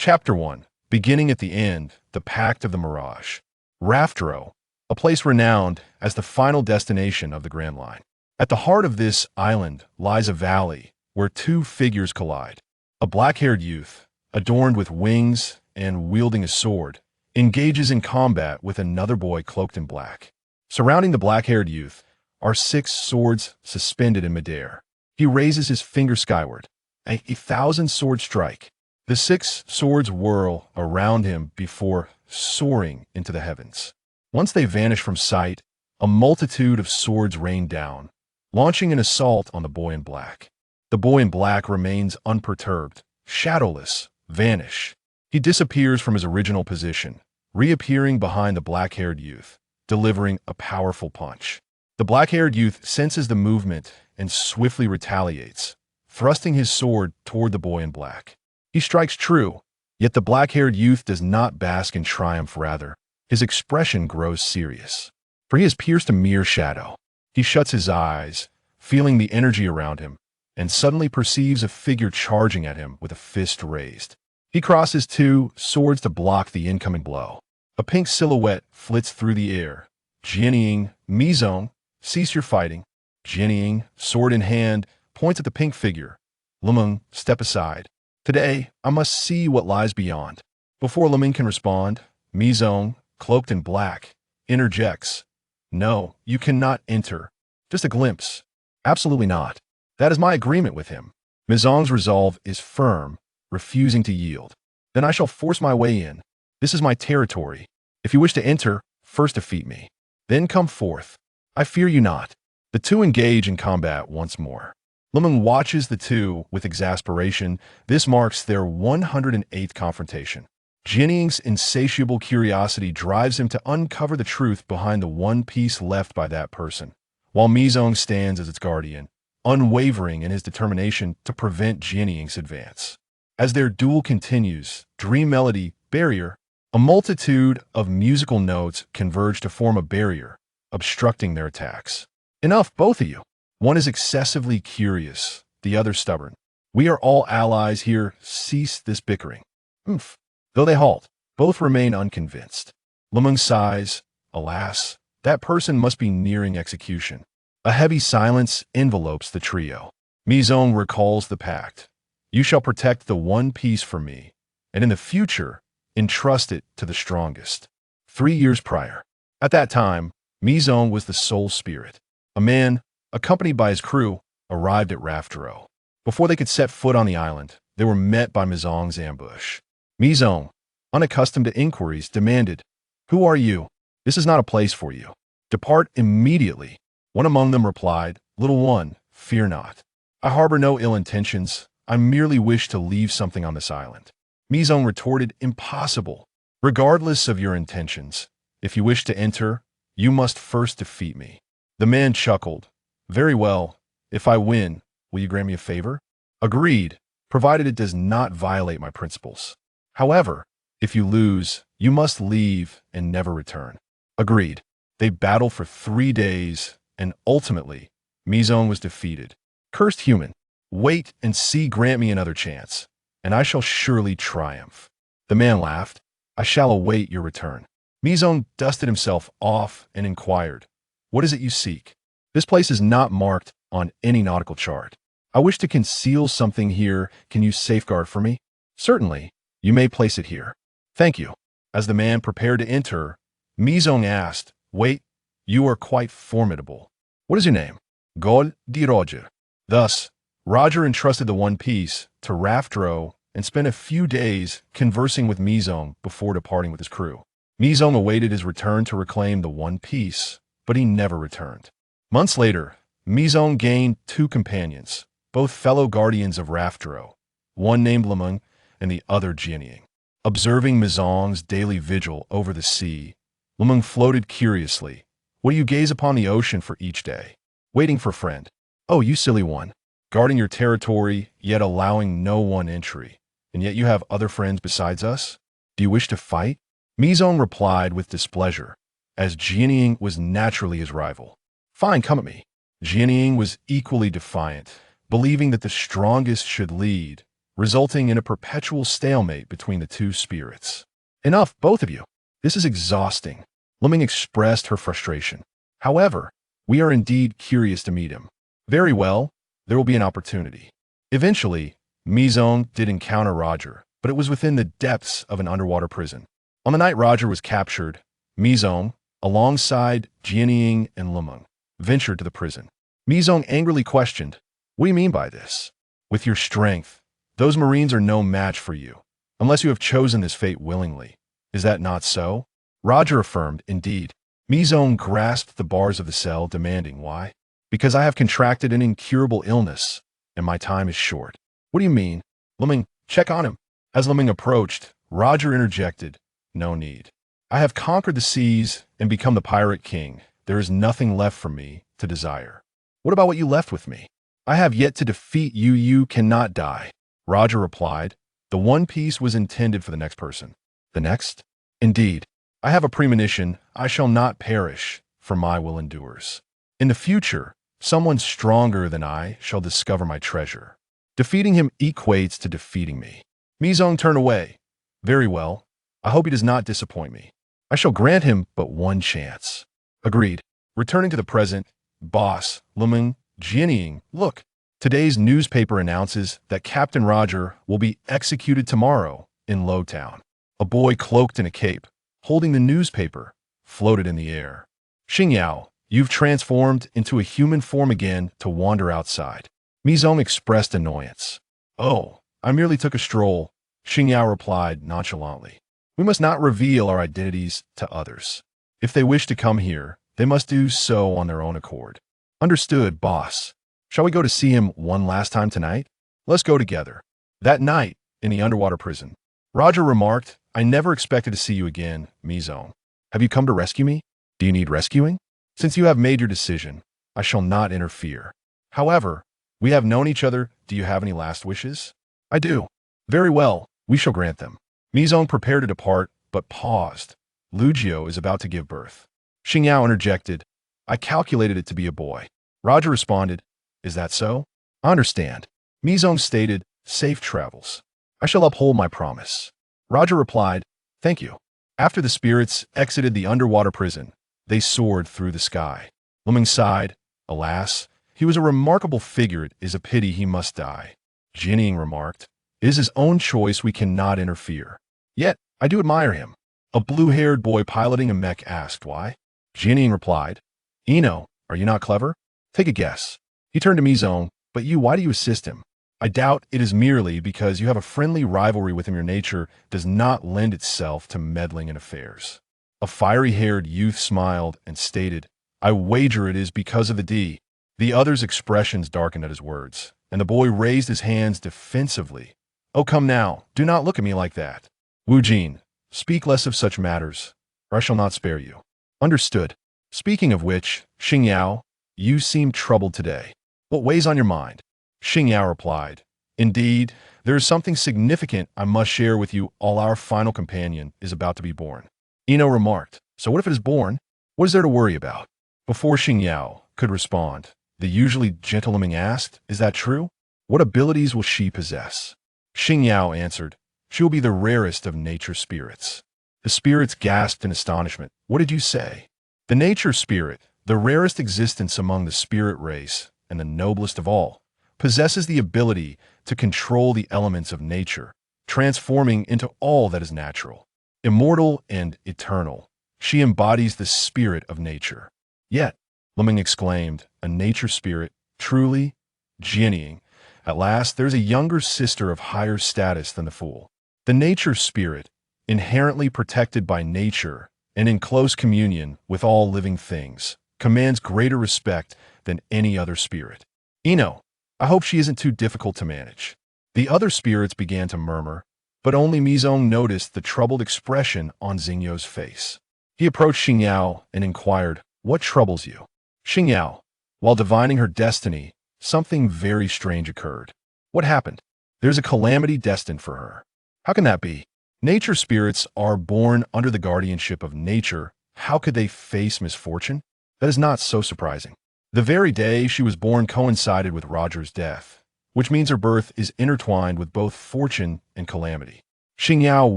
Chapter 1. Beginning at the end, the Pact of the Mirage. Raftero, a place renowned as the final destination of the Grand Line. At the heart of this island lies a valley where two figures collide. A black-haired youth, adorned with wings and wielding a sword, engages in combat with another boy cloaked in black. Surrounding the black-haired youth are 6 swords suspended in midair. He raises his finger skyward, a 1,000-sword strike. The 6 swords whirl around him before soaring into the heavens. Once they vanish from sight, a multitude of swords rain down, launching an assault on the boy in black. The boy in black remains unperturbed, shadowless, vanish. He disappears from his original position, reappearing behind the black-haired youth, delivering a powerful punch. The black-haired youth senses the movement and swiftly retaliates, thrusting his sword toward the boy in black. He strikes true, yet the black-haired youth does not bask in triumph. Rather, his expression grows serious, for he has pierced a mere shadow. He shuts his eyes, feeling the energy around him, and suddenly perceives a figure charging at him with a fist raised. He crosses 2 swords to block the incoming blow. A pink silhouette flits through the air. Jianying, Mizong, cease your fighting. Jianying, sword in hand, points at the pink figure. Linlin, step aside. Today, I must see what lies beyond. Before Linlin can respond, Mizong, cloaked in black, interjects. No, you cannot enter. Just a glimpse. Absolutely not. That is my agreement with him. Mizong's resolve is firm, refusing to yield. Then I shall force my way in. This is my territory. If you wish to enter, first defeat me. Then come forth. I fear you not. The two engage in combat once more. Linlin watches the two with exasperation. This marks their 108th confrontation. Jianying's insatiable curiosity drives him to uncover the truth behind the one piece left by that person, while Mizong stands as its guardian, unwavering in his determination to prevent Jianying's advance. As their duel continues, dream melody, barrier, a multitude of musical notes converge to form a barrier, obstructing their attacks. Enough, both of you. One is excessively curious, the other stubborn. We are all allies here. Cease this bickering. Oomph. Though they halt, both remain unconvinced. Linlin sighs. Alas, that person must be nearing execution. A heavy silence envelopes the trio. Mizong recalls the pact. You shall protect the one piece for me, and in the future, entrust it to the strongest. 3 years prior. At that time, Mizong was the sole spirit. A man, accompanied by his crew, arrived at Raftero. Before they could set foot on the island, they were met by Mizong's ambush. Mizong, unaccustomed to inquiries, demanded, "Who are you? This is not a place for you. Depart immediately." One among them replied, "Little one, fear not. I harbor no ill intentions. I merely wish to leave something on this island." Mizong retorted, "Impossible. Regardless of your intentions, if you wish to enter, you must first defeat me." The man chuckled. "Very well. If I win, will you grant me a favor?" "Agreed, provided it does not violate my principles. However, if you lose, you must leave and never return." "Agreed." They battled for 3 days, and ultimately, Mizong was defeated. "Cursed human, wait and see, grant me another chance, and I shall surely triumph." The man laughed. "I shall await your return." Mizong dusted himself off and inquired, "What is it you seek? This place is not marked on any nautical chart. I wish to conceal something here. Can you safeguard for me?" "Certainly. You may place it here." "Thank you." As the man prepared to enter, Mizong asked, "Wait, you are quite formidable. What is your name?" "Gol di Roger." Thus, Roger entrusted the one piece to Raftero and spent a few days conversing with Mizong before departing with his crew. Mizong awaited his return to reclaim the one piece, but he never returned. Months later, Mizong gained 2 companions, both fellow guardians of Raftero, one named Linlin and the other Jianying. Observing Mizong's daily vigil over the sea, Linlin floated curiously. "What do you gaze upon the ocean for each day?" "Waiting for a friend." "Oh, you silly one. Guarding your territory, yet allowing no one entry. And yet you have other friends besides us? Do you wish to fight?" Mizong replied with displeasure, as Jianying was naturally his rival. "Fine, come at me." Jianying was equally defiant, believing that the strongest should lead, resulting in a perpetual stalemate between the two spirits. Enough, both of you. This is exhausting. Linlin expressed her frustration. However, we are indeed curious to meet him. Very well, there will be an opportunity. Eventually, Mizong did encounter Roger, but it was within the depths of an underwater prison. On the night Roger was captured, Mizong, alongside Jianying and Linlin, ventured to the prison. Mizong angrily questioned, "What do you mean by this? With your strength, those Marines are no match for you, unless you have chosen this fate willingly. Is that not so?" Roger affirmed, "Indeed." Mizong grasped the bars of the cell, demanding, "Why?" "Because I have contracted an incurable illness, and my time is short." "What do you mean?" "Linlin, check on him." As Linlin approached, Roger interjected, "No need. I have conquered the seas and become the pirate king. There is nothing left for me to desire." "What about what you left with me?" "I have yet to defeat you. You cannot die." Roger replied, "The One Piece was intended for the next person." "The next?" "Indeed. I have a premonition. I shall not perish, for my will endures. In the future, someone stronger than I shall discover my treasure. Defeating him equates to defeating me." Mizong turned away. "Very well. I hope he does not disappoint me. I shall grant him but one chance." "Agreed." Returning to the present, boss, Linlin, Jianying, "Look, today's newspaper announces that Captain Roger will be executed tomorrow in Lowtown." A boy cloaked in a cape, holding the newspaper, floated in the air. "Xingyao, you've transformed into a human form again to wander outside." Mizong expressed annoyance. "Oh, I merely took a stroll," Xingyao replied nonchalantly. "We must not reveal our identities to others. If they wish to come here, they must do so on their own accord." "Understood, boss. Shall we go to see him one last time tonight?" "Let's go together." That night, in the underwater prison, Roger remarked, "I never expected to see you again, Mizong. Have you come to rescue me? Do you need rescuing? Since you have made your decision, I shall not interfere. However, we have known each other. Do you have any last wishes?" "I do." "Very well, we shall grant them." Mizong prepared to depart, but paused. "Lugio is about to give birth." Xingyao interjected, "I calculated it to be a boy." Roger responded, "Is that so?" "I understand." Mizong stated, "Safe travels. I shall uphold my promise." Roger replied, "Thank you." After the spirits exited the underwater prison, they soared through the sky. Linlin sighed, "Alas, he was a remarkable figure. It is a pity he must die." Jianying remarked, "It is his own choice. We cannot interfere. Yet, I do admire him." A blue-haired boy piloting a mech asked, "Why?" Jianying replied, "Ino, are you not clever? Take a guess." He turned to Mizong, "But you, why do you assist him?" "I doubt it is merely because you have a friendly rivalry with him. Your nature does not lend itself to meddling in affairs." A fiery-haired youth smiled and stated, "I wager it is because of the D." The other's expressions darkened at his words, and the boy raised his hands defensively. "Oh, come now, do not look at me like that. Wu Jin, speak less of such matters, or I shall not spare you." "Understood." "Speaking of which, Xingyao, you seem troubled today. What weighs on your mind?" Xingyao replied, "Indeed, there is something significant I must share with you. All our final companion is about to be born." Ino remarked, "So what if it is born? What is there to worry about?" Before Xingyao could respond, the usually gentle Linlin asked, "Is that true? What abilities will she possess?" Xingyao answered, "She will be the rarest of nature spirits." The spirits gasped in astonishment. "What did you say?" "The nature spirit, the rarest existence among the spirit race, and the noblest of all, possesses the ability to control the elements of nature, transforming into all that is natural. Immortal and eternal, she embodies the spirit of nature." "Yet," Linlin exclaimed, "a nature spirit, truly?" Jianying, "At last there's a younger sister of higher status than the fool." The nature spirit, inherently protected by nature and in close communion with all living things, commands greater respect than any other spirit. "Ino, I hope she isn't too difficult to manage." The other spirits began to murmur, but only Mizong noticed the troubled expression on Xingyao's face. He approached Xingyao and inquired, "What troubles you?" "Xingyao, while divining her destiny, something very strange occurred." "What happened?" "There's a calamity destined for her." "How can that be?" "Nature spirits are born under the guardianship of nature. How could they face misfortune? That is not so surprising. The very day she was born coincided with Roger's death, which means her birth is intertwined with both fortune and calamity. Xingyao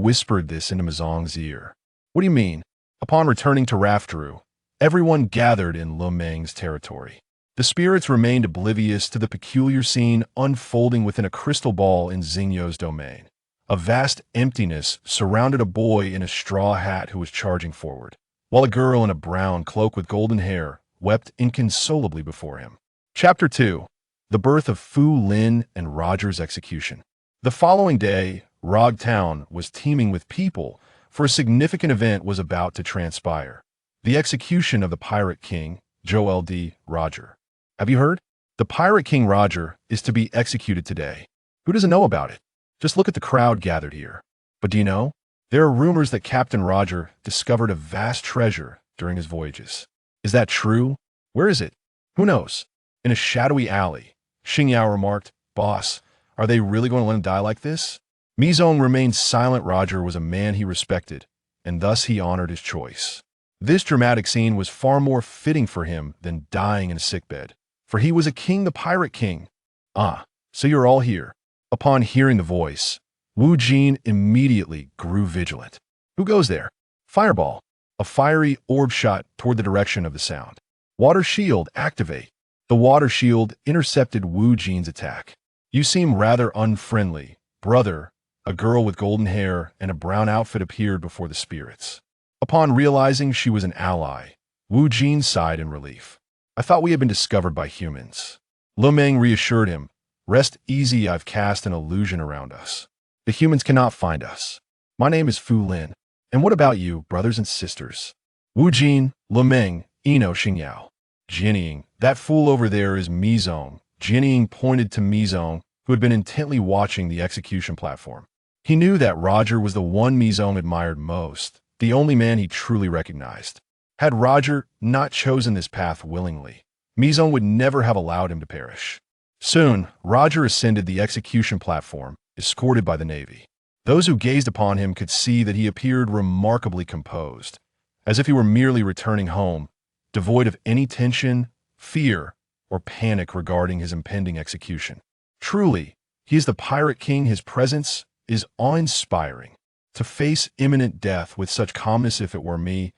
whispered this into Mizong's ear. What do you mean? Upon returning to Rafteru, everyone gathered in Lumeng's territory. The spirits remained oblivious to the peculiar scene unfolding within a crystal ball in Xingyo's domain. A vast emptiness surrounded a boy in a straw hat who was charging forward, while a girl in a brown cloak with golden hair wept inconsolably before him. Chapter 2. The Birth of Fu Lin and Roger's Execution. The following day, Rog Town was teeming with people, for a significant event was about to transpire. The execution of the Pirate King, Joel D. Roger. Have you heard? The Pirate King Roger is to be executed today. Who doesn't know about it? Just look at the crowd gathered here. But do you know? There are rumors that Captain Roger discovered a vast treasure during his voyages. Is that true? Where is it? Who knows? In a shadowy alley. Xingyao remarked, Boss, are they really going to let him die like this? Mizong remained silent. Roger was a man he respected, and thus he honored his choice. This dramatic scene was far more fitting for him than dying in a sickbed, for he was a king, the Pirate King. Ah, so you're all here. Upon hearing the voice, Wu Jin immediately grew vigilant. Who goes there? Fireball. A fiery orb shot toward the direction of the sound. Water shield, activate. The water shield intercepted Wu Jin's attack. You seem rather unfriendly, brother. A girl with golden hair and a brown outfit appeared before the spirits. Upon realizing she was an ally, Wu Jin sighed in relief. I thought we had been discovered by humans. Lumeng reassured him. Rest easy, I've cast an illusion around us. The humans cannot find us. My name is Fu Lin. And what about you, brothers and sisters? Wu Jin, Lumeng, Ino, Xingyao. Jinnying, that fool over there is Mizong. Jinnying pointed to Mizong, who had been intently watching the execution platform. He knew that Roger was the one Mizong admired most, the only man he truly recognized. Had Roger not chosen this path willingly, Mizong would never have allowed him to perish. Soon, Roger ascended the execution platform, escorted by the Navy. Those who gazed upon him could see that he appeared remarkably composed, as if he were merely returning home, devoid of any tension, fear, or panic regarding his impending execution. Truly, he is the Pirate King. His presence is awe-inspiring. To face imminent death with such calmness, if it were me,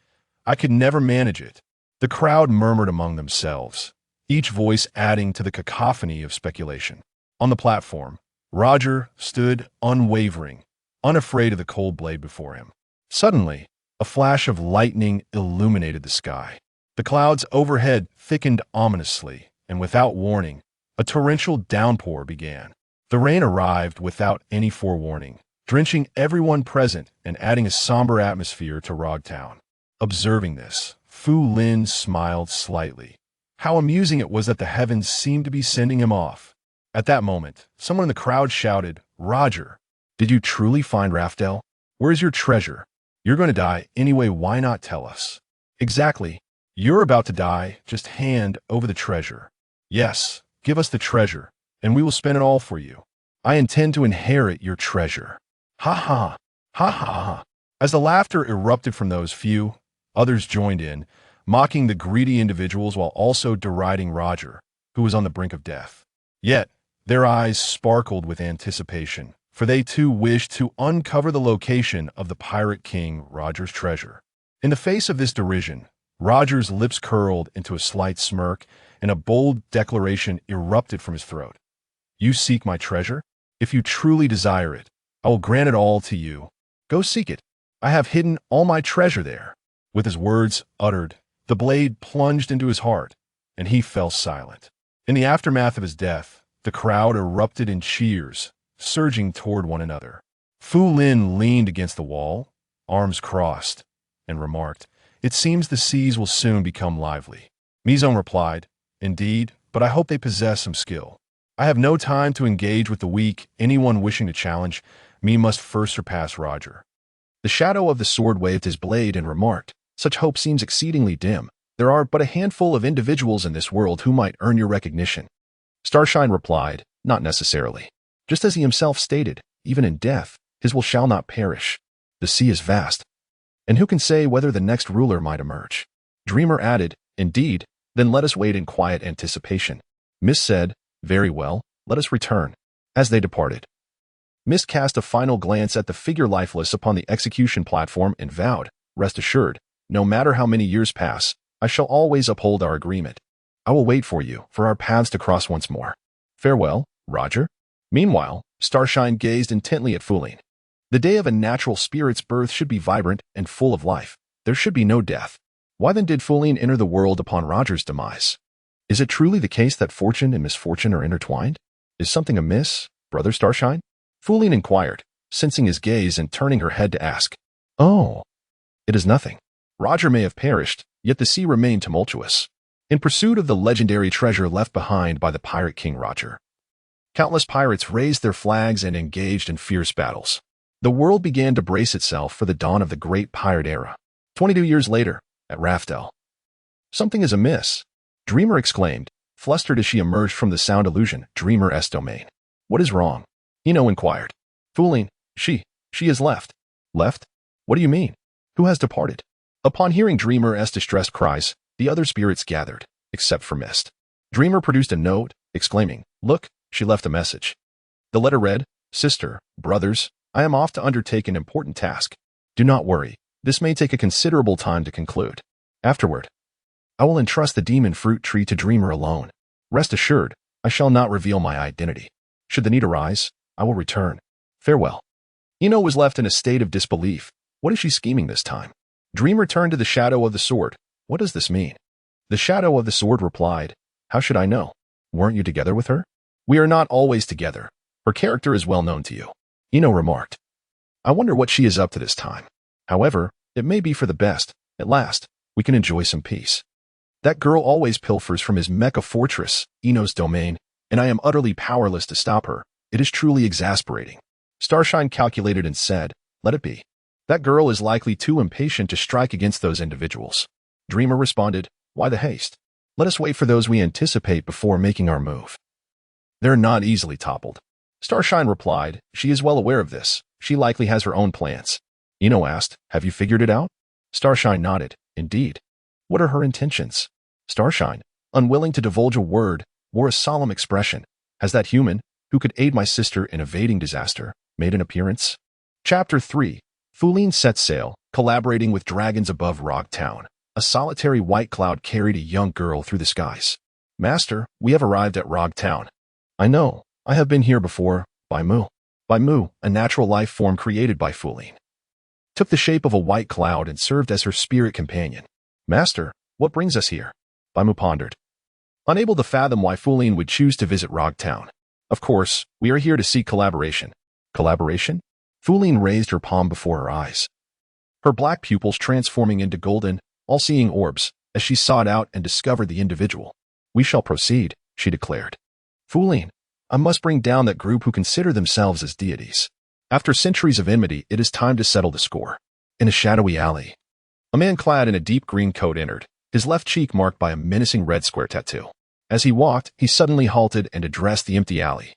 I could never manage it. The crowd murmured among themselves, each voice adding to the cacophony of speculation. On the platform, Roger stood unwavering, unafraid of the cold blade before him. Suddenly, a flash of lightning illuminated the sky. The clouds overhead thickened ominously, and without warning, a torrential downpour began. The rain arrived without any forewarning, drenching everyone present and adding a somber atmosphere to Rog Town. Observing this, Fu Lin smiled slightly. How amusing it was that the heavens seemed to be sending him off. At that moment, someone in the crowd shouted, Roger, did you truly find Raftel? Where's your treasure? You're going to die anyway, why not tell us? Exactly. You're about to die, just hand over the treasure. Yes, give us the treasure, and we will spend it all for you. I intend to inherit your treasure. Ha ha, ha ha ha. As the laughter erupted from those few, others joined in, mocking the greedy individuals while also deriding Roger, who was on the brink of death. Yet, their eyes sparkled with anticipation, for they too wished to uncover the location of the Pirate King Roger's treasure. In the face of this derision, Roger's lips curled into a slight smirk, and a bold declaration erupted from his throat. You seek my treasure? If you truly desire it, I will grant it all to you. Go seek it. I have hidden all my treasure there. With his words uttered, the blade plunged into his heart, and he fell silent. In the aftermath of his death, the crowd erupted in cheers, surging toward one another. Fu Lin leaned against the wall, arms crossed, and remarked, It seems the seas will soon become lively. Mizong replied, Indeed, but I hope they possess some skill. I have no time to engage with the weak. Anyone wishing to challenge me must first surpass Roger. The shadow of the sword waved his blade and remarked, Such hope seems exceedingly dim. There are but a handful of individuals in this world who might earn your recognition. Starshine replied, Not necessarily. Just as he himself stated, even in death, his will shall not perish. The sea is vast. And who can say whether the next ruler might emerge? Dreamer added, Indeed, then let us wait in quiet anticipation. Miss said, Very well, let Let us return. As they departed, Mist cast a final glance at the figure lifeless upon the execution platform and vowed, "Rest assured, no matter how many years pass, I shall always uphold our agreement. I will wait for you, for our paths to cross once more. Farewell, Roger." Meanwhile, Starshine gazed intently at Fulin. The day of a natural spirit's birth should be vibrant and full of life. There should be no death. Why then did Fulin enter the world upon Roger's demise? Is it truly the case that fortune and misfortune are intertwined? Is something amiss, Brother Starshine? Fulin inquired, sensing his gaze and turning her head to ask. Oh, it is nothing. Roger may have perished, yet the sea remained tumultuous, in pursuit of the legendary treasure left behind by the pirate king Roger. Countless pirates raised their flags and engaged in fierce battles. The world began to brace itself for the dawn of the great pirate era. 22 years later, at Raftel. Something is amiss, Dreamer exclaimed, flustered as she emerged from the sound illusion Dreamer's domain. What is wrong? Ino inquired. Fulin, she has left. Left? What do you mean? Who has departed? Upon hearing Dreamer's distressed cries, the other spirits gathered, except for Mist. Dreamer produced a note, exclaiming, "Look, she left a message." The letter read, "Sister, brothers, I am off to undertake an important task. Do not worry, this may take a considerable time to conclude. Afterward, I will entrust the demon fruit tree to Dreamer alone. Rest assured, I shall not reveal my identity. Should the need arise, I will return. Farewell." Ino was left in a state of disbelief. What is she scheming this time? Dreamer turned to the Shadow of the Sword. What does this mean? The Shadow of the Sword replied, "How should I know? Weren't you together with her?" "We are not always together. Her character is well known to you," Ino remarked. "I wonder what she is up to this time. However, it may be for the best. At last, we can enjoy some peace. That girl always pilfers from his mecha fortress, Ino's domain, and I am utterly powerless to stop her. It is truly exasperating." Starshine calculated and said, "Let it be. That girl is likely too impatient to strike against those individuals." Dreamer responded, "Why the haste? Let us wait for those we anticipate before making our move. They're not easily toppled." Starshine replied, "She is well aware of this. She likely has her own plans." Ino asked, "Have you figured it out?" Starshine nodded, "Indeed. What are her intentions?" Starshine, unwilling to divulge a word, wore a solemn expression. "Has that human, who could aid my sister in evading disaster, made an appearance?" Chapter 3. Fulin set sail, collaborating with dragons above Rock Town. A solitary white cloud carried a young girl through the skies. "Master, we have arrived at Rock Town." "I know. I have been here before, by Mu." By Mu, a natural life form created by Fulin, took the shape of a white cloud and served as her spirit companion. "Master, what brings us here?" By Mu pondered, unable to fathom why Fulin would choose to visit Rock Town. "Of course, we are here to seek collaboration." "Collaboration?" Fulin raised her palm before her eyes, her black pupils transforming into golden, all-seeing orbs, as she sought out and discovered the individual. "We shall proceed," she declared. "Fulin, I must bring down that group who consider themselves as deities. After centuries of enmity, it is time to settle the score." In a shadowy alley, a man clad in a deep green coat entered, his left cheek marked by a menacing red square tattoo. As he walked, he suddenly halted and addressed the empty alley.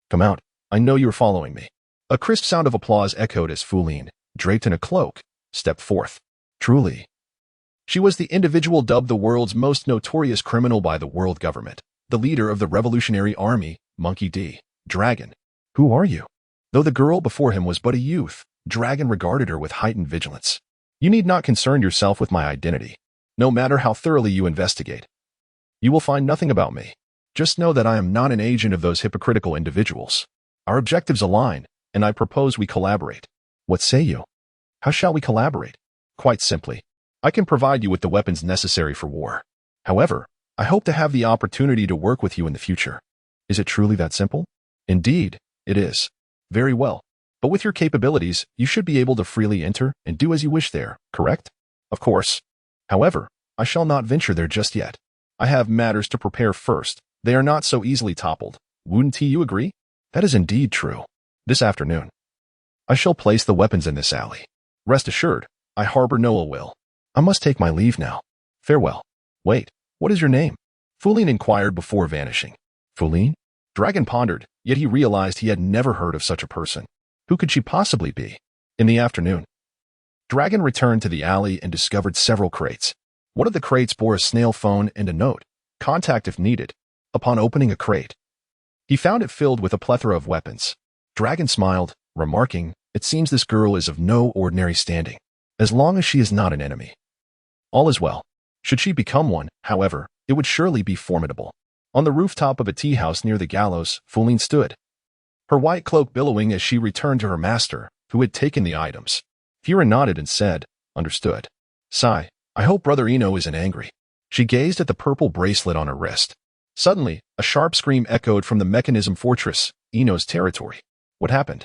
"Come out. I know you are following me." A crisp sound of applause echoed as Fulin, draped in a cloak, stepped forth. Truly, she was the individual dubbed the world's most notorious criminal by the world government, the leader of the Revolutionary Army, Monkey D. Dragon. "Who are you?" Though the girl before him was but a youth, Dragon regarded her with heightened vigilance. "You need not concern yourself with my identity. No matter how thoroughly you investigate, you will find nothing about me. Just know that I am not an agent of those hypocritical individuals. Our objectives align, and I propose we collaborate." "What say you? How shall we collaborate?" "Quite simply. I can provide you with the weapons necessary for war. However, I hope to have the opportunity to work with you in the future." "Is it truly that simple?" "Indeed, it is." "Very well. But with your capabilities, you should be able to freely enter and do as you wish there, correct?" "Of course. However, I shall not venture there just yet. I have matters to prepare first. They are not so easily toppled. Wouldn't you agree?" "That is indeed true. This afternoon, I shall place the weapons in this alley. Rest assured, I harbor no ill will. I must take my leave now. Farewell." "Wait, what is your name?" Fulin inquired before vanishing. "Fulin?" Dragon pondered, yet he realized he had never heard of such a person. Who could she possibly be? In the afternoon, Dragon returned to the alley and discovered several crates. One of the crates bore a snail phone and a note, "Contact if needed." Upon opening a crate, He found it filled with a plethora of weapons. Dragon smiled, remarking, "It seems this girl is of no ordinary standing, as long as she is not an enemy. All is well. Should she become one, however, it would surely be formidable." On the rooftop of a tea house near the gallows, Linlin stood, her white cloak billowing as she returned to her master, who had taken the items. Firen nodded and said, "Understood. Sigh, I hope Brother Ino isn't angry." She gazed at the purple bracelet on her wrist. Suddenly, a sharp scream echoed from the mechanism fortress, Ino's territory. What happened?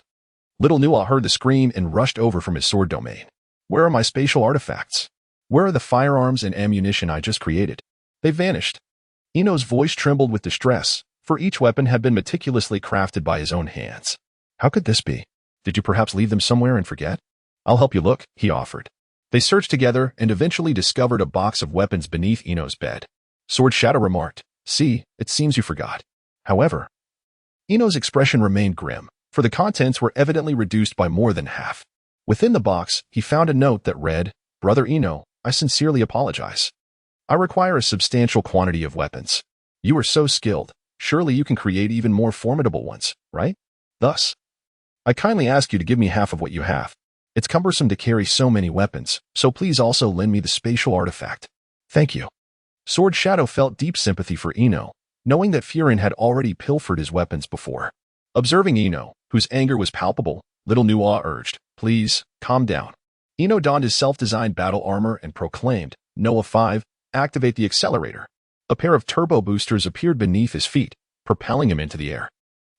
Little Nua heard the scream and rushed over from his sword domain. "Where are my spatial artifacts? Where are the firearms and ammunition I just created? They vanished." Ino's voice trembled with distress, for each weapon had been meticulously crafted by his own hands. "How could this be? Did you perhaps leave them somewhere and forget?" "I'll help you look," he offered. They searched together and eventually discovered a box of weapons beneath Ino's bed. Sword Shadow remarked, "See, it seems you forgot." However, Ino's expression remained grim, for the contents were evidently reduced by more than half. Within the box, he found a note that read, "Brother Ino, I sincerely apologize. I require a substantial quantity of weapons. You are so skilled, surely you can create even more formidable ones, right? Thus, I kindly ask you to give me half of what you have. It's cumbersome to carry so many weapons, so please also lend me the spatial artifact. Thank you." Sword Shadow felt deep sympathy for Ino, knowing that Firen had already pilfered his weapons before. Observing Ino, whose anger was palpable, Little Nua urged, "Please, calm down." Ino donned his self-designed battle armor and proclaimed, "Noah 5, activate the accelerator." A pair of turbo boosters appeared beneath his feet, propelling him into the air.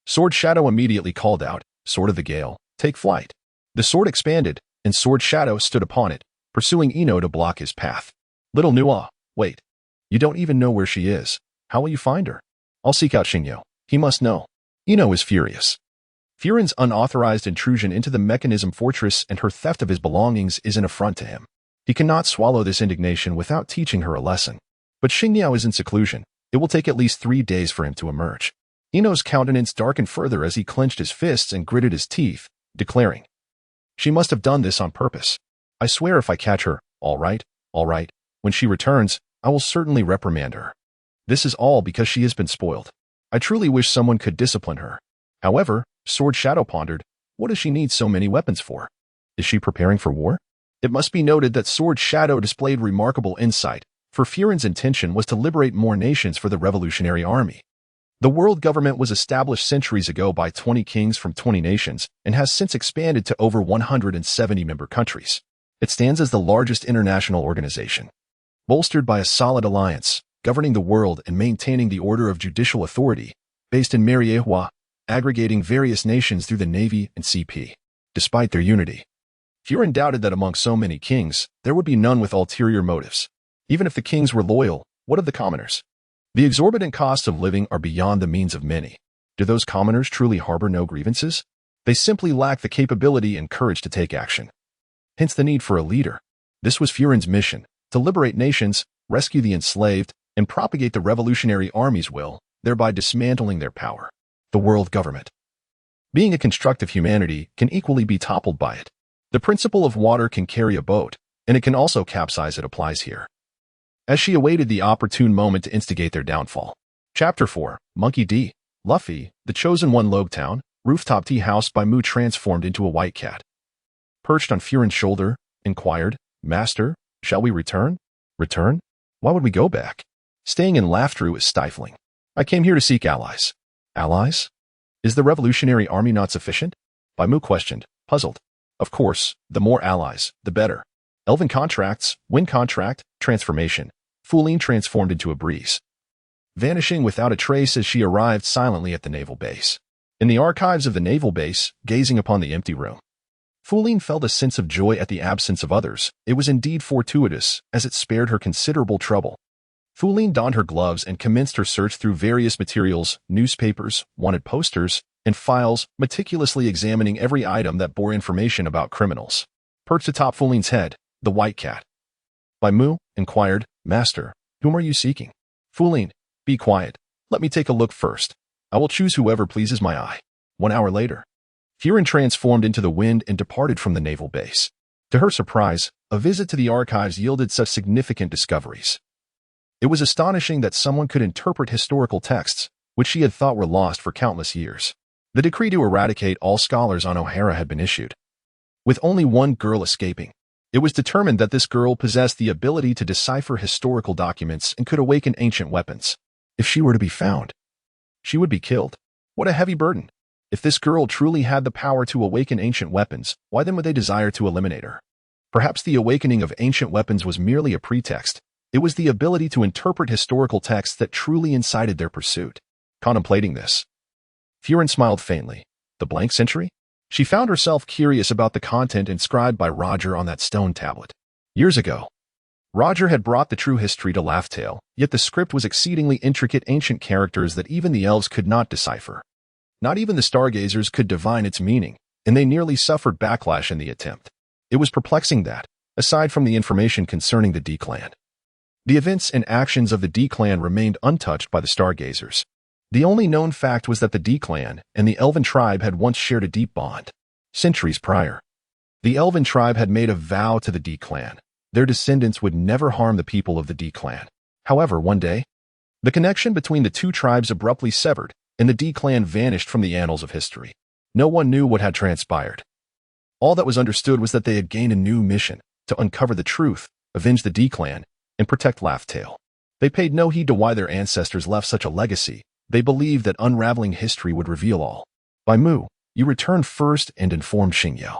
Sword Shadow immediately called out, "Sword of the Gale, take flight." The sword expanded, and Sword Shadow stood upon it, pursuing Ino to block his path. Little Nua, wait. You don't even know where she is. How will you find her? I'll seek out Xingyo. He must know. Ino is furious. Firen's unauthorized intrusion into the mechanism fortress and her theft of his belongings is an affront to him. He cannot swallow this indignation without teaching her a lesson. But Xingyo is in seclusion. It will take at least 3 days for him to emerge. Ino's countenance darkened further as he clenched his fists and gritted his teeth, declaring, "She must have done this on purpose. I swear if I catch her, all right. When she returns, I will certainly reprimand her. This is all because she has been spoiled. I truly wish someone could discipline her." However, Sword Shadow pondered, what does she need so many weapons for? Is she preparing for war? It must be noted that Sword Shadow displayed remarkable insight, for Firen's intention was to liberate more nations for the Revolutionary Army. The world government was established centuries ago by 20 kings from 20 nations and has since expanded to over 170 member countries. It stands as the largest international organization, bolstered by a solid alliance, governing the world and maintaining the order of judicial authority, based in Mariehua, aggregating various nations through the Navy and CP. Despite their unity, Firen doubted that among so many kings, there would be none with ulterior motives. Even if the kings were loyal, what of the commoners? The exorbitant costs of living are beyond the means of many. Do those commoners truly harbor no grievances? They simply lack the capability and courage to take action. Hence the need for a leader. This was Firen's mission, to liberate nations, rescue the enslaved, and propagate the Revolutionary Army's will, thereby dismantling their power. The world government, being a construct of humanity, can equally be toppled by it. The principle of water can carry a boat, and it can also capsize. It applies here. As she awaited the opportune moment to instigate their downfall. Chapter 4, Monkey D. Luffy, the Chosen One Logtown, rooftop tea house by Mu transformed into a white cat. Perched on Firen's shoulder, inquired, "Master, shall we return?" "Return? Why would we go back?" Staying in Laughtrue is stifling. "I came here to seek allies." "Allies? Is the Revolutionary Army not sufficient?" Mu questioned, puzzled. "Of course, the more allies, the better. Elven contracts, wind contract, transformation." Linlin transformed into a breeze, vanishing without a trace as she arrived silently at the naval base. In the archives of the naval base, gazing upon the empty room, Linlin felt a sense of joy at the absence of others. It was indeed fortuitous, as it spared her considerable trouble. Linlin donned her gloves and commenced her search through various materials, newspapers, wanted posters, and files, meticulously examining every item that bore information about criminals. Perched atop Linlin's head, the white cat. Mu inquired, "Master, whom are you seeking?" Linlin, "Be quiet. Let me take a look first. I will choose whoever pleases my eye." 1 hour later, Firen transformed into the wind and departed from the naval base. To her surprise, a visit to the archives yielded such significant discoveries. It was astonishing that someone could interpret historical texts, which she had thought were lost for countless years. The decree to eradicate all scholars on O'Hara had been issued, with only one girl escaping. It was determined that this girl possessed the ability to decipher historical documents and could awaken ancient weapons. If she were to be found, she would be killed. What a heavy burden. If this girl truly had the power to awaken ancient weapons, why then would they desire to eliminate her? Perhaps the awakening of ancient weapons was merely a pretext. It was the ability to interpret historical texts that truly incited their pursuit. Contemplating this, Furin smiled faintly. The blank century? She found herself curious about the content inscribed by Roger on that stone tablet. Years ago, Roger had brought the true history to Laughtale, yet the script was exceedingly intricate ancient characters that even the elves could not decipher. Not even the stargazers could divine its meaning, and they nearly suffered backlash in the attempt. It was perplexing that, aside from the information concerning the D-Clan, the events and actions of the D-Clan remained untouched by the stargazers. The only known fact was that the D-Clan and the Elven tribe had once shared a deep bond. Centuries prior, the Elven tribe had made a vow to the D-Clan. Their descendants would never harm the people of the D-Clan. However, one day, the connection between the two tribes abruptly severed, and the D-Clan vanished from the annals of history. No one knew what had transpired. All that was understood was that they had gained a new mission, to uncover the truth, avenge the D-Clan, and protect Laughtale. They paid no heed to why their ancestors left such a legacy. They believed that unraveling history would reveal all. By Mu, you returned first and informed Xingyao.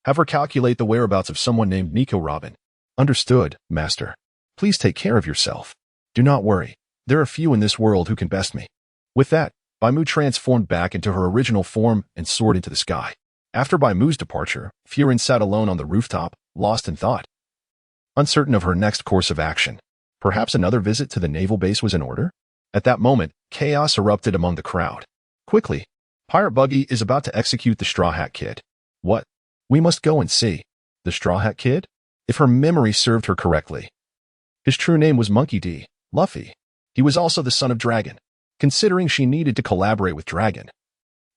Have her calculate the whereabouts of someone named Nico Robin. Understood, Master. Please take care of yourself. Do not worry. There are few in this world who can best me. With that, Baimu transformed back into her original form and soared into the sky. After Baimu's departure, Furin sat alone on the rooftop, lost in thought, uncertain of her next course of action. Perhaps another visit to the naval base was in order? At that moment, chaos erupted among the crowd. Quickly, Pirate Buggy is about to execute the Straw Hat Kid. What? We must go and see. The Straw Hat Kid? If her memory served her correctly, his true name was Monkey D. Luffy. He was also the son of Dragon. Considering she needed to collaborate with Dragon,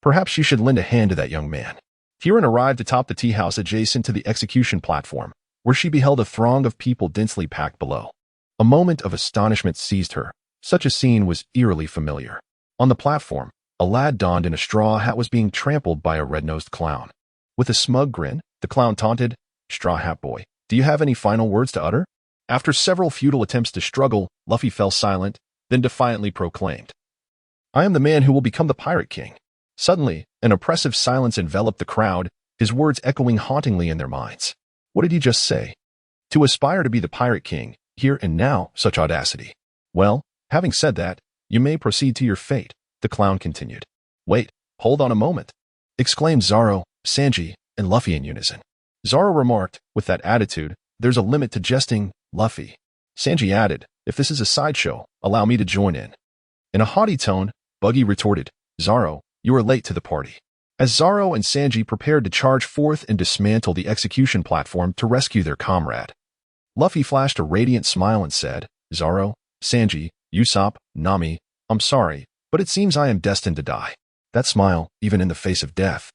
perhaps she should lend a hand to that young man. Furin arrived atop the tea house adjacent to the execution platform, where she beheld a throng of people densely packed below. A moment of astonishment seized her. Such a scene was eerily familiar. On the platform, a lad donned in a straw hat was being trampled by a red-nosed clown. With a smug grin, the clown taunted, "Straw Hat Boy, do you have any final words to utter?" After several futile attempts to struggle, Luffy fell silent, then defiantly proclaimed, "I am the man who will become the Pirate King." Suddenly, an oppressive silence enveloped the crowd, his words echoing hauntingly in their minds. What did he just say? To aspire to be the Pirate King, here and now, such audacity. Well, having said that, you may proceed to your fate, the clown continued. Wait, hold on a moment, exclaimed Zoro, Sanji, and Luffy in unison. Zoro remarked, with that attitude, there's a limit to jesting, Luffy. Sanji added, if this is a sideshow, allow me to join in. In a haughty tone, Buggy retorted, Zoro, you are late to the party. As Zoro and Sanji prepared to charge forth and dismantle the execution platform to rescue their comrade, Luffy flashed a radiant smile and said, Zoro, Sanji, Usopp, Nami, I'm sorry, but it seems I am destined to die. That smile, even in the face of death,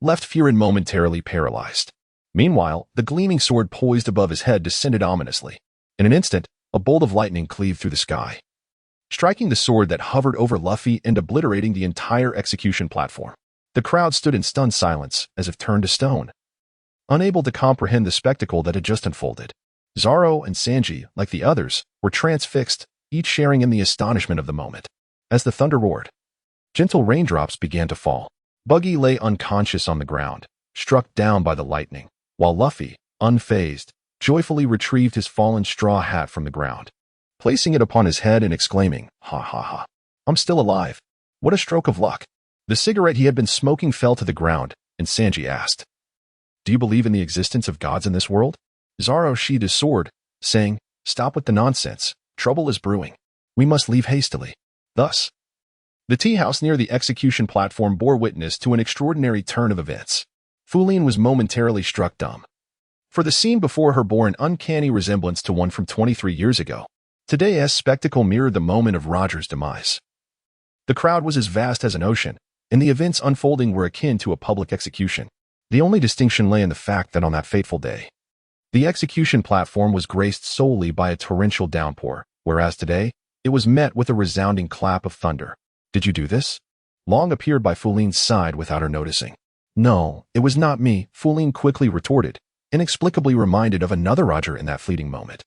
left Furin momentarily paralyzed. Meanwhile, the gleaming sword poised above his head descended ominously. In an instant, a bolt of lightning cleaved through the sky, striking the sword that hovered over Luffy and obliterating the entire execution platform. The crowd stood in stunned silence, as if turned to stone, unable to comprehend the spectacle that had just unfolded. Zoro and Sanji, like the others, were transfixed, each sharing in the astonishment of the moment. As the thunder roared, gentle raindrops began to fall. Buggy lay unconscious on the ground, struck down by the lightning, while Luffy, unfazed, joyfully retrieved his fallen straw hat from the ground, placing it upon his head and exclaiming, ha ha ha, I'm still alive. What a stroke of luck. The cigarette he had been smoking fell to the ground, and Sanji asked, Do you believe in the existence of gods in this world? Zoro sheathed his sword, saying, Stop with the nonsense. Trouble is brewing. We must leave hastily. Thus, the tea house near the execution platform bore witness to an extraordinary turn of events. Fulian was momentarily struck dumb, for the scene before her bore an uncanny resemblance to one from 23 years ago. Today's spectacle mirrored the moment of Roger's demise. The crowd was as vast as an ocean, and the events unfolding were akin to a public execution. The only distinction lay in the fact that on that fateful day, the execution platform was graced solely by a torrential downpour, whereas today, it was met with a resounding clap of thunder. Did you do this? Long appeared by Fulin's side without her noticing. No, it was not me, Fulin quickly retorted, inexplicably reminded of another Roger in that fleeting moment,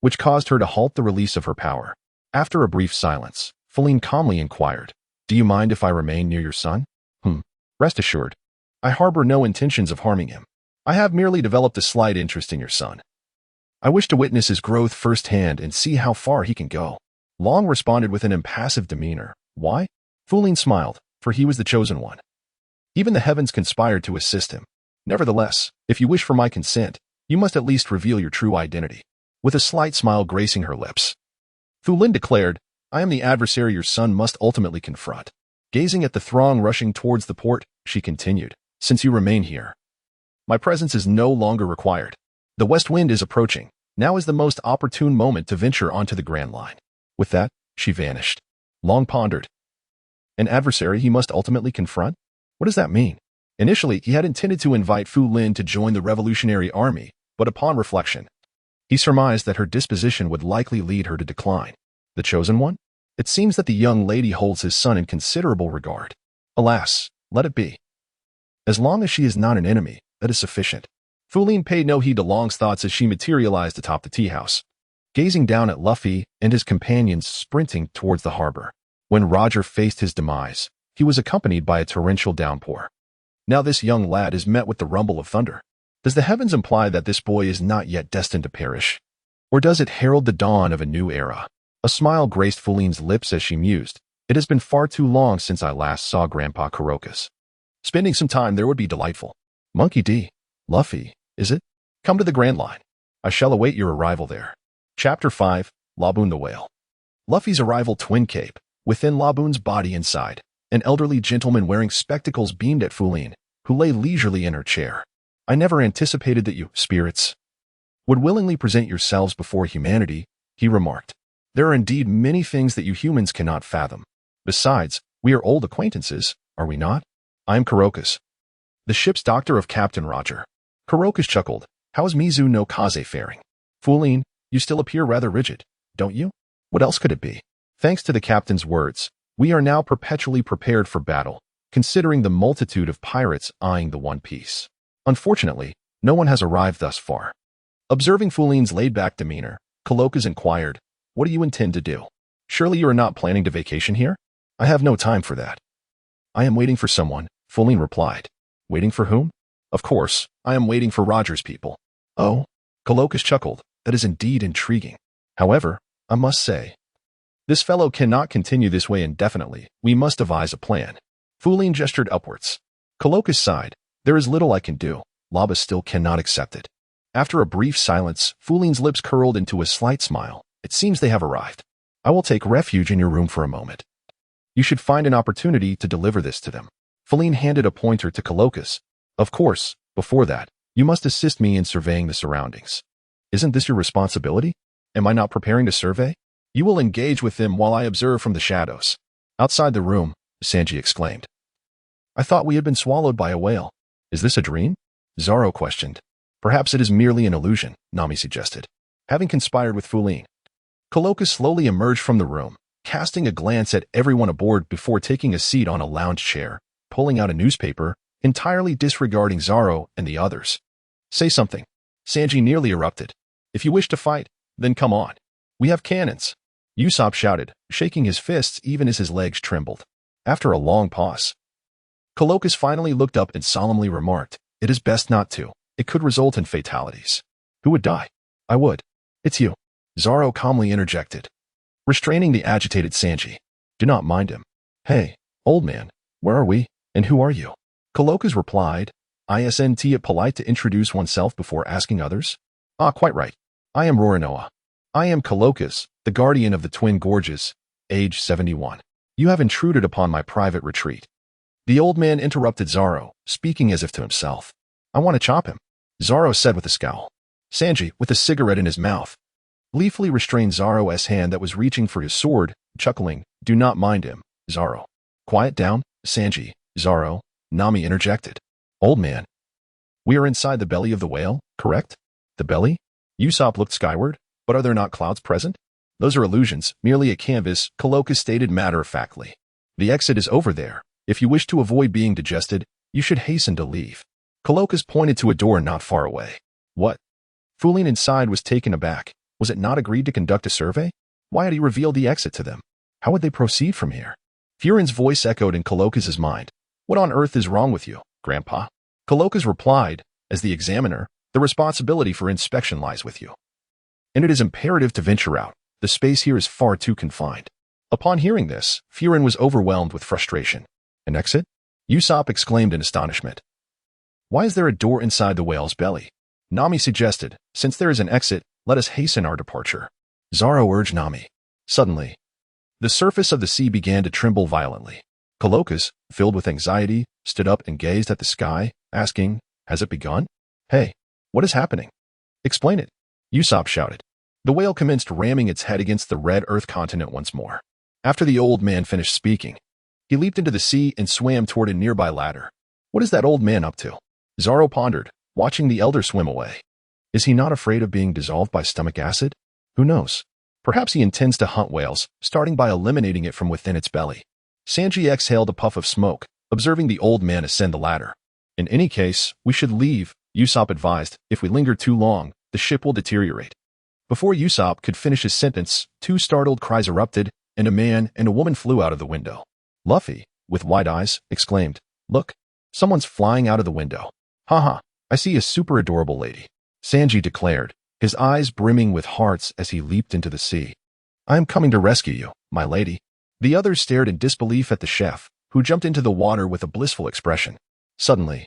which caused her to halt the release of her power. After a brief silence, Fulin calmly inquired, "Do you mind if I remain near your son?" Rest assured, I harbor no intentions of harming him. I have merely developed a slight interest in your son. I wish to witness his growth firsthand and see how far he can go. Long responded with an impassive demeanor. Why? Fulin smiled, for he was the chosen one. Even the heavens conspired to assist him. Nevertheless, if you wish for my consent, you must at least reveal your true identity. With a slight smile gracing her lips, Fulin declared, I am the adversary your son must ultimately confront. Gazing at the throng rushing towards the port, she continued, since you remain here, my presence is no longer required. The west wind is approaching. Now is the most opportune moment to venture onto the Grand Line. With that, she vanished. Long pondered. An adversary he must ultimately confront? What does that mean? Initially, he had intended to invite Fulin to join the Revolutionary Army, but upon reflection, he surmised that her disposition would likely lead her to decline. The chosen one? It seems that the young lady holds his son in considerable regard. Alas, let it be. As long as she is not an enemy, that is sufficient. Fulin paid no heed to Long's thoughts as she materialized atop the tea house, gazing down at Luffy and his companions sprinting towards the harbor. When Roger faced his demise, he was accompanied by a torrential downpour. Now this young lad is met with the rumble of thunder. Does the heavens imply that this boy is not yet destined to perish? Or does it herald the dawn of a new era? A smile graced Fulin's lips as she mused. It has been far too long since I last saw Grandpa Kurokus. Spending some time there would be delightful. Monkey D. Luffy, is it? Come to the Grand Line. I shall await your arrival there. Chapter 5, Laboon the Whale. Luffy's arrival twin cape. Within Laboon's body inside, an elderly gentleman wearing spectacles beamed at Fulin, who lay leisurely in her chair. I never anticipated that you, spirits, would willingly present yourselves before humanity, he remarked. There are indeed many things that you humans cannot fathom. Besides, we are old acquaintances, are we not? I am Kurokus, the ship's doctor of Captain Roger. Kurokus chuckled. How is Mizu no Kaze faring? Fulin, you still appear rather rigid, don't you? What else could it be? Thanks to the captain's words, we are now perpetually prepared for battle, considering the multitude of pirates eyeing the One Piece. Unfortunately, no one has arrived thus far. Observing Fulin's laid-back demeanor, Kurokus inquired, what do you intend to do? Surely you are not planning to vacation here? I have no time for that. I am waiting for someone, Fulin replied. Waiting for whom? Of course, I am waiting for Roger's people. Oh, Kurokus chuckled. That is indeed intriguing. However, I must say, this fellow cannot continue this way indefinitely. We must devise a plan. Fulin gestured upwards. Kurokus sighed. There is little I can do. Laba still cannot accept it. After a brief silence, Fulin's lips curled into a slight smile. It seems they have arrived. I will take refuge in your room for a moment. You should find an opportunity to deliver this to them. Fulin handed a pointer to Kurokus. Of course, before that, you must assist me in surveying the surroundings. Isn't this your responsibility? Am I not preparing to survey? You will engage with them while I observe from the shadows. Outside the room, Sanji exclaimed. I thought we had been swallowed by a whale. Is this a dream? Zoro questioned. Perhaps it is merely an illusion, Nami suggested. Having conspired with Fulin, Kurokus slowly emerged from the room, casting a glance at everyone aboard before taking a seat on a lounge chair, pulling out a newspaper, entirely disregarding Zoro and the others. Say something. Sanji nearly erupted. If you wish to fight, then come on. We have cannons. Usopp shouted, shaking his fists even as his legs trembled. After a long pause, Kurokus finally looked up and solemnly remarked, it is best not to. It could result in fatalities. Who would die? I would. It's you. Zoro calmly interjected, restraining the agitated Sanji. Do not mind him. Hey, old man, where are we, and who are you? Kurokus replied, Isn't it polite to introduce oneself before asking others? Ah, quite right. I am Roronoa. I am Kurokus, the guardian of the Twin Gorges, age 71. You have intruded upon my private retreat. The old man interrupted Zoro, speaking as if to himself. I want to chop him, Zoro said with a scowl. Sanji, with a cigarette in his mouth, gleefully restrained Zoro's hand that was reaching for his sword, chuckling, do not mind him, Zoro. Quiet down, Sanji, Zoro, Nami interjected. Old man. We are inside the belly of the whale, correct? The belly? Usopp looked skyward, but are there not clouds present? Those are illusions, merely a canvas, Kurokus stated matter-of-factly. The exit is over there. If you wish to avoid being digested, you should hasten to leave. Kolokas pointed to a door not far away. What? Fulin inside was taken aback. Was it not agreed to conduct a survey? Why had he revealed the exit to them? How would they proceed from here? Furin's voice echoed in Kolokas's mind. What on earth is wrong with you, Grandpa? Kolokas replied, as the examiner, the responsibility for inspection lies with you. And it is imperative to venture out. The space here is far too confined. Upon hearing this, Furin was overwhelmed with frustration. An exit? Usopp exclaimed in astonishment. Why is there a door inside the whale's belly? Nami suggested, since there is an exit, let us hasten our departure. Zoro urged Nami. Suddenly, the surface of the sea began to tremble violently. Kolokas, filled with anxiety, stood up and gazed at the sky, asking, has it begun? Hey, what is happening? Explain it. Usopp shouted. The whale commenced ramming its head against the red earth continent once more. After the old man finished speaking, he leaped into the sea and swam toward a nearby ladder. What is that old man up to? Zoro pondered, watching the elder swim away. Is he not afraid of being dissolved by stomach acid? Who knows? Perhaps he intends to hunt whales, starting by eliminating it from within its belly. Sanji exhaled a puff of smoke, observing the old man ascend the ladder. In any case, we should leave, Usopp advised. If we linger too long, the ship will deteriorate. Before Usopp could finish his sentence, two startled cries erupted, and a man and a woman flew out of the window. Luffy, with wide eyes, exclaimed, Look, someone's flying out of the window. Haha, I see a super adorable lady. Sanji declared, his eyes brimming with hearts as he leaped into the sea. I am coming to rescue you, my lady. The others stared in disbelief at the chef, who jumped into the water with a blissful expression. Suddenly,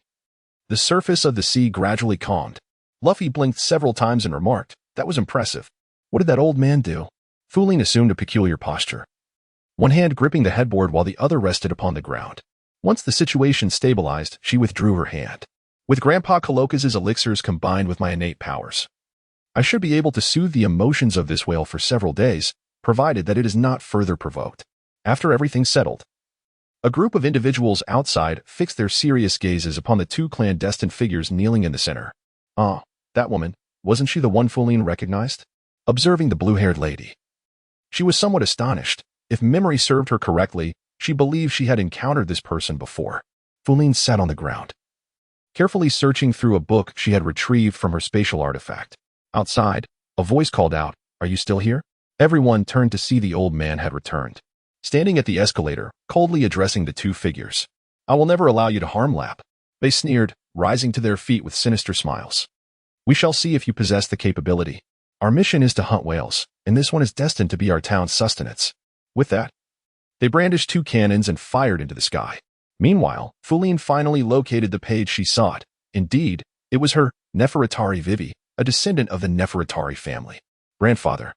the surface of the sea gradually calmed. Luffy blinked several times and remarked, that was impressive. What did that old man do? Fulin assumed a peculiar posture, one hand gripping the headboard while the other rested upon the ground. Once the situation stabilized, she withdrew her hand. With Grandpa Kolokas's elixirs combined with my innate powers, I should be able to soothe the emotions of this whale for several days, provided that it is not further provoked. After everything settled, a group of individuals outside fixed their serious gazes upon the two clandestine figures kneeling in the center. Ah, that woman, wasn't she the one Fulin recognized? Observing the blue-haired lady, she was somewhat astonished. If memory served her correctly, she believed she had encountered this person before. Fulin sat on the ground, carefully searching through a book she had retrieved from her spatial artifact. Outside, a voice called out, Are you still here? Everyone turned to see the old man had returned, standing at the escalator, coldly addressing the two figures. I will never allow you to harm Lap. They sneered, rising to their feet with sinister smiles. We shall see if you possess the capability. Our mission is to hunt whales, and this one is destined to be our town's sustenance. With that, they brandished two cannons and fired into the sky. Meanwhile, Fulin finally located the page she sought. Indeed, it was her Nefertari Vivi, a descendant of the Nefertari family. Grandfather,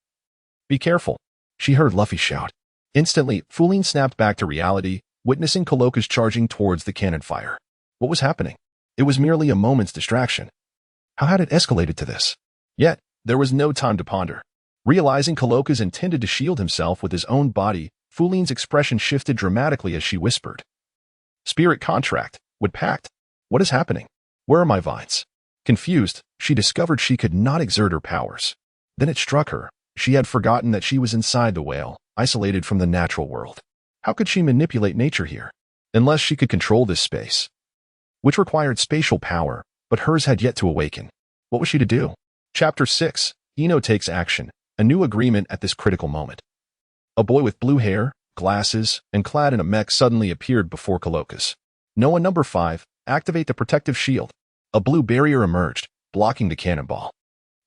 be careful, she heard Luffy shout. Instantly, Fulin snapped back to reality, witnessing Kolokas charging towards the cannon fire. What was happening? It was merely a moment's distraction. How had it escalated to this? Yet, there was no time to ponder. Realizing Kolokas intended to shield himself with his own body, Fulin's expression shifted dramatically as she whispered. Spirit contract, wood pact. What is happening? Where are my vines? Confused, she discovered she could not exert her powers. Then it struck her. She had forgotten that she was inside the whale, isolated from the natural world. How could she manipulate nature here? Unless she could control this space, which required spatial power, but hers had yet to awaken. What was she to do? Chapter 6, Ino takes action, a new agreement at this critical moment. A boy with blue hair, glasses, and clad in a mech suddenly appeared before Kolokas. Noah number 5, activate the protective shield. A blue barrier emerged, blocking the cannonball.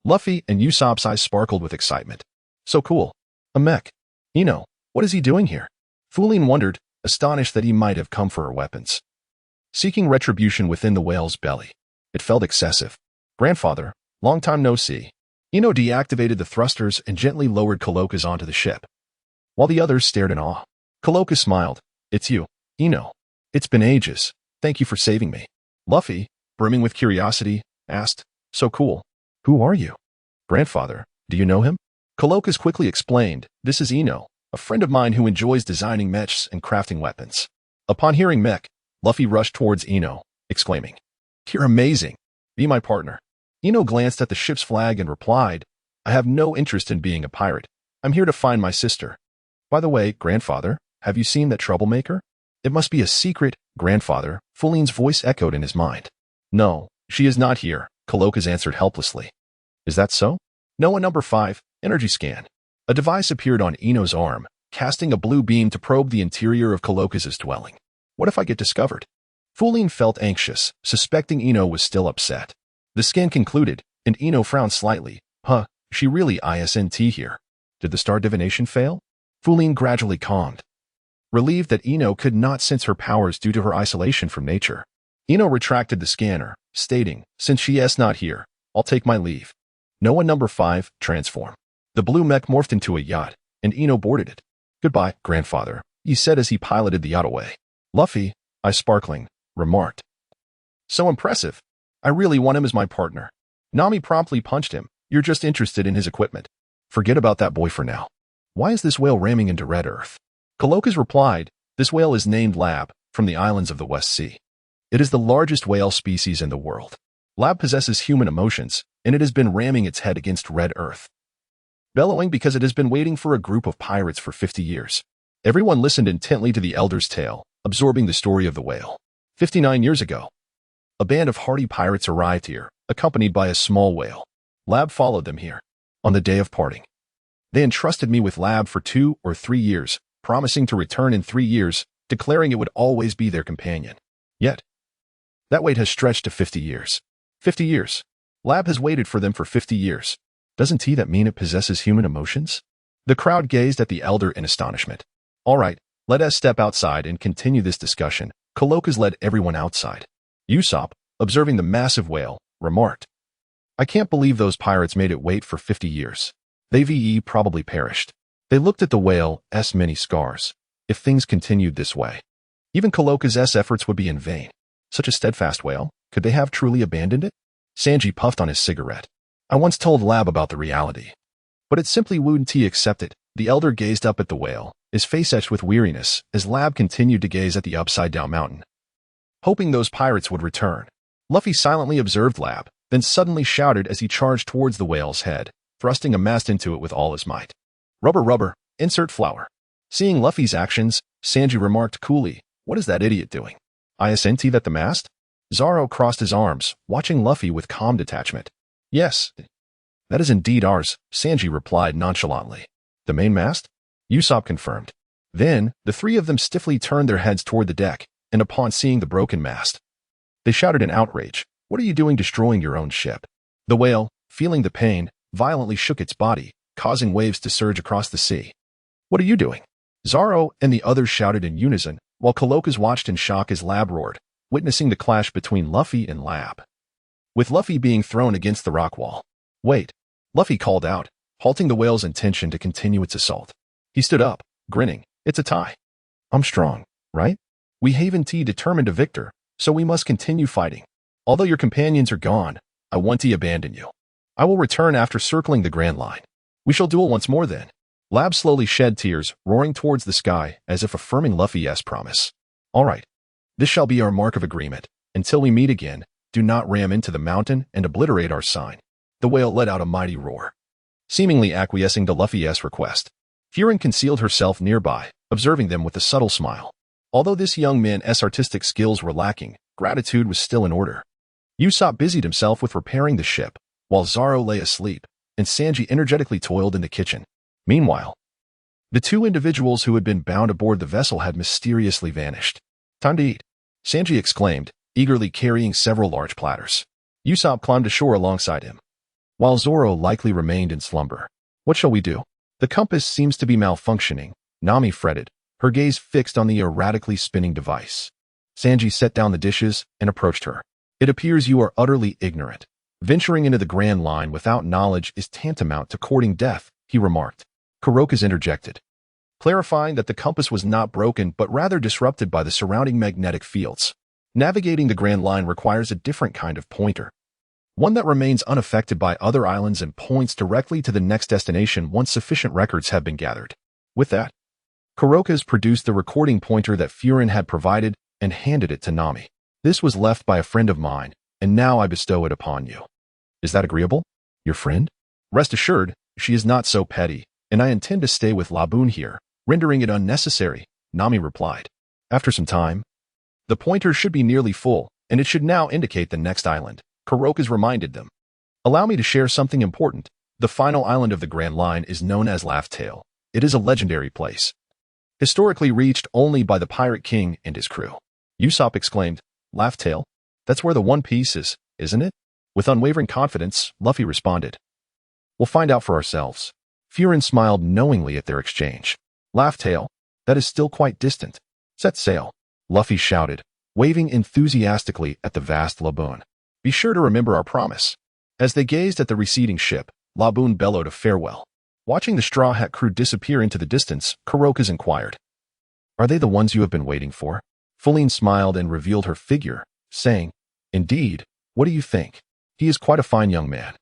Luffy and Usopp's eyes sparkled with excitement. So cool. A mech. Ino, what is he doing here? Fulin wondered, astonished that he might have come for her weapons. Seeking retribution within the whale's belly. It felt excessive. Grandfather, long time no see. Ino deactivated the thrusters and gently lowered Kolokas onto the ship. While the others stared in awe, Kolokas smiled. It's you, Ino. It's been ages. Thank you for saving me. Luffy, brimming with curiosity, asked, So cool. Who are you? Grandfather, do you know him? Kolokas quickly explained, This is Ino, a friend of mine who enjoys designing mechs and crafting weapons. Upon hearing mech, Luffy rushed towards Ino, exclaiming, You're amazing. Be my partner. Ino glanced at the ship's flag and replied, I have no interest in being a pirate. I'm here to find my sister. By the way, Grandfather, have you seen that troublemaker? It must be a secret, grandfather, Fulin's voice echoed in his mind. No, she is not here, Kolokas answered helplessly. Is that so? Noah number 5, energy scan. A device appeared on Ino's arm, casting a blue beam to probe the interior of Kolokas's dwelling. What if I get discovered? Fulin felt anxious, suspecting Ino was still upset. The scan concluded, and Ino frowned slightly. She really isn't here. Did the star divination fail? Fulin gradually calmed, relieved that Ino could not sense her powers due to her isolation from nature. Ino retracted the scanner, stating, since she is not here, I'll take my leave. Noah number 5, transform. The blue mech morphed into a yacht, and Ino boarded it. Goodbye, grandfather, he said as he piloted the yacht away. Luffy, I sparkling, remarked. So impressive. I really want him as my partner. Nami promptly punched him. You're just interested in his equipment. Forget about that boy for now. Why is this whale ramming into red earth? Kolokas replied, this whale is named Lab, from the islands of the West Sea. It is the largest whale species in the world. Lab possesses human emotions, and it has been ramming its head against red earth, bellowing because it has been waiting for a group of pirates for 50 years. Everyone listened intently to the elder's tale, absorbing the story of the whale. 59 years ago, a band of hardy pirates arrived here, accompanied by a small whale. Lab followed them here. On the day of parting, they entrusted me with Lab for 2 or 3 years, promising to return in 3 years, declaring it would always be their companion. Yet, that wait has stretched to 50 years. 50 years. Lab has waited for them for 50 years. Doesn't that mean it possesses human emotions? The crowd gazed at the elder in astonishment. All right, let us step outside and continue this discussion. Kolokas led everyone outside. Usopp, observing the massive whale, remarked, I can't believe those pirates made it wait for 50 years. They probably perished. They looked at the whale's many scars. If things continued this way, even Kolokas's efforts would be in vain. Such a steadfast whale, could they have truly abandoned it? Sanji puffed on his cigarette. I once told Lab about the reality, but it simply wouldn't accept it. The elder gazed up at the whale, his face etched with weariness, as Lab continued to gaze at the upside-down mountain, hoping those pirates would return. Luffy silently observed Lab, then suddenly shouted as he charged towards the whale's head, thrusting a mast into it with all his might. Rubber, insert flower. Seeing Luffy's actions, Sanji remarked coolly, what is that idiot doing? Isn't that the mast? Zoro crossed his arms, watching Luffy with calm detachment. Yes, that is indeed ours, Sanji replied nonchalantly. The main mast? Usopp confirmed. Then, the 3 of them stiffly turned their heads toward the deck, and upon seeing the broken mast, they shouted in outrage, what are you doing destroying your own ship? The whale, feeling the pain, violently shook its body, causing waves to surge across the sea. What are you doing? Zoro and the others shouted in unison, while Kolokas watched in shock as Lab roared, witnessing the clash between Luffy and Lab, with Luffy being thrown against the rock wall. Wait, Luffy called out, halting the whale's intention to continue its assault. He stood up, grinning. It's a tie. I'm strong, right? We haven't determined a victor, so we must continue fighting. Although your companions are gone, I want to abandon you. I will return after circling the Grand Line. We shall duel once more then. Lab slowly shed tears, roaring towards the sky as if affirming Luffy's promise. All right. This shall be our mark of agreement. Until we meet again, do not ram into the mountain and obliterate our sign. The whale let out a mighty roar, seemingly acquiescing to Luffy's request. Furin concealed herself nearby, observing them with a subtle smile. Although this young man's artistic skills were lacking, gratitude was still in order. Usopp busied himself with repairing the ship, while Zoro lay asleep, and Sanji energetically toiled in the kitchen. Meanwhile, the 2 individuals who had been bound aboard the vessel had mysteriously vanished. Time to eat, Sanji exclaimed, eagerly carrying several large platters. Usopp climbed ashore alongside him, while Zoro likely remained in slumber. What shall we do? The compass seems to be malfunctioning, Nami fretted, her gaze fixed on the erratically spinning device. Sanji set down the dishes and approached her. It appears you are utterly ignorant. Venturing into the Grand Line without knowledge is tantamount to courting death, he remarked. Kuroka's interjected, clarifying that the compass was not broken but rather disrupted by the surrounding magnetic fields. Navigating the Grand Line requires a different kind of pointer, one that remains unaffected by other islands and points directly to the next destination once sufficient records have been gathered. With that, Kuroka's produced the recording pointer that Furin had provided and handed it to Nami. This was left by a friend of mine, and now I bestow it upon you. Is that agreeable? Your friend? Rest assured, she is not so petty, and I intend to stay with Laboon here, rendering it unnecessary, Nami replied. After some time, the pointer should be nearly full, and it should now indicate the next island. Kuroka's reminded them. Allow me to share something important. The final island of the Grand Line is known as Laugh Tale. It is a legendary place, historically reached only by the Pirate King and his crew. Usopp exclaimed, Laugh Tale? That's where the One Piece is, isn't it? With unwavering confidence, Luffy responded. We'll find out for ourselves. Furin smiled knowingly at their exchange. Laugh Tale? That is still quite distant. Set sail, Luffy shouted, waving enthusiastically at the vast lagoon. Be sure to remember our promise. As they gazed at the receding ship, Laboon bellowed a farewell. Watching the Straw Hat crew disappear into the distance, Kuroka's inquired. Are they the ones you have been waiting for? Fuline smiled and revealed her figure, saying, Indeed, what do you think? He is quite a fine young man.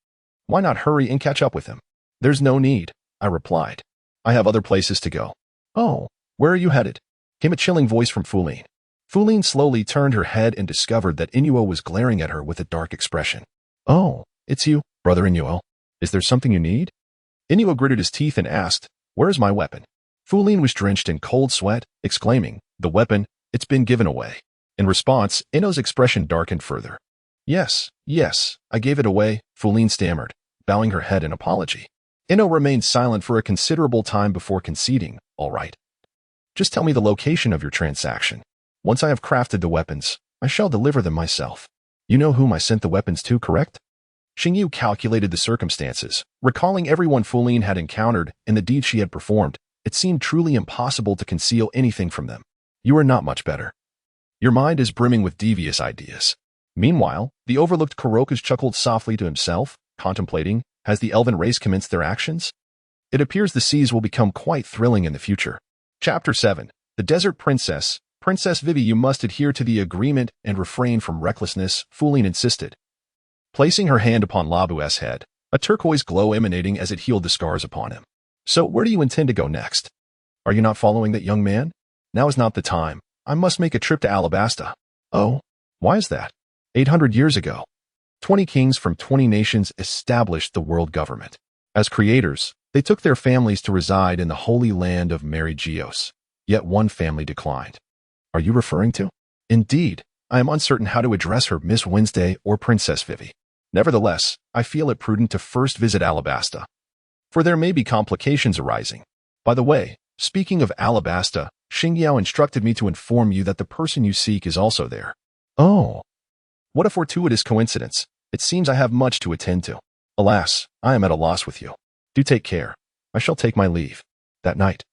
Why not hurry and catch up with him? There's no need, I replied. I have other places to go. Oh, where are you headed? Came a chilling voice from Fuline. Fuline slowly turned her head and discovered that Inuo was glaring at her with a dark expression. Oh, it's you, brother Inuo. Is there something you need? Inuo gritted his teeth and asked, Where is my weapon? Fuline was drenched in cold sweat, exclaiming, The weapon, it's been given away. In response, Ino's expression darkened further. Yes, I gave it away, Fuline stammered, bowing her head in apology. Ino remained silent for a considerable time before conceding, All right. Just tell me the location of your transaction. Once I have crafted the weapons, I shall deliver them myself. You know whom I sent the weapons to, correct? Xingyu calculated the circumstances, recalling everyone Fuline had encountered and the deed she had performed. It seemed truly impossible to conceal anything from them. You are not much better. Your mind is brimming with devious ideas. Meanwhile, the overlooked Kuroka's chuckled softly to himself, contemplating, has the elven race commenced their actions? It appears the seas will become quite thrilling in the future. Chapter 7. The Desert Princess. Princess Vivi, you must adhere to the agreement and refrain from recklessness, Fuline insisted. Placing her hand upon Labu's head, a turquoise glow emanating as it healed the scars upon him. So where do you intend to go next? Are you not following that young man? Now is not the time. I must make a trip to Alabasta. Oh, why is that? 800 years ago, 20 kings from 20 nations established the world government. As creators, they took their families to reside in the holy land of Mary Geos. Yet one family declined. Are you referring to? Indeed, I am uncertain how to address her, Miss Wednesday or Princess Vivi. Nevertheless, I feel it prudent to first visit Alabasta, for there may be complications arising. By the way, speaking of Alabasta, Xingyao instructed me to inform you that the person you seek is also there. Oh, what a fortuitous coincidence. It seems I have much to attend to. Alas, I am at a loss with you. Do take care. I shall take my leave. That night,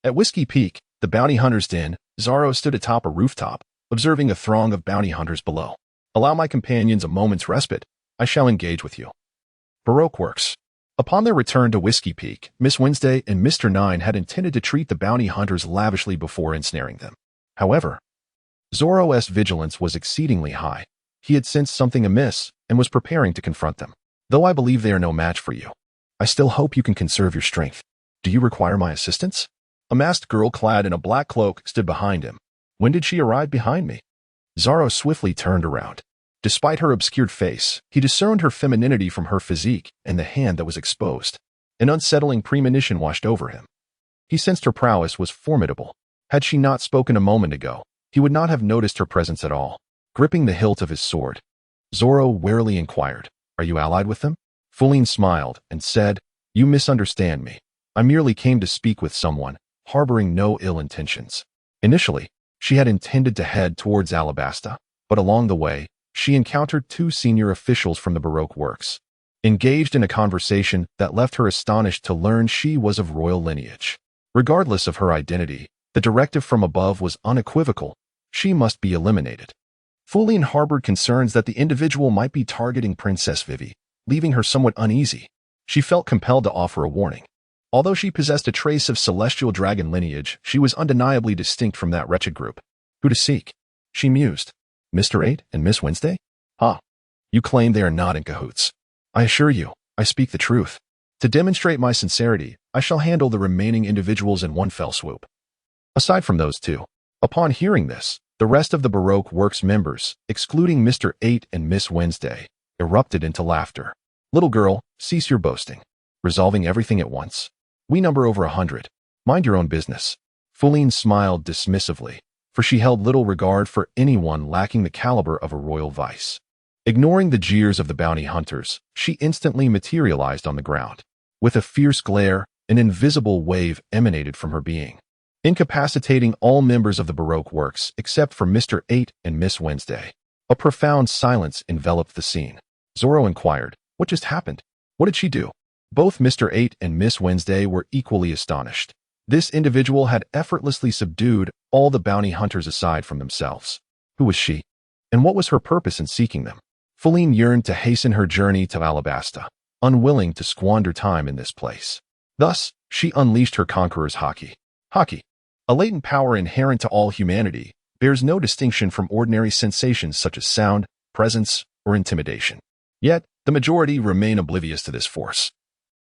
at Whiskey Peak, the bounty hunter's den, Zoro stood atop a rooftop, observing a throng of bounty hunters below. Allow my companions a moment's respite. I shall engage with you. Baroque Works. Upon their return to Whiskey Peak, Miss Wednesday and Mr. Nine had intended to treat the bounty hunters lavishly before ensnaring them. However, Zoro's vigilance was exceedingly high. He had sensed something amiss and was preparing to confront them. Though I believe they are no match for you, I still hope you can conserve your strength. Do you require my assistance? A masked girl clad in a black cloak stood behind him. When did she arrive behind me? Zoro swiftly turned around. Despite her obscured face, he discerned her femininity from her physique and the hand that was exposed. An unsettling premonition washed over him. He sensed her prowess was formidable. Had she not spoken a moment ago, he would not have noticed her presence at all. Gripping the hilt of his sword, Zoro warily inquired, Are you allied with them? Fuline smiled and said, You misunderstand me. I merely came to speak with someone, harboring no ill intentions. Initially, she had intended to head towards Alabasta, but along the way, she encountered two senior officials from the Baroque Works, engaged in a conversation that left her astonished to learn she was of royal lineage. Regardless of her identity, the directive from above was unequivocal. She must be eliminated. Fuline harbored concerns that the individual might be targeting Princess Vivi, leaving her somewhat uneasy. She felt compelled to offer a warning. Although she possessed a trace of celestial dragon lineage, she was undeniably distinct from that wretched group. Who to seek? She mused. Mr. 8 and Miss Wednesday? You claim they are not in cahoots. I assure you, I speak the truth. To demonstrate my sincerity, I shall handle the remaining individuals in one fell swoop. Aside from those two. Upon hearing this, the rest of the Baroque Works members, excluding Mr. 8 and Miss Wednesday, erupted into laughter. Little girl, cease your boasting. Resolving everything at once. We number over 100. Mind your own business. Feline smiled dismissively, for she held little regard for anyone lacking the caliber of a royal vice. Ignoring the jeers of the bounty hunters, she instantly materialized on the ground. With a fierce glare, an invisible wave emanated from her being, incapacitating all members of the Baroque works except for Mr. 8 and Miss Wednesday. A profound silence enveloped the scene. Zoro inquired, "What just happened? What did she do?" Both Mr. 8 and Miss Wednesday were equally astonished. This individual had effortlessly subdued all the bounty hunters aside from themselves. Who was she? And what was her purpose in seeking them? Feline yearned to hasten her journey to Alabasta, unwilling to squander time in this place. Thus, she unleashed her conqueror's haki. Haki, a latent power inherent to all humanity, bears no distinction from ordinary sensations such as sound, presence, or intimidation. Yet, the majority remain oblivious to this force.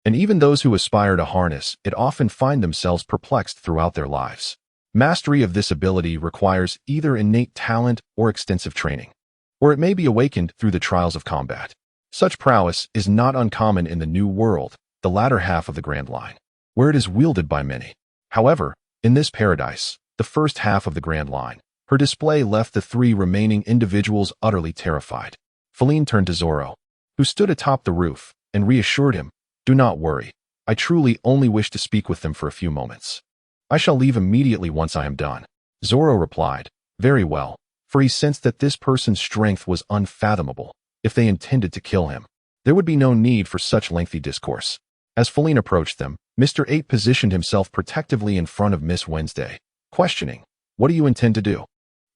And even those who aspire to harness it often find themselves perplexed throughout their lives. Mastery of this ability requires either innate talent or extensive training, or it may be awakened through the trials of combat. Such prowess is not uncommon in the New World, the latter half of the Grand Line, where it is wielded by many. However, in this paradise, the first half of the Grand Line, her display left the three remaining individuals utterly terrified. Feline turned to Zoro, who stood atop the roof, and reassured him, "Do not worry. I truly only wish to speak with them for a few moments. I shall leave immediately once I am done." Zoro replied, "Very well," for he sensed that this person's strength was unfathomable. If they intended to kill him, there would be no need for such lengthy discourse. As Feline approached them, Mr. 8 positioned himself protectively in front of Miss Wednesday, questioning, "What do you intend to do?"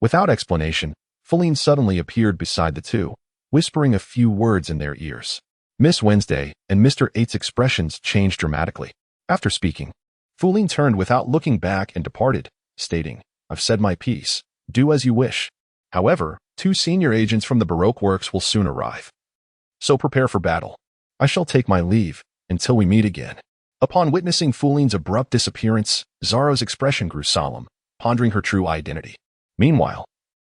Without explanation, Feline suddenly appeared beside the two, whispering a few words in their ears. Miss Wednesday and Mr. 8's expressions changed dramatically. After speaking, Feline turned without looking back and departed, stating, "I've said my piece. Do as you wish." However, 2 senior agents from the Baroque works will soon arrive. So prepare for battle. I shall take my leave, until we meet again. Upon witnessing Feline's abrupt disappearance, Zoro's expression grew solemn, pondering her true identity. Meanwhile,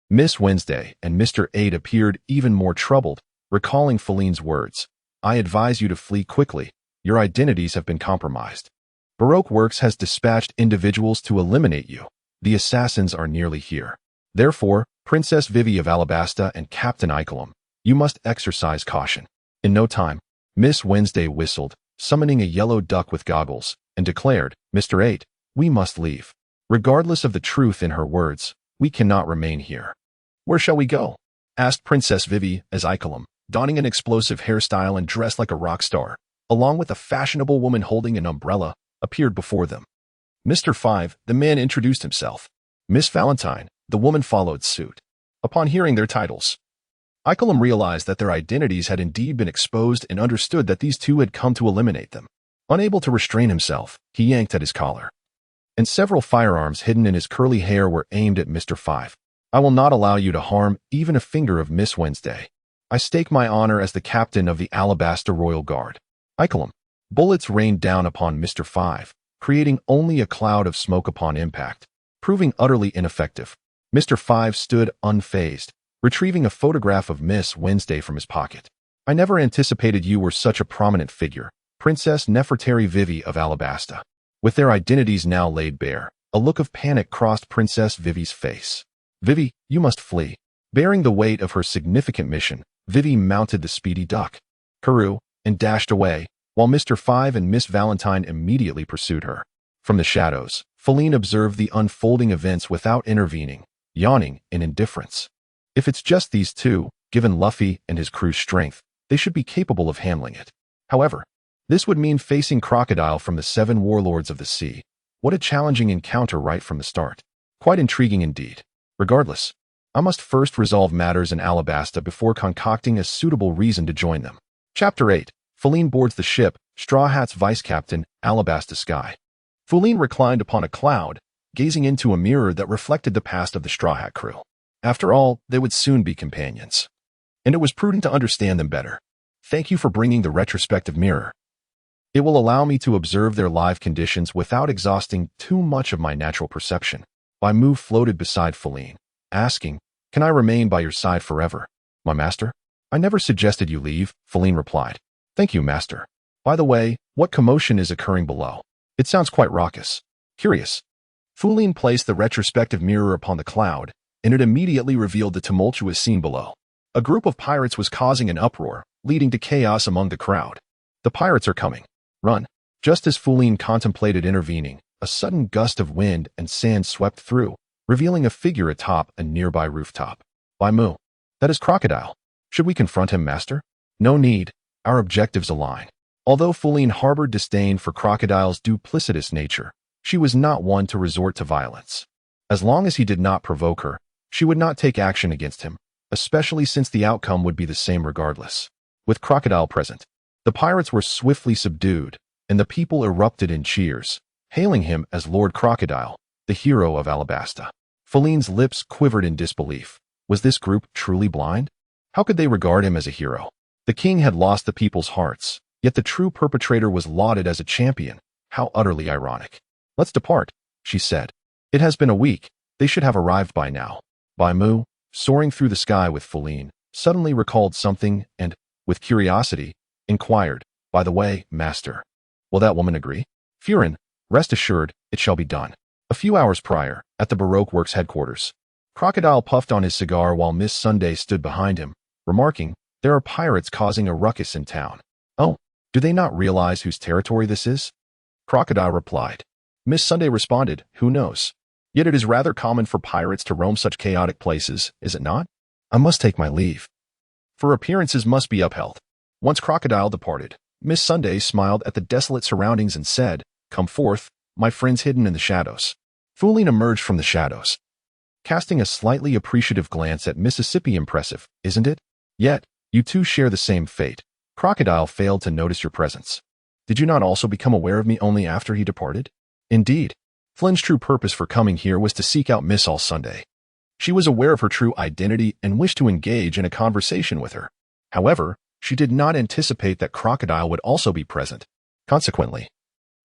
Miss Wednesday and Mr. 8 appeared even more troubled, recalling Feline's words, "I advise you to flee quickly. Your identities have been compromised. Baroque Works has dispatched individuals to eliminate you. The assassins are nearly here. Therefore, Princess Vivi of Alabasta and Captain Ichelum, you must exercise caution." In no time, Miss Wednesday whistled, summoning a yellow duck with goggles, and declared, "Mr. 8, we must leave." Regardless of the truth in her words, "We cannot remain here." "Where shall we go?" asked Princess Vivi as Ichelum, donning an explosive hairstyle and dressed like a rock star, along with a fashionable woman holding an umbrella, appeared before them. Mr. 5, the man introduced himself. Miss Valentine, the woman followed suit. Upon hearing their titles, Ichelum realized that their identities had indeed been exposed and understood that these two had come to eliminate them. Unable to restrain himself, he yanked at his collar, and several firearms hidden in his curly hair were aimed at Mr. 5. "I will not allow you to harm even a finger of Miss Wednesday. I stake my honor as the captain of the Alabasta Royal Guard." Ichelum. Bullets rained down upon Mr. 5, creating only a cloud of smoke upon impact, proving utterly ineffective. Mr. 5 stood unfazed, retrieving a photograph of Miss Wednesday from his pocket. "I never anticipated you were such a prominent figure, Princess Nefertari Vivi of Alabasta." With their identities now laid bare, a look of panic crossed Princess Vivi's face. "Vivi, you must flee." Bearing the weight of her significant mission, Vivi mounted the speedy duck, Kuru, and dashed away, while Mr. 5 and Miss Valentine immediately pursued her. From the shadows, Feline observed the unfolding events without intervening, yawning in indifference. If it's just these two, given Luffy and his crew's strength, they should be capable of handling it. However, this would mean facing Crocodile from the 7 warlords of the sea. What a challenging encounter right from the start. Quite intriguing indeed. Regardless, I must first resolve matters in Alabasta before concocting a suitable reason to join them. Chapter 8. Feline boards the ship, Straw Hat's vice captain, Alabasta Sky. Feline reclined upon a cloud, gazing into a mirror that reflected the past of the Straw Hat crew. After all, they would soon be companions, and it was prudent to understand them better. "Thank you for bringing the retrospective mirror. It will allow me to observe their live conditions without exhausting too much of my natural perception." Mu floated beside Feline, asking, "Can I remain by your side forever, my master?" "I never suggested you leave," Feline replied. "Thank you, master. By the way, what commotion is occurring below? It sounds quite raucous." "Curious." Linlin placed the retrospective mirror upon the cloud, and it immediately revealed the tumultuous scene below. A group of pirates was causing an uproar, leading to chaos among the crowd. The pirates are coming. Run. Just as Linlin contemplated intervening, a sudden gust of wind and sand swept through, revealing a figure atop a nearby rooftop. By Moo. That is Crocodile. Should we confront him, master? No need. Our objectives align. Although Linlin harbored disdain for Crocodile's duplicitous nature, she was not one to resort to violence. As long as he did not provoke her, she would not take action against him, especially since the outcome would be the same regardless. With Crocodile present, the pirates were swiftly subdued, and the people erupted in cheers, hailing him as Lord Crocodile, the hero of Alabasta. Linlin's lips quivered in disbelief. Was this group truly blind? How could they regard him as a hero? The king had lost the people's hearts, yet the true perpetrator was lauded as a champion. How utterly ironic. Let's depart, she said. It has been a week. They should have arrived by now. Bai Mu, soaring through the sky with Linlin, suddenly recalled something and, with curiosity, inquired, by the way, master, will that woman agree? Furin, rest assured, it shall be done. A few hours prior, at the Baroque Works headquarters, Crocodile puffed on his cigar while Miss Sunday stood behind him, remarking, there are pirates causing a ruckus in town. Oh, do they not realize whose territory this is? Crocodile replied. Miss Sunday responded, who knows? Yet it is rather common for pirates to roam such chaotic places, is it not? I must take my leave. For appearances must be upheld. Once Crocodile departed, Miss Sunday smiled at the desolate surroundings and said, come forth, my friends hidden in the shadows. Linlin emerged from the shadows, casting a slightly appreciative glance at Mississippi. Impressive, isn't it? Yet, you two share the same fate. Crocodile failed to notice your presence. Did you not also become aware of me only after he departed? Indeed. Flynn's true purpose for coming here was to seek out Miss All Sunday. She was aware of her true identity and wished to engage in a conversation with her. However, she did not anticipate that Crocodile would also be present. Consequently,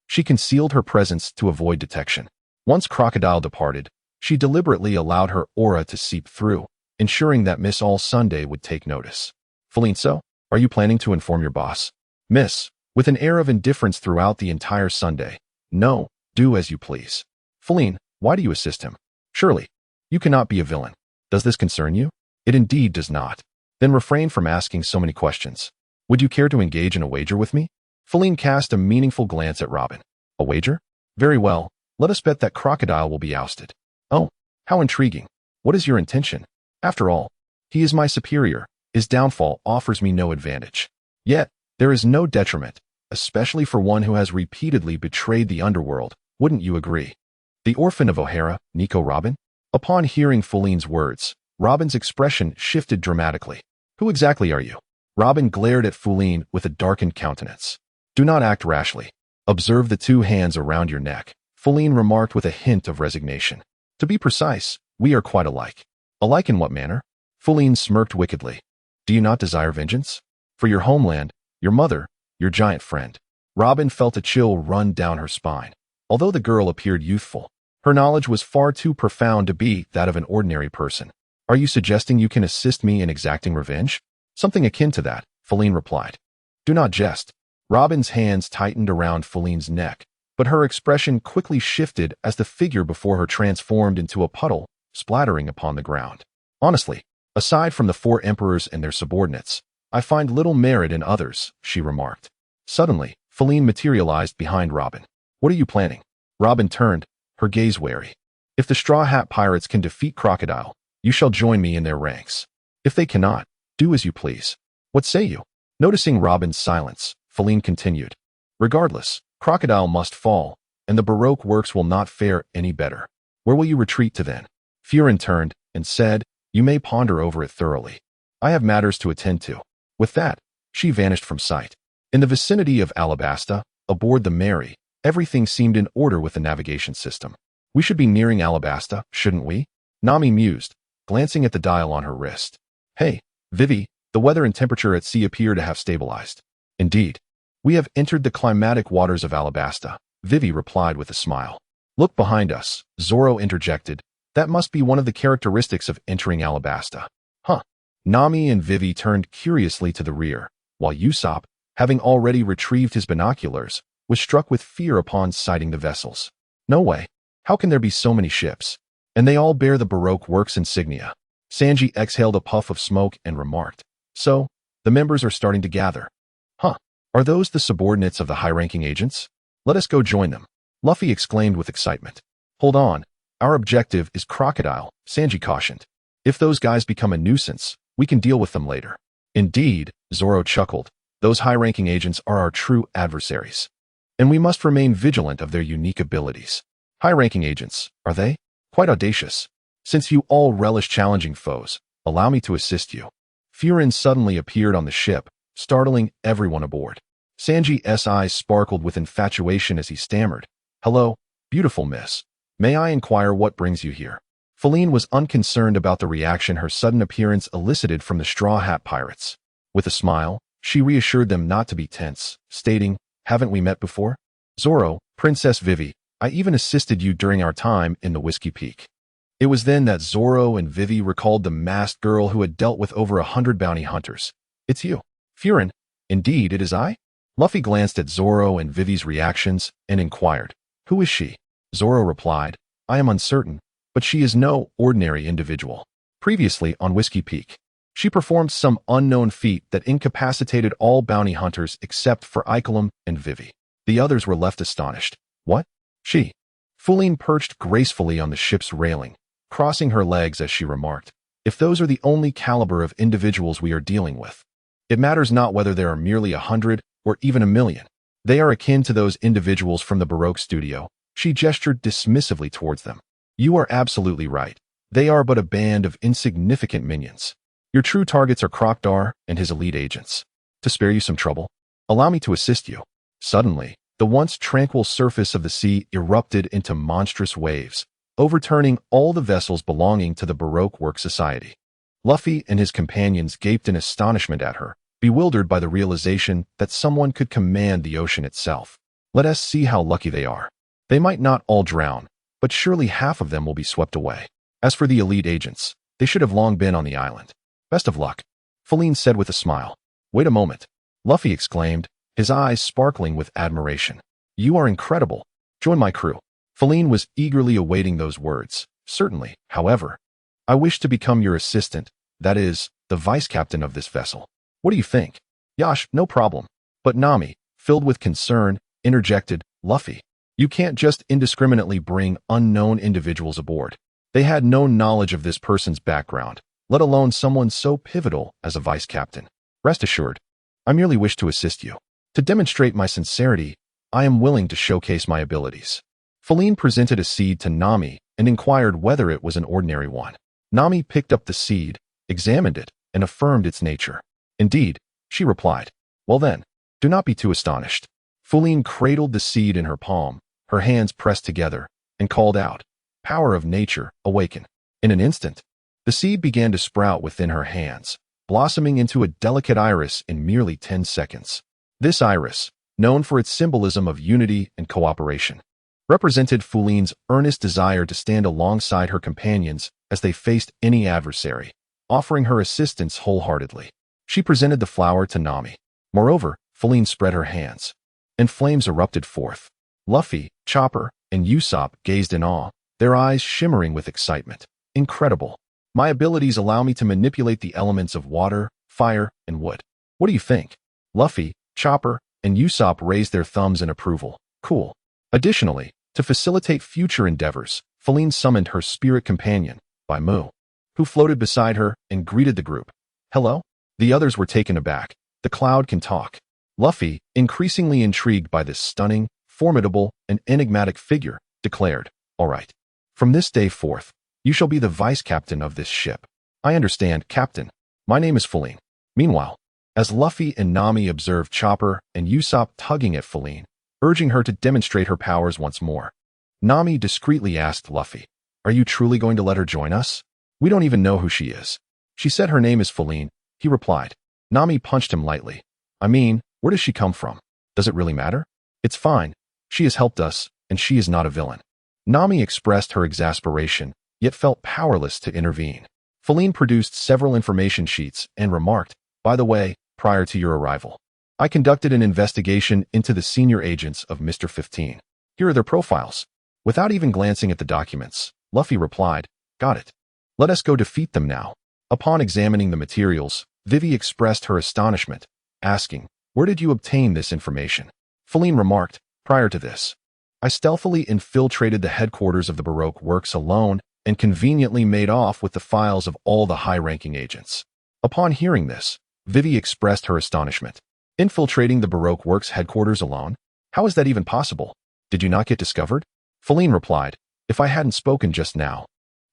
she concealed her presence to avoid detection. Once Crocodile departed, she deliberately allowed her aura to seep through, ensuring that Miss All Sunday would take notice. Linlin, so, are you planning to inform your boss? Miss, with an air of indifference throughout the entire Sunday. No, do as you please. Linlin, why do you assist him? Surely, you cannot be a villain. Does this concern you? It indeed does not. Then refrain from asking so many questions. Would you care to engage in a wager with me? Linlin cast a meaningful glance at Robin. A wager? Very well, let us bet that Crocodile will be ousted. Oh, how intriguing. What is your intention? After all, he is my superior. His downfall offers me no advantage. Yet, there is no detriment, especially for one who has repeatedly betrayed the underworld. Wouldn't you agree? The orphan of O'Hara, Nico Robin? Upon hearing Linlin's words, Robin's expression shifted dramatically. Who exactly are you? Robin glared at Linlin with a darkened countenance. Do not act rashly. Observe the two hands around your neck, Linlin remarked with a hint of resignation. To be precise, we are quite alike. Alike in what manner? Linlin smirked wickedly. Do you not desire vengeance? For your homeland, your mother, your giant friend. Robin felt a chill run down her spine. Although the girl appeared youthful, her knowledge was far too profound to be that of an ordinary person. Are you suggesting you can assist me in exacting revenge? Something akin to that, Linlin replied. Do not jest. Robin's hands tightened around Linlin's neck, but her expression quickly shifted as the figure before her transformed into a puddle, splattering upon the ground. Honestly, aside from the four emperors and their subordinates, I find little merit in others, she remarked. Suddenly, Linlin materialized behind Robin. What are you planning? Robin turned, her gaze wary. If the Straw Hat Pirates can defeat Crocodile, you shall join me in their ranks. If they cannot, do as you please. What say you? Noticing Robin's silence, Linlin continued. Regardless, Crocodile must fall, and the Baroque Works will not fare any better. Where will you retreat to then? Furin turned and said, you may ponder over it thoroughly. I have matters to attend to. With that, she vanished from sight. In the vicinity of Alabasta, aboard the Mary, everything seemed in order with the navigation system. We should be nearing Alabasta, shouldn't we? Nami mused, glancing at the dial on her wrist. Hey, Vivi, the weather and temperature at sea appear to have stabilized. Indeed. We have entered the climatic waters of Alabasta, Vivi replied with a smile. Look behind us, Zoro interjected. That must be one of the characteristics of entering Alabasta. Huh. Nami and Vivi turned curiously to the rear, while Usopp, having already retrieved his binoculars, was struck with fear upon sighting the vessels. No way. How can there be so many ships? And they all bear the Baroque works insignia. Sanji exhaled a puff of smoke and remarked, "So, the members are starting to gather. Huh. Are those the subordinates of the high-ranking agents? Let us go join them," Luffy exclaimed with excitement. "Hold on. Our objective is Crocodile," Sanji cautioned. "If those guys become a nuisance, we can deal with them later." "Indeed," Zoro chuckled. "Those high-ranking agents are our true adversaries. And we must remain vigilant of their unique abilities." "High-ranking agents, are they? Quite audacious. Since you all relish challenging foes, allow me to assist you." Furin suddenly appeared on the ship, startling everyone aboard. Sanji's eyes sparkled with infatuation as he stammered, "Hello, beautiful miss. May I inquire what brings you here?" Feline was unconcerned about the reaction her sudden appearance elicited from the Straw Hat Pirates. With a smile, she reassured them not to be tense, stating, "Haven't we met before? Zoro, Princess Vivi, I even assisted you during our time in the Whiskey Peak." It was then that Zoro and Vivi recalled the masked girl who had dealt with over 100 bounty hunters. "It's you, Furin." "Indeed, it is I?" Luffy glanced at Zoro and Vivi's reactions and inquired, "Who is she?" Zoro replied, "I am uncertain, but she is no ordinary individual. Previously on Whiskey Peak, she performed some unknown feat that incapacitated all bounty hunters except for Ikelim and Vivi. The others were left astonished. What? She? Feline perched gracefully on the ship's railing, crossing her legs as she remarked, "If those are the only caliber of individuals we are dealing with, it matters not whether there are merely 100 or even 1,000,000. They are akin to those individuals from the Baroque studio." She gestured dismissively towards them. "You are absolutely right. They are but a band of insignificant minions. Your true targets are Crocodile and his elite agents. To spare you some trouble, allow me to assist you." Suddenly, the once tranquil surface of the sea erupted into monstrous waves, overturning all the vessels belonging to the Baroque Work Society. Luffy and his companions gaped in astonishment at her, bewildered by the realization that someone could command the ocean itself. Let us see how lucky they are. They might not all drown, but surely half of them will be swept away. As for the elite agents, they should have long been on the island. Best of luck, Feline said with a smile. "Wait a moment," Luffy exclaimed, his eyes sparkling with admiration. "You are incredible. Join my crew." Feline was eagerly awaiting those words. "Certainly, however, I wish to become your assistant, that is, the vice-captain of this vessel. What do you think?" "Yash, no problem." But Nami, filled with concern, interjected, "Luffy, you can't just indiscriminately bring unknown individuals aboard. They had no knowledge of this person's background, let alone someone so pivotal as a vice-captain. Rest assured, I merely wish to assist you. To demonstrate my sincerity, I am willing to showcase my abilities." Feline presented a seed to Nami and inquired whether it was an ordinary one. Nami picked up the seed, examined it, and affirmed its nature. "Indeed," she replied. "Well then, do not be too astonished." Feline cradled the seed in her palm, her hands pressed together, and called out, "Power of nature, awaken." In an instant, the seed began to sprout within her hands, blossoming into a delicate iris in merely 10 seconds. This iris, known for its symbolism of unity and cooperation, represented Feline's earnest desire to stand alongside her companions as they faced any adversary, offering her assistance wholeheartedly. She presented the flower to Nami. Moreover, Feline spread her hands, and flames erupted forth. Luffy, Chopper, and Usopp gazed in awe, their eyes shimmering with excitement. "Incredible. My abilities allow me to manipulate the elements of water, fire, and wood. What do you think?" Luffy, Chopper, and Usopp raised their thumbs in approval. "Cool." Additionally, to facilitate future endeavors, Feline summoned her spirit companion, Bai Mu, who floated beside her and greeted the group. "Hello?" The others were taken aback. The cloud can talk. Luffy, increasingly intrigued by this stunning, formidable, and enigmatic figure, declared, "All right. From this day forth, you shall be the vice-captain of this ship." "I understand, Captain. My name is Feline." Meanwhile, as Luffy and Nami observed Chopper and Usopp tugging at Feline, urging her to demonstrate her powers once more, Nami discreetly asked Luffy, "Are you truly going to let her join us? We don't even know who she is." "She said her name is Feline," he replied. Nami punched him lightly. "I mean, where does she come from? Does it really matter? It's fine. She has helped us, and she is not a villain." Nami expressed her exasperation, yet felt powerless to intervene. Feline produced several information sheets and remarked, "By the way, prior to your arrival, I conducted an investigation into the senior agents of Mr. 15. Here are their profiles." Without even glancing at the documents, Luffy replied, "Got it. Let us go defeat them now." Upon examining the materials, Vivi expressed her astonishment, asking, "Where did you obtain this information?" Feline remarked, "Prior to this, I stealthily infiltrated the headquarters of the Baroque works alone and conveniently made off with the files of all the high-ranking agents." Upon hearing this, Vivi expressed her astonishment. "Infiltrating the Baroque works headquarters alone? How is that even possible? Did you not get discovered?" Feline replied, "If I hadn't spoken just now,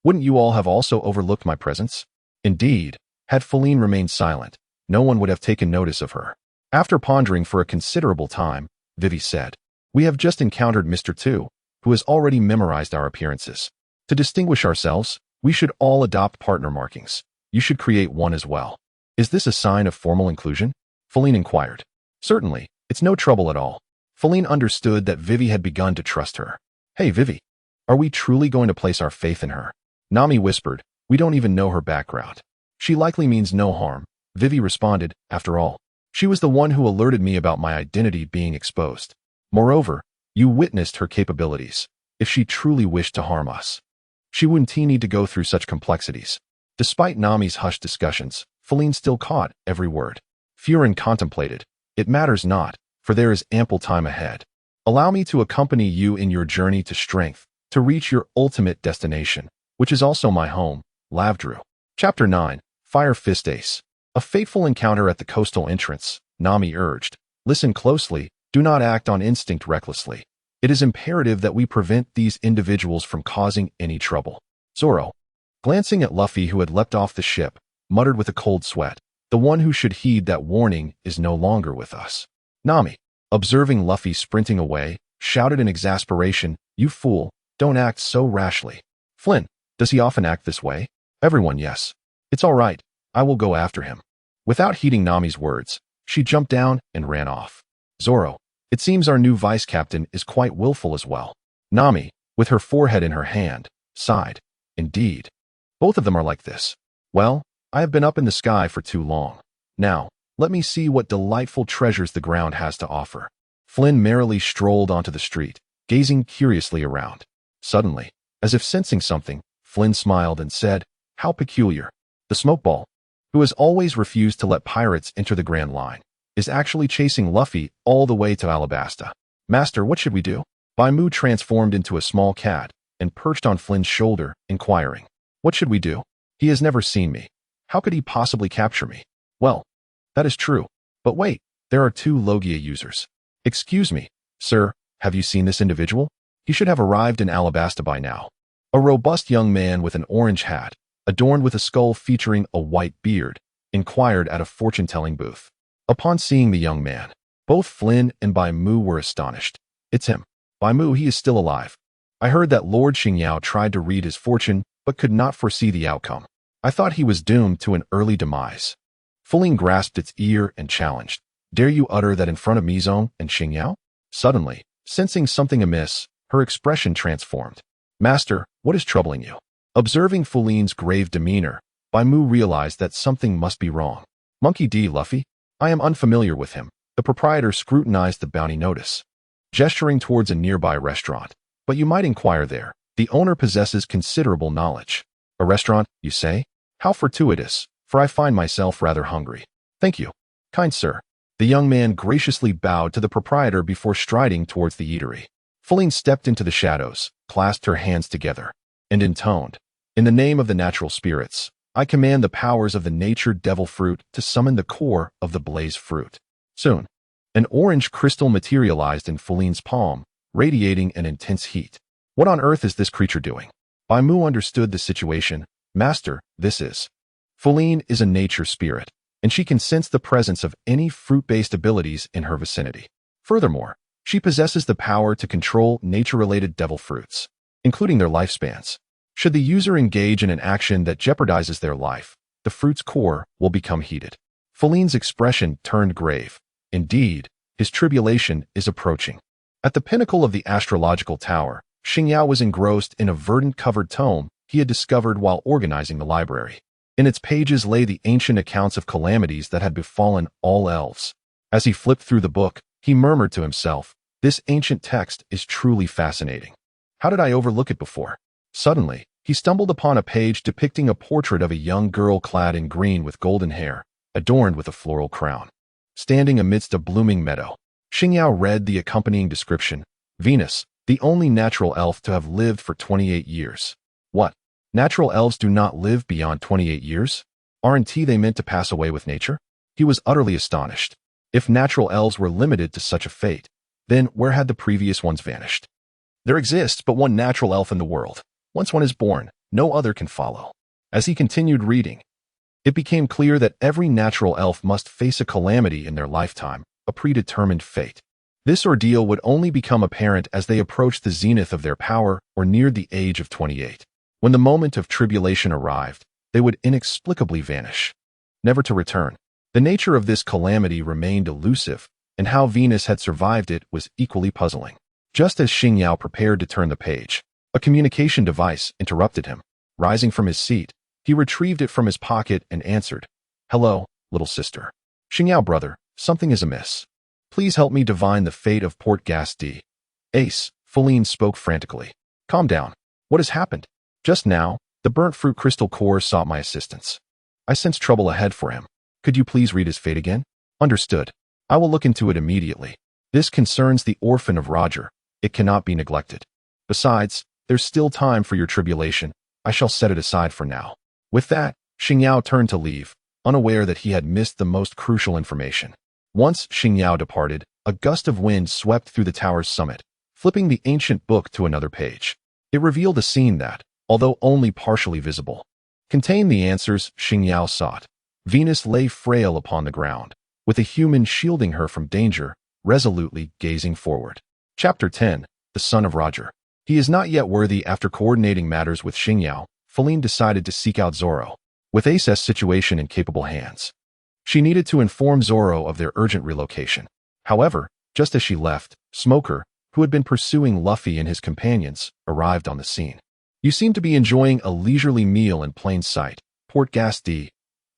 wouldn't you all have also overlooked my presence?" Indeed, had Feline remained silent, no one would have taken notice of her. After pondering for a considerable time, Vivi said, "We have just encountered Mr. 2, who has already memorized our appearances. To distinguish ourselves, we should all adopt partner markings. You should create one as well. Is this a sign of formal inclusion?" Feline inquired. "Certainly, it's no trouble at all." Feline understood that Vivi had begun to trust her. "Hey Vivi, are we truly going to place our faith in her?" Nami whispered, "We don't even know her background. She likely means no harm." Vivi responded, "After all, she was the one who alerted me about my identity being exposed. Moreover, you witnessed her capabilities. If she truly wished to harm us, she wouldn't need to go through such complexities." Despite Nami's hushed discussions, Feline still caught every word. Furin contemplated, "It matters not, for there is ample time ahead. Allow me to accompany you in your journey to strength, to reach your ultimate destination, which is also my home, Lavdru." Chapter 9, Fire Fist Ace. A fateful encounter at the coastal entrance, Nami urged, "Listen closely, do not act on instinct recklessly. It is imperative that we prevent these individuals from causing any trouble." Zoro, glancing at Luffy who had leapt off the ship, muttered with a cold sweat, "The one who should heed that warning is no longer with us." Nami, observing Luffy sprinting away, shouted in exasperation, "You fool, don't act so rashly." Flynn, "Does he often act this way?" Everyone, "Yes. It's all right, I will go after him." Without heeding Nami's words, she jumped down and ran off. Zoro, "It seems our new vice captain is quite willful as well." Nami, with her forehead in her hand, sighed, "Indeed. Both of them are like this. Well, I have been up in the sky for too long. Now, let me see what delightful treasures the ground has to offer." Flynn merrily strolled onto the street, gazing curiously around. Suddenly, as if sensing something, Flynn smiled and said, "How peculiar. The smokeball, who has always refused to let pirates enter the Grand Line, is actually chasing Luffy all the way to Alabasta. Master, what should we do?" Baimu transformed into a small cat and perched on Flynn's shoulder, inquiring, "What should we do? He has never seen me. How could he possibly capture me?" "Well, that is true. But wait, there are 2 Logia users." "Excuse me, sir, have you seen this individual? He should have arrived in Alabasta by now." A robust young man with an orange hat, adorned with a skull featuring a white beard, inquired at a fortune-telling booth. Upon seeing the young man, both Flynn and Baimu were astonished. "It's him. Baimu, he is still alive. I heard that Lord Xingyao tried to read his fortune, but could not foresee the outcome. I thought he was doomed to an early demise." Feline grasped its ear and challenged, "Dare you utter that in front of Mizong and Xingyao?" Suddenly, sensing something amiss, her expression transformed. "Master, what is troubling you?" Observing Feline's grave demeanor, Baimu realized that something must be wrong. "Monkey D. Luffy? I am unfamiliar with him." The proprietor scrutinized the bounty notice, gesturing towards a nearby restaurant. "But you might inquire there. The owner possesses considerable knowledge." "A restaurant, you say? How fortuitous, for I find myself rather hungry." "Thank you, kind sir." The young man graciously bowed to the proprietor before striding towards the eatery. Feline stepped into the shadows, clasped her hands together, and intoned, "In the name of the natural spirits, I command the powers of the nature devil fruit to summon the core of the blaze fruit." Soon, an orange crystal materialized in Feline's palm, radiating an intense heat. "What on earth is this creature doing?" Baimu understood the situation. "Master, this is..." Feline is a nature spirit, and she can sense the presence of any fruit-based abilities in her vicinity. Furthermore, she possesses the power to control nature-related devil fruits, including their lifespans. Should the user engage in an action that jeopardizes their life, the fruit's core will become heated. Feline's expression turned grave. Indeed, his tribulation is approaching. At the pinnacle of the astrological tower, Xingyao was engrossed in a verdant-covered tome he had discovered while organizing the library. In its pages lay the ancient accounts of calamities that had befallen all elves. As he flipped through the book, he murmured to himself, "This ancient text is truly fascinating. How did I overlook it before? Suddenly, he stumbled upon a page depicting a portrait of a young girl clad in green with golden hair, adorned with a floral crown, standing amidst a blooming meadow. Xingyao read the accompanying description. Venus, the only natural elf to have lived for 28 years. What? Natural elves do not live beyond 28 years? Aren't they meant to pass away with nature? He was utterly astonished. If natural elves were limited to such a fate, then where had the previous ones vanished? There exists but one natural elf in the world. Once one is born, no other can follow. As he continued reading, it became clear that every natural elf must face a calamity in their lifetime, a predetermined fate. This ordeal would only become apparent as they approached the zenith of their power or neared the age of 28. When the moment of tribulation arrived, they would inexplicably vanish, never to return. The nature of this calamity remained elusive, and how Venus had survived it was equally puzzling. Just as Xingyao prepared to turn the page, a communication device interrupted him. Rising from his seat, he retrieved it from his pocket and answered, "Hello, little sister. Xingyao brother, something is amiss. Please help me divine the fate of Port Gas D. Ace," Feline spoke frantically. "Calm down. What has happened?" "Just now, the burnt fruit crystal core sought my assistance. I sense trouble ahead for him. Could you please read his fate again?" "Understood. I will look into it immediately. This concerns the orphan of Roger. It cannot be neglected. Besides, there's still time for your tribulation. I shall set it aside for now." With that, Xingyao turned to leave, unaware that he had missed the most crucial information. Once Xingyao departed, a gust of wind swept through the tower's summit, flipping the ancient book to another page. It revealed a scene that, although only partially visible, contained the answers Xingyao sought. Venus lay frail upon the ground, with a human shielding her from danger, resolutely gazing forward. Chapter 10. The Son of Roger. He is not yet worthy. After coordinating matters with Xingyao, Feline decided to seek out Zoro. With Ace's situation in capable hands, she needed to inform Zoro of their urgent relocation. However, just as she left, Smoker, who had been pursuing Luffy and his companions, arrived on the scene. "You seem to be enjoying a leisurely meal in plain sight, Port Gas D.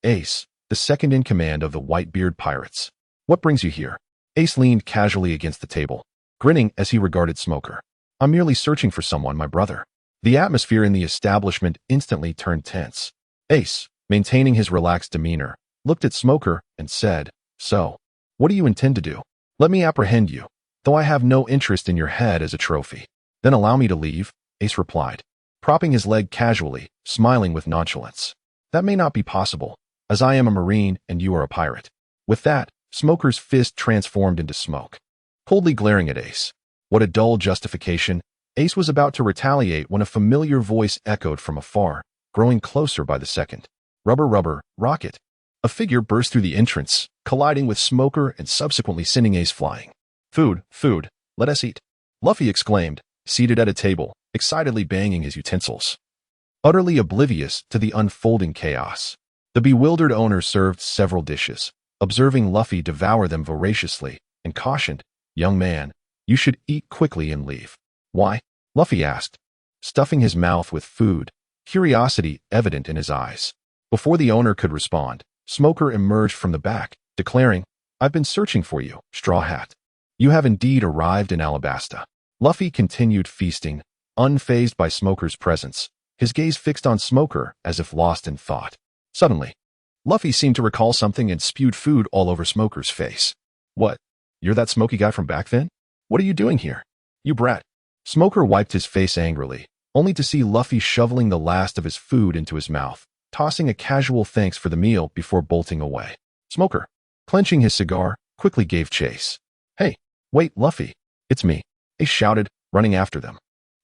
Ace, the second in command of the Whitebeard pirates. What brings you here?" Ace leaned casually against the table, grinning as he regarded Smoker. "I'm merely searching for someone, my brother." The atmosphere in the establishment instantly turned tense. Ace, maintaining his relaxed demeanor, looked at Smoker and said, "So, what do you intend to do?" "Let me apprehend you, though I have no interest in your head as a trophy." "Then allow me to leave," Ace replied, propping his leg casually, smiling with nonchalance. "That may not be possible, as I am a marine and you are a pirate." With that, Smoker's fist transformed into smoke, coldly glaring at Ace. What a dull justification. Ace was about to retaliate when a familiar voice echoed from afar, growing closer by the second. "Rubber, rubber, rocket." A figure burst through the entrance, colliding with Smoker and subsequently sending Ace flying. "Food, food, let us eat," Luffy exclaimed, seated at a table, excitedly banging his utensils, utterly oblivious to the unfolding chaos. The bewildered owner served several dishes, observing Luffy devour them voraciously, and cautioned, "Young man, you should eat quickly and leave." "Why?" Luffy asked, stuffing his mouth with food, curiosity evident in his eyes. Before the owner could respond, Smoker emerged from the back, declaring, "I've been searching for you, Straw Hat. You have indeed arrived in Alabasta." Luffy continued feasting, unfazed by Smoker's presence, his gaze fixed on Smoker as if lost in thought. Suddenly, Luffy seemed to recall something and spewed food all over Smoker's face. "What? You're that smoky guy from back then? What are you doing here? You brat." Smoker wiped his face angrily, only to see Luffy shoveling the last of his food into his mouth, tossing a casual thanks for the meal before bolting away. Smoker, clenching his cigar, quickly gave chase. "Hey, wait, Luffy, it's me," he shouted, running after them.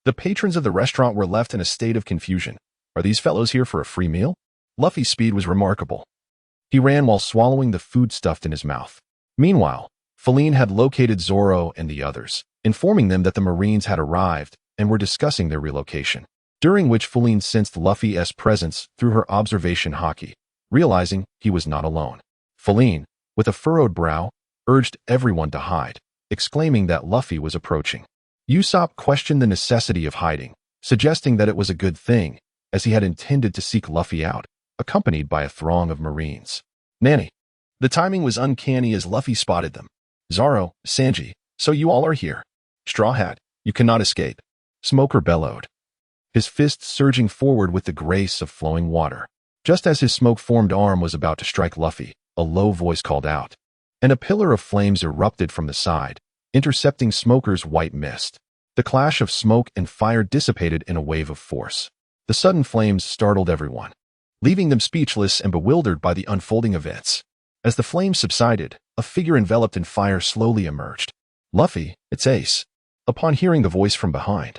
The patrons of the restaurant were left in a state of confusion. Are these fellows here for a free meal? Luffy's speed was remarkable. He ran while swallowing the food stuffed in his mouth. Meanwhile, Feline had located Zoro and the others, informing them that the Marines had arrived and were discussing their relocation, during which Feline sensed Luffy's presence through her observation haki, realizing he was not alone. Feline, with a furrowed brow, urged everyone to hide, exclaiming that Luffy was approaching. Usopp questioned the necessity of hiding, suggesting that it was a good thing, as he had intended to seek Luffy out, accompanied by a throng of Marines. Nanny. The timing was uncanny as Luffy spotted them. "Zoro, Sanji, so you all are here. Straw Hat, you cannot escape." Smoker bellowed, his fists surging forward with the grace of flowing water. Just as his smoke-formed arm was about to strike Luffy, a low voice called out, and a pillar of flames erupted from the side, intercepting Smoker's white mist. The clash of smoke and fire dissipated in a wave of force. The sudden flames startled everyone, leaving them speechless and bewildered by the unfolding events. As the flames subsided, a figure enveloped in fire slowly emerged. Luffy, it's Ace. Upon hearing the voice from behind,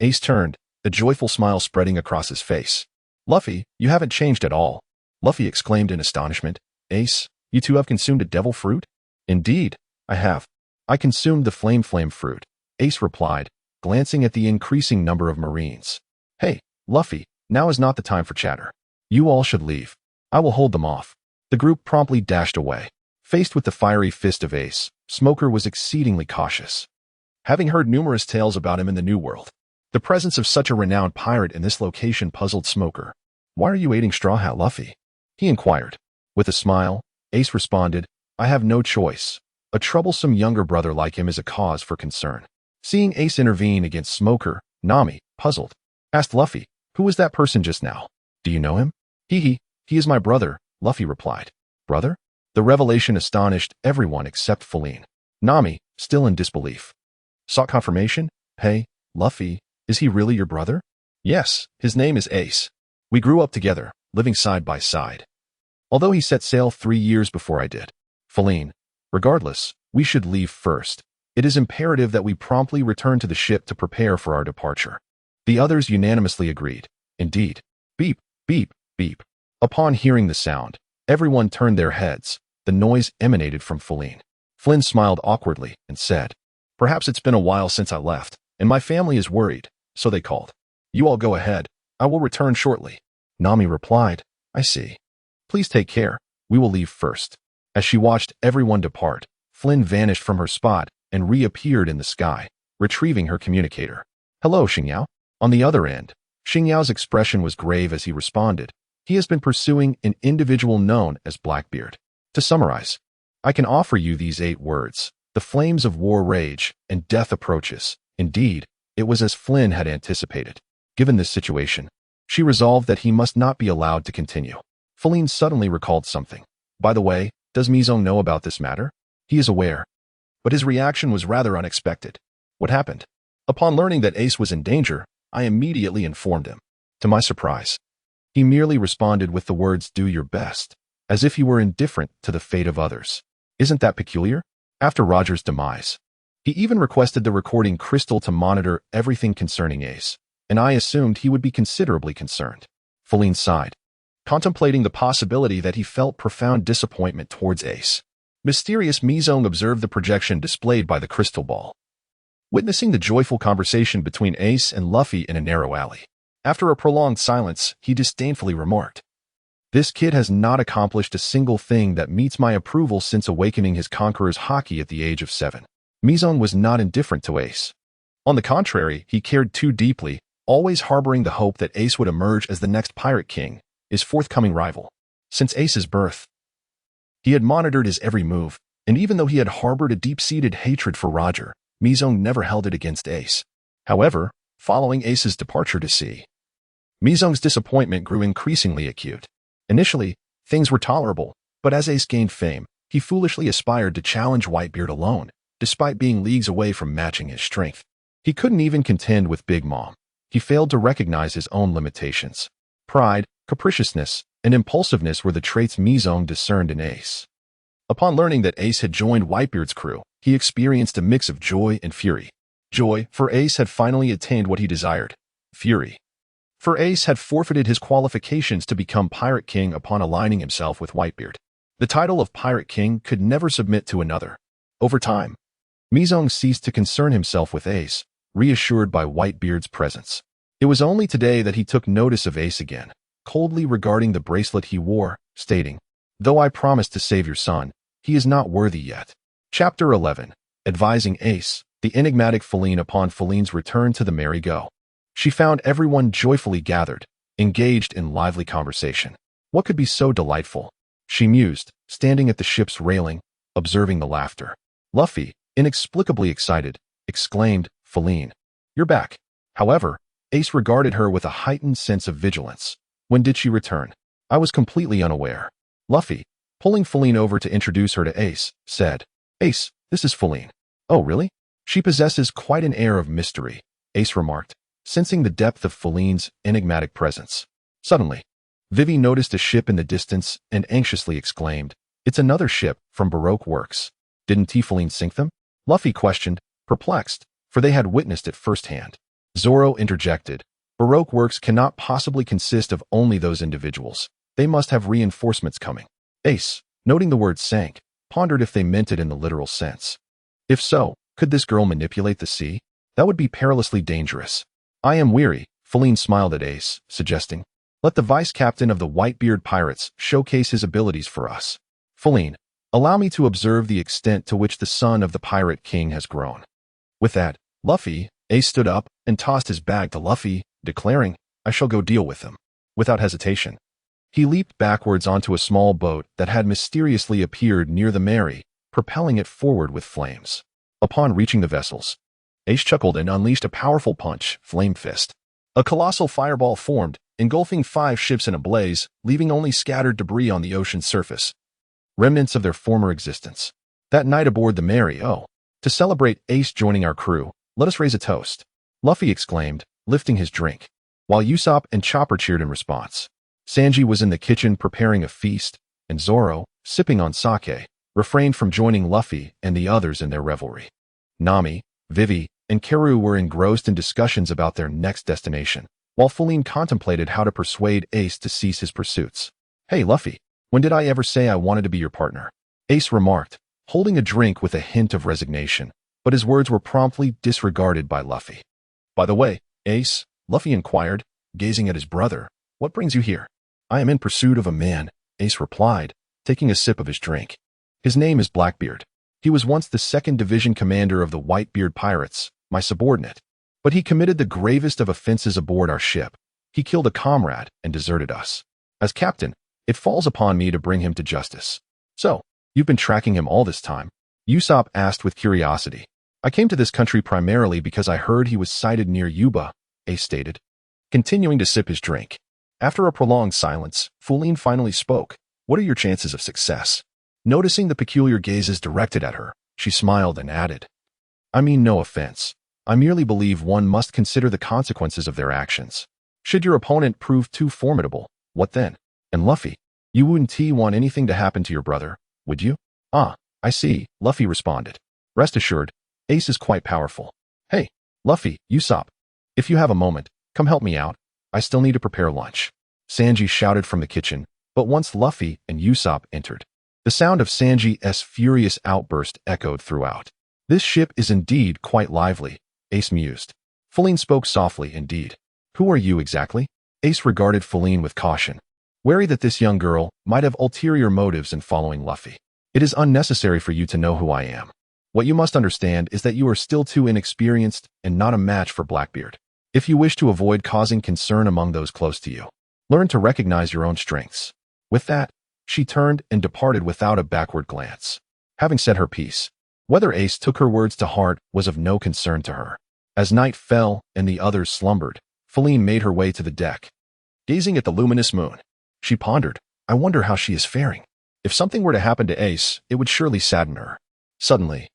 Ace turned, a joyful smile spreading across his face. Luffy, you haven't changed at all. Luffy exclaimed in astonishment. Ace, you too have consumed a devil fruit? Indeed, I have. I consumed the flame fruit, Ace replied, glancing at the increasing number of Marines. Hey, Luffy, now is not the time for chatter. You all should leave. I will hold them off. The group promptly dashed away. Faced with the fiery fist of Ace, Smoker was exceedingly cautious. Having heard numerous tales about him in the New World, the presence of such a renowned pirate in this location puzzled Smoker. Why are you aiding Straw Hat Luffy? He inquired. With a smile, Ace responded, I have no choice. A troublesome younger brother like him is a cause for concern. Seeing Ace intervene against Smoker, Nami, puzzled, asked Luffy, who was that person just now? Do you know him? He is my brother, Luffy replied. Brother? The revelation astonished everyone except Feline. Nami, still in disbelief, sought confirmation. Hey, Luffy, is he really your brother? Yes, his name is Ace. We grew up together, living side by side. Although he set sail 3 years before I did. Feline, regardless, we should leave first. It is imperative that we promptly return to the ship to prepare for our departure. The others unanimously agreed. Indeed. Beep, beep, beep. Upon hearing the sound, everyone turned their heads. The noise emanated from Feline. Flynn smiled awkwardly and said, Perhaps it's been a while since I left, and my family is worried, so they called. You all go ahead. I will return shortly. Nami replied, I see. Please take care. We will leave first. As she watched everyone depart, Flynn vanished from her spot and reappeared in the sky, retrieving her communicator. Hello, Xingyao. On the other end, Xingyao's expression was grave as he responded. He has been pursuing an individual known as Blackbeard. To summarize, I can offer you these 8 words. The flames of war rage, and death approaches. Indeed, it was as Flynn had anticipated. Given this situation, she resolved that he must not be allowed to continue. Feline suddenly recalled something. By the way, does Mizong know about this matter? He is aware. But his reaction was rather unexpected. What happened? Upon learning that Ace was in danger, I immediately informed him. To my surprise, he merely responded with the words, do your best, as if he were indifferent to the fate of others. Isn't that peculiar? After Roger's demise, he even requested the recording crystal to monitor everything concerning Ace, and I assumed he would be considerably concerned. Feline sighed, contemplating the possibility that he felt profound disappointment towards Ace. Mysterious Mizong observed the projection displayed by the crystal ball, witnessing the joyful conversation between Ace and Luffy in a narrow alley. After a prolonged silence, he disdainfully remarked, This kid has not accomplished a single thing that meets my approval since awakening his conqueror's haki at the age of 7. Mizong was not indifferent to Ace. On the contrary, he cared too deeply, always harboring the hope that Ace would emerge as the next pirate king, his forthcoming rival. Since Ace's birth, he had monitored his every move, and even though he had harbored a deep-seated hatred for Roger, Mizong never held it against Ace. However, following Ace's departure to sea, Mizong's disappointment grew increasingly acute. Initially, things were tolerable, but as Ace gained fame, he foolishly aspired to challenge Whitebeard alone, despite being leagues away from matching his strength. He couldn't even contend with Big Mom. He failed to recognize his own limitations. Pride, capriciousness, and impulsiveness were the traits Mizong discerned in Ace. Upon learning that Ace had joined Whitebeard's crew, he experienced a mix of joy and fury. Joy, for Ace had finally attained what he desired. Fury, for Ace had forfeited his qualifications to become Pirate King upon aligning himself with Whitebeard. The title of Pirate King could never submit to another. Over time, Mizong ceased to concern himself with Ace, reassured by Whitebeard's presence. It was only today that he took notice of Ace again, coldly regarding the bracelet he wore, stating, Though I promised to save your son, he is not worthy yet. Chapter 11. Advising Ace, the enigmatic Feline. Upon Feline's return to the merry-go, she found everyone joyfully gathered, engaged in lively conversation. What could be so delightful? She mused, standing at the ship's railing, observing the laughter. Luffy, inexplicably excited, exclaimed, Feline, you're back. However, Ace regarded her with a heightened sense of vigilance. When did she return? I was completely unaware. Luffy, pulling Feline over to introduce her to Ace, said, Ace, this is Feline. Oh, really? She possesses quite an air of mystery, Ace remarked, sensing the depth of Feline's enigmatic presence. Suddenly, Vivi noticed a ship in the distance and anxiously exclaimed, It's another ship from Baroque Works. Didn't Feline sink them? Luffy questioned, perplexed, for they had witnessed it firsthand. Zoro interjected, Baroque Works cannot possibly consist of only those individuals. They must have reinforcements coming. Ace, noting the word sank, pondered if they meant it in the literal sense. If so, could this girl manipulate the sea? That would be perilously dangerous. I am weary, Feline smiled at Ace, suggesting, Let the vice-captain of the Whitebeard Pirates showcase his abilities for us. Feline, allow me to observe the extent to which the son of the Pirate King has grown. With that, Luffy, Ace stood up and tossed his bag to Luffy, declaring, I shall go deal with him. Without hesitation, he leaped backwards onto a small boat that had mysteriously appeared near the Mary, propelling it forward with flames. Upon reaching the vessels, Ace chuckled and unleashed a powerful punch, Flame Fist. A colossal fireball formed, engulfing 5 ships in a blaze, leaving only scattered debris on the ocean's surface, remnants of their former existence. That night aboard the Mary, to celebrate Ace joining our crew, let us raise a toast, Luffy exclaimed, lifting his drink, while Usopp and Chopper cheered in response. Sanji was in the kitchen preparing a feast, and Zoro, sipping on sake, refrained from joining Luffy and the others in their revelry. Nami, Vivi, and Karu were engrossed in discussions about their next destination, while Feline contemplated how to persuade Ace to cease his pursuits. Hey Luffy, when did I ever say I wanted to be your partner? Ace remarked, holding a drink with a hint of resignation, but his words were promptly disregarded by Luffy. By the way, Ace, Luffy inquired, gazing at his brother, what brings you here? I am in pursuit of a man, Ace replied, taking a sip of his drink. His name is Blackbeard. He was once the 2nd Division commander of the Whitebeard Pirates, my subordinate. But he committed the gravest of offenses aboard our ship. He killed a comrade and deserted us. As captain, it falls upon me to bring him to justice. So, you've been tracking him all this time? Usopp asked with curiosity. I came to this country primarily because I heard he was sighted near Yuba, Ace stated, continuing to sip his drink. After a prolonged silence, Feline finally spoke. What are your chances of success? Noticing the peculiar gazes directed at her, she smiled and added, I mean no offense. I merely believe one must consider the consequences of their actions. Should your opponent prove too formidable, what then? And Luffy, you wouldn't want anything to happen to your brother, would you? Ah, I see, Luffy responded. Rest assured, Ace is quite powerful. Hey, Luffy, Usopp, if you have a moment, come help me out. I still need to prepare lunch. Sanji shouted from the kitchen, but once Luffy and Usopp entered, the sound of Sanji's furious outburst echoed throughout. This ship is indeed quite lively, Ace mused. Feline spoke softly indeed. Who are you exactly? Ace regarded Feline with caution, wary that this young girl might have ulterior motives in following Luffy. It is unnecessary for you to know who I am. What you must understand is that you are still too inexperienced and not a match for Blackbeard. If you wish to avoid causing concern among those close to you, learn to recognize your own strengths. With that, she turned and departed without a backward glance. Having said her piece, whether Ace took her words to heart was of no concern to her. As night fell and the others slumbered, Feline made her way to the deck. Gazing at the luminous moon, she pondered, I wonder how she is faring. If something were to happen to Ace, it would surely sadden her. Suddenly,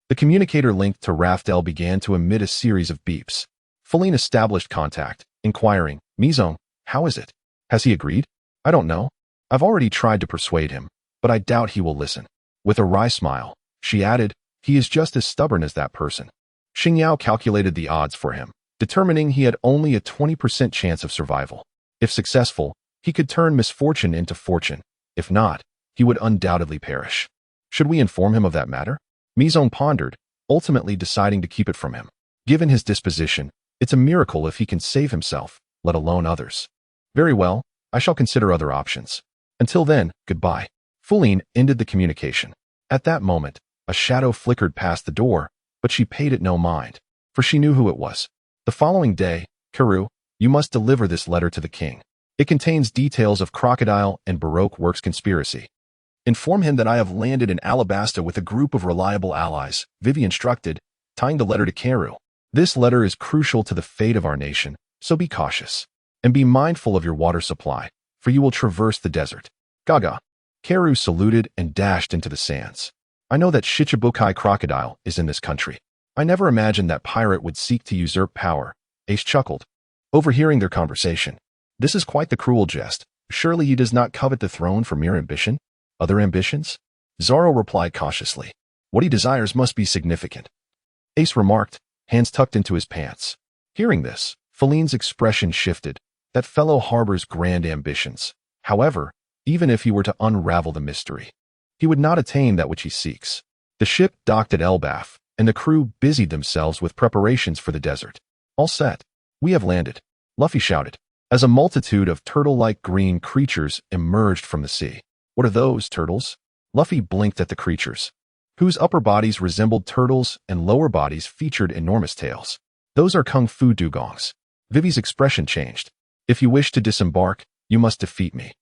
the communicator linked to Raftel began to emit a series of beeps. Feline established contact, inquiring, Mizong, how is it? Has he agreed? I don't know. I've already tried to persuade him, but I doubt he will listen. With a wry smile, she added, he is just as stubborn as that person. Xingyao calculated the odds for him, determining he had only a 20% chance of survival. If successful, he could turn misfortune into fortune. If not, he would undoubtedly perish. Should we inform him of that matter? Mizong pondered, ultimately deciding to keep it from him. Given his disposition, it's a miracle if he can save himself, let alone others. Very well, I shall consider other options. Until then, goodbye. Feline ended the communication. At that moment, a shadow flickered past the door, but she paid it no mind, for she knew who it was. The following day, Karu, you must deliver this letter to the king. It contains details of Crocodile and Baroque Works conspiracy. Inform him that I have landed in Alabasta with a group of reliable allies, Vivi instructed, tying the letter to Karu. This letter is crucial to the fate of our nation, so be cautious. And be mindful of your water supply, for you will traverse the desert. Gaga. Karu saluted and dashed into the sands. I know that Shichibukai crocodile is in this country. I never imagined that pirate would seek to usurp power. Ace chuckled, overhearing their conversation. This is quite the cruel jest. Surely he does not covet the throne for mere ambition? Other ambitions? Zoro replied cautiously. What he desires must be significant. Ace remarked, hands tucked into his pants. Hearing this, Feline's expression shifted. That fellow harbors grand ambitions. However, even if he were to unravel the mystery, he would not attain that which he seeks. The ship docked at Elbaf, and the crew busied themselves with preparations for the desert. All set. We have landed, Luffy shouted, as a multitude of turtle-like green creatures emerged from the sea. What are those, turtles? Luffy blinked at the creatures, whose upper bodies resembled turtles and lower bodies featured enormous tails. Those are kung fu dugongs. Vivi's expression changed. If you wish to disembark, you must defeat me.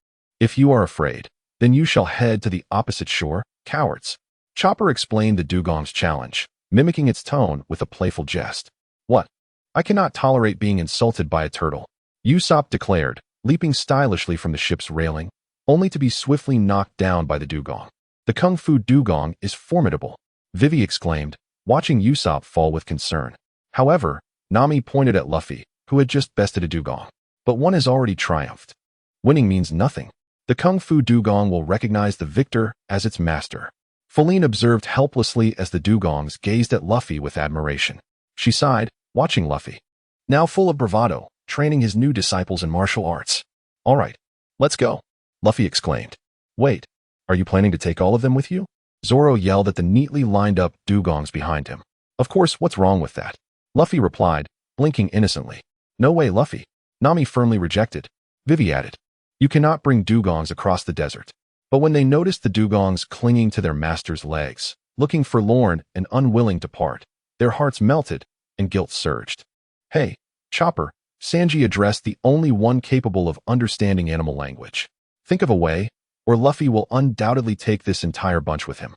If you are afraid, then you shall head to the opposite shore, cowards. Chopper explained the dugong's challenge, mimicking its tone with a playful jest. What? I cannot tolerate being insulted by a turtle, Usopp declared, leaping stylishly from the ship's railing, only to be swiftly knocked down by the dugong. The kung fu dugong is formidable, Vivi exclaimed, watching Usopp fall with concern. However, Nami pointed at Luffy, who had just bested a dugong. But one has already triumphed. Winning means nothing. The kung fu dugong will recognize the victor as its master. Feline observed helplessly as the dugongs gazed at Luffy with admiration. She sighed, watching Luffy, now full of bravado, training his new disciples in martial arts. All right, let's go, Luffy exclaimed. Wait, are you planning to take all of them with you? Zoro yelled at the neatly lined up dugongs behind him. Of course, what's wrong with that? Luffy replied, blinking innocently. No way, Luffy. Nami firmly rejected. Vivi added, you cannot bring dugongs across the desert. But when they noticed the dugongs clinging to their master's legs, looking forlorn and unwilling to part, their hearts melted and guilt surged. Hey, Chopper, Sanji addressed the only one capable of understanding animal language. Think of a way, or Luffy will undoubtedly take this entire bunch with him.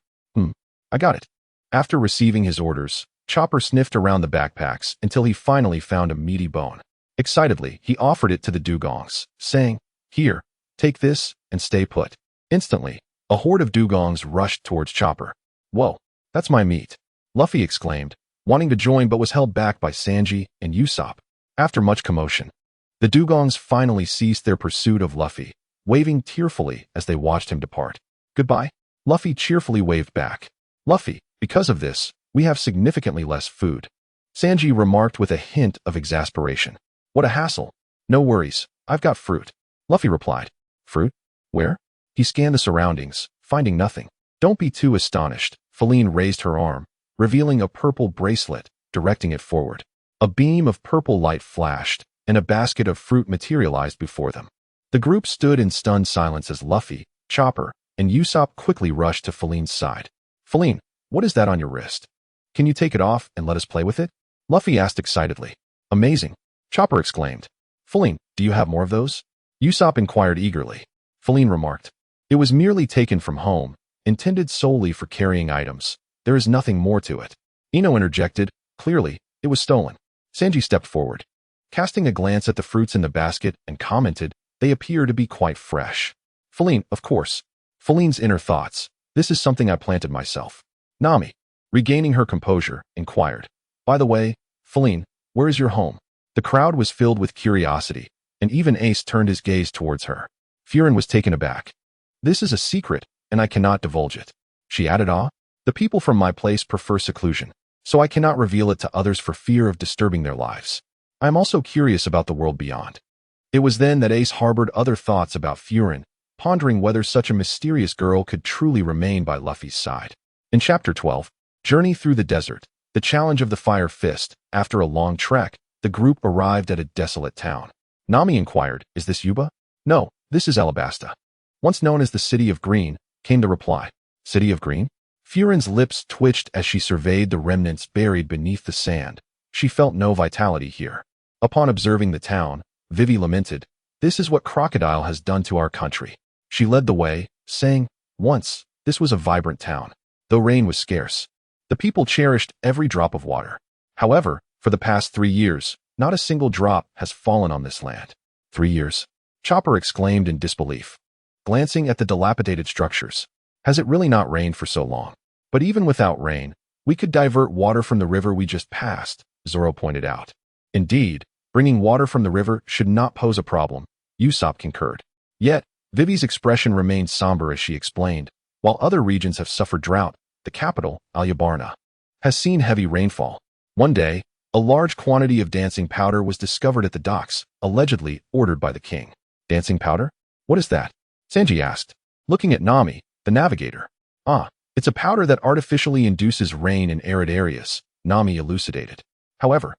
I got it. After receiving his orders, Chopper sniffed around the backpacks until he finally found a meaty bone. Excitedly, he offered it to the dugongs, saying, Here, take this and stay put. Instantly, a horde of dugongs rushed towards Chopper. Whoa, that's my meat, Luffy exclaimed, wanting to join but was held back by Sanji and Usopp. After much commotion, the dugongs finally ceased their pursuit of Luffy, waving tearfully as they watched him depart. Goodbye, Luffy cheerfully waved back. Luffy, because of this, we have significantly less food, Sanji remarked with a hint of exasperation. What a hassle. No worries, I've got fruit, Luffy replied. Fruit? Where? He scanned the surroundings, finding nothing. Don't be too astonished, Feline raised her arm, revealing a purple bracelet, directing it forward. A beam of purple light flashed, and a basket of fruit materialized before them. The group stood in stunned silence as Luffy, Chopper, and Usopp quickly rushed to Feline's side. Feline, what is that on your wrist? Can you take it off and let us play with it? Luffy asked excitedly. Amazing, Chopper exclaimed. Feline, do you have more of those? Usopp inquired eagerly. Feline remarked. It was merely taken from home, intended solely for carrying items. There is nothing more to it. Ino interjected. Clearly, it was stolen. Sanji stepped forward, casting a glance at the fruits in the basket and commented, they appear to be quite fresh. Feline, of course. Feline's inner thoughts. This is something I planted myself. Nami, regaining her composure, inquired. By the way, Feline, where is your home? The crowd was filled with curiosity, and even Ace turned his gaze towards her. Furin was taken aback. This is a secret, and I cannot divulge it. She added, the people from my place prefer seclusion, so I cannot reveal it to others for fear of disturbing their lives. I am also curious about the world beyond. It was then that Ace harbored other thoughts about Furin, pondering whether such a mysterious girl could truly remain by Luffy's side. In Chapter 12, Journey Through the Desert, the challenge of the Fire Fist, after a long trek, the group arrived at a desolate town. Nami inquired, is this Yuba? No, this is Alabasta. Once known as the City of Green, came the reply. City of Green? Furin's lips twitched as she surveyed the remnants buried beneath the sand. She felt no vitality here. Upon observing the town, Vivi lamented, this is what Crocodile has done to our country. She led the way, saying, once, this was a vibrant town. Though rain was scarce, the people cherished every drop of water. However, For the past 3 years, not a single drop has fallen on this land. 3 years? Chopper exclaimed in disbelief, glancing at the dilapidated structures. Has it really not rained for so long? But even without rain, we could divert water from the river we just passed, Zoro pointed out. Indeed, bringing water from the river should not pose a problem, Usopp concurred. Yet, Vivi's expression remained somber as she explained, while other regions have suffered drought, the capital, Alyabarna, has seen heavy rainfall. One day, a large quantity of dancing powder was discovered at the docks, allegedly ordered by the king. Dancing powder? What is that? Sanji asked, looking at Nami, the navigator. Ah, it's a powder that artificially induces rain in arid areas, Nami elucidated. However,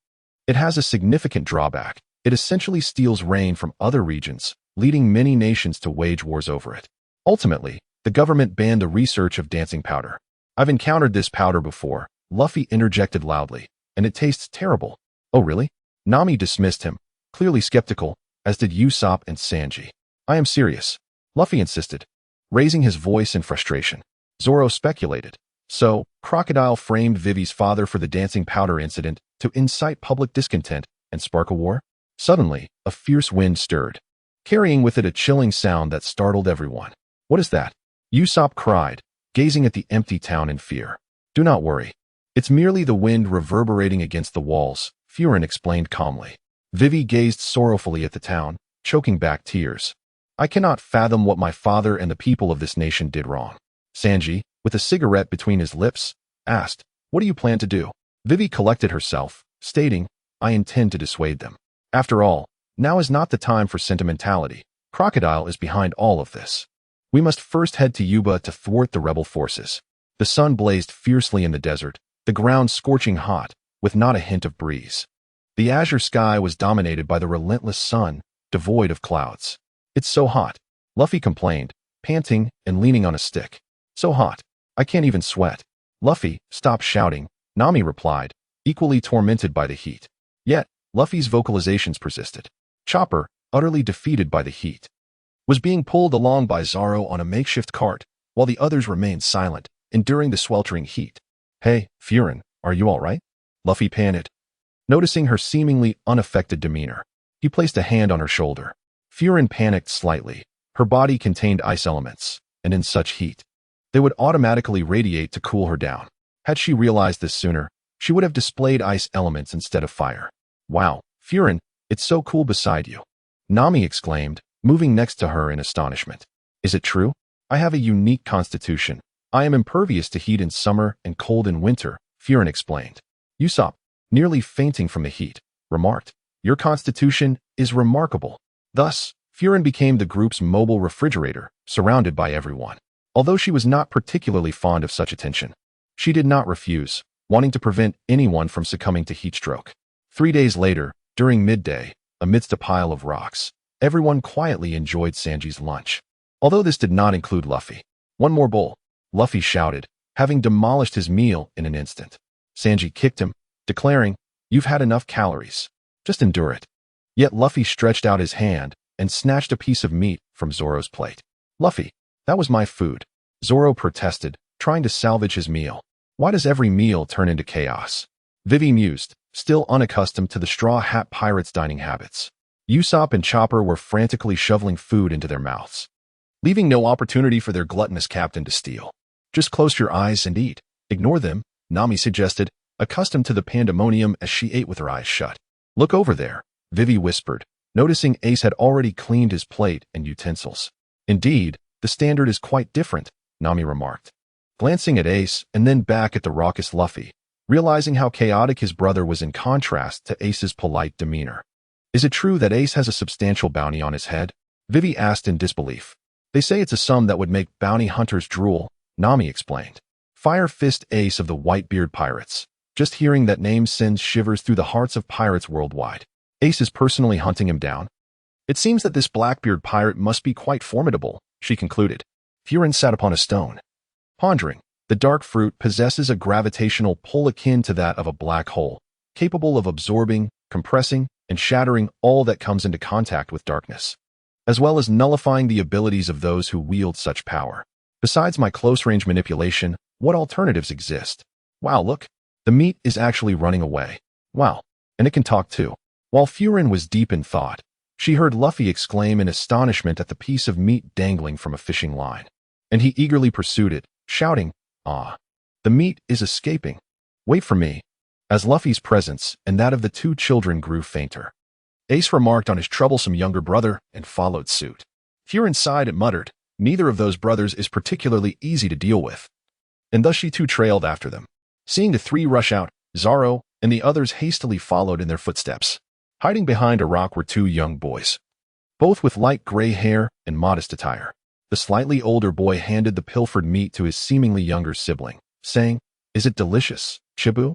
it has a significant drawback. It essentially steals rain from other regions, leading many nations to wage wars over it. Ultimately, the government banned the research of dancing powder. I've encountered this powder before, Luffy interjected loudly, and it tastes terrible. Oh really? Nami dismissed him, clearly skeptical, as did Usopp and Sanji. I am serious, Luffy insisted, raising his voice in frustration. Zoro speculated. So, Crocodile framed Vivi's father for the dancing powder incident to incite public discontent and spark a war? Suddenly, a fierce wind stirred, carrying with it a chilling sound that startled everyone. What is that? Usopp cried, gazing at the empty town in fear. Do not worry. It's merely the wind reverberating against the walls, Furin explained calmly. Vivi gazed sorrowfully at the town, choking back tears. I cannot fathom what my father and the people of this nation did wrong. Sanji, with a cigarette between his lips, asked, What do you plan to do? Vivi collected herself, stating, I intend to dissuade them. After all, now is not the time for sentimentality. Crocodile is behind all of this. We must first head to Yuba to thwart the rebel forces. The sun blazed fiercely in the desert, the ground scorching hot, with not a hint of breeze. The azure sky was dominated by the relentless sun, devoid of clouds. It's so hot, Luffy complained, panting and leaning on a stick. So hot, I can't even sweat. Luffy, stop shouting, Nami replied, equally tormented by the heat. Yet, Luffy's vocalizations persisted. Chopper, utterly defeated by the heat, was being pulled along by Zoro on a makeshift cart, while the others remained silent, enduring the sweltering heat. Hey, Furin, are you all right? Luffy panted. Noticing her seemingly unaffected demeanor, he placed a hand on her shoulder. Furin panicked slightly. Her body contained ice elements, and in such heat, they would automatically radiate to cool her down. Had she realized this sooner, she would have displayed ice elements instead of fire. Wow, Furin, it's so cool beside you, Nami exclaimed, moving next to her in astonishment. Is it true? I have a unique constitution. I am impervious to heat in summer and cold in winter, Furin explained. Usopp, nearly fainting from the heat, remarked, Your constitution is remarkable. Thus, Furin became the group's mobile refrigerator, surrounded by everyone. Although she was not particularly fond of such attention, she did not refuse, wanting to prevent anyone from succumbing to heat stroke. 3 days later, during midday, amidst a pile of rocks, everyone quietly enjoyed Sanji's lunch. Although this did not include Luffy. One more bowl, Luffy shouted, having demolished his meal in an instant. Sanji kicked him, declaring, You've had enough calories. Just endure it. Yet Luffy stretched out his hand and snatched a piece of meat from Zoro's plate. Luffy, that was my food, Zoro protested, trying to salvage his meal. Why does every meal turn into chaos? Vivi mused, still unaccustomed to the Straw Hat Pirates' dining habits. Usopp and Chopper were frantically shoveling food into their mouths, leaving no opportunity for their gluttonous captain to steal. Just close your eyes and eat. Ignore them, Nami suggested, accustomed to the pandemonium as she ate with her eyes shut. Look over there, Vivi whispered, noticing Ace had already cleaned his plate and utensils. Indeed, the standard is quite different, Nami remarked, glancing at Ace and then back at the raucous Luffy, realizing how chaotic his brother was in contrast to Ace's polite demeanor. Is it true that Ace has a substantial bounty on his head? Vivi asked in disbelief. They say it's a sum that would make bounty hunters drool, Nami explained. Fire Fist Ace of the Whitebeard Pirates. Just hearing that name sends shivers through the hearts of pirates worldwide. Ace is personally hunting him down. It seems that this Blackbeard pirate must be quite formidable, she concluded. Furin sat upon a stone, pondering. The dark fruit possesses a gravitational pull akin to that of a black hole, capable of absorbing, compressing, and shattering all that comes into contact with darkness, as well as nullifying the abilities of those who wield such power. Besides my close-range manipulation, what alternatives exist? Wow, look. The meat is actually running away. Wow, And it can talk too. While Furin was deep in thought, she heard Luffy exclaim in astonishment at the piece of meat dangling from a fishing line. And he eagerly pursued it, shouting, "Ah, the meat is escaping. Wait for me." As Luffy's presence and that of the two children grew fainter, Ace remarked on his troublesome younger brother and followed suit. Furin sighed and muttered, "Neither of those brothers is particularly easy to deal with." And thus she too trailed after them. Seeing the three rush out, Zoro and the others hastily followed in their footsteps. Hiding behind a rock were two young boys, both with light gray hair and modest attire. The slightly older boy handed the pilfered meat to his seemingly younger sibling, saying, "Is it delicious, Chibu?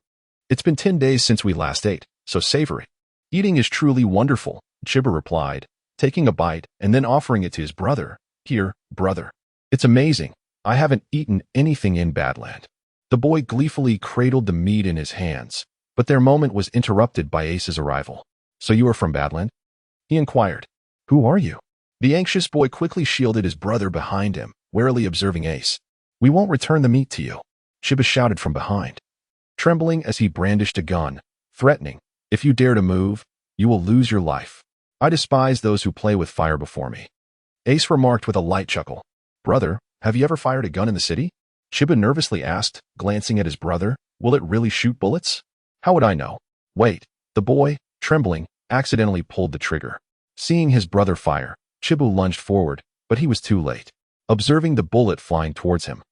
It's been 10 days since we last ate, so savor it." "Eating is truly wonderful," Chibu replied, taking a bite and then offering it to his brother. "Here, brother. It's amazing. I haven't eaten anything in Badland." The boy gleefully cradled the meat in his hands, but their moment was interrupted by Ace's arrival. "So you are from Badland?" he inquired. "Who are you?" The anxious boy quickly shielded his brother behind him, warily observing Ace. "We won't return the meat to you," Chiba shouted from behind, trembling as he brandished a gun, threatening, "If you dare to move, you will lose your life. I despise those who play with fire before me." Ace remarked with a light chuckle, "Brother, have you ever fired a gun in the city?" Chiba nervously asked, glancing at his brother. "Will it really shoot bullets?" "How would I know?" "Wait." The boy, trembling, accidentally pulled the trigger. Seeing his brother fire, Chibu lunged forward, but he was too late. Observing the bullet flying towards him,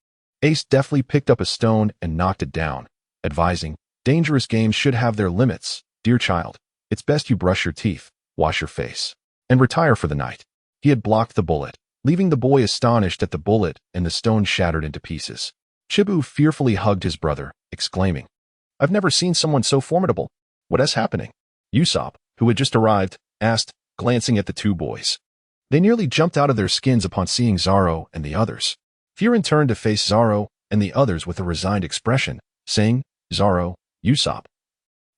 Ace deftly picked up a stone and knocked it down, advising, "Dangerous games should have their limits, dear child. It's best you brush your teeth, wash your face, and retire for the night." He had blocked the bullet, leaving the boy astonished at the bullet and the stone shattered into pieces. Chibu fearfully hugged his brother, exclaiming, "I've never seen someone so formidable. What is happening?" Usopp, who had just arrived, asked, glancing at the two boys. They nearly jumped out of their skins upon seeing Zoro and the others. Furin turned to face Zoro and the others with a resigned expression, saying, "Zoro, Usopp,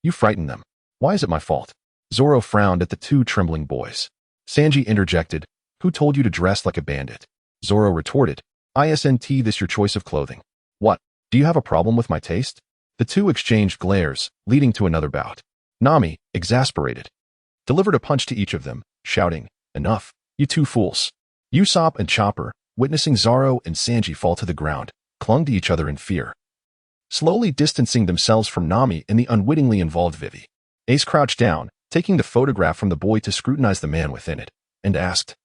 you frightened them. Why is it my fault?" Zoro frowned at the two trembling boys. Sanji interjected, "Who told you to dress like a bandit?" Zoro retorted, "Isn't this your choice of clothing? What, do you have a problem with my taste?" The two exchanged glares, leading to another bout. Nami, exasperated, delivered a punch to each of them, shouting, "Enough, you two fools." Usopp and Chopper, witnessing Zoro and Sanji fall to the ground, clung to each other in fear, slowly distancing themselves from Nami and the unwittingly involved Vivi. Ace crouched down, taking the photograph from the boy to scrutinize the man within it, and asked,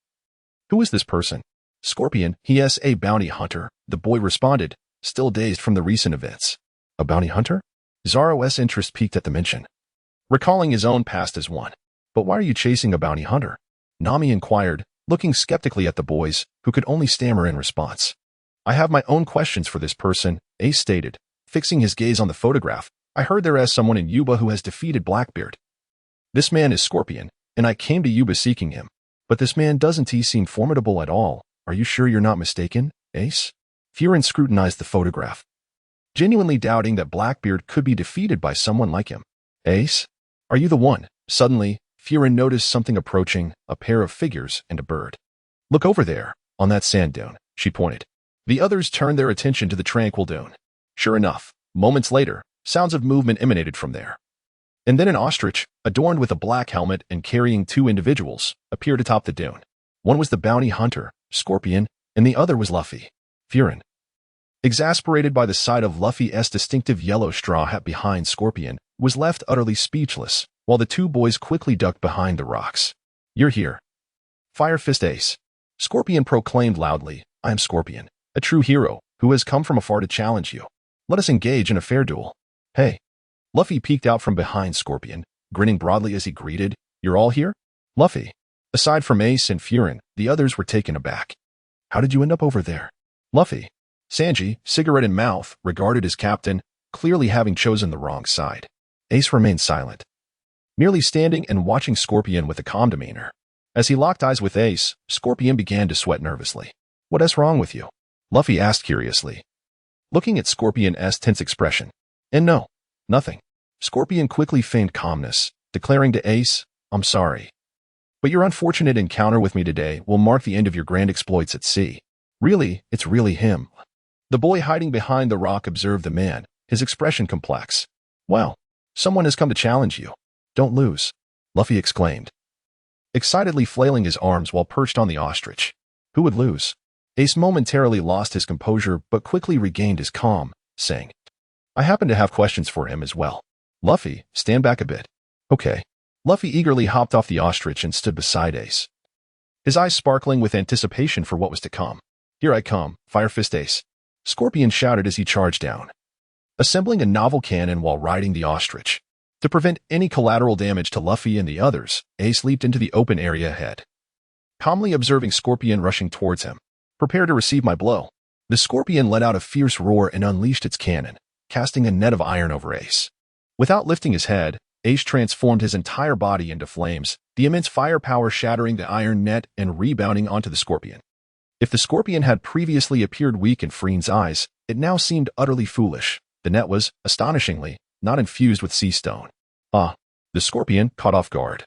"Who is this person?" "Scorpion, he is a bounty hunter," the boy responded, still dazed from the recent events. "A bounty hunter?" Zoro's interest piqued at the mention, recalling his own past as one. "But why are you chasing a bounty hunter?" Nami inquired, looking skeptically at the boys, who could only stammer in response. "I have my own questions for this person," Ace stated, fixing his gaze on the photograph. "I heard there is someone in Yuba who has defeated Blackbeard. This man is Scorpion, and I came to Yuba seeking him. But this man doesn't seem formidable at all. Are you sure you're not mistaken, Ace?" Furin scrutinized the photograph, genuinely doubting that Blackbeard could be defeated by someone like him. "Ace? Are you the one?" Suddenly, Furin noticed something approaching, a pair of figures and a bird. "Look over there, on that sand dune," she pointed. The others turned their attention to the tranquil dune. Sure enough, moments later, sounds of movement emanated from there. And then an ostrich, adorned with a black helmet and carrying two individuals, appeared atop the dune. One was the bounty hunter, Scorpion, and the other was Luffy. Furin, exasperated by the sight of Luffy's distinctive yellow straw hat behind Scorpion, was left utterly speechless, while the two boys quickly ducked behind the rocks. "You're here. Fire Fist Ace." Scorpion proclaimed loudly, "I am Scorpion, a true hero, who has come from afar to challenge you. Let us engage in a fair duel." "Hey." Luffy peeked out from behind Scorpion, grinning broadly as he greeted, "You're all here?" "Luffy." Aside from Ace and Furin, the others were taken aback. "How did you end up over there?" "Luffy." Sanji, cigarette in mouth, regarded his captain, clearly having chosen the wrong side. Ace remained silent, merely standing and watching Scorpion with a calm demeanor. As he locked eyes with Ace, Scorpion began to sweat nervously. "What's wrong with you?" Luffy asked curiously, looking at Scorpion's tense expression. "And no, nothing." Scorpion quickly feigned calmness, declaring to Ace, "I'm sorry, but your unfortunate encounter with me today will mark the end of your grand exploits at sea." "Really, it's really him." The boy hiding behind the rock observed the man, his expression complex. "Well, someone has come to challenge you." Don't lose, Luffy exclaimed, excitedly flailing his arms while perched on the ostrich. Who would lose? Ace momentarily lost his composure but quickly regained his calm, saying, I happen to have questions for him as well. Luffy, stand back a bit. Okay. Luffy eagerly hopped off the ostrich and stood beside Ace, his eyes sparkling with anticipation for what was to come. Here I come, Fire Fist Ace, Scorpion shouted as he charged down, assembling a novel cannon while riding the ostrich. To prevent any collateral damage to Luffy and the others, Ace leaped into the open area ahead, calmly observing Scorpion rushing towards him. Prepare to receive my blow. The Scorpion let out a fierce roar and unleashed its cannon, casting a net of iron over Ace. Without lifting his head, Ace transformed his entire body into flames, the immense firepower shattering the iron net and rebounding onto the Scorpion. If the Scorpion had previously appeared weak in Freen's eyes, it now seemed utterly foolish. The net was, astonishingly, not infused with sea stone. Ah! The Scorpion, caught off guard,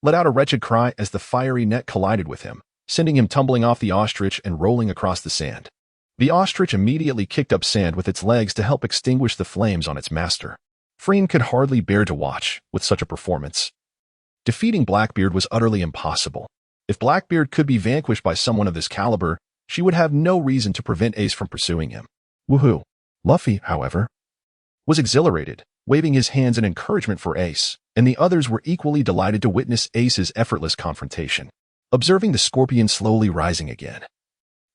let out a wretched cry as the fiery net collided with him, sending him tumbling off the ostrich and rolling across the sand. The ostrich immediately kicked up sand with its legs to help extinguish the flames on its master. Freen could hardly bear to watch, with such a performance. Defeating Blackbeard was utterly impossible. If Blackbeard could be vanquished by someone of this caliber, she would have no reason to prevent Ace from pursuing him. Woohoo! Luffy, however, was exhilarated, waving his hands in encouragement for Ace, and the others were equally delighted to witness Ace's effortless confrontation, observing the Scorpion slowly rising again,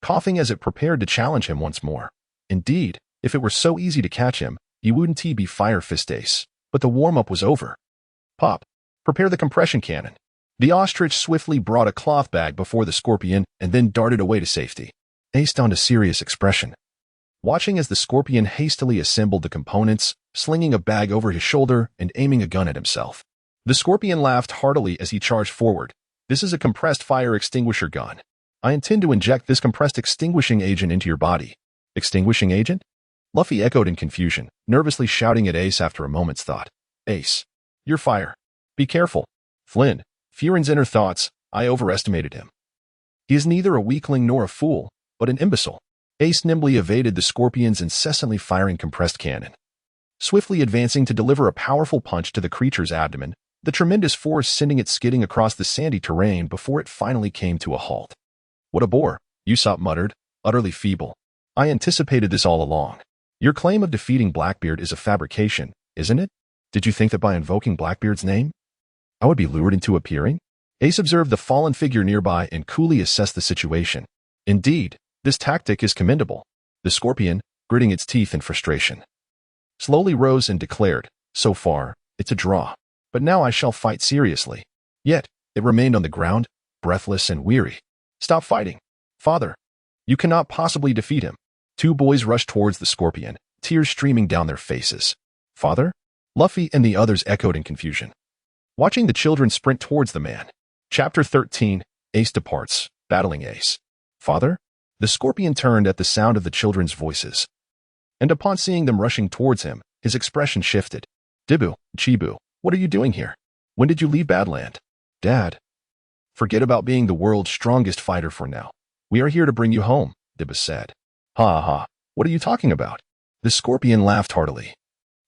coughing as it prepared to challenge him once more. Indeed, if it were so easy to catch him, he wouldn't he be Fire Fist Ace, but the warm-up was over. Pop, prepare the compression cannon. The ostrich swiftly brought a cloth bag before the Scorpion and then darted away to safety. Ace donned a serious expression, watching as the Scorpion hastily assembled the components, slinging a bag over his shoulder and aiming a gun at himself. The Scorpion laughed heartily as he charged forward. This is a compressed fire extinguisher gun. I intend to inject this compressed extinguishing agent into your body. Extinguishing agent? Luffy echoed in confusion, nervously shouting at Ace after a moment's thought. Ace, you're fire. Be careful. Flynn, Furin's inner thoughts, I overestimated him. He is neither a weakling nor a fool, but an imbecile. Ace nimbly evaded the Scorpion's incessantly firing compressed cannon, swiftly advancing to deliver a powerful punch to the creature's abdomen, the tremendous force sending it skidding across the sandy terrain before it finally came to a halt. What a bore, Usopp muttered, utterly feeble. I anticipated this all along. Your claim of defeating Blackbeard is a fabrication, isn't it? Did you think that by invoking Blackbeard's name, I would be lured into appearing? Ace observed the fallen figure nearby and coolly assessed the situation. Indeed, this tactic is commendable. The Scorpion, gritting its teeth in frustration, slowly rose and declared, so far, it's a draw. But now I shall fight seriously. Yet, it remained on the ground, breathless and weary. Stop fighting. Father, you cannot possibly defeat him. Two boys rushed towards the Scorpion, tears streaming down their faces. Father? Luffy and the others echoed in confusion, watching the children sprint towards the man. Chapter 13, Ace departs, battling Ace. Father? The Scorpion turned at the sound of the children's voices, and upon seeing them rushing towards him, his expression shifted. Dibu, Chibu, what are you doing here? When did you leave Badland? Dad. Forget about being the world's strongest fighter for now. We are here to bring you home, Dibu said. Ha ha, what are you talking about? The Scorpion laughed heartily,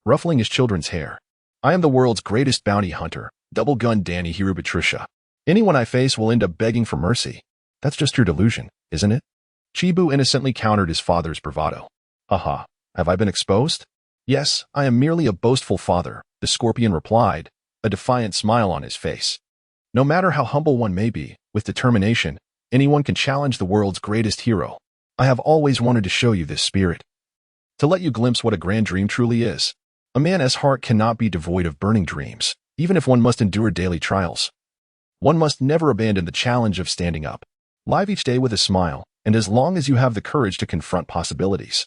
ruffling his children's hair. I am the world's greatest bounty hunter, Double Gun Danny Hirubatrusha. Anyone I face will end up begging for mercy. That's just your delusion, isn't it? Chibu innocently countered his father's bravado. Haha, have I been exposed? Yes, I am merely a boastful father, the Scorpion replied, a defiant smile on his face. No matter how humble one may be, with determination, anyone can challenge the world's greatest hero. I have always wanted to show you this spirit, to let you glimpse what a grand dream truly is. A man's heart cannot be devoid of burning dreams, even if one must endure daily trials. One must never abandon the challenge of standing up. Live each day with a smile, and as long as you have the courage to confront possibilities,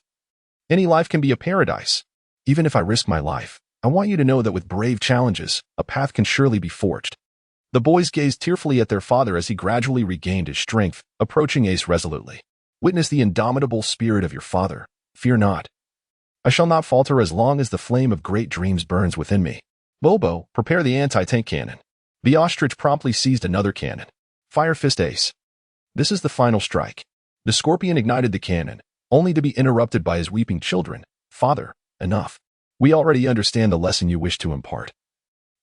any life can be a paradise. Even if I risk my life, I want you to know that with brave challenges, a path can surely be forged. The boys gazed tearfully at their father as he gradually regained his strength, approaching Ace resolutely. Witness the indomitable spirit of your father. Fear not. I shall not falter as long as the flame of great dreams burns within me. Bobo, prepare the anti-tank cannon. The ostrich promptly seized another cannon. Fire Fist Ace. This is the final strike. The Scorpion ignited the cannon, only to be interrupted by his weeping children. Father, enough. We already understand the lesson you wish to impart.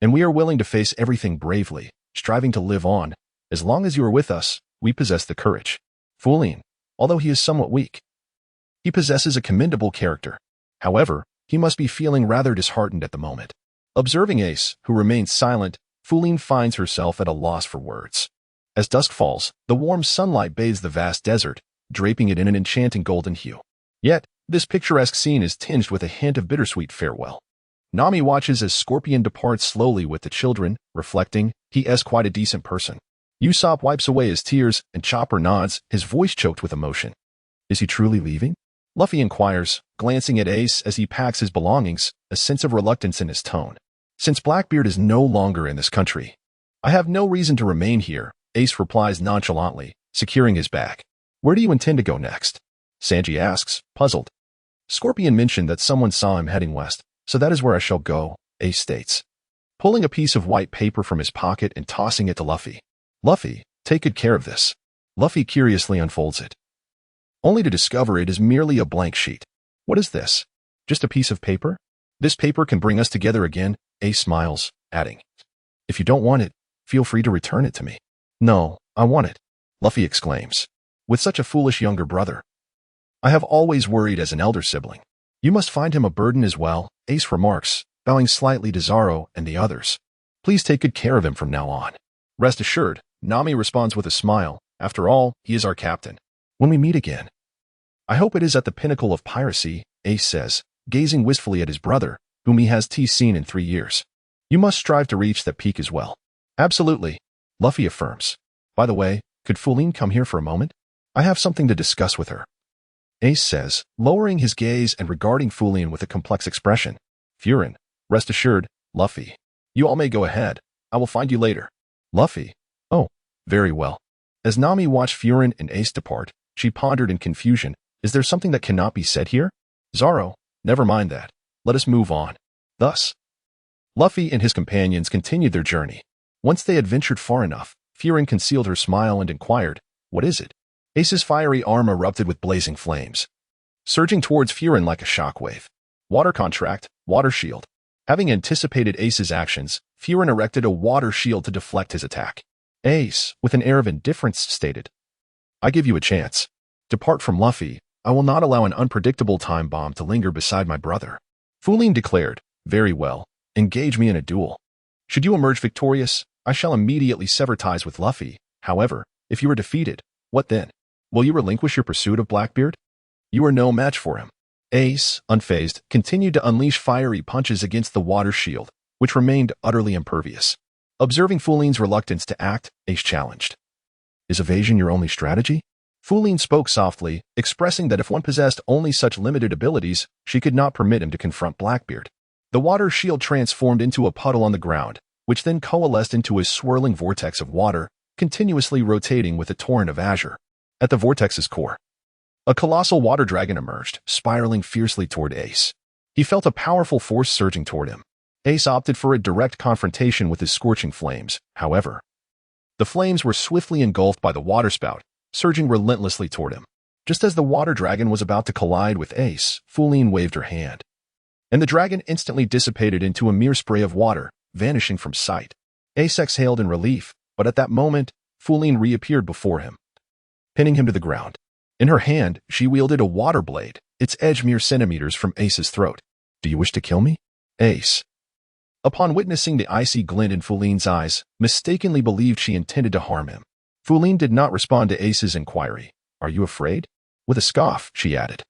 and we are willing to face everything bravely, striving to live on. As long as you are with us, we possess the courage. Linlin, although he is somewhat weak, he possesses a commendable character. However, he must be feeling rather disheartened at the moment. Observing Ace, who remains silent, Linlin finds herself at a loss for words. As dusk falls, the warm sunlight bathes the vast desert, draping it in an enchanting golden hue. Yet, this picturesque scene is tinged with a hint of bittersweet farewell. Nami watches as Scorpion departs slowly with the children, reflecting, he is quite a decent person. Usopp wipes away his tears, and Chopper nods, his voice choked with emotion. Is he truly leaving? Luffy inquires, glancing at Ace as he packs his belongings, a sense of reluctance in his tone. Since Blackbeard is no longer in this country, I have no reason to remain here, Ace replies nonchalantly, securing his bag. Where do you intend to go next? Sanji asks, puzzled. Scorpion mentioned that someone saw him heading west, so that is where I shall go, Ace states, pulling a piece of white paper from his pocket and tossing it to Luffy. Luffy, take good care of this. Luffy curiously unfolds it, only to discover it is merely a blank sheet. What is this? Just a piece of paper? This paper can bring us together again, Ace smiles, adding, if you don't want it, feel free to return it to me. No, I want it, Luffy exclaims. With such a foolish younger brother, I have always worried as an elder sibling. You must find him a burden as well, Ace remarks, bowing slightly to Zoro and the others. Please take good care of him from now on. Rest assured, Nami responds with a smile. After all, he is our captain. When we meet again, I hope it is at the pinnacle of piracy, Ace says, gazing wistfully at his brother, whom he has seen in 3 years. You must strive to reach that peak as well. Absolutely, Luffy affirms. By the way, could Linlin come here for a moment? I have something to discuss with her, Ace says, lowering his gaze and regarding Linlin with a complex expression. Furin, rest assured, Luffy. You all may go ahead. I will find you later. Luffy. Oh, very well. As Nami watched Furin and Ace depart, she pondered in confusion. Is there something that cannot be said here? Zoro, never mind that. Let us move on. Thus, Luffy and his companions continued their journey. Once they had ventured far enough, Furin concealed her smile and inquired, what is it? Ace's fiery arm erupted with blazing flames, surging towards Furin like a shockwave. Water contract, water shield. Having anticipated Ace's actions, Furin erected a water shield to deflect his attack. Ace, with an air of indifference, stated, I give you a chance. Depart from Luffy. I will not allow an unpredictable time bomb to linger beside my brother. Linlin declared, very well. Engage me in a duel. Should you emerge victorious, I shall immediately sever ties with Luffy. However, if you are defeated, what then? Will you relinquish your pursuit of Blackbeard? You are no match for him. Ace, unfazed, continued to unleash fiery punches against the water shield, which remained utterly impervious. Observing Linlin's reluctance to act, Ace challenged. Is evasion your only strategy? Linlin spoke softly, expressing that if one possessed only such limited abilities, she could not permit him to confront Blackbeard. The water shield transformed into a puddle on the ground, which then coalesced into a swirling vortex of water, continuously rotating with a torrent of azure. At the vortex's core, a colossal water dragon emerged, spiraling fiercely toward Ace. He felt a powerful force surging toward him. Ace opted for a direct confrontation with his scorching flames. However, the flames were swiftly engulfed by the waterspout, surging relentlessly toward him. Just as the water dragon was about to collide with Ace, Linlin waved her hand, and the dragon instantly dissipated into a mere spray of water, vanishing from sight. Ace exhaled in relief, but at that moment, Linlin reappeared before him, pinning him to the ground. In her hand, she wielded a water blade, its edge mere centimeters from Ace's throat. Do you wish to kill me? Ace, upon witnessing the icy glint in Linlin's eyes, mistakenly believed she intended to harm him. Linlin did not respond to Ace's inquiry. Are you afraid? With a scoff, she added.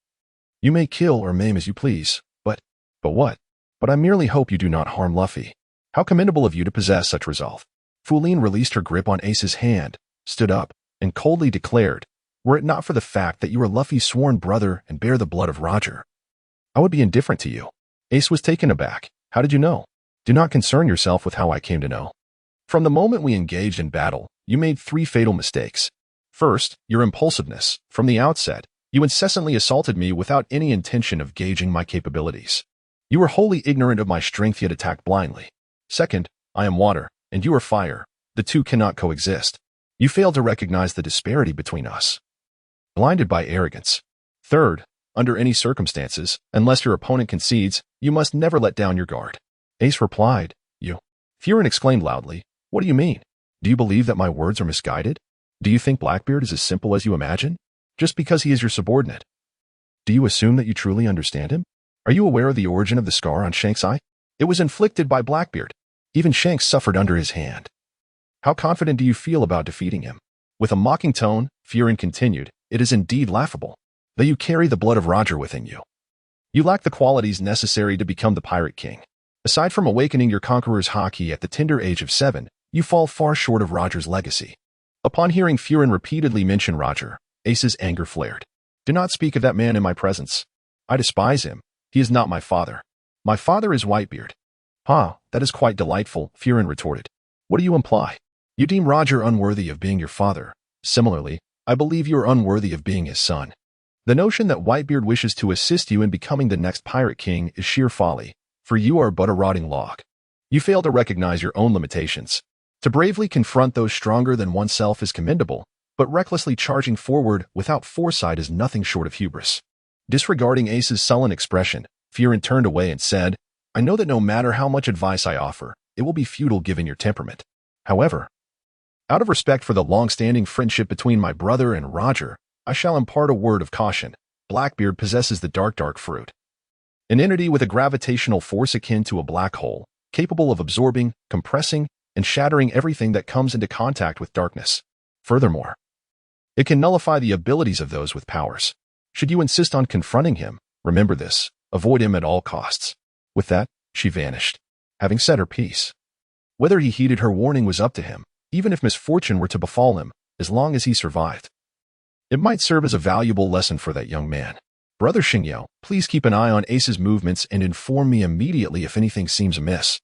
You may kill or maim as you please, but what? But I merely hope you do not harm Luffy. How commendable of you to possess such resolve. Linlin released her grip on Ace's hand, stood up, and coldly declared, were it not for the fact that you are Luffy's sworn brother and bear the blood of Roger, I would be indifferent to you. Ace was taken aback. How did you know? Do not concern yourself with how I came to know. From the moment we engaged in battle, you made 3 fatal mistakes. First, your impulsiveness. From the outset, you incessantly assaulted me without any intention of gauging my capabilities. You were wholly ignorant of my strength yet attacked blindly. Second, I am water, and you are fire. The two cannot coexist. You failed to recognize the disparity between us, blinded by arrogance. Third, under any circumstances, unless your opponent concedes, you must never let down your guard. Ace replied, you. Furin exclaimed loudly, "What do you mean? Do you believe that my words are misguided? Do you think Blackbeard is as simple as you imagine? Just because he is your subordinate? Do you assume that you truly understand him? Are you aware of the origin of the scar on Shank's eye? It was inflicted by Blackbeard. Even Shanks suffered under his hand. How confident do you feel about defeating him?" With a mocking tone, Furin continued, "It is indeed laughable that you carry the blood of Roger within you. You lack the qualities necessary to become the Pirate King. Aside from awakening your conqueror's haki at the tender age of 7, you fall far short of Roger's legacy." Upon hearing Furin repeatedly mention Roger, Ace's anger flared. "Do not speak of that man in my presence. I despise him. He is not my father. My father is Whitebeard." "Ha, that is quite delightful," Furin retorted. "What do you imply? You deem Roger unworthy of being your father. Similarly, I believe you are unworthy of being his son. The notion that Whitebeard wishes to assist you in becoming the next Pirate King is sheer folly, for you are but a rotting log. You fail to recognize your own limitations. To bravely confront those stronger than oneself is commendable, but recklessly charging forward without foresight is nothing short of hubris." Disregarding Ace's sullen expression, Furin turned away and said, "I know that no matter how much advice I offer, it will be futile given your temperament. However, out of respect for the long-standing friendship between my brother and Roger, I shall impart a word of caution. Blackbeard possesses the dark fruit, an entity with a gravitational force akin to a black hole, capable of absorbing, compressing, and shattering everything that comes into contact with darkness. Furthermore, it can nullify the abilities of those with powers. Should you insist on confronting him, remember this, avoid him at all costs." With that, she vanished, having said her piece. Whether he heeded her warning was up to him, even if misfortune were to befall him, as long as he survived. It might serve as a valuable lesson for that young man. "Brother Xingyao, please keep an eye on Ace's movements and inform me immediately if anything seems amiss,"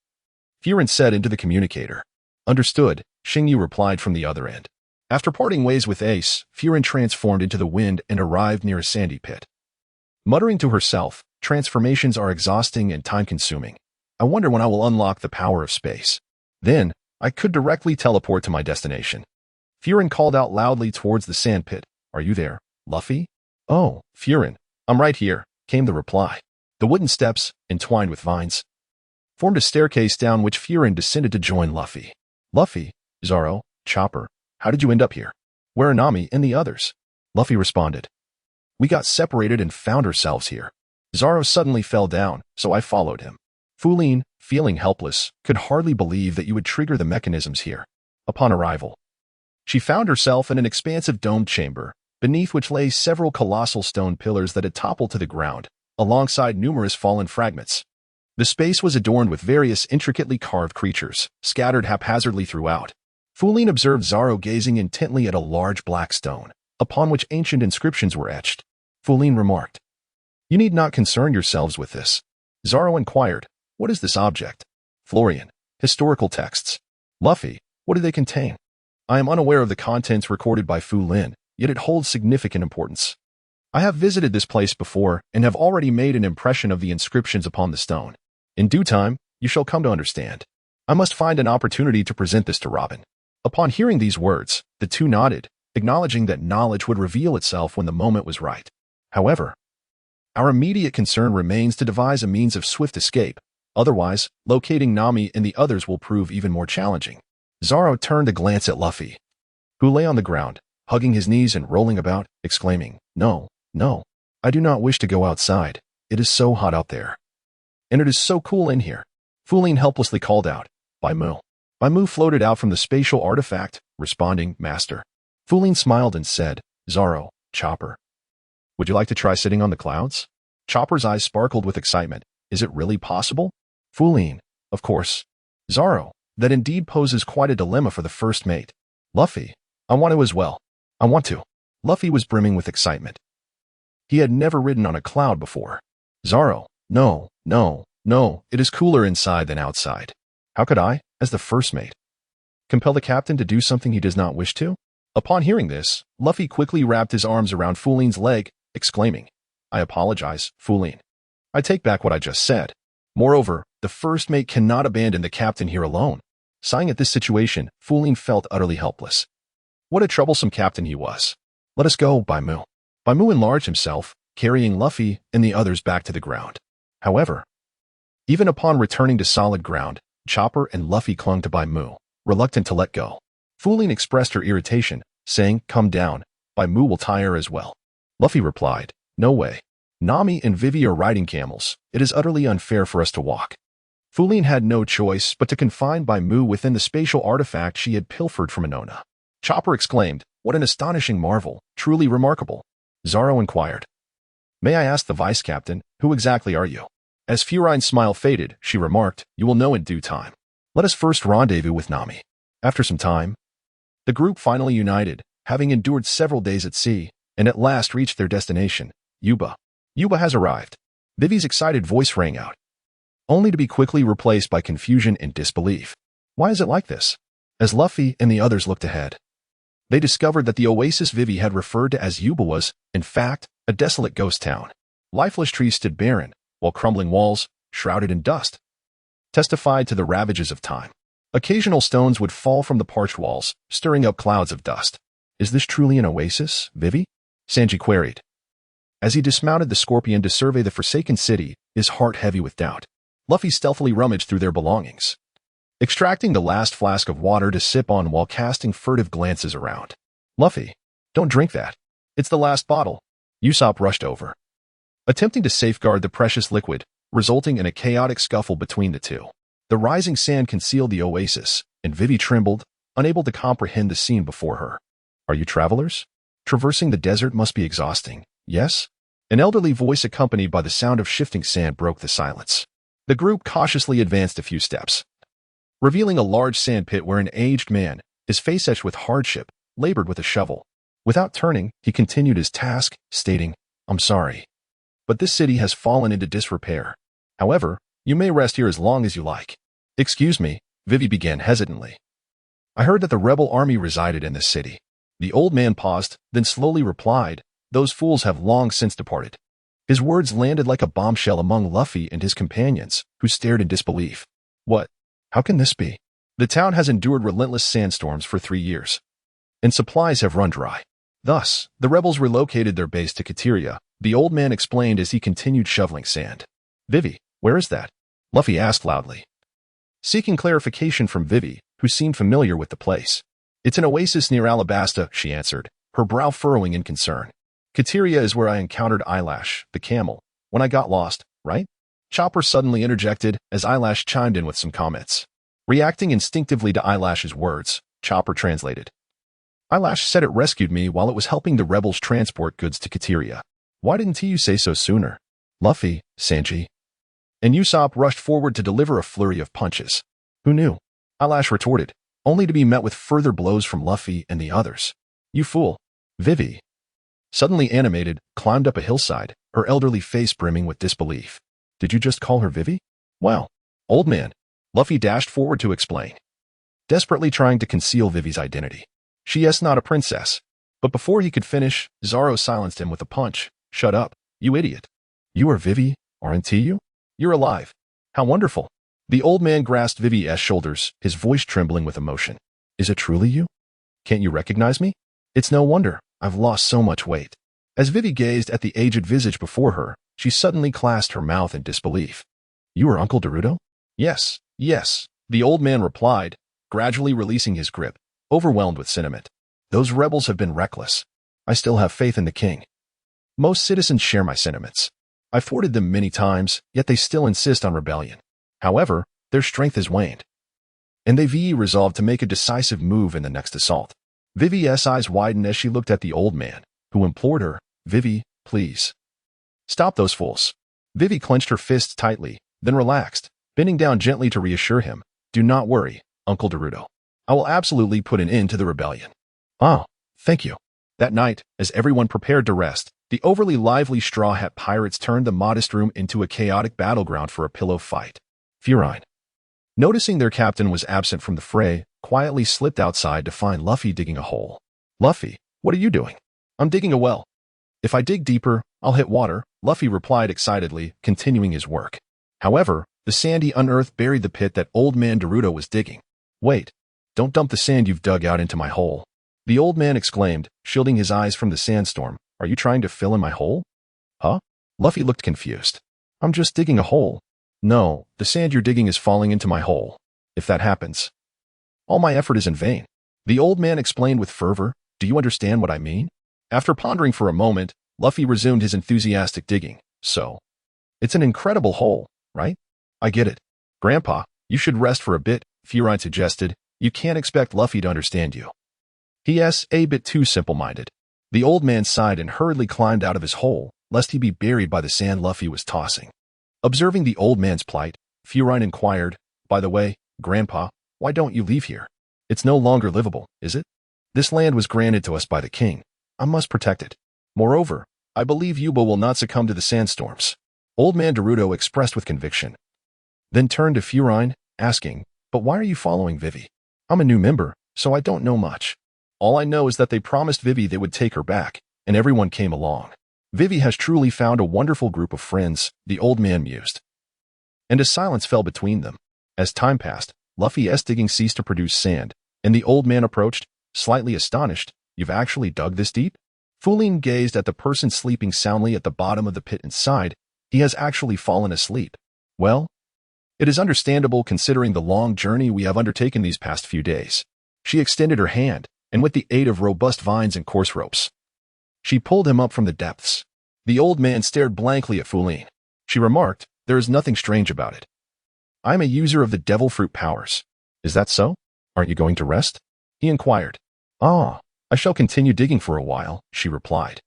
Furin said into the communicator. "Understood," Xingyu replied from the other end. After parting ways with Ace, Furin transformed into the wind and arrived near a sandy pit. Muttering to herself, "Transformations are exhausting and time-consuming. I wonder when I will unlock the power of space. Then, I could directly teleport to my destination." Furin called out loudly towards the sand pit, "Are you there, Luffy?" "Oh, Furin, I'm right here," came the reply. The wooden steps, entwined with vines, formed a staircase down which Furin descended to join Luffy. "Luffy, Zoro, Chopper, how did you end up here? Where are Nami and the others?" Luffy responded, "We got separated and found ourselves here. Zoro suddenly fell down, so I followed him." Fulin, feeling helpless, could hardly believe that you would trigger the mechanisms here. Upon arrival, she found herself in an expansive domed chamber, beneath which lay several colossal stone pillars that had toppled to the ground, alongside numerous fallen fragments. The space was adorned with various intricately carved creatures, scattered haphazardly throughout. Fulin observed Zoro gazing intently at a large black stone, upon which ancient inscriptions were etched. Fulin remarked, "You need not concern yourselves with this." Zoro inquired, "What is this object?" Florian, "Historical texts." Luffy, "What do they contain?" "I am unaware of the contents recorded by Fulin, yet it holds significant importance. I have visited this place before and have already made an impression of the inscriptions upon the stone. In due time, you shall come to understand. I must find an opportunity to present this to Robin." Upon hearing these words, the two nodded, acknowledging that knowledge would reveal itself when the moment was right. However, our immediate concern remains to devise a means of swift escape. Otherwise, locating Nami and the others will prove even more challenging. Zoro turned to glance at Luffy, who lay on the ground, hugging his knees and rolling about, exclaiming, "No, no, I do not wish to go outside. It is so hot out there. And it is so cool in here." Fulin helplessly called out, "Baimu." Baimu floated out from the spatial artifact, responding, "Master." Fulin smiled and said, "Zoro, Chopper, would you like to try sitting on the clouds?" Chopper's eyes sparkled with excitement. "Is it really possible?" Fulin, "Of course." Zoro, "That indeed poses quite a dilemma for the first mate." Luffy, "I want to as well. I want to." Luffy was brimming with excitement. He had never ridden on a cloud before. Zoro, "No, no, no, it is cooler inside than outside. How could I, as the first mate, compel the captain to do something he does not wish to?" Upon hearing this, Luffy quickly wrapped his arms around Fulin's leg, exclaiming, "I apologize, Fulin. I take back what I just said. Moreover, the first mate cannot abandon the captain here alone." Sighing at this situation, Fulin felt utterly helpless. What a troublesome captain he was. "Let us go, Baimu." Baimu enlarged himself, carrying Luffy and the others back to the ground. However, even upon returning to solid ground, Chopper and Luffy clung to Bai Mu, reluctant to let go. Fu Lin expressed her irritation, saying, "Come down, Bai Mu will tie her as well." Luffy replied, "No way. Nami and Vivi are riding camels. It is utterly unfair for us to walk." Fu Lin had no choice but to confine Bai Mu within the spatial artifact she had pilfered from Anona. Chopper exclaimed, "What an astonishing marvel, truly remarkable." Zoro inquired, "May I ask the vice captain, who exactly are you?" As Furine's smile faded, she remarked, "You will know in due time. Let us first rendezvous with Nami." After some time, the group finally united, having endured several days at sea, and at last reached their destination, Yuba. "Yuba has arrived." Vivi's excited voice rang out, only to be quickly replaced by confusion and disbelief. Why is it like this? As Luffy and the others looked ahead, they discovered that the oasis Vivi had referred to as Yuba was, in fact, a desolate ghost town. Lifeless trees stood barren, while crumbling walls, shrouded in dust, testified to the ravages of time. Occasional stones would fall from the parched walls, stirring up clouds of dust. "Is this truly an oasis, Vivi?" Sanji queried, as he dismounted the scorpion to survey the forsaken city, his heart heavy with doubt. Luffy stealthily rummaged through their belongings, extracting the last flask of water to sip on while casting furtive glances around. "Luffy, don't drink that. It's the last bottle." Usopp rushed over, attempting to safeguard the precious liquid, resulting in a chaotic scuffle between the two. The rising sand concealed the oasis, and Vivi trembled, unable to comprehend the scene before her. "Are you travelers? Traversing the desert must be exhausting, yes?" An elderly voice accompanied by the sound of shifting sand broke the silence. The group cautiously advanced a few steps, revealing a large sand pit where an aged man, his face etched with hardship, labored with a shovel. Without turning, he continued his task, stating, "I'm sorry, but this city has fallen into disrepair. However, you may rest here as long as you like." "Excuse me," Vivi began hesitantly. "I heard that the rebel army resided in this city." The old man paused, then slowly replied, "Those fools have long since departed." His words landed like a bombshell among Luffy and his companions, who stared in disbelief. "What? How can this be? The town has endured relentless sandstorms for 3 years, and supplies have run dry. Thus, the rebels relocated their base to Kateria," the old man explained as he continued shoveling sand. "Vivi, where is that?" Luffy asked loudly, seeking clarification from Vivi, who seemed familiar with the place. "It's an oasis near Alabasta," she answered, her brow furrowing in concern. "Kateria is where I encountered Eyelash, the camel, when I got lost, right?" Chopper suddenly interjected as Eyelash chimed in with some comments. Reacting instinctively to Eyelash's words, Chopper translated, "Eyelash said it rescued me while it was helping the rebels transport goods to Kateria. Why didn't you say so sooner?" Luffy, Sanji, and Usopp rushed forward to deliver a flurry of punches. "Who knew?" Eyelash retorted, only to be met with further blows from Luffy and the others. "You fool." Vivi, suddenly animated, climbed up a hillside, her elderly face brimming with disbelief. "Did you just call her Vivi?" "Well, old man." Luffy dashed forward to explain, desperately trying to conceal Vivi's identity. "She is not a princess." But before he could finish, Zoro silenced him with a punch. "Shut up, you idiot. You are Vivi, aren't you? You're alive. How wonderful." The old man grasped Vivi's shoulders, his voice trembling with emotion. "Is it truly you? Can't you recognize me? It's no wonder I've lost so much weight." As Vivi gazed at the aged visage before her, she suddenly clasped her mouth in disbelief. "You are Uncle Naruto?" Yes, yes," the old man replied, gradually releasing his grip, overwhelmed with sentiment. "Those rebels have been reckless. I still have faith in the king. Most citizens share my sentiments. I've thwarted them many times, yet they still insist on rebellion. However, their strength has waned, and they've resolved to make a decisive move in the next assault." Vivi's eyes widened as she looked at the old man, who implored her, "Vivi, please. Stop those fools." Vivi clenched her fists tightly, then relaxed, bending down gently to reassure him. "Do not worry, Uncle Naruto. I will absolutely put an end to the rebellion." "Oh, thank you." That night, as everyone prepared to rest, the overly lively Straw Hat Pirates turned the modest room into a chaotic battleground for a pillow fight. Furine, noticing their captain was absent from the fray, quietly slipped outside to find Luffy digging a hole. "Luffy, what are you doing?" "I'm digging a well. If I dig deeper, I'll hit water," Luffy replied excitedly, continuing his work. However, the sand he unearthed buried the pit that old man Naruto was digging. "Wait, don't dump the sand you've dug out into my hole," the old man exclaimed, shielding his eyes from the sandstorm. "Are you trying to fill in my hole?" "Huh?" Luffy looked confused. "I'm just digging a hole." "No, the sand you're digging is falling into my hole." If that happens, all my effort is in vain. The old man explained with fervor. Do you understand what I mean? After pondering for a moment, Luffy resumed his enthusiastic digging. So, it's an incredible hole, right? I get it. Grandpa, you should rest for a bit, Furine suggested. You can't expect Luffy to understand you. He is a bit too simple-minded. The old man sighed and hurriedly climbed out of his hole, lest he be buried by the sand Luffy was tossing. Observing the old man's plight, Furine inquired, By the way, Grandpa, why don't you leave here? It's no longer livable, is it? This land was granted to us by the king. I must protect it. Moreover, I believe Yuba will not succumb to the sandstorms. Old man Naruto expressed with conviction. Then turned to Furine, asking, But why are you following Vivi? I'm a new member, so I don't know much. All I know is that they promised Vivi they would take her back, and everyone came along. Vivi has truly found a wonderful group of friends, the old man mused. And a silence fell between them. As time passed, Luffy's digging ceased to produce sand, and the old man approached, slightly astonished. You've actually dug this deep? Linlin gazed at the person sleeping soundly at the bottom of the pit and sighed. He has actually fallen asleep. Well, it is understandable considering the long journey we have undertaken these past few days. She extended her hand, and with the aid of robust vines and coarse ropes, she pulled him up from the depths. The old man stared blankly at Linlin. She remarked, There is nothing strange about it. I am a user of the devil fruit powers. Is that so? Aren't you going to rest? He inquired. I shall continue digging for a while, she replied.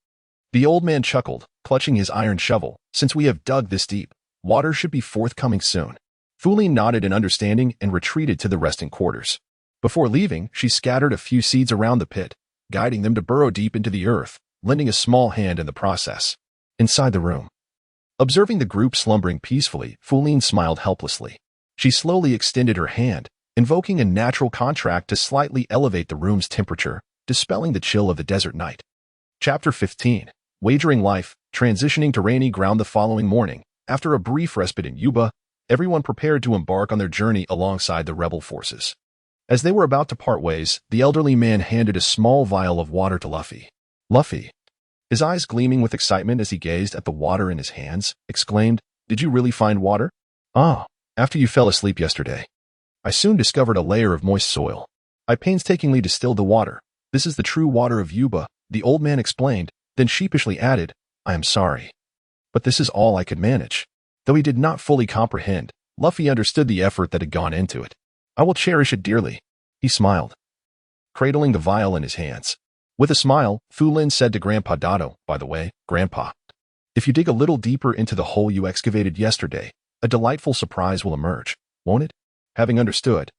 The old man chuckled, clutching his iron shovel. Since we have dug this deep, water should be forthcoming soon. Linlin nodded in understanding and retreated to the resting quarters. Before leaving, she scattered a few seeds around the pit, guiding them to burrow deep into the earth, lending a small hand in the process. Inside the room, observing the group slumbering peacefully, Linlin smiled helplessly. She slowly extended her hand, invoking a natural contract to slightly elevate the room's temperature, dispelling the chill of the desert night. Chapter 15. Wagering life, transitioning to rainy ground the following morning. After a brief respite in Yuba, everyone prepared to embark on their journey alongside the rebel forces. As they were about to part ways, the elderly man handed a small vial of water to Luffy. Luffy, his eyes gleaming with excitement as he gazed at the water in his hands, exclaimed, Did you really find water? After you fell asleep yesterday, I soon discovered a layer of moist soil. I painstakingly distilled the water. This is the true water of Yuba, the old man explained, then sheepishly added, I am sorry, but this is all I could manage. Though he did not fully comprehend, Luffy understood the effort that had gone into it. I will cherish it dearly. He smiled, cradling the vial in his hands. With a smile, Linlin said to Grandpa Dado, By the way, Grandpa, if you dig a little deeper into the hole you excavated yesterday, a delightful surprise will emerge, won't it? Having understood,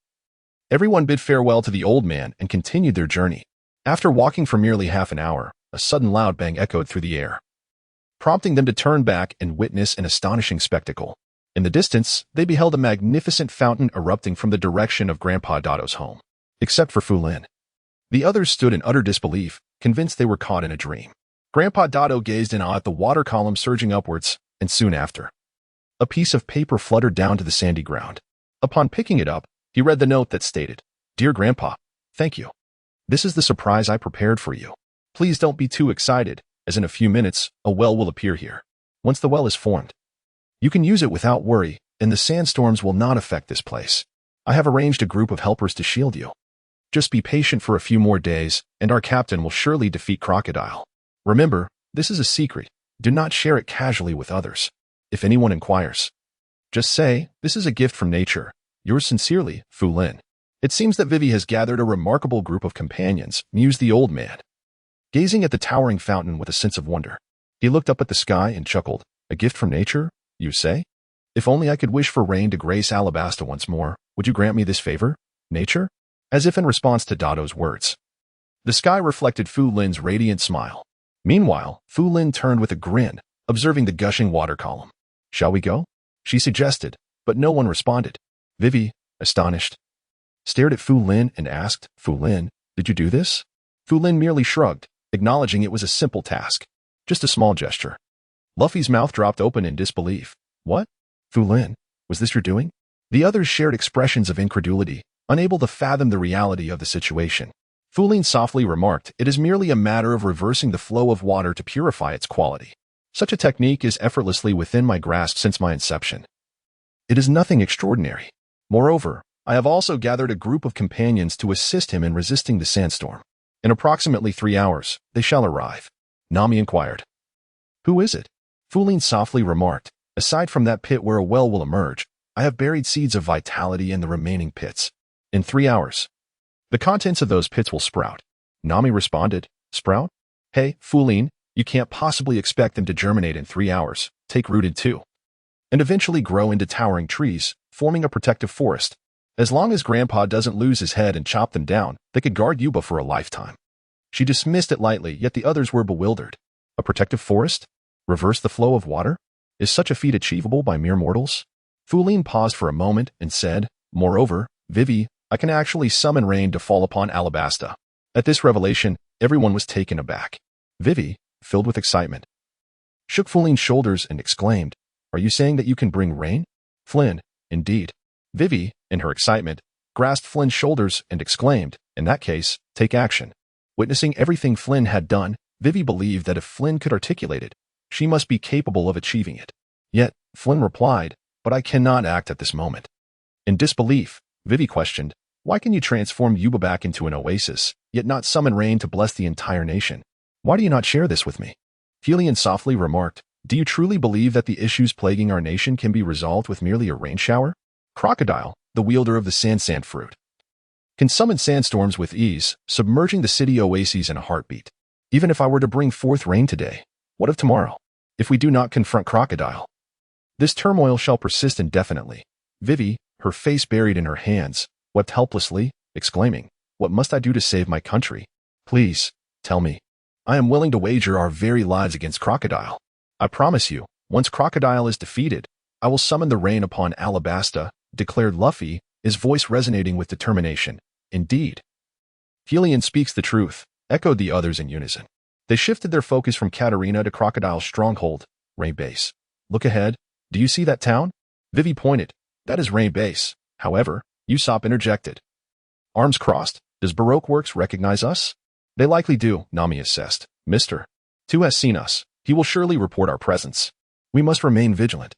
everyone bid farewell to the old man and continued their journey. After walking for merely half an hour, a sudden loud bang echoed through the air, prompting them to turn back and witness an astonishing spectacle. In the distance, they beheld a magnificent fountain erupting from the direction of Grandpa Dado's home. Except for Linlin. The others stood in utter disbelief, convinced they were caught in a dream. Grandpa Dado gazed in awe at the water column surging upwards, and soon after, a piece of paper fluttered down to the sandy ground. Upon picking it up, he read the note that stated, Dear Grandpa, thank you. This is the surprise I prepared for you. Please don't be too excited, as in a few minutes, a well will appear here. Once the well is formed, you can use it without worry, and the sandstorms will not affect this place. I have arranged a group of helpers to shield you. Just be patient for a few more days, and our captain will surely defeat Crocodile. Remember, this is a secret. Do not share it casually with others. If anyone inquires, just say, this is a gift from nature. Yours sincerely, Linlin. It seems that Vivi has gathered a remarkable group of companions, mused the old man, gazing at the towering fountain with a sense of wonder. He looked up at the sky and chuckled. A gift from nature, you say? If only I could wish for rain to grace Alabasta once more, would you grant me this favor? Nature? As if in response to Dado's words, the sky reflected Linlin's radiant smile. Meanwhile, Linlin turned with a grin, observing the gushing water column. Shall we go? She suggested, but no one responded. Vivi, astonished, stared at Linlin and asked, Linlin, did you do this? Linlin merely shrugged, acknowledging it was a simple task. Just a small gesture. Luffy's mouth dropped open in disbelief. What? Linlin, was this your doing? The others shared expressions of incredulity, unable to fathom the reality of the situation. Linlin softly remarked, It is merely a matter of reversing the flow of water to purify its quality. Such a technique is effortlessly within my grasp since my inception. It is nothing extraordinary. Moreover, I have also gathered a group of companions to assist him in resisting the sandstorm. In approximately 3 hours, they shall arrive. Nami inquired. Who is it? Linlin softly remarked. Aside from that pit where a well will emerge, I have buried seeds of vitality in the remaining pits. In 3 hours, the contents of those pits will sprout. Nami responded. Sprout? Hey, Linlin, you can't possibly expect them to germinate in 3 hours, take root in 2, and eventually grow into towering trees, forming a protective forest. As long as Grandpa doesn't lose his head and chop them down, they could guard Yuba for a lifetime. She dismissed it lightly, yet the others were bewildered. A protective forest? Reverse the flow of water? Is such a feat achievable by mere mortals? Linlin paused for a moment and said, Moreover, Vivi, I can actually summon rain to fall upon Alabasta. At this revelation, everyone was taken aback. Vivi, filled with excitement, shook Linlin's shoulders and exclaimed, Are you saying that you can bring rain? Flynn, indeed. Vivi, in her excitement, grasped Flynn's shoulders and exclaimed, In that case, take action. Witnessing everything Flynn had done, Vivi believed that if Flynn could articulate it, she must be capable of achieving it. Yet, Flynn replied, But I cannot act at this moment. In disbelief, Vivi questioned, Why can you transform Yuba back into an oasis, yet not summon rain to bless the entire nation? Why do you not share this with me? Helion softly remarked, Do you truly believe that the issues plaguing our nation can be resolved with merely a rain shower? Crocodile, the wielder of the sand fruit, can summon sandstorms with ease, submerging the city oases in a heartbeat. Even if I were to bring forth rain today, what of tomorrow? If we do not confront Crocodile, this turmoil shall persist indefinitely. Vivi, her face buried in her hands, wept helplessly, exclaiming, What must I do to save my country? Please, tell me. I am willing to wager our very lives against Crocodile. I promise you, once Crocodile is defeated, I will summon the rain upon Alabasta, declared Luffy, his voice resonating with determination. Indeed. Helion speaks the truth, echoed the others in unison. They shifted their focus from Katarina to Crocodile's stronghold, Rain Base. Look ahead. Do you see that town? Vivi pointed. That is Rain Base. However, Usopp interjected. Arms crossed. Does Baroque Works recognize us? They likely do, Nami assessed. Mr. Tu has seen us. He will surely report our presence. We must remain vigilant.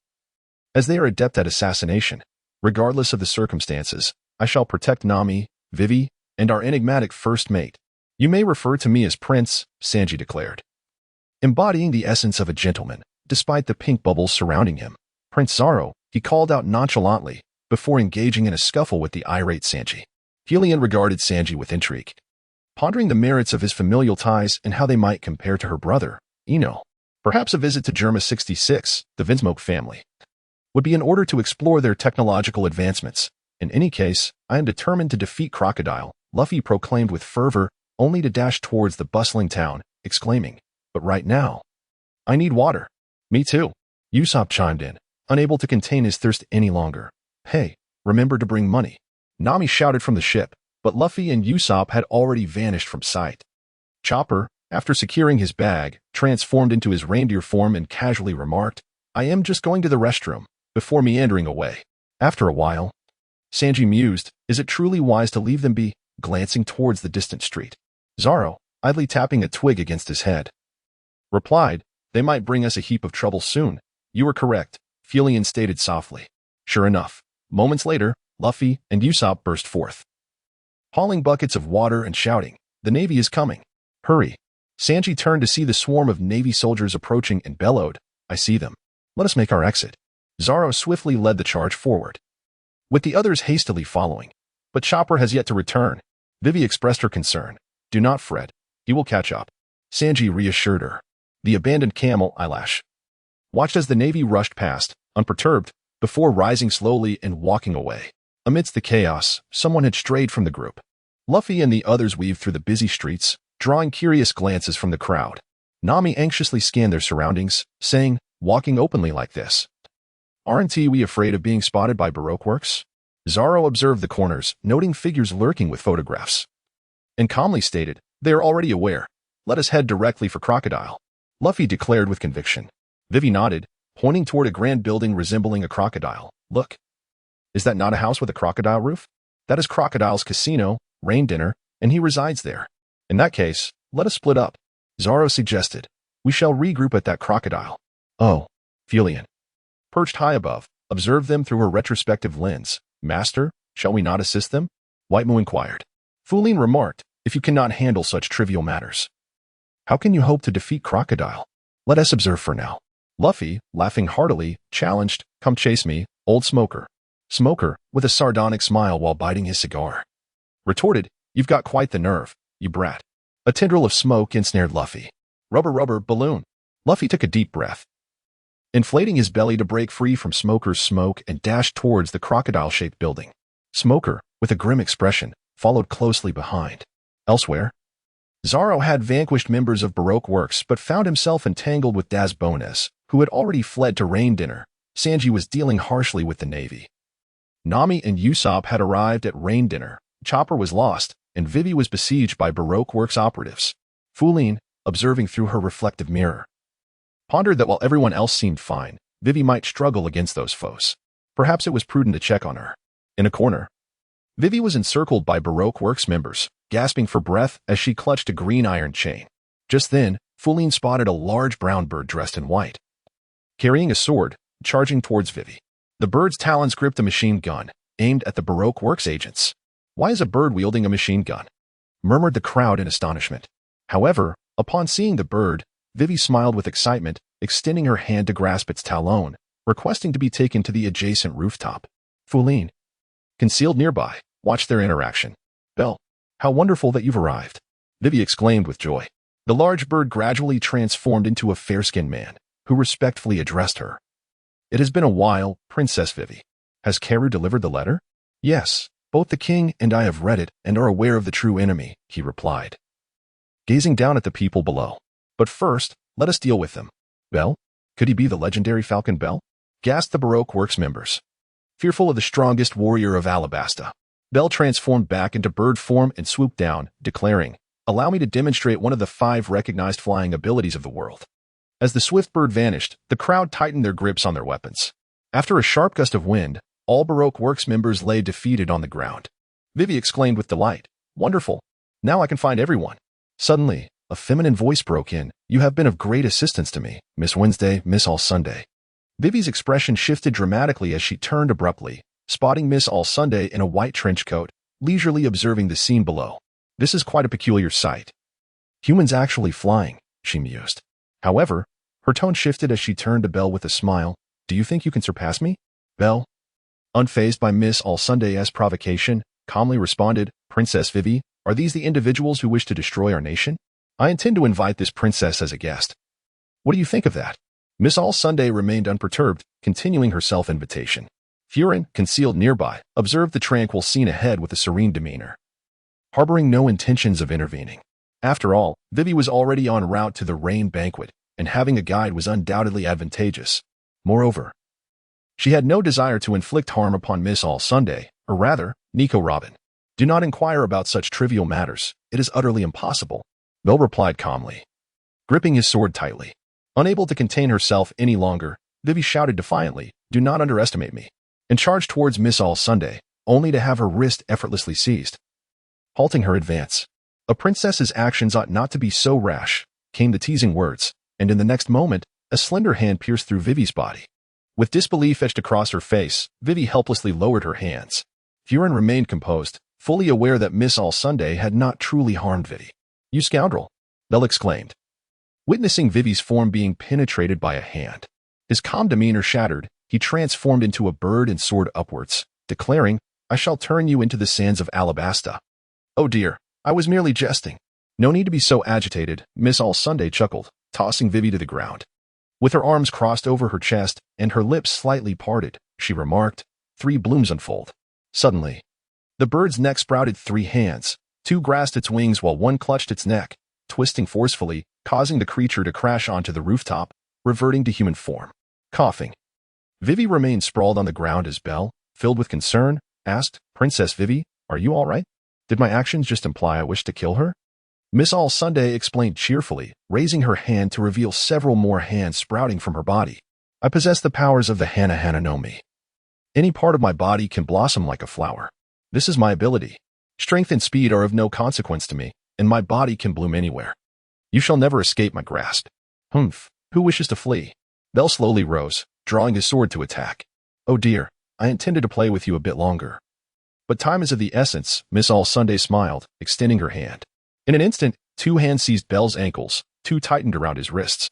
As they are adept at assassination, regardless of the circumstances, I shall protect Nami, Vivi, and our enigmatic first mate. You may refer to me as Prince, Sanji declared. Embodying the essence of a gentleman, despite the pink bubbles surrounding him, Prince Zaro, he called out nonchalantly, before engaging in a scuffle with the irate Sanji. Helion regarded Sanji with intrigue, pondering the merits of his familial ties and how they might compare to her brother, Ino. Perhaps a visit to Germa 66, the Vinsmoke family, would be in order to explore their technological advancements. In any case, I am determined to defeat Crocodile, Luffy proclaimed with fervor, only to dash towards the bustling town, exclaiming, But right now, I need water. Me too. Usopp chimed in, unable to contain his thirst any longer. Hey, remember to bring money. Nami shouted from the ship, but Luffy and Usopp had already vanished from sight. Chopper, after securing his bag, transformed into his reindeer form and casually remarked, I am just going to the restroom, before meandering away. After a while, Sanji mused, is it truly wise to leave them be, glancing towards the distant street. Zaro, idly tapping a twig against his head, replied, They might bring us a heap of trouble soon. You were correct, Helion stated softly. Sure enough, moments later, Luffy and Usopp burst forth, hauling buckets of water and shouting, The Navy is coming. Hurry. Sanji turned to see the swarm of Navy soldiers approaching and bellowed, I see them. Let us make our exit. Zaro swiftly led the charge forward, with the others hastily following. But Chopper has yet to return. Vivi expressed her concern. Do not fret. He will catch up. Sanji reassured her. The abandoned camel, Eyelash, watched as the Navy rushed past, unperturbed, before rising slowly and walking away. Amidst the chaos, someone had strayed from the group. Luffy and the others weaved through the busy streets, drawing curious glances from the crowd. Nami anxiously scanned their surroundings, saying, Walking openly like this, aren't we afraid of being spotted by Baroque Works? Zaro observed the corners, noting figures lurking with photographs, and calmly stated, They are already aware. Let us head directly for Crocodile. Luffy declared with conviction. Vivi nodded, pointing toward a grand building resembling a crocodile. Look. Is that not a house with a crocodile roof? That is Crocodile's casino, rain dinner, and he resides there. In that case, let us split up. Zaro suggested. We shall regroup at that crocodile. Oh, Helion, perched high above, observed them through her retrospective lens. Master, Shall we not assist them? Whitemo inquired. Fulin remarked, if you cannot handle such trivial matters, how can you hope to defeat Crocodile? Let us observe for now. Luffy, laughing heartily, challenged, come chase me, old smoker. Smoker, with a sardonic smile while biting his cigar, retorted, you've got quite the nerve, you brat. A tendril of smoke ensnared Luffy. Rubber, rubber, balloon. Luffy took a deep breath, inflating his belly to break free from Smoker's smoke and dashed towards the crocodile-shaped building. Smoker, with a grim expression, followed closely behind. Elsewhere, Zoro had vanquished members of Baroque Works but found himself entangled with Das Bones, who had already fled to Rain Dinner. Sanji was dealing harshly with the Navy. Nami and Usopp had arrived at Rain Dinner. Chopper was lost, and Vivi was besieged by Baroque Works operatives. Fulin, observing through her reflective mirror, pondered that while everyone else seemed fine, Vivi might struggle against those foes. Perhaps it was prudent to check on her. In a corner, Vivi was encircled by Baroque Works members, gasping for breath as she clutched a green iron chain. Just then, Fulin spotted a large brown bird dressed in white, carrying a sword, charging towards Vivi. The bird's talons gripped a machine gun, aimed at the Baroque Works agents. Why is a bird wielding a machine gun? Murmured the crowd in astonishment. However, upon seeing the bird, Vivi smiled with excitement, extending her hand to grasp its talon, requesting to be taken to the adjacent rooftop. Fulin, concealed nearby, watched their interaction. Belle, how wonderful that you've arrived, Vivi exclaimed with joy. The large bird gradually transformed into a fair-skinned man, who respectfully addressed her. It has been a while, Princess Vivi. Has Karu delivered the letter? Yes, both the king and I have read it and are aware of the true enemy, he replied, gazing down at the people below. But first, let us deal with them. Belle? Could he be the legendary Falcon Belle? Gasped the Baroque Works members, fearful of the strongest warrior of Alabasta. Belle transformed back into bird form and swooped down, declaring, allow me to demonstrate one of the 5 recognized flying abilities of the world. As the swift bird vanished, the crowd tightened their grips on their weapons. After a sharp gust of wind, all Baroque Works members lay defeated on the ground. Vivi exclaimed with delight, wonderful, now I can find everyone. Suddenly, a feminine voice broke in, you have been of great assistance to me, Miss Wednesday, Miss All Sunday. Vivi's expression shifted dramatically as she turned abruptly, spotting Miss All Sunday in a white trench coat, leisurely observing the scene below. This is quite a peculiar sight. Humans actually flying, she mused. However, her tone shifted as she turned to Belle with a smile. Do you think you can surpass me? Belle, unfazed by Miss All Sunday's provocation, calmly responded, Princess Vivi, are these the individuals who wish to destroy our nation? I intend to invite this princess as a guest. What do you think of that? Miss All Sunday remained unperturbed, continuing her self-invitation. Furin, concealed nearby, observed the tranquil scene ahead with a serene demeanor, harboring no intentions of intervening. After all, Vivi was already en route to the Rain Banquet, and having a guide was undoubtedly advantageous. Moreover, she had no desire to inflict harm upon Miss All Sunday, or rather, Nico Robin. Do not inquire about such trivial matters. It is utterly impossible, Belle replied calmly, gripping his sword tightly. Unable to contain herself any longer, Vivi shouted defiantly, do not underestimate me, and charged towards Miss All Sunday, only to have her wrist effortlessly seized, halting her advance. A princess's actions ought not to be so rash, came the teasing words, and in the next moment, a slender hand pierced through Vivi's body. With disbelief etched across her face, Vivi helplessly lowered her hands. Furin remained composed, fully aware that Miss All Sunday had not truly harmed Vivi. You scoundrel, Belle exclaimed, witnessing Vivi's form being penetrated by a hand. His calm demeanor shattered, he transformed into a bird and soared upwards, declaring, I shall turn you into the sands of Alabasta. Oh dear, I was merely jesting. No need to be so agitated, Miss All Sunday chuckled, tossing Vivi to the ground. With her arms crossed over her chest and her lips slightly parted, she remarked, 3 blooms unfold. Suddenly, the bird's neck sprouted 3 hands, 2 grasped its wings while 1 clutched its neck, twisting forcefully, causing the creature to crash onto the rooftop, reverting to human form. Coughing, Vivi remained sprawled on the ground as Belle, filled with concern, asked, Princess Vivi, are you all right? Did my actions just imply I wish to kill her? Miss All Sunday explained cheerfully, raising her hand to reveal several more hands sprouting from her body. I possess the powers of the Hana Hana no Mi. Any part of my body can blossom like a flower. This is my ability. Strength and speed are of no consequence to me, and my body can bloom anywhere. You shall never escape my grasp. Humph, who wishes to flee? Belle slowly rose, drawing his sword to attack. Oh dear, I intended to play with you a bit longer. But time is of the essence, Miss All Sunday smiled, extending her hand. In an instant, 2 hands seized Bell's ankles, 2 tightened around his wrists,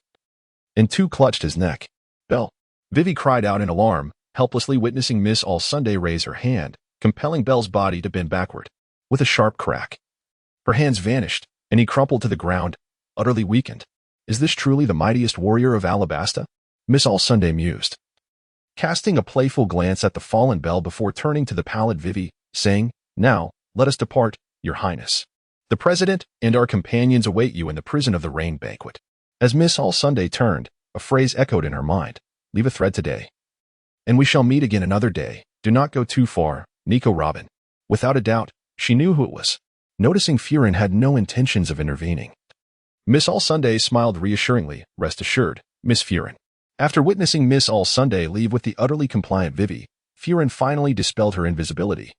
and 2 clutched his neck. Bell! Vivi cried out in alarm, helplessly witnessing Miss All Sunday raise her hand, compelling Bell's body to bend backward. With a sharp crack, her hands vanished, and he crumpled to the ground, utterly weakened. Is this truly the mightiest warrior of Alabasta? Miss All Sunday mused, casting a playful glance at the fallen Bell before turning to the pallid Vivi, saying, "Now, let us depart, your highness. The president and our companions await you in the prison of the rain banquet." As Miss All Sunday turned, a phrase echoed in her mind. "Leave a thread today, and we shall meet again another day. Do not go too far, Nico Robin." Without a doubt, she knew who it was. Noticing Furin had no intentions of intervening, Miss All Sunday smiled reassuringly. "Rest assured, Miss Furin." After witnessing Miss All Sunday leave with the utterly compliant Vivi, Furin finally dispelled her invisibility.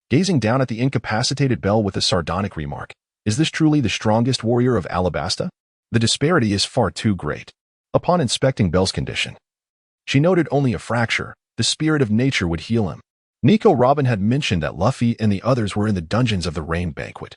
Gazing down at the incapacitated Bell with a sardonic remark, "Is this truly the strongest warrior of Alabasta? The disparity is far too great." Upon inspecting Bell's condition, she noted only a fracture. The spirit of nature would heal him. Nico Robin had mentioned that Luffy and the others were in the dungeons of the rain banquet,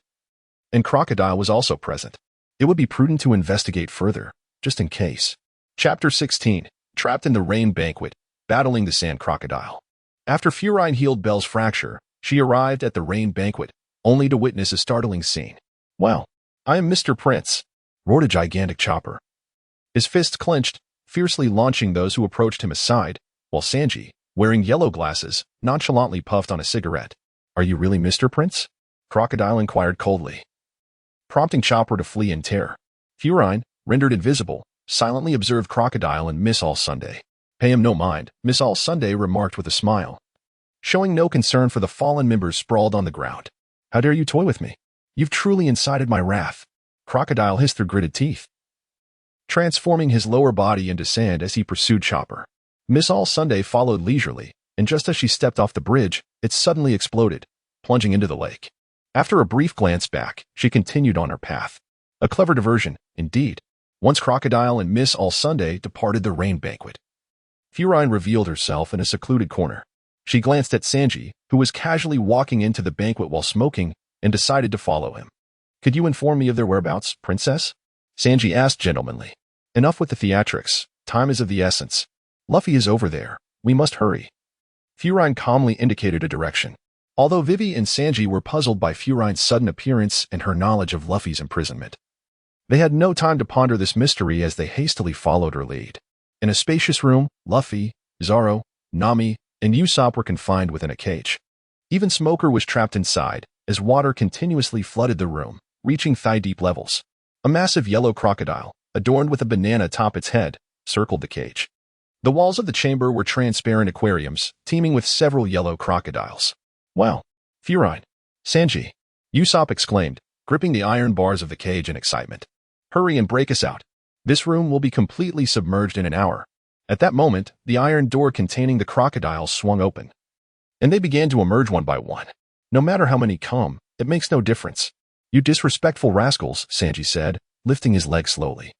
and Crocodile was also present. It would be prudent to investigate further, just in case. Chapter 16. Trapped in the rain banquet, battling the sand crocodile. After Furine healed Bell's fracture, she arrived at the rain banquet, only to witness a startling scene. "Well, I am Mr. Prince," roared a gigantic chopper, his fists clenched, fiercely launching those who approached him aside, while Sanji, wearing yellow glasses, nonchalantly puffed on a cigarette. "Are you really Mr. Prince?" Crocodile inquired coldly, prompting Chopper to flee in terror. Furine, rendered invisible, silently observed Crocodile and Miss All Sunday. "Pay him no mind," Miss All Sunday remarked with a smile, showing no concern for the fallen members sprawled on the ground. "How dare you toy with me? You've truly incited my wrath." Crocodile hissed through gritted teeth, transforming his lower body into sand as he pursued Chopper. Miss All Sunday followed leisurely, and just as she stepped off the bridge, it suddenly exploded, plunging into the lake. After a brief glance back, she continued on her path. A clever diversion, indeed. Once Crocodile and Miss All Sunday departed the rain banquet, Furine revealed herself in a secluded corner. She glanced at Sanji, who was casually walking into the banquet while smoking, and decided to follow him. "Could you inform me of their whereabouts, princess?" Sanji asked gentlemanly. "Enough with the theatrics. Time is of the essence. Luffy is over there. We must hurry." Furine calmly indicated a direction. Although Vivi and Sanji were puzzled by Furine's sudden appearance and her knowledge of Luffy's imprisonment, they had no time to ponder this mystery as they hastily followed her lead. In a spacious room, Luffy, Zoro, Nami, and Usopp were confined within a cage. Even Smoker was trapped inside, as water continuously flooded the room, reaching thigh-deep levels. A massive yellow crocodile, adorned with a banana atop its head, circled the cage. The walls of the chamber were transparent aquariums, teeming with several yellow crocodiles. "Wow! Furine! Sanji!" Usopp exclaimed, gripping the iron bars of the cage in excitement. "Hurry and break us out. This room will be completely submerged in an hour." At that moment, the iron door containing the crocodiles swung open, and they began to emerge one by one. "No matter how many come, it makes no difference. You disrespectful rascals," Sanji said, lifting his leg slowly,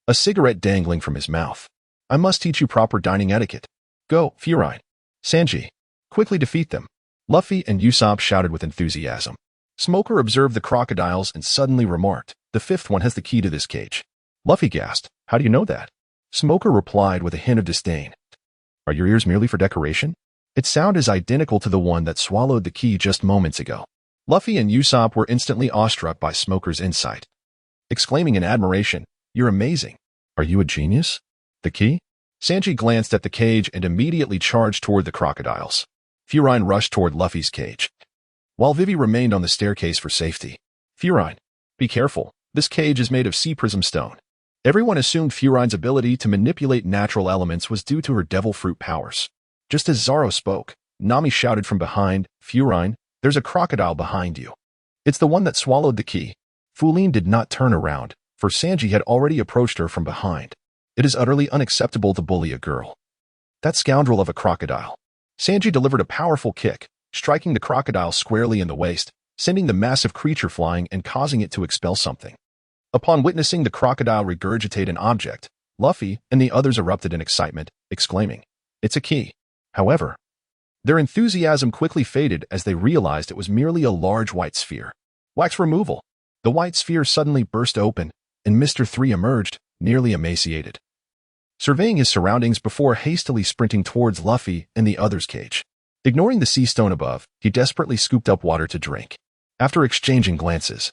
a cigarette dangling from his mouth. "I must teach you proper dining etiquette. Go, Furine. Sanji. Quickly defeat them." Luffy and Usopp shouted with enthusiasm. Smoker observed the crocodiles and suddenly remarked, "The fifth one has the key to this cage." Luffy gasped, "How do you know that?" Smoker replied with a hint of disdain, "Are your ears merely for decoration? Its sound is identical to the one that swallowed the key just moments ago." Luffy and Usopp were instantly awestruck by Smoker's insight, exclaiming in admiration, "You're amazing. Are you a genius?" "The key?" Sanji glanced at the cage and immediately charged toward the crocodiles. Furine rushed toward Luffy's cage, while Vivi remained on the staircase for safety. "Furine, be careful. This cage is made of sea prism stone." Everyone assumed Furine's ability to manipulate natural elements was due to her devil fruit powers. Just as Zoro spoke, Nami shouted from behind, "Furine, there's a crocodile behind you. It's the one that swallowed the key." Fuline did not turn around, for Sanji had already approached her from behind. It is utterly unacceptable to bully a girl. That scoundrel of a crocodile. Sanji delivered a powerful kick, striking the crocodile squarely in the waist, sending the massive creature flying and causing it to expel something. Upon witnessing the crocodile regurgitate an object, Luffy and the others erupted in excitement, exclaiming, "It's a key." However, Their enthusiasm quickly faded as they realized it was merely a large white sphere. Wax removal. The white sphere suddenly burst open, and Mr. 3 emerged, nearly emaciated, surveying his surroundings before hastily sprinting towards Luffy and the other's cage. Ignoring the sea stone above, he desperately scooped up water to drink. After exchanging glances,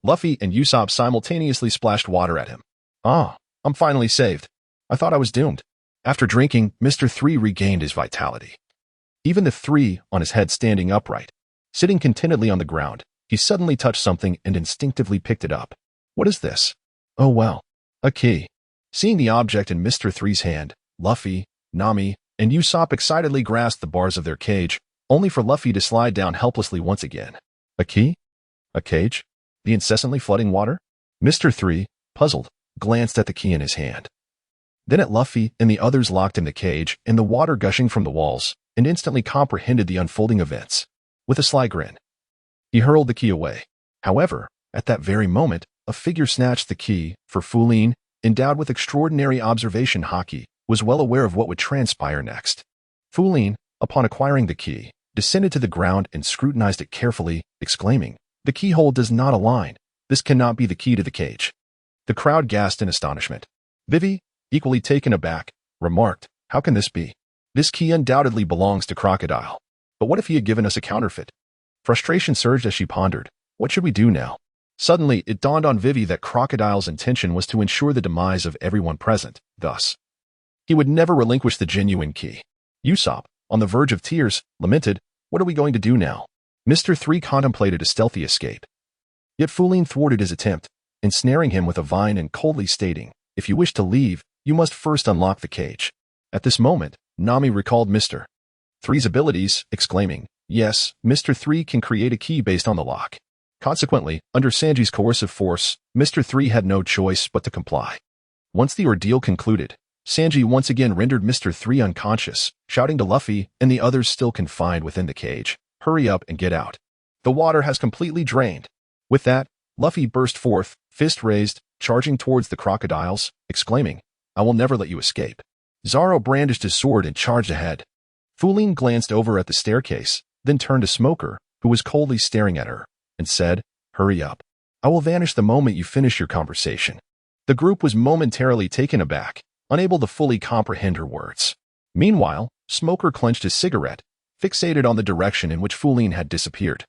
Luffy and Usopp simultaneously splashed water at him. Ah, I'm finally saved. I thought I was doomed. After drinking, Mr. 3 regained his vitality. Even the 3 on his head standing upright. Sitting contentedly on the ground, he suddenly touched something and instinctively picked it up. What is this? Oh well, a key. Seeing the object in Mr. 3's hand, Luffy, Nami, and Usopp excitedly grasped the bars of their cage, only for Luffy to slide down helplessly once again. A key? A cage? The incessantly flooding water? Mr. 3, puzzled, glanced at the key in his hand. Then at Luffy and the others locked in the cage and the water gushing from the walls, and instantly comprehended the unfolding events. With a sly grin, he hurled the key away. However, at that very moment, a figure snatched the key, for Fu Lin, endowed with extraordinary observation haki, was well aware of what would transpire next. Fu Lin, upon acquiring the key, descended to the ground and scrutinized it carefully, exclaiming, "The keyhole does not align. This cannot be the key to the cage." The crowd gasped in astonishment. Vivi, equally taken aback, remarked, "How can this be? This key undoubtedly belongs to Crocodile. But what if he had given us a counterfeit?" Frustration surged as she pondered, "What should we do now?" Suddenly, it dawned on Vivi that Crocodile's intention was to ensure the demise of everyone present. Thus, he would never relinquish the genuine key. Usopp, on the verge of tears, lamented, "What are we going to do now?" Mr. 3 contemplated a stealthy escape. Yet Fu Lin thwarted his attempt, ensnaring him with a vine and coldly stating, "If you wish to leave, you must first unlock the cage." At this moment, Nami recalled Mr. 3's abilities, exclaiming, "Yes, Mr. 3 can create a key based on the lock." Consequently, under Sanji's coercive force, Mr. 3 had no choice but to comply. Once the ordeal concluded, Sanji once again rendered Mr. 3 unconscious, shouting to Luffy and the others still confined within the cage, "Hurry up and get out. The water has completely drained." With that, Luffy burst forth, fist raised, charging towards the crocodiles, exclaiming, "I will never let you escape." Zoro brandished his sword and charged ahead. Fu Lin glanced over at the staircase, then turned to Smoker, who was coldly staring at her, and said, "Hurry up. I will vanish the moment you finish your conversation." The group was momentarily taken aback, unable to fully comprehend her words. Meanwhile, Smoker clenched his cigarette, fixated on the direction in which Fu Lin had disappeared.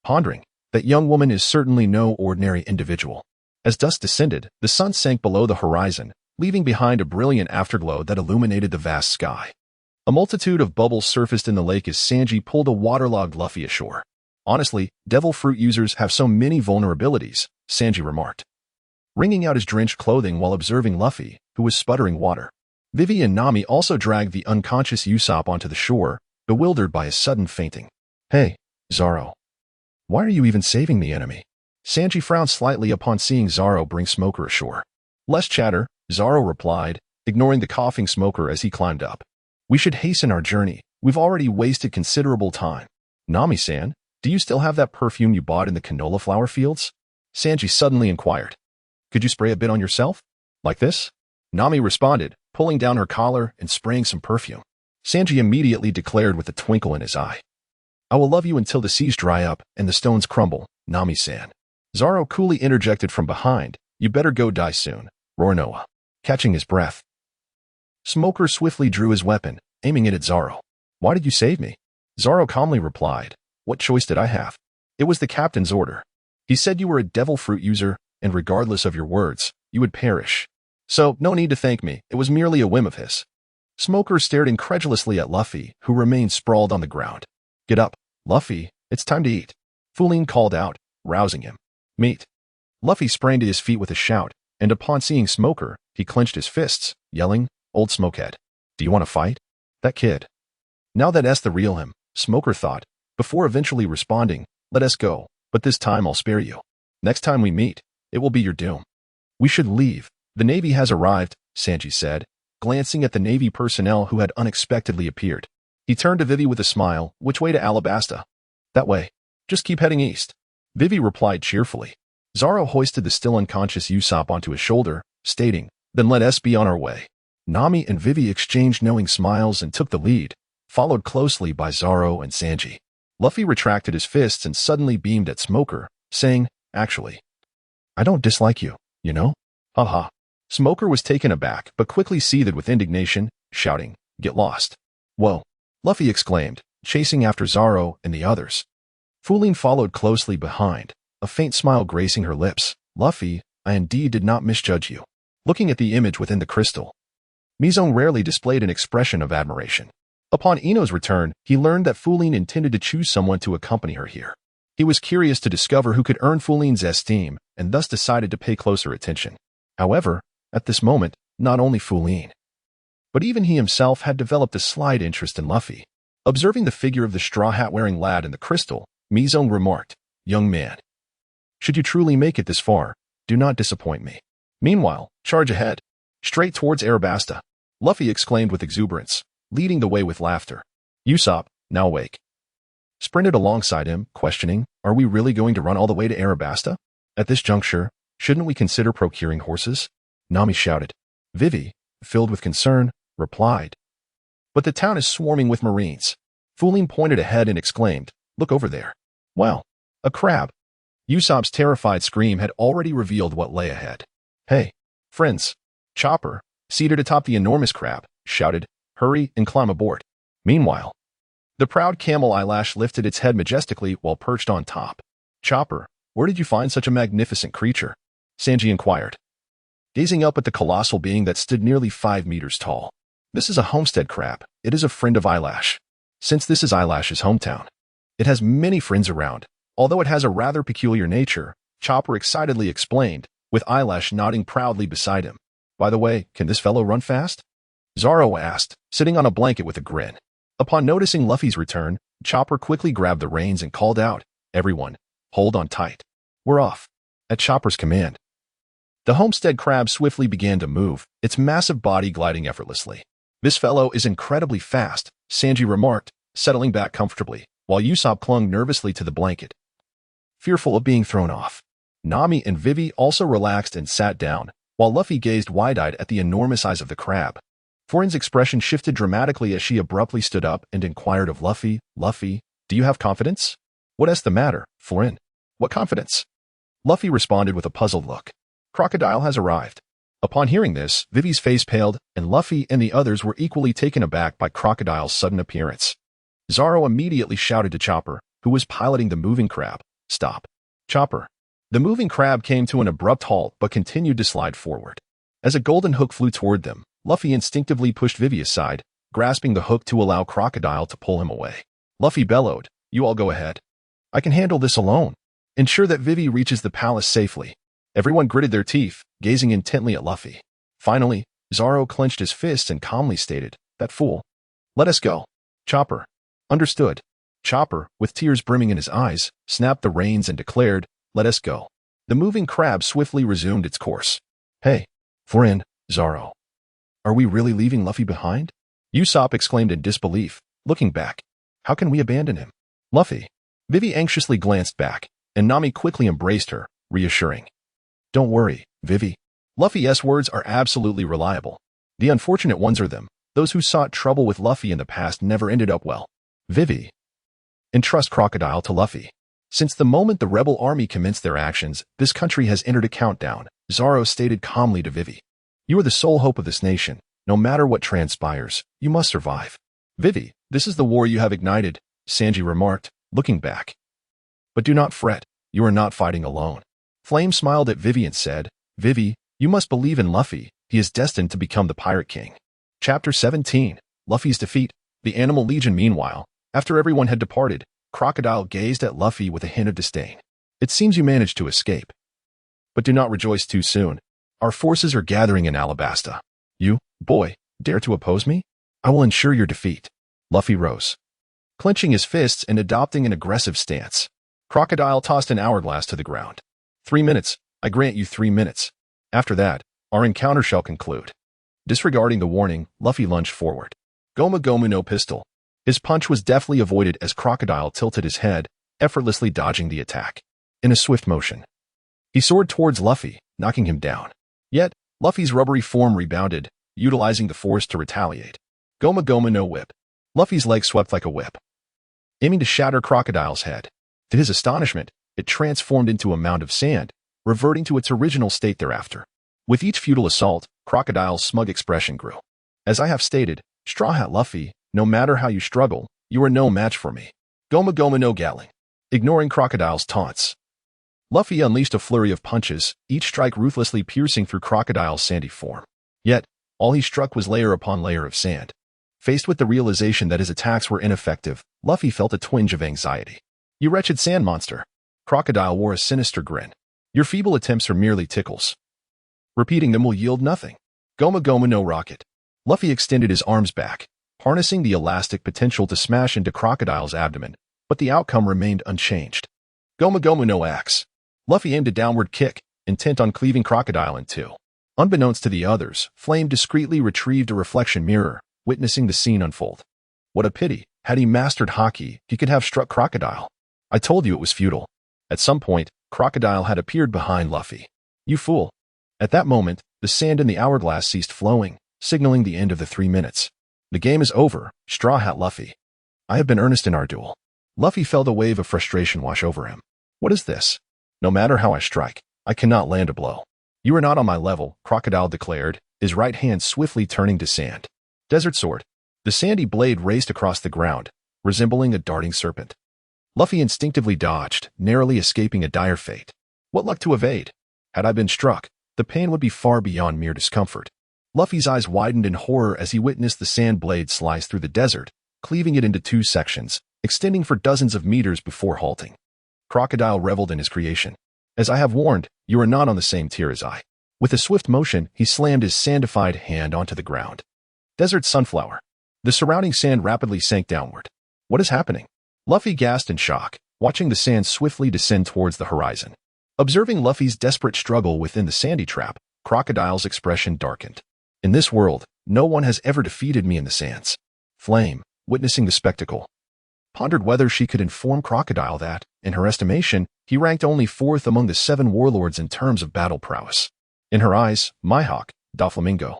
Pondering, that young woman is certainly no ordinary individual. As dusk descended, the sun sank below the horizon, leaving behind a brilliant afterglow that illuminated the vast sky. A multitude of bubbles surfaced in the lake as Sanji pulled a waterlogged Luffy ashore. "Honestly, devil fruit users have so many vulnerabilities," Sanji remarked, wringing out his drenched clothing while observing Luffy, who was sputtering water. Vivi and Nami also dragged the unconscious Usopp onto the shore, bewildered by his sudden fainting. "Hey, Zoro. Why are you even saving the enemy?" Sanji frowned slightly upon seeing Zoro bring Smoker ashore. "Less chatter," Zoro replied, ignoring the coughing Smoker as he climbed up. "We should hasten our journey. We've already wasted considerable time." "Nami-san, do you still have that perfume you bought in the canola flower fields?" Sanji suddenly inquired. "Could you spray a bit on yourself? Like this?" Nami responded, pulling down her collar and spraying some perfume. Sanji immediately declared with a twinkle in his eye, "I will love you until the seas dry up and the stones crumble, Nami-san." Zoro coolly interjected from behind, "You better go die soon, Roronoa." Catching his breath, Smoker swiftly drew his weapon, aiming it at Zoro. "Why did you save me?" Zoro calmly replied, "What choice did I have? It was the captain's order. He said you were a devil fruit user, and regardless of your words, you would perish. So, no need to thank me, it was merely a whim of his." Smoker stared incredulously at Luffy, who remained sprawled on the ground. "Get up, Luffy, it's time to eat," Fu Lin called out, rousing him. "Meat." Luffy sprang to his feet with a shout, and upon seeing Smoker, he clenched his fists, yelling, "Old Smokehead, do you want to fight? That kid." Now that's the real him, Smoker thought, before eventually responding, "Let us go, but this time I'll spare you. Next time we meet, it will be your doom." "We should leave. The Navy has arrived," Sanji said, glancing at the Navy personnel who had unexpectedly appeared. He turned to Vivi with a smile. "Which way to Alabasta?" "That way. Just keep heading east." Vivi replied cheerfully. Zoro hoisted the still unconscious Usopp onto his shoulder, stating, "Then let us be on our way." Nami and Vivi exchanged knowing smiles and took the lead, followed closely by Zoro and Sanji. Luffy retracted his fists and suddenly beamed at Smoker, saying, "Actually, I don't dislike you, you know?" Haha. Smoker was taken aback, but quickly seethed with indignation, shouting, "Get lost." "Whoa," Luffy exclaimed, chasing after Zoro and the others. Linlin followed closely behind, a faint smile gracing her lips. "Luffy, I indeed did not misjudge you." Looking at the image within the crystal, Mizong rarely displayed an expression of admiration. Upon Ino's return, he learned that Linlin intended to choose someone to accompany her here. He was curious to discover who could earn Linlin's esteem and thus decided to pay closer attention. However, at this moment, not only Linlin, but even he himself had developed a slight interest in Luffy. Observing the figure of the straw hat-wearing lad in the crystal, Mizong remarked, "Young man, should you truly make it this far, do not disappoint me." Meanwhile, charge ahead, straight towards Arabasta, Luffy exclaimed with exuberance, leading the way with laughter. Usopp, now awake, sprinted alongside him, questioning, "Are we really going to run all the way to Arabasta? At this juncture, shouldn't we consider procuring horses?" Nami shouted. Vivi, filled with concern, replied, "But the town is swarming with marines." Linlin pointed ahead and exclaimed, "Look over there." "Wow, a crab." Usopp's terrified scream had already revealed what lay ahead. "Hey, friends." Chopper, seated atop the enormous crab, shouted, "Hurry and climb aboard." Meanwhile, the proud camel eyelash lifted its head majestically while perched on top. "Chopper, where did you find such a magnificent creature?" Sanji inquired, gazing up at the colossal being that stood nearly 5 meters tall. "This is a homestead crab. It is a friend of Eyelash. Since this is Eyelash's hometown, it has many friends around, although it has a rather peculiar nature," Chopper excitedly explained, with Eyelash nodding proudly beside him. "By the way, can this fellow run fast?" Zoro asked, sitting on a blanket with a grin. Upon noticing Luffy's return, Chopper quickly grabbed the reins and called out, "Everyone, hold on tight. We're off." At Chopper's command, the homestead crab swiftly began to move, its massive body gliding effortlessly. "This fellow is incredibly fast," Sanji remarked, settling back comfortably, while Usopp clung nervously to the blanket, fearful of being thrown off. Nami and Vivi also relaxed and sat down, while Luffy gazed wide-eyed at the enormous eyes of the crab. Florin's expression shifted dramatically as she abruptly stood up and inquired of Luffy, "Luffy, do you have confidence?" "What's the matter, Florin? What confidence?" Luffy responded with a puzzled look. "Crocodile has arrived." Upon hearing this, Vivi's face paled, and Luffy and the others were equally taken aback by Crocodile's sudden appearance. Zoro immediately shouted to Chopper, who was piloting the moving crab, "Stop." "Chopper." The moving crab came to an abrupt halt but continued to slide forward. As a golden hook flew toward them, Luffy instinctively pushed Vivi aside, grasping the hook to allow Crocodile to pull him away. Luffy bellowed, "You all go ahead. I can handle this alone. Ensure that Vivi reaches the palace safely." Everyone gritted their teeth, gazing intently at Luffy. Finally, Zoro clenched his fists and calmly stated, "That fool. Let us go." "Chopper." "Understood." Chopper, with tears brimming in his eyes, snapped the reins and declared, "Let us go." The moving crab swiftly resumed its course. "Hey, friend, Zoro. Are we really leaving Luffy behind?" Usopp exclaimed in disbelief, looking back. "How can we abandon him?" "Luffy." Vivi anxiously glanced back, and Nami quickly embraced her, reassuring. "Don't worry, Vivi. Luffy's words are absolutely reliable. The unfortunate ones are them. Those who sought trouble with Luffy in the past never ended up well. Vivi, entrust Crocodile to Luffy. Since the moment the rebel army commenced their actions, this country has entered a countdown," Zoro stated calmly to Vivi. "You are the sole hope of this nation. No matter what transpires, you must survive." "Vivi, this is the war you have ignited," Sanji remarked, looking back. "But do not fret, you are not fighting alone." Flame smiled at Vivi and said, "Vivi, you must believe in Luffy. He is destined to become the Pirate King." Chapter 17, Luffy's Defeat. The Animal Legion. Meanwhile, after everyone had departed, Crocodile gazed at Luffy with a hint of disdain. "It seems you managed to escape. But do not rejoice too soon. Our forces are gathering in Alabasta. You, boy, dare to oppose me? I will ensure your defeat." Luffy rose, clenching his fists and adopting an aggressive stance. Crocodile tossed an hourglass to the ground. 3 minutes. I grant you 3 minutes. After that, our encounter shall conclude." Disregarding the warning, Luffy lunged forward. Goma Goma no pistol. His punch was deftly avoided as Crocodile tilted his head, effortlessly dodging the attack. In a swift motion, he soared towards Luffy, knocking him down. Yet, Luffy's rubbery form rebounded, utilizing the force to retaliate. Goma Goma no whip. Luffy's leg swept like a whip, aiming to shatter Crocodile's head. To his astonishment, it transformed into a mound of sand, reverting to its original state thereafter. With each futile assault, Crocodile's smug expression grew. As I have stated, Straw Hat Luffy, no matter how you struggle, you are no match for me. Goma Goma no Galing. Ignoring Crocodile's taunts, Luffy unleashed a flurry of punches, each strike ruthlessly piercing through Crocodile's sandy form. Yet, all he struck was layer upon layer of sand. Faced with the realization that his attacks were ineffective, Luffy felt a twinge of anxiety. You wretched sand monster. Crocodile wore a sinister grin. Your feeble attempts are merely tickles. Repeating them will yield nothing. Goma Goma no Rocket. Luffy extended his arms back, harnessing the elastic potential to smash into Crocodile's abdomen, but the outcome remained unchanged. Goma Goma no Axe. Luffy aimed a downward kick, intent on cleaving Crocodile in two. Unbeknownst to the others, Flame discreetly retrieved a reflection mirror, witnessing the scene unfold. What a pity. Had he mastered Haki, he could have struck Crocodile. I told you it was futile. At some point, Crocodile had appeared behind Luffy. You fool. At that moment, the sand in the hourglass ceased flowing, signaling the end of the 3 minutes. The game is over, Straw Hat Luffy. I have been earnest in our duel. Luffy felt a wave of frustration wash over him. What is this? No matter how I strike, I cannot land a blow. You are not on my level, Crocodile declared, his right hand swiftly turning to sand. Desert Sword. The sandy blade raced across the ground, resembling a darting serpent. Luffy instinctively dodged, narrowly escaping a dire fate. What luck to evade! Had I been struck, the pain would be far beyond mere discomfort. Luffy's eyes widened in horror as he witnessed the sand blade slice through the desert, cleaving it into 2 sections, extending for dozens of meters before halting. Crocodile reveled in his creation. As I have warned, you are not on the same tier as I. With a swift motion, he slammed his sandified hand onto the ground. Desert Sunflower. The surrounding sand rapidly sank downward. What is happening? Luffy gasped in shock, watching the sand swiftly descend towards the horizon. Observing Luffy's desperate struggle within the sandy trap, Crocodile's expression darkened. In this world, no one has ever defeated me in the sands. Flame, witnessing the spectacle, pondered whether she could inform Crocodile that, in her estimation, he ranked only 4th among the 7 warlords in terms of battle prowess. In her eyes, Mihawk, Doflamingo,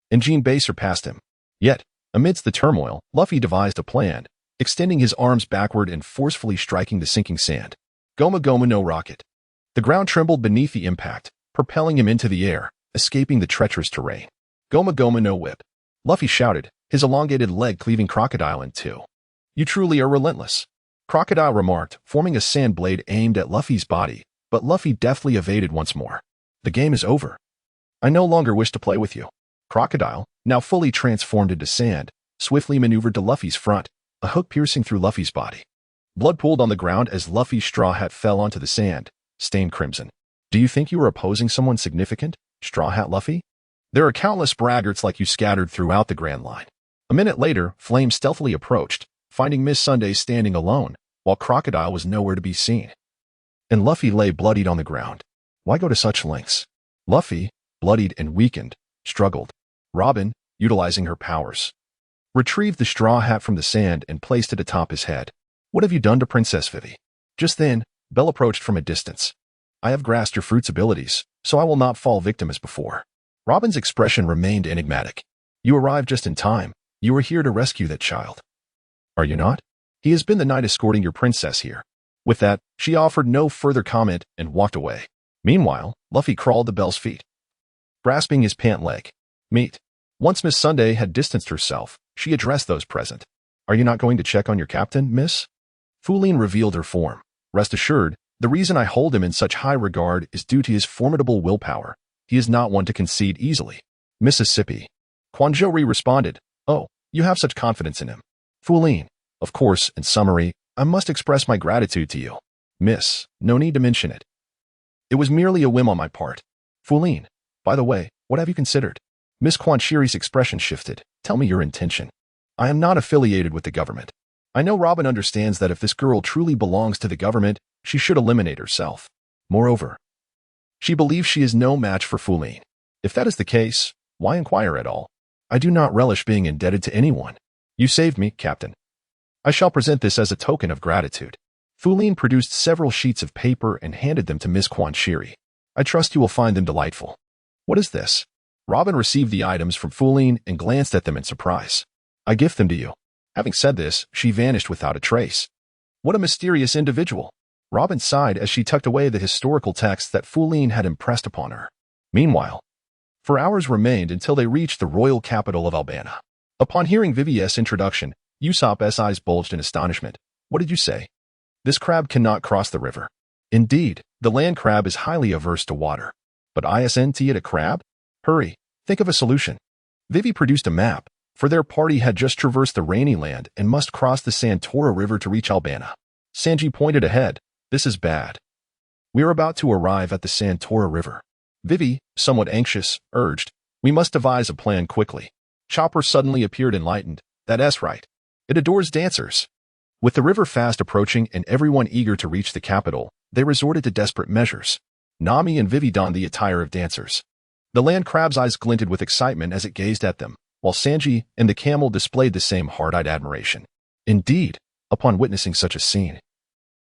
and Jinbei surpassed him. Yet, amidst the turmoil, Luffy devised a plan, extending his arms backward and forcefully striking the sinking sand. Goma Goma no Rocket. The ground trembled beneath the impact, propelling him into the air, escaping the treacherous terrain. Goma Goma no Whip. Luffy shouted, his elongated leg cleaving Crocodile in 2. You truly are relentless. Crocodile remarked, forming a sand blade aimed at Luffy's body, but Luffy deftly evaded once more. The game is over. I no longer wish to play with you. Crocodile, now fully transformed into sand, swiftly maneuvered to Luffy's front, a hook piercing through Luffy's body. Blood pooled on the ground as Luffy's straw hat fell onto the sand, stained crimson. Do you think you are opposing someone significant, Straw Hat Luffy? There are countless braggarts like you scattered throughout the Grand Line. A minute later, Flame stealthily approached, finding Miss Sunday standing alone, while Crocodile was nowhere to be seen. And Luffy lay bloodied on the ground. Why go to such lengths? Luffy, bloodied and weakened, struggled. Robin, utilizing her powers, retrieved the straw hat from the sand and placed it atop his head. What have you done to Princess Vivi? Just then, Belle approached from a distance. I have grasped your fruit's abilities, so I will not fall victim as before. Robin's expression remained enigmatic. You arrived just in time. You are here to rescue that child. Are you not? He has been the knight escorting your princess here. With that, she offered no further comment and walked away. Meanwhile, Luffy crawled to Belle's feet, grasping his pant leg. Meet. Once Miss Sunday had distanced herself, she addressed those present. Are you not going to check on your captain, miss? Fuline revealed her form. Rest assured, the reason I hold him in such high regard is due to his formidable willpower. He is not one to concede easily. Mississippi. Quanjori responded. Oh, you have such confidence in him. Fuline. Of course, in summary, I must express my gratitude to you. Miss, no need to mention it. It was merely a whim on my part. Fuline. By the way, what have you considered? Miss Quanchiri's expression shifted. Tell me your intention. I am not affiliated with the government. I know Robin understands that if this girl truly belongs to the government, she should eliminate herself. Moreover, she believes she is no match for Fuline. If that is the case, why inquire at all? I do not relish being indebted to anyone. You saved me, Captain. I shall present this as a token of gratitude. Fuline produced several sheets of paper and handed them to Miss Quanchiri. I trust you will find them delightful. What is this? Robin received the items from Fuline and glanced at them in surprise. I gift them to you. Having said this, she vanished without a trace. What a mysterious individual! Robin sighed as she tucked away the historical texts that Linlin had impressed upon her. Meanwhile, 4 hours remained until they reached the royal capital of Albania. Upon hearing Vivi's introduction, Usopp's eyes bulged in astonishment. What did you say? This crab cannot cross the river. Indeed, the land crab is highly averse to water. But isn't it a crab? Hurry, think of a solution. Vivi produced a map, for their party had just traversed the rainy land and must cross the Santora River to reach Albania. Sanji pointed ahead. This is bad. We are about to arrive at the Santora River. Vivi, somewhat anxious, urged, we must devise a plan quickly. Chopper suddenly appeared enlightened. That's right. It adores dancers. With the river fast approaching and everyone eager to reach the capital, they resorted to desperate measures. Nami and Vivi donned the attire of dancers. The land crab's eyes glinted with excitement as it gazed at them, while Sanji and the camel displayed the same hard-eyed admiration. Indeed, upon witnessing such a scene,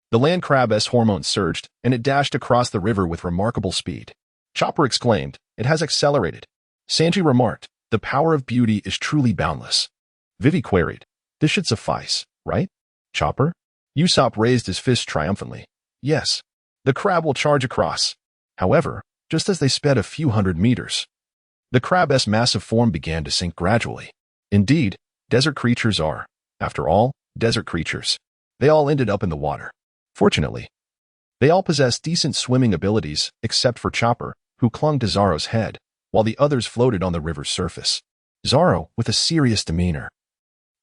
the land crab's hormones surged, and it dashed across the river with remarkable speed. Chopper exclaimed, it has accelerated. Sanji remarked, the power of beauty is truly boundless. Vivi queried, this should suffice, right? Chopper? Usopp raised his fist triumphantly. Yes, the crab will charge across. However, just as they sped a few hundred meters, the crab's massive form began to sink gradually. Indeed, desert creatures are, after all, desert creatures. They all ended up in the water. Fortunately, they all possessed decent swimming abilities, except for Chopper, who clung to Zoro's head, while the others floated on the river's surface. Zoro, with a serious demeanor,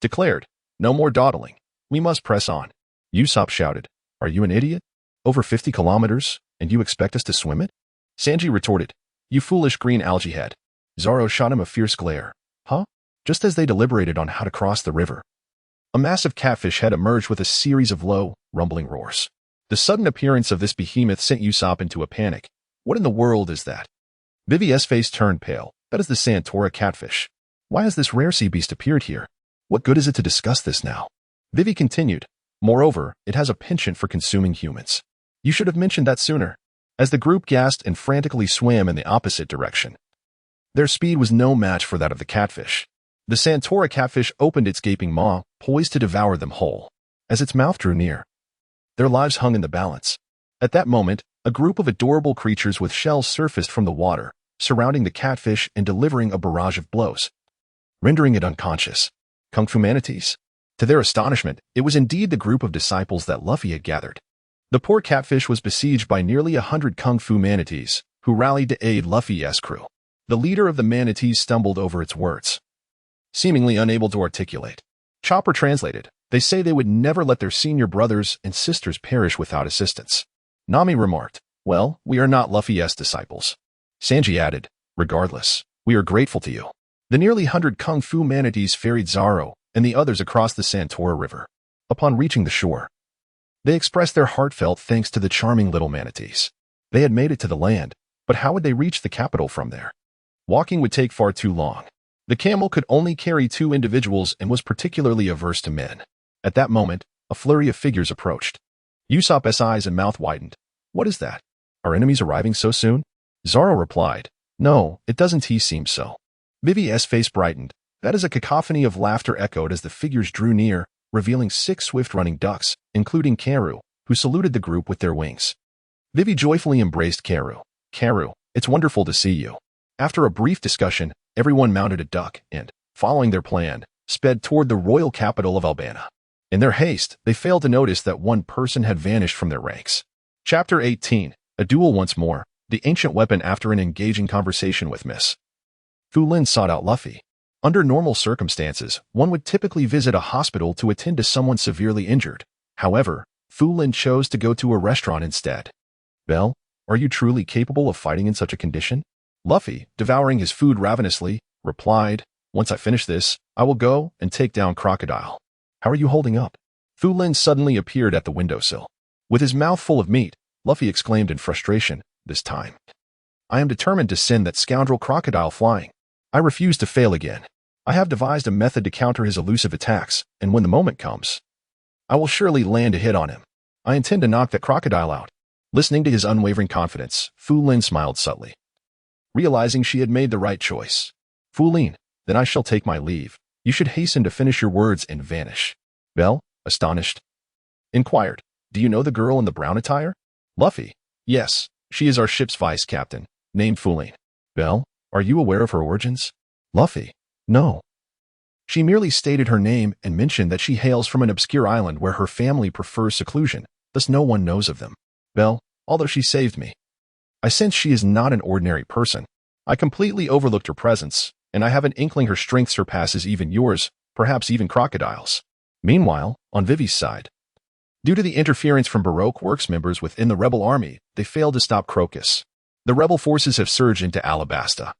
declared, no more dawdling. We must press on. Usopp shouted, are you an idiot? Over 50 kilometers, and you expect us to swim it? Sanji retorted, you foolish green algae head. Zoro shot him a fierce glare. Huh? Just as they deliberated on how to cross the river, a massive catfish head emerged with a series of low, rumbling roars. The sudden appearance of this behemoth sent Usopp into a panic. What in the world is that? Vivi's face turned pale. That is the Santora catfish. Why has this rare sea beast appeared here? What good is it to discuss this now? Vivi continued. Moreover, it has a penchant for consuming humans. You should have mentioned that sooner. As the group gasped and frantically swam in the opposite direction, their speed was no match for that of the catfish. The Santora catfish opened its gaping maw, poised to devour them whole. As its mouth drew near, their lives hung in the balance. At that moment, a group of adorable creatures with shells surfaced from the water, surrounding the catfish and delivering a barrage of blows, rendering it unconscious. Kung Fu manatees? To their astonishment, it was indeed the group of disciples that Luffy had gathered. The poor catfish was besieged by nearly 100 Kung Fu manatees, who rallied to aid Luffy's crew. The leader of the manatees stumbled over its words, seemingly unable to articulate. Chopper translated, they say they would never let their senior brothers and sisters perish without assistance. Nami remarked, well, we are not Luffy's disciples. Sanji added, regardless, we are grateful to you. The nearly 100 Kung Fu manatees ferried Zoro and the others across the Santora River. Upon reaching the shore, they expressed their heartfelt thanks to the charming little manatees. They had made it to the land, but how would they reach the capital from there? Walking would take far too long. The camel could only carry 2 individuals and was particularly averse to men. At that moment, a flurry of figures approached. Usopp's eyes and mouth widened. What is that? Are enemies arriving so soon? Zoro replied, no, it doesn't seem so. Vivi's face brightened. That is a cacophony of laughter echoed as the figures drew near, revealing 6 swift-running ducks, including Karu, who saluted the group with their wings. Vivi joyfully embraced Karu. Karu, it's wonderful to see you. After a brief discussion, everyone mounted a duck and, following their plan, sped toward the royal capital of Albania. In their haste, they failed to notice that one person had vanished from their ranks. Chapter 18, A Duel Once More, the ancient weapon after an engaging conversation with Miss Linlin sought out Luffy. Under normal circumstances, one would typically visit a hospital to attend to someone severely injured. However, Linlin chose to go to a restaurant instead. Belle, are you truly capable of fighting in such a condition? Luffy, devouring his food ravenously, replied, once I finish this, I will go and take down Crocodile. How are you holding up? Linlin suddenly appeared at the windowsill. With his mouth full of meat, Luffy exclaimed in frustration, this time, I am determined to send that scoundrel Crocodile flying. I refuse to fail again. I have devised a method to counter his elusive attacks, and when the moment comes, I will surely land a hit on him. I intend to knock that crocodile out. Listening to his unwavering confidence, Linlin smiled subtly, realizing she had made the right choice. Linlin, then I shall take my leave. You should hasten to finish your words and vanish. Belle, astonished, inquired, do you know the girl in the brown attire? Luffy. Yes, she is our ship's vice captain, named Fuline. Belle, are you aware of her origins? Luffy. No. She merely stated her name and mentioned that she hails from an obscure island where her family prefers seclusion, thus no one knows of them. Belle, although she saved me, I sense she is not an ordinary person. I completely overlooked her presence, and I have an inkling her strength surpasses even yours, perhaps even Crocodile's. Meanwhile, on Vivi's side, due to the interference from Baroque Works members within the rebel army, they failed to stop Crocus. The rebel forces have surged into Alabasta,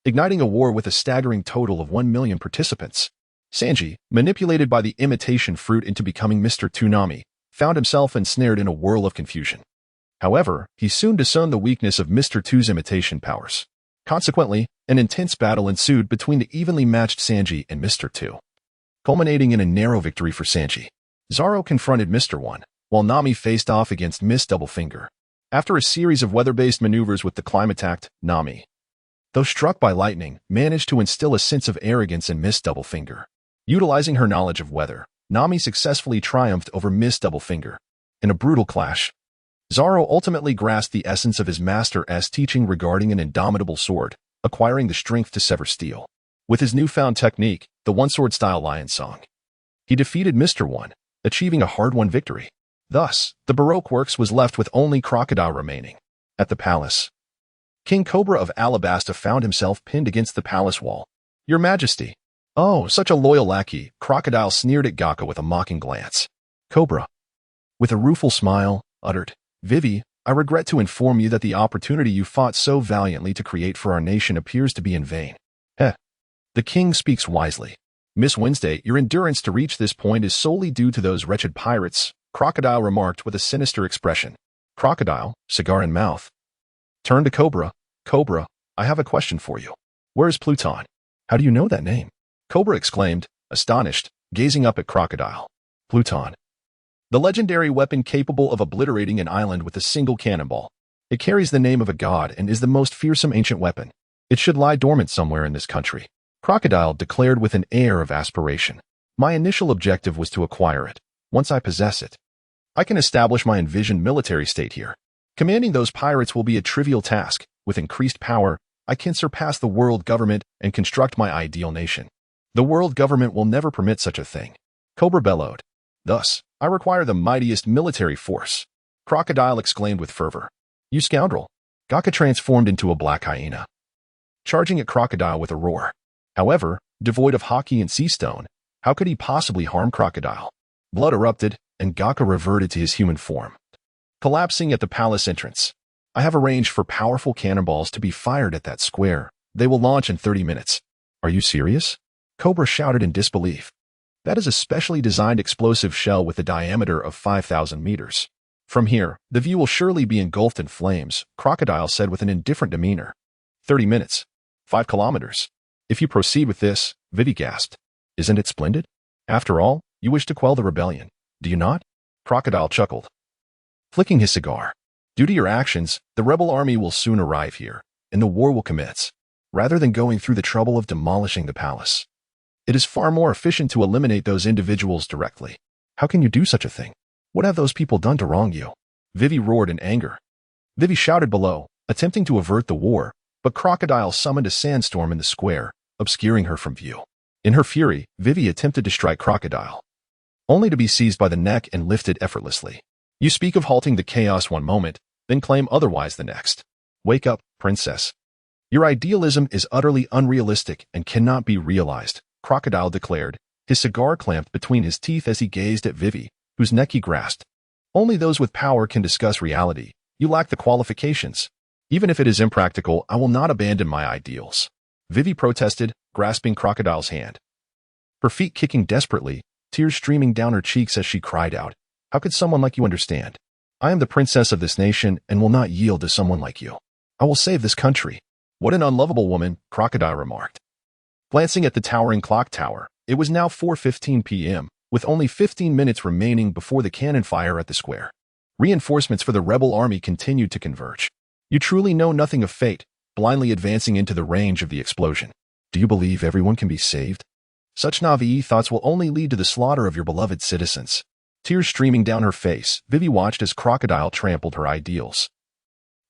igniting a war with a staggering total of 1 million participants. Sanji, manipulated by the imitation fruit into becoming Mr. Toonami, found himself ensnared in a whirl of confusion. However, he soon discerned the weakness of Mr. Two's imitation powers. Consequently, an intense battle ensued between the evenly matched Sanji and Mr. Two, culminating in a narrow victory for Sanji. Zoro confronted Mr. One, while Nami faced off against Miss Doublefinger. After a series of weather-based maneuvers with the climatact, Nami, though struck by lightning, managed to instill a sense of arrogance in Miss Doublefinger. Utilizing her knowledge of weather, Nami successfully triumphed over Miss Doublefinger. In a brutal clash, Zoro ultimately grasped the essence of his master's teaching regarding an indomitable sword, acquiring the strength to sever steel. With his newfound technique, the one-sword-style lion song, he defeated Mr. One, achieving a hard-won victory. Thus, the Baroque Works was left with only Crocodile remaining. At the palace, King Cobra of Alabasta found himself pinned against the palace wall. Your Majesty. Oh, such a loyal lackey, Crocodile sneered at Gaka with a mocking glance. Cobra, with a rueful smile, uttered, Vivi, I regret to inform you that the opportunity you fought so valiantly to create for our nation appears to be in vain. Heh. The king speaks wisely. Miss Wednesday, your endurance to reach this point is solely due to those wretched pirates, Crocodile remarked with a sinister expression. Crocodile, cigar in mouth, turned to Cobra. Cobra, I have a question for you. Where is Pluton? How do you know that name? Cobra exclaimed, astonished, gazing up at Crocodile. Pluton, the legendary weapon capable of obliterating an island with a single cannonball. It carries the name of a god and is the most fearsome ancient weapon. It should lie dormant somewhere in this country. Crocodile declared with an air of aspiration. My initial objective was to acquire it. Once I possess it, I can establish my envisioned military state here. Commanding those pirates will be a trivial task. With increased power, I can surpass the world government and construct my ideal nation. The world government will never permit such a thing. Cobra bellowed. Thus, I require the mightiest military force. Crocodile exclaimed with fervor. You scoundrel. Gaka transformed into a black hyena, charging at Crocodile with a roar. However, devoid of hockey and sea stone, how could he possibly harm Crocodile? Blood erupted, and Gaka reverted to his human form, collapsing at the palace entrance. I have arranged for powerful cannonballs to be fired at that square. They will launch in 30 minutes. Are you serious? Cobra shouted in disbelief. That is a specially designed explosive shell with a diameter of 5,000 meters. From here, the view will surely be engulfed in flames, Crocodile said with an indifferent demeanor. 30 minutes. 5 kilometers. If you proceed with this, Vivi gasped. Isn't it splendid? After all, you wish to quell the rebellion, do you not? Crocodile chuckled, flicking his cigar. Due to your actions, the rebel army will soon arrive here, and the war will commence. Rather than going through the trouble of demolishing the palace, it is far more efficient to eliminate those individuals directly. How can you do such a thing? What have those people done to wrong you? Vivi roared in anger. Vivi shouted below, attempting to avert the war, but Crocodile summoned a sandstorm in the square, obscuring her from view. In her fury, Vivi attempted to strike Crocodile, only to be seized by the neck and lifted effortlessly. You speak of halting the chaos one moment, then claim otherwise the next. Wake up, princess. Your idealism is utterly unrealistic and cannot be realized, Crocodile declared, his cigar clamped between his teeth as he gazed at Vivi, whose neck he grasped. Only those with power can discuss reality. You lack the qualifications. Even if it is impractical, I will not abandon my ideals. Vivi protested, grasping Crocodile's hand, her feet kicking desperately, tears streaming down her cheeks as she cried out, How could someone like you understand? I am the princess of this nation and will not yield to someone like you. I will save this country. What an unlovable woman, Crocodile remarked. Glancing at the towering clock tower, it was now 4:15 p.m., with only 15 minutes remaining before the cannon fire at the square. Reinforcements for the rebel army continued to converge. You truly know nothing of fate, blindly advancing into the range of the explosion. Do you believe everyone can be saved? Such naive thoughts will only lead to the slaughter of your beloved citizens. Tears streaming down her face, Vivi watched as Crocodile trampled her ideals,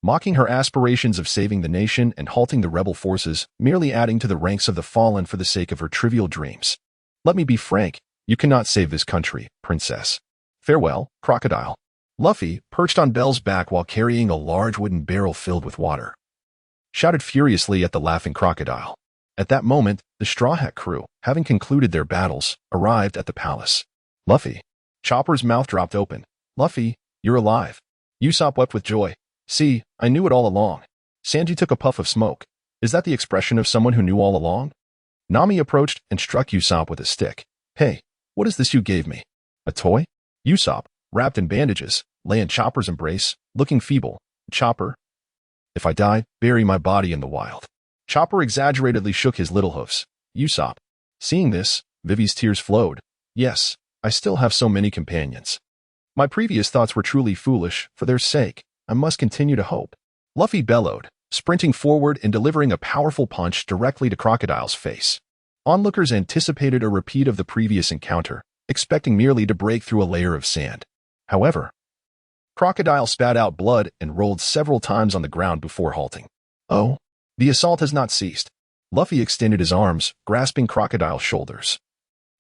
mocking her aspirations of saving the nation and halting the rebel forces, merely adding to the ranks of the fallen for the sake of her trivial dreams. Let me be frank, you cannot save this country, princess. Farewell, Crocodile. Luffy, perched on Belle's back while carrying a large wooden barrel filled with water, shouted furiously at the laughing Crocodile. At that moment, the Straw Hat crew, having concluded their battles, arrived at the palace. Luffy. Chopper's mouth dropped open. Luffy, you're alive. Usopp wept with joy. See, I knew it all along. Sanji took a puff of smoke. Is that the expression of someone who knew all along? Nami approached and struck Usopp with a stick. Hey, what is this you gave me? A toy? Usopp, wrapped in bandages, lay in Chopper's embrace, looking feeble. Chopper. If I die, bury my body in the wild. Chopper exaggeratedly shook his little hoofs. Usopp. Seeing this, Vivi's tears flowed. Yes, I still have so many companions. My previous thoughts were truly foolish. For their sake, I must continue to hope. Luffy bellowed, sprinting forward and delivering a powerful punch directly to Crocodile's face. Onlookers anticipated a repeat of the previous encounter, expecting merely to break through a layer of sand. However, Crocodile spat out blood and rolled several times on the ground before halting. Oh, the assault has not ceased. Luffy extended his arms, grasping Crocodile's shoulders.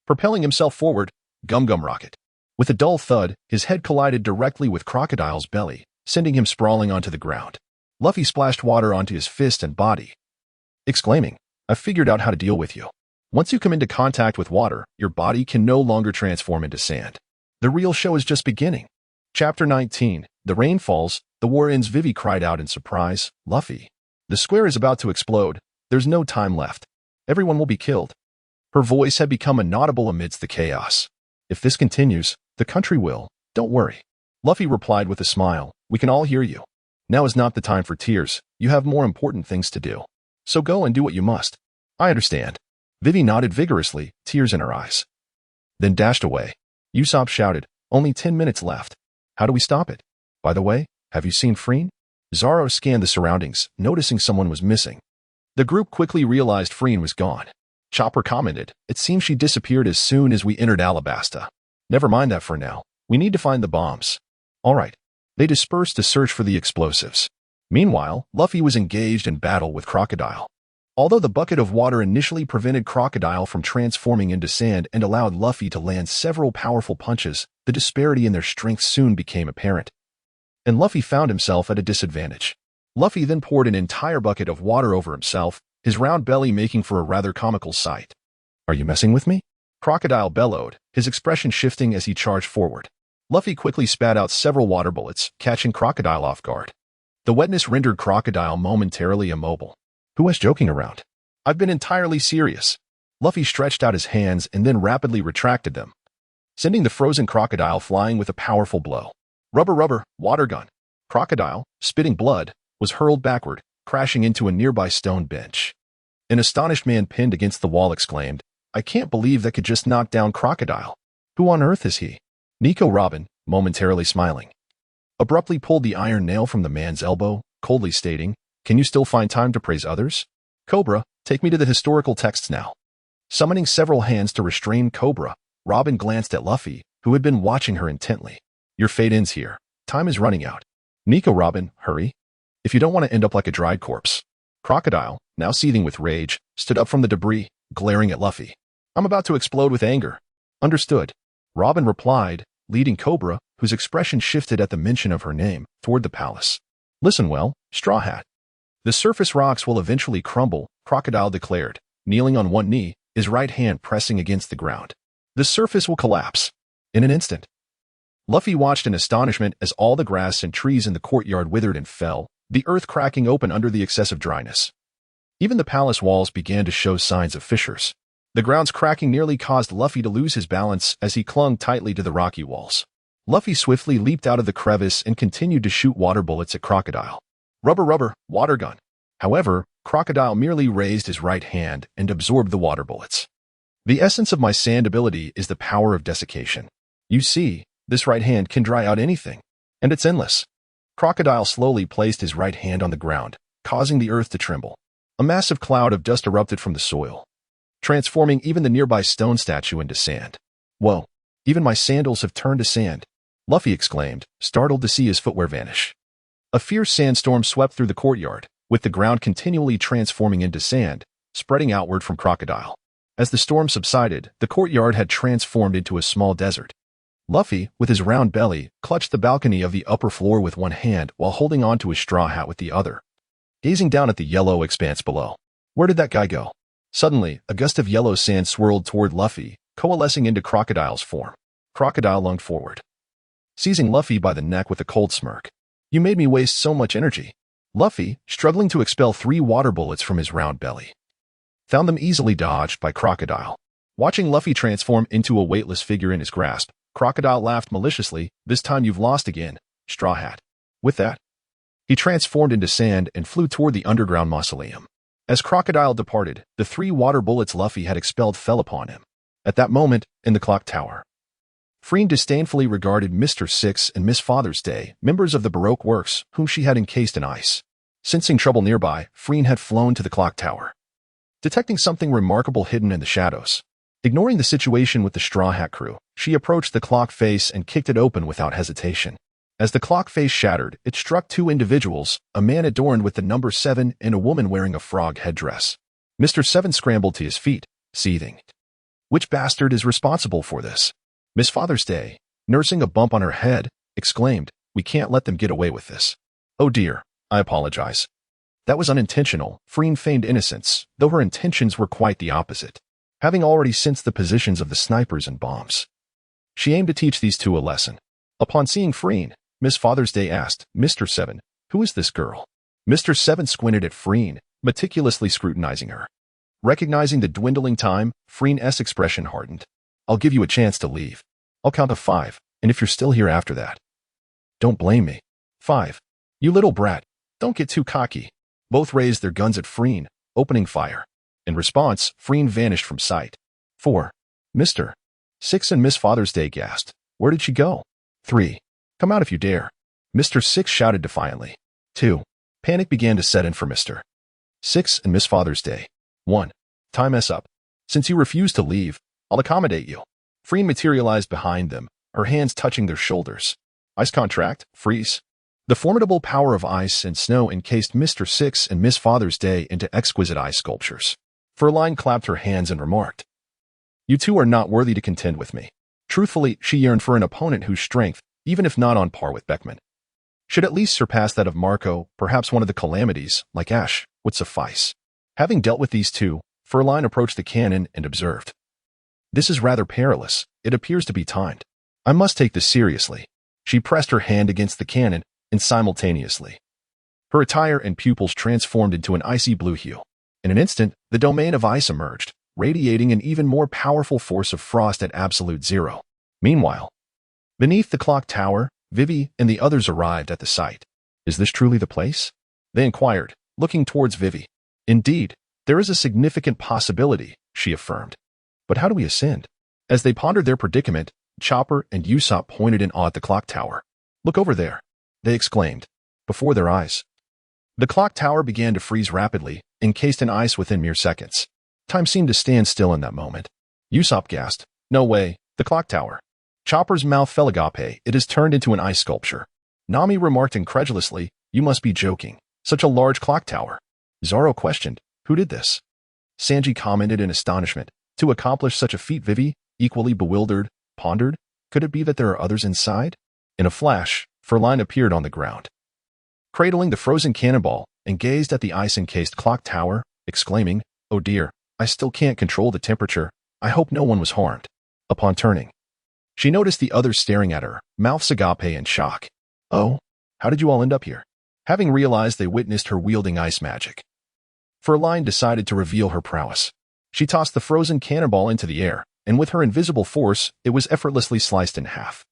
Propelling himself forward, Gum Rocket. With a dull thud, his head collided directly with Crocodile's belly, sending him sprawling onto the ground. Luffy splashed water onto his fist and body, exclaiming, I've figured out how to deal with you. Once you come into contact with water, your body can no longer transform into sand. The real show is just beginning. Chapter 19. The rain falls. The war ends. Vivi cried out in surprise. Luffy. The square is about to explode. There's no time left. Everyone will be killed. Her voice had become inaudible amidst the chaos. If this continues, the country will. Don't worry. Luffy replied with a smile. We can all hear you. Now is not the time for tears. You have more important things to do. So go and do what you must. I understand. Vivi nodded vigorously, tears in her eyes. Then dashed away. Usopp shouted, only 10 minutes left. How do we stop it? By the way, have you seen Freen? Zoro scanned the surroundings, noticing someone was missing. The group quickly realized Freen was gone. Chopper commented, it seems she disappeared as soon as we entered Alabasta. Never mind that for now. We need to find the bombs. All right. They dispersed to search for the explosives. Meanwhile, Luffy was engaged in battle with Crocodile. Although the bucket of water initially prevented Crocodile from transforming into sand and allowed Luffy to land several powerful punches, the disparity in their strength soon became apparent, and Luffy found himself at a disadvantage. Luffy then poured an entire bucket of water over himself, his round belly making for a rather comical sight. Are you messing with me? Crocodile bellowed, his expression shifting as he charged forward. Luffy quickly spat out several water bullets, catching Crocodile off guard. The wetness rendered Crocodile momentarily immobile. Who was joking around? I've been entirely serious. Luffy stretched out his hands and then rapidly retracted them, sending the frozen Crocodile flying with a powerful blow. Rubber, water gun. Crocodile, spitting blood, was hurled backward, crashing into a nearby stone bench. An astonished man pinned against the wall exclaimed, I can't believe that could just knock down Crocodile. Who on earth is he? Nico Robin, momentarily smiling, abruptly pulled the iron nail from the man's elbow, coldly stating, Can you still find time to praise others? Cobra, take me to the historical texts now. Summoning several hands to restrain Cobra, Robin glanced at Luffy, who had been watching her intently. Your fate ends here. Time is running out. Nico Robin, hurry. If you don't want to end up like a dried corpse. Crocodile, now seething with rage, stood up from the debris, glaring at Luffy. I'm about to explode with anger. Understood. Robin replied, leading Cobra, whose expression shifted at the mention of her name, toward the palace. Listen well, Straw Hat. The surface rocks will eventually crumble, Crocodile declared, kneeling on one knee, his right hand pressing against the ground. The surface will collapse. In an instant. Luffy watched in astonishment as all the grass and trees in the courtyard withered and fell, the earth cracking open under the excessive dryness. Even the palace walls began to show signs of fissures. The ground's cracking nearly caused Luffy to lose his balance as he clung tightly to the rocky walls. Luffy swiftly leaped out of the crevice and continued to shoot water bullets at Crocodile. Rubber, water gun. However, Crocodile merely raised his right hand and absorbed the water bullets. The essence of my sand ability is the power of desiccation. You see, this right hand can dry out anything, and it's endless. Crocodile slowly placed his right hand on the ground, causing the earth to tremble. A massive cloud of dust erupted from the soil. transforming even the nearby stone statue into sand. Whoa, even my sandals have turned to sand, Luffy exclaimed, startled to see his footwear vanish. A fierce sandstorm swept through the courtyard, with the ground continually transforming into sand, spreading outward from Crocodile. As the storm subsided, the courtyard had transformed into a small desert. Luffy, with his round belly, clutched the balcony of the upper floor with one hand while holding on to his straw hat with the other, gazing down at the yellow expanse below. Where did that guy go? Suddenly, a gust of yellow sand swirled toward Luffy, coalescing into Crocodile's form. Crocodile lunged forward, seizing Luffy by the neck with a cold smirk. You made me waste so much energy. Luffy, struggling to expel 3 water bullets from his round belly, found them easily dodged by Crocodile. Watching Luffy transform into a weightless figure in his grasp, Crocodile laughed maliciously. This time you've lost again, Straw Hat. With that, he transformed into sand and flew toward the underground mausoleum. As Crocodile departed, the 3 water bullets Luffy had expelled fell upon him. At that moment, in the clock tower, Freen disdainfully regarded Mr. Six and Miss Father's Day, members of the Baroque works, whom she had encased in ice. Sensing trouble nearby, Freen had flown to the clock tower, detecting something remarkable hidden in the shadows. Ignoring the situation with the Straw Hat crew, she approached the clock face and kicked it open without hesitation. As the clock face shattered, it struck 2 individuals, a man adorned with the number 7 and a woman wearing a frog headdress. Mr. 7 scrambled to his feet, seething. Which bastard is responsible for this? Miss Father's Day, nursing a bump on her head, exclaimed, we can't let them get away with this. Oh dear, I apologize. That was unintentional. Freen feigned innocence, though her intentions were quite the opposite. Having already sensed the positions of the snipers and bombs, she aimed to teach these 2 a lesson. Upon seeing Freen, Miss Father's Day asked, Mr. 7, who is this girl? Mr. 7 squinted at Freen, meticulously scrutinizing her. Recognizing the dwindling time, Freen's expression hardened. I'll give you a chance to leave. I'll count to 5, and if you're still here after that, don't blame me. 5. You little brat, don't get too cocky. Both raised their guns at Freen, opening fire. In response, Freen vanished from sight. 4. Mr. 6 and Miss Father's Day gasped. Where did she go? 3. Come out if you dare. Mr. 6 shouted defiantly. 2. Panic began to set in for Mr. 6 and Miss Father's Day. 1. Time up. Since you refuse to leave, I'll accommodate you. Freen materialized behind them, her hands touching their shoulders. Ice contract, freeze. The formidable power of ice and snow encased Mr. 6 and Miss Father's Day into exquisite ice sculptures. Furline clapped her hands and remarked, you 2 are not worthy to contend with me. Truthfully, she yearned for an opponent whose strength, even if not on par with Beckman, should at least surpass that of Marco. Perhaps one of the calamities, like Ash, would suffice. Having dealt with these 2, Furline approached the cannon and observed, this is rather perilous. It appears to be timed. I must take this seriously. She pressed her hand against the cannon, and simultaneously, her attire and pupils transformed into an icy blue hue. In an instant, the domain of ice emerged, radiating an even more powerful force of frost at absolute 0. Meanwhile, beneath the clock tower, Vivi and the others arrived at the site. Is this truly the place? They inquired, looking towards Vivi. Indeed, there is a significant possibility, she affirmed. But how do we ascend? As they pondered their predicament, Chopper and Usopp pointed in awe at the clock tower. Look over there, they exclaimed. Before their eyes, the clock tower began to freeze rapidly, encased in ice within mere seconds. Time seemed to stand still in that moment. Usopp gasped, no way, the clock tower. Chopper's mouth fell agape, it has turned into an ice sculpture. Nami remarked incredulously, you must be joking. Such a large clock tower. Zoro questioned, who did this? Sanji commented in astonishment. To accomplish such a feat, Vivi, equally bewildered, pondered, could it be that there are others inside? In a flash, Furline appeared on the ground, cradling the frozen cannonball, and gazed at the ice-encased clock tower, exclaiming, oh dear, I still can't control the temperature. I hope no one was harmed. Upon turning, she noticed the others staring at her, mouths agape in shock. Oh, how did you all end up here? Having realized they witnessed her wielding ice magic, Furline decided to reveal her prowess. She tossed the frozen cannonball into the air, and with her invisible force, it was effortlessly sliced in half,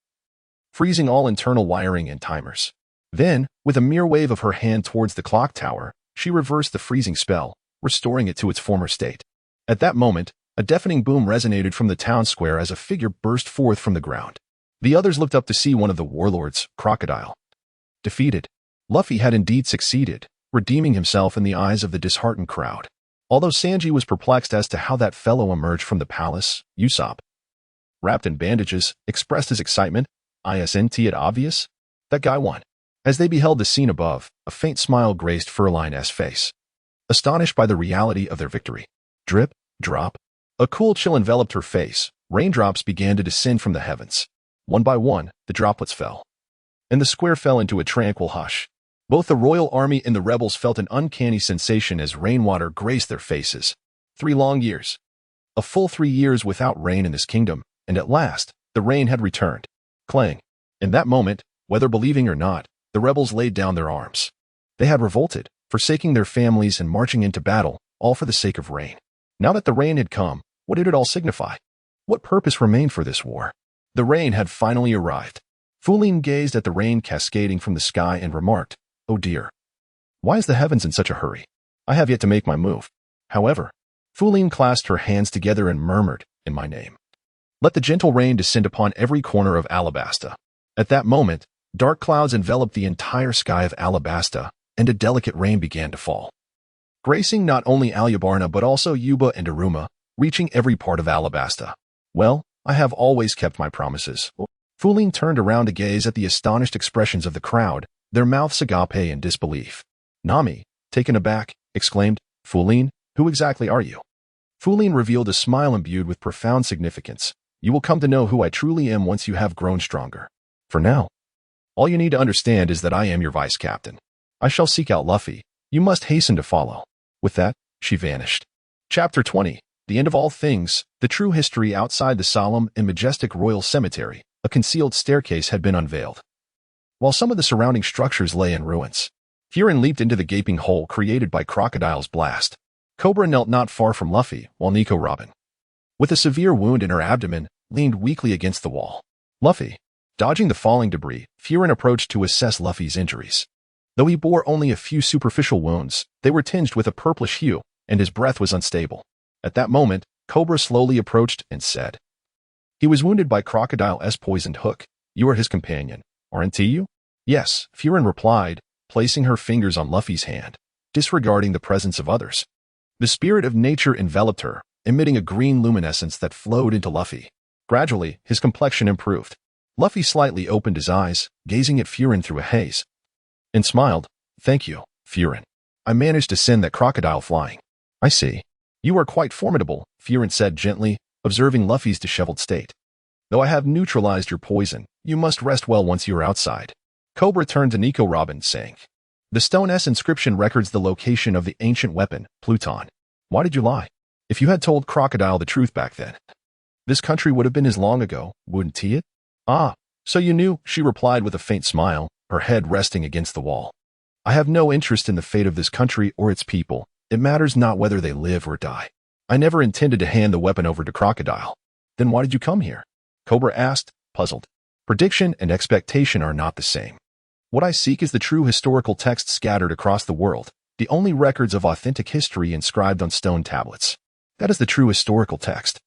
freezing all internal wiring and timers. Then, with a mere wave of her hand towards the clock tower, she reversed the freezing spell, restoring it to its former state. At that moment, a deafening boom resonated from the town square as a figure burst forth from the ground. The others looked up to see one of the warlords, Crocodile. Defeated, Luffy had indeed succeeded, redeeming himself in the eyes of the disheartened crowd. Although Sanji was perplexed as to how that fellow emerged from the palace, Usopp, wrapped in bandages, expressed his excitement. Isn't it obvious? That guy won. As they beheld the scene above, a faint smile graced Furline's face. Astonished by the reality of their victory. Drip, drop. A cool chill enveloped her face. Raindrops began to descend from the heavens. One by one, the droplets fell. And the square fell into a tranquil hush. Both the royal army and the rebels felt an uncanny sensation as rainwater graced their faces. 3 long years. A full 3 years without rain in this kingdom, and at last, the rain had returned. Clang. In that moment, whether believing or not, the rebels laid down their arms. They had revolted, forsaking their families and marching into battle, all for the sake of rain. Now that the rain had come, what did it all signify? What purpose remained for this war? The rain had finally arrived. Fulin gazed at the rain cascading from the sky and remarked, "Oh dear. Why is the heavens in such a hurry? I have yet to make my move." However, Fulin clasped her hands together and murmured, "In my name. Let the gentle rain descend upon every corner of Alabasta." At that moment, dark clouds enveloped the entire sky of Alabasta, and a delicate rain began to fall, gracing not only Alubarna but also Yuba and Aruma, reaching every part of Alabasta. "Well, I have always kept my promises." Fulin turned around to gaze at the astonished expressions of the crowd, their mouths agape in disbelief. "Nami," taken aback, exclaimed, "Fulin, who exactly are you?" Fulin revealed a smile imbued with profound significance. "You will come to know who I truly am once you have grown stronger. For now, all you need to understand is that I am your vice captain. I shall seek out Luffy. You must hasten to follow." With that, she vanished. Chapter 20. The End of All Things. The true history outside the solemn and majestic royal cemetery. A concealed staircase had been unveiled, while some of the surrounding structures lay in ruins. Huron leaped into the gaping hole created by Crocodile's blast. Cobra knelt not far from Luffy, while Nico Robin, with a severe wound in her abdomen, leaned weakly against the wall. Luffy, dodging the falling debris, Huron approached to assess Luffy's injuries. Though he bore only a few superficial wounds, they were tinged with a purplish hue, and his breath was unstable. At that moment, Cobra slowly approached and said, "He was wounded by Crocodile's poisoned hook. You are his companion, aren't you?" "Yes," Huron replied, placing her fingers on Luffy's hand, disregarding the presence of others. The spirit of nature enveloped her, emitting a green luminescence that flowed into Luffy. Gradually, his complexion improved. Luffy slightly opened his eyes, gazing at Huron through a haze, and smiled. "Thank you, Huron. I managed to send that crocodile flying." "I see. You are quite formidable," Huron said gently, observing Luffy's disheveled state. "Though I have neutralized your poison, you must rest well once you are outside." Cobra turned to Nico Robin, saying, "The stone S inscription records the location of the ancient weapon, Pluton. Why did you lie? If you had told Crocodile the truth back then, this country would have been as long ago, wouldn't it?" "Ah, so you knew," she replied with a faint smile, her head resting against the wall. "I have no interest in the fate of this country or its people. It matters not whether they live or die. I never intended to hand the weapon over to Crocodile." "Then why did you come here?" Cobra asked, puzzled. "Prediction and expectation are not the same. What I seek is the true historical texts scattered across the world, the only records of authentic history inscribed on stone tablets. That is the true historical text."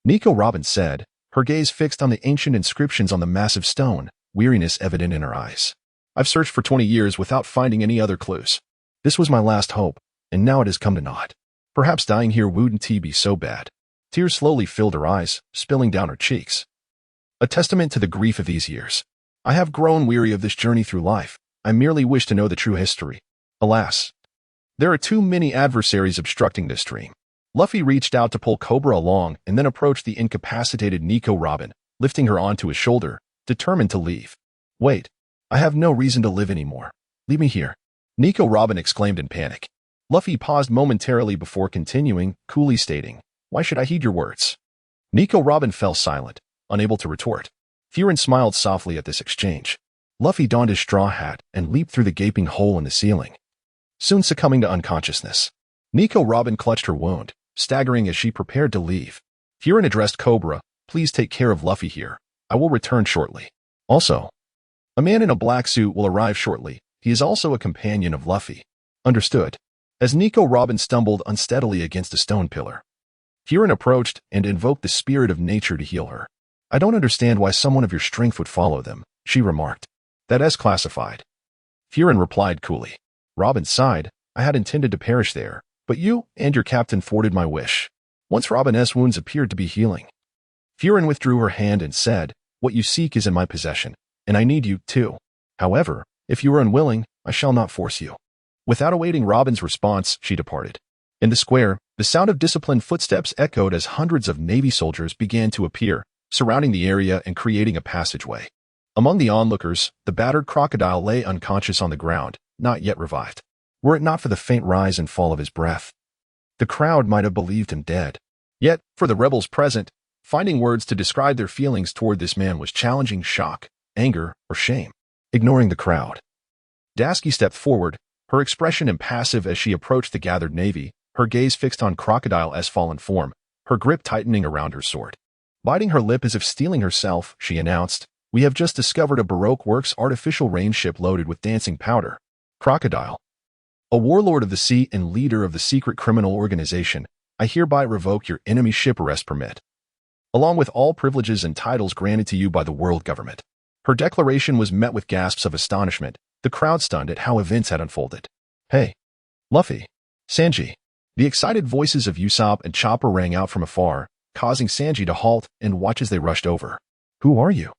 Nico Robin said, her gaze fixed on the ancient inscriptions on the massive stone, weariness evident in her eyes. "I've searched for 20 years without finding any other clues. This was my last hope, and now it has come to naught. Perhaps dying here wouldn't be so bad." Tears slowly filled her eyes, spilling down her cheeks. "A testament to the grief of these years. I have grown weary of this journey through life. I merely wish to know the true history. Alas, there are too many adversaries obstructing this dream." Luffy reached out to pull Cobra along and then approached the incapacitated Nico Robin, lifting her onto his shoulder, determined to leave. "Wait, I have no reason to live anymore. Leave me here," Nico Robin exclaimed in panic. Luffy paused momentarily before continuing, coolly stating, "Why should I heed your words?" Nico Robin fell silent, unable to retort. Huron smiled softly at this exchange. Luffy donned his straw hat and leaped through the gaping hole in the ceiling, soon succumbing to unconsciousness. Nico Robin clutched her wound, staggering as she prepared to leave. Huron addressed Cobra, "Please take care of Luffy here. I will return shortly. Also, a man in a black suit will arrive shortly. He is also a companion of Luffy." "Understood." As Nico Robin stumbled unsteadily against a stone pillar, Huron approached and invoked the spirit of nature to heal her. "I don't understand why someone of your strength would follow them," she remarked. "That is classified." Huron replied coolly. Robin sighed, "I had intended to perish there, But you and your captain thwarted my wish. Once Robin's wounds appeared to be healing. Furin withdrew her hand and said, "What you seek is in my possession, and I need you, too. However, if you are unwilling, I shall not force you." Without awaiting Robin's response, she departed. In the square, the sound of disciplined footsteps echoed as hundreds of Navy soldiers began to appear, surrounding the area and creating a passageway. Among the onlookers, the battered crocodile lay unconscious on the ground, not yet revived. Were it not for the faint rise and fall of his breath, the crowd might have believed him dead. Yet, for the rebels present, finding words to describe their feelings toward this man was challenging shock, anger, or shame. Ignoring the crowd, Dasky stepped forward, her expression impassive as she approached the gathered navy, her gaze fixed on Crocodile's fallen form, her grip tightening around her sword. Biting her lip as if steeling herself, she announced, "We have just discovered a Baroque Works artificial rain ship loaded with dancing powder. Crocodile, a warlord of the sea and leader of the secret criminal organization, I hereby revoke your enemy ship arrest permit, along with all privileges and titles granted to you by the world government." Her declaration was met with gasps of astonishment, the crowd stunned at how events had unfolded. "Hey, Luffy, Sanji." The excited voices of Usopp and Chopper rang out from afar, causing Sanji to halt and watch as they rushed over. "Who are you?"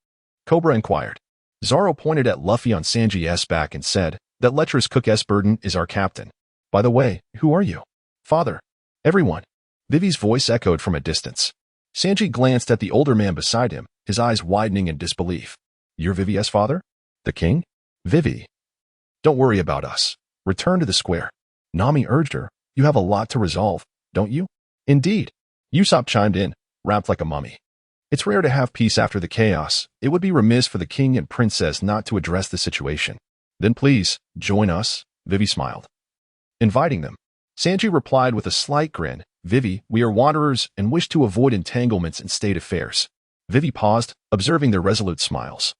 Cobra inquired. Zoro pointed at Luffy on Sanji's back and said, "That lecherous Cook's burden is our captain. By the way, who are you?" "Father." "Everyone." Vivi's voice echoed from a distance. Sanji glanced at the older man beside him, his eyes widening in disbelief. "You're Vivi's father? The king?" "Vivi, don't worry about us. Return to the square." Nami urged her. "You have a lot to resolve, don't you?" "Indeed." Usopp chimed in, wrapped like a mummy. "It's rare to have peace after the chaos. It would be remiss for the king and princess not to address the situation." "Then please, join us," Vivi smiled. Inviting them. Sanji replied with a slight grin, "Vivi, we are wanderers and wish to avoid entanglements in state affairs." Vivi paused, observing their resolute smiles,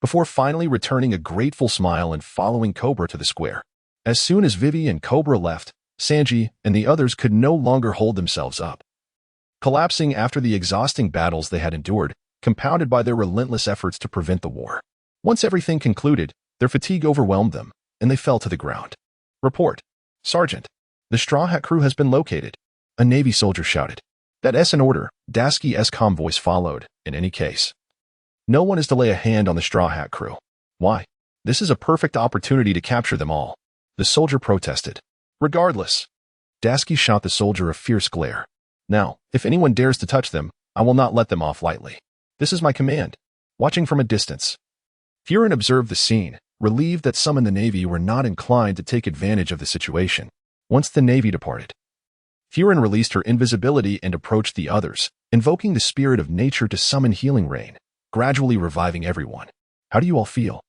before finally returning a grateful smile and following Cobra to the square. As soon as Vivi and Cobra left, Sanji and the others could no longer hold themselves up. Collapsing after the exhausting battles they had endured, compounded by their relentless efforts to prevent the war. Once everything concluded, their fatigue overwhelmed them, and they fell to the ground. "Report, Sergeant. The Straw Hat crew has been located," a Navy soldier shouted. "That's an order," Dasky's calm voice followed. "In any case, no one is to lay a hand on the Straw Hat crew." "Why? This is a perfect opportunity to capture them all," the soldier protested. "Regardless," Dasky shot the soldier a fierce glare. "Now, if anyone dares to touch them, I will not let them off lightly. This is my command." Watching from a distance, Furin observed the scene, relieved that some in the Navy were not inclined to take advantage of the situation. Once the Navy departed, Furin released her invisibility and approached the others, invoking the spirit of nature to summon healing rain, gradually reviving everyone. "How do you all feel?"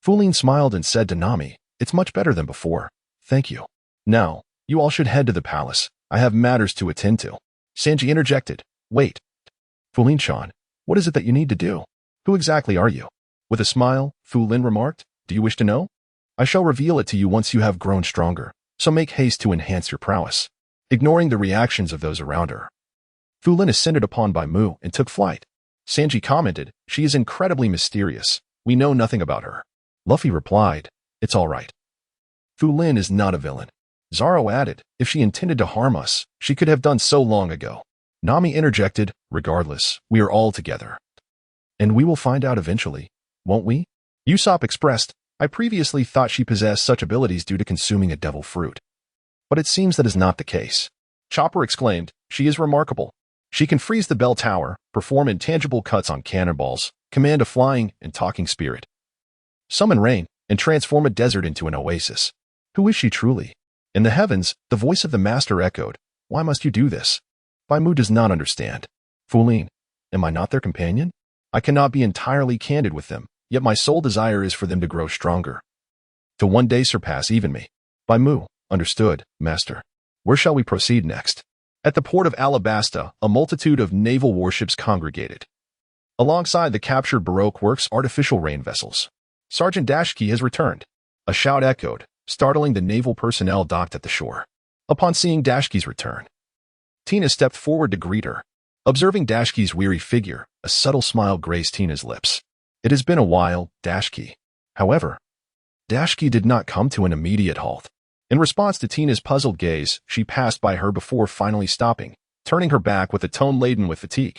Fulin smiled and said to Nami, "It's much better than before. Thank you. Now, you all should head to the palace. I have matters to attend to." Sanji interjected, "Wait. Fulin-chan, what is it that you need to do? Who exactly are you?" With a smile, Fulin remarked, "Do you wish to know? I shall reveal it to you once you have grown stronger, so make haste to enhance your prowess." Ignoring the reactions of those around her, Fulin ascended upon by Mu and took flight. Sanji commented, "She is incredibly mysterious. We know nothing about her." Luffy replied, "It's all right. Fulin is not a villain." Zoro added, "If she intended to harm us, she could have done so long ago." Nami interjected, "Regardless, we are all together. And we will find out eventually, won't we?" Usopp expressed, "I previously thought she possessed such abilities due to consuming a devil fruit. But it seems that is not the case." Chopper exclaimed, "She is remarkable. She can freeze the bell tower, perform intangible cuts on cannonballs, command a flying and talking spirit, summon rain, and transform a desert into an oasis. Who is she truly?" In the heavens, the voice of the master echoed, "Why must you do this?" Mu does not understand. "Fulin, am I not their companion? I cannot be entirely candid with them, yet my sole desire is for them to grow stronger, to one day surpass even me." Mu, "Understood, master. Where shall we proceed next?" At the port of Alabasta, a multitude of naval warships congregated, alongside the captured Baroque Works artificial rain vessels. Sergeant Dashki has returned. A shout echoed, startling the naval personnel docked at the shore. Upon seeing Dashki's return, Tina stepped forward to greet her. Observing Dashki's weary figure, a subtle smile graced Tina's lips. "It has been a while, Dashki." However, Dashki did not come to an immediate halt. In response to Tina's puzzled gaze, she passed by her before finally stopping, turning her back with a tone laden with fatigue.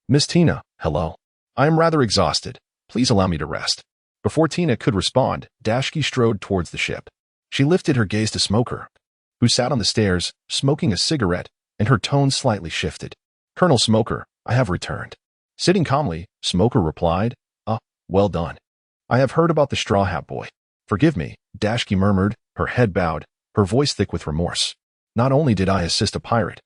Miss Tina, hello. I am rather exhausted. Please allow me to rest. Before Tina could respond, Dashki strode towards the ship. She lifted her gaze to Smoker, who sat on the stairs, smoking a cigarette, and her tone slightly shifted. Colonel Smoker, I have returned. Sitting calmly, Smoker replied, well done. I have heard about the Straw Hat Boy. Forgive me, Dashki murmured, her head bowed, her voice thick with remorse. Not only did I assist a pirate,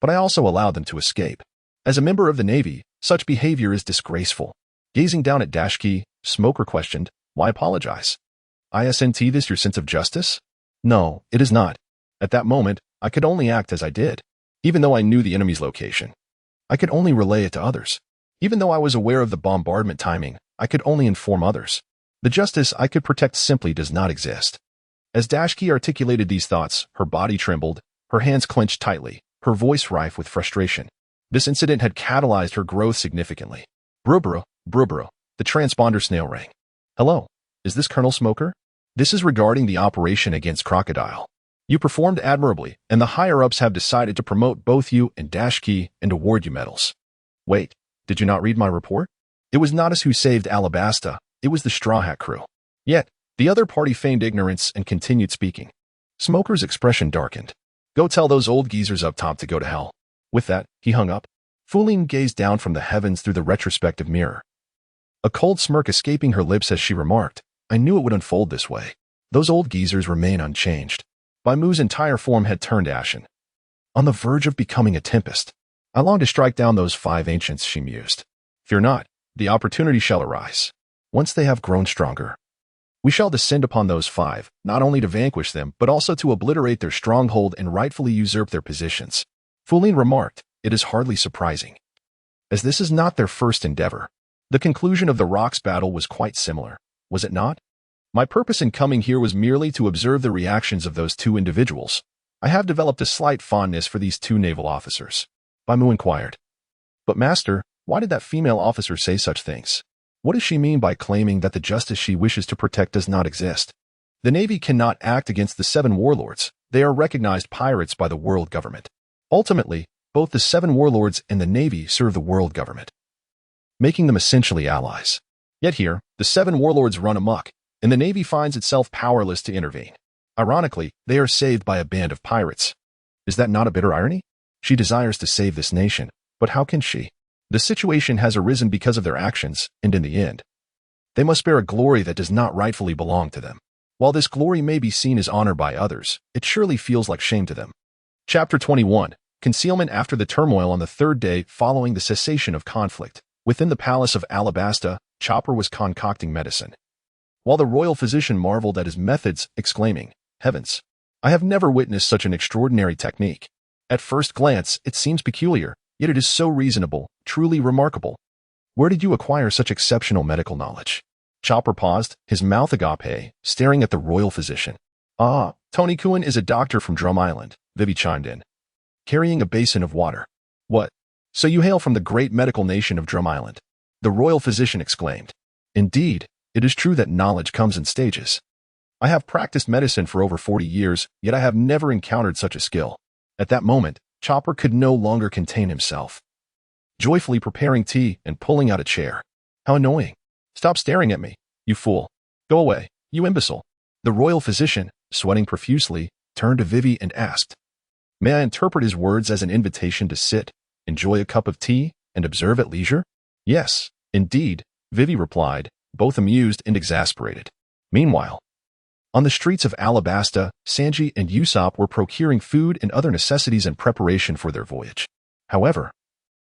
but I also allowed them to escape. As a member of the Navy, such behavior is disgraceful. Gazing down at Dashki, Smoker questioned, why apologize? Isn't this your sense of justice? No, it is not. At that moment, I could only act as I did. Even though I knew the enemy's location, I could only relay it to others. Even though I was aware of the bombardment timing, I could only inform others. The justice I could protect simply does not exist. As Dashki articulated these thoughts, her body trembled, her hands clenched tightly, her voice rife with frustration. This incident had catalyzed her growth significantly. Brubro, the transponder snail rang. Hello, is this Colonel Smoker? This is regarding the operation against Crocodile. You performed admirably, and the higher-ups have decided to promote both you and Dashki and award you medals. Wait, did you not read my report? It was not us who saved Alabasta, it was the Straw Hat crew. Yet, the other party feigned ignorance and continued speaking. Smoker's expression darkened. Go tell those old geezers up top to go to hell. With that, he hung up. Fulin gazed down from the heavens through the retrospective mirror. A cold smirk escaping her lips as she remarked, I knew it would unfold this way. Those old geezers remain unchanged. Baimu's entire form had turned ashen. On the verge of becoming a tempest. I long to strike down those 5 ancients, she mused. Fear not, the opportunity shall arise. Once they have grown stronger, we shall descend upon those 5, not only to vanquish them, but also to obliterate their stronghold and rightfully usurp their positions. Fulin remarked, it is hardly surprising, as this is not their first endeavor. The conclusion of the Rocks battle was quite similar, was it not? My purpose in coming here was merely to observe the reactions of those 2 individuals. I have developed a slight fondness for these 2 naval officers. Baimu inquired. But master, why did that female officer say such things? What does she mean by claiming that the justice she wishes to protect does not exist? The Navy cannot act against the 7 warlords. They are recognized pirates by the world government. Ultimately, both the 7 warlords and the Navy serve the world government, making them essentially allies. Yet here, the 7 warlords run amok, and the Navy finds itself powerless to intervene. Ironically, they are saved by a band of pirates. Is that not a bitter irony? She desires to save this nation, but how can she? The situation has arisen because of their actions, and in the end, they must bear a glory that does not rightfully belong to them. While this glory may be seen as honor by others, it surely feels like shame to them. Chapter 21. Concealment after the turmoil on the 3rd day following the cessation of conflict. Within the palace of Alabasta, Chopper was concocting medicine, while the royal physician marveled at his methods, exclaiming, Heavens! I have never witnessed such an extraordinary technique. At first glance, it seems peculiar, yet it is so reasonable, truly remarkable. Where did you acquire such exceptional medical knowledge? Chopper paused, his mouth agape, staring at the royal physician. Tony Kuhn is a doctor from Drum Island, Vivi chimed in, carrying a basin of water. What? So you hail from the great medical nation of Drum Island? The royal physician exclaimed. Indeed, it is true that knowledge comes in stages. I have practiced medicine for over 40 years, yet I have never encountered such a skill. At that moment, Chopper could no longer contain himself, joyfully preparing tea and pulling out a chair. How annoying. Stop staring at me, you fool. Go away, you imbecile. The royal physician, sweating profusely, turned to Vivi and asked, May I interpret his words as an invitation to sit, enjoy a cup of tea, and observe at leisure? Yes, indeed, Vivi replied, both amused and exasperated. Meanwhile, on the streets of Alabasta, Sanji and Usopp were procuring food and other necessities in preparation for their voyage. However,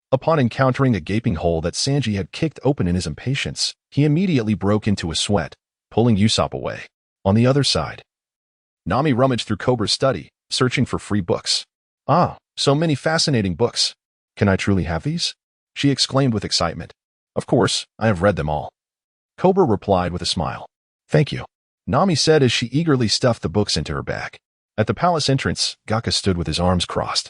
upon encountering a gaping hole that Sanji had kicked open in his impatience, he immediately broke into a sweat, pulling Usopp away. On the other side, Nami rummaged through Cobra's study, searching for free books. So many fascinating books. Can I truly have these? She exclaimed with excitement. Of course, I have read them all. Cobra replied with a smile. Thank you, Nami said as she eagerly stuffed the books into her bag. At the palace entrance, Gaka stood with his arms crossed,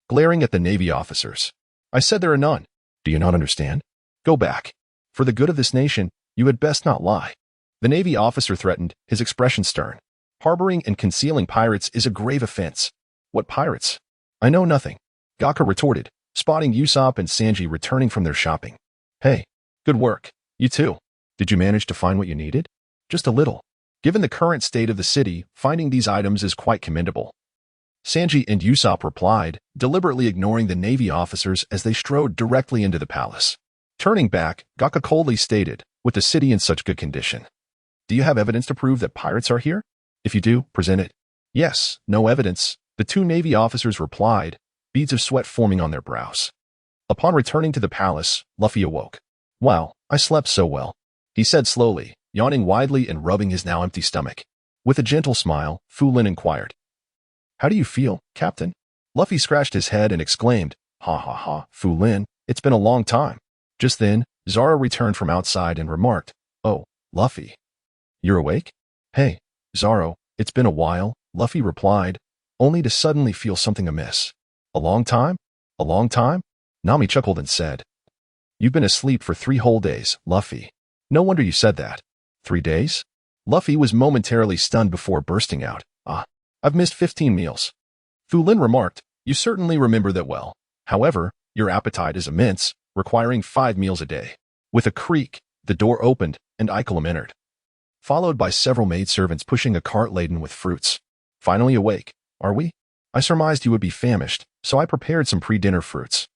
glaring at the Navy officers. I said there are none. Do you not understand? Go back. For the good of this nation, you had best not lie. The Navy officer threatened, his expression stern. Harboring and concealing pirates is a grave offense. What pirates? I know nothing, Gaka retorted, spotting Usopp and Sanji returning from their shopping. Hey, good work. You too. Did you manage to find what you needed? Just a little. Given the current state of the city, finding these items is quite commendable. Sanji and Usopp replied, deliberately ignoring the Navy officers as they strode directly into the palace. Turning back, Gaka coldly stated, with the city in such good condition. Do you have evidence to prove that pirates are here? If you do, present it. Yes, no evidence, the two Navy officers replied, beads of sweat forming on their brows. Upon returning to the palace, Luffy awoke. Wow, I slept so well, he said slowly, yawning widely and rubbing his now empty stomach. With a gentle smile, Fu Lin inquired. How do you feel, Captain? Luffy scratched his head and exclaimed, Ha ha ha, Fu Lin, it's been a long time. Just then, Zoro returned from outside and remarked, Oh, Luffy. You're awake? Hey, Zoro, it's been a while, Luffy replied, only to suddenly feel something amiss. A long time? A long time? Nami chuckled and said, You've been asleep for 3 whole days, Luffy. No wonder you said that. 3 days? Luffy was momentarily stunned before bursting out. I've missed 15 meals. Fu Lin remarked, You certainly remember that well. However, your appetite is immense, requiring 5 meals a day. With a creak, the door opened, and Ikelim entered, followed by several maidservants pushing a cart laden with fruits. Finally awake, are we? I surmised you would be famished, so I prepared some pre-dinner fruits.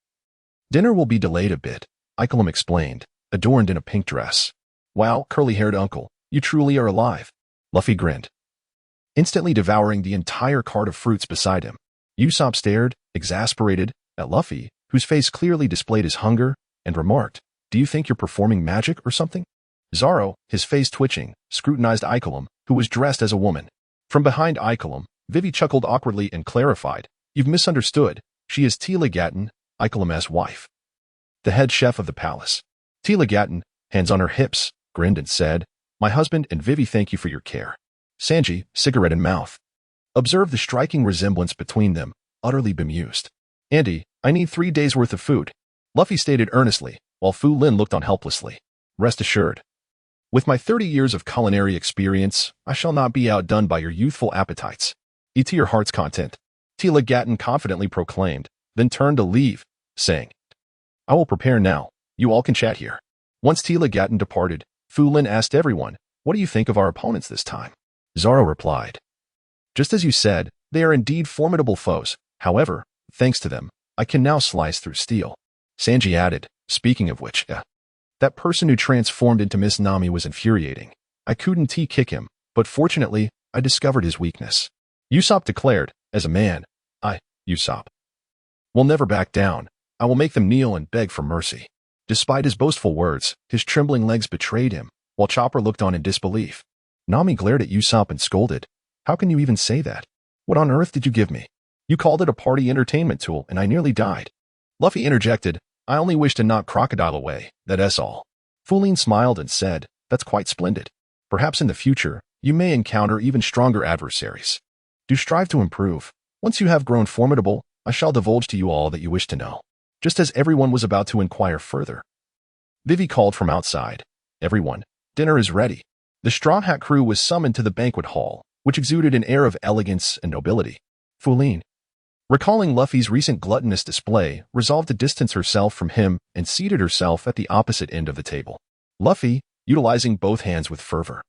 Dinner will be delayed a bit, Ikelim explained, adorned in a pink dress. Wow, curly-haired uncle, you truly are alive. Luffy grinned, instantly devouring the entire cart of fruits beside him. Usopp stared, exasperated, at Luffy, whose face clearly displayed his hunger, and remarked, Do you think you're performing magic or something? Zoro, his face twitching, scrutinized Ikelim, who was dressed as a woman. From behind Ikelim, Vivi chuckled awkwardly and clarified, You've misunderstood. She is Tila Gatton, Ikelim's wife, the head chef of the palace. Tila Gatton, hands on her hips, grinned and said, My husband and Vivi thank you for your care. Sanji, cigarette in mouth, observed the striking resemblance between them, utterly bemused. Andy, I need 3 days' worth of food, Luffy stated earnestly, while Fu Lin looked on helplessly. Rest assured, with my 30 years of culinary experience, I shall not be outdone by your youthful appetites. Eat to your heart's content, Tila Gatton confidently proclaimed, then turned to leave, saying, I will prepare now. You all can chat here. Once Tila Gatton departed, Fu Lin asked everyone, What do you think of our opponents this time? Zoro replied, Just as you said, they are indeed formidable foes. However, thanks to them, I can now slice through steel. Sanji added, Speaking of which, that person who transformed into Miss Nami was infuriating. I couldn't kick him, but fortunately, I discovered his weakness. Usopp declared, As a man, Usopp, will never back down. I will make them kneel and beg for mercy. Despite his boastful words, his trembling legs betrayed him, while Chopper looked on in disbelief. Nami glared at Usopp and scolded, How can you even say that? What on earth did you give me? You called it a party entertainment tool and I nearly died. Luffy interjected, I only wish to knock Crocodile away, that's all. Fu Lin smiled and said, That's quite splendid. Perhaps in the future, you may encounter even stronger adversaries. Do strive to improve. Once you have grown formidable, I shall divulge to you all that you wish to know. Just as everyone was about to inquire further, Vivi called from outside, Everyone, dinner is ready. The Straw Hat crew was summoned to the banquet hall, which exuded an air of elegance and nobility. Fu Lin, recalling Luffy's recent gluttonous display, resolved to distance herself from him and seated herself at the opposite end of the table. Luffy, utilizing both hands with fervor,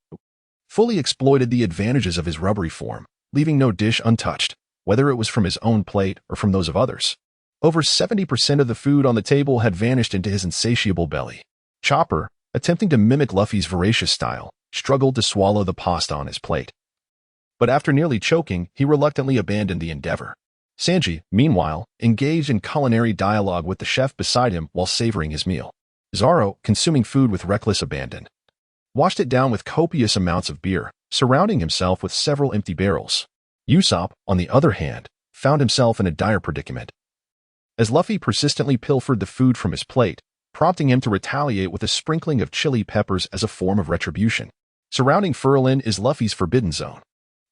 fully exploited the advantages of his rubbery form, leaving no dish untouched, whether it was from his own plate or from those of others. Over 70% of the food on the table had vanished into his insatiable belly. Chopper, attempting to mimic Luffy's voracious style, struggled to swallow the pasta on his plate. But after nearly choking, he reluctantly abandoned the endeavor. Sanji, meanwhile, engaged in culinary dialogue with the chef beside him while savoring his meal. Zoro, consuming food with reckless abandon, washed it down with copious amounts of beer, surrounding himself with several empty barrels. Usopp, on the other hand, found himself in a dire predicament, as Luffy persistently pilfered the food from his plate, prompting him to retaliate with a sprinkling of chili peppers as a form of retribution. Surrounding Furlin is Luffy's forbidden zone.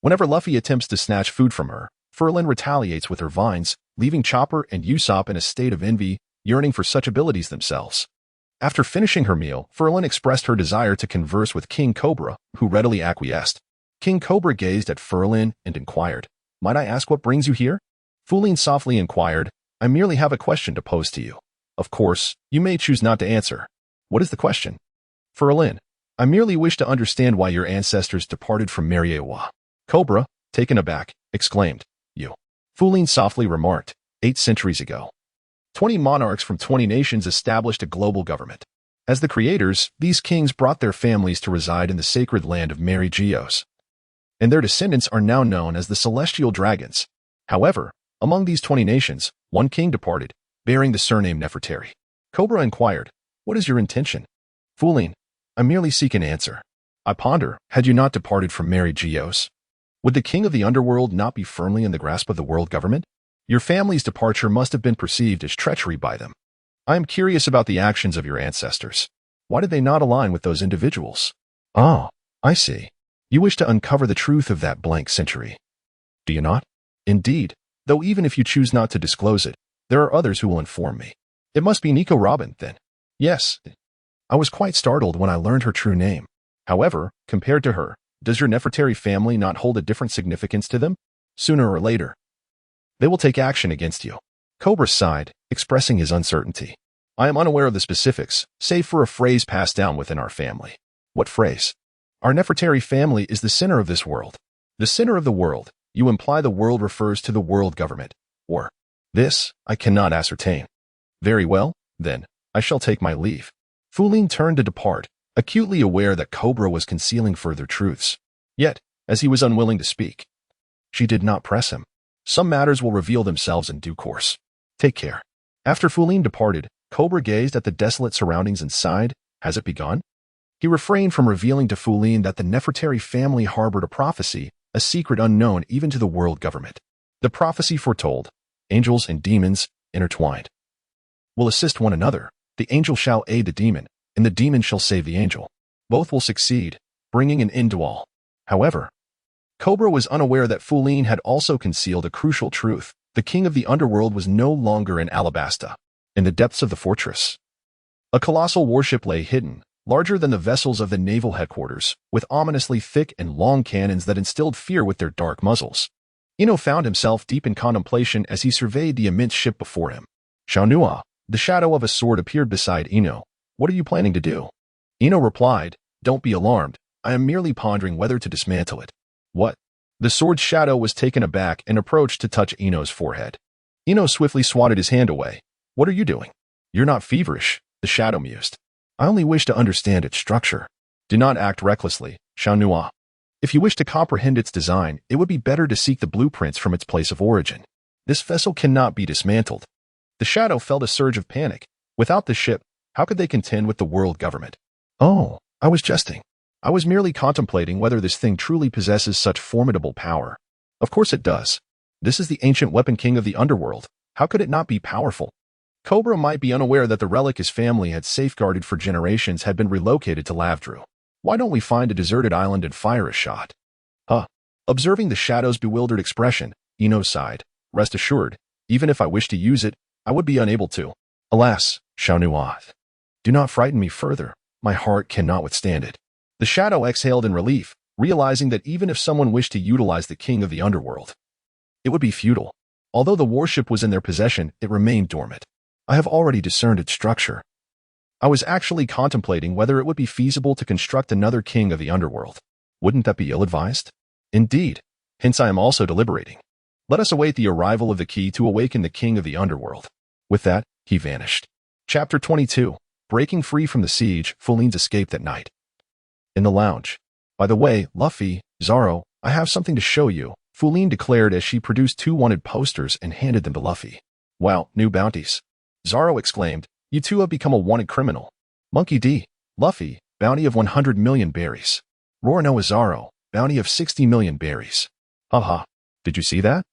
Whenever Luffy attempts to snatch food from her, Furlin retaliates with her vines, leaving Chopper and Usopp in a state of envy, yearning for such abilities themselves. After finishing her meal, Furlin expressed her desire to converse with King Cobra, who readily acquiesced. King Cobra gazed at Linlin and inquired, "Might I ask what brings you here?" Linlin softly inquired, "I merely have a question to pose to you. Of course, you may choose not to answer. What is the question?" Linlin, "I merely wish to understand why your ancestors departed from Mariewa." Cobra, taken aback, exclaimed, "You." Linlin softly remarked, 8 centuries ago, 20 monarchs from 20 nations established a global government. As the creators, these kings brought their families to reside in the sacred land of Mary Geos, and their descendants are now known as the Celestial Dragons. However, among these 20 nations, one king departed, bearing the surname Nefertari. Cobra inquired, "What is your intention?" Linlin, "I merely seek an answer. I ponder, had you not departed from Mary Geos, would the king of the underworld not be firmly in the grasp of the world government? Your family's departure must have been perceived as treachery by them. I am curious about the actions of your ancestors. Why did they not align with those individuals?" "Oh, I see. You wish to uncover the truth of that blank century. Do you not?" "Indeed, though even if you choose not to disclose it, there are others who will inform me." "It must be Nico Robin, then." "Yes. I was quite startled when I learned her true name. However, compared to her, does your Nefertari family not hold a different significance to them? Sooner or later, they will take action against you." Cobra sighed, expressing his uncertainty. "I am unaware of the specifics, save for a phrase passed down within our family." "What phrase?" "Our Nefertari family is the center of this world." "The center of the world? You imply the world refers to the world government, or?" "This, I cannot ascertain." "Very well, then, I shall take my leave." Linlin turned to depart, acutely aware that Cobra was concealing further truths. Yet, as he was unwilling to speak, she did not press him. Some matters will reveal themselves in due course. Take care. After Linlin departed, Cobra gazed at the desolate surroundings and sighed. Has it begun? He refrained from revealing to Linlin that the Nefertari family harbored a prophecy, a secret unknown even to the world government. The prophecy foretold, angels and demons, intertwined, will assist one another. The angel shall aid the demon, and the demon shall save the angel. Both will succeed, bringing an end to all. However, Cobra was unaware that Linlin had also concealed a crucial truth. The king of the underworld was no longer in Alabasta. In the depths of the fortress, a colossal warship lay hidden, larger than the vessels of the naval headquarters, with ominously thick and long cannons that instilled fear with their dark muzzles. Ino found himself deep in contemplation as he surveyed the immense ship before him. "Shaonua," the shadow of a sword appeared beside Ino. "What are you planning to do?" Ino replied, "Don't be alarmed. I am merely pondering whether to dismantle it." "What?" The sword's shadow was taken aback and approached to touch Ino's forehead. Ino swiftly swatted his hand away. "What are you doing?" "You're not feverish," the shadow mused. "I only wish to understand its structure." "Do not act recklessly, Shaonua. If you wish to comprehend its design, it would be better to seek the blueprints from its place of origin. This vessel cannot be dismantled." The shadow felt a surge of panic. Without the ship, how could they contend with the world government? "Oh, I was jesting. I was merely contemplating whether this thing truly possesses such formidable power." "Of course it does. This is the ancient weapon king of the underworld. How could it not be powerful?" Cobra might be unaware that the relic his family had safeguarded for generations had been relocated to Lavdru. "Why don't we find a deserted island and fire a shot?" "Huh." Observing the shadow's bewildered expression, Ino sighed. "Rest assured, even if I wished to use it, I would be unable to." "Alas, Shaonua, do not frighten me further. My heart cannot withstand it." The shadow exhaled in relief, realizing that even if someone wished to utilize the king of the underworld, it would be futile. Although the warship was in their possession, it remained dormant. "I have already discerned its structure. I was actually contemplating whether it would be feasible to construct another king of the underworld. Wouldn't that be ill-advised?" "Indeed. Hence I am also deliberating. Let us await the arrival of the key to awaken the king of the underworld." With that, he vanished. Chapter 22. Breaking free from the siege, Linlin's escape that night. In the lounge. "By the way, Luffy, Zoro, I have something to show you," Linlin declared as she produced 2 wanted posters and handed them to Luffy. "Wow, new bounties." Zoro exclaimed, "You two have become a wanted criminal." Monkey D. Luffy, bounty of 100 million berries. Roronoa Zoro, bounty of 60 million berries. Haha, did you see that?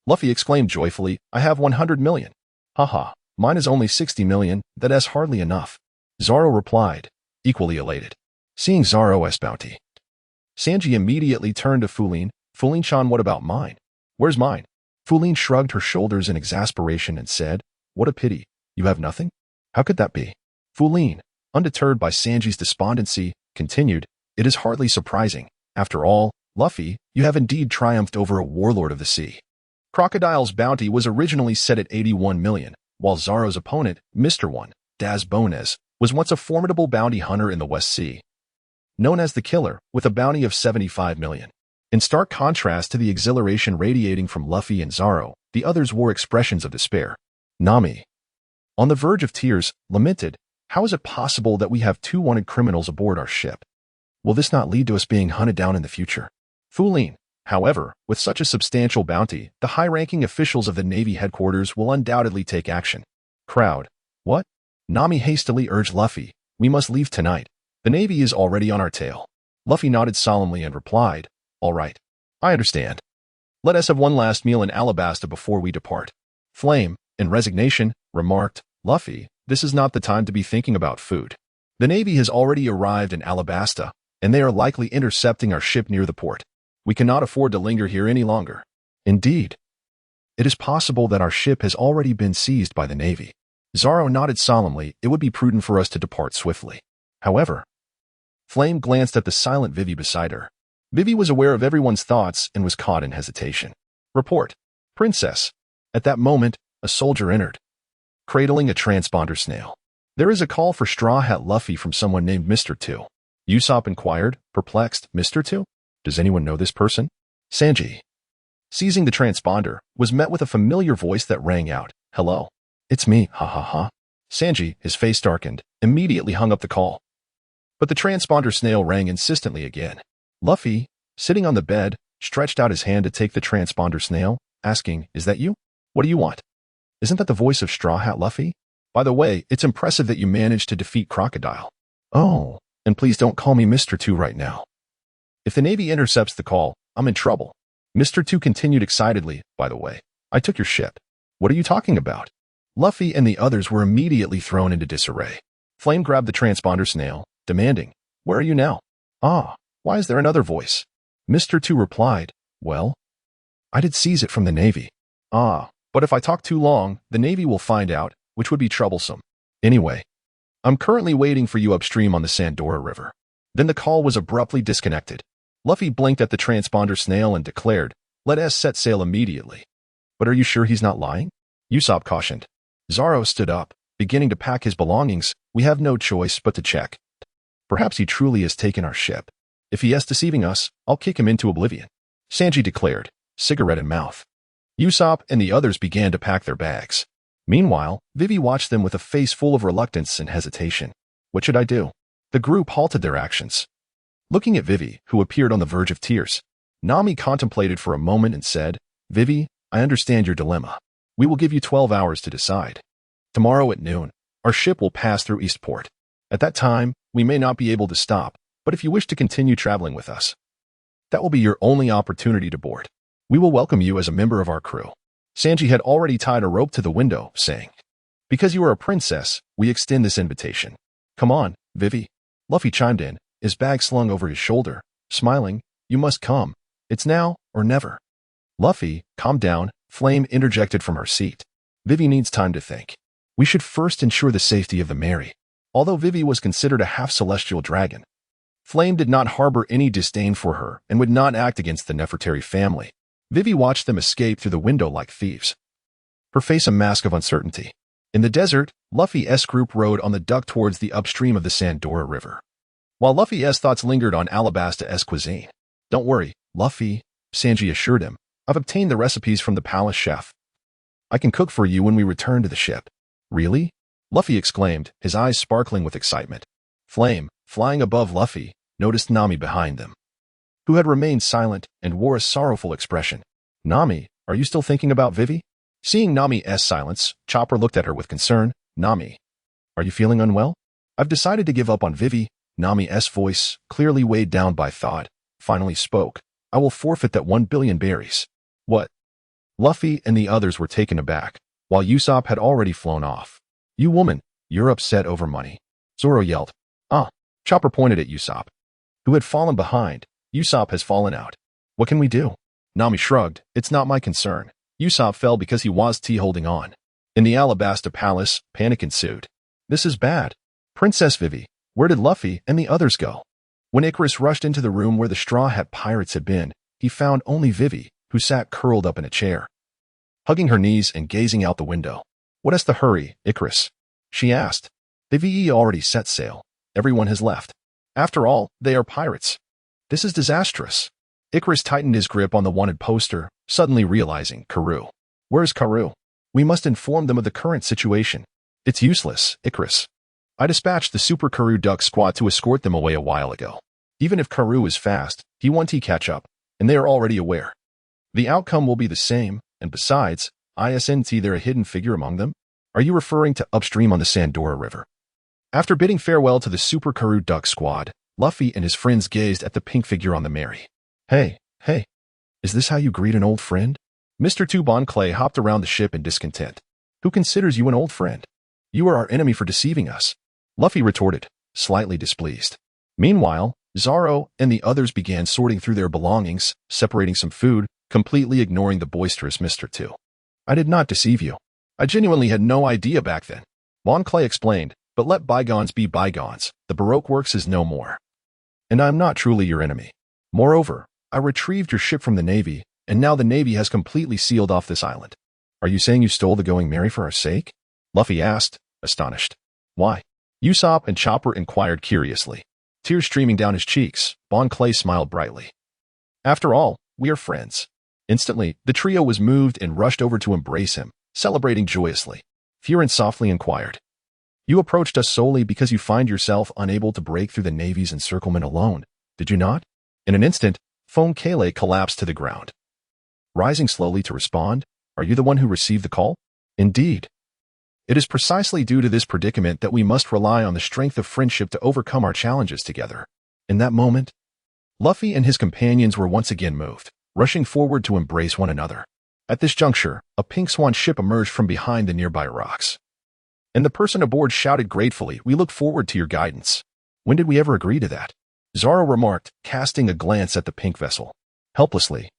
Luffy exclaimed joyfully, "I have 100 million. Haha, mine is only 60 million, that is hardly enough." Zoro replied, equally elated. Seeing Zoro's bounty, Sanji immediately turned to Linlin. "Linlin-chan, what about mine?" "Where's mine?" Linlin shrugged her shoulders in exasperation and said, "What a pity. You have nothing? How could that be?" Linlin, undeterred by Sanji's despondency, continued, "It is hardly surprising. After all, Luffy, you have indeed triumphed over a warlord of the sea. Crocodile's bounty was originally set at 81 million, while Zoro's opponent, Mr. One, Das Bones, was once a formidable bounty hunter in the West Sea, known as the Killer, with a bounty of 75 million. In stark contrast to the exhilaration radiating from Luffy and Zoro, the others wore expressions of despair. Nami, on the verge of tears, lamented, "How is it possible that we have 2 wanted criminals aboard our ship? Will this not lead to us being hunted down in the future?" Fulin, however, with such a substantial bounty, the high-ranking officials of the Navy headquarters will undoubtedly take action. Crowd. What? Nami hastily urged Luffy, "We must leave tonight. The Navy is already on our tail." Luffy nodded solemnly and replied, "All right. I understand. Let us have one last meal in Alabasta before we depart." Flame, in resignation, remarked, "Luffy, this is not the time to be thinking about food. The Navy has already arrived in Alabasta, and they are likely intercepting our ship near the port. We cannot afford to linger here any longer." Indeed. It is possible that our ship has already been seized by the Navy. Zoro nodded solemnly. It would be prudent for us to depart swiftly. However, Flame glanced at the silent Vivi beside her. Vivi was aware of everyone's thoughts and was caught in hesitation. "Report, Princess." At that moment, a soldier entered, cradling a transponder snail. "There is a call for Straw Hat Luffy from someone named Mr. 2. Usopp inquired, perplexed. "Mr. 2? Does anyone know this person?" Sanji, seizing the transponder, was met with a familiar voice that rang out, "Hello. It's me, ha ha ha." Sanji, his face darkened, immediately hung up the call. But the transponder snail rang insistently again. Luffy, sitting on the bed, stretched out his hand to take the transponder snail, asking, "Is that you? What do you want? Isn't that the voice of Straw Hat Luffy? By the way, it's impressive that you managed to defeat Crocodile." "Oh, and please don't call me Mr. 2 right now. If the Navy intercepts the call, I'm in trouble." Mr. 2 continued excitedly, "By the way, I took your ship. What are you talking about?" Luffy and the others were immediately thrown into disarray. Flame grabbed the transponder snail, demanding, "Where are you now?" "Ah, why is there another voice?" Mr. 2 replied, "Well, I did seize it from the Navy." "Ah, but if I talk too long, the Navy will find out, which would be troublesome. Anyway, I'm currently waiting for you upstream on the Sandora River." Then the call was abruptly disconnected. Luffy blinked at the transponder snail and declared, "Let us set sail immediately." "But are you sure he's not lying?" Usopp cautioned. Zoro stood up, beginning to pack his belongings. "We have no choice but to check. Perhaps he truly has taken our ship. If he is deceiving us, I'll kick him into oblivion," Sanji declared, cigarette in mouth. Usopp and the others began to pack their bags. Meanwhile, Vivi watched them with a face full of reluctance and hesitation. What should I do? The group halted their actions. Looking at Vivi, who appeared on the verge of tears, Nami contemplated for a moment and said, "Vivi, I understand your dilemma. We will give you 12 hours to decide. Tomorrow at noon, our ship will pass through Eastport. At that time, we may not be able to stop, but if you wish to continue traveling with us, that will be your only opportunity to board. We will welcome you as a member of our crew." Sanji had already tied a rope to the window, saying, "Because you are a princess, we extend this invitation. Come on, Vivi." Luffy chimed in, his bag slung over his shoulder, smiling, "You must come. It's now or never." "Luffy, calm down," Flame interjected from her seat. "Vivi needs time to think. We should first ensure the safety of the Mary." Although Vivi was considered a half-celestial dragon, Flame did not harbor any disdain for her and would not act against the Nefertari family. Vivi watched them escape through the window like thieves, her face a mask of uncertainty. In the desert, Luffy's group rode on the duck towards the upstream of the Sandora River, while Luffy's thoughts lingered on Alabasta's cuisine. "Don't worry, Luffy," Sanji assured him. "I've obtained the recipes from the palace chef. I can cook for you when we return to the ship." "Really?" Luffy exclaimed, his eyes sparkling with excitement. Flame, flying above Luffy, noticed Nami behind them, who had remained silent and wore a sorrowful expression. "Nami, are you still thinking about Vivi?" Seeing Nami's silence, Chopper looked at her with concern. "Nami, are you feeling unwell?" "I've decided to give up on Vivi." Nami's voice, clearly weighed down by thought, finally spoke. "I will forfeit that 1 billion berries." "What?" Luffy and the others were taken aback, while Usopp had already flown off. "You woman, you're upset over money," Zoro yelled. "Ah." Chopper pointed at Usopp, who had fallen behind. "Usopp has fallen out. What can we do?" Nami shrugged. "It's not my concern. Usopp fell because he was holding on." In the Alabasta Palace, panic ensued. "This is bad. Princess Vivi, where did Luffy and the others go?" When Icarus rushed into the room where the Straw Hat Pirates had been, he found only Vivi, who sat curled up in a chair, hugging her knees and gazing out the window. "What is the hurry, Icarus?" she asked. "They've already set sail. Everyone has left. After all, they are pirates. This is disastrous." Icarus tightened his grip on the wanted poster, suddenly realizing, Kuru. "Where's Kuru? We must inform them of the current situation." "It's useless, Icarus. I dispatched the Super Kuru Duck Squad to escort them away a while ago. Even if Kuru is fast, he won't catch up, and they are already aware. The outcome will be the same, and besides, isn't there a hidden figure among them? Are you referring to upstream on the Sandora River?" After bidding farewell to the Super Kuru Duck Squad, Luffy and his friends gazed at the pink figure on the Mary. Hey, is this how you greet an old friend?" Mr. Tubon Clay hopped around the ship in discontent. "Who considers you an old friend? You are our enemy for deceiving us," Luffy retorted, slightly displeased. Meanwhile, Zoro and the others began sorting through their belongings, separating some food, completely ignoring the boisterous Mr. Two. "I did not deceive you. I genuinely had no idea back then," Bon Clay explained, "but let bygones be bygones. The Baroque works is no more. And I am not truly your enemy. Moreover, I retrieved your ship from the Navy, and now the Navy has completely sealed off this island." "Are you saying you stole the Going Merry for our sake?" Luffy asked, astonished. "Why?" Usopp and Chopper inquired curiously. Tears streaming down his cheeks, Bon Clay smiled brightly. "After all, we are friends." Instantly, the trio was moved and rushed over to embrace him, celebrating joyously. Furin softly inquired, "You approached us solely because you find yourself unable to break through the Navy's encirclement alone, did you not?" In an instant, Fon Kale collapsed to the ground. Rising slowly to respond, "Are you the one who received the call?" "Indeed. It is precisely due to this predicament that we must rely on the strength of friendship to overcome our challenges together." In that moment, Luffy and his companions were once again moved, rushing forward to embrace one another. At this juncture, a pink swan ship emerged from behind the nearby rocks. And the person aboard shouted gratefully, "We look forward to your guidance." "When did we ever agree to that?" Zoro remarked, casting a glance at the pink vessel. Helplessly.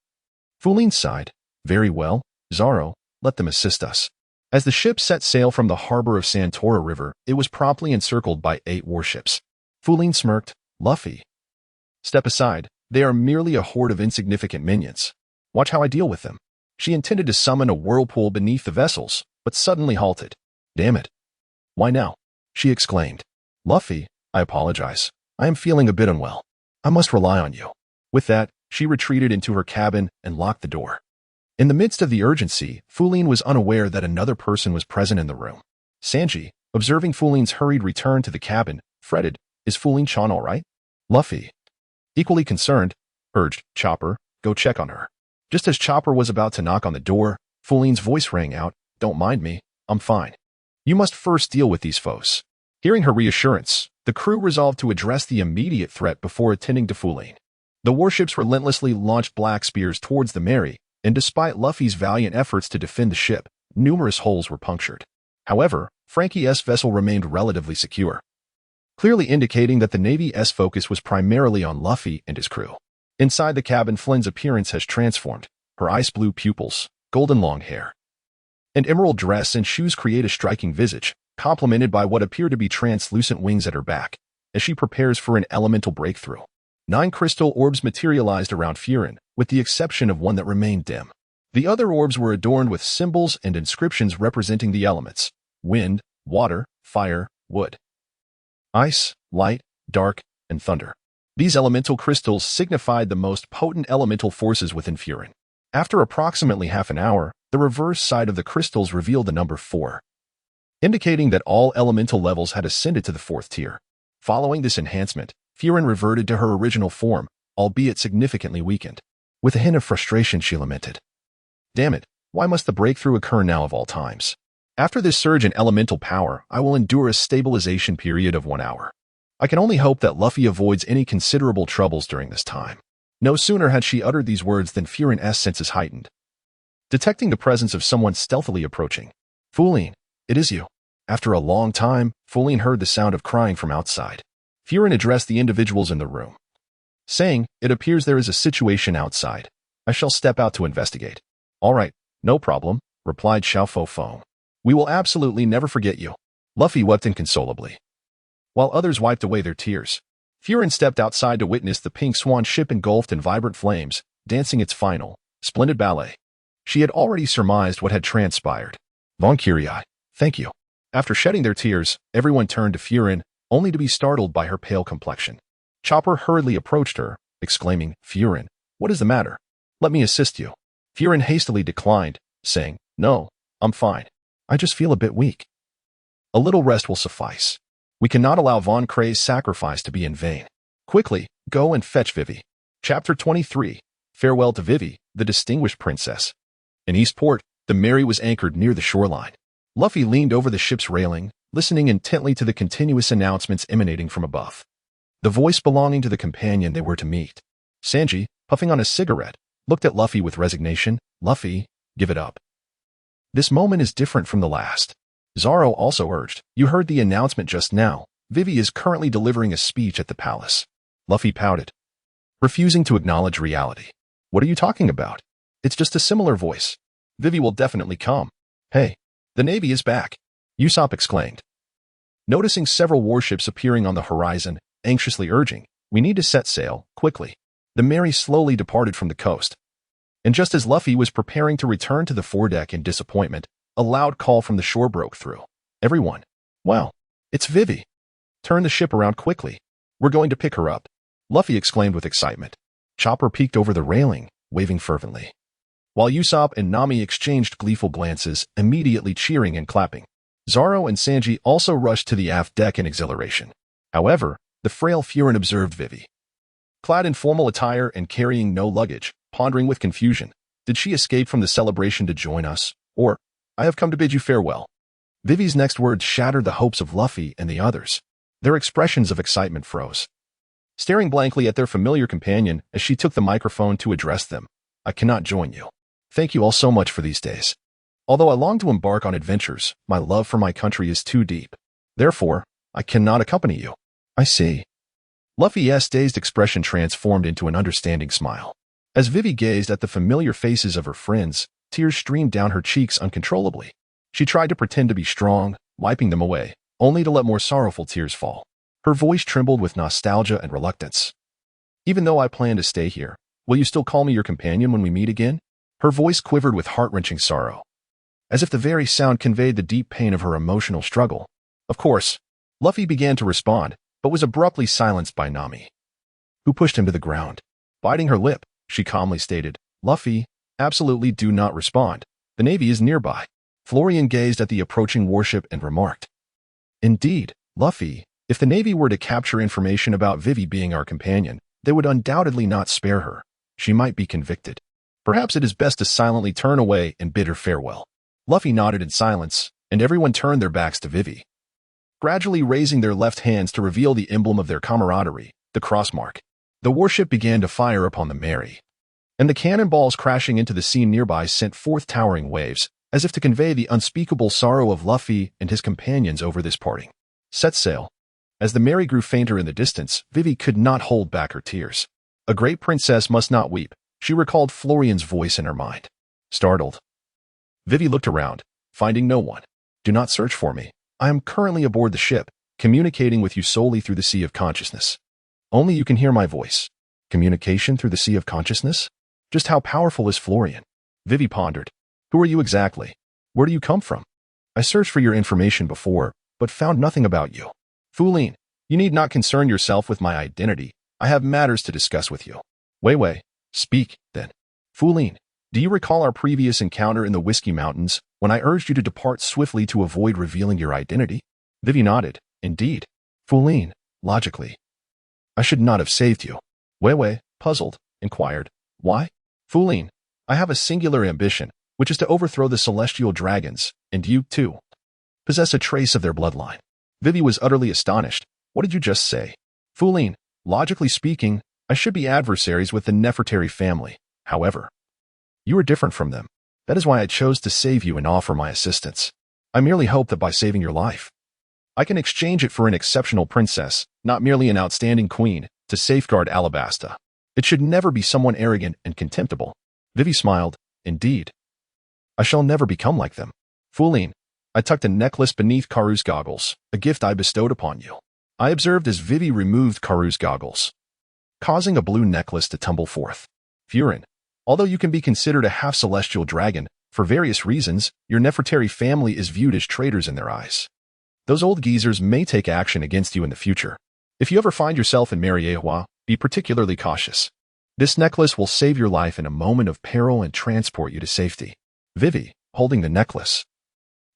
Fulin sighed. "Very well, Zoro, let them assist us." As the ship set sail from the harbor of Santora River, it was promptly encircled by 8 warships. Fulin smirked, "Luffy, step aside. They are merely a horde of insignificant minions. Watch how I deal with them." She intended to summon a whirlpool beneath the vessels, but suddenly halted. "Damn it. Why now?" she exclaimed. "Luffy, I apologize. I am feeling a bit unwell. I must rely on you." With that, she retreated into her cabin and locked the door. In the midst of the urgency, Fulin was unaware that another person was present in the room. Sanji, observing Fulin's hurried return to the cabin, fretted, "Is Fulin-chan all right?" Luffy, equally concerned, urged, "Chopper, go check on her." Just as Chopper was about to knock on the door, Fulin's voice rang out, "Don't mind me, I'm fine. You must first deal with these foes." Hearing her reassurance, the crew resolved to address the immediate threat before attending to Fulin. The warships relentlessly launched black spears towards the Mary, and despite Luffy's valiant efforts to defend the ship, numerous holes were punctured. However, Frankie's vessel remained relatively secure, clearly indicating that the Navy's focus was primarily on Luffy and his crew. Inside the cabin, Flynn's appearance has transformed. Her ice blue pupils, golden long hair, and emerald dress and shoes create a striking visage, complemented by what appear to be translucent wings at her back, as she prepares for an elemental breakthrough. 9 crystal orbs materialized around Furin, with the exception of one that remained dim. The other orbs were adorned with symbols and inscriptions representing the elements: wind, water, fire, wood, ice, light, dark, and thunder. These elemental crystals signified the most potent elemental forces within Furin. After approximately half an hour, the reverse side of the crystals revealed the number 4, indicating that all elemental levels had ascended to the 4th tier. Following this enhancement, Furin reverted to her original form, albeit significantly weakened. With a hint of frustration, she lamented, "Damn it, why must the breakthrough occur now of all times? After this surge in elemental power, I will endure a stabilization period of 1 hour. I can only hope that Luffy avoids any considerable troubles during this time." No sooner had she uttered these words than Furin's senses heightened, detecting the presence of someone stealthily approaching. "Fulin, it is you." After a long time, Fulin heard the sound of crying from outside. Furin addressed the individuals in the room, saying, "It appears there is a situation outside. I shall step out to investigate." "All right, no problem," replied Xiao Fo. "We will absolutely never forget you." Luffy wept inconsolably, while others wiped away their tears. Furin stepped outside to witness the pink swan ship engulfed in vibrant flames, dancing its final, splendid ballet. She had already surmised what had transpired. Von Curie, thank you. After shedding their tears, everyone turned to Furin, only to be startled by her pale complexion. Chopper hurriedly approached her, exclaiming, Furin, what is the matter? Let me assist you. Furin hastily declined, saying, No, I'm fine. I just feel a bit weak. A little rest will suffice. We cannot allow Von Cray's sacrifice to be in vain. Quickly, go and fetch Vivi. Chapter 23. Farewell to Vivi, the distinguished princess. In Eastport, the Mary was anchored near the shoreline. Luffy leaned over the ship's railing, listening intently to the continuous announcements emanating from above. The voice belonging to the companion they were to meet. Sanji, puffing on a cigarette, looked at Luffy with resignation. Luffy, give it up. This moment is different from the last. Zoro also urged, You heard the announcement just now. Vivi is currently delivering a speech at the palace. Luffy pouted, refusing to acknowledge reality. What are you talking about? It's just a similar voice. Vivi will definitely come. Hey, the Navy is back, Usopp exclaimed. Noticing several warships appearing on the horizon, anxiously urging, We need to set sail, quickly. The Mary slowly departed from the coast. And just as Luffy was preparing to return to the foredeck in disappointment, a loud call from the shore broke through. Everyone. Wow, it's Vivi. Turn the ship around quickly. We're going to pick her up, Luffy exclaimed with excitement. Chopper peeked over the railing, waving fervently, while Usopp and Nami exchanged gleeful glances, immediately cheering and clapping. Zoro and Sanji also rushed to the aft deck in exhilaration. However, the frail Furin observed Vivi, clad in formal attire and carrying no luggage, pondering with confusion. Did she escape from the celebration to join us? Or, I have come to bid you farewell. Vivi's next words shattered the hopes of Luffy and the others. Their expressions of excitement froze, staring blankly at their familiar companion as she took the microphone to address them. I cannot join you. Thank you all so much for these days. Although I long to embark on adventures, my love for my country is too deep. Therefore, I cannot accompany you. I see. Luffy's dazed expression transformed into an understanding smile. As Vivi gazed at the familiar faces of her friends, tears streamed down her cheeks uncontrollably. She tried to pretend to be strong, wiping them away, only to let more sorrowful tears fall. Her voice trembled with nostalgia and reluctance. Even though I plan to stay here, will you still call me your companion when we meet again? Her voice quivered with heart-wrenching sorrow, as if the very sound conveyed the deep pain of her emotional struggle. Of course, Luffy began to respond, but was abruptly silenced by Nami, who pushed him to the ground. Biting her lip, she calmly stated, Luffy, absolutely do not respond. The Navy is nearby. Florian gazed at the approaching warship and remarked, Indeed, Luffy, if the Navy were to capture information about Vivi being our companion, they would undoubtedly not spare her. She might be convicted. Perhaps it is best to silently turn away and bid her farewell. Luffy nodded in silence, and everyone turned their backs to Vivi, gradually raising their left hands to reveal the emblem of their camaraderie, the crossmark. The warship began to fire upon the Mary, and the cannonballs crashing into the sea nearby sent forth towering waves, as if to convey the unspeakable sorrow of Luffy and his companions over this parting. Set sail. As the Mary grew fainter in the distance, Vivi could not hold back her tears. A great princess must not weep, she recalled Florian's voice in her mind. Startled, Vivi looked around, finding no one. Do not search for me. I am currently aboard the ship, communicating with you solely through the Sea of Consciousness. Only you can hear my voice. Communication through the Sea of Consciousness? Just how powerful is Florian? Vivi pondered. Who are you exactly? Where do you come from? I searched for your information before, but found nothing about you. Fulin, you need not concern yourself with my identity. I have matters to discuss with you. Wei, speak, then. Fulin, do you recall our previous encounter in the Whiskey Mountains, when I urged you to depart swiftly to avoid revealing your identity? Vivi nodded. Indeed. Fulin, logically, I should not have saved you. Wei, puzzled, inquired. Why? Fulin, I have a singular ambition, which is to overthrow the celestial dragons, and you, too, possess a trace of their bloodline. Vivi was utterly astonished. What did you just say? Fulin, logically speaking, I should be adversaries with the Nefertari family. However, you are different from them. That is why I chose to save you and offer my assistance. I merely hope that by saving your life, I can exchange it for an exceptional princess, not merely an outstanding queen, to safeguard Alabasta. It should never be someone arrogant and contemptible. Vivi smiled. Indeed. I shall never become like them. Fulin, I tucked a necklace beneath Karu's goggles, a gift I bestowed upon you. I observed as Vivi removed Karu's goggles, causing a blue necklace to tumble forth. Furin, although you can be considered a half-celestial dragon, for various reasons, your Nefertari family is viewed as traitors in their eyes. Those old geezers may take action against you in the future. If you ever find yourself in Mariehua, be particularly cautious. This necklace will save your life in a moment of peril and transport you to safety. Vivi, holding the necklace,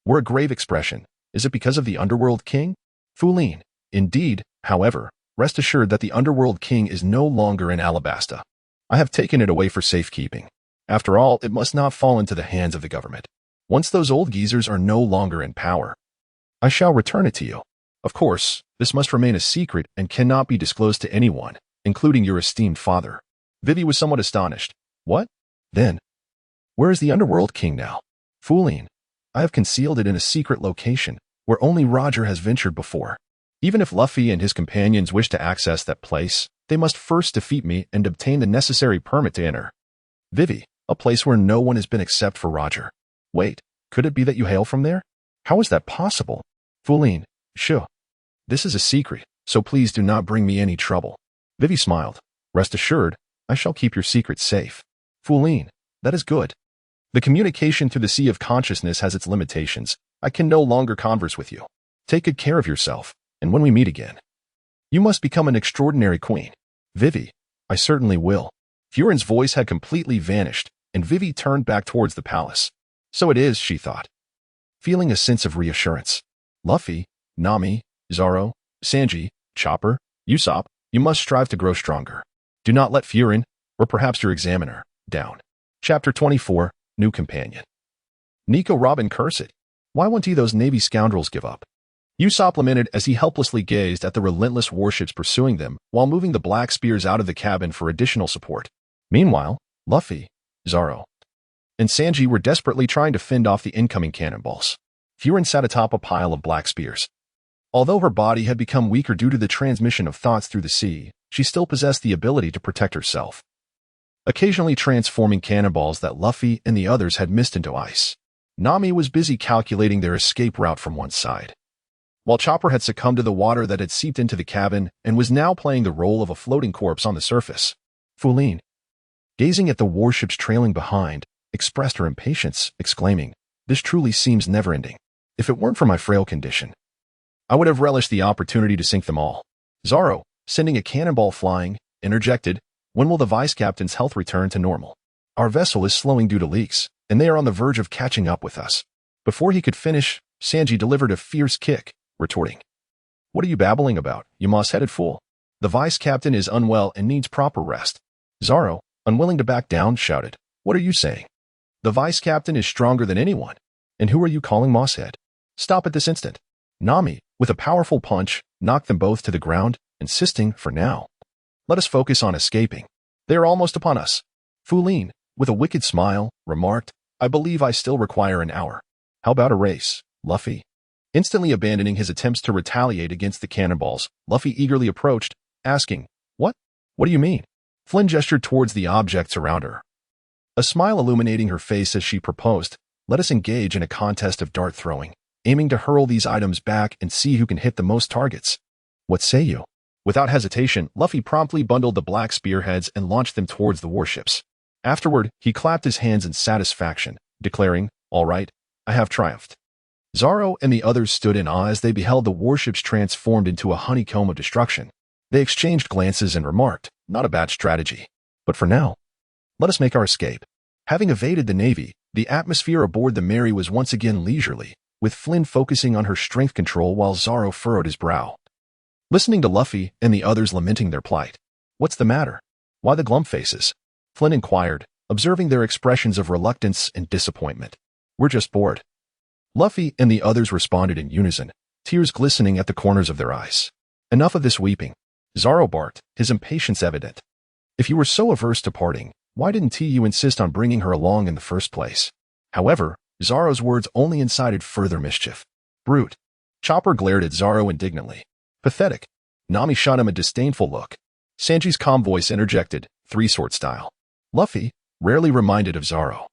wore a grave expression. Is it because of the Underworld King? Fulin. Indeed, however, rest assured that the Underworld King is no longer in Alabasta. I have taken it away for safekeeping. After all, it must not fall into the hands of the government. Once those old geezers are no longer in power, I shall return it to you. Of course, this must remain a secret and cannot be disclosed to anyone, including your esteemed father. Vivi was somewhat astonished. What? Then, where is the Underworld King now? Fulin. I have concealed it in a secret location, where only Roger has ventured before. Even if Luffy and his companions wish to access that place, they must first defeat me and obtain the necessary permit to enter. Vivi, a place where no one has been except for Roger. Wait, could it be that you hail from there? How is that possible? Fulin, sure. This is a secret, so please do not bring me any trouble. Vivi smiled. Rest assured, I shall keep your secret safe. Fulin, that is good. The communication through the Sea of Consciousness has its limitations. I can no longer converse with you. Take good care of yourself, and when we meet again, you must become an extraordinary queen. Vivi, I certainly will. Furin's voice had completely vanished, and Vivi turned back towards the palace. So it is, she thought, feeling a sense of reassurance. Luffy, Nami, Zoro, Sanji, Chopper, Usopp, you must strive to grow stronger. Do not let Furin, or perhaps your examiner, down. Chapter 24, New Companion. Nico Robin cursed. Why won't those Navy scoundrels give up? Usopp lamented as he helplessly gazed at the relentless warships pursuing them while moving the black spears out of the cabin for additional support. Meanwhile, Luffy, Zoro, and Sanji were desperately trying to fend off the incoming cannonballs. Furin sat atop a pile of black spears. Although her body had become weaker due to the transmission of thoughts through the sea, she still possessed the ability to protect herself, occasionally transforming cannonballs that Luffy and the others had missed into ice. Nami was busy calculating their escape route from one side, while Chopper had succumbed to the water that had seeped into the cabin and was now playing the role of a floating corpse on the surface. Fulin, gazing at the warships trailing behind, expressed her impatience, exclaiming, "This truly seems never-ending. If it weren't for my frail condition, I would have relished the opportunity to sink them all." Zoro, sending a cannonball flying, interjected, "When will the vice-captain's health return to normal? Our vessel is slowing due to leaks, and they are on the verge of catching up with us." Before he could finish, Sanji delivered a fierce kick, retorting, "What are you babbling about, you moss-headed fool? The vice-captain is unwell and needs proper rest." Zoro, unwilling to back down, shouted, "What are you saying? The vice-captain is stronger than anyone. And who are you calling mosshead? Stop at this instant." Nami, with a powerful punch, knocked them both to the ground, insisting, "For now, let us focus on escaping. They are almost upon us." Fulin, with a wicked smile, remarked, "I believe I still require an hour. How about a race, Luffy?" Instantly abandoning his attempts to retaliate against the cannonballs, Luffy eagerly approached, asking, "What? What do you mean?" Flynn gestured towards the objects around her, a smile illuminating her face as she proposed, "Let us engage in a contest of dart throwing, aiming to hurl these items back and see who can hit the most targets. What say you?" Without hesitation, Luffy promptly bundled the black spearheads and launched them towards the warships. Afterward, he clapped his hands in satisfaction, declaring, "All right, I have triumphed." Zoro and the others stood in awe as they beheld the warships transformed into a honeycomb of destruction. They exchanged glances and remarked, "Not a bad strategy. But for now, let us make our escape." Having evaded the Navy, the atmosphere aboard the Mary was once again leisurely, with Flynn focusing on her strength control while Zoro furrowed his brow, listening to Luffy and the others lamenting their plight. "What's the matter? Why the glum faces?" Flynn inquired, observing their expressions of reluctance and disappointment. "We're just bored." Luffy and the others responded in unison, tears glistening at the corners of their eyes. "Enough of this weeping," Zoro barked, his impatience evident. "If you were so averse to parting, why didn't you insist on bringing her along in the first place?" However, Zoro's words only incited further mischief. "Brute." Chopper glared at Zoro indignantly. "Pathetic." Nami shot him a disdainful look. Sanji's calm voice interjected, three-sword style. Luffy, rarely reminded of Zoro,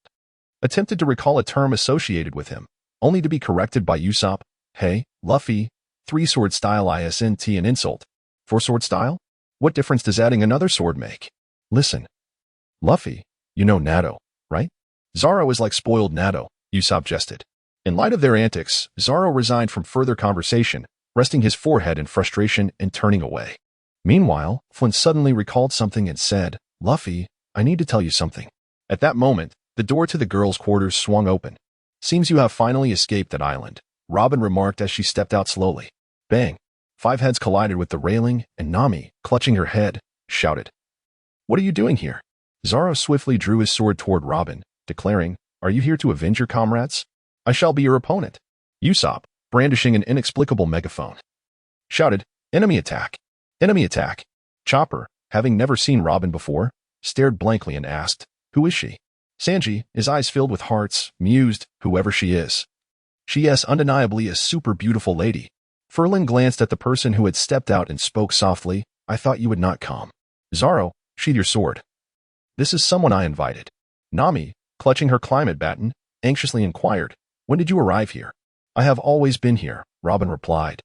attempted to recall a term associated with him, only to be corrected by Usopp. "Hey, Luffy, Three-sword style isn't an insult. Four-sword style? What difference does adding another sword make? Listen. Luffy, you know Natto, right? Zoro is like spoiled Natto, Usopp jested. In light of their antics, Zoro resigned from further conversation, resting his forehead in frustration and turning away. Meanwhile, Flint suddenly recalled something and said, Luffy, I need to tell you something. At that moment, the door to the girls' quarters swung open. Seems you have finally escaped that island, Robin remarked as she stepped out slowly. Bang! 5 heads collided with the railing, and Nami, clutching her head, shouted. What are you doing here? Zoro swiftly drew his sword toward Robin, declaring, Are you here to avenge your comrades? I shall be your opponent. Usopp, brandishing an inexplicable megaphone, shouted, Enemy attack! Enemy attack! Chopper, having never seen Robin before, stared blankly and asked, Who is she? Sanji, his eyes filled with hearts, mused, Whoever she is. She is undeniably a super beautiful lady. Linlin glanced at the person who had stepped out and spoke softly, I thought you would not come. Zoro, sheathe your sword. This is someone I invited. Nami, clutching her climate baton, anxiously inquired, When did you arrive here? I have always been here, Robin replied.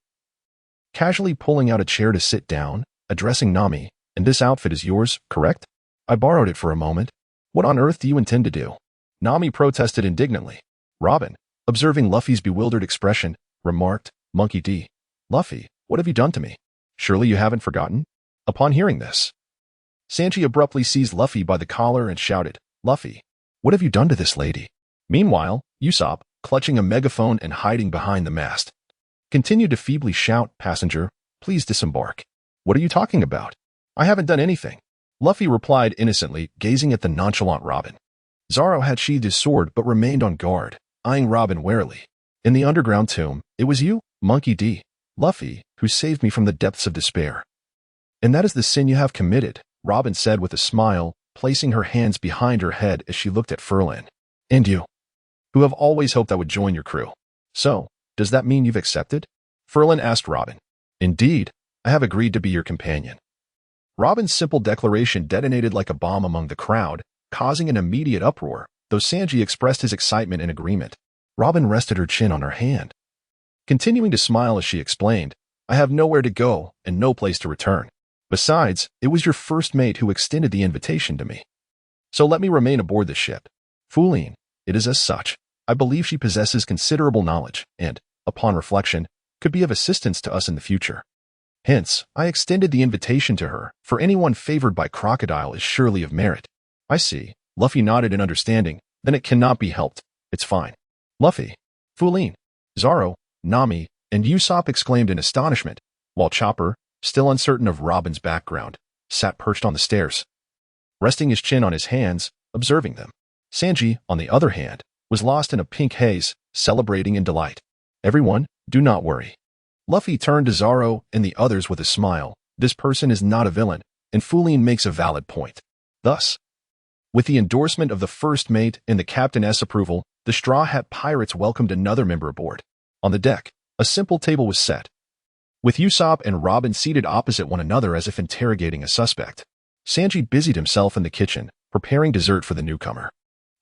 Casually pulling out a chair to sit down, addressing Nami, And this outfit is yours, correct? I borrowed it for a moment. What on earth do you intend to do? Nami protested indignantly. Robin, observing Luffy's bewildered expression, remarked, Monkey D. Luffy, what have you done to me? Surely you haven't forgotten? Upon hearing this, Sanji abruptly seized Luffy by the collar and shouted, Luffy, what have you done to this lady? Meanwhile, Usopp, clutching a megaphone and hiding behind the mast, continued to feebly shout, Passenger, please disembark. What are you talking about? I haven't done anything. Luffy replied innocently, gazing at the nonchalant Robin. Zoro had sheathed his sword but remained on guard, eyeing Robin warily. In the underground tomb, it was you, Monkey D. Luffy, who saved me from the depths of despair. And that is the sin you have committed, Robin said with a smile, placing her hands behind her head as she looked at Linlin. And you, who have always hoped I would join your crew. So, does that mean you've accepted? Linlin asked Robin. Indeed, I have agreed to be your companion. Robin's simple declaration detonated like a bomb among the crowd, causing an immediate uproar, though Sanji expressed his excitement in agreement. Robin rested her chin on her hand, continuing to smile as she explained, I have nowhere to go and no place to return. Besides, it was your first mate who extended the invitation to me. So let me remain aboard the ship. Linlin, it is as such. I believe she possesses considerable knowledge and, upon reflection, could be of assistance to us in the future. Hence, I extended the invitation to her, for anyone favored by Crocodile is surely of merit. I see. Luffy nodded in understanding, then it cannot be helped. It's fine. Luffy, Linlin, Zoro, Nami, and Usopp exclaimed in astonishment, while Chopper, still uncertain of Robin's background, sat perched on the stairs, resting his chin on his hands, observing them. Sanji, on the other hand, was lost in a pink haze, celebrating in delight. Everyone, do not worry. Luffy turned to Zoro and the others with a smile. This person is not a villain, and Linlin makes a valid point. Thus, with the endorsement of the first mate and the captain's approval, the Straw Hat Pirates welcomed another member aboard. On the deck, a simple table was set, with Usopp and Robin seated opposite one another as if interrogating a suspect. Sanji busied himself in the kitchen, preparing dessert for the newcomer.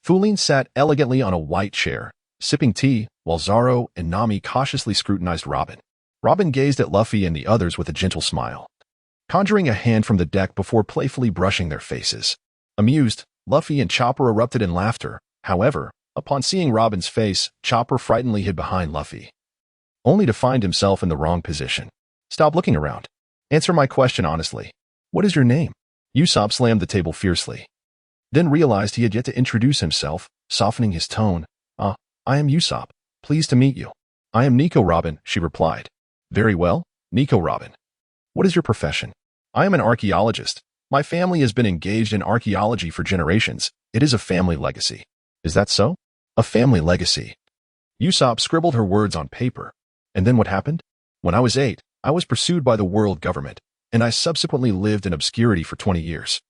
Linlin sat elegantly on a white chair, sipping tea, while Zoro and Nami cautiously scrutinized Robin. Robin gazed at Luffy and the others with a gentle smile, conjuring a hand from the deck before playfully brushing their faces. Amused, Luffy and Chopper erupted in laughter. However, upon seeing Robin's face, Chopper frighteningly hid behind Luffy, only to find himself in the wrong position. Stop looking around. Answer my question honestly. What is your name? Usopp slammed the table fiercely, then realized he had yet to introduce himself, softening his tone. I am Usopp. Pleased to meet you. I am Nico Robin, she replied. Very well, Nico Robin. What is your profession? I am an archaeologist. My family has been engaged in archaeology for generations. It is a family legacy. Is that so? A family legacy. Usopp scribbled her words on paper. And then what happened? When I was 8, I was pursued by the world government, and I subsequently lived in obscurity for 20 years.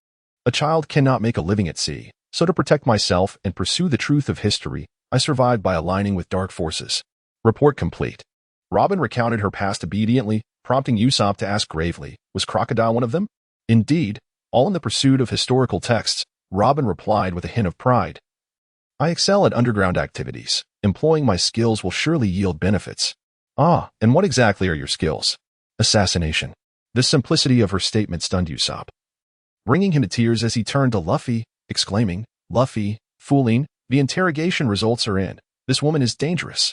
A child cannot make a living at sea, so to protect myself and pursue the truth of history, I survived by aligning with dark forces. Report complete. Robin recounted her past obediently, prompting Usopp to ask gravely, was Crocodile one of them? Indeed, all in the pursuit of historical texts, Robin replied with a hint of pride. I excel at underground activities. Employing my skills will surely yield benefits. Ah, and what exactly are your skills? Assassination. The simplicity of her statement stunned Usopp, bringing him to tears as he turned to Luffy, exclaiming, Luffy, fooling, the interrogation results are in. This woman is dangerous.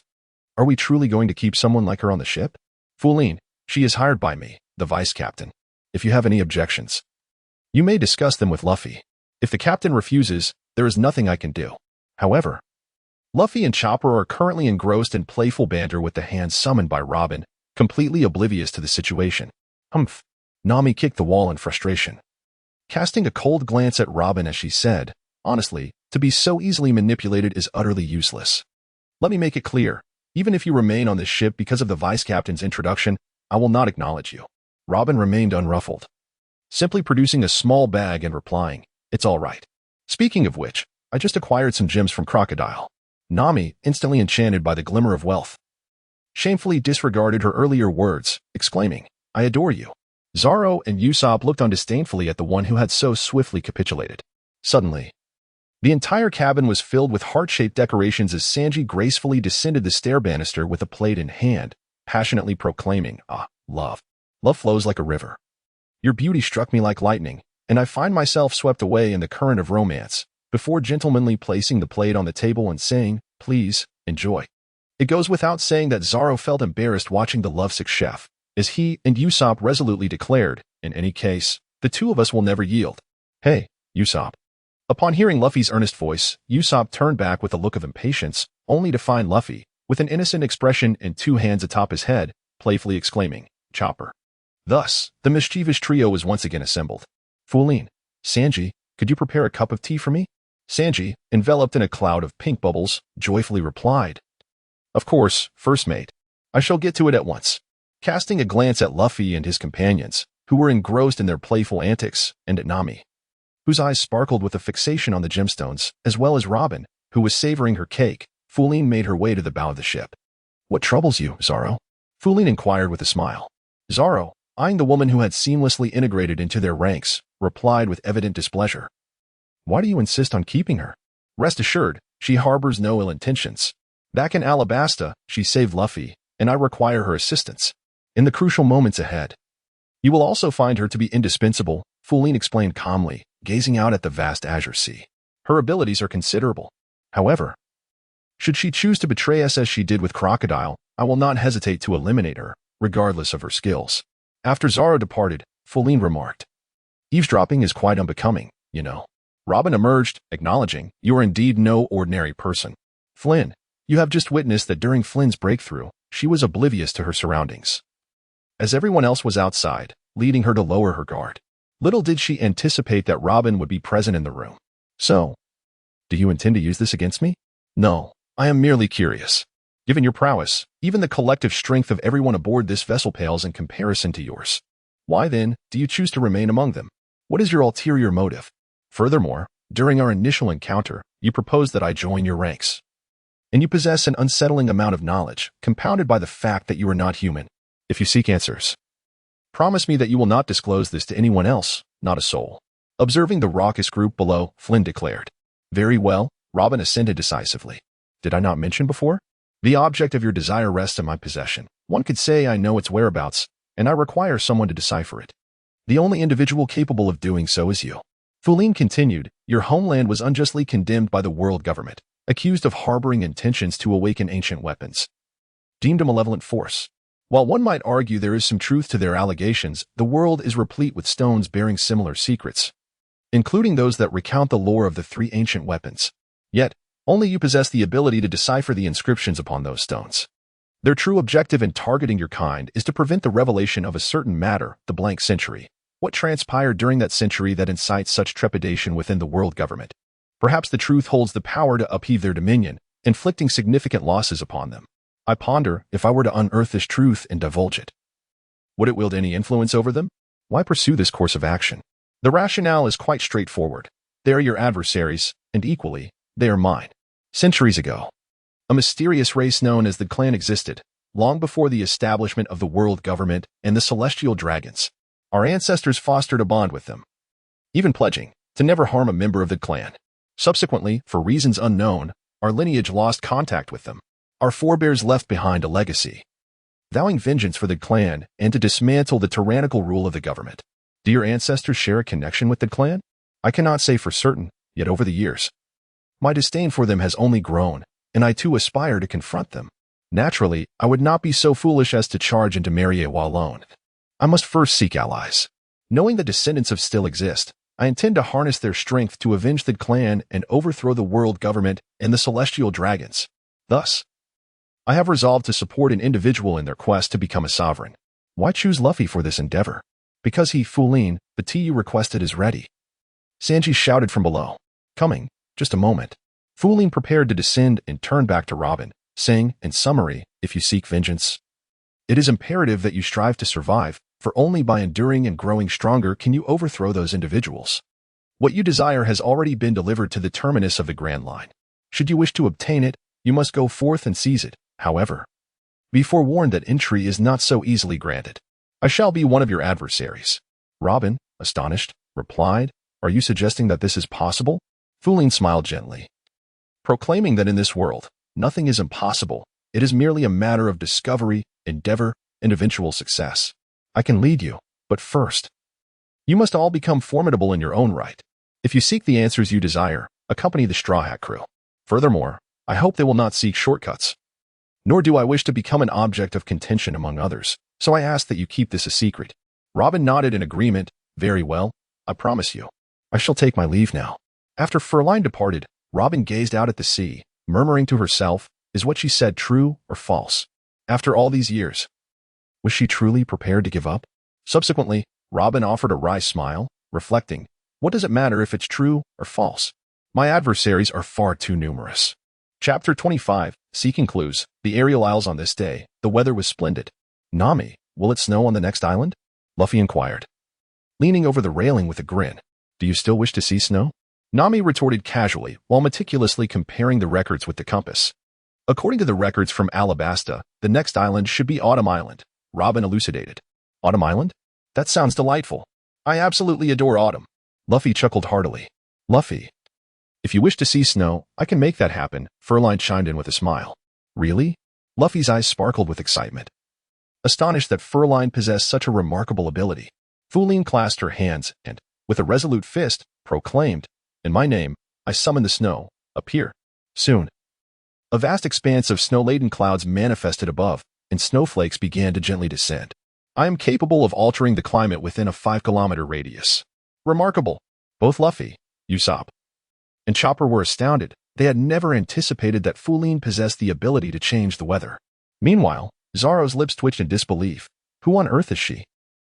Are we truly going to keep someone like her on the ship? Fooling, she is hired by me, the vice captain. If you have any objections, you may discuss them with Luffy. If the captain refuses, there is nothing I can do. However, Luffy and Chopper are currently engrossed in playful banter with the hands summoned by Robin, completely oblivious to the situation. Humph. Nami kicked the wall in frustration, casting a cold glance at Robin as she said, honestly, to be so easily manipulated is utterly useless. Let me make it clear, even if you remain on this ship because of the vice captain's introduction, I will not acknowledge you. Robin remained unruffled, simply producing a small bag and replying, it's all right. Speaking of which, I just acquired some gems from Crocodile. Nami, instantly enchanted by the glimmer of wealth, shamefully disregarded her earlier words, exclaiming, I adore you. Zoro and Usopp looked on disdainfully at the one who had so swiftly capitulated. Suddenly, the entire cabin was filled with heart-shaped decorations as Sanji gracefully descended the stair banister with a plate in hand, passionately proclaiming, love. Love flows like a river. Your beauty struck me like lightning, and I find myself swept away in the current of romance, before gentlemanly placing the plate on the table and saying, please, enjoy. It goes without saying that Zoro felt embarrassed watching the lovesick chef, as he and Usopp resolutely declared, in any case, the two of us will never yield. Hey, Usopp. Upon hearing Luffy's earnest voice, Usopp turned back with a look of impatience, only to find Luffy, with an innocent expression and two hands atop his head, playfully exclaiming, Chopper. Thus, the mischievous trio was once again assembled. Fooling, Sanji, could you prepare a cup of tea for me? Sanji, enveloped in a cloud of pink bubbles, joyfully replied, Of course, first mate. I shall get to it at once. Casting a glance at Luffy and his companions, who were engrossed in their playful antics, and at Nami, whose eyes sparkled with a fixation on the gemstones, as well as Robin, who was savoring her cake, Fooling made her way to the bow of the ship. What troubles you, Zoro? Fooling inquired with a smile. Zoro, eyeing the woman who had seamlessly integrated into their ranks, replied with evident displeasure. Why do you insist on keeping her? Rest assured, she harbors no ill intentions. Back in Alabasta, she saved Luffy, and I require her assistance in the crucial moments ahead. You will also find her to be indispensable, Fooling explained calmly, gazing out at the vast azure sea. Her abilities are considerable. However, should she choose to betray us as she did with Crocodile, I will not hesitate to eliminate her, regardless of her skills. After Zoro departed, Fooling remarked, Eavesdropping is quite unbecoming, you know. Robin emerged, acknowledging, you are indeed no ordinary person. Flynn, you have just witnessed that during Flynn's breakthrough, she was oblivious to her surroundings, as everyone else was outside, leading her to lower her guard. Little did she anticipate that Robin would be present in the room. So, do you intend to use this against me? No, I am merely curious. Given your prowess, even the collective strength of everyone aboard this vessel pales in comparison to yours. Why then, do you choose to remain among them? What is your ulterior motive? Furthermore, during our initial encounter, you proposed that I join your ranks. And you possess an unsettling amount of knowledge, compounded by the fact that you are not human. If you seek answers, promise me that you will not disclose this to anyone else, not a soul. Observing the raucous group below, Flynn declared. Very well, Robin assented decisively. Did I not mention before? The object of your desire rests in my possession. One could say I know its whereabouts, and I require someone to decipher it. The only individual capable of doing so is you. Fooling continued, your homeland was unjustly condemned by the world government, accused of harboring intentions to awaken ancient weapons, deemed a malevolent force. While one might argue there is some truth to their allegations, the world is replete with stones bearing similar secrets, including those that recount the lore of the three ancient weapons. Yet, only you possess the ability to decipher the inscriptions upon those stones. Their true objective in targeting your kind is to prevent the revelation of a certain matter, the blank century. What transpired during that century that incites such trepidation within the world government? Perhaps the truth holds the power to upheave their dominion, inflicting significant losses upon them. I ponder, if I were to unearth this truth and divulge it, would it wield any influence over them? Why pursue this course of action? The rationale is quite straightforward. They are your adversaries, and equally, they are mine. Centuries ago, a mysterious race known as the Clan existed, long before the establishment of the world government and the celestial dragons. Our ancestors fostered a bond with them, even pledging to never harm a member of the clan. Subsequently, for reasons unknown, our lineage lost contact with them. Our forebears left behind a legacy, vowing vengeance for the clan and to dismantle the tyrannical rule of the government. Do your ancestors share a connection with the clan? I cannot say for certain, yet over the years, my disdain for them has only grown, and I too aspire to confront them. Naturally, I would not be so foolish as to charge into Meria while alone. I must first seek allies. Knowing the descendants of still exist, I intend to harness their strength to avenge the clan and overthrow the world government and the celestial dragons. Thus, I have resolved to support an individual in their quest to become a sovereign. Why choose Luffy for this endeavor? Because he, Linlin, the tea you requested is ready. Sanji shouted from below. Coming, just a moment. Linlin prepared to descend and turned back to Robin, saying, in summary, if you seek vengeance, it is imperative that you strive to survive, for only by enduring and growing stronger can you overthrow those individuals. What you desire has already been delivered to the terminus of the Grand Line. Should you wish to obtain it, you must go forth and seize it. However, be forewarned that entry is not so easily granted. I shall be one of your adversaries. Robin, astonished, replied, Are you suggesting that this is possible? Linlin smiled gently, proclaiming that in this world, nothing is impossible. It is merely a matter of discovery, endeavor, and eventual success. I can lead you, but first, you must all become formidable in your own right. If you seek the answers you desire, accompany the Straw Hat crew. Furthermore, I hope they will not seek shortcuts. Nor do I wish to become an object of contention among others, so I ask that you keep this a secret. Robin nodded in agreement. Very well, I promise you. I shall take my leave now. After Furline departed, Robin gazed out at the sea, murmuring to herself, is what she said true or false? After all these years, was she truly prepared to give up? Subsequently, Robin offered a wry smile, reflecting, what does it matter if it's true or false? My adversaries are far too numerous. Chapter 25, Seeking Clues. The aerial isles on this day, the weather was splendid. Nami, will it snow on the next island? Luffy inquired, leaning over the railing with a grin. Do you still wish to see snow? Nami retorted casually while meticulously comparing the records with the compass. According to the records from Alabasta, the next island should be Autumn Island. Robin elucidated. Autumn Island? That sounds delightful. I absolutely adore autumn. Luffy chuckled heartily. Luffy, if you wish to see snow, I can make that happen, Furline chimed in with a smile. Really? Luffy's eyes sparkled with excitement, astonished that Furline possessed such a remarkable ability. Linlin clasped her hands and, with a resolute fist, proclaimed, in my name, I summon the snow. Appear. Soon. A vast expanse of snow-laden clouds manifested above, and snowflakes began to gently descend. I am capable of altering the climate within a 5-kilometer radius. Remarkable. Both Luffy, Usopp, and Chopper were astounded. They had never anticipated that Linlin possessed the ability to change the weather. Meanwhile, Zoro's lips twitched in disbelief. Who on earth is she?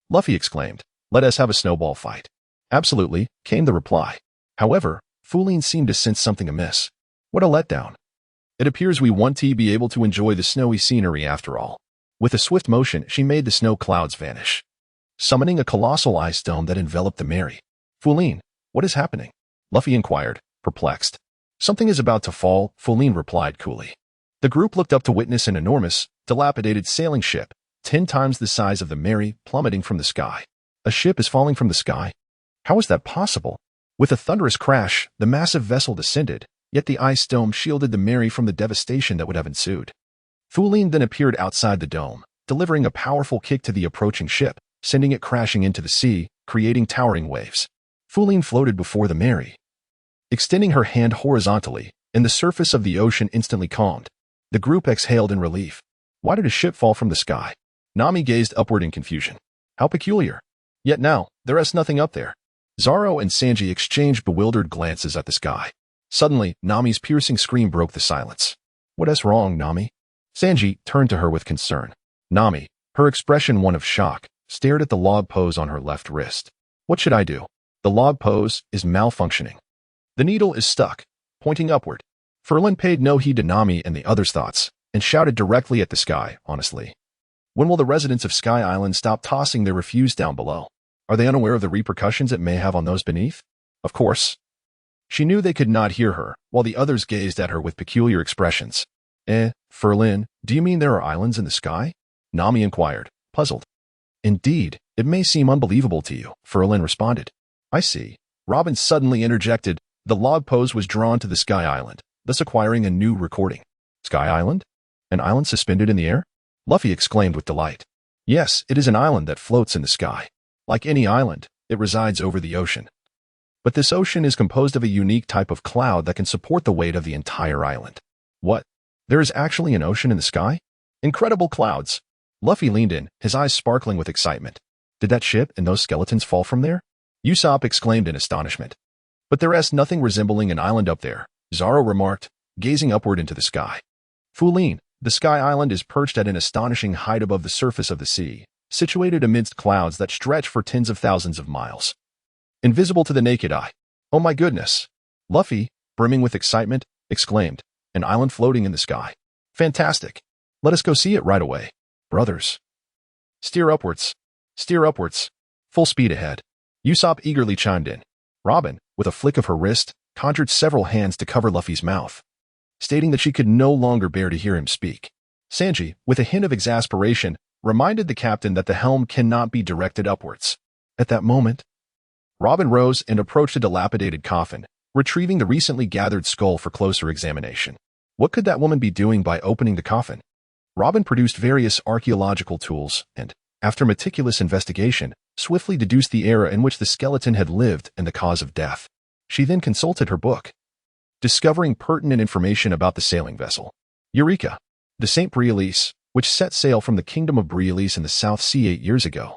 Luffy exclaimed, let us have a snowball fight. Absolutely, came the reply. However, Linlin seemed to sense something amiss. What a letdown. It appears we won't be able to enjoy the snowy scenery after all. With a swift motion, she made the snow clouds vanish, summoning a colossal ice dome that enveloped the Mary. Linlin, what is happening? Luffy inquired, perplexed. Something is about to fall, Linlin replied coolly. The group looked up to witness an enormous, dilapidated sailing ship, 10 times the size of the Mary, plummeting from the sky. A ship is falling from the sky? How is that possible? With a thunderous crash, the massive vessel descended, yet the ice dome shielded the Mary from the devastation that would have ensued. Linlin then appeared outside the dome, delivering a powerful kick to the approaching ship, sending it crashing into the sea, creating towering waves. Linlin floated before the Mary, extending her hand horizontally, and the surface of the ocean instantly calmed. The group exhaled in relief. Why did a ship fall from the sky? Nami gazed upward in confusion. How peculiar. Yet now, there is nothing up there. Zoro and Sanji exchanged bewildered glances at the sky. Suddenly, Nami's piercing scream broke the silence. What is wrong, Nami? Sanji turned to her with concern. Nami, her expression one of shock, stared at the log pose on her left wrist. What should I do? The log pose is malfunctioning. The needle is stuck, pointing upward. Furlin paid no heed to Nami and the others' thoughts, and shouted directly at the sky, honestly. When will the residents of Sky Island stop tossing their refuse down below? Are they unaware of the repercussions it may have on those beneath? Of course. She knew they could not hear her, while the others gazed at her with peculiar expressions. Furlin, do you mean there are islands in the sky? Nami inquired, puzzled. Indeed, it may seem unbelievable to you, Furlin responded. I see. Robin suddenly interjected. The log pose was drawn to the Sky Island, thus acquiring a new recording. Sky Island? An island suspended in the air? Luffy exclaimed with delight. Yes, it is an island that floats in the sky. Like any island, it resides over the ocean. But this ocean is composed of a unique type of cloud that can support the weight of the entire island. What? There is actually an ocean in the sky? Incredible clouds! Luffy leaned in, his eyes sparkling with excitement. Did that ship and those skeletons fall from there? Usopp exclaimed in astonishment. But there is nothing resembling an island up there, Zoro remarked, gazing upward into the sky. Fulin, the sky island is perched at an astonishing height above the surface of the sea, situated amidst clouds that stretch for tens of thousands of miles. Invisible to the naked eye. Oh my goodness! Luffy, brimming with excitement, exclaimed, an island floating in the sky. Fantastic! Let us go see it right away. Brothers. Steer upwards. Steer upwards. Full speed ahead. Usopp eagerly chimed in. Robin, with a flick of her wrist, conjured several hands to cover Luffy's mouth, stating that she could no longer bear to hear him speak. Sanji, with a hint of exasperation, reminded the captain that the helm cannot be directed upwards. At that moment, Robin rose and approached a dilapidated coffin, retrieving the recently gathered skull for closer examination. What could that woman be doing by opening the coffin? Robin produced various archaeological tools and, after meticulous investigation, swiftly deduced the era in which the skeleton had lived and the cause of death. She then consulted her book, discovering pertinent information about the sailing vessel. Eureka! The St. Brialis, which set sail from the kingdom of Brialis in the South Sea 8 years ago,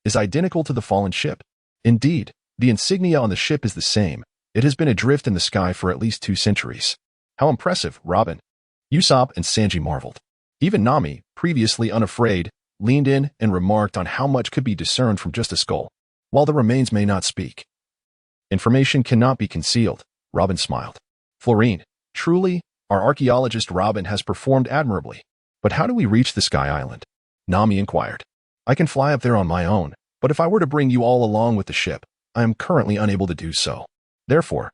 is identical to the fallen ship. Indeed, the insignia on the ship is the same. It has been adrift in the sky for at least 2 centuries. How impressive, Robin! Usopp and Sanji marveled. Even Nami, previously unafraid, leaned in and remarked on how much could be discerned from just a skull, while the remains may not speak. Information cannot be concealed, Robin smiled. Florine, truly, our archaeologist Robin has performed admirably. But how do we reach the Sky Island? Nami inquired. I can fly up there on my own, but if I were to bring you all along with the ship, I am currently unable to do so. Therefore,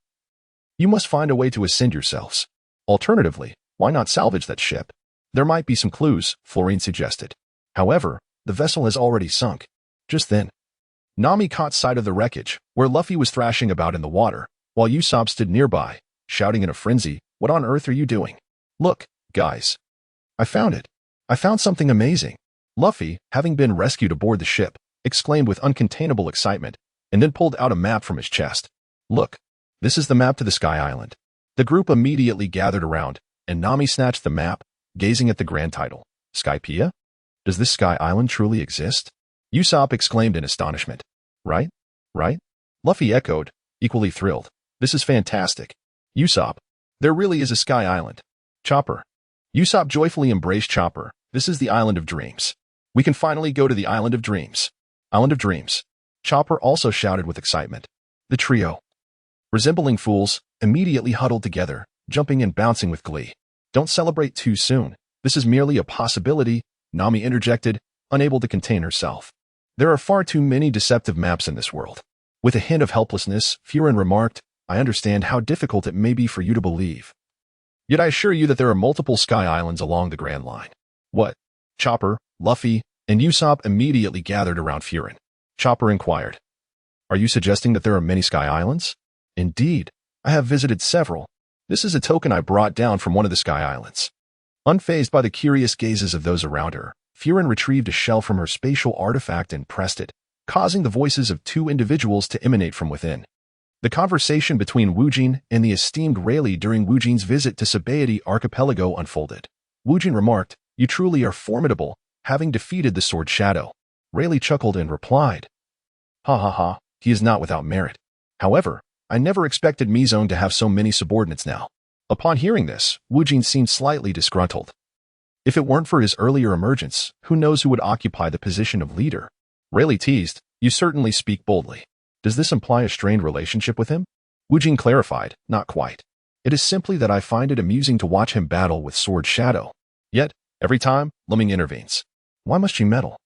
you must find a way to ascend yourselves. Alternatively, why not salvage that ship? There might be some clues, Florine suggested. However, the vessel has already sunk. Just then, Nami caught sight of the wreckage, where Luffy was thrashing about in the water, while Usopp stood nearby, shouting in a frenzy, "What on earth are you doing? Look, guys. I found it. I found something amazing." Luffy, having been rescued aboard the ship, exclaimed with uncontainable excitement, and then pulled out a map from his chest. Look, this is the map to the Sky Island. The group immediately gathered around, and Nami snatched the map, gazing at the grand title. Skypiea? Does this Sky Island truly exist? Usopp exclaimed in astonishment. Right? Right? Luffy echoed, equally thrilled. This is fantastic. Usopp, there really is a Sky Island. Chopper. Usopp joyfully embraced Chopper. This is the Island of Dreams. We can finally go to the Island of Dreams. Island of Dreams. Chopper also shouted with excitement. The trio, resembling fools, immediately huddled together, jumping and bouncing with glee. Don't celebrate too soon. This is merely a possibility, Nami interjected, unable to contain herself. There are far too many deceptive maps in this world. With a hint of helplessness, Furin remarked, I understand how difficult it may be for you to believe. Yet I assure you that there are multiple Sky Islands along the Grand Line. What? Chopper, Luffy, and Usopp immediately gathered around Furin. Chopper inquired. Are you suggesting that there are many Sky Islands? Indeed, I have visited several. This is a token I brought down from one of the Sky Islands. Unfazed by the curious gazes of those around her, Furin retrieved a shell from her spatial artifact and pressed it, causing the voices of 2 individuals to emanate from within. The conversation between Wujin and the esteemed Rayleigh during Wujin's visit to Sabaody Archipelago unfolded. Wujin remarked, You truly are formidable, having defeated the Sword Shadow. Rayleigh chuckled and replied, Ha ha ha, he is not without merit. However, I never expected Mizone to have so many subordinates now. Upon hearing this, Wujin seemed slightly disgruntled. If it weren't for his earlier emergence, who knows who would occupy the position of leader? Rayleigh teased, You certainly speak boldly. Does this imply a strained relationship with him? Wujin clarified, Not quite. It is simply that I find it amusing to watch him battle with Sword Shadow. Yet, every time, Lumming intervenes. Why must she meddle?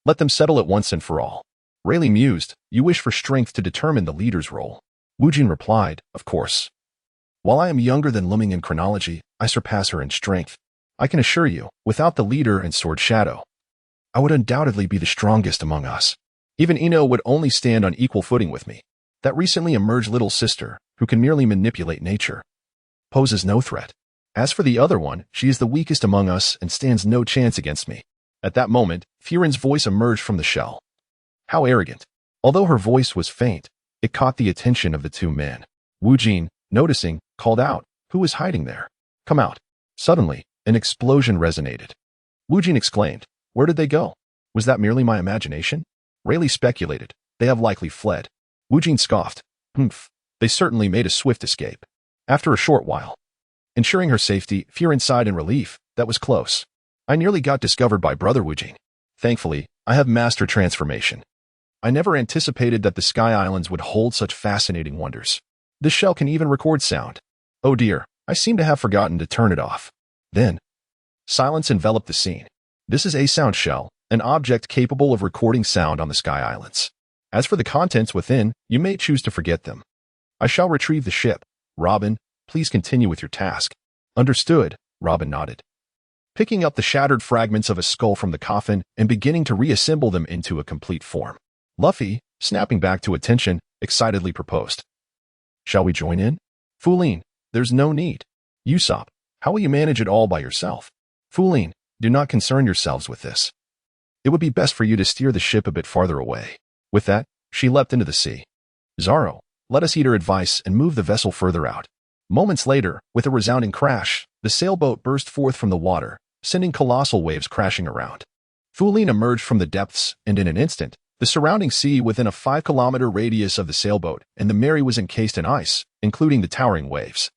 Let them settle it once and for all. Rayleigh mused, You wish for strength to determine the leader's role. Wujin replied, Of course. While I am younger than Lumming in chronology, I surpass her in strength. I can assure you, without the leader and Sword Shadow, I would undoubtedly be the strongest among us. Even Ino would only stand on equal footing with me. That recently emerged little sister, who can merely manipulate nature, poses no threat. As for the other one, she is the weakest among us and stands no chance against me. At that moment, Furin's voice emerged from the shell. How arrogant. Although her voice was faint, it caught the attention of the two men. Wu Jin, noticing, called out, "Who is hiding there? Come out." Suddenly, an explosion resonated. Wu Jin exclaimed, "Where did they go? Was that merely my imagination?" Rayleigh speculated, "They have likely fled." Wu Jin scoffed, "Humph, they certainly made a swift escape." After a short while, ensuring her safety, Furin sighed in relief. That was close. I nearly got discovered by Brother Wu Jin. Thankfully, I have mastered transformation. I never anticipated that the Sky Islands would hold such fascinating wonders. This shell can even record sound. Oh dear, I seem to have forgotten to turn it off. Then, silence enveloped the scene. This is a sound shell, an object capable of recording sound on the Sky Islands. As for the contents within, you may choose to forget them. I shall retrieve the ship. Robin, please continue with your task. Understood, Robin nodded. Picking up the shattered fragments of a skull from the coffin and beginning to reassemble them into a complete form. Luffy, snapping back to attention, excitedly proposed. Shall we join in? Fulin, there's no need. Usopp, how will you manage it all by yourself? Fulin, do not concern yourselves with this. It would be best for you to steer the ship a bit farther away. With that, she leapt into the sea. Zoro, let us heed her advice and move the vessel further out. Moments later, with a resounding crash, the sailboat burst forth from the water, sending colossal waves crashing around. Fulin emerged from the depths, and in an instant, the surrounding sea within a 5-kilometer radius of the sailboat and the Mary was encased in ice, including the towering waves.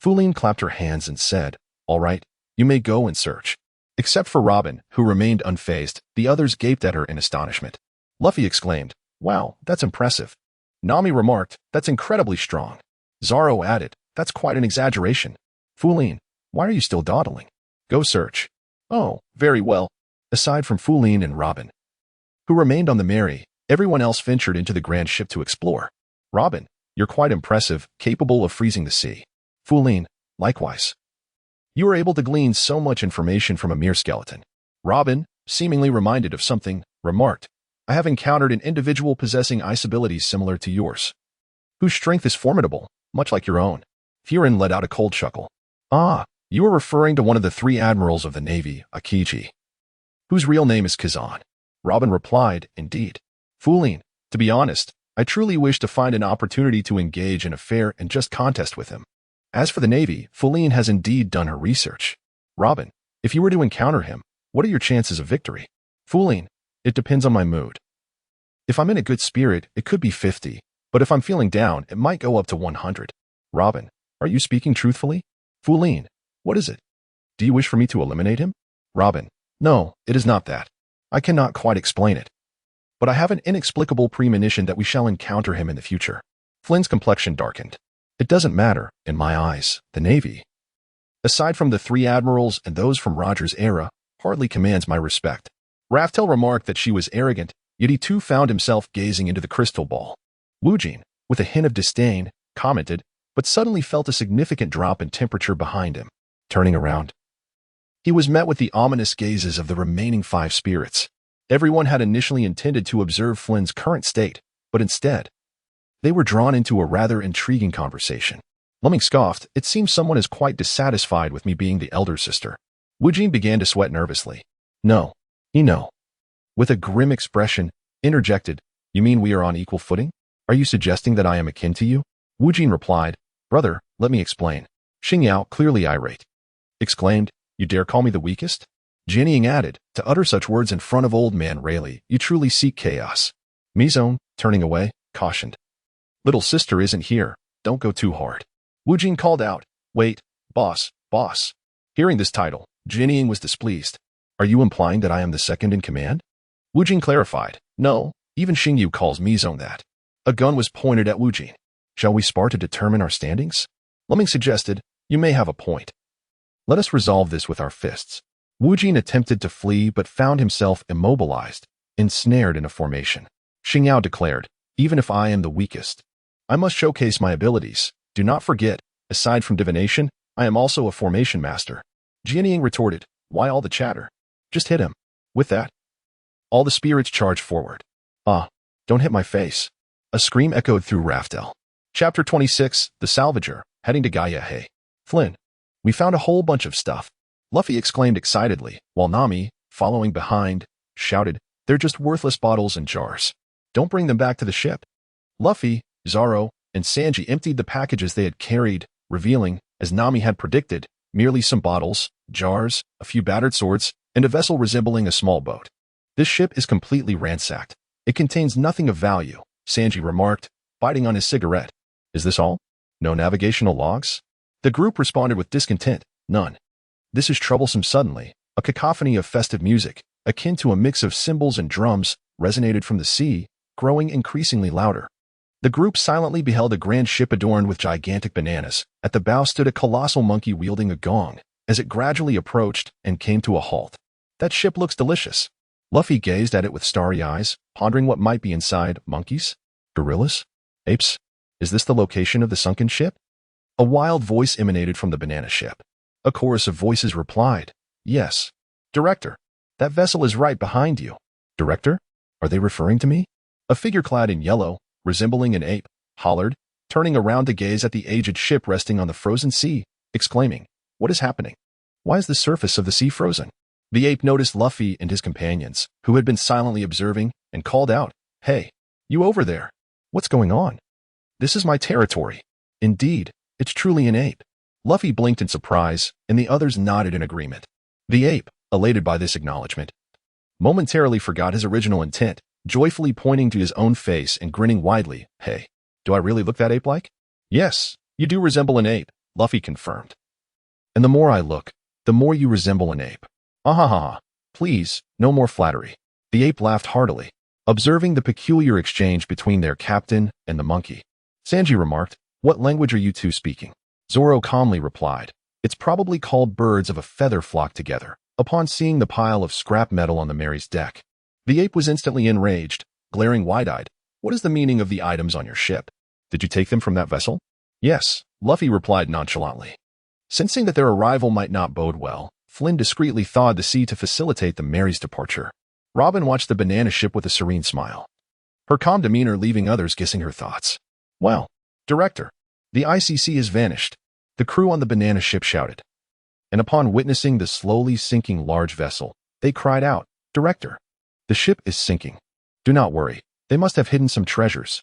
Fulin clapped her hands and said, "All right, you may go and search." Except for Robin, who remained unfazed, the others gaped at her in astonishment. Luffy exclaimed, "Wow, that's impressive." Nami remarked, "That's incredibly strong." Zoro added, "That's quite an exaggeration." Fulin, why are you still dawdling? Go search. Oh, very well. Aside from Fulin and Robin, who remained on the Mary, everyone else ventured into the grand ship to explore. Robin, you're quite impressive, capable of freezing the sea. Fulin, likewise. You were able to glean so much information from a mere skeleton. Robin, seemingly reminded of something, remarked, I have encountered an individual possessing ice abilities similar to yours, whose strength is formidable, much like your own. Furin let out a cold chuckle. Ah, you are referring to one of the 3 admirals of the Navy, Akiji, whose real name is Kazan. Robin replied, indeed. Fulin, to be honest, I truly wish to find an opportunity to engage in a fair and just contest with him. As for the Navy, Fulin has indeed done her research. Robin, if you were to encounter him, what are your chances of victory? Fulin, it depends on my mood. If I'm in a good spirit, it could be 50, but if I'm feeling down, it might go up to 100. Robin, are you speaking truthfully? Fulin, what is it? Do you wish for me to eliminate him? Robin, no, it is not that. I cannot quite explain it. But I have an inexplicable premonition that we shall encounter him in the future. Flynn's complexion darkened. It doesn't matter, in my eyes, the Navy, aside from the 3 admirals and those from Roger's era, hardly commands my respect. Raftel remarked that she was arrogant, yet he too found himself gazing into the crystal ball. Wu Jin, with a hint of disdain, commented, but suddenly felt a significant drop in temperature behind him. Turning around, he was met with the ominous gazes of the remaining 5 spirits. Everyone had initially intended to observe Flynn's current state, but instead, they were drawn into a rather intriguing conversation. Lumming scoffed, it seems someone is quite dissatisfied with me being the elder sister. Wu Jin began to sweat nervously. No. With a grim expression, interjected, you mean we are on equal footing? Are you suggesting that I am akin to you? Wu Jin replied, brother, let me explain. Xing Yao, clearly irate, exclaimed, you dare call me the weakest? Jianying added, to utter such words in front of old man Rayleigh, you truly seek chaos. Mizone, turning away, cautioned. Little sister isn't here, don't go too hard. Wu Jin called out, wait, boss. Hearing this title, Jianying was displeased. Are you implying that I am the second in command? Wu Jin clarified, no, even Xingyu calls Mizone that. A gun was pointed at Wu Jin. Shall we spar to determine our standings? Lumming suggested, you may have a point. Let us resolve this with our fists. Wu Jin attempted to flee but found himself immobilized, ensnared in a formation. Xing Yao declared, even if I am the weakest, I must showcase my abilities. Do not forget, aside from divination, I am also a formation master. Jianying retorted, why all the chatter? Just hit him. With that, all the spirits charged forward. Ah, don't hit my face. A scream echoed through Raftel. Chapter 26, The Salvager, heading to Gaia. Hey, Flynn, we found a whole bunch of stuff. Luffy exclaimed excitedly, while Nami, following behind, shouted, "They're just worthless bottles and jars. Don't bring them back to the ship." Luffy, Zoro, and Sanji emptied the packages they had carried, revealing, as Nami had predicted, merely some bottles, jars, a few battered swords, and a vessel resembling a small boat. "This ship is completely ransacked. It contains nothing of value," Sanji remarked, biting on his cigarette. "Is this all? No navigational logs?" The group responded with discontent. "None." "This is troublesome." Suddenly, a cacophony of festive music, akin to a mix of cymbals and drums, resonated from the sea, growing increasingly louder. The group silently beheld a grand ship adorned with gigantic bananas. At the bow stood a colossal monkey wielding a gong, as it gradually approached and came to a halt. "That ship looks delicious." Luffy gazed at it with starry eyes, pondering what might be inside. Monkeys? Gorillas? Apes? Is this the location of the sunken ship? A wild voice emanated from the banana ship. A chorus of voices replied, "Yes. Director, that vessel is right behind you." "Director? Are they referring to me?" A figure clad in yellow, resembling an ape, hollered, turning around to gaze at the aged ship resting on the frozen sea, exclaiming, "What is happening? Why is the surface of the sea frozen?" The ape noticed Luffy and his companions, who had been silently observing, and called out, "Hey, you over there. What's going on? This is my territory." "Indeed, it's truly an ape." Luffy blinked in surprise, and the others nodded in agreement. The ape, elated by this acknowledgement, momentarily forgot his original intent, joyfully pointing to his own face and grinning widely. "Hey, do I really look that ape-like?" "Yes, you do resemble an ape," Luffy confirmed. "And the more I look, the more you resemble an ape." "Ahaha, please, no more flattery." The ape laughed heartily, observing the peculiar exchange between their captain and the monkey. Sanji remarked, "What language are you two speaking?" Zoro calmly replied, "It's probably called birds of a feather flock together," upon seeing the pile of scrap metal on the Mary's deck. The ape was instantly enraged, glaring wide-eyed. "What is the meaning of the items on your ship? Did you take them from that vessel?" "Yes," Luffy replied nonchalantly. Sensing that their arrival might not bode well, Flynn discreetly thawed the sea to facilitate the Mary's departure. Robin watched the banana ship with a serene smile, her calm demeanor leaving others guessing her thoughts. "Well, Director, the ICC has vanished," the crew on the banana ship shouted. And upon witnessing the slowly sinking large vessel, they cried out, "Director, the ship is sinking. Do not worry, they must have hidden some treasures."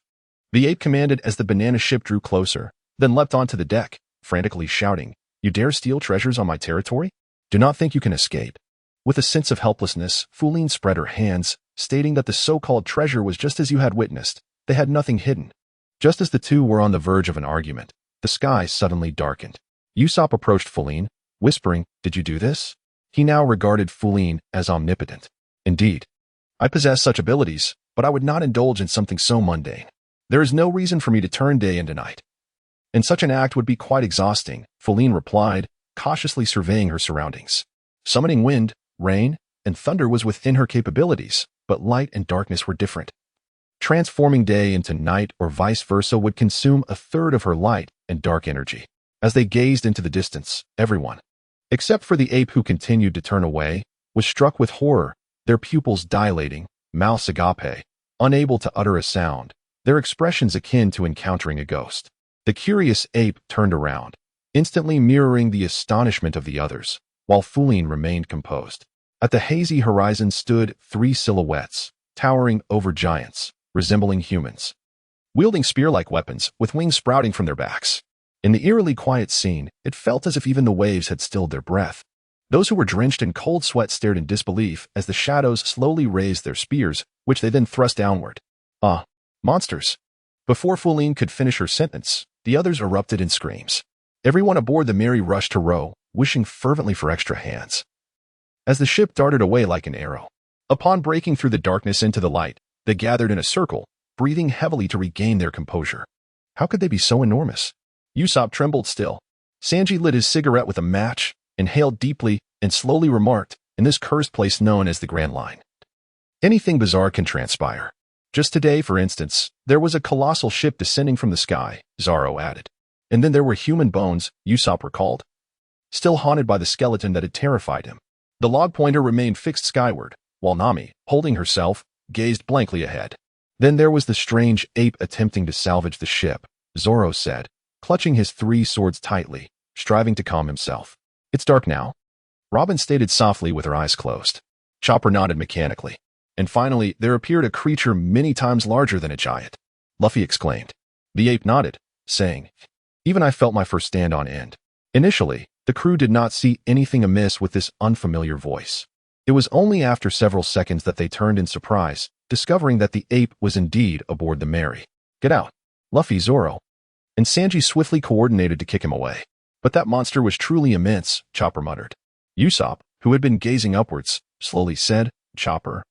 The ape commanded as the banana ship drew closer, then leapt onto the deck, frantically shouting, "You dare steal treasures on my territory? Do not think you can escape." With a sense of helplessness, Fuline spread her hands, stating that the so-called treasure was just as you had witnessed. They had nothing hidden. Just as the two were on the verge of an argument, the sky suddenly darkened. Usopp approached Fuline, whispering, "Did you do this?" He now regarded Fuline as omnipotent. "Indeed, I possess such abilities, but I would not indulge in something so mundane. There is no reason for me to turn day into night. And such an act would be quite exhausting," Fuline replied, cautiously surveying her surroundings. Summoning wind, rain, and thunder was within her capabilities, but light and darkness were different. Transforming day into night or vice versa would consume a third of her light and dark energy. As they gazed into the distance, everyone, except for the ape who continued to turn away, was struck with horror, their pupils dilating, mouths agape, unable to utter a sound, their expressions akin to encountering a ghost. The curious ape turned around, instantly mirroring the astonishment of the others, while Fuline remained composed. At the hazy horizon stood three silhouettes, towering over giants, resembling humans, wielding spear-like weapons with wings sprouting from their backs. In the eerily quiet scene, it felt as if even the waves had stilled their breath. Those who were drenched in cold sweat stared in disbelief as the shadows slowly raised their spears, which they then thrust downward. "Ah, monsters!" Before Fuline could finish her sentence, the others erupted in screams. Everyone aboard the Mary rushed to row, wishing fervently for extra hands. As the ship darted away like an arrow, upon breaking through the darkness into the light, they gathered in a circle, breathing heavily to regain their composure. How could they be so enormous? Usopp trembled still. Sanji lit his cigarette with a match, inhaled deeply, and slowly remarked, "In this cursed place known as the Grand Line, anything bizarre can transpire. Just today, for instance, there was a colossal ship descending from the sky," Zoro added. "And then there were human bones," Usopp recalled, still haunted by the skeleton that had terrified him. The log pointer remained fixed skyward, while Nami, holding herself, gazed blankly ahead. "Then there was the strange ape attempting to salvage the ship," Zoro said, clutching his three swords tightly, striving to calm himself. "It's dark now," Robin stated softly with her eyes closed. Chopper nodded mechanically. And finally, there appeared a creature many times larger than a giant. Luffy exclaimed. The ape nodded, saying, Even I felt my first stand on end. Initially, the crew did not see anything amiss with this unfamiliar voice. It was only after several seconds that they turned in surprise, discovering that the ape was indeed aboard the Mary. Get out. Luffy, Zoro. And Sanji swiftly coordinated to kick him away. But that monster was truly immense, Chopper muttered. Usopp, who had been gazing upwards, slowly said, Chopper,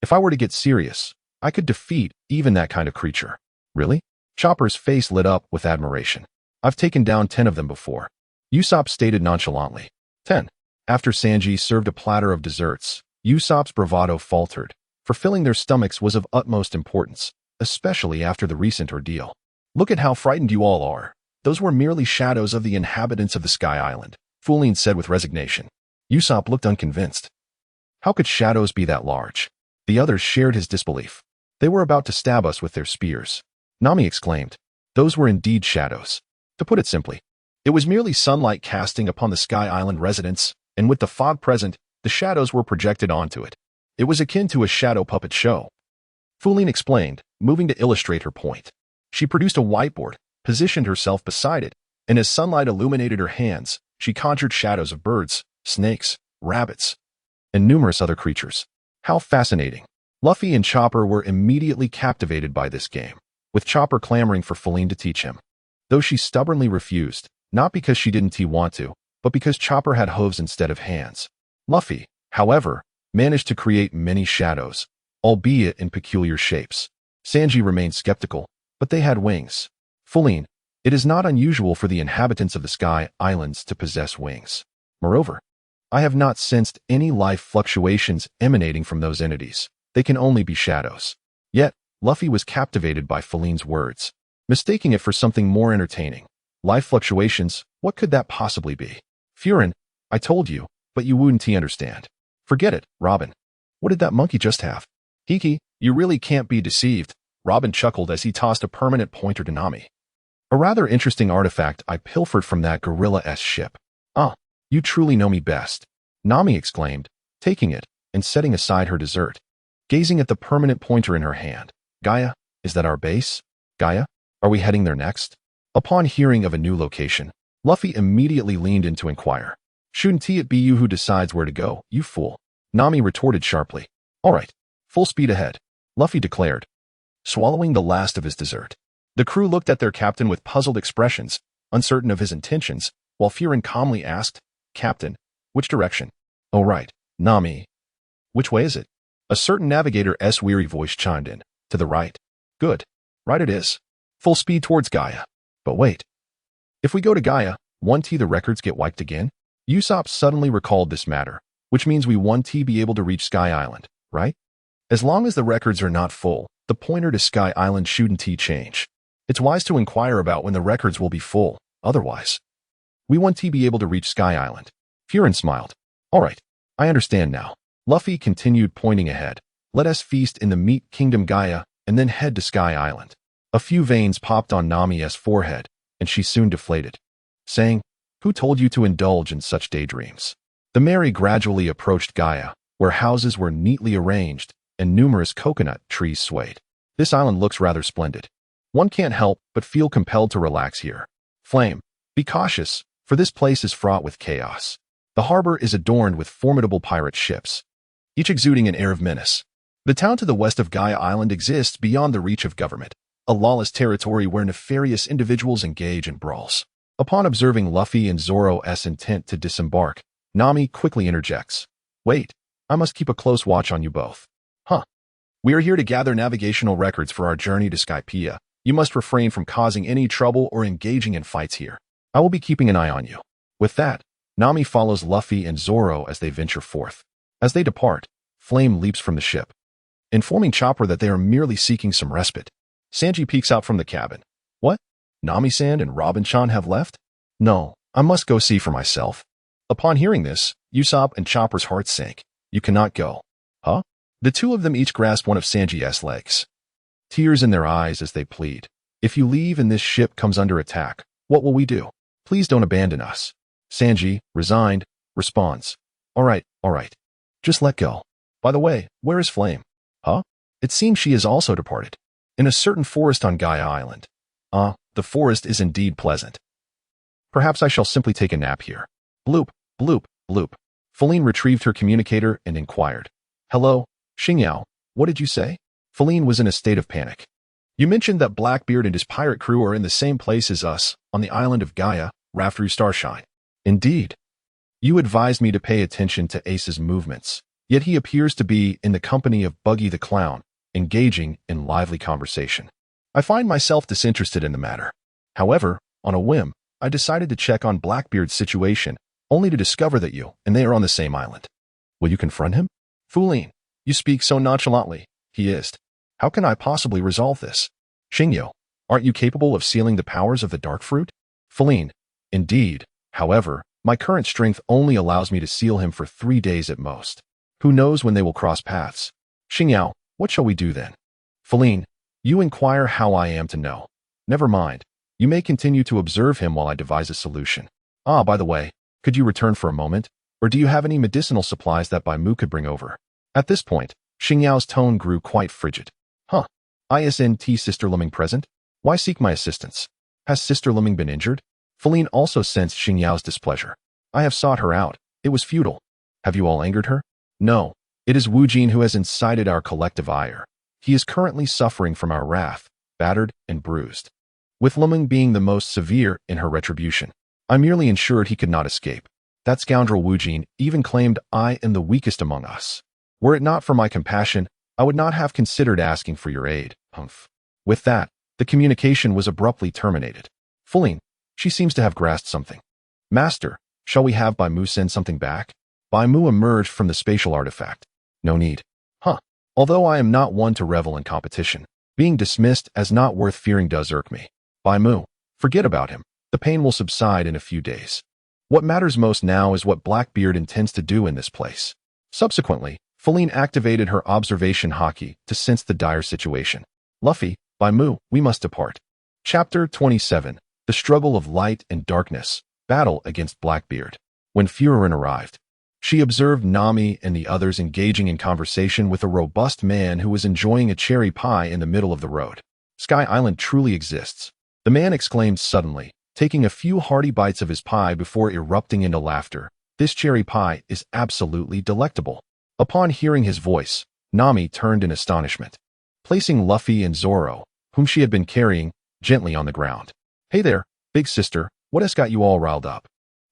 if I were to get serious, I could defeat even that kind of creature. Really? Chopper's face lit up with admiration. I've taken down 10 of them before. Usopp stated nonchalantly. 10. After Sanji served a platter of desserts, Usopp's bravado faltered, for filling their stomachs was of utmost importance, especially after the recent ordeal. Look at how frightened you all are. Those were merely shadows of the inhabitants of the Sky Island, Linlin said with resignation. Usopp looked unconvinced. How could shadows be that large? The others shared his disbelief. They were about to stab us with their spears. Nami exclaimed. Those were indeed shadows. To put it simply, it was merely sunlight casting upon the Sky Island residents, and with the fog present, the shadows were projected onto it. It was akin to a shadow puppet show. Linlin explained, moving to illustrate her point. She produced a whiteboard, positioned herself beside it, and as sunlight illuminated her hands, she conjured shadows of birds, snakes, rabbits, and numerous other creatures. How fascinating. Luffy and Chopper were immediately captivated by this game, with Chopper clamoring for Linlin to teach him. Though she stubbornly refused, not because she didn't want to, but because Chopper had hooves instead of hands. Luffy, however, managed to create many shadows, albeit in peculiar shapes. Sanji remained skeptical, but they had wings. Linlin, it is not unusual for the inhabitants of the Sky Islands to possess wings. Moreover, I have not sensed any life fluctuations emanating from those entities. They can only be shadows. Yet, Luffy was captivated by Linlin's words, mistaking it for something more entertaining. Life fluctuations, what could that possibly be? Furin, I told you, but you wouldn't understand. Forget it, Robin. What did that monkey just have? Hiki, you really can't be deceived. Robin chuckled as he tossed a permanent pointer to Nami. A rather interesting artifact I pilfered from that gorilla-esque ship. Ah, you truly know me best. Nami exclaimed, taking it and setting aside her dessert. Gazing at the permanent pointer in her hand. Gaia, is that our base? Gaia, are we heading there next? Upon hearing of a new location, Luffy immediately leaned in to inquire. Shouldn't it be you who decides where to go, you fool? Nami retorted sharply. All right, full speed ahead, Luffy declared, swallowing the last of his dessert. The crew looked at their captain with puzzled expressions, uncertain of his intentions, while Furin calmly asked, Captain, which direction? Oh right, Nami. Which way is it? A certain navigator's weary voice chimed in. To the right. Good. Right it is. Full speed towards Gaia. But wait. If we go to Gaia, won't the records get wiped again? Usopp suddenly recalled this matter, which means we won't be able to reach Sky Island, right? As long as the records are not full, the pointer to Sky Island shouldn't change. It's wise to inquire about when the records will be full, otherwise. We won't be able to reach Sky Island. Furin smiled. All right, I understand now. Luffy continued pointing ahead. Let us feast in the meat kingdom Gaia, and then head to Sky Island. A few veins popped on Nami's forehead, and she soon deflated, saying, Who told you to indulge in such daydreams? The Mary gradually approached Gaia, where houses were neatly arranged, and numerous coconut trees swayed. This island looks rather splendid. One can't help but feel compelled to relax here. Flame, be cautious, for this place is fraught with chaos. The harbor is adorned with formidable pirate ships, each exuding an air of menace. The town to the west of Gaia Island exists beyond the reach of government, a lawless territory where nefarious individuals engage in brawls. Upon observing Luffy and Zoro's intent to disembark, Nami quickly interjects. Wait, I must keep a close watch on you both. Huh. We are here to gather navigational records for our journey to Skypiea. You must refrain from causing any trouble or engaging in fights here. I will be keeping an eye on you. With that, Nami follows Luffy and Zoro as they venture forth. As they depart, Flame leaps from the ship, informing Chopper that they are merely seeking some respite. Sanji peeks out from the cabin. What? Nami-san and Robin-chan have left? No, I must go see for myself. Upon hearing this, Usopp and Chopper's hearts sank. You cannot go. Huh? The two of them each grasp one of Sanji's legs, tears in their eyes as they plead. If you leave and this ship comes under attack, what will we do? Please don't abandon us. Sanji, resigned, responds. All right. Just let go. By the way, where is Flame? Huh? It seems she has also departed. In a certain forest on Gaia Island. The forest is indeed pleasant. Perhaps I shall simply take a nap here. Bloop, bloop, bloop. Feline retrieved her communicator and inquired. Hello, Xingyao, what did you say? Feline was in a state of panic. You mentioned that Blackbeard and his pirate crew are in the same place as us, on the island of Gaia, Rafteru Starshine. Indeed. You advised me to pay attention to Ace's movements, yet he appears to be in the company of Buggy the Clown, engaging in lively conversation. I find myself disinterested in the matter. However, on a whim, I decided to check on Blackbeard's situation, only to discover that you and they are on the same island. Will you confront him? Feline, you speak so nonchalantly. He is. How can I possibly resolve this? Xingyo, aren't you capable of sealing the powers of the dark fruit? Feline, indeed. However, my current strength only allows me to seal him for 3 days at most. Who knows when they will cross paths? Xingyao, what shall we do then? Feline, you inquire how I am to know. Never mind. You may continue to observe him while I devise a solution. By the way, could you return for a moment? Or do you have any medicinal supplies that Bai Mu could bring over? At this point, Xingyao's tone grew quite frigid. Isn't Sister Liming present? Why seek my assistance? Has Sister Liming been injured? Feline also sensed Xingyao's displeasure. I have sought her out. It was futile. Have you all angered her? No. It is Wu Jin who has incited our collective ire. He is currently suffering from our wrath, battered and bruised. With Liming being the most severe in her retribution, I merely ensured he could not escape. That scoundrel Wu Jin even claimed I am the weakest among us. Were it not for my compassion, I would not have considered asking for your aid. With that, the communication was abruptly terminated. Feline, she seems to have grasped something. Master, shall we have Bai Mu send something back? Bai Mu emerged from the spatial artifact. No need. Although I am not one to revel in competition, being dismissed as not worth fearing does irk me. Bai Mu, forget about him. The pain will subside in a few days. What matters most now is what Blackbeard intends to do in this place. Subsequently, Feline activated her observation haki to sense the dire situation. Luffy, Bai Mu, we must depart. Chapter 27. The Struggle of Light and Darkness. Battle against Blackbeard. When Furin arrived, she observed Nami and the others engaging in conversation with a robust man who was enjoying a cherry pie in the middle of the road. Sky Island truly exists. The man exclaimed suddenly, taking a few hearty bites of his pie before erupting into laughter. This cherry pie is absolutely delectable. Upon hearing his voice, Nami turned in astonishment, placing Luffy and Zoro, whom she had been carrying, gently on the ground. Hey there, big sister, what has got you all riled up?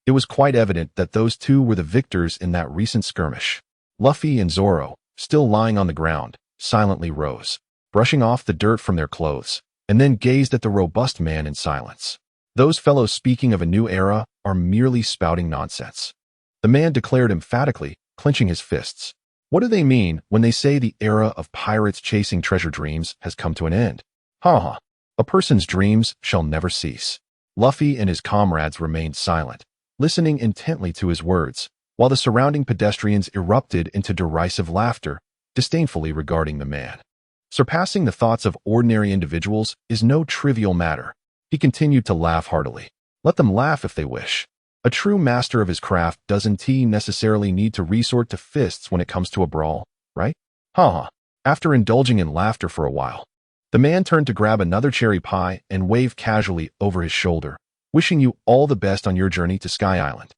It was quite evident that those two were the victors in that recent skirmish. Luffy and Zoro, still lying on the ground, silently rose, brushing off the dirt from their clothes, and then gazed at the robust man in silence. Those fellows speaking of a new era are merely spouting nonsense. The man declared emphatically, clenching his fists. What do they mean when they say the era of pirates chasing treasure dreams has come to an end? A person's dreams shall never cease. Luffy and his comrades remained silent, listening intently to his words, while the surrounding pedestrians erupted into derisive laughter, disdainfully regarding the man. Surpassing the thoughts of ordinary individuals is no trivial matter. He continued to laugh heartily. Let them laugh if they wish. A true master of his craft doesn't necessarily need to resort to fists when it comes to a brawl, right? After indulging in laughter for a while, the man turned to grab another cherry pie and waved casually over his shoulder, wishing you all the best on your journey to Sky Island.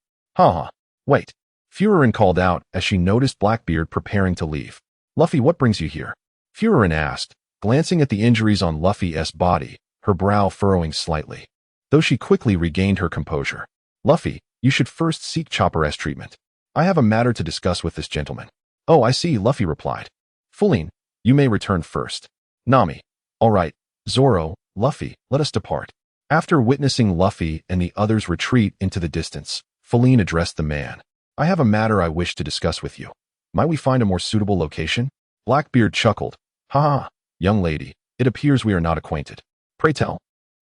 Wait. Furin called out as she noticed Blackbeard preparing to leave. Luffy, what brings you here? Furin asked, glancing at the injuries on Luffy's body, her brow furrowing slightly, though she quickly regained her composure. Luffy, you should first seek Chopper's treatment. I have a matter to discuss with this gentleman. Oh, I see, Luffy replied. Feline, you may return first. Nami. All right, Zoro, Luffy, let us depart. After witnessing Luffy and the others retreat into the distance, Feline addressed the man. I have a matter I wish to discuss with you. Might we find a more suitable location? Blackbeard chuckled. Young lady, it appears we are not acquainted. Pray tell,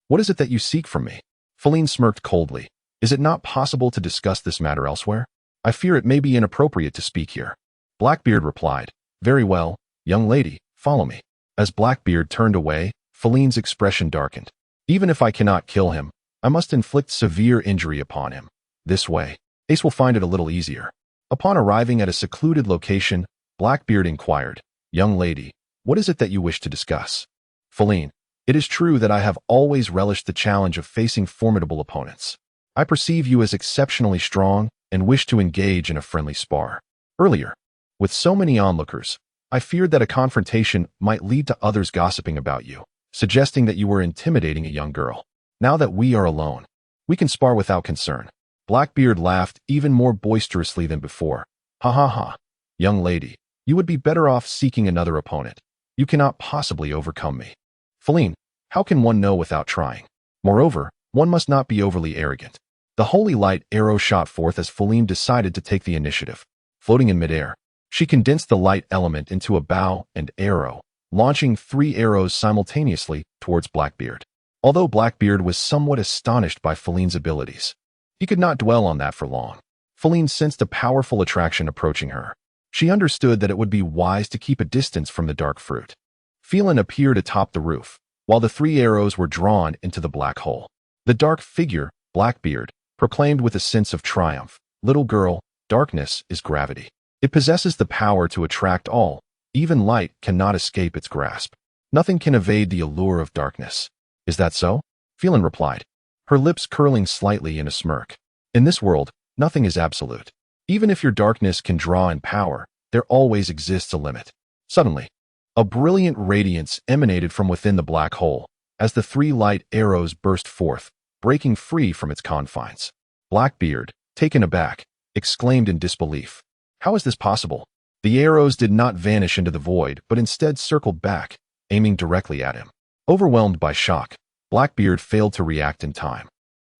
what is it that you seek from me? Feline smirked coldly. Is it not possible to discuss this matter elsewhere? I fear it may be inappropriate to speak here. Blackbeard replied. Very well, young lady, follow me. As Blackbeard turned away, Feline's expression darkened. Even if I cannot kill him, I must inflict severe injury upon him. This way, Ace will find it a little easier. Upon arriving at a secluded location, Blackbeard inquired. Young lady, what is it that you wish to discuss? Feline, it is true that I have always relished the challenge of facing formidable opponents. I perceive you as exceptionally strong and wish to engage in a friendly spar. Earlier, with so many onlookers, I feared that a confrontation might lead to others gossiping about you, suggesting that you were intimidating a young girl. Now that we are alone, we can spar without concern. Blackbeard laughed even more boisterously than before. Ha ha ha. Young lady, you would be better off seeking another opponent. You cannot possibly overcome me. Feline, how can one know without trying? Moreover, one must not be overly arrogant. The holy light arrow shot forth as Feline decided to take the initiative. Floating in midair, she condensed the light element into a bow and arrow, launching 3 arrows simultaneously towards Blackbeard. Although Blackbeard was somewhat astonished by Feline's abilities, he could not dwell on that for long. Feline sensed a powerful attraction approaching her. She understood that it would be wise to keep a distance from the dark fruit. Feline appeared atop the roof, while the 3 arrows were drawn into the black hole. The dark figure, Blackbeard, proclaimed with a sense of triumph, "Little girl, darkness is gravity. It possesses the power to attract all. Even light cannot escape its grasp. Nothing can evade the allure of darkness." Is that so? Feline replied, her lips curling slightly in a smirk. In this world, nothing is absolute. Even if your darkness can draw in power, there always exists a limit. Suddenly, a brilliant radiance emanated from within the black hole as the 3 light arrows burst forth, breaking free from its confines. Blackbeard, taken aback, exclaimed in disbelief. How is this possible? The arrows did not vanish into the void, but instead circled back, aiming directly at him. Overwhelmed by shock, Blackbeard failed to react in time,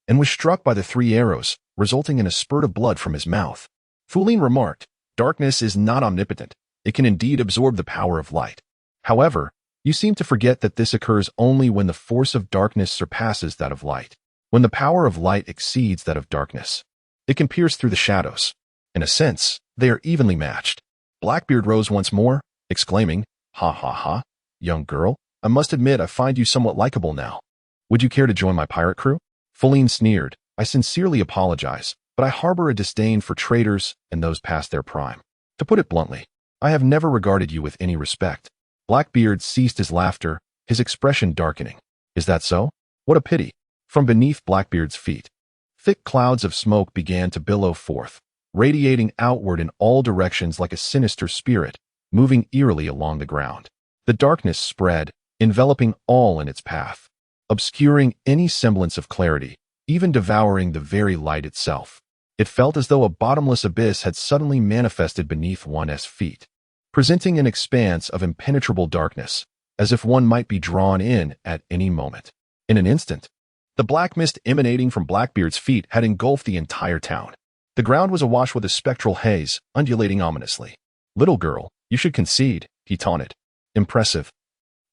and was struck by the 3 arrows, resulting in a spurt of blood from his mouth. Feline remarked, "Darkness is not omnipotent. It can indeed absorb the power of light. However, you seem to forget that this occurs only when the force of darkness surpasses that of light. When the power of light exceeds that of darkness, it can pierce through the shadows. In a sense, they are evenly matched." Blackbeard rose once more, exclaiming, "Ha ha ha, young girl, I must admit I find you somewhat likable now. Would you care to join my pirate crew?" Feline sneered, "I sincerely apologize, but I harbor a disdain for traitors and those past their prime. To put it bluntly, I have never regarded you with any respect." Blackbeard ceased his laughter, his expression darkening. "Is that so? What a pity." From beneath Blackbeard's feet, thick clouds of smoke began to billow forth, radiating outward in all directions like a sinister spirit, moving eerily along the ground. The darkness spread, enveloping all in its path, obscuring any semblance of clarity, even devouring the very light itself. It felt as though a bottomless abyss had suddenly manifested beneath one's feet, presenting an expanse of impenetrable darkness, as if one might be drawn in at any moment. In an instant, the black mist emanating from Blackbeard's feet had engulfed the entire town. The ground was awash with a spectral haze, undulating ominously. "Little girl, you should concede," he taunted. "Impressive.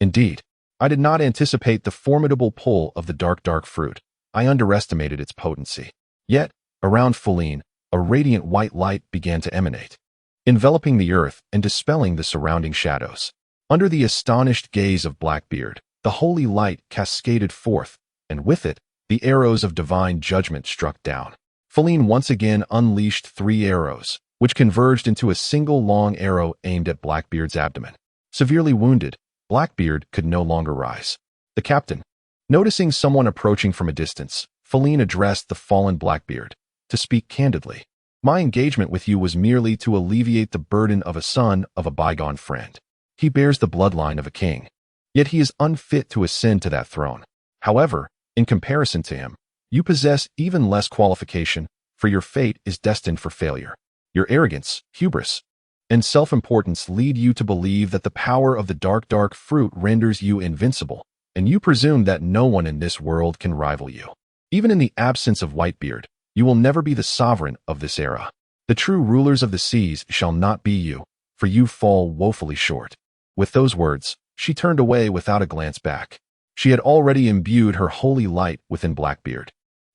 Indeed, I did not anticipate the formidable pull of the dark fruit. I underestimated its potency." Yet, around Feline, a radiant white light began to emanate, enveloping the earth and dispelling the surrounding shadows. Under the astonished gaze of Blackbeard, the holy light cascaded forth, and with it, the arrows of divine judgment struck down. Feline once again unleashed 3 arrows, which converged into a single long arrow aimed at Blackbeard's abdomen. Severely wounded, Blackbeard could no longer rise. The captain, noticing someone approaching from a distance, Feline addressed the fallen Blackbeard. "To speak candidly, my engagement with you was merely to alleviate the burden of a son of a bygone friend. He bears the bloodline of a king, yet he is unfit to ascend to that throne. However, in comparison to him, you possess even less qualification, for your fate is destined for failure. Your arrogance, hubris, and self-importance lead you to believe that the power of the dark fruit renders you invincible, and you presume that no one in this world can rival you. Even in the absence of Whitebeard, you will never be the sovereign of this era. The true rulers of the seas shall not be you, for you fall woefully short." With those words, she turned away without a glance back. She had already imbued her holy light within Blackbeard,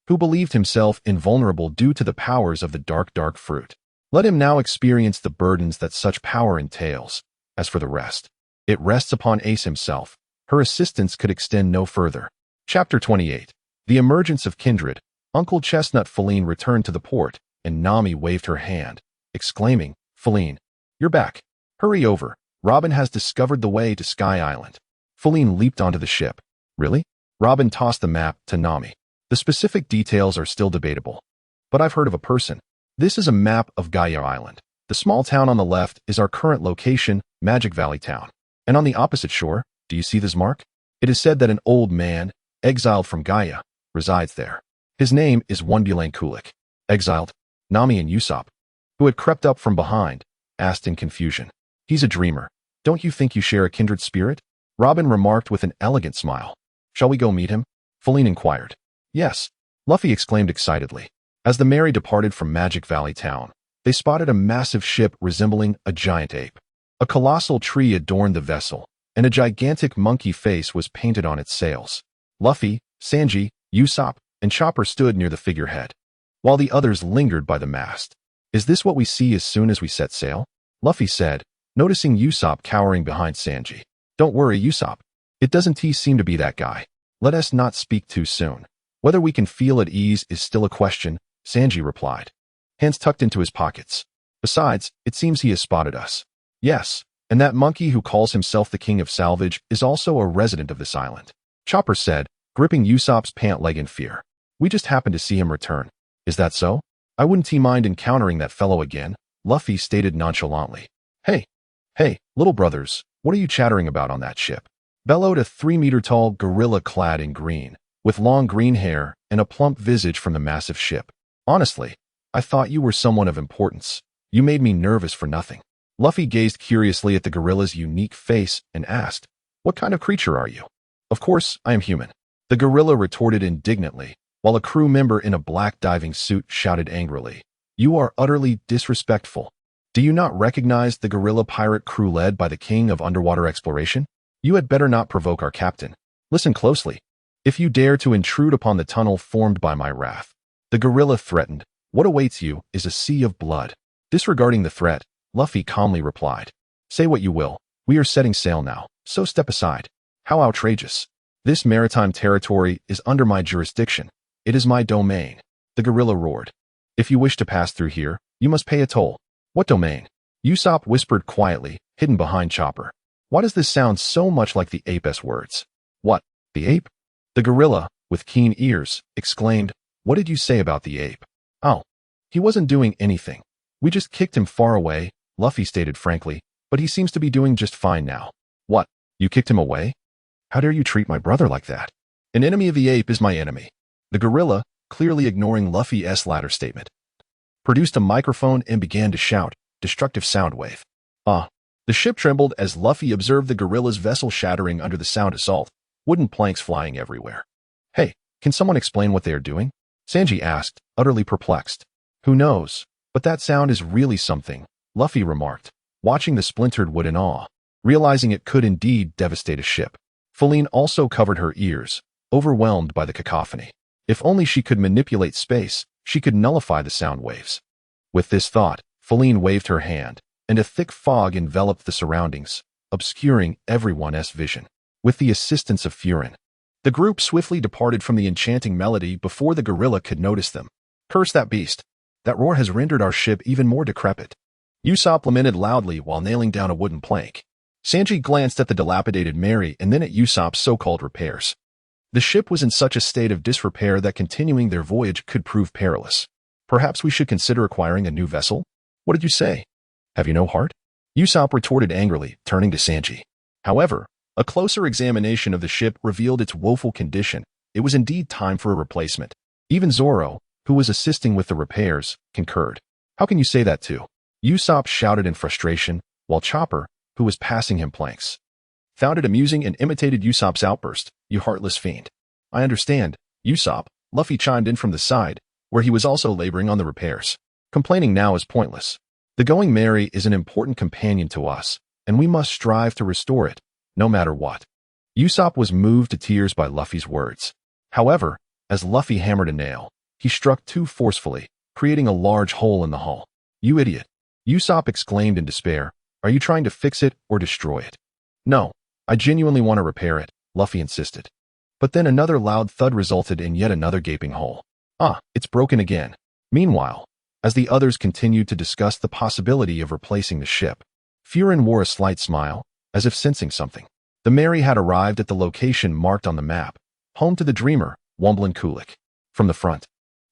who believed himself invulnerable due to the powers of the dark fruit. Let him now experience the burdens that such power entails. As for the rest, it rests upon Ace himself. Her assistance could extend no further. Chapter 28. The Emergence of Kindred. Uncle Chestnut Feline returned to the port, and Nami waved her hand, exclaiming, "Feline, you're back. Hurry over. Robin has discovered the way to Sky Island. Feline leaped onto the ship. Really? Robin tossed the map to Nami. The specific details are still debatable. But I've heard of a person. This is a map of Gaia Island. The small town on the left is our current location, Magic Valley Town. And on the opposite shore, do you see this mark? It is said that an old man, exiled from Gaia, resides there. His name is Wonbulang Kulik. Exiled? Nami and Usopp, who had crept up from behind, asked in confusion. He's a dreamer. Don't you think you share a kindred spirit? Robin remarked with an elegant smile. Shall we go meet him? Feline inquired. Yes, Luffy exclaimed excitedly. As the Merry departed from Magic Valley Town, they spotted a massive ship resembling a giant ape. A colossal tree adorned the vessel, and a gigantic monkey face was painted on its sails. Luffy, Sanji, Usopp, and Chopper stood near the figurehead, while the others lingered by the mast. Is this what we see as soon as we set sail? Luffy said, noticing Usopp cowering behind Sanji. Don't worry, Usopp. It doesn't seem to be that guy. Let us not speak too soon. Whether we can feel at ease is still a question, Sanji replied, hands tucked into his pockets. Besides, it seems he has spotted us. Yes, and that monkey who calls himself the King of Salvage is also a resident of this island, Chopper said, gripping Usopp's pant leg in fear. We just happened to see him return. Is that so? I wouldn't mind encountering that fellow again, Luffy stated nonchalantly. Hey, little brothers, what are you chattering about on that ship? Bellowed a 3-meter-tall gorilla clad in green, with long green hair and a plump visage from the massive ship. Honestly, I thought you were someone of importance. You made me nervous for nothing. Luffy gazed curiously at the gorilla's unique face and asked, what kind of creature are you? Of course, I am human. The gorilla retorted indignantly, while a crew member in a black diving suit shouted angrily, You are utterly disrespectful. Do you not recognize the gorilla pirate crew led by the king of underwater exploration? You had better not provoke our captain. Listen closely. If you dare to intrude upon the tunnel formed by my wrath, the gorilla threatened, what awaits you is a sea of blood. Disregarding the threat, Luffy calmly replied, Say what you will, we are setting sail now, so step aside. How outrageous. This maritime territory is under my jurisdiction. It is my domain. The gorilla roared. If you wish to pass through here, you must pay a toll. What domain? Usopp whispered quietly, hidden behind Chopper. Why does this sound so much like the ape's words? What, the ape? The gorilla, with keen ears, exclaimed, What did you say about the ape? Oh, he wasn't doing anything. We just kicked him far away, Luffy stated frankly, but he seems to be doing just fine now. What, you kicked him away? How dare you treat my brother like that? An enemy of the ape is my enemy. The gorilla, clearly ignoring Luffy's latter statement, produced a microphone and began to shout, destructive sound wave. The ship trembled as Luffy observed the gorilla's vessel shattering under the sound assault, wooden planks flying everywhere. Hey, can someone explain what they are doing? Sanji asked, utterly perplexed. Who knows, but that sound is really something, Luffy remarked, watching the splintered wood in awe, realizing it could indeed devastate a ship. Feline also covered her ears, overwhelmed by the cacophony. If only she could manipulate space, she could nullify the sound waves. With this thought, Feline waved her hand, and a thick fog enveloped the surroundings, obscuring everyone's vision. With the assistance of Furin, the group swiftly departed from the enchanting melody before the gorilla could notice them. Curse that beast. That roar has rendered our ship even more decrepit. Usopp lamented loudly while nailing down a wooden plank. Sanji glanced at the dilapidated Merry and then at Usopp's so-called repairs. The ship was in such a state of disrepair that continuing their voyage could prove perilous. Perhaps we should consider acquiring a new vessel? What did you say? Have you no heart? Usopp retorted angrily, turning to Sanji. However, a closer examination of the ship revealed its woeful condition. It was indeed time for a replacement. Even Zoro, who was assisting with the repairs, concurred. How can you say that too? Usopp shouted in frustration, while Chopper, who was passing him planks, found it amusing and imitated Usopp's outburst. You heartless fiend. I understand, Usopp, Luffy chimed in from the side, where he was also laboring on the repairs. Complaining now is pointless. The Going Merry is an important companion to us, and we must strive to restore it, no matter what. Usopp was moved to tears by Luffy's words. However, as Luffy hammered a nail, he struck too forcefully, creating a large hole in the hull. You idiot. Usopp exclaimed in despair. Are you trying to fix it or destroy it? No, I genuinely want to repair it, Luffy insisted. But then another loud thud resulted in yet another gaping hole. It's broken again. Meanwhile, as the others continued to discuss the possibility of replacing the ship, Furin wore a slight smile, as if sensing something. The Mary had arrived at the location marked on the map, home to the dreamer, Womblin Kulik. From the front,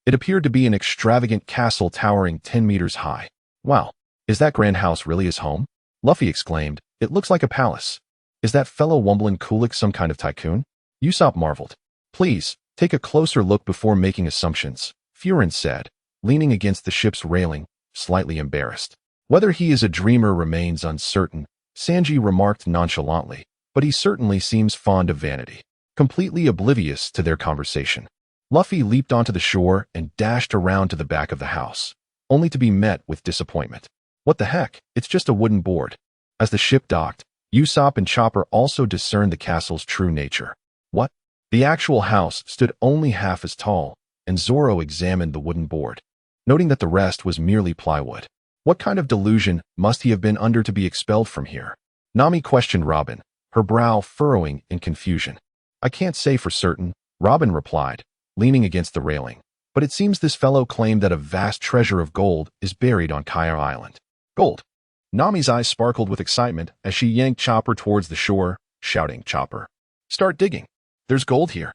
it appeared to be an extravagant castle towering 10 meters high. Wow, is that grand house really his home? Luffy exclaimed, it looks like a palace. Is that fellow Womblin Kulik some kind of tycoon? Usopp marveled. Please, take a closer look before making assumptions, Furin said, leaning against the ship's railing, slightly embarrassed. Whether he is a dreamer remains uncertain, Sanji remarked nonchalantly, but he certainly seems fond of vanity, completely oblivious to their conversation. Luffy leaped onto the shore and dashed around to the back of the house, only to be met with disappointment. What the heck, it's just a wooden board. As the ship docked, Usopp and Chopper also discerned the castle's true nature. What? The actual house stood only half as tall, and Zoro examined the wooden board, noting that the rest was merely plywood. What kind of delusion must he have been under to be expelled from here? Nami questioned Robin, her brow furrowing in confusion. I can't say for certain, Robin replied, leaning against the railing, but it seems this fellow claimed that a vast treasure of gold is buried on Kaya Island. Gold? Nami's eyes sparkled with excitement as she yanked Chopper towards the shore, shouting, Chopper, start digging. There's gold here.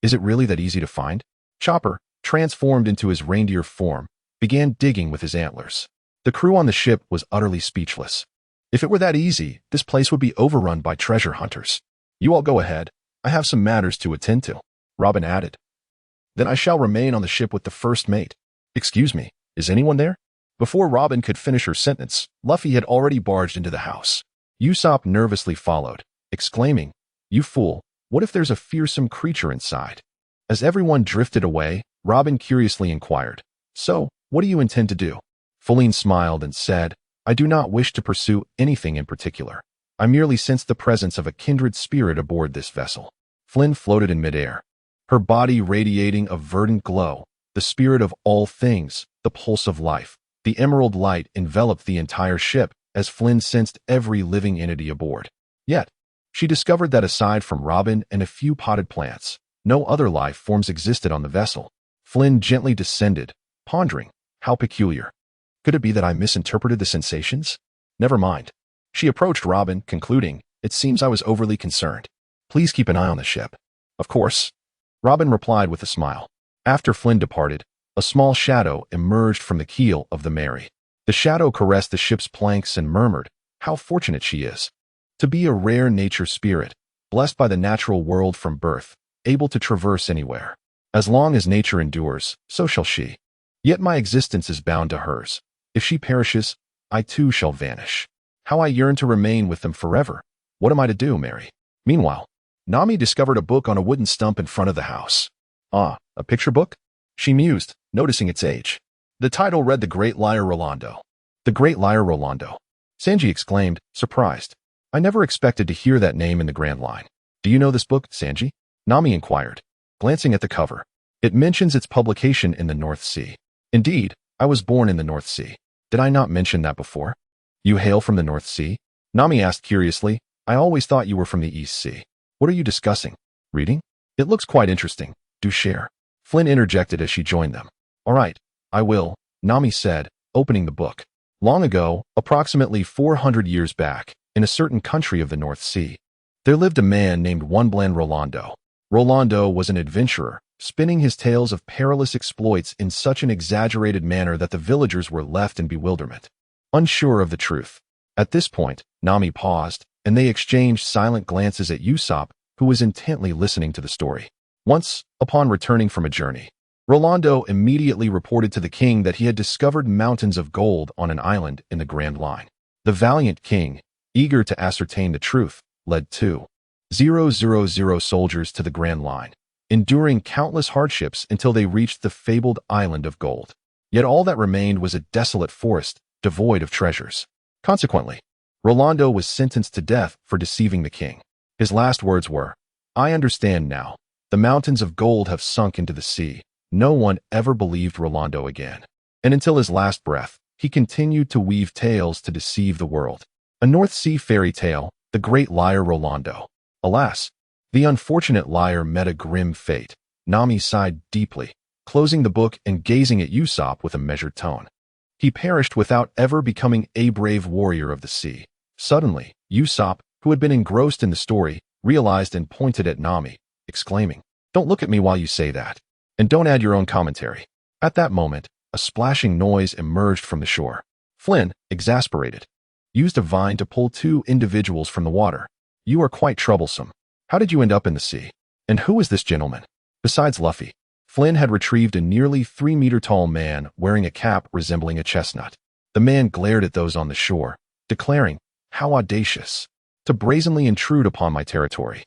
Is it really that easy to find? Chopper, transformed into his reindeer form, began digging with his antlers. The crew on the ship was utterly speechless. If it were that easy, this place would be overrun by treasure hunters. You all go ahead. I have some matters to attend to, Robin added. Then I shall remain on the ship with the first mate. Excuse me, is anyone there? Before Robin could finish her sentence, Luffy had already barged into the house. Usopp nervously followed, exclaiming, You fool, what if there's a fearsome creature inside? As everyone drifted away, Robin curiously inquired, So, what do you intend to do? Fullene smiled and said, I do not wish to pursue anything in particular. I merely sense the presence of a kindred spirit aboard this vessel. Flynn floated in midair, her body radiating a verdant glow, the spirit of all things, the pulse of life. The emerald light enveloped the entire ship as Flynn sensed every living entity aboard. Yet, she discovered that aside from Robin and a few potted plants, no other life forms existed on the vessel. Flynn gently descended, pondering, how peculiar. Could it be that I misinterpreted the sensations? Never mind. She approached Robin, concluding, It seems I was overly concerned. Please keep an eye on the ship. Of course. Robin replied with a smile. After Flynn departed, a small shadow emerged from the keel of the Mary. The shadow caressed the ship's planks and murmured, How fortunate she is. To be a rare nature spirit, blessed by the natural world from birth, able to traverse anywhere. As long as nature endures, so shall she. Yet my existence is bound to hers. If she perishes, I too shall vanish. How I yearn to remain with them forever. What am I to do, Mary? Meanwhile, Nami discovered a book on a wooden stump in front of the house. Ah, a picture book? She mused, noticing its age. The title read The Great Liar Rolando. The Great Liar Rolando. Sanji exclaimed, surprised. I never expected to hear that name in the Grand Line. Do you know this book, Sanji? Nami inquired, glancing at the cover. It mentions its publication in the North Sea. Indeed, I was born in the North Sea. Did I not mention that before? You hail from the North Sea? Nami asked curiously. I always thought you were from the East Sea. What are you discussing? Reading? It looks quite interesting. Do share. Flynn interjected as she joined them. All right, I will, Nami said, opening the book. Long ago, approximately 400 years back, in a certain country of the North Sea, there lived a man named Womblin Rolando. Rolando was an adventurer, spinning his tales of perilous exploits in such an exaggerated manner that the villagers were left in bewilderment, unsure of the truth. At this point, Nami paused, and they exchanged silent glances at Usopp, who was intently listening to the story. Once, upon returning from a journey, Rolando immediately reported to the king that he had discovered mountains of gold on an island in the Grand Line. The valiant king, eager to ascertain the truth, led 2,000 soldiers to the Grand Line, enduring countless hardships until they reached the fabled island of gold. Yet all that remained was a desolate forest, devoid of treasures. Consequently, Rolando was sentenced to death for deceiving the king. His last words were, I understand now. The mountains of gold have sunk into the sea. No one ever believed Rolando again. And until his last breath, he continued to weave tales to deceive the world. A North Sea fairy tale, The Great Liar Rolando. Alas, the unfortunate liar met a grim fate. Nami sighed deeply, closing the book and gazing at Usopp with a measured tone. He perished without ever becoming a brave warrior of the sea. Suddenly, Usopp, who had been engrossed in the story, realized and pointed at Nami, exclaiming, "Don't look at me while you say that. And don't add your own commentary." At that moment, a splashing noise emerged from the shore. Flynn, exasperated, used a vine to pull two individuals from the water. "You are quite troublesome. How did you end up in the sea? And who is this gentleman?" Besides Luffy, Flynn had retrieved a nearly 3-meter-tall man wearing a cap resembling a chestnut. The man glared at those on the shore, declaring, "How audacious! To brazenly intrude upon my territory.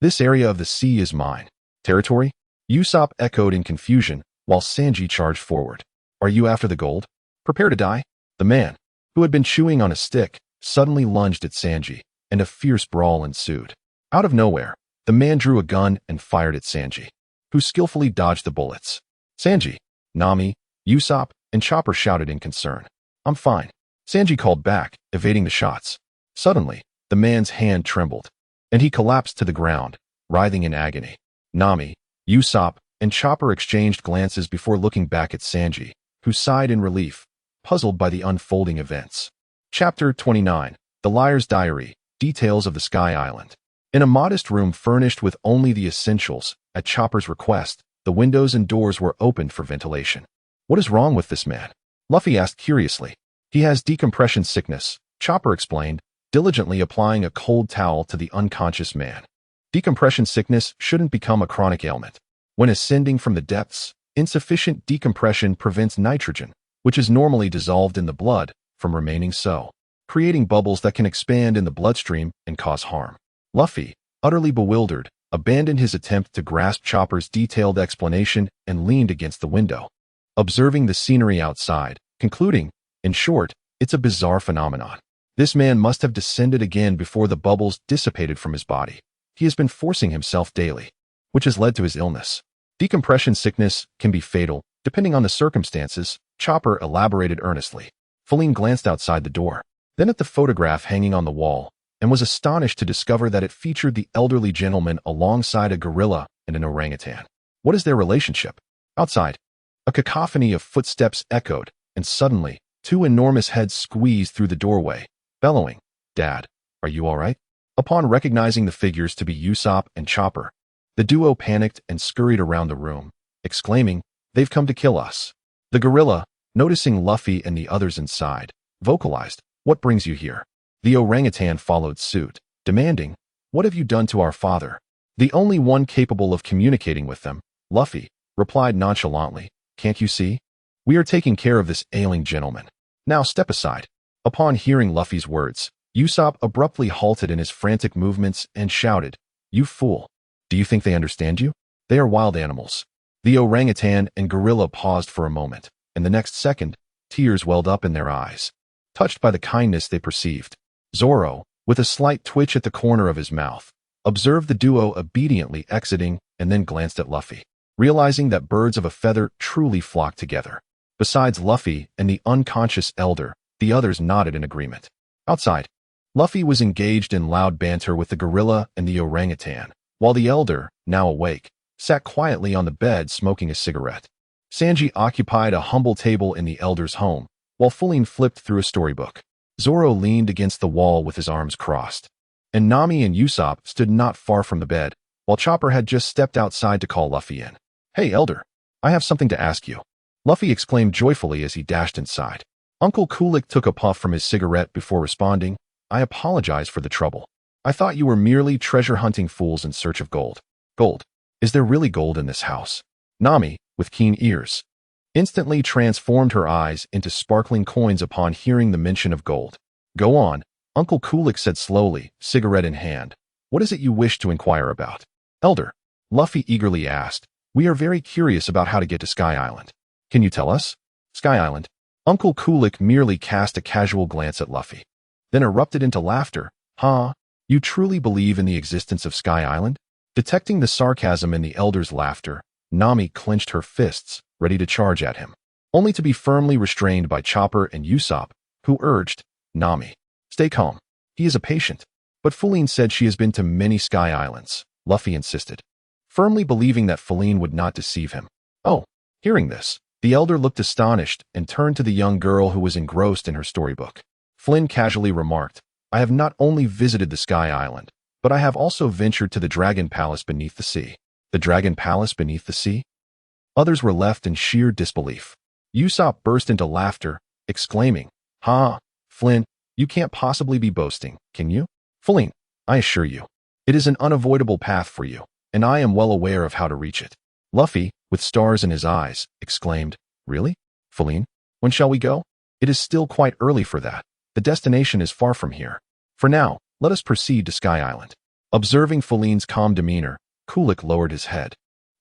This area of the sea is mine." "Territory?" Usopp echoed in confusion, while Sanji charged forward. "Are you after the gold? Prepare to die." The man, who had been chewing on a stick, suddenly lunged at Sanji, and a fierce brawl ensued. Out of nowhere, the man drew a gun and fired at Sanji, who skillfully dodged the bullets. Sanji, Nami, Usopp, and Chopper shouted in concern. "I'm fine," Sanji called back, evading the shots. Suddenly, the man's hand trembled, and he collapsed to the ground, writhing in agony. Nami, Usopp, and Chopper exchanged glances before looking back at Sanji, who sighed in relief, puzzled by the unfolding events. Chapter 29, The Liar's Diary, Details of the Sky Island. In a modest room furnished with only the essentials, at Chopper's request, the windows and doors were opened for ventilation. "What is wrong with this man?" Luffy asked curiously. "He has decompression sickness," Chopper explained, diligently applying a cold towel to the unconscious man. Decompression sickness shouldn't become a chronic ailment. When ascending from the depths, insufficient decompression prevents nitrogen, which is normally dissolved in the blood, from remaining so, creating bubbles that can expand in the bloodstream and cause harm. Luffy, utterly bewildered, abandoned his attempt to grasp Chopper's detailed explanation and leaned against the window, observing the scenery outside, concluding, "In short, it's a bizarre phenomenon. This man must have descended again before the bubbles dissipated from his body. He has been forcing himself daily, which has led to his illness. Decompression sickness can be fatal, depending on the circumstances," Chopper elaborated earnestly. Feline glanced outside the door, then at the photograph hanging on the wall, and was astonished to discover that it featured the elderly gentleman alongside a gorilla and an orangutan. What is their relationship? Outside, a cacophony of footsteps echoed, and suddenly, two enormous heads squeezed through the doorway, bellowing, "Dad, are you all right?" Upon recognizing the figures to be Usopp and Chopper, the duo panicked and scurried around the room, exclaiming, "They've come to kill us." The gorilla, noticing Luffy and the others inside, vocalized, "What brings you here?" The orangutan followed suit, demanding, "What have you done to our father?" The only one capable of communicating with them, Luffy, replied nonchalantly, "Can't you see? We are taking care of this ailing gentleman. Now step aside." Upon hearing Luffy's words, Usopp abruptly halted in his frantic movements and shouted, "You fool! Do you think they understand you? They are wild animals." The orangutan and gorilla paused for a moment, and the next second, tears welled up in their eyes, touched by the kindness they perceived. Zoro, with a slight twitch at the corner of his mouth, observed the duo obediently exiting and then glanced at Luffy, realizing that birds of a feather truly flock together. Besides Luffy and the unconscious elder, the others nodded in agreement. Outside, Luffy was engaged in loud banter with the gorilla and the orangutan, while the elder, now awake, sat quietly on the bed smoking a cigarette. Sanji occupied a humble table in the elder's home, while Feline flipped through a storybook. Zoro leaned against the wall with his arms crossed, and Nami and Usopp stood not far from the bed, while Chopper had just stepped outside to call Luffy in. "Hey, elder, I have something to ask you," Luffy exclaimed joyfully as he dashed inside. Uncle Kulik took a puff from his cigarette before responding, "I apologize for the trouble. I thought you were merely treasure-hunting fools in search of gold." "Gold? Is there really gold in this house?" Nami, with keen ears, instantly transformed her eyes into sparkling coins upon hearing the mention of gold. "Go on," Uncle Kulik said slowly, cigarette in hand. "What is it you wish to inquire about?" "Elder," Luffy eagerly asked, "we are very curious about how to get to Sky Island. Can you tell us?" "Sky Island?" Uncle Kulik merely cast a casual glance at Luffy, then erupted into laughter. "Huh? You truly believe in the existence of Sky Island?" Detecting the sarcasm in the elder's laughter, Nami clenched her fists, ready to charge at him, only to be firmly restrained by Chopper and Usopp, who urged, "Nami, stay calm. He is a patient." "But Feline said she has been to many Sky Islands," Luffy insisted, firmly believing that Feline would not deceive him. "Oh." Hearing this, the elder looked astonished and turned to the young girl who was engrossed in her storybook. Flynn casually remarked, I have not only visited the Sky Island, but I have also ventured to the Dragon Palace beneath the sea. The Dragon Palace beneath the sea? Others were left in sheer disbelief. Usopp burst into laughter, exclaiming, "Ha, Flint, you can't possibly be boasting, can you? Flint, I assure you, it is an unavoidable path for you, and I am well aware of how to reach it." Luffy, with stars in his eyes, exclaimed, "Really? Flint, when shall we go? It is still quite early for that. The destination is far from here. For now, let us proceed to Sky Island." Observing Flint's calm demeanor, Kulik lowered his head,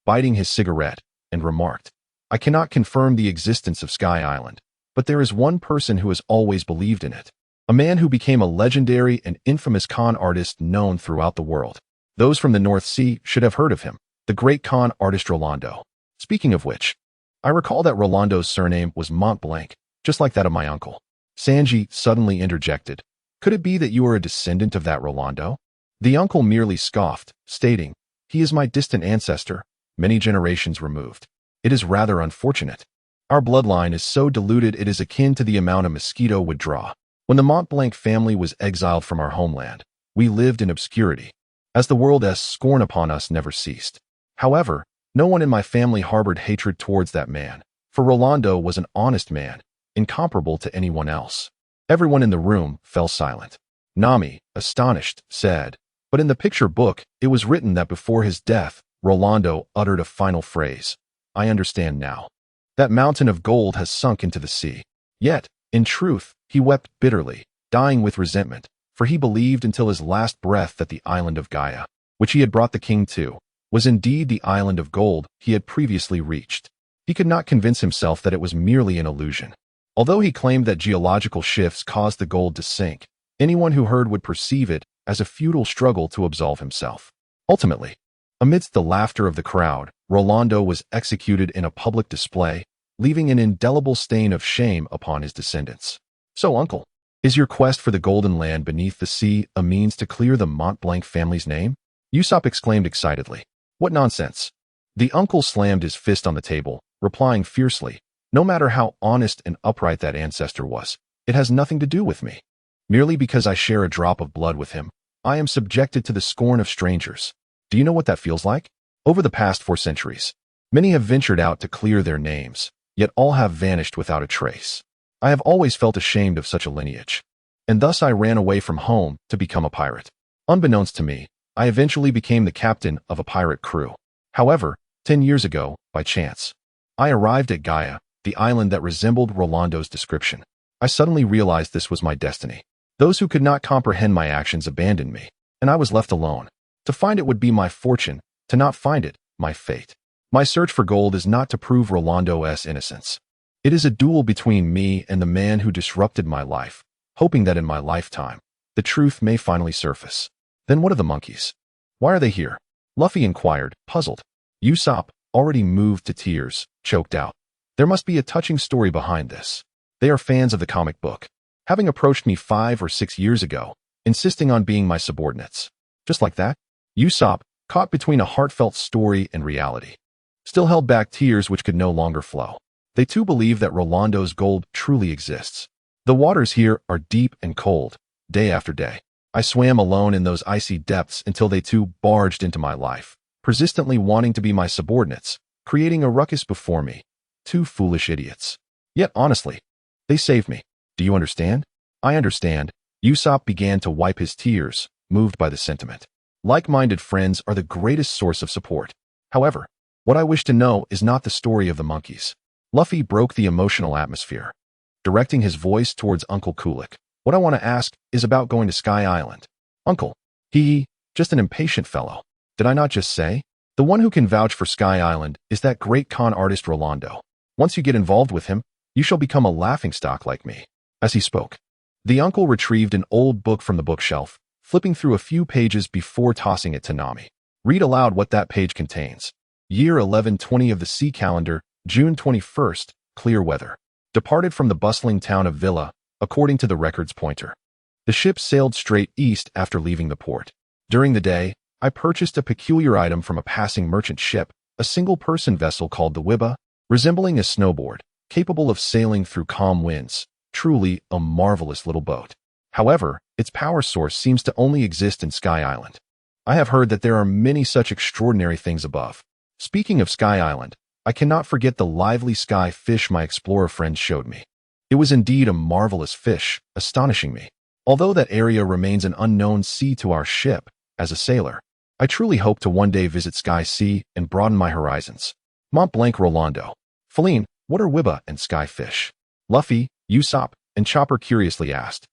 biting his cigarette, and remarked, "I cannot confirm the existence of Sky Island, but there is one person who has always believed in it. A man who became a legendary and infamous con artist known throughout the world. Those from the North Sea should have heard of him, the great con artist Rolando. Speaking of which, I recall that Rolando's surname was Mont Blanc, just like that of my uncle." Sanji suddenly interjected, "Could it be that you are a descendant of that Rolando?" The uncle merely scoffed, stating, "He is my distant ancestor, many generations removed. It is rather unfortunate. Our bloodline is so diluted it is akin to the amount a mosquito would draw. When the Mont Blanc family was exiled from our homeland, we lived in obscurity, as the world's scorn upon us never ceased. However, no one in my family harbored hatred towards that man, for Rolando was an honest man, incomparable to anyone else." Everyone in the room fell silent. Nami, astonished, said, "But in the picture book, it was written that before his death, Rolando uttered a final phrase. I understand now. That mountain of gold has sunk into the sea. Yet, in truth, he wept bitterly, dying with resentment, for he believed until his last breath that the island of Gaia, which he had brought the king to, was indeed the island of gold he had previously reached. He could not convince himself that it was merely an illusion. Although he claimed that geological shifts caused the gold to sink, anyone who heard would perceive it as a futile struggle to absolve himself. Ultimately, amidst the laughter of the crowd, Rolando was executed in a public display, leaving an indelible stain of shame upon his descendants. So, uncle, is your quest for the golden land beneath the sea a means to clear the Mont Blanc family's name?" Usopp exclaimed excitedly. "What nonsense!" The uncle slammed his fist on the table, replying fiercely, "No matter how honest and upright that ancestor was, it has nothing to do with me. Merely because I share a drop of blood with him, I am subjected to the scorn of strangers. Do you know what that feels like? Over the past 4 centuries, many have ventured out to clear their names, yet all have vanished without a trace. I have always felt ashamed of such a lineage, and thus I ran away from home to become a pirate. Unbeknownst to me, I eventually became the captain of a pirate crew. However, 10 years ago, by chance, I arrived at Gaia, the island that resembled Rolando's description. I suddenly realized this was my destiny. Those who could not comprehend my actions abandoned me, and I was left alone. To find it would be my fortune, to not find it, my fate. My search for gold is not to prove Rolando's innocence. It is a duel between me and the man who disrupted my life, hoping that in my lifetime, the truth may finally surface." "Then what of the monkeys? Why are they here?" Luffy inquired, puzzled. Usopp, already moved to tears, choked out, "There must be a touching story behind this. They are fans of the comic book, having approached me 5 or 6 years ago, insisting on being my subordinates." Just like that, Usopp, caught between a heartfelt story and reality, still held back tears which could no longer flow. They too believe that Rolando's gold truly exists. "The waters here are deep and cold, day after day. I swam alone in those icy depths until they too barged into my life, persistently wanting to be my subordinates, creating a ruckus before me. 2 foolish idiots. Yet honestly, they saved me. Do you understand?" "I understand." Usopp began to wipe his tears, moved by the sentiment. Like-minded friends are the greatest source of support. However, what I wish to know is not the story of the monkeys. Luffy broke the emotional atmosphere, directing his voice towards Uncle Kulik. "What I want to ask is about going to Sky Island." "Uncle, just an impatient fellow. Did I not just say? The one who can vouch for Sky Island is that great con artist Rolando. Once you get involved with him, you shall become a laughingstock like me." As he spoke, the uncle retrieved an old book from the bookshelf, flipping through a few pages before tossing it to Nami. "Read aloud what that page contains." Year 1120 of the sea calendar, June 21st, clear weather. Departed from the bustling town of Villa, according to the record's pointer. The ship sailed straight east after leaving the port. During the day, I purchased a peculiar item from a passing merchant ship, a single-person vessel called the Wibba, resembling a snowboard, capable of sailing through calm winds. Truly a marvelous little boat. However, Its power source seems to only exist in Sky Island. I have heard that there are many such extraordinary things above. Speaking of Sky Island, I cannot forget the lively sky fish my explorer friends showed me. It was indeed a marvelous fish, astonishing me. Although that area remains an unknown sea to our ship, as a sailor, I truly hope to one day visit Sky Sea and broaden my horizons. Mont Blanc Rolando. Feline, what are Wibba and Sky Fish? Luffy, Usopp, and Chopper curiously asked.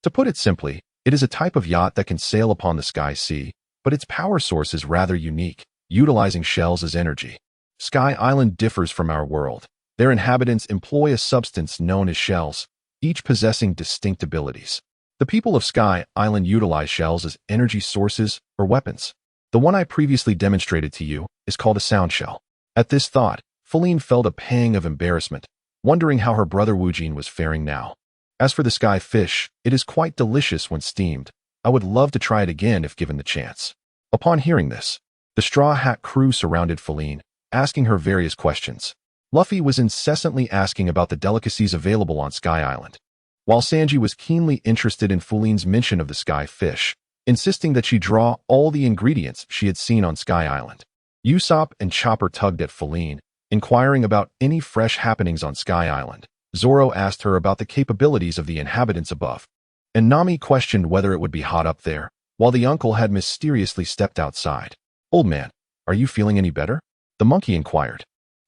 To put it simply, it is a type of yacht that can sail upon the Sky Sea, but its power source is rather unique, utilizing shells as energy. Sky Island differs from our world. Their inhabitants employ a substance known as shells, each possessing distinct abilities. The people of Sky Island utilize shells as energy sources or weapons. The one I previously demonstrated to you is called a sound shell. At this thought, Feline felt a pang of embarrassment, wondering how her brother Wujin was faring now. As for the Sky Fish, it is quite delicious when steamed. I would love to try it again if given the chance. Upon hearing this, the Straw Hat crew surrounded Feline, asking her various questions. Luffy was incessantly asking about the delicacies available on Sky Island, while Sanji was keenly interested in Feline's mention of the Sky Fish, insisting that she draw all the ingredients she had seen on Sky Island. Usopp and Chopper tugged at Feline, inquiring about any fresh happenings on Sky Island. Zoro asked her about the capabilities of the inhabitants above, and Nami questioned whether it would be hot up there, while the uncle had mysteriously stepped outside. Old man, are you feeling any better? The monkey inquired.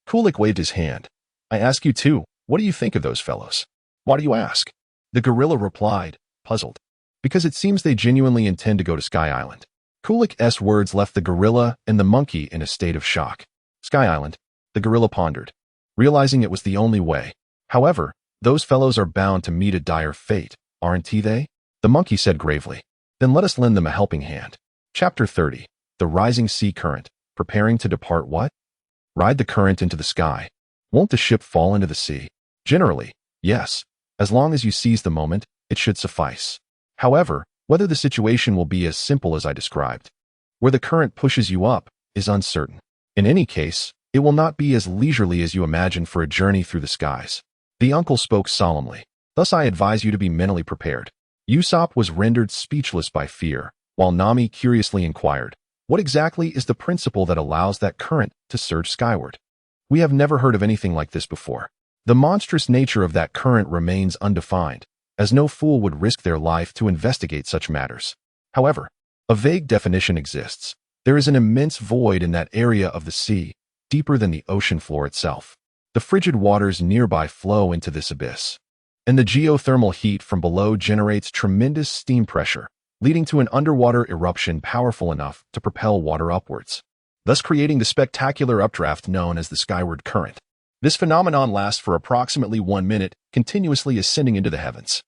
Kulik waved his hand. I ask you too, what do you think of those fellows? Why do you ask? The gorilla replied, puzzled. Because it seems they genuinely intend to go to Sky Island. Kulik's words left the gorilla and the monkey in a state of shock. Sky Island, the gorilla pondered, realizing it was the only way. However, those fellows are bound to meet a dire fate, aren't they? The monkey said gravely. Then let us lend them a helping hand. Chapter 30. The Rising Sea Current. Preparing to depart what? Ride the current into the sky. Won't the ship fall into the sea? Generally, yes. As long as you seize the moment, it should suffice. However, whether the situation will be as simple as I described, where the current pushes you up, is uncertain. In any case, it will not be as leisurely as you imagine for a journey through the skies. The uncle spoke solemnly. Thus I advise you to be mentally prepared. Usopp was rendered speechless by fear, while Nami curiously inquired, what exactly is the principle that allows that current to surge skyward? We have never heard of anything like this before. The monstrous nature of that current remains undefined, as no fool would risk their life to investigate such matters. However, a vague definition exists. There is an immense void in that area of the sea, deeper than the ocean floor itself. The frigid waters nearby flow into this abyss, and the geothermal heat from below generates tremendous steam pressure, leading to an underwater eruption powerful enough to propel water upwards, thus creating the spectacular updraft known as the skyward current. This phenomenon lasts for approximately 1 minute, continuously ascending into the heavens.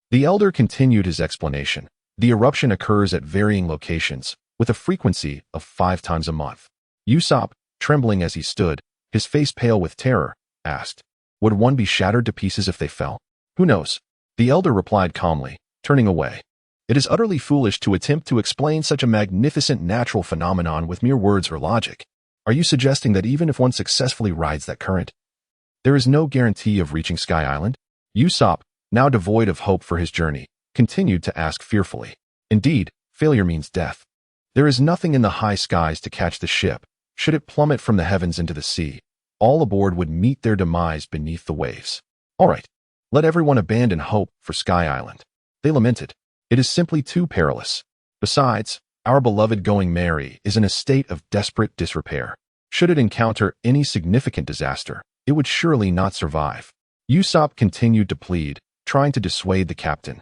The elder continued his explanation. The eruption occurs at varying locations, with a frequency of 5 times a month. Usopp, trembling as he stood, his face pale with terror, asked, would one be shattered to pieces if they fell? Who knows? The elder replied calmly, turning away. It is utterly foolish to attempt to explain such a magnificent natural phenomenon with mere words or logic. Are you suggesting that even if one successfully rides that current, there is no guarantee of reaching Sky Island? Usopp, now devoid of hope for his journey, continued to ask fearfully. Indeed, failure means death. There is nothing in the high skies to catch the ship. Should it plummet from the heavens into the sea, all aboard would meet their demise beneath the waves. All right, let everyone abandon hope for Sky Island. They lamented. It is simply too perilous. Besides, our beloved Going Merry is in a state of desperate disrepair. Should it encounter any significant disaster, it would surely not survive. Usopp continued to plead, trying to dissuade the captain,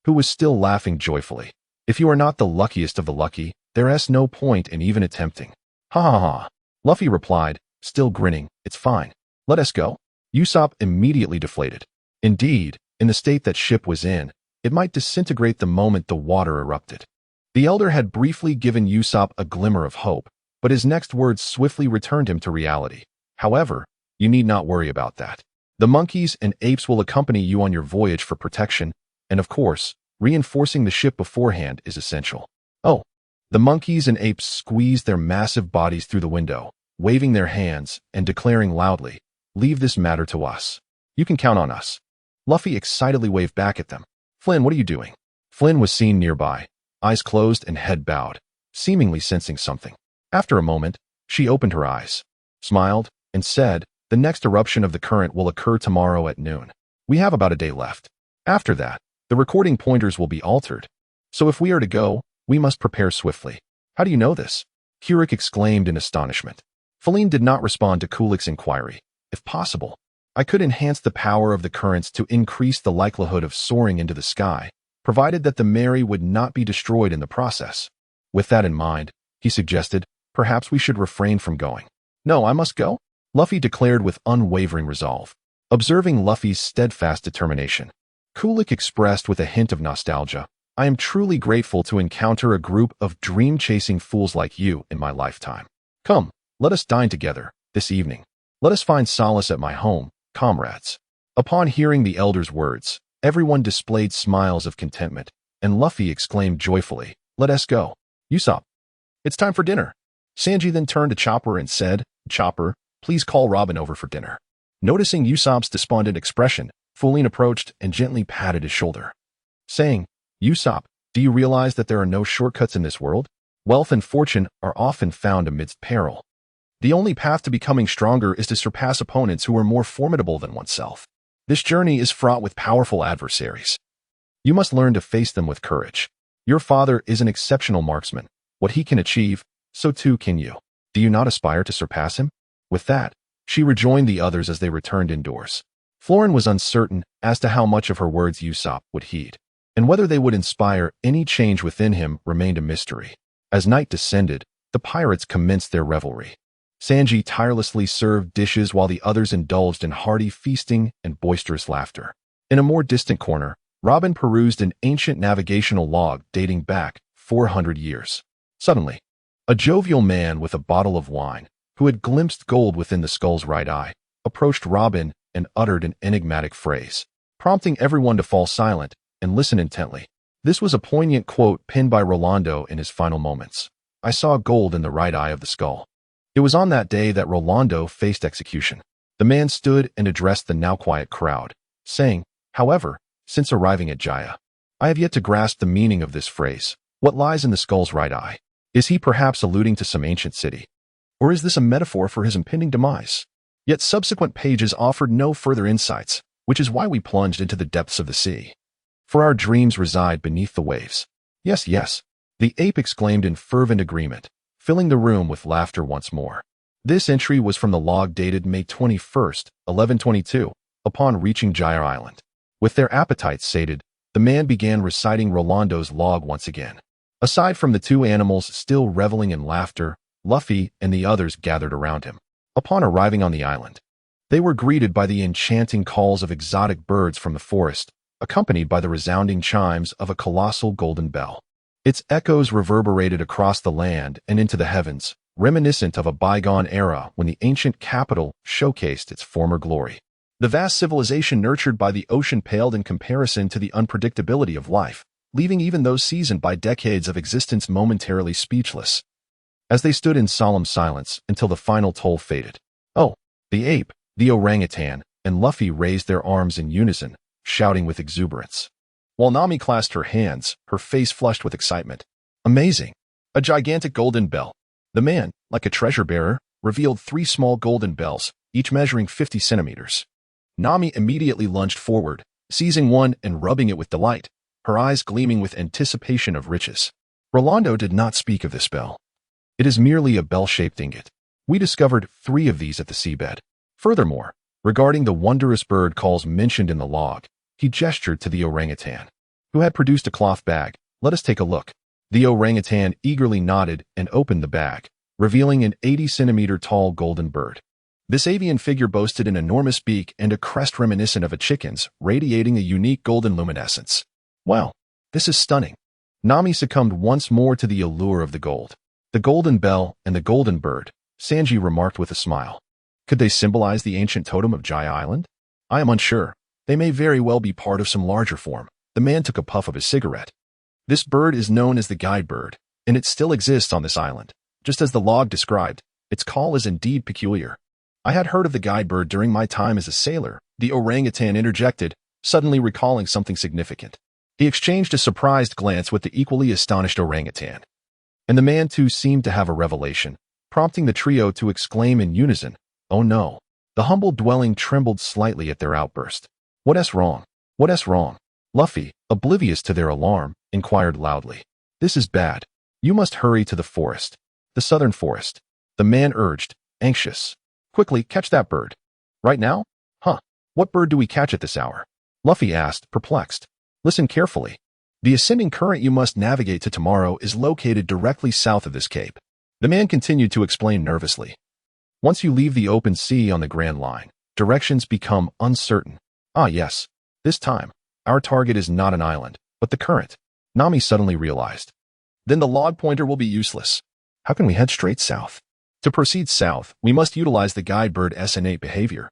who was still laughing joyfully. If you are not the luckiest of the lucky, there's no point in even attempting. Ha ha ha. Luffy replied, still grinning, it's fine. Let us go. Usopp immediately deflated. Indeed, in the state that ship was in, it might disintegrate the moment the water erupted. The elder had briefly given Usopp a glimmer of hope, but his next words swiftly returned him to reality. However, you need not worry about that. The monkeys and apes will accompany you on your voyage for protection, and of course, reinforcing the ship beforehand is essential. Oh. The monkeys and apes squeezed their massive bodies through the window, waving their hands and declaring loudly, leave this matter to us. You can count on us. Luffy excitedly waved back at them. Flynn, what are you doing? Flynn was seen nearby, eyes closed and head bowed, seemingly sensing something. After a moment, she opened her eyes, smiled, and said, "The next eruption of the current will occur tomorrow at noon. We have about a day left. After that, the recording pointers will be altered. So if we are to go, we must prepare swiftly." "How do you know this?" Kurik exclaimed in astonishment. Feline did not respond to Kulik's inquiry. "If possible, I could enhance the power of the currents to increase the likelihood of soaring into the sky, provided that the Mary would not be destroyed in the process. With that in mind," he suggested, "perhaps we should refrain from going." "No, I must go," Luffy declared with unwavering resolve. Observing Luffy's steadfast determination, Kulik expressed with a hint of nostalgia, "I am truly grateful to encounter a group of dream-chasing fools like you in my lifetime. Come, let us dine together, this evening. Let us find solace at my home, comrades." Upon hearing the elder's words, everyone displayed smiles of contentment, and Luffy exclaimed joyfully, "Let us go. Usopp, it's time for dinner." Sanji then turned to Chopper and said, "Chopper, please call Robin over for dinner." Noticing Usopp's despondent expression, Feline approached and gently patted his shoulder, saying, "Usopp, do you realize that there are no shortcuts in this world? Wealth and fortune are often found amidst peril. The only path to becoming stronger is to surpass opponents who are more formidable than oneself. This journey is fraught with powerful adversaries. You must learn to face them with courage. Your father is an exceptional marksman. What he can achieve, so too can you. Do you not aspire to surpass him?" With that, she rejoined the others as they returned indoors. Florin was uncertain as to how much of her words Usopp would heed, and whether they would inspire any change within him remained a mystery. As night descended, the pirates commenced their revelry. Sanji tirelessly served dishes while the others indulged in hearty feasting and boisterous laughter. In a more distant corner, Robin perused an ancient navigational log dating back 400 years. Suddenly, a jovial man with a bottle of wine, who had glimpsed gold within the skull's right eye, approached Robin and uttered an enigmatic phrase, prompting everyone to fall silent and listen intently. This was a poignant quote penned by Rolando in his final moments. "I saw gold in the right eye of the skull." It was on that day that Rolando faced execution. The man stood and addressed the now quiet crowd, saying, "However, since arriving at Jaya, I have yet to grasp the meaning of this phrase. What lies in the skull's right eye? Is he perhaps alluding to some ancient city? Or is this a metaphor for his impending demise?" Yet subsequent pages offered no further insights, which is why we plunged into the depths of the sea. For our dreams reside beneath the waves. "Yes, yes," the ape exclaimed in fervent agreement, filling the room with laughter once more. This entry was from the log dated May 21st, 1122, upon reaching Jaya Island. With their appetites sated, the man began reciting Rolando's log once again. Aside from the two animals still reveling in laughter, Luffy and the others gathered around him. Upon arriving on the island, they were greeted by the enchanting calls of exotic birds from the forest, accompanied by the resounding chimes of a colossal golden bell. Its echoes reverberated across the land and into the heavens, reminiscent of a bygone era when the ancient capital showcased its former glory. The vast civilization nurtured by the ocean paled in comparison to the unpredictability of life, leaving even those seasoned by decades of existence momentarily speechless. As they stood in solemn silence until the final toll faded, the ape, the orangutan, and Luffy raised their arms in unison, shouting with exuberance, while Nami clasped her hands, her face flushed with excitement. Amazing! A gigantic golden bell. The man, like a treasure bearer, revealed 3 small golden bells, each measuring 50 centimeters. Nami immediately lunged forward, seizing one and rubbing it with delight, her eyes gleaming with anticipation of riches. Rolando did not speak of this bell. "It is merely a bell-shaped ingot. We discovered 3 of these at the seabed. Furthermore, regarding the wondrous bird calls mentioned in the log," he gestured to the orangutan, who had produced a cloth bag. "Let us take a look." The orangutan eagerly nodded and opened the bag, revealing an 80-centimeter tall golden bird. This avian figure boasted an enormous beak and a crest reminiscent of a chicken's, radiating a unique golden luminescence. "Wow, this is stunning." Nami succumbed once more to the allure of the gold. "The golden bell and the golden bird," Sanji remarked with a smile. "Could they symbolize the ancient totem of Jaya Island? I am unsure. They may very well be part of some larger form." The man took a puff of his cigarette. "This bird is known as the guide bird, and it still exists on this island. Just as the log described, its call is indeed peculiar. I had heard of the guide bird during my time as a sailor," the orangutan interjected, suddenly recalling something significant. He exchanged a surprised glance with the equally astonished orangutan. And the man too seemed to have a revelation, prompting the trio to exclaim in unison, "Oh no." The humble dwelling trembled slightly at their outburst. "What's wrong? What's wrong?" Luffy, oblivious to their alarm, inquired loudly. "This is bad. You must hurry to the forest. The southern forest." The man urged, anxious. "Quickly, catch that bird." "Right now? Huh. What bird do we catch at this hour?" Luffy asked, perplexed. "Listen carefully. The ascending current you must navigate to tomorrow is located directly south of this cape." The man continued to explain nervously. "Once you leave the open sea on the Grand Line, directions become uncertain." "Ah yes. This time, our target is not an island, but the current." Nami suddenly realized. "Then the log pointer will be useless. How can we head straight south?" "To proceed south, we must utilize the guide bird's innate behavior.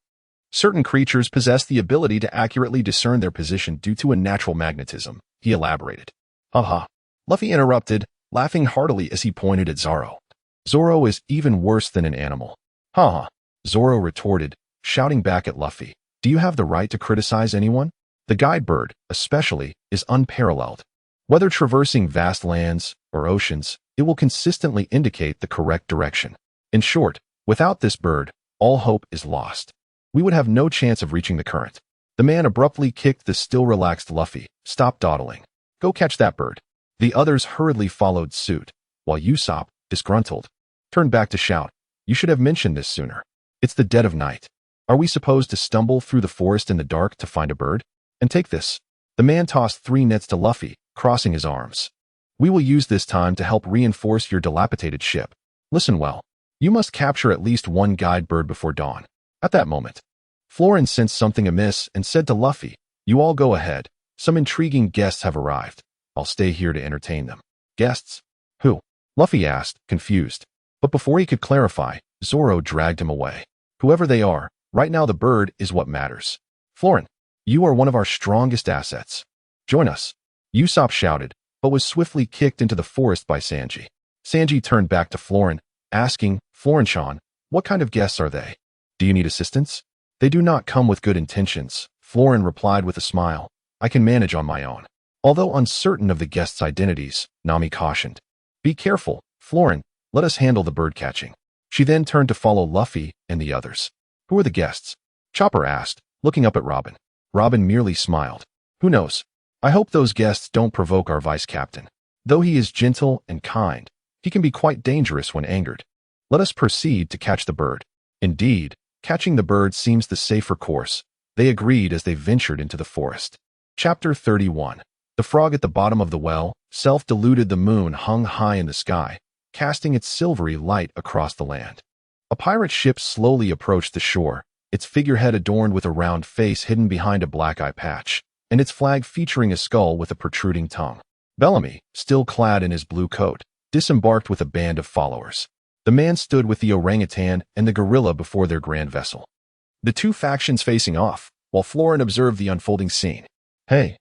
Certain creatures possess the ability to accurately discern their position due to a natural magnetism," he elaborated. "Haha." Luffy interrupted, laughing heartily as he pointed at Zoro. "Zoro is even worse than an animal." "Haha." Zoro retorted, shouting back at Luffy. "Do you have the right to criticize anyone? The guide bird, especially, is unparalleled. Whether traversing vast lands or oceans, it will consistently indicate the correct direction. In short, without this bird, all hope is lost. We would have no chance of reaching the current." The man abruptly kicked the still relaxed Luffy. "Stop dawdling. Go catch that bird." The others hurriedly followed suit, while Usopp, disgruntled, turned back to shout, "You should have mentioned this sooner. It's the dead of night. Are we supposed to stumble through the forest in the dark to find a bird? And take this." The man tossed 3 nets to Luffy, crossing his arms. "We will use this time to help reinforce your dilapidated ship. Listen well. You must capture at least 1 guide bird before dawn." At that moment, Florin sensed something amiss and said to Luffy, "You all go ahead. Some intriguing guests have arrived. I'll stay here to entertain them." "Guests? Who?" Luffy asked, confused. But before he could clarify, Zoro dragged him away. "Whoever they are, right now the bird is what matters. Florin, you are one of our strongest assets. Join us." Usopp shouted, but was swiftly kicked into the forest by Sanji. Sanji turned back to Florin, asking, "Florin-chan, what kind of guests are they? Do you need assistance?" "They do not come with good intentions," Florin replied with a smile. "I can manage on my own." Although uncertain of the guests' identities, Nami cautioned, "Be careful, Florin, let us handle the bird catching." She then turned to follow Luffy and the others. "Who are the guests?" Chopper asked, looking up at Robin. Robin merely smiled. "Who knows? I hope those guests don't provoke our vice captain. Though he is gentle and kind, he can be quite dangerous when angered. Let us proceed to catch the bird." Indeed, catching the bird seems the safer course, they agreed as they ventured into the forest. Chapter 31. The frog at the bottom of the well, self-deluded. The moon hung high in the sky, casting its silvery light across the land. A pirate ship slowly approached the shore, its figurehead adorned with a round face hidden behind a black eye patch, and its flag featuring a skull with a protruding tongue. Bellamy, still clad in his blue coat, disembarked with a band of followers. The man stood with the orangutan and the gorilla before their grand vessel, the two factions facing off, while Florin observed the unfolding scene. Hey,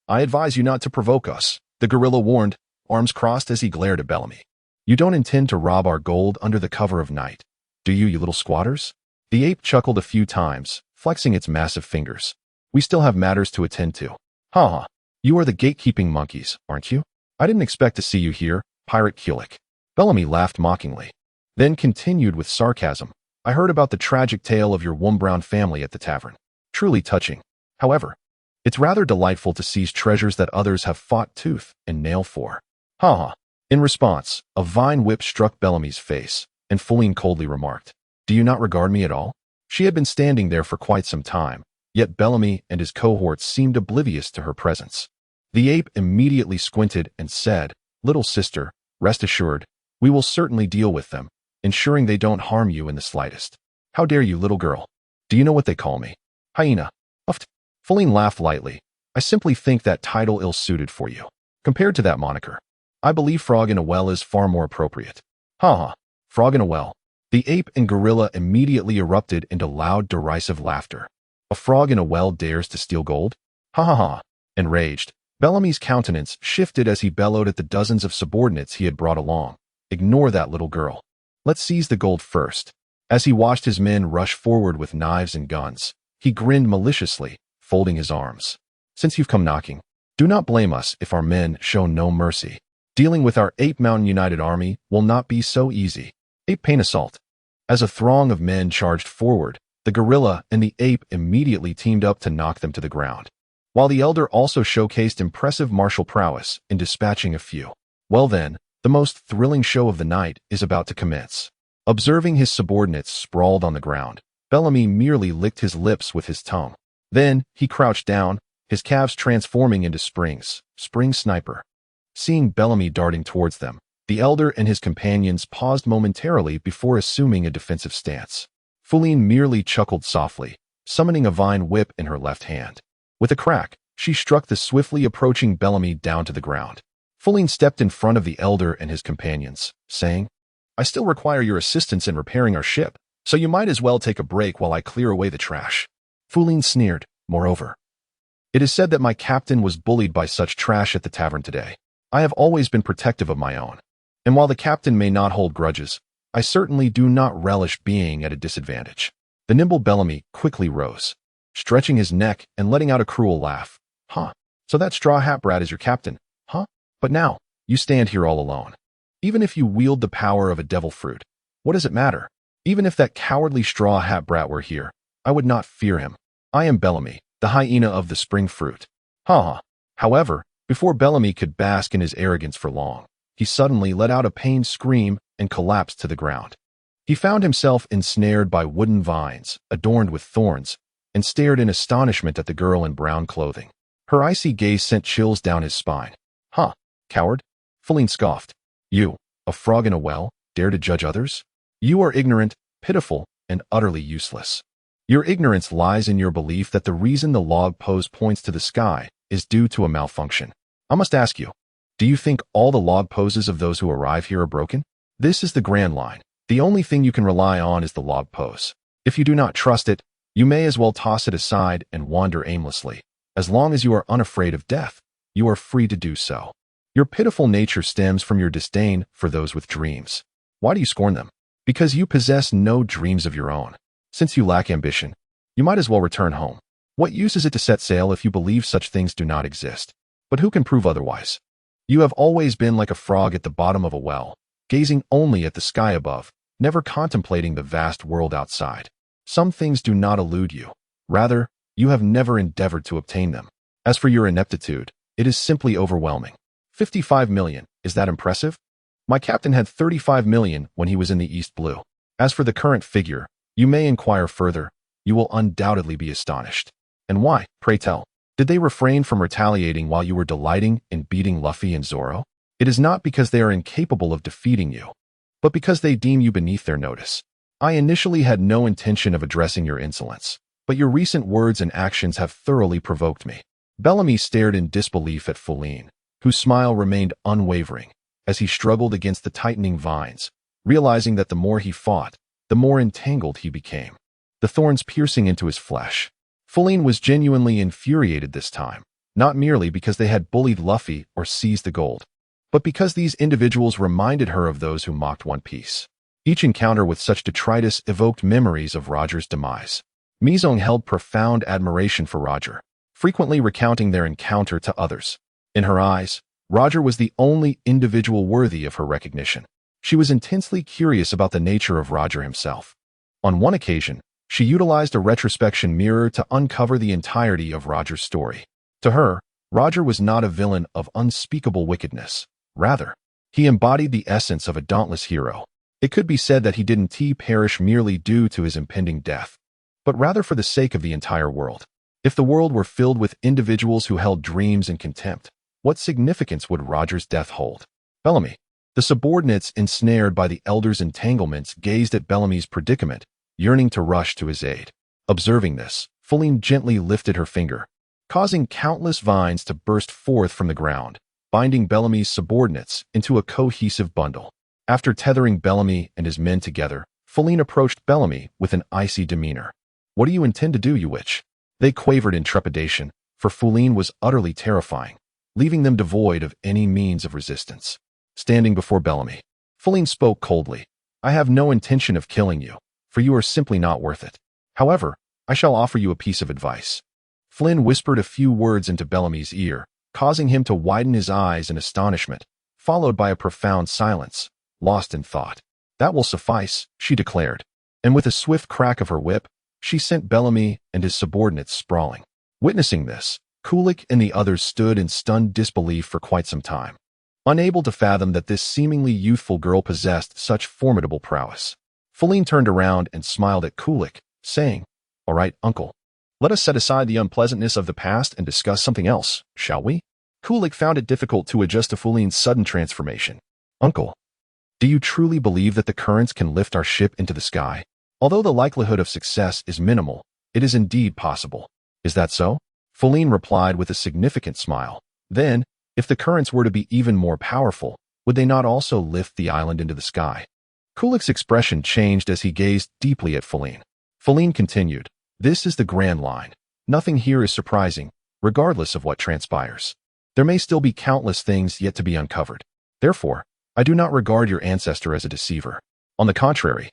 I advise you not to provoke us," the gorilla warned, arms crossed as he glared at Bellamy. "You don't intend to rob our gold under the cover of night, do you little squatters?" The ape chuckled a few times, flexing its massive fingers. "We still have matters to attend to." "Ha. You are the gatekeeping monkeys, aren't you? I didn't expect to see you here, Pirate Kulik." Bellamy laughed mockingly, then continued with sarcasm. "I heard about the tragic tale of your Wombrown family at the tavern. Truly touching. However, it's rather delightful to seize treasures that others have fought tooth and nail for." "Ha." In response, a vine whip struck Bellamy's face, and Feline coldly remarked, "Do you not regard me at all?" She had been standing there for quite some time, yet Bellamy and his cohorts seemed oblivious to her presence. The ape immediately squinted and said, "Little sister, rest assured, we will certainly deal with them, ensuring they don't harm you in the slightest." "How dare you, little girl? Do you know what they call me?" "Hyena." Uffed. Feline laughed lightly. "I simply think that title ill-suited for you. Compared to that moniker, I believe frog in a well is far more appropriate." "Ha. Frog in a well." The ape and gorilla immediately erupted into loud, derisive laughter. "A frog in a well dares to steal gold? Ha. Enraged, Bellamy's countenance shifted as he bellowed at the dozens of subordinates he had brought along. "Ignore that little girl. Let's seize the gold first." As he watched his men rush forward with knives and guns, he grinned maliciously, folding his arms. "Since you've come knocking, Do not blame us if our men show no mercy. Dealing with our Ape Mountain United Army will not be so easy. Ape Pain Assault. As a throng of men charged forward, the gorilla and the ape immediately teamed up to knock them to the ground, while the elder also showcased impressive martial prowess in dispatching a few. Well then, the most thrilling show of the night is about to commence. Observing his subordinates sprawled on the ground, Bellamy merely licked his lips with his tongue. Then, he crouched down, his calves transforming into springs. Spring sniper. Seeing Bellamy darting towards them, the elder and his companions paused momentarily before assuming a defensive stance. Fuline merely chuckled softly, summoning a vine whip in her left hand. With a crack, she struck the swiftly approaching Bellamy down to the ground. Fuline stepped in front of the elder and his companions, saying, "I still require your assistance in repairing our ship, so you might as well take a break while I clear away the trash." Fuline sneered, "Moreover, it is said that my captain was bullied by such trash at the tavern today. I have always been protective of my own, and while the captain may not hold grudges, I certainly do not relish being at a disadvantage." The nimble Bellamy quickly rose, stretching his neck and letting out a cruel laugh. "Huh, so that straw hat brat is your captain, huh? But now, you stand here all alone. Even if you wield the power of a devil fruit, what does it matter? Even if that cowardly straw hat brat were here, I would not fear him. I am Bellamy, the hyena of the spring fruit." However, before Bellamy could bask in his arrogance for long, he suddenly let out a pained scream and collapsed to the ground. He found himself ensnared by wooden vines, adorned with thorns, and stared in astonishment at the girl in brown clothing. Her icy gaze sent chills down his spine. Coward?" Fuline scoffed. "You, a frog in a well, dare to judge others? You are ignorant, pitiful, and utterly useless. Your ignorance lies in your belief that the reason the log pose points to the sky is due to a malfunction. I must ask you, do you think all the log poses of those who arrive here are broken? This is the Grand Line. The only thing you can rely on is the log pose. If you do not trust it, you may as well toss it aside and wander aimlessly. As long as you are unafraid of death, you are free to do so. Your pitiful nature stems from your disdain for those with dreams. Why do you scorn them? Because you possess no dreams of your own. Since you lack ambition, you might as well return home. What use is it to set sail if you believe such things do not exist? But who can prove otherwise? You have always been like a frog at the bottom of a well, gazing only at the sky above, never contemplating the vast world outside. Some things do not elude you. Rather, you have never endeavored to obtain them. As for your ineptitude, it is simply overwhelming. 55 million, is that impressive? My captain had 35 million when he was in the East Blue. As for the current figure, you may inquire further. You will undoubtedly be astonished. And why, pray tell? Did they refrain from retaliating while you were delighting in beating Luffy and Zoro? It is not because they are incapable of defeating you, but because they deem you beneath their notice. I initially had no intention of addressing your insolence, but your recent words and actions have thoroughly provoked me." Bellamy stared in disbelief at Fuline, whose smile remained unwavering as he struggled against the tightening vines, realizing that the more he fought, the more entangled he became, the thorns piercing into his flesh. Fuline was genuinely infuriated this time, not merely because they had bullied Luffy or seized the gold, but because these individuals reminded her of those who mocked One Piece. Each encounter with such detritus evoked memories of Roger's demise. Mizong held profound admiration for Roger, frequently recounting their encounter to others. In her eyes, Roger was the only individual worthy of her recognition. She was intensely curious about the nature of Roger himself. On one occasion, she utilized a retrospection mirror to uncover the entirety of Roger's story. To her, Roger was not a villain of unspeakable wickedness. Rather, he embodied the essence of a dauntless hero. It could be said that he didn't perish merely due to his impending death, but rather for the sake of the entire world. If the world were filled with individuals who held dreams in contempt, what significance would Roger's death hold? Bellamy. The subordinates, ensnared by the elder's entanglements, gazed at Bellamy's predicament, yearning to rush to his aid. Observing this, Fuline gently lifted her finger, causing countless vines to burst forth from the ground, binding Bellamy's subordinates into a cohesive bundle. After tethering Bellamy and his men together, Fuline approached Bellamy with an icy demeanor. "What do you intend to do, you witch?" They quavered in trepidation, for Fuline was utterly terrifying, leaving them devoid of any means of resistance. Standing before Bellamy, Fuline spoke coldly. "I have no intention of killing you, for you are simply not worth it. However, I shall offer you a piece of advice." Flynn whispered a few words into Bellamy's ear, causing him to widen his eyes in astonishment, followed by a profound silence, lost in thought. "That will suffice," she declared, and with a swift crack of her whip, she sent Bellamy and his subordinates sprawling. Witnessing this, Kulik and the others stood in stunned disbelief for quite some time, unable to fathom that this seemingly youthful girl possessed such formidable prowess. Feline turned around and smiled at Kulik, saying, "All right, uncle. Let us set aside the unpleasantness of the past and discuss something else, shall we?" Kulik found it difficult to adjust to Feline's sudden transformation. "Uncle, do you truly believe that the currents can lift our ship into the sky? Although the likelihood of success is minimal, it is indeed possible. Is that so?" Feline replied with a significant smile. "Then, if the currents were to be even more powerful, would they not also lift the island into the sky?" Kulik's expression changed as he gazed deeply at Feline. Feline continued, "This is the Grand Line. Nothing here is surprising, regardless of what transpires. There may still be countless things yet to be uncovered. Therefore, I do not regard your ancestor as a deceiver. On the contrary,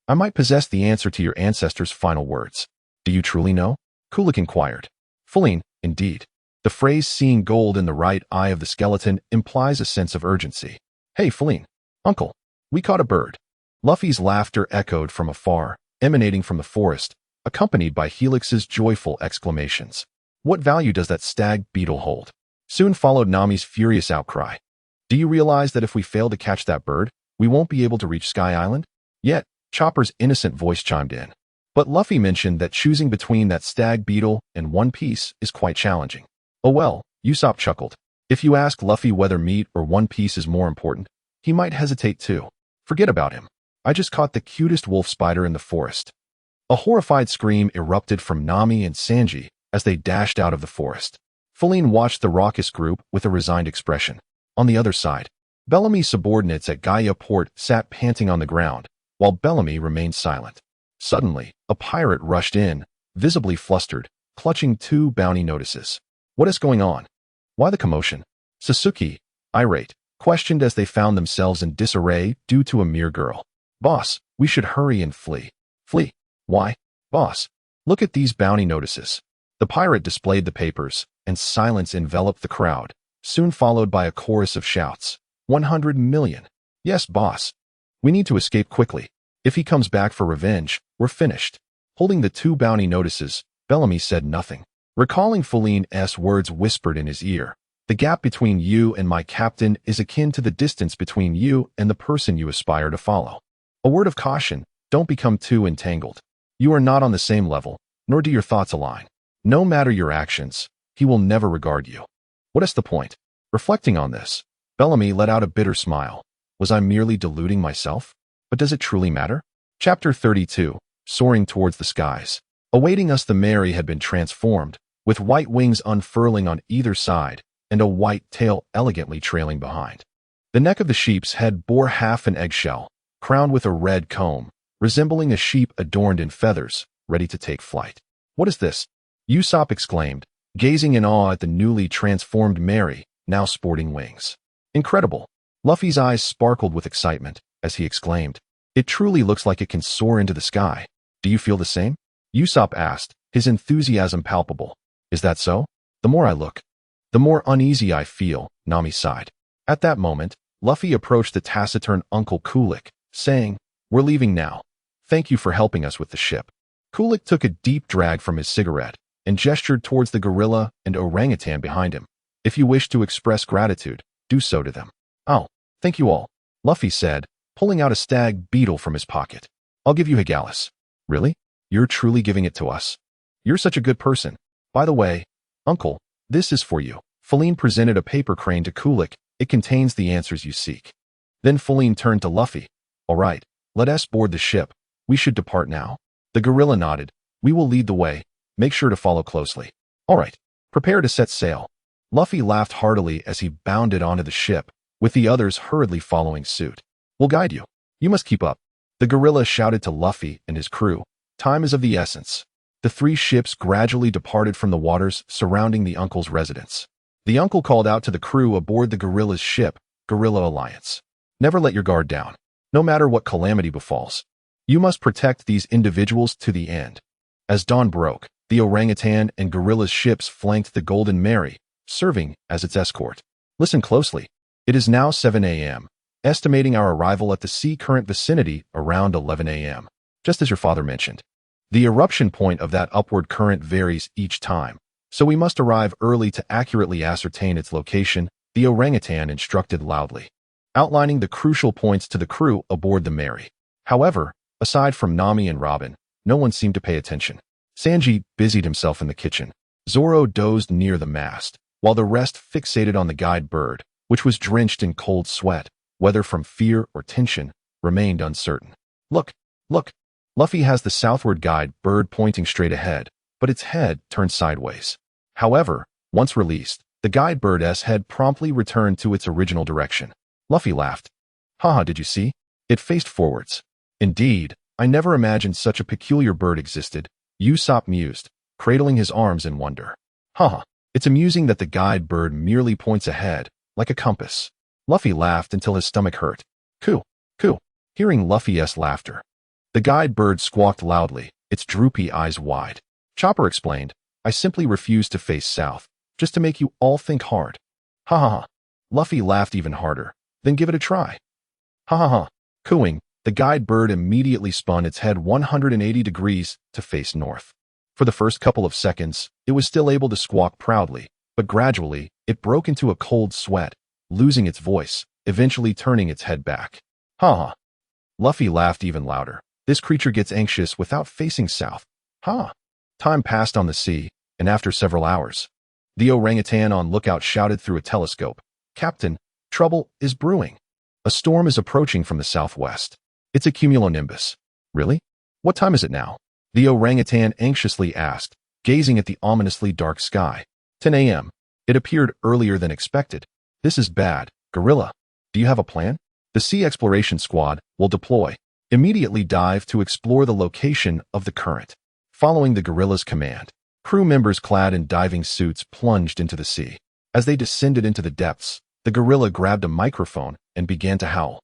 I might possess the answer to your ancestor's final words. Do you truly know?" Kulik inquired. Feline, indeed. The phrase "seeing gold in the right eye of the skeleton" implies a sense of urgency. "Hey, Feline. Uncle, we caught a bird." Luffy's laughter echoed from afar, emanating from the forest, accompanied by Helix's joyful exclamations. "What value does that stag beetle hold?" Soon followed Nami's furious outcry. "Do you realize that if we fail to catch that bird, we won't be able to reach Sky Island?" Yet, Chopper's innocent voice chimed in. "But Luffy mentioned that choosing between that stag beetle and One Piece is quite challenging." "Oh well," Usopp chuckled. "If you ask Luffy whether meat or One Piece is more important, he might hesitate too. Forget about him. I just caught the cutest wolf spider in the forest." A horrified scream erupted from Nami and Sanji as they dashed out of the forest. Feline watched the raucous group with a resigned expression. On the other side, Bellamy's subordinates at Gaia Port sat panting on the ground, while Bellamy remained silent. Suddenly, a pirate rushed in, visibly flustered, clutching 2 bounty notices. "What is going on? Why the commotion?" Sasuke, irate, questioned as they found themselves in disarray due to a mere girl. "Boss, we should hurry and flee." "Flee? Why?" "Boss, look at these bounty notices." The pirate displayed the papers, and silence enveloped the crowd, soon followed by a chorus of shouts. 100 million. "Yes, boss. We need to escape quickly. If he comes back for revenge, we're finished." Holding the 2 bounty notices, Bellamy said nothing. Recalling Feline's words whispered in his ear, "The gap between you and my captain is akin to the distance between you and the person you aspire to follow. A word of caution, don't become too entangled. You are not on the same level, nor do your thoughts align. No matter your actions, he will never regard you." "What is the point?" Reflecting on this, Bellamy let out a bitter smile. "Was I merely deluding myself? But does it truly matter?" Chapter 32, Soaring Towards the Skies. Awaiting us, the Mary had been transformed, with white wings unfurling on either side and a white tail elegantly trailing behind. The neck of the sheep's head bore half an eggshell, crowned with a red comb, resembling a sheep adorned in feathers, ready to take flight. "What is this?" Usopp exclaimed, gazing in awe at the newly transformed Mary, now sporting wings. "Incredible." Luffy's eyes sparkled with excitement as he exclaimed, "It truly looks like it can soar into the sky. Do you feel the same?" Usopp asked, his enthusiasm palpable. "Is that so? The more I look, the more uneasy I feel," Nami sighed. At that moment, Luffy approached the taciturn Uncle Kulik, saying, "We're leaving now. Thank you for helping us with the ship." Kulik took a deep drag from his cigarette and gestured towards the gorilla and orangutan behind him. "If you wish to express gratitude, do so to them." "Oh, thank you all," Luffy said, pulling out a stag beetle from his pocket. "I'll give you Higalis." "Really? You're truly giving it to us? You're such a good person. By the way, Uncle, this is for you." Feline presented a paper crane to Kulik. "It contains the answers you seek." Then Feline turned to Luffy. "All right, let us board the ship. We should depart now." The gorilla nodded. "We will lead the way. Make sure to follow closely." "All right, prepare to set sail." Luffy laughed heartily as he bounded onto the ship, with the others hurriedly following suit. "We'll guide you. You must keep up." The gorilla shouted to Luffy and his crew. Time is of the essence. The 3 ships gradually departed from the waters surrounding the uncle's residence. The uncle called out to the crew aboard the gorilla's ship, Gorilla Alliance. "Never let your guard down. No matter what calamity befalls, you must protect these individuals to the end." As dawn broke, the orangutan and gorilla's ships flanked the Golden Mary, serving as its escort. Listen closely. It is now 7 a.m., estimating our arrival at the sea current vicinity around 11 a.m., just as your father mentioned. The eruption point of that upward current varies each time, so we must arrive early to accurately ascertain its location, the orangutan instructed loudly, outlining the crucial points to the crew aboard the Mary. However, aside from Nami and Robin, no one seemed to pay attention. Sanji busied himself in the kitchen. Zoro dozed near the mast, while the rest fixated on the guide bird, which was drenched in cold sweat, whether from fear or tension, remained uncertain. Look, look. Luffy has the southward guide bird pointing straight ahead, but its head turned sideways. However, once released, the guide bird's head promptly returned to its original direction. Luffy laughed. Haha, did you see? It faced forwards. Indeed, I never imagined such a peculiar bird existed, Usopp mused, cradling his arms in wonder. Haha, it's amusing that the guide bird merely points ahead, like a compass. Luffy laughed until his stomach hurt. Coo, coo. Hearing Luffy's laughter, the guide bird squawked loudly, its droopy eyes wide. Chopper explained, I simply refuse to face south, just to make you all think hard. Ha ha ha. Luffy laughed even harder. Then give it a try. Ha ha ha. Cooing, the guide bird immediately spun its head 180 degrees to face north. For the first couple of seconds, it was still able to squawk proudly, but gradually, it broke into a cold sweat, losing its voice, eventually turning its head back. Ha ha. Luffy laughed even louder. This creature gets anxious without facing south. Ha. Time passed on the sea, and after several hours, the orangutan on lookout shouted through a telescope, Captain, trouble is brewing. A storm is approaching from the southwest. It's a cumulonimbus. Really? What time is it now? The orangutan anxiously asked, gazing at the ominously dark sky. 10 a.m. It appeared earlier than expected. This is bad. Gorilla, do you have a plan? The Sea Exploration Squad will deploy. Immediately dive to explore the location of the current. Following the gorilla's command, crew members clad in diving suits plunged into the sea. As they descended into the depths, the gorilla grabbed a microphone and began to howl,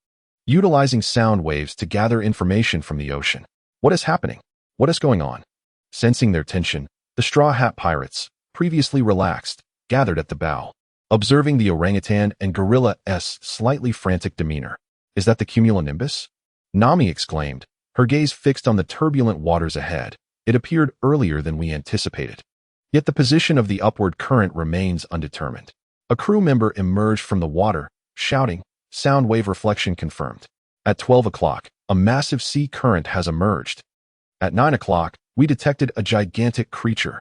utilizing sound waves to gather information from the ocean. What is happening? What is going on? Sensing their tension, the Straw Hat Pirates, previously relaxed, gathered at the bow, observing the orangutan and gorilla's slightly frantic demeanor. Is that the cumulonimbus? Nami exclaimed, her gaze fixed on the turbulent waters ahead. It appeared earlier than we anticipated. Yet the position of the upward current remains undetermined. A crew member emerged from the water, shouting, sound wave reflection confirmed. At 12 o'clock, a massive sea current has emerged. At 9 o'clock, we detected a gigantic creature.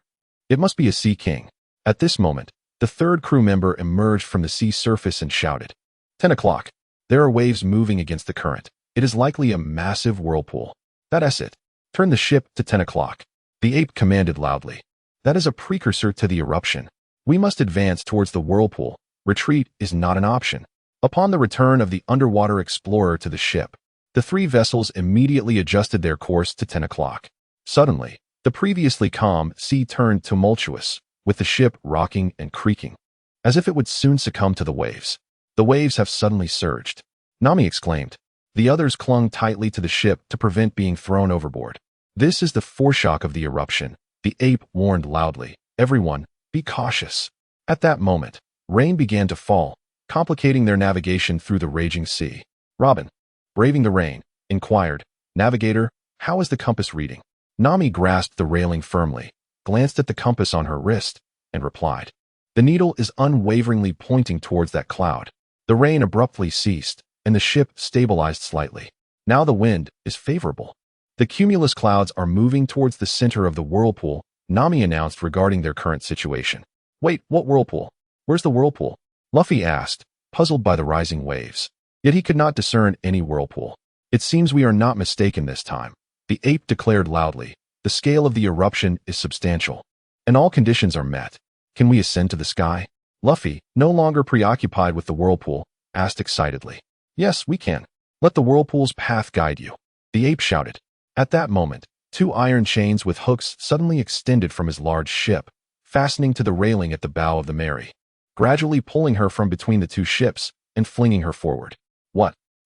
It must be a sea king. At this moment, the third crew member emerged from the sea surface and shouted. 10 o'clock. There are waves moving against the current. It is likely a massive whirlpool. That's it. Turn the ship to 10 o'clock. The ape commanded loudly. That is a precursor to the eruption. We must advance towards the whirlpool. Retreat is not an option. Upon the return of the underwater explorer to the ship, the three vessels immediately adjusted their course to 10 o'clock. Suddenly, the previously calm sea turned tumultuous, with the ship rocking and creaking, as if it would soon succumb to the waves. The waves have suddenly surged. Nami exclaimed. The others clung tightly to the ship to prevent being thrown overboard. This is the foreshock of the eruption, the ape warned loudly. Everyone, be cautious. At that moment, rain began to fall, complicating their navigation through the raging sea. Robin, braving the rain, inquired, Navigator, how is the compass reading? Nami grasped the railing firmly, glanced at the compass on her wrist, and replied. The needle is unwaveringly pointing towards that cloud. The rain abruptly ceased, and the ship stabilized slightly. Now the wind is favorable. The cumulus clouds are moving towards the center of the whirlpool, Nami announced regarding their current situation. Wait, what whirlpool? Where's the whirlpool? Luffy asked, puzzled by the rising waves. Yet he could not discern any whirlpool. It seems we are not mistaken this time. The ape declared loudly. The scale of the eruption is substantial, and all conditions are met. Can we ascend to the sky? Luffy, no longer preoccupied with the whirlpool, asked excitedly. Yes, we can. Let the whirlpool's path guide you. The ape shouted. At that moment, two iron chains with hooks suddenly extended from his large ship, fastening to the railing at the bow of the Mary, gradually pulling her from between the two ships and flinging her forward.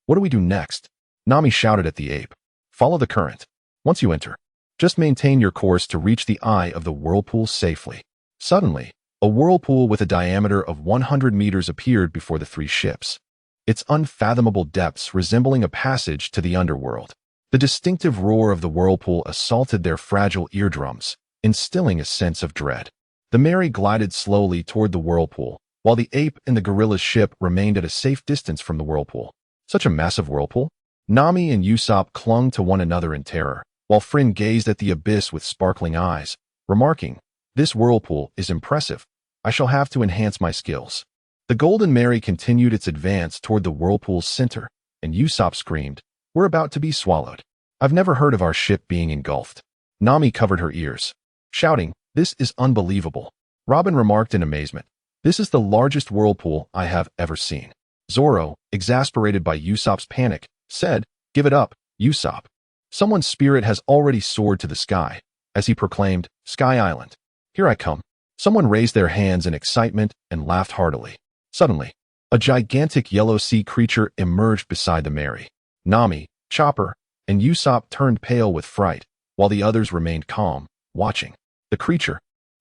What do we do next? Nami shouted at the ape. Follow the current. Once you enter, just maintain your course to reach the eye of the whirlpool safely. Suddenly, A whirlpool with a diameter of 100 meters appeared before the three ships, its unfathomable depths resembling a passage to the underworld. The distinctive roar of the whirlpool assaulted their fragile eardrums, instilling a sense of dread. The Mary glided slowly toward the whirlpool, while the ape and the gorilla's ship remained at a safe distance from the whirlpool. Such a massive whirlpool? Nami and Usopp clung to one another in terror, while Frin gazed at the abyss with sparkling eyes, remarking, "This whirlpool is impressive. I shall have to enhance my skills." The Golden Mary continued its advance toward the whirlpool's center, and Usopp screamed, "We're about to be swallowed." "I've never heard of our ship being engulfed." Nami covered her ears, shouting, "This is unbelievable." Robin remarked in amazement, "This is the largest whirlpool I have ever seen." Zoro, exasperated by Usopp's panic, said, "Give it up, Usopp. Someone's spirit has already soared to the sky," as he proclaimed, "Sky Island. Here I come." Someone raised their hands in excitement and laughed heartily. Suddenly, a gigantic yellow sea creature emerged beside the Mary. Nami, Chopper, and Usopp turned pale with fright, while the others remained calm, watching. The creature,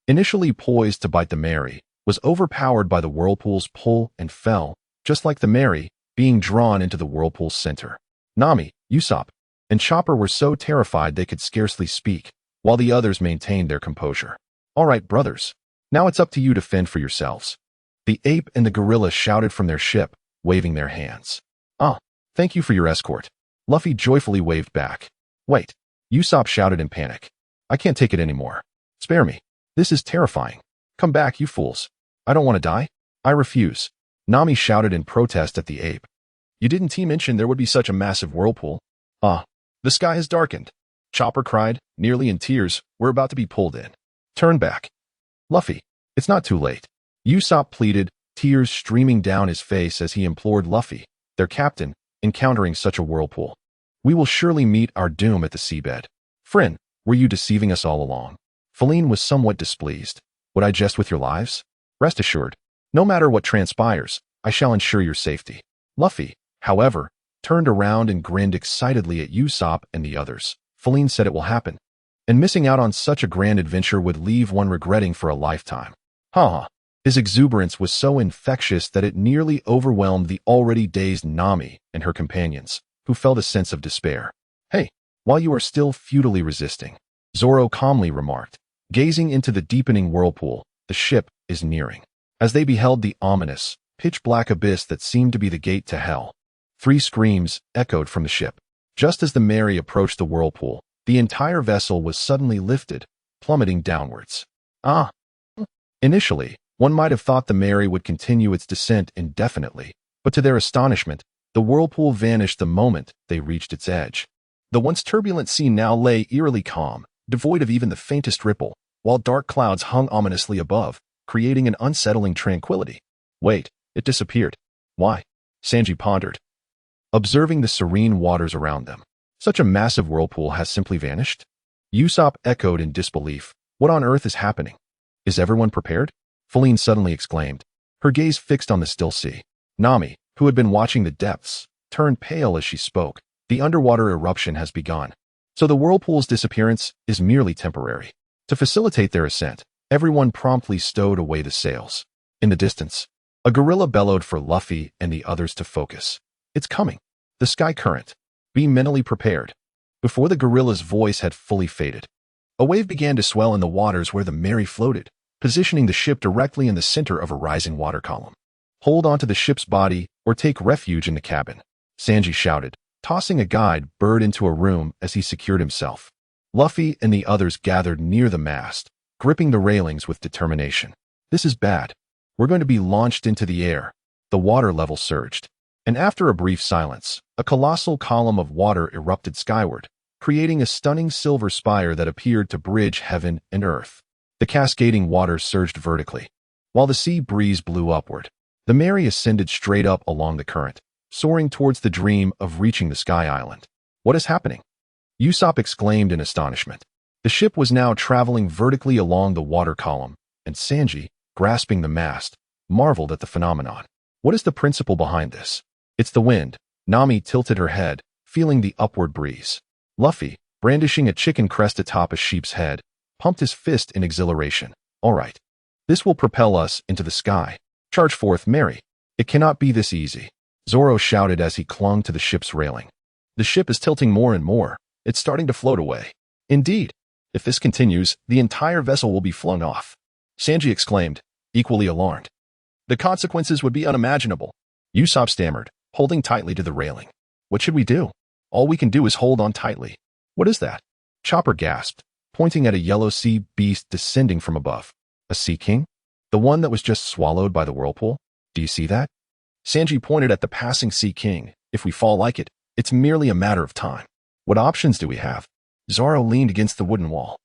initially poised to bite the Mary, was overpowered by the whirlpool's pull and fell, just like the Mary, being drawn into the whirlpool's center. Nami, Usopp, and Chopper were so terrified they could scarcely speak, while the others maintained their composure. "All right, brothers. Now it's up to you to fend for yourselves." The ape and the gorilla shouted from their ship, waving their hands. "Ah, thank you for your escort." Luffy joyfully waved back. "Wait," Usopp shouted in panic. "I can't take it anymore. Spare me. This is terrifying. Come back, you fools. I don't want to die." "I refuse," Nami shouted in protest at the ape. "You didn't mention there would be such a massive whirlpool." "Ah, the sky has darkened," Chopper cried, nearly in tears. "We're about to be pulled in. Turn back." "Luffy, it's not too late," Usopp pleaded, tears streaming down his face as he implored Luffy, their captain, encountering such a whirlpool. "We will surely meet our doom at the seabed." "Frin, were you deceiving us all along?" Feline was somewhat displeased. "Would I jest with your lives? Rest assured, no matter what transpires, I shall ensure your safety." Luffy, however, turned around and grinned excitedly at Usopp and the others. Feline said it will happen, and missing out on such a grand adventure would leave one regretting for a lifetime. Ha! His exuberance was so infectious that it nearly overwhelmed the already dazed Nami and her companions, who felt a sense of despair. "Hey, while you are still futilely resisting," Zoro calmly remarked, gazing into the deepening whirlpool, "the ship is nearing." As they beheld the ominous, pitch-black abyss that seemed to be the gate to hell, three screams echoed from the ship. Just as the Mary approached the whirlpool, the entire vessel was suddenly lifted, plummeting downwards. Ah! Initially, one might have thought the Mary would continue its descent indefinitely, but to their astonishment, the whirlpool vanished the moment they reached its edge. The once turbulent sea now lay eerily calm, devoid of even the faintest ripple, while dark clouds hung ominously above, creating an unsettling tranquility. "Wait, it disappeared. Why?" Sanji pondered, observing the serene waters around them. "Such a massive whirlpool has simply vanished?" Usopp echoed in disbelief. "What on earth is happening? Is everyone prepared?" Feline suddenly exclaimed, her gaze fixed on the still sea. Nami, who had been watching the depths, turned pale as she spoke. "The underwater eruption has begun. So the whirlpool's disappearance is merely temporary." To facilitate their ascent, everyone promptly stowed away the sails. In the distance, a gorilla bellowed for Luffy and the others to focus. "It's coming. The sky current. Be mentally prepared." Before the gorilla's voice had fully faded, a wave began to swell in the waters where the Mary floated, positioning the ship directly in the center of a rising water column. "Hold onto the ship's body or take refuge in the cabin," Sanji shouted, tossing a guide bird into a room as he secured himself. Luffy and the others gathered near the mast, gripping the railings with determination. "This is bad. We're going to be launched into the air." The water level surged, and after a brief silence, a colossal column of water erupted skyward, creating a stunning silver spire that appeared to bridge heaven and earth. The cascading water surged vertically, while the sea breeze blew upward. The Mary ascended straight up along the current, soaring towards the dream of reaching the Sky Island. "What is happening?" Usopp exclaimed in astonishment. The ship was now traveling vertically along the water column, and Sanji, grasping the mast, marveled at the phenomenon. "What is the principle behind this?" "It's the wind." Nami tilted her head, feeling the upward breeze. Luffy, brandishing a chicken crest atop a sheep's head, pumped his fist in exhilaration. "All right. This will propel us into the sky. Charge forth, Mary. It cannot be this easy. Zoro shouted as he clung to the ship's railing. The ship is tilting more and more. It's starting to float away. Indeed. If this continues, the entire vessel will be flung off. Sanji exclaimed, equally alarmed. The consequences would be unimaginable. Usopp stammered, holding tightly to the railing. What should we do? All we can do is hold on tightly. What is that? Chopper gasped, pointing at a yellow sea beast descending from above. A sea king? The one that was just swallowed by the whirlpool? Do you see that? Sanji pointed at the passing sea king. If we fall like it, it's merely a matter of time. What options do we have? Zoro leaned against the wooden wall.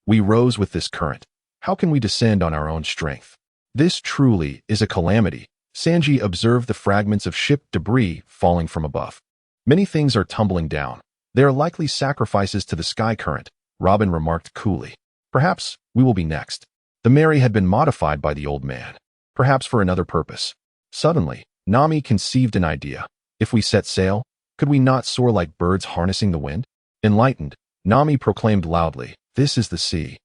We rose with this current. How can we descend on our own strength? This truly is a calamity. Sanji observed the fragments of ship debris falling from above. Many things are tumbling down. They are likely sacrifices to the sky current, Robin remarked coolly. Perhaps we will be next. The Mary had been modified by the old man, perhaps for another purpose. Suddenly, Nami conceived an idea. If we set sail, could we not soar like birds harnessing the wind? Enlightened, Nami proclaimed loudly, this is the sea.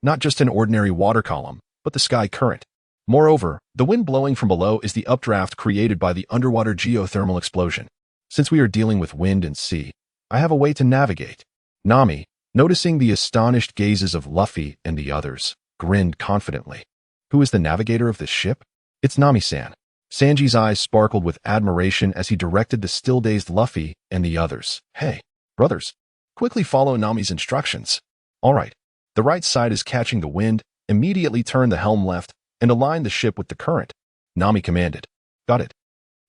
Not just an ordinary water column, but the sky current. Moreover, the wind blowing from below is the updraft created by the underwater geothermal explosion. Since we are dealing with wind and sea, I have a way to navigate. Nami, noticing the astonished gazes of Luffy and the others, grinned confidently. Who is the navigator of this ship? It's Nami-san. Sanji's eyes sparkled with admiration as he directed the still-dazed Luffy and the others. Hey, brothers, quickly follow Nami's instructions. All right, the right side is catching the wind. Immediately turn the helm left and align the ship with the current. Nami commanded. Got it.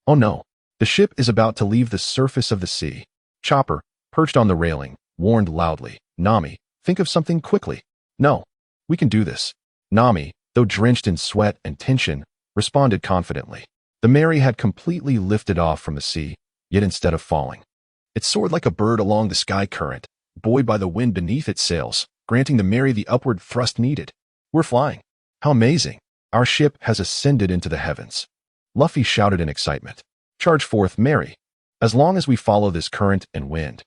Oh no, the ship is about to leave the surface of the sea. Chopper, perched on the railing, warned loudly. Nami, think of something quickly. No, we can do this. Nami, though drenched in sweat and tension, responded confidently. The Mary had completely lifted off from the sea, yet instead of falling, it soared like a bird along the sky current, buoyed by the wind beneath its sails, granting the Mary the upward thrust needed. We're flying. How amazing. Our ship has ascended into the heavens. Luffy shouted in excitement. Charge forth, Mary. As long as we follow this current and wind,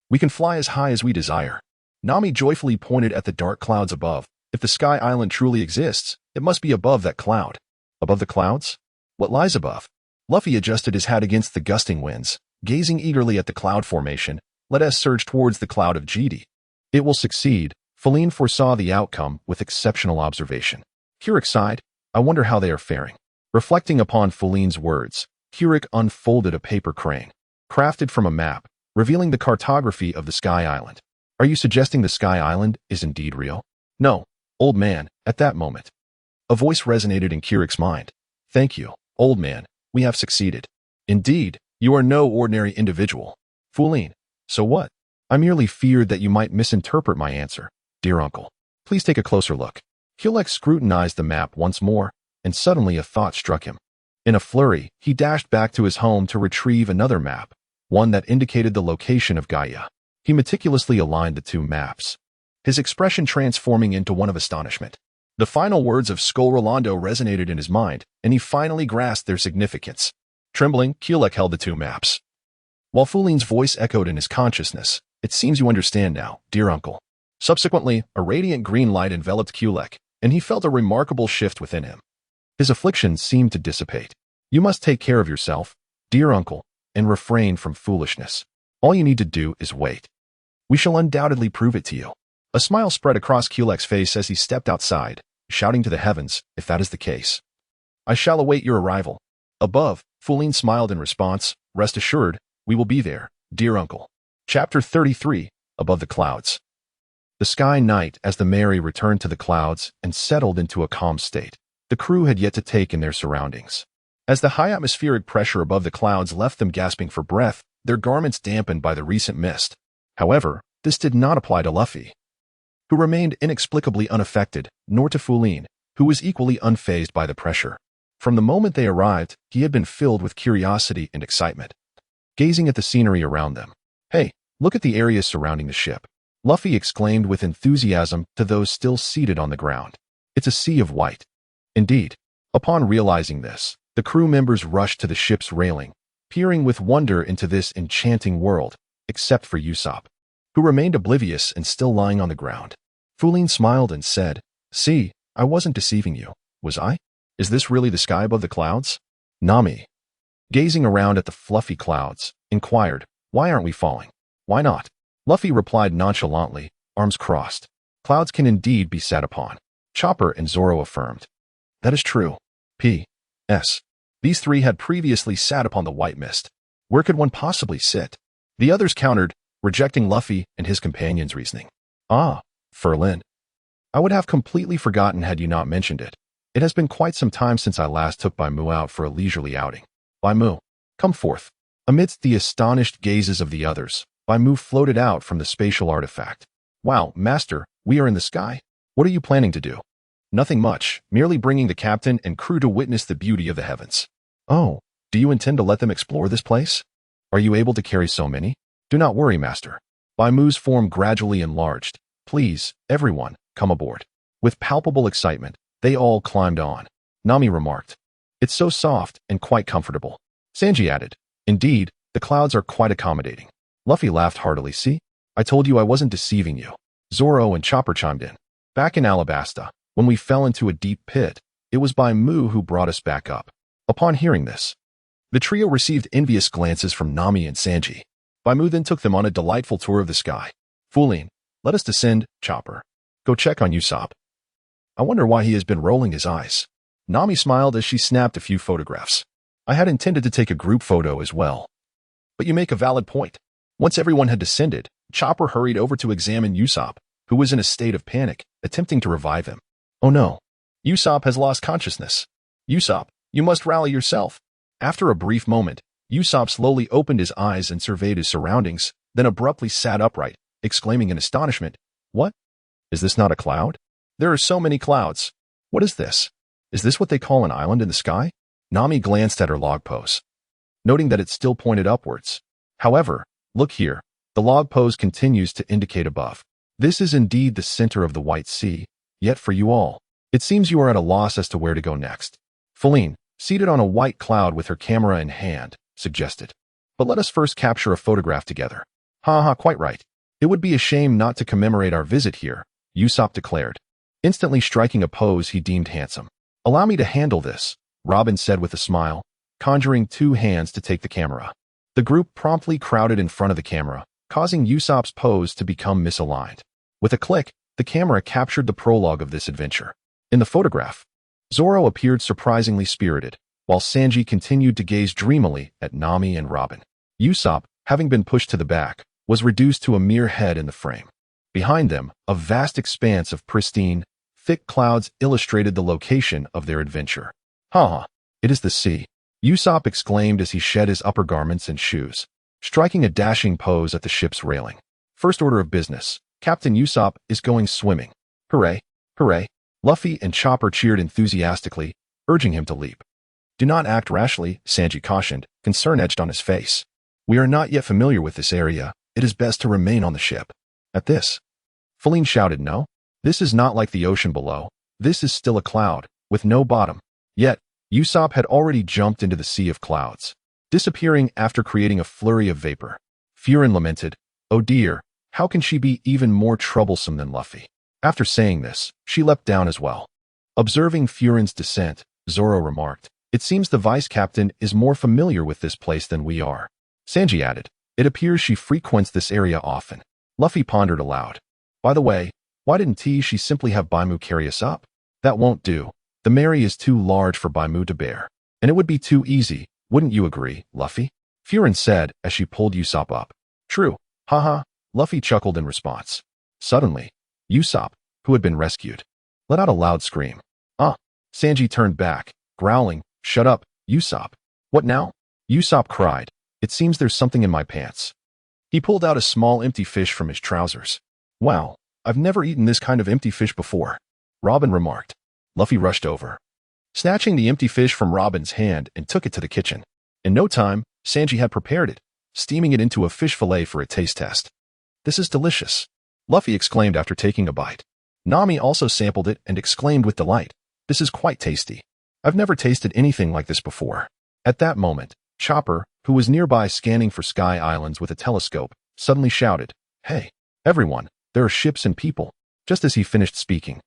we can fly as high as we desire. Nami joyfully pointed at the dark clouds above. If the sky island truly exists, it must be above that cloud. Above the clouds? What lies above? Luffy adjusted his hat against the gusting winds, gazing eagerly at the cloud formation. Let us surge towards the cloud of GD. It will succeed. Feline foresaw the outcome with exceptional observation. Kirik sighed. I wonder how they are faring. Reflecting upon Feline's words, Kirik unfolded a paper crane, crafted from a map, revealing the cartography of the Sky Island. Are you suggesting the Sky Island is indeed real? No, old man, at that moment. A voice resonated in Kirik's mind. Thank you, old man, we have succeeded. Indeed, you are no ordinary individual. Feline, so what? I merely feared that you might misinterpret my answer. Dear uncle, please take a closer look. Kulek scrutinized the map once more, and suddenly a thought struck him. In a flurry, he dashed back to his home to retrieve another map, one that indicated the location of Gaia. He meticulously aligned the two maps, his expression transforming into one of astonishment. The final words of Skull Rolando resonated in his mind, and he finally grasped their significance. Trembling, Kulek held the two maps, while Feline's voice echoed in his consciousness. It seems you understand now, dear uncle. Subsequently, a radiant green light enveloped Kulek, and he felt a remarkable shift within him. His affliction seemed to dissipate. You must take care of yourself, dear uncle, and refrain from foolishness. All you need to do is wait. We shall undoubtedly prove it to you. A smile spread across Kulek's face as he stepped outside, shouting to the heavens, if that is the case. I shall await your arrival. Above, Feline smiled in response. Rest assured, we will be there, dear uncle. Chapter 33, Above the Clouds. The sky night as the Mary returned to the clouds and settled into a calm state. The crew had yet to take in their surroundings. As the high atmospheric pressure above the clouds left them gasping for breath, their garments dampened by the recent mist. However, this did not apply to Luffy, who remained inexplicably unaffected, nor to Feline, who was equally unfazed by the pressure. From the moment they arrived, he had been filled with curiosity and excitement, gazing at the scenery around them. Hey, look at the area surrounding the ship. Luffy exclaimed with enthusiasm to those still seated on the ground. It's a sea of white. Indeed. Upon realizing this, the crew members rushed to the ship's railing, peering with wonder into this enchanting world, except for Usopp, who remained oblivious and still lying on the ground. Feline smiled and said, See, I wasn't deceiving you. Was I? Is this really the sky above the clouds? Nami, gazing around at the fluffy clouds, inquired, why aren't we falling? Why not? Luffy replied nonchalantly, arms crossed. Clouds can indeed be sat upon. Chopper and Zoro affirmed. That is true. P.S. These three had previously sat upon the white mist. Where could one possibly sit? The others countered, rejecting Luffy and his companion's reasoning. Ah, Linlin. I would have completely forgotten had you not mentioned it. It has been quite some time since I last took Bai Mu out for a leisurely outing. Bai Mu, come forth. Amidst the astonished gazes of the others, Bai Mu floated out from the spatial artifact. Wow, Master, we are in the sky. What are you planning to do? Nothing much, merely bringing the captain and crew to witness the beauty of the heavens. Oh, do you intend to let them explore this place? Are you able to carry so many? Do not worry, Master. Bai Mu's form gradually enlarged. Please, everyone, come aboard. With palpable excitement, they all climbed on. Nami remarked, it's so soft and quite comfortable. Sanji added, indeed, the clouds are quite accommodating. Luffy laughed heartily. See? I told you I wasn't deceiving you. Zoro and Chopper chimed in. Back in Alabasta, when we fell into a deep pit, it was Bai Mu who brought us back up. Upon hearing this, the trio received envious glances from Nami and Sanji. Bai Mu then took them on a delightful tour of the sky. Fooling, let us descend, Chopper. Go check on Usopp. I wonder why he has been rolling his eyes. Nami smiled as she snapped a few photographs. I had intended to take a group photo as well. But you make a valid point. Once everyone had descended, Chopper hurried over to examine Usopp, who was in a state of panic, attempting to revive him. Oh no. Usopp has lost consciousness. Usopp, you must rally yourself. After a brief moment, Usopp slowly opened his eyes and surveyed his surroundings, then abruptly sat upright, exclaiming in astonishment, What? Is this not a cloud? There are so many clouds. What is this? Is this what they call an island in the sky? Nami glanced at her log pose, noting that it still pointed upwards. However, look here. The log pose continues to indicate above. This is indeed the center of the White Sea, yet for you all, it seems you are at a loss as to where to go next. Feline, seated on a white cloud with her camera in hand, suggested. But let us first capture a photograph together. Quite right. It would be a shame not to commemorate our visit here, Usopp declared, instantly striking a pose he deemed handsome. Allow me to handle this, Robin said with a smile, conjuring two hands to take the camera. The group promptly crowded in front of the camera, causing Usopp's pose to become misaligned. With a click, the camera captured the prologue of this adventure. In the photograph, Zoro appeared surprisingly spirited, while Sanji continued to gaze dreamily at Nami and Robin. Usopp, having been pushed to the back, was reduced to a mere head in the frame. Behind them, a vast expanse of pristine, thick clouds illustrated the location of their adventure. It is the sea, Usopp exclaimed as he shed his upper garments and shoes, striking a dashing pose at the ship's railing. First order of business, Captain Usopp is going swimming. Hooray, hooray. Luffy and Chopper cheered enthusiastically, urging him to leap. Do not act rashly, Sanji cautioned, concern etched on his face. We are not yet familiar with this area. It is best to remain on the ship. At this, Feline shouted, No, this is not like the ocean below. This is still a cloud, with no bottom. Yet, Usopp had already jumped into the sea of clouds, disappearing after creating a flurry of vapor. Furin lamented, Oh dear, how can she be even more troublesome than Luffy? After saying this, she leapt down as well. Observing Furin's descent, Zoro remarked, It seems the vice-captain is more familiar with this place than we are. Sanji added, It appears she frequents this area often. Luffy pondered aloud. By the way, why didn't she simply have Bai Mu carry us up? That won't do. The Mary is too large for Bai Mu to bear. And it would be too easy, wouldn't you agree, Luffy? Furin said as she pulled Usopp up. True, Luffy chuckled in response. Suddenly, Usopp, who had been rescued, let out a loud scream. Sanji turned back, growling, Shut up, Usopp. What now? Usopp cried. It seems there's something in my pants. He pulled out a small empty fish from his trousers. Wow, I've never eaten this kind of empty fish before, Robin remarked. Luffy rushed over, snatching the empty fish from Robin's hand and took it to the kitchen. In no time, Sanji had prepared it, steaming it into a fish fillet for a taste test. This is delicious, Luffy exclaimed after taking a bite. Nami also sampled it and exclaimed with delight, This is quite tasty. I've never tasted anything like this before. At that moment, Chopper, who was nearby scanning for sky islands with a telescope, suddenly shouted, Hey, everyone, there are ships and people. Just as he finished speaking,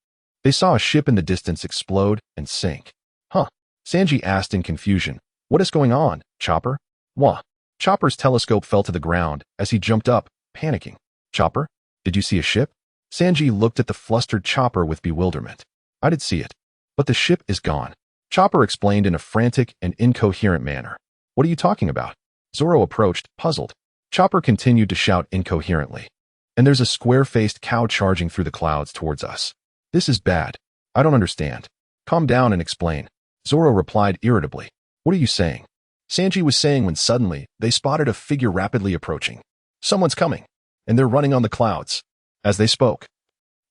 They saw a ship in the distance explode and sink. Huh? Sanji asked in confusion. What is going on, Chopper? Wah. Chopper's telescope fell to the ground as he jumped up, panicking. Chopper? Did you see a ship? Sanji looked at the flustered Chopper with bewilderment. I did see it. But the ship is gone. Chopper explained in a frantic and incoherent manner. What are you talking about? Zoro approached, puzzled. Chopper continued to shout incoherently. And there's a square-faced cow charging through the clouds towards us. This is bad. I don't understand. Calm down and explain. Zoro replied irritably. What are you saying? Sanji was saying when suddenly they spotted a figure rapidly approaching. Someone's coming, and they're running on the clouds. As they spoke,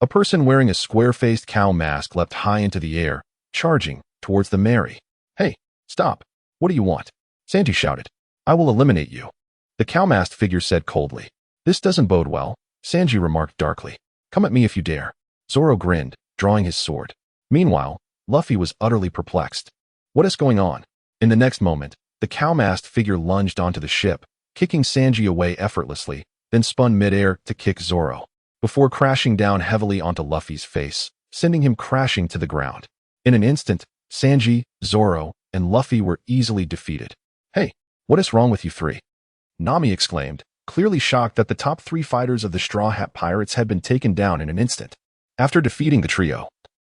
a person wearing a square-faced cow mask leapt high into the air, charging towards the Mary. Hey, stop. What do you want? Sanji shouted. I will eliminate you. The cow-masked figure said coldly. This doesn't bode well, Sanji remarked darkly. Come at me if you dare. Zoro grinned, drawing his sword. Meanwhile, Luffy was utterly perplexed. What is going on? In the next moment, the cow-masked figure lunged onto the ship, kicking Sanji away effortlessly, then spun mid-air to kick Zoro, before crashing down heavily onto Luffy's face, sending him crashing to the ground. In an instant, Sanji, Zoro, and Luffy were easily defeated. Hey, what is wrong with you three? Nami exclaimed, clearly shocked that the top 3 fighters of the Straw Hat Pirates had been taken down in an instant. After defeating the trio,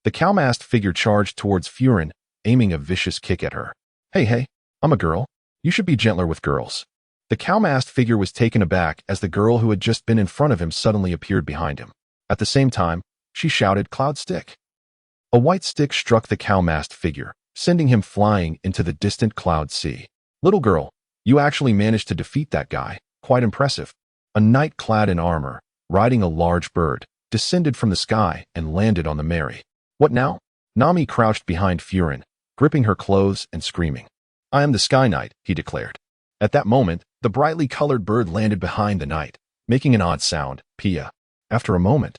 the cow-masked figure charged towards Furin, aiming a vicious kick at her. Hey, I'm a girl. You should be gentler with girls. The cow-masked figure was taken aback as the girl who had just been in front of him suddenly appeared behind him. At the same time, she shouted, Cloud Stick. A white stick struck the cow-masked figure, sending him flying into the distant cloud sea. Little girl, you actually managed to defeat that guy. Quite impressive. A knight clad in armor, riding a large bird, descended from the sky and landed on the Mary. What now? Nami crouched behind Furin, gripping her clothes and screaming. I am the Sky Knight, he declared. At that moment, the brightly colored bird landed behind the knight, making an odd sound, Pia. After a moment,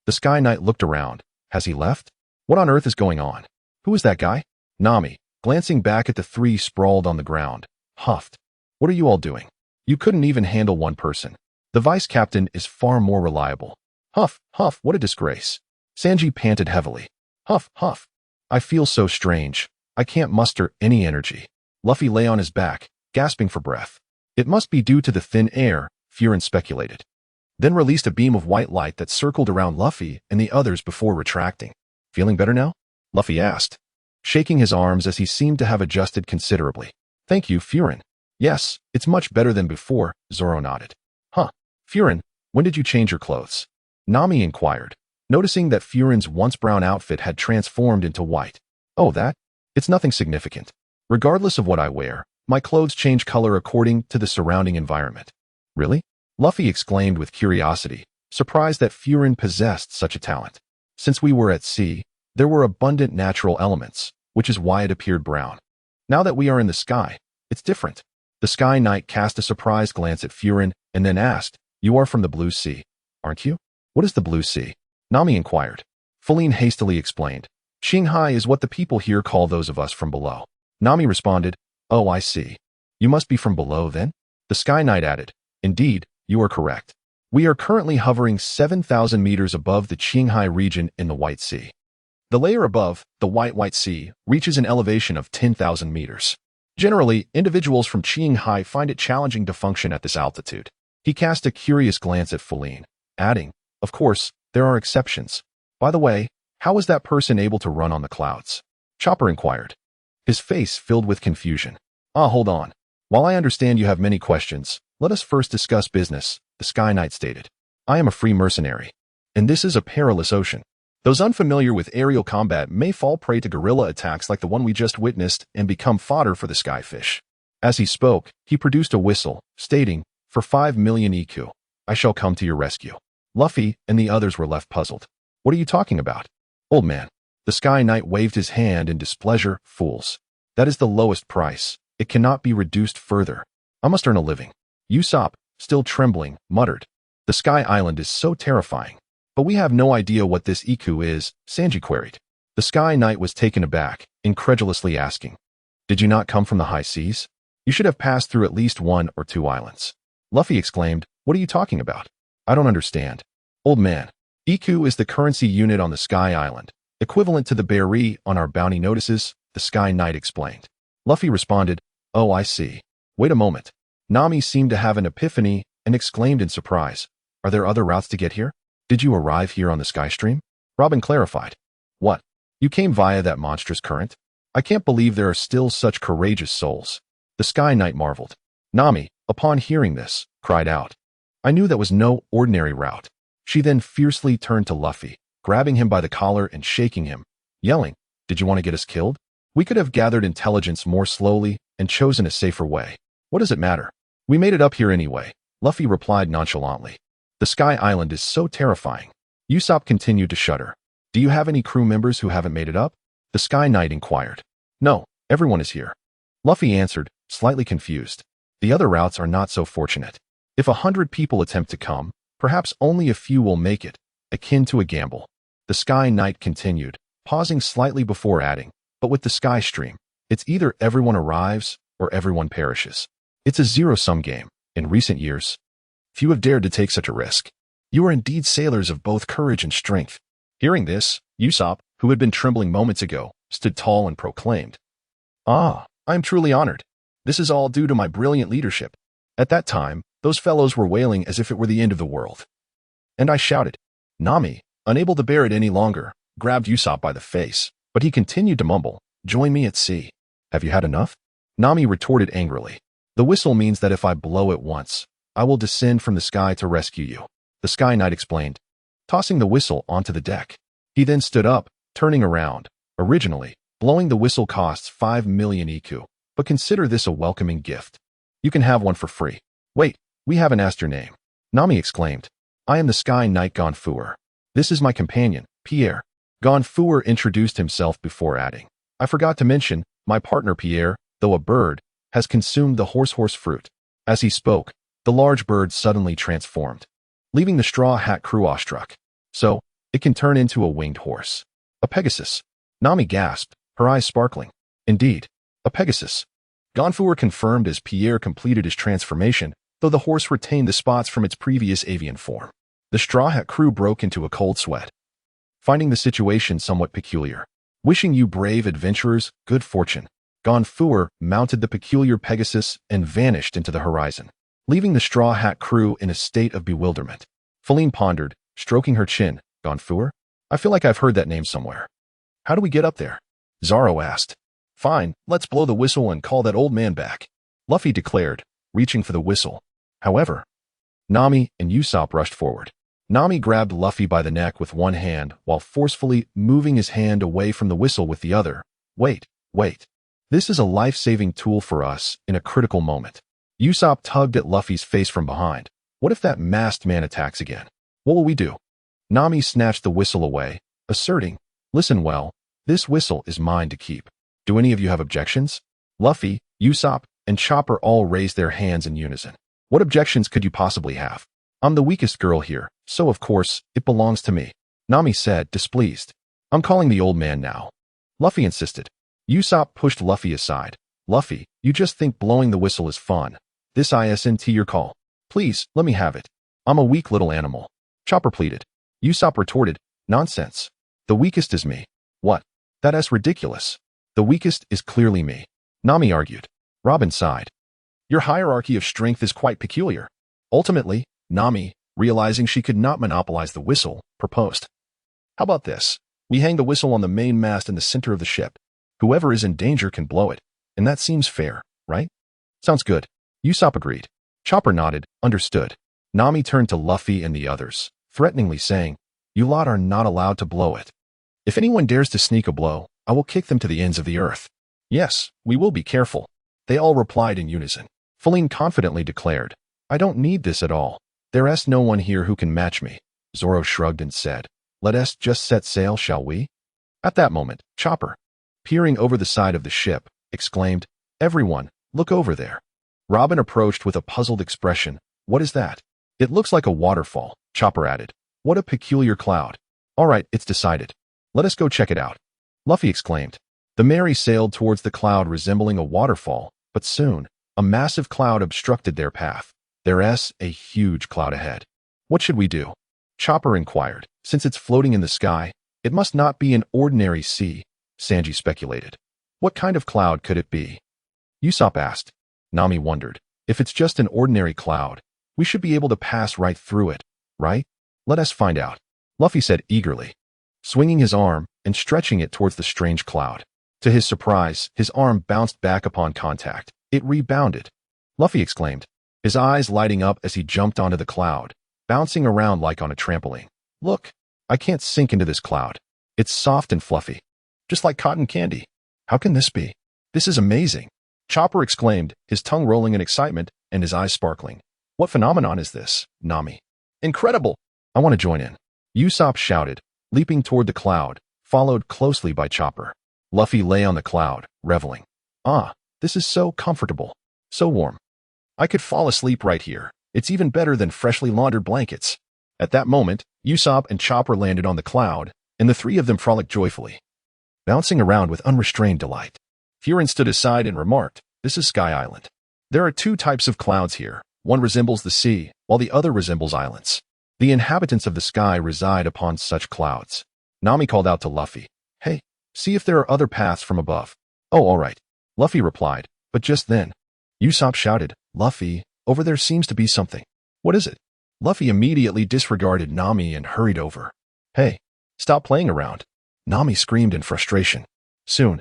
the Sky Knight looked around. Has he left? What on earth is going on? Who is that guy? Nami, glancing back at the 3 sprawled on the ground, huffed. What are you all doing? You couldn't even handle one person. The vice captain is far more reliable. Huff, huff, what a disgrace. Sanji panted heavily. Huff, huff. I feel so strange. I can't muster any energy. Luffy lay on his back, gasping for breath. It must be due to the thin air, Furin speculated. Then released a beam of white light that circled around Luffy and the others before retracting. Feeling better now? Luffy asked, shaking his arms as he seemed to have adjusted considerably. Thank you, Furin. Yes, it's much better than before, Zoro nodded. Huh. Furin, when did you change your clothes? Nami inquired, noticing that Furin's once brown outfit had transformed into white. Oh, that? It's nothing significant. Regardless of what I wear, my clothes change color according to the surrounding environment. Really? Luffy exclaimed with curiosity, surprised that Furin possessed such a talent. Since we were at sea, there were abundant natural elements, which is why it appeared brown. Now that we are in the sky, it's different. The Sky Knight cast a surprised glance at Furin and then asked, You are from the Blue Sea, aren't you? What is the Blue Sea? Nami inquired. Feline hastily explained. Qinghai is what the people here call those of us from below. Nami responded, Oh, I see. You must be from below then? The Sky Knight added, Indeed, you are correct. We are currently hovering 7,000 meters above the Qinghai region in the White Sea. The layer above, the White Sea, reaches an elevation of 10,000 meters. Generally, individuals from Qinghai find it challenging to function at this altitude. He cast a curious glance at Feline, adding, Of course, there are exceptions. By the way, how was that person able to run on the clouds? Chopper inquired, his face filled with confusion. Hold on. While I understand you have many questions, let us first discuss business, the Sky Knight stated. I am a free mercenary, and this is a perilous ocean. Those unfamiliar with aerial combat may fall prey to guerrilla attacks like the one we just witnessed and become fodder for the skyfish. As he spoke, he produced a whistle, stating, For 5 million EQ, I shall come to your rescue. Luffy and the others were left puzzled. What are you talking about? Old man. The Sky Knight waved his hand in displeasure. Fools. That is the lowest price. It cannot be reduced further. I must earn a living. Usopp, still trembling, muttered. The Sky Island is so terrifying. But we have no idea what this Iku is, Sanji queried. The Sky Knight was taken aback, incredulously asking, Did you not come from the high seas? You should have passed through at least 1 or 2 islands. Luffy exclaimed, What are you talking about? I don't understand. Old man, Iku is the currency unit on the Sky Island. Equivalent to the berry on our bounty notices, the Sky Knight explained. Luffy responded, "Oh, I see. Wait a moment." Nami seemed to have an epiphany and exclaimed in surprise, "Are there other routes to get here? Did you arrive here on the Sky Stream?" Robin clarified, "What? You came via that monstrous current? I can't believe there are still such courageous souls." The Sky Knight marveled. Nami, upon hearing this, cried out, "I knew that was no ordinary route." She then fiercely turned to Luffy, grabbing him by the collar and shaking him, yelling, "Did you want to get us killed? We could have gathered intelligence more slowly and chosen a safer way. What does it matter? We made it up here anyway," Luffy replied nonchalantly. "The Sky Island is so terrifying." Usopp continued to shudder. "Do you have any crew members who haven't made it up?" The Sky Knight inquired. "No, everyone is here." Luffy answered, slightly confused. "The other routes are not so fortunate. If 100 people attempt to come, perhaps only a few will make it, akin to a gamble." The Sky Knight continued, pausing slightly before adding, "But with the Sky Stream, it's either everyone arrives or everyone perishes. It's a zero-sum game. In recent years, few have dared to take such a risk. You are indeed sailors of both courage and strength." Hearing this, Usopp, who had been trembling moments ago, stood tall and proclaimed, "Ah, I am truly honored. This is all due to my brilliant leadership." At that time, those fellows were wailing as if it were the end of the world. And I shouted. Nami, unable to bear it any longer, grabbed Usopp by the face, but he continued to mumble, "Join me at sea." "Have you had enough?" Nami retorted angrily. "The whistle means that if I blow it once, I will descend from the sky to rescue you," the Sky Knight explained, tossing the whistle onto the deck. He then stood up, turning around. "Originally, blowing the whistle costs 5 million IQ, but consider this a welcoming gift. You can have one for free." "Wait, we haven't asked your name," Nami exclaimed. "I am the Sky Knight Gonfuer. This is my companion, Pierre." Gonfuer introduced himself before adding, "I forgot to mention, my partner Pierre, though a bird, has consumed the horse fruit." As he spoke, the large bird suddenly transformed, leaving the Straw Hat crew awestruck. "So, it can turn into a winged horse. A Pegasus." Nami gasped, her eyes sparkling. "Indeed, a Pegasus." Gonfuer confirmed as Pierre completed his transformation, though the horse retained the spots from its previous avian form. The Straw Hat crew broke into a cold sweat, finding the situation somewhat peculiar. "Wishing you brave adventurers good fortune." Gonfuer mounted the peculiar Pegasus and vanished into the horizon, leaving the Straw Hat crew in a state of bewilderment. Feline pondered, stroking her chin. "Gonfuer? I feel like I've heard that name somewhere. How do we get up there?" Zoro asked. "Fine, let's blow the whistle and call that old man back," Luffy declared, reaching for the whistle. However, Nami and Usopp rushed forward. Nami grabbed Luffy by the neck with one hand while forcefully moving his hand away from the whistle with the other. Wait. This is a life-saving tool for us in a critical moment." Usopp tugged at Luffy's face from behind. "What if that masked man attacks again? What will we do?" Nami snatched the whistle away, asserting, "Listen well, this whistle is mine to keep. Do any of you have objections?" Luffy, Usopp, and Chopper all raised their hands in unison. "What objections could you possibly have? I'm the weakest girl here, so of course, it belongs to me," Nami said, displeased. "I'm calling the old man now," Luffy insisted. Usopp pushed Luffy aside. "Luffy, you just think blowing the whistle is fun. This isn't your call. Please, let me have it. I'm a weak little animal," Chopper pleaded. Usopp retorted, "Nonsense. The weakest is me." "What? That's ridiculous. The weakest is clearly me," Nami argued. Robin sighed. "Your hierarchy of strength is quite peculiar." Ultimately, Nami, realizing she could not monopolize the whistle, proposed. "How about this? We hang the whistle on the main mast in the center of the ship. Whoever is in danger can blow it, and that seems fair, right?" "Sounds good," Usopp agreed. Chopper nodded, understood. Nami turned to Luffy and the others, threateningly saying, "You lot are not allowed to blow it. If anyone dares to sneak a blow, I will kick them to the ends of the earth." "Yes, we will be careful," they all replied in unison. Feline confidently declared, "I don't need this at all. There's no one here who can match me." Zoro shrugged and said, "Let us just set sail, shall we?" At that moment, Chopper, peering over the side of the ship, exclaimed, "Everyone, look over there." Robin approached with a puzzled expression. "What is that?" "It looks like a waterfall," Chopper added. "What a peculiar cloud." "All right, it's decided. Let us go check it out," Luffy exclaimed. The Mary sailed towards the cloud resembling a waterfall, but soon, a massive cloud obstructed their path. There's a huge cloud ahead. "What should we do?" Chopper inquired. "Since it's floating in the sky, It must not be an ordinary sea, Sanji speculated. What kind of cloud could it be? Usopp asked. Nami wondered. If it's just an ordinary cloud, we should be able to pass right through it, right? Let us find out, Luffy said eagerly, swinging his arm and stretching it towards the strange cloud. To his surprise, his arm bounced back upon contact. It rebounded. Luffy exclaimed, his eyes lighting up as he jumped onto the cloud, bouncing around like on a trampoline. Look, I can't sink into this cloud. It's soft and fluffy, just like cotton candy. How can this be? This is amazing. Chopper exclaimed, his tongue rolling in excitement and his eyes sparkling. What phenomenon is this, Nami? Incredible! I want to join in. Usopp shouted, leaping toward the cloud, followed closely by Chopper. Luffy lay on the cloud, reveling. Ah, this is so comfortable. So warm. I could fall asleep right here. It's even better than freshly laundered blankets. At that moment, Usopp and Chopper landed on the cloud, and the three of them frolicked joyfully, bouncing around with unrestrained delight. Furin stood aside and remarked, this is Sky Island. There are two types of clouds here. One resembles the sea, while the other resembles islands. The inhabitants of the sky reside upon such clouds. Nami called out to Luffy, hey, see if there are other paths from above. Oh, all right. Luffy replied, but just then, Usopp shouted, Luffy, over there seems to be something. What is it? Luffy immediately disregarded Nami and hurried over. Hey, stop playing around. Nami screamed in frustration. Soon,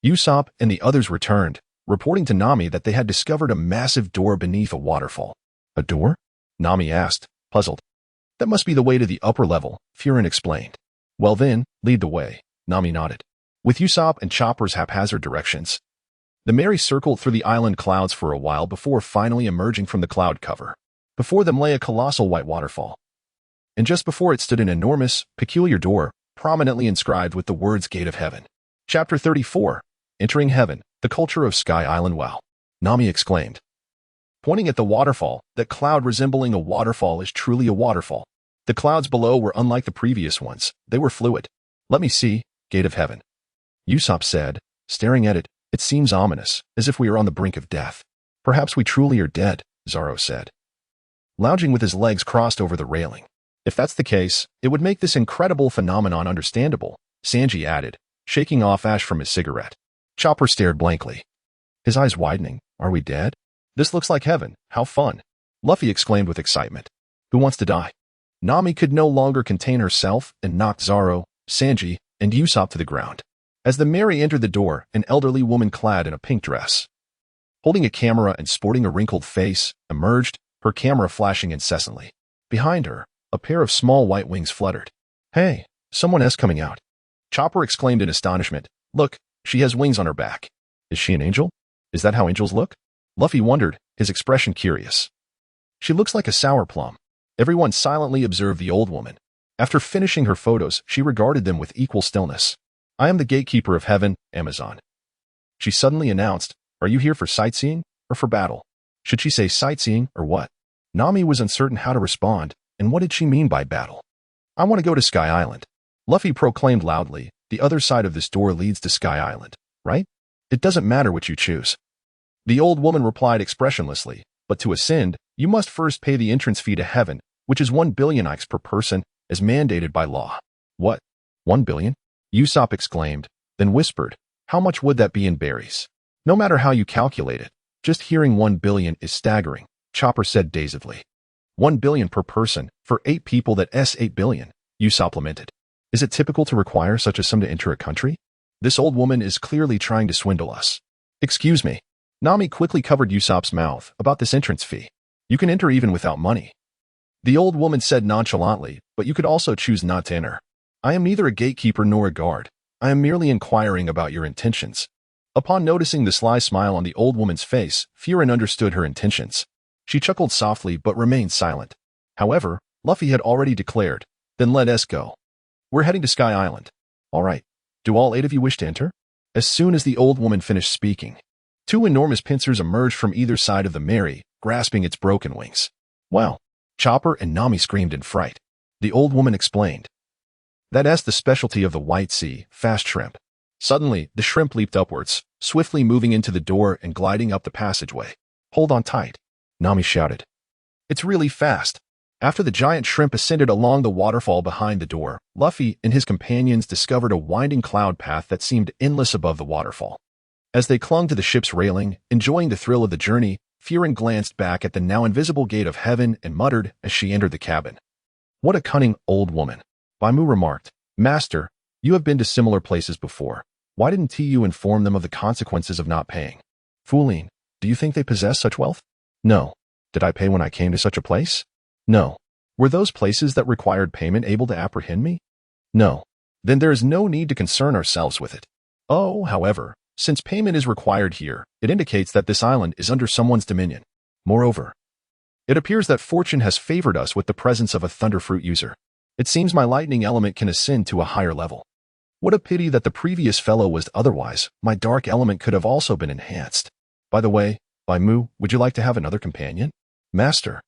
Usopp and the others returned, reporting to Nami that they had discovered a massive door beneath a waterfall. A door? Nami asked, puzzled. That must be the way to the upper level, Furin explained. Well then, lead the way, Nami nodded. With Usopp and Chopper's haphazard directions, the Merry circled through the island clouds for a while before finally emerging from the cloud cover. Before them lay a colossal white waterfall. And just before it stood an enormous, peculiar door, prominently inscribed with the words Gate of Heaven. Chapter 34. Entering Heaven, the Culture of Sky Island. Wow, Nami exclaimed. Pointing at the waterfall, that cloud resembling a waterfall is truly a waterfall. The clouds below were unlike the previous ones. They were fluid. Let me see, Gate of Heaven. Usopp said, staring at it. It seems ominous, as if we are on the brink of death. Perhaps we truly are dead, Zoro said, lounging with his legs crossed over the railing. If that's the case, it would make this incredible phenomenon understandable, Sanji added, shaking off ash from his cigarette. Chopper stared blankly, his eyes widening. Are we dead? This looks like heaven. How fun. Luffy exclaimed with excitement. Who wants to die? Nami could no longer contain herself and knocked Zoro, Sanji, and Usopp to the ground. As the Merry entered the door, an elderly woman clad in a pink dress, holding a camera and sporting a wrinkled face, emerged, her camera flashing incessantly. Behind her, a pair of small white wings fluttered. Hey, someone is coming out. Chopper exclaimed in astonishment. Look, she has wings on her back. Is she an angel? Is that how angels look? Luffy wondered, his expression curious. She looks like a sour plum. Everyone silently observed the old woman. After finishing her photos, she regarded them with equal stillness. I am the gatekeeper of heaven, Amazon. She suddenly announced, are you here for sightseeing or for battle? Should she say sightseeing or what? Nami was uncertain how to respond, and what did she mean by battle? I want to go to Sky Island. Luffy proclaimed loudly, the other side of this door leads to Sky Island, right? It doesn't matter what you choose. The old woman replied expressionlessly, but to ascend, you must first pay the entrance fee to heaven, which is 1 billion IX per person, as mandated by law. What? 1 billion? Usopp exclaimed, then whispered, how much would that be in berries? No matter how you calculate it, just hearing 1 billion is staggering, Chopper said dazedly. 1 billion per person, for 8 people that's 8 billion, Usopp lamented. Is it typical to require such a sum to enter a country? This old woman is clearly trying to swindle us. Excuse me. Nami quickly covered Usopp's mouth about this entrance fee. You can enter even without money. The old woman said nonchalantly, but you could also choose not to enter. I am neither a gatekeeper nor a guard. I am merely inquiring about your intentions. Upon noticing the sly smile on the old woman's face, Furin understood her intentions. She chuckled softly but remained silent. However, Luffy had already declared, then let us go. We're heading to Sky Island. All right. Do all 8 of you wish to enter? As soon as the old woman finished speaking, 2 enormous pincers emerged from either side of the Merry, grasping its broken wings. Wow! Chopper and Nami screamed in fright. The old woman explained. That's the specialty of the White Sea, fast shrimp. Suddenly, the shrimp leaped upwards, swiftly moving into the door and gliding up the passageway. Hold on tight, Nami shouted. It's really fast. After the giant shrimp ascended along the waterfall behind the door, Luffy and his companions discovered a winding cloud path that seemed endless above the waterfall. As they clung to the ship's railing, enjoying the thrill of the journey, Furin glanced back at the now invisible gate of heaven and muttered as she entered the cabin. "What a cunning old woman." Baimu remarked, "Master, you have been to similar places before. Why didn't TU inform them of the consequences of not paying?" "Fooling, do you think they possess such wealth?" "No. Did I pay when I came to such a place?" "No." "Were those places that required payment able to apprehend me?" "No." "Then there is no need to concern ourselves with it." "Oh, however, since payment is required here, it indicates that this island is under someone's dominion. Moreover, it appears that fortune has favored us with the presence of a thunderfruit user. It seems my lightning element can ascend to a higher level. What a pity that the previous fellow was otherwise. My dark element could have also been enhanced. By the way, Baimu, would you like to have another companion?" "Master."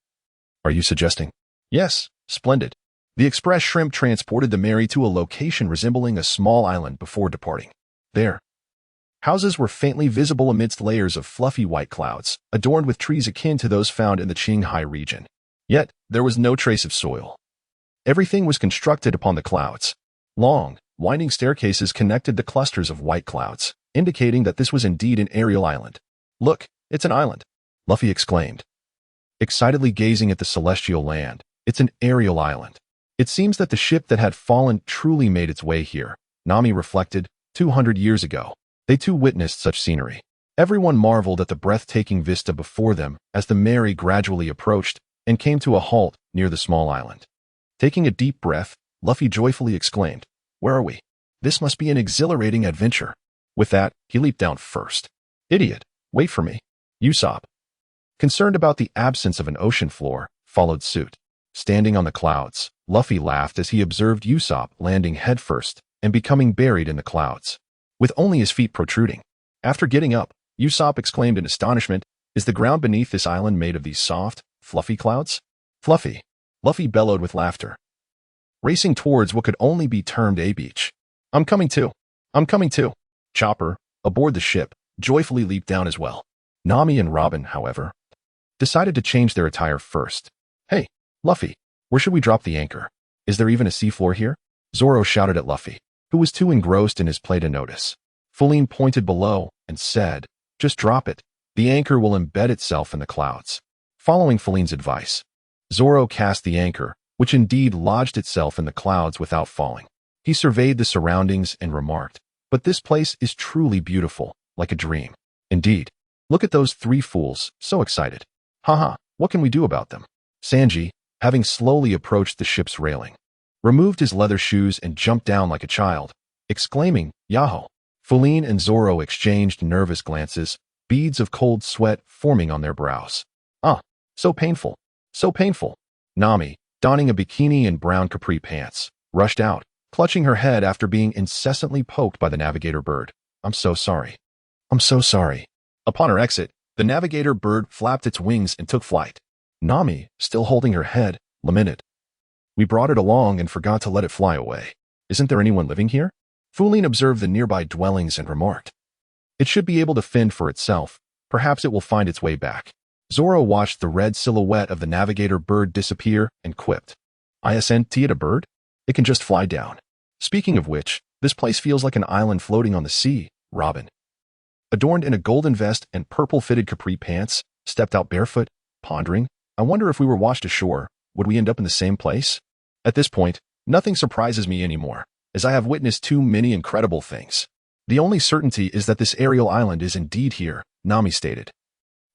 "Are you suggesting?" "Yes, splendid." The express shrimp transported the Mary to a location resembling a small island before departing. There, houses were faintly visible amidst layers of fluffy white clouds, adorned with trees akin to those found in the Qinghai region. Yet, there was no trace of soil. Everything was constructed upon the clouds. Long, winding staircases connected the clusters of white clouds, indicating that this was indeed an aerial island. "Look, it's an island," Luffy exclaimed, excitedly gazing at the celestial land. "It's an aerial island. It seems that the ship that had fallen truly made its way here," Nami reflected. 200 years ago, they too witnessed such scenery. Everyone marveled at the breathtaking vista before them as the Mary gradually approached and came to a halt near the small island. Taking a deep breath, Luffy joyfully exclaimed, "Where are we? This must be an exhilarating adventure." With that, he leaped down first. "Idiot, wait for me." Usopp, concerned about the absence of an ocean floor, followed suit. Standing on the clouds, Luffy laughed as he observed Usopp landing headfirst and becoming buried in the clouds, with only his feet protruding. After getting up, Usopp exclaimed in astonishment, "Is the ground beneath this island made of these soft, fluffy clouds?" "Fluffy," Luffy bellowed with laughter, racing towards what could only be termed a beach. "I'm coming too. I'm coming too." Chopper, aboard the ship, joyfully leaped down as well. Nami and Robin, however, decided to change their attire first. "Hey, Luffy, where should we drop the anchor? Is there even a seafloor here?" Zoro shouted at Luffy, who was too engrossed in his play to notice. Linlin pointed below and said, "Just drop it. The anchor will embed itself in the clouds." Following Linlin's advice, Zoro cast the anchor, which indeed lodged itself in the clouds without falling. He surveyed the surroundings and remarked, "But this place is truly beautiful, like a dream. Indeed. Look at those three fools, so excited. Haha, what can we do about them?" Sanji, having slowly approached the ship's railing, removed his leather shoes and jumped down like a child, exclaiming, "Yahoo!" Linlin and Zoro exchanged nervous glances, beads of cold sweat forming on their brows. "Ah, so painful, so painful." Nami, donning a bikini and brown capri pants, rushed out, clutching her head after being incessantly poked by the navigator bird. "I'm so sorry. I'm so sorry." Upon her exit, the navigator bird flapped its wings and took flight. Nami, still holding her head, lamented, "We brought it along and forgot to let it fly away. Isn't there anyone living here?" Linlin observed the nearby dwellings and remarked, "It should be able to fend for itself. Perhaps it will find its way back." Zoro watched the red silhouette of the navigator bird disappear and quipped, "Isn't it a bird? It can just fly down. Speaking of which, this place feels like an island floating on the sea." Robin, adorned in a golden vest and purple-fitted capri pants, stepped out barefoot, pondering, "I wonder if we were washed ashore, would we end up in the same place?" At this point, nothing surprises me anymore, as I have witnessed too many incredible things. The only certainty is that this aerial island is indeed here, Nami stated,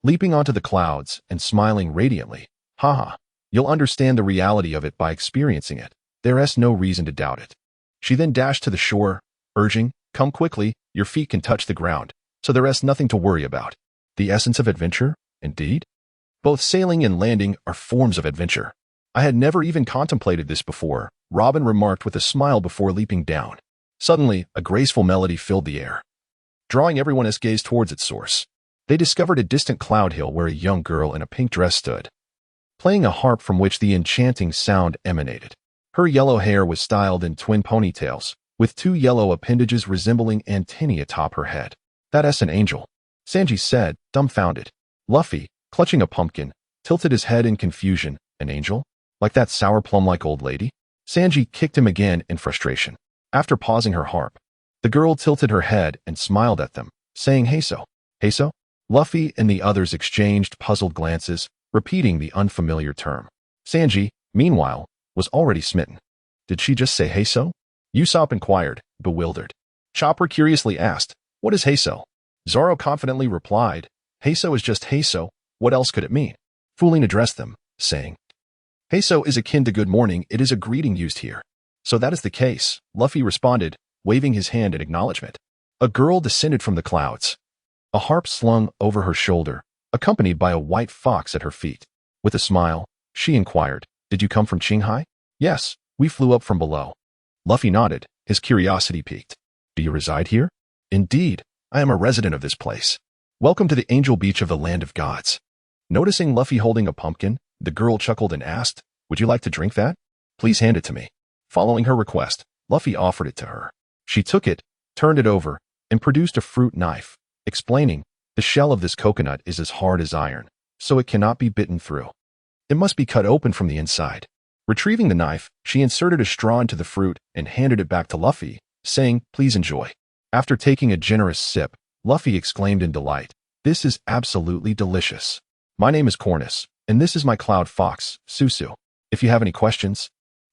leaping onto the clouds and smiling radiantly. "Haha, you'll understand the reality of it by experiencing it. There's no reason to doubt it." She then dashed to the shore, urging, "Come quickly, your feet can touch the ground, so there's nothing to worry about." The essence of adventure, indeed? Both sailing and landing are forms of adventure. I had never even contemplated this before, Robin remarked with a smile before leaping down. Suddenly, a graceful melody filled the air, drawing everyone's gaze towards its source. They discovered a distant cloud hill where a young girl in a pink dress stood, playing a harp from which the enchanting sound emanated. Her yellow hair was styled in twin ponytails, with two yellow appendages resembling antennae atop her head. "That's an angel," Sanji said, dumbfounded. Luffy, clutching a pumpkin, tilted his head in confusion. "An angel? Like that sour plum-like old lady? Sanji kicked him again in frustration. After pausing her harp, the girl tilted her head and smiled at them, saying, "Heiso." "Heiso?" Luffy and the others exchanged puzzled glances, repeating the unfamiliar term. Sanji, meanwhile, was already smitten. Did she just say Heiso? Usopp inquired, bewildered. Chopper curiously asked, "What is Heiso?" Zoro confidently replied, "Heiso is just Heiso. What else could it mean?" Fulin addressed them, saying, "Heiso is akin to good morning. It is a greeting used here." "So that is the case," Luffy responded, waving his hand in acknowledgement. A girl descended from the clouds, a harp slung over her shoulder, accompanied by a white fox at her feet. With a smile, she inquired, "Did you come from Qinghai?" "Yes, we flew up from below." Luffy nodded, his curiosity piqued. "Do you reside here?" "Indeed, I am a resident of this place. Welcome to the Angel Beach of the Land of Gods." Noticing Luffy holding a pumpkin, the girl chuckled and asked, "Would you like to drink that? Please hand it to me." Following her request, Luffy offered it to her. She took it, turned it over, and produced a fruit knife, explaining, "The shell of this coconut is as hard as iron, so it cannot be bitten through. It must be cut open from the inside." Retrieving the knife, she inserted a straw into the fruit and handed it back to Luffy, saying, "Please enjoy." After taking a generous sip, Luffy exclaimed in delight, "This is absolutely delicious. My name is Cornus, and this is my cloud fox, Susu. If you have any questions,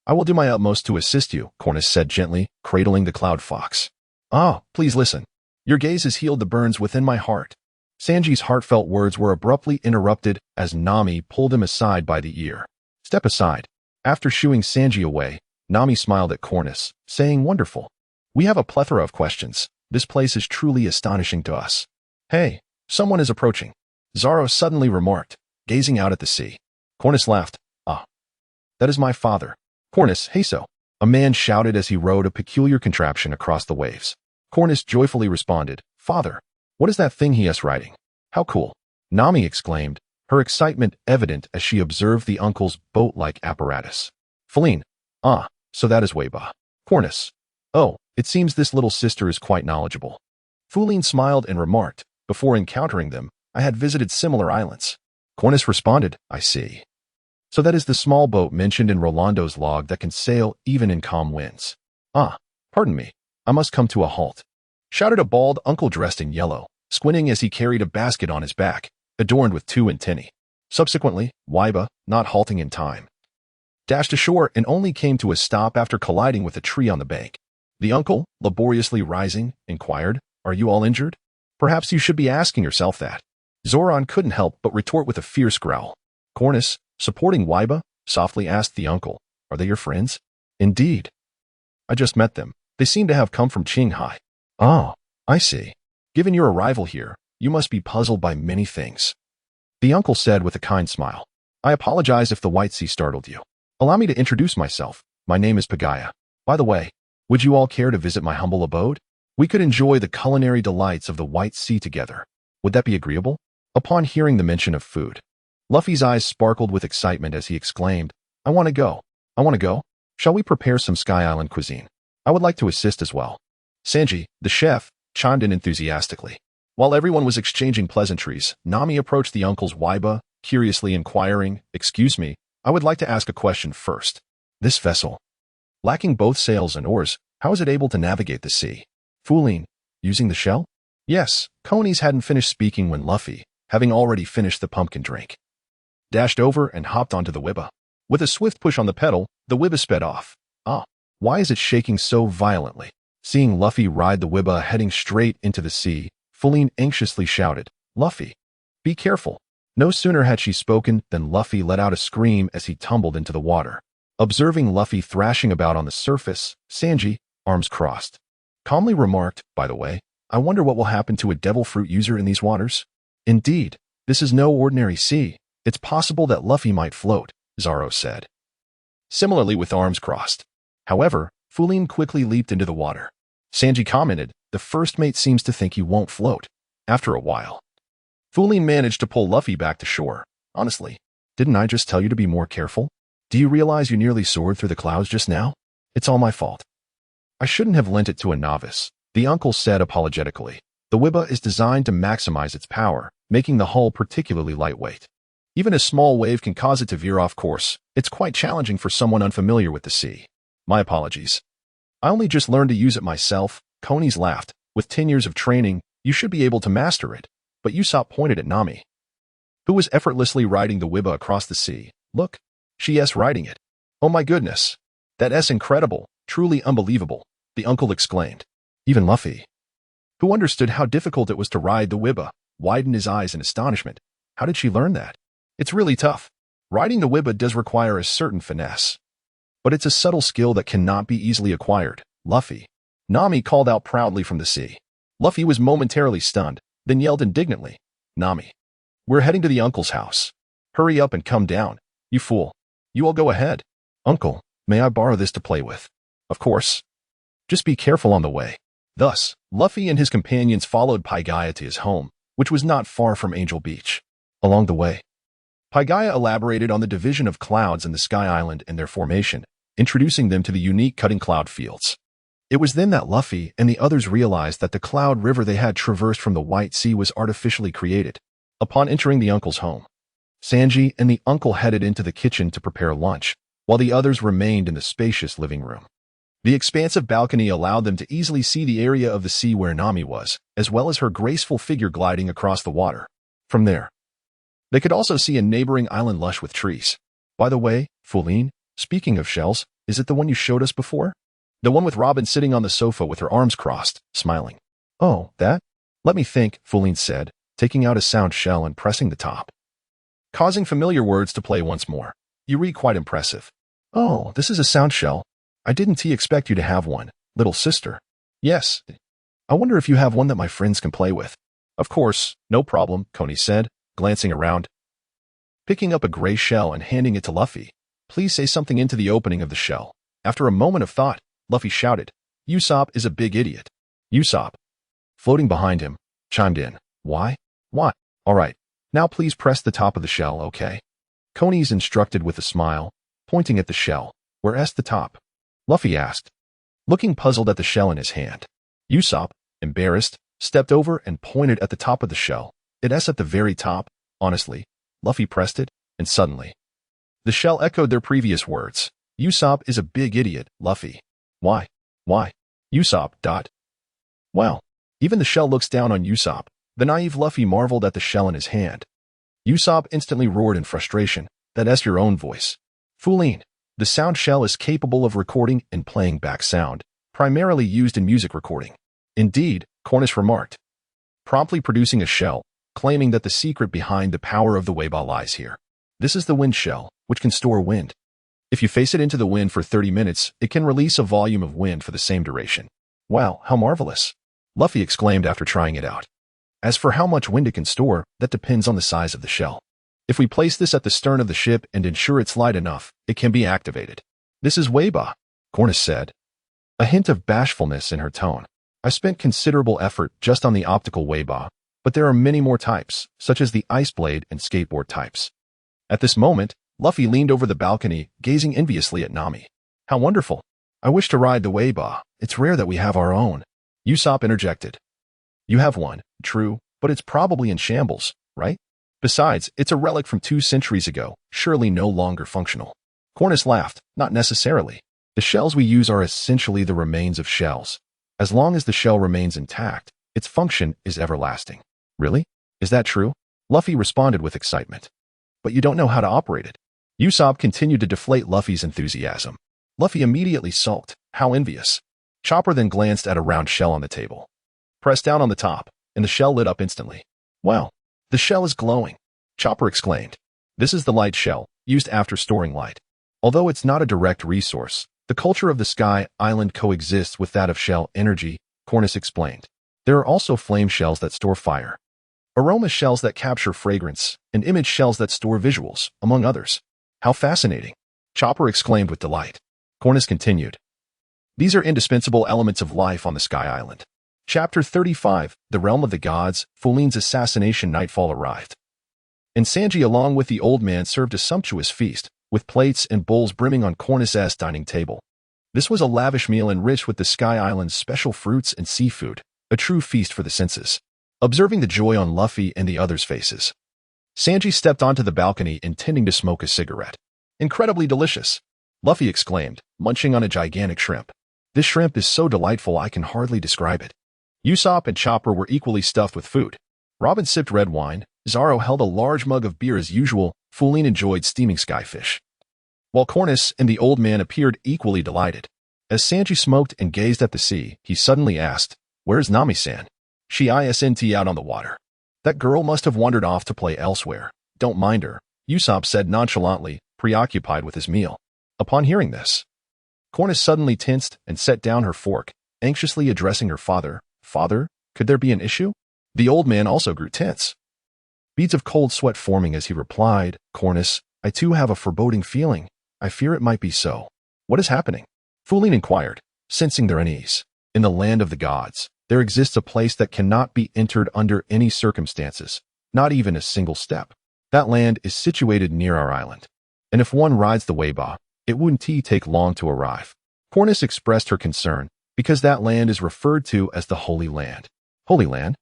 I will do my utmost to assist you," Cornus said gently, cradling the cloud fox. "Ah, please listen. Your gaze has healed the burns within my heart." Sanji's heartfelt words were abruptly interrupted as Nami pulled him aside by the ear. "Step aside." After shooing Sanji away, Nami smiled at Cornus, saying, "Wonderful. We have a plethora of questions. This place is truly astonishing to us." "Hey, someone is approaching," Zoro suddenly remarked, gazing out at the sea. Cornus laughed. "Ah, that is my father." "Cornus, Heiso," a man shouted as he rode a peculiar contraption across the waves. Cornus joyfully responded, "Father, what is that thing he is riding? How cool." Nami exclaimed, her excitement evident as she observed the uncle's boat-like apparatus. Fulin, "Ah, so that is Weiba." Cornus, "Oh, it seems this little sister is quite knowledgeable." Fulin smiled and remarked, "Before encountering them, I had visited similar islands." Cornus responded, "I see. So that is the small boat mentioned in Rolando's log that can sail even in calm winds." "Ah, pardon me, I must come to a halt," shouted a bald uncle dressed in yellow, squinting as he carried a basket on his back, adorned with two antennae. Subsequently, Weiba, not halting in time, dashed ashore and only came to a stop after colliding with a tree on the bank. The uncle, laboriously rising, inquired, "Are you all injured? Perhaps you should be asking yourself that." Zoran couldn't help but retort with a fierce growl. Cornus, supporting Weiba, softly asked the uncle, "Are they your friends?" "Indeed. I just met them. They seem to have come from Qinghai." "Oh, I see. Given your arrival here, you must be puzzled by many things," the uncle said with a kind smile. "I apologize if the White Sea startled you. Allow me to introduce myself. My name is Pagaya. By the way, would you all care to visit my humble abode? We could enjoy the culinary delights of the White Sea together. Would that be agreeable?" Upon hearing the mention of food, Luffy's eyes sparkled with excitement as he exclaimed, "I want to go. I want to go. Shall we prepare some Sky Island cuisine? I would like to assist as well." Sanji, the chef, chimed in enthusiastically. While everyone was exchanging pleasantries, Nami approached the uncle's Weiba, curiously inquiring, "Excuse me, I would like to ask a question first. This vessel, lacking both sails and oars, how is it able to navigate the sea?" Fulin, "Using the shell?" "Yes." Conies hadn't finished speaking when Luffy, having already finished the pumpkin drink, dashed over and hopped onto the Weiba. With a swift push on the pedal, the Weiba sped off. "Ah, why is it shaking so violently?" Seeing Luffy ride the Weiba heading straight into the sea, Fulin anxiously shouted, "Luffy, be careful." No sooner had she spoken than Luffy let out a scream as he tumbled into the water. Observing Luffy thrashing about on the surface, Sanji, arms crossed, calmly remarked, "By the way, I wonder what will happen to a devil fruit user in these waters." "Indeed, this is no ordinary sea. It's possible that Luffy might float," Zoro said, similarly with arms crossed. However, Fulin quickly leaped into the water. Sanji commented, "The first mate seems to think he won't float." After a while, Fulin managed to pull Luffy back to shore. "Honestly, didn't I just tell you to be more careful? Do you realize you nearly soared through the clouds just now? It's all my fault. I shouldn't have lent it to a novice," the uncle said apologetically. "The Weiba is designed to maximize its power, making the hull particularly lightweight. Even a small wave can cause it to veer off course. It's quite challenging for someone unfamiliar with the sea. My apologies. I only just learned to use it myself. Konis laughed. With 10 years of training, you should be able to master it. But Usopp pointed at Nami, who was effortlessly riding the Wiba across the sea. Look, she's riding it. Oh my goodness. That's incredible, truly unbelievable, the uncle exclaimed. Even Luffy, who understood how difficult it was to ride the Wiba, widened his eyes in astonishment. How did she learn that? It's really tough. Riding the Wiba does require a certain finesse. But it's a subtle skill that cannot be easily acquired. Luffy, Nami called out proudly from the sea. Luffy was momentarily stunned, then yelled indignantly. Nami, we're heading to the uncle's house. Hurry up and come down, you fool. You all go ahead. Uncle, may I borrow this to play with? Of course. Just be careful on the way. Thus, Luffy and his companions followed Pygaya to his home, which was not far from Angel Beach. Along the way, Pygaya elaborated on the division of clouds in the Sky Island and their formation, introducing them to the unique cutting cloud fields. It was then that Luffy and the others realized that the cloud river they had traversed from the White Sea was artificially created. Upon entering the uncle's home, Sanji and the uncle headed into the kitchen to prepare lunch, while the others remained in the spacious living room. The expansive balcony allowed them to easily see the area of the sea where Nami was, as well as her graceful figure gliding across the water. From there, they could also see a neighboring island lush with trees. By the way, Fulin, speaking of shells, is it the one you showed us before? The one with Robin sitting on the sofa with her arms crossed, smiling. Oh, that? Let me think, Fulin said, taking out a sound shell and pressing the top, causing familiar words to play once more. You read quite impressive. Oh, this is a sound shell. I didn't expect you to have one, little sister. Yes. I wonder if you have one that my friends can play with. Of course, no problem, Koni said, glancing around, picking up a gray shell and handing it to Luffy. Please say something into the opening of the shell. After a moment of thought, Luffy shouted, Usopp is a big idiot. Usopp, floating behind him, chimed in. Why? Why? All right. Now please press the top of the shell, okay? Koni's instructed with a smile, pointing at the shell. Where's the top? Luffy asked, looking puzzled at the shell in his hand. Usopp, embarrassed, stepped over and pointed at the top of the shell. It's at the very top, honestly. Luffy pressed it, and suddenly, the shell echoed their previous words. Usopp is a big idiot, Luffy. Why? Why? Usopp. Well, even the shell looks down on Usopp. The naive Luffy marveled at the shell in his hand. Usopp instantly roared in frustration. That's your own voice. Fulin, the sound shell is capable of recording and playing back sound, primarily used in music recording. Indeed, Cornish remarked, promptly producing a shell, claiming that the secret behind the power of the Weiba lies here. This is the wind shell, which can store wind. If you face it into the wind for 30 minutes, it can release a volume of wind for the same duration. Wow, how marvelous! Luffy exclaimed after trying it out. As for how much wind it can store, that depends on the size of the shell. If we place this at the stern of the ship and ensure it's light enough, it can be activated. This is Weiba, Cornish said, a hint of bashfulness in her tone. I spent considerable effort just on the optical Weiba, but there are many more types, such as the ice blade and skateboard types. At this moment, Luffy leaned over the balcony, gazing enviously at Nami. How wonderful! I wish to ride the Weiba. It's rare that we have our own. Usopp interjected. You have one, true, but it's probably in shambles, right? Besides, it's a relic from 2 centuries ago, surely no longer functional. Cornish laughed. Not necessarily. The shells we use are essentially the remains of shells. As long as the shell remains intact, its function is everlasting. Really? Is that true? Luffy responded with excitement. But you don't know how to operate it. Usopp continued to deflate Luffy's enthusiasm. Luffy immediately sulked. How envious. Chopper then glanced at a round shell on the table. Pressed down on the top, and the shell lit up instantly. Wow, the shell is glowing, Chopper exclaimed. This is the light shell, used after storing light. Although it's not a direct resource, the culture of the Sky Island coexists with that of shell energy, Cornish explained. There are also flame shells that store fire, aroma shells that capture fragrance, and image shells that store visuals, among others. How fascinating, Chopper exclaimed with delight. Cornish continued. These are indispensable elements of life on the Sky Island. Chapter 35, The Realm of the Gods, Fulin's assassination. Nightfall arrived, and Sanji along with the old man served a sumptuous feast, with plates and bowls brimming on Cornish's dining table. This was a lavish meal enriched with the Sky Island's special fruits and seafood, a true feast for the senses. Observing the joy on Luffy and the others' faces, Sanji stepped onto the balcony intending to smoke a cigarette. Incredibly delicious, Luffy exclaimed, munching on a gigantic shrimp. This shrimp is so delightful I can hardly describe it. Usopp and Chopper were equally stuffed with food. Robin sipped red wine, Zoro held a large mug of beer as usual, Fulin enjoyed steaming skyfish. While Cornus and the old man appeared equally delighted. As Sanji smoked and gazed at the sea, he suddenly asked, "Where's Nami-san?" "She isn't out on the water. That girl must have wandered off to play elsewhere. Don't mind her," Usopp said nonchalantly, preoccupied with his meal. Upon hearing this, Cornus suddenly tensed and set down her fork, anxiously addressing her father. "Father, could there be an issue?" The old man also grew tense. Beads of cold sweat forming as he replied, "Cornus, I too have a foreboding feeling. I fear it might be so." "What is happening?" Fulin inquired, sensing their unease. "In the land of the gods, there exists a place that cannot be entered under any circumstances, not even a single step. That land is situated near our island. And if one rides the Weiba, it wouldn't take long to arrive." Cornus expressed her concern, because that land is referred to as the Holy Land. Holy Land?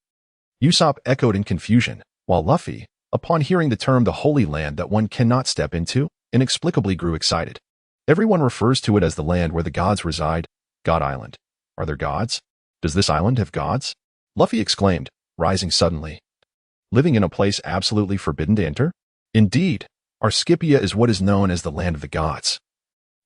Usopp echoed in confusion, while Luffy, upon hearing the term the Holy Land that one cannot step into, inexplicably grew excited. Everyone refers to it as the land where the gods reside, God Island. Are there gods? Does this island have gods? Luffy exclaimed, rising suddenly. Living in a place absolutely forbidden to enter? Indeed, our Scipia is what is known as the land of the gods.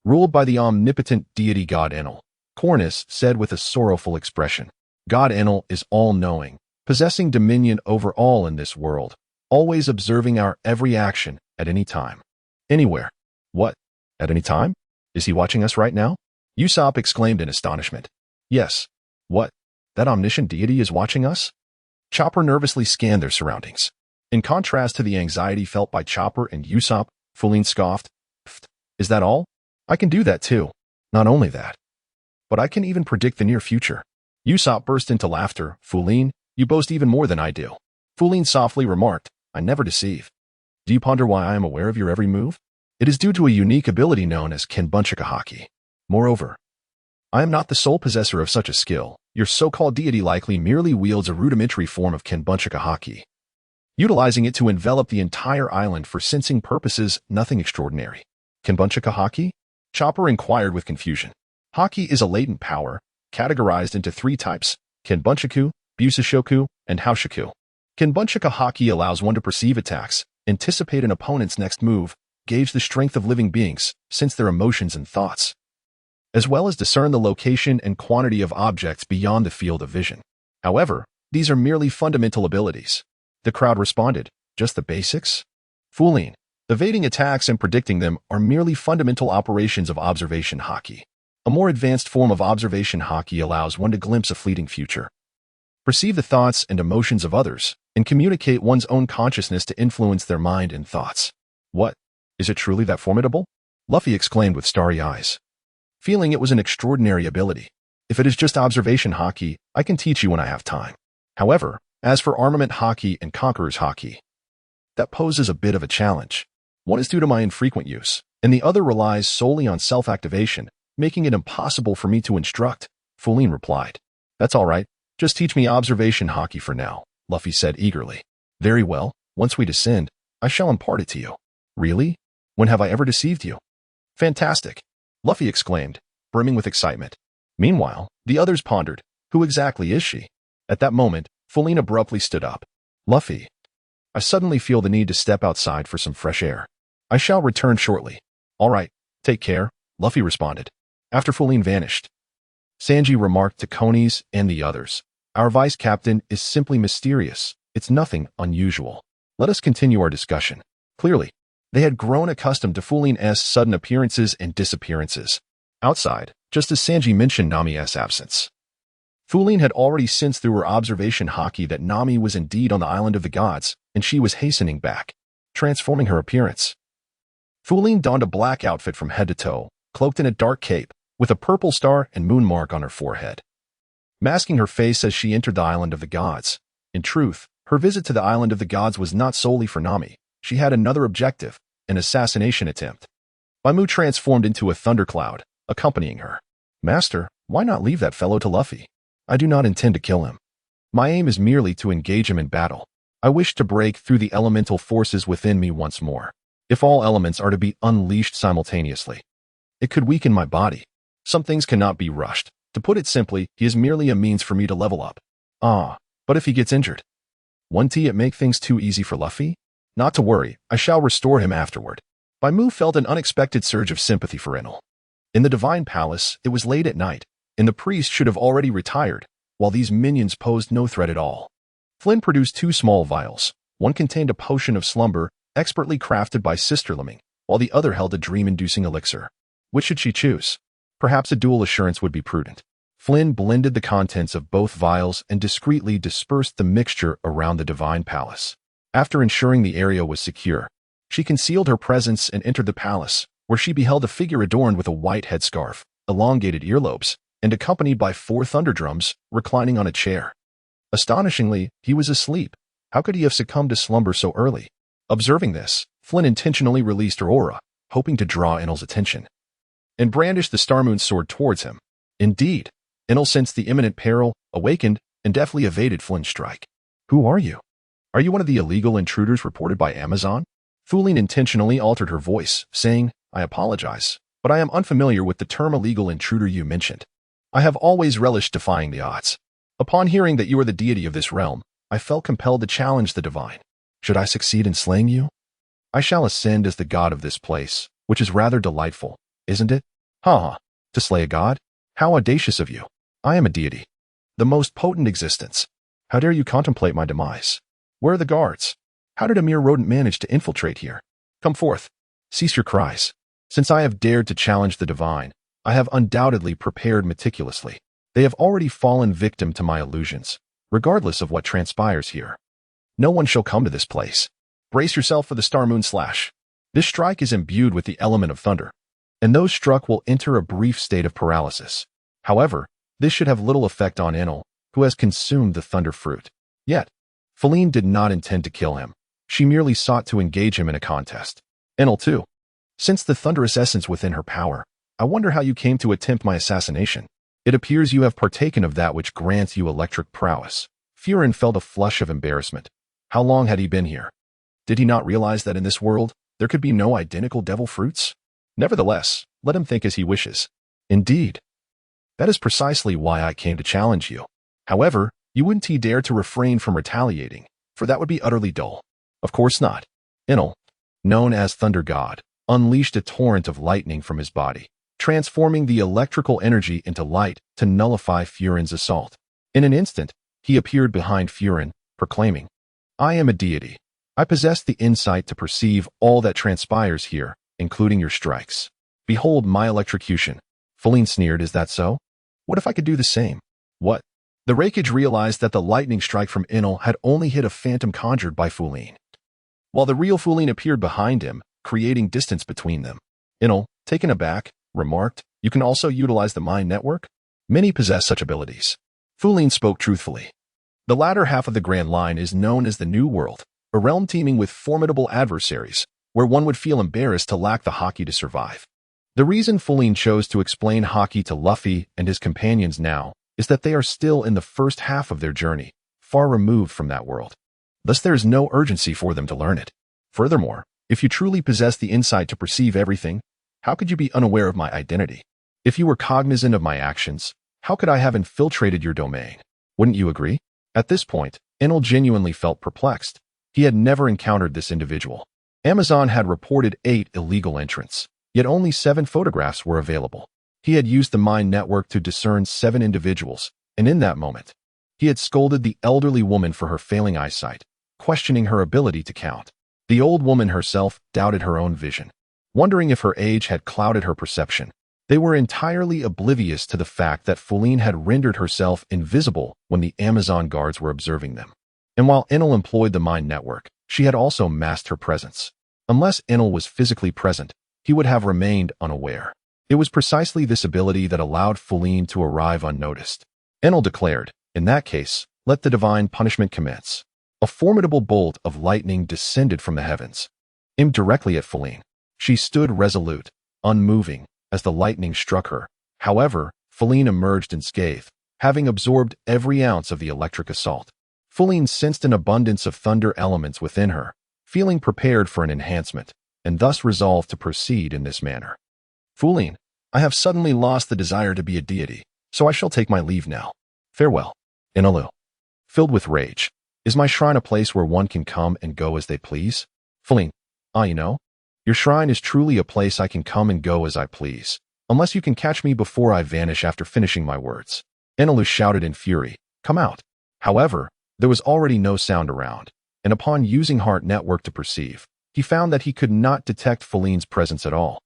Ruled by the omnipotent deity God Enel, Cornus said with a sorrowful expression. God Enel is all-knowing, possessing dominion over all in this world, always observing our every action at any time. Anywhere. What? At any time? Is he watching us right now? Usopp exclaimed in astonishment. Yes. What? That omniscient deity is watching us? Chopper nervously scanned their surroundings. In contrast to the anxiety felt by Chopper and Usopp, Fulin scoffed. "Pfft, is that all? I can do that too. Not only that, but I can even predict the near future." Usopp burst into laughter. "Fulin, you boast even more than I do." Fulin softly remarked, "I never deceive. Do you ponder why I am aware of your every move? It is due to a unique ability known as Kenbunchika Haki. Moreover, I am not the sole possessor of such a skill. Your so-called deity likely merely wields a rudimentary form of Kenbunchika Haki, utilizing it to envelop the entire island for sensing purposes, nothing extraordinary." Kenbunchika Haki? Chopper inquired with confusion. Haki is a latent power, categorized into 3 types, Kenbunchaku, Busashoku, and Haushaku. Kenbunchika Haki allows one to perceive attacks, anticipate an opponent's next move, gauge the strength of living beings, sense their emotions and thoughts, as well as discern the location and quantity of objects beyond the field of vision. However, these are merely fundamental abilities. The crowd responded, "Just the basics?" Fulin, evading attacks and predicting them are merely fundamental operations of observation haki. A more advanced form of observation haki allows one to glimpse a fleeting future, perceive the thoughts and emotions of others, and communicate one's own consciousness to influence their mind and thoughts. What? Is it truly that formidable? Luffy exclaimed with starry eyes, feeling it was an extraordinary ability. If it is just observation haki, I can teach you when I have time. However, as for armament haki and conqueror's haki, that poses a bit of a challenge. One is due to my infrequent use, and the other relies solely on self-activation, making it impossible for me to instruct, Fulin replied. That's all right, just teach me observation haki for now, Luffy said eagerly. Very well, once we descend, I shall impart it to you. Really? When have I ever deceived you? Fantastic, Luffy exclaimed, brimming with excitement. Meanwhile, the others pondered, who exactly is she? At that moment, Fulin abruptly stood up. Luffy, I suddenly feel the need to step outside for some fresh air. I shall return shortly. All right, take care, Luffy responded. After Fulin vanished, Sanji remarked to Konis and the others, our vice captain is simply mysterious. It's nothing unusual. Let us continue our discussion. Clearly, they had grown accustomed to Fulin's sudden appearances and disappearances. Outside, just as Sanji mentioned Nami's absence, Fulin had already sensed through her observation haki that Nami was indeed on the island of the gods, and she was hastening back, transforming her appearance. Fulin donned a black outfit from head to toe, cloaked in a dark cape, with a purple star and moon mark on her forehead, masking her face as she entered the island of the gods. In truth, her visit to the island of the gods was not solely for Nami. She had another objective, an assassination attempt. Baimu transformed into a thundercloud, accompanying her. Master, why not leave that fellow to Luffy? I do not intend to kill him. My aim is merely to engage him in battle. I wish to break through the elemental forces within me once more. If all elements are to be unleashed simultaneously, it could weaken my body. Some things cannot be rushed. To put it simply, he is merely a means for me to level up. But if he gets injured? Won't it make things too easy for Luffy? Not to worry, I shall restore him afterward. Bai Mu felt an unexpected surge of sympathy for Enel. In the Divine Palace, it was late at night, and the priest should have already retired, while these minions posed no threat at all. Flynn produced 2 small vials. One contained a potion of slumber, expertly crafted by Sister Lemming, while the other held a dream-inducing elixir. Which should she choose? Perhaps a dual assurance would be prudent. Flynn blended the contents of both vials and discreetly dispersed the mixture around the Divine Palace. After ensuring the area was secure, she concealed her presence and entered the palace, where she beheld a figure adorned with a white headscarf, elongated earlobes, and accompanied by 4 thunder drums, reclining on a chair. Astonishingly, he was asleep. How could he have succumbed to slumber so early? Observing this, Flynn intentionally released her aura, hoping to draw Enel's attention, and brandished the Star Moon sword towards him. Indeed, Enel sensed the imminent peril, awakened, and deftly evaded Flynn's strike. Who are you? Are you one of the illegal intruders reported by Amazon? Fuling intentionally altered her voice, saying, I apologize, but I am unfamiliar with the term illegal intruder you mentioned. I have always relished defying the odds. Upon hearing that you are the deity of this realm, I felt compelled to challenge the divine. Should I succeed in slaying you? I shall ascend as the god of this place, which is rather delightful, isn't it? To slay a god? How audacious of you. I am a deity. The most potent existence. How dare you contemplate my demise? Where are the guards? How did a mere rodent manage to infiltrate here? Come forth. Cease your cries. Since I have dared to challenge the divine, I have undoubtedly prepared meticulously. They have already fallen victim to my illusions, regardless of what transpires here. No one shall come to this place. Brace yourself for the Star Moon Slash. This strike is imbued with the element of thunder, and those struck will enter a brief state of paralysis. However, this should have little effect on Enel, who has consumed the thunder fruit. Yet, Feline did not intend to kill him. She merely sought to engage him in a contest. Enel too. Since the thunderous essence within her power, I wonder how you came to attempt my assassination. It appears you have partaken of that which grants you electric prowess. Furin felt a flush of embarrassment. How long had he been here? Did he not realize that in this world, there could be no identical devil fruits? Nevertheless, let him think as he wishes. Indeed. That is precisely why I came to challenge you. However, you wouldn't dare to refrain from retaliating, for that would be utterly dull. Of course not. Enel, known as Thunder God, unleashed a torrent of lightning from his body, transforming the electrical energy into light to nullify Furin's assault. In an instant, he appeared behind Furin, proclaiming, I am a deity. I possess the insight to perceive all that transpires here, including your strikes. Behold my electrocution. Feline sneered, is that so? What if I could do the same? What? The Rakage realized that the lightning strike from Enel had only hit a phantom conjured by Feline, while the real Feline appeared behind him, creating distance between them. Enel, taken aback, remarked, you can also utilize the mind network? Many possess such abilities. Feline spoke truthfully. The latter half of the Grand Line is known as the New World, a realm teeming with formidable adversaries, where one would feel embarrassed to lack the Haki to survive. The reason Feline chose to explain Haki to Luffy and his companions now is that they are still in the first half of their journey, far removed from that world. Thus there is no urgency for them to learn it. Furthermore, if you truly possess the insight to perceive everything, how could you be unaware of my identity? If you were cognizant of my actions, how could I have infiltrated your domain? Wouldn't you agree? At this point, Enel genuinely felt perplexed. He had never encountered this individual. Amazon had reported 8 illegal entrants, yet only 7 photographs were available. He had used the mind network to discern 7 individuals, and in that moment, he had scolded the elderly woman for her failing eyesight, questioning her ability to count. The old woman herself doubted her own vision, wondering if her age had clouded her perception. They were entirely oblivious to the fact that Feline had rendered herself invisible when the Amazon guards were observing them. And while Enel employed the mind network, she had also masked her presence. Unless Enel was physically present, he would have remained unaware. It was precisely this ability that allowed Feline to arrive unnoticed. Enel declared, in that case, let the divine punishment commence. A formidable bolt of lightning descended from the heavens, aimed directly at Feline. She stood resolute, unmoving, as the lightning struck her. However, Feline emerged unscathed, having absorbed every ounce of the electric assault. Fuling sensed an abundance of thunder elements within her, feeling prepared for an enhancement, and thus resolved to proceed in this manner. Fuling, I have suddenly lost the desire to be a deity, so I shall take my leave now. Farewell. Inalu. Filled with rage, is my shrine a place where one can come and go as they please? Fuling, you know, your shrine is truly a place I can come and go as I please, unless you can catch me before I vanish after finishing my words. Inalu shouted in fury, come out. However, there was already no sound around, and upon using Heart Network to perceive, he found that he could not detect Fuling's presence at all,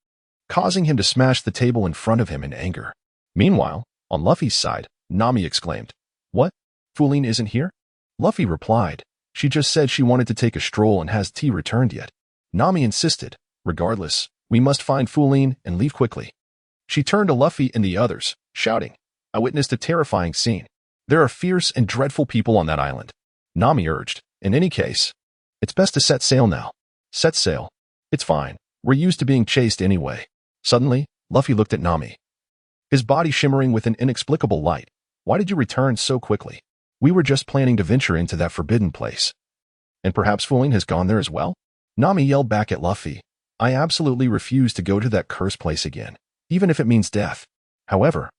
causing him to smash the table in front of him in anger. Meanwhile, on Luffy's side, Nami exclaimed, What? Fuling isn't here? Luffy replied, She just said she wanted to take a stroll and has tea returned yet. Nami insisted, Regardless, we must find Fuling and leave quickly. She turned to Luffy and the others, shouting, I witnessed a terrifying scene. There are fierce and dreadful people on that island. Nami urged, In any case, it's best to set sail now. Set sail. It's fine. We're used to being chased anyway. Suddenly, Luffy looked at Nami, his body shimmering with an inexplicable light. Why did you return so quickly? We were just planning to venture into that forbidden place. And perhaps Fuling has gone there as well? Nami yelled back at Luffy, I absolutely refuse to go to that cursed place again, even if it means death. However,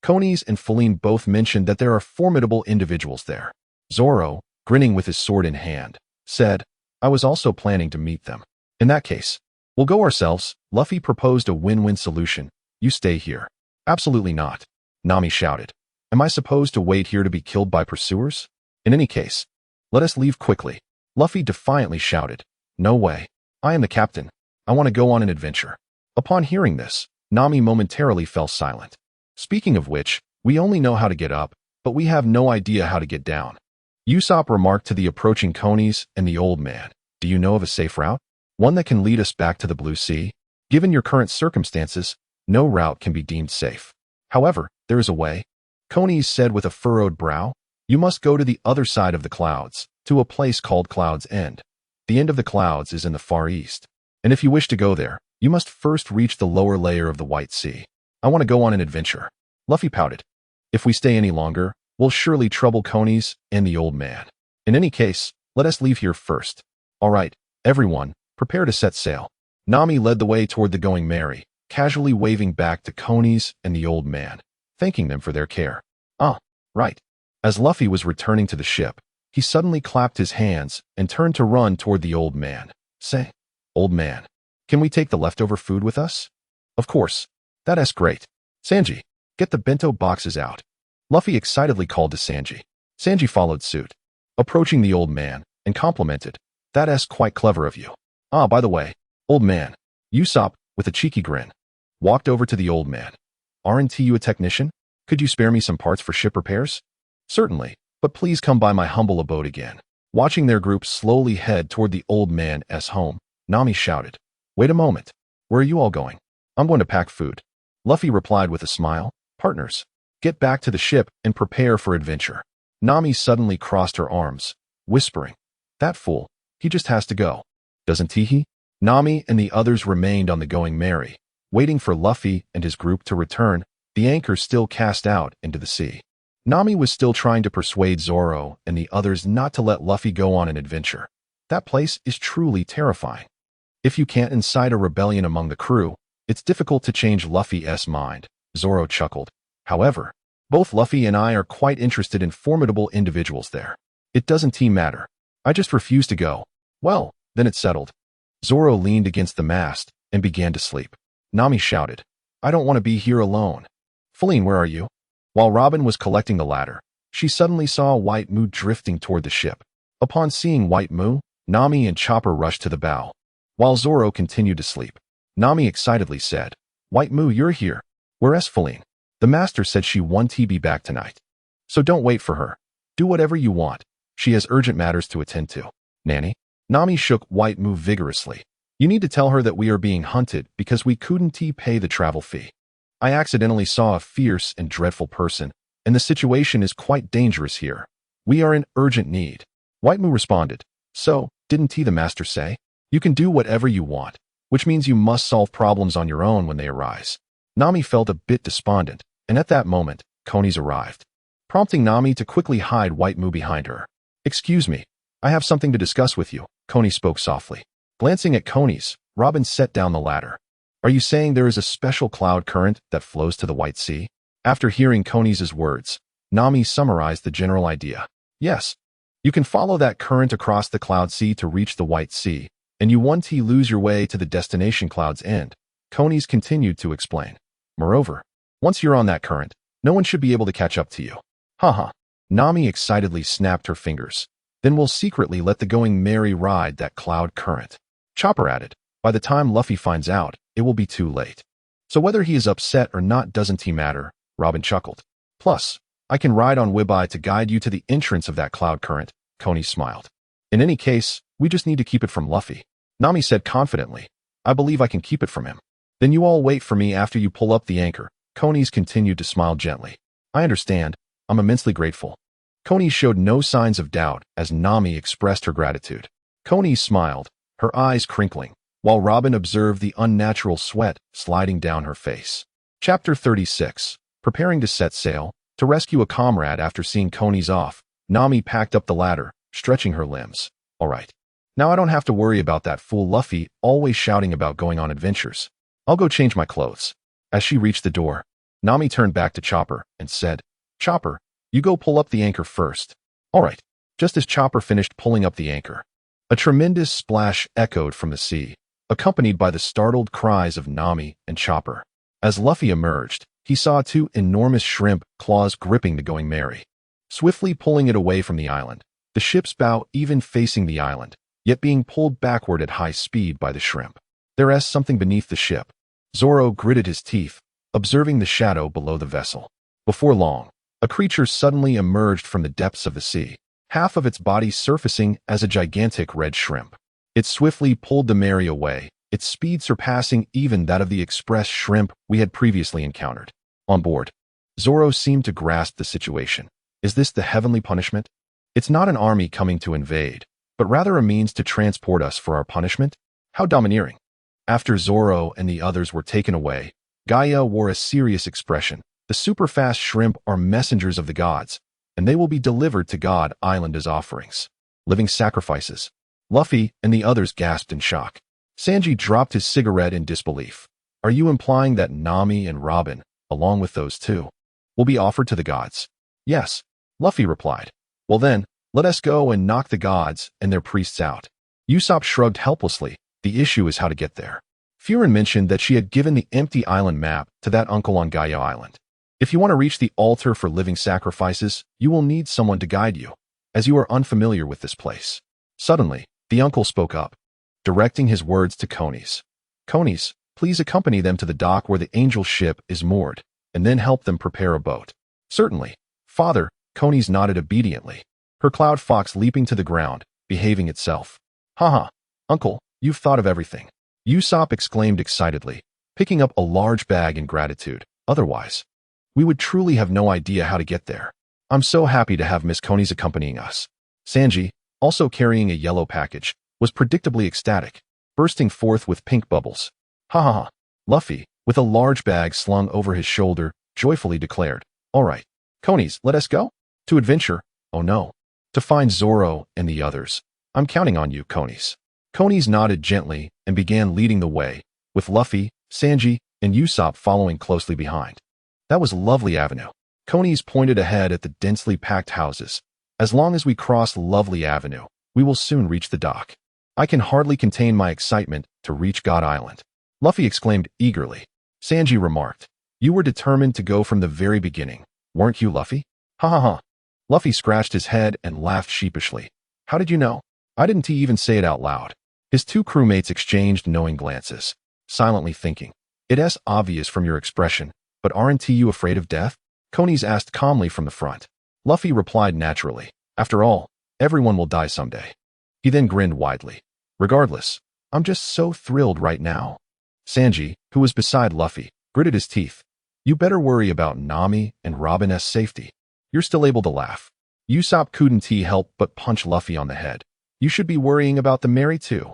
Konis and Fuling both mentioned that there are formidable individuals there. Zoro, grinning with his sword in hand, said, I was also planning to meet them. In that case, we'll go ourselves. Luffy proposed a win-win solution. You stay here. Absolutely not. Nami shouted. Am I supposed to wait here to be killed by pursuers? In any case, let us leave quickly. Luffy defiantly shouted. No way. I am the captain. I want to go on an adventure. Upon hearing this, Nami momentarily fell silent. Speaking of which, we only know how to get up, but we have no idea how to get down. Usopp remarked to the approaching Konis and the old man, Do you know of a safe route? One that can lead us back to the Blue Sea? Given your current circumstances, no route can be deemed safe. However, there is a way. Konis said with a furrowed brow, You must go to the other side of the clouds, to a place called Cloud's End. The end of the clouds is in the far east. And if you wish to go there, you must first reach the lower layer of the White Sea. I want to go on an adventure. Luffy pouted. If we stay any longer, we'll surely trouble Konis and the old man. In any case, let us leave here first. All right, everyone, prepare to set sail. Nami led the way toward the Going Merry, casually waving back to Konis and the old man, thanking them for their care. Right. As Luffy was returning to the ship, he suddenly clapped his hands and turned to run toward the old man. Say, Old man, can we take the leftover food with us? Of course. That's great. Sanji, get the bento boxes out. Luffy excitedly called to Sanji. Sanji followed suit, approaching the old man, and complimented. That's quite clever of you. By the way, old man, Usopp, with a cheeky grin, walked over to the old man. Aren't you a technician? Could you spare me some parts for ship repairs? Certainly, but please come by my humble abode again. Watching their group slowly head toward the old man's home, Nami shouted, Wait a moment. Where are you all going? I'm going to pack food. Luffy replied with a smile, Partners, get back to the ship and prepare for adventure. Nami suddenly crossed her arms, whispering, That fool, he just has to go. Doesn't he? Nami and the others remained on the Going Merry, waiting for Luffy and his group to return, the anchor still cast out into the sea. Nami was still trying to persuade Zoro and the others not to let Luffy go on an adventure. That place is truly terrifying. If you can't incite a rebellion among the crew, it's difficult to change Luffy's mind, Zoro chuckled. However, both Luffy and I are quite interested in formidable individuals there. It doesn't matter. I just refuse to go. Well, then it's settled. Zoro leaned against the mast and began to sleep. Nami shouted, I don't want to be here alone. Fuling, where are you? While Robin was collecting the ladder, she suddenly saw White Moo drifting toward the ship. Upon seeing White Moo, Nami and Chopper rushed to the bow. While Zoro continued to sleep, Nami excitedly said, White Moo, you're here. Where's Fuling? The master said she won TB back tonight. So don't wait for her. Do whatever you want. She has urgent matters to attend to. Nanny? Nami shook White Moo vigorously. You need to tell her that we are being hunted because we couldn't pay the travel fee. I accidentally saw a fierce and dreadful person, and the situation is quite dangerous here. We are in urgent need. White Moo responded. So, didn't the master say? You can do whatever you want, which means you must solve problems on your own when they arise. Nami felt a bit despondent, and at that moment, Konis arrived, prompting Nami to quickly hide White Moo behind her. Excuse me, I have something to discuss with you, Coney spoke softly. Glancing at Coney's, Robin set down the ladder. Are you saying there is a special cloud current that flows to the White Sea? After hearing Coney's words, Nami summarized the general idea. Yes. You can follow that current across the Cloud Sea to reach the White Sea, and you won't lose your way to the destination Cloud's End, Coney's continued to explain. Moreover, once you're on that current, no one should be able to catch up to you. Haha. Nami excitedly snapped her fingers. Then we'll secretly let the going merry ride that cloud current. Chopper added, by the time Luffy finds out, it will be too late. So whether he is upset or not doesn't matter, Robin chuckled. Plus, I can ride on Wibbai to guide you to the entrance of that cloud current, Coney smiled. In any case, we just need to keep it from Luffy. Nami said confidently, I believe I can keep it from him. Then you all wait for me after you pull up the anchor, Coney's continued to smile gently. I understand, I'm immensely grateful. Coney showed no signs of doubt as Nami expressed her gratitude. Coney smiled, her eyes crinkling, while Robin observed the unnatural sweat sliding down her face. Chapter 36. Preparing to set sail. To rescue a comrade after seeing Coney's off, Nami packed up the ladder, stretching her limbs. All right. Now I don't have to worry about that fool Luffy always shouting about going on adventures. I'll go change my clothes. As she reached the door, Nami turned back to Chopper and said, Chopper, you go pull up the anchor first. All right. Just as Chopper finished pulling up the anchor, a tremendous splash echoed from the sea, accompanied by the startled cries of Nami and Chopper. As Luffy emerged, he saw two enormous shrimp claws gripping the Going Merry, swiftly pulling it away from the island, the ship's bow even facing the island, yet being pulled backward at high speed by the shrimp. There was something beneath the ship. Zoro gritted his teeth, observing the shadow below the vessel. Before long, a creature suddenly emerged from the depths of the sea, half of its body surfacing as a gigantic red shrimp. It swiftly pulled the Merry away, its speed surpassing even that of the express shrimp we had previously encountered. On board, Zoro seemed to grasp the situation. Is this the heavenly punishment? It's not an army coming to invade, but rather a means to transport us for our punishment? How domineering. After Zoro and the others were taken away, Gaia wore a serious expression. The superfast shrimp are messengers of the gods, and they will be delivered to God Island as offerings. Living sacrifices. Luffy and the others gasped in shock. Sanji dropped his cigarette in disbelief. Are you implying that Nami and Robin, along with those two, will be offered to the gods? Yes, Luffy replied. Well then, let us go and knock the gods and their priests out. Usopp shrugged helplessly. The issue is how to get there. Furin mentioned that she had given the empty island map to that uncle on Gaia Island. If you want to reach the altar for living sacrifices, you will need someone to guide you, as you are unfamiliar with this place. Suddenly, the uncle spoke up, directing his words to Coney's. Coney's, please accompany them to the dock where the angel ship is moored, and then help them prepare a boat. Certainly, father, Coney's nodded obediently, her cloud fox leaping to the ground, behaving itself. Haha, uncle, you've thought of everything. Usopp exclaimed excitedly, picking up a large bag in gratitude. Otherwise, we would truly have no idea how to get there. I'm so happy to have Miss Coney's accompanying us. Sanji, also carrying a yellow package, was predictably ecstatic, bursting forth with pink bubbles. Ha ha ha. Luffy, with a large bag slung over his shoulder, joyfully declared, all right, Coney's, let us go? To adventure? Oh no. To find Zoro and the others. I'm counting on you, Coney's. Coney's nodded gently and began leading the way, with Luffy, Sanji, and Usopp following closely behind. That was a lovely avenue. Coney's pointed ahead at the densely packed houses. As long as we cross Lovely Avenue, we will soon reach the dock. I can hardly contain my excitement to reach God Island. Luffy exclaimed eagerly. Sanji remarked, you were determined to go from the very beginning, weren't you, Luffy? Ha ha ha. Luffy scratched his head and laughed sheepishly. How did you know? I didn't even say it out loud. His two crewmates exchanged knowing glances, silently thinking, it's obvious from your expression, but aren't you afraid of death? Coney's asked calmly from the front. Luffy replied naturally, after all, everyone will die someday. He then grinned widely. Regardless, I'm just so thrilled right now. Sanji, who was beside Luffy, gritted his teeth. You better worry about Nami and Robin's safety. You're still able to laugh. Usopp couldn't help but punch Luffy on the head. You should be worrying about the Merry too.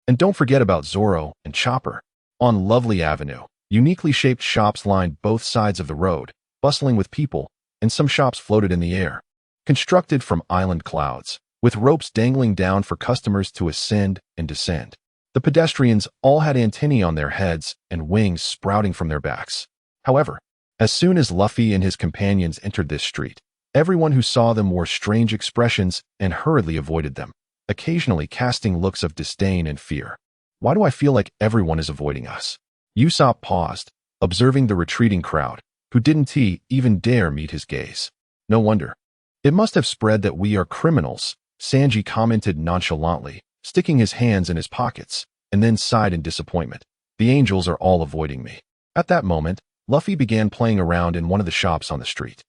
And don't forget about Zoro and Chopper. On Lovely Avenue, uniquely shaped shops lined both sides of the road, bustling with people, and some shops floated in the air. Constructed from island clouds, with ropes dangling down for customers to ascend and descend. The pedestrians all had antennae on their heads and wings sprouting from their backs. However, as soon as Luffy and his companions entered this street, everyone who saw them wore strange expressions and hurriedly avoided them, occasionally casting looks of disdain and fear. Why do I feel like everyone is avoiding us? Usopp paused, observing the retreating crowd, who didn't even dare meet his gaze. No wonder. It must have spread that we are criminals, Sanji commented nonchalantly, sticking his hands in his pockets, and then sighed in disappointment. The angels are all avoiding me. At that moment, Luffy began playing around in one of the shops on the street.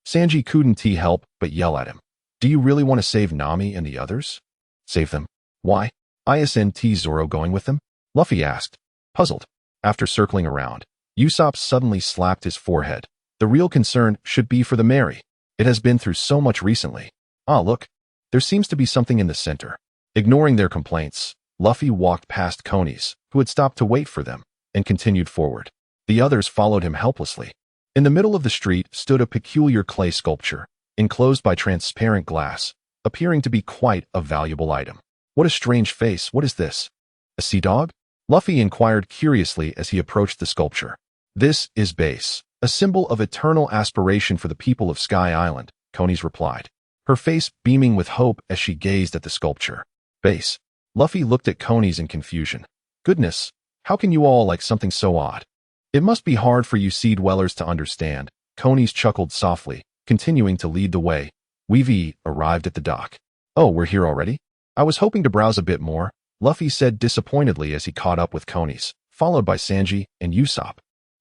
Sanji couldn't help but yell at him. Do you really want to save Nami and the others? Save them? Why? Isn't Zoro going with them? Luffy asked, puzzled. After circling around, Usopp suddenly slapped his forehead. The real concern should be for the Mary. It has been through so much recently. Ah, look. There seems to be something in the center. Ignoring their complaints, Luffy walked past Konis, who had stopped to wait for them, and continued forward. The others followed him helplessly. In the middle of the street stood a peculiar clay sculpture, enclosed by transparent glass, appearing to be quite a valuable item. What a strange face, what is this? A sea dog? Luffy inquired curiously as he approached the sculpture. This is Base, a symbol of eternal aspiration for the people of Sky Island, Konis replied, her face beaming with hope as she gazed at the sculpture. Base. Luffy looked at Konis in confusion. Goodness, how can you all like something so odd? It must be hard for you sea dwellers to understand, Konis chuckled softly, continuing to lead the way. We've arrived at the dock. Oh, we're here already? I was hoping to browse a bit more, Luffy said disappointedly as he caught up with Konis, followed by Sanji and Usopp.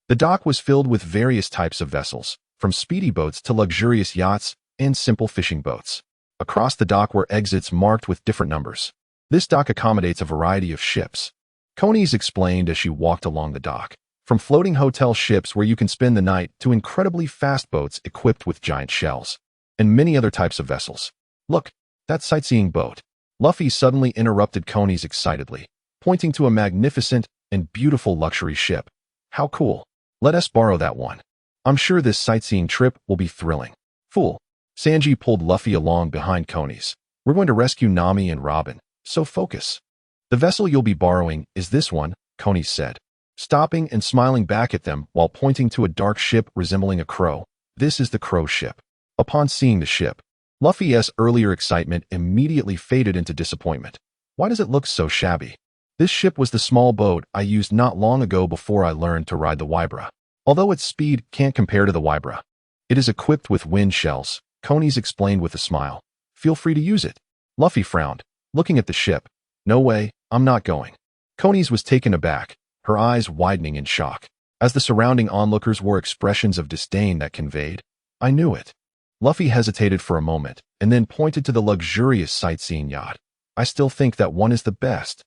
The dock was filled with various types of vessels, from speedy boats to luxurious yachts and simple fishing boats. Across the dock were exits marked with different numbers. This dock accommodates a variety of ships. Konis explained as she walked along the dock, from floating hotel ships where you can spend the night to incredibly fast boats equipped with giant shells, and many other types of vessels. Look, that sightseeing boat. Luffy suddenly interrupted Konis excitedly, pointing to a magnificent and beautiful luxury ship. How cool. Let us borrow that one. I'm sure this sightseeing trip will be thrilling. Fool. Sanji pulled Luffy along behind Konis. We're going to rescue Nami and Robin, so focus. The vessel you'll be borrowing is this one, Konis said, stopping and smiling back at them while pointing to a dark ship resembling a crow. This is the crow ship. Upon seeing the ship, Luffy's earlier excitement immediately faded into disappointment. Why does it look so shabby? This ship was the small boat I used not long ago before I learned to ride the Wybra. Although its speed can't compare to the Wybra. It is equipped with wind shells, Konis explained with a smile. Feel free to use it. Luffy frowned, looking at the ship. No way, I'm not going. Konis was taken aback, her eyes widening in shock. As the surrounding onlookers wore expressions of disdain that conveyed, I knew it. Luffy hesitated for a moment, and then pointed to the luxurious sightseeing yacht. I still think that one is the best.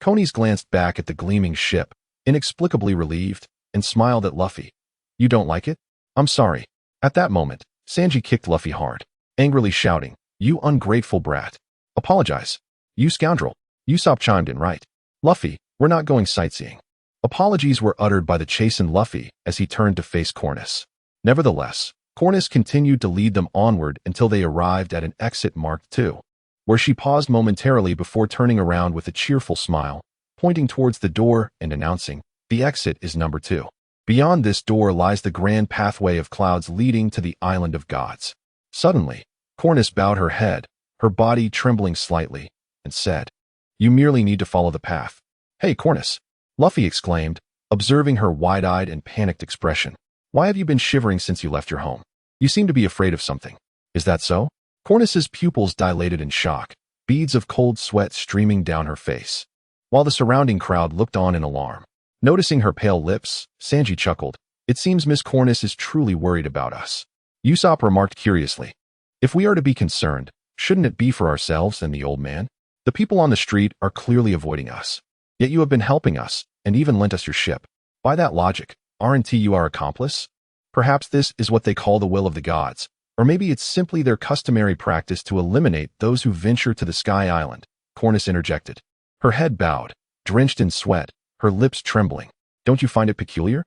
Konis glanced back at the gleaming ship, inexplicably relieved, and smiled at Luffy. You don't like it? I'm sorry. At that moment, Sanji kicked Luffy hard, angrily shouting, You ungrateful brat. Apologize. You scoundrel. Usopp chimed in right. Luffy, we're not going sightseeing. Apologies were uttered by the chastened Luffy as he turned to face Cornus. Nevertheless, Cornus continued to lead them onward until they arrived at an exit marked 2, where she paused momentarily before turning around with a cheerful smile, pointing towards the door and announcing, The exit is number 2. Beyond this door lies the grand pathway of clouds leading to the Island of Gods. Suddenly, Cornus bowed her head, her body trembling slightly, and said, You merely need to follow the path. Hey, Cornus! Luffy exclaimed, observing her wide-eyed and panicked expression. Why have you been shivering since you left your home? You seem to be afraid of something. Is that so? Cornus's pupils dilated in shock, beads of cold sweat streaming down her face, while the surrounding crowd looked on in alarm. Noticing her pale lips, Sanji chuckled. It seems Miss Cornus is truly worried about us. Usopp remarked curiously. If we are to be concerned, shouldn't it be for ourselves and the old man? The people on the street are clearly avoiding us. Yet you have been helping us, and even lent us your ship. By that logic, aren't you our accomplice? Perhaps this is what they call the will of the gods, or maybe it's simply their customary practice to eliminate those who venture to the Sky Island, Cornus interjected. Her head bowed, drenched in sweat, her lips trembling. Don't you find it peculiar?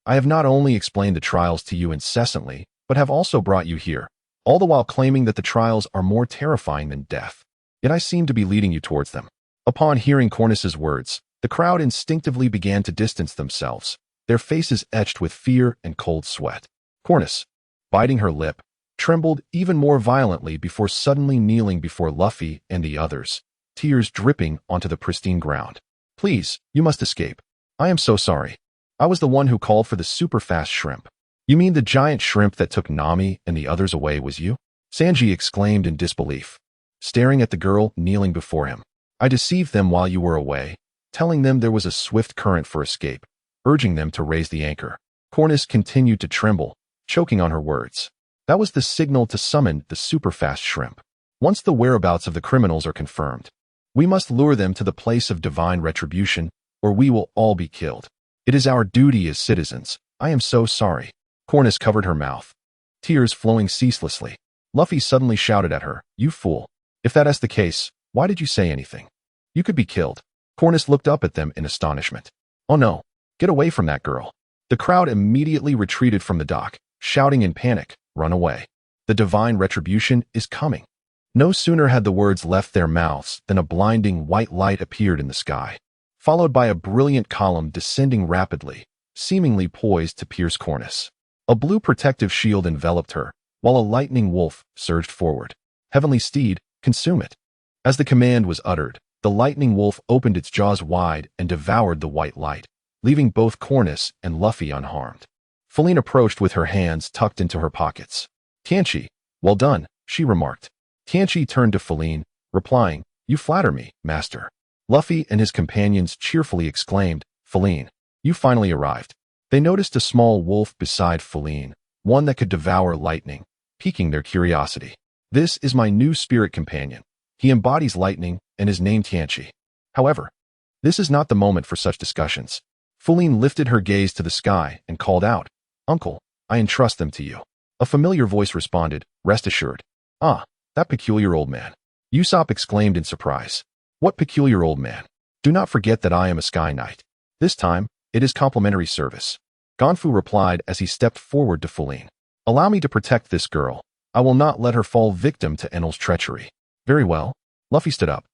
I have not only explained the trials to you incessantly, but have also brought you here, all the while claiming that the trials are more terrifying than death. yet I seem to be leading you towards them. Upon hearing Cornus's words, the crowd instinctively began to distance themselves, their faces etched with fear and cold sweat. Cornus, biting her lip, trembled even more violently before suddenly kneeling before Luffy and the others, tears dripping onto the pristine ground. Please, you must escape. I am so sorry. I was the one who called for the super-fast shrimp. You mean the giant shrimp that took Nami and the others away was you? Sanji exclaimed in disbelief, staring at the girl kneeling before him. I deceived them while you were away, telling them there was a swift current for escape, urging them to raise the anchor. Cornus continued to tremble, choking on her words. That was the signal to summon the super-fast shrimp. Once the whereabouts of the criminals are confirmed, we must lure them to the place of divine retribution, or we will all be killed. It is our duty as citizens. I am so sorry. Cornus covered her mouth, tears flowing ceaselessly. Luffy suddenly shouted at her, You fool. If that is the case, why did you say anything? You could be killed. Cornus looked up at them in astonishment. Oh no, get away from that girl. The crowd immediately retreated from the dock, shouting in panic, Run away. The divine retribution is coming. No sooner had the words left their mouths than a blinding white light appeared in the sky, followed by a brilliant column descending rapidly, seemingly poised to pierce Cornus. A blue protective shield enveloped her, while a lightning wolf surged forward. Heavenly steed, consume it. As the command was uttered, the lightning wolf opened its jaws wide and devoured the white light, leaving both Cornus and Luffy unharmed. Feline approached with her hands tucked into her pockets. Tianchi, well done, she remarked. Tianchi turned to Feline, replying, You flatter me, master. Luffy and his companions cheerfully exclaimed, Feline, you finally arrived. They noticed a small wolf beside Feline, one that could devour lightning, piquing their curiosity. This is my new spirit companion. He embodies lightning and is named Tianchi. However, this is not the moment for such discussions. Feline lifted her gaze to the sky and called out, Uncle, I entrust them to you. A familiar voice responded, Rest assured. Ah, that peculiar old man. Usopp exclaimed in surprise. What peculiar old man? Do not forget that I am a Sky Knight. This time, it is complimentary service. Gonfu replied as he stepped forward to Feline. Allow me to protect this girl. I will not let her fall victim to Enel's treachery. Very well. Luffy stood up,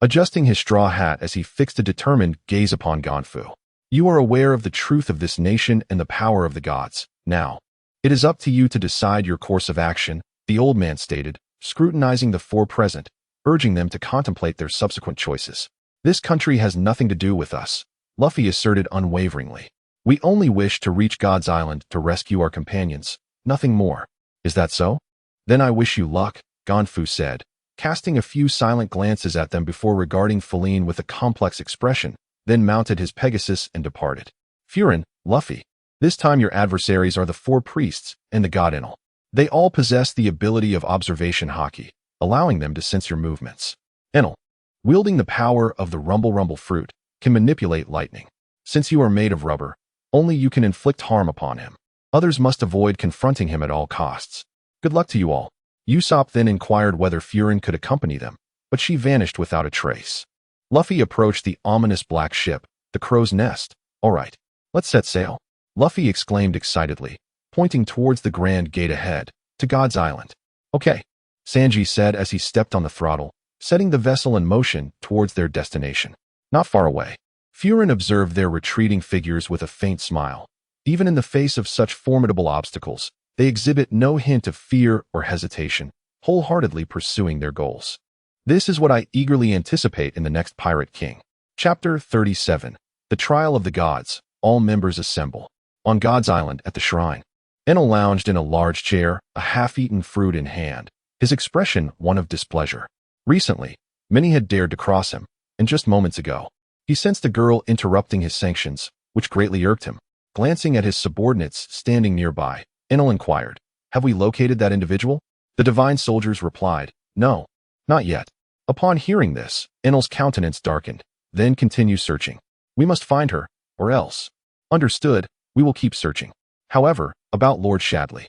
adjusting his straw hat as he fixed a determined gaze upon Gonfu. You are aware of the truth of this nation and the power of the gods. Now, it is up to you to decide your course of action, the old man stated, scrutinizing the four present, urging them to contemplate their subsequent choices. This country has nothing to do with us, Luffy asserted unwaveringly. We only wish to reach God's Island to rescue our companions, nothing more. Is that so? Then I wish you luck, Gonfu said, casting a few silent glances at them before regarding Feline with a complex expression, then mounted his Pegasus and departed. Furin, Luffy. This time your adversaries are the four priests and the god Enel. They all possess the ability of observation haki, allowing them to sense your movements. Enel, wielding the power of the Rumble fruit, can manipulate lightning. Since you are made of rubber, only you can inflict harm upon him. Others must avoid confronting him at all costs. Good luck to you all. Usopp then inquired whether Furin could accompany them, but she vanished without a trace. Luffy approached the ominous black ship, the Crow's Nest. All right, let's set sail. Luffy exclaimed excitedly, pointing towards the grand gate ahead, to God's Island. Okay, Sanji said as he stepped on the throttle, setting the vessel in motion towards their destination. Not far away, Furin observed their retreating figures with a faint smile. Even in the face of such formidable obstacles, they exhibit no hint of fear or hesitation, wholeheartedly pursuing their goals. This is what I eagerly anticipate in the next Pirate King. Chapter 37. The Trial of the Gods. All members assemble. On God's Island at the shrine, Enel lounged in a large chair, a half-eaten fruit in hand, his expression one of displeasure. Recently, many had dared to cross him, and just moments ago, he sensed a girl interrupting his sanctions, which greatly irked him. Glancing at his subordinates standing nearby, Enel inquired, Have we located that individual? The divine soldiers replied, No, not yet. Upon hearing this, Enel's countenance darkened, then continue searching. We must find her, or else. Understood, we will keep searching. However, about Lord Shadley.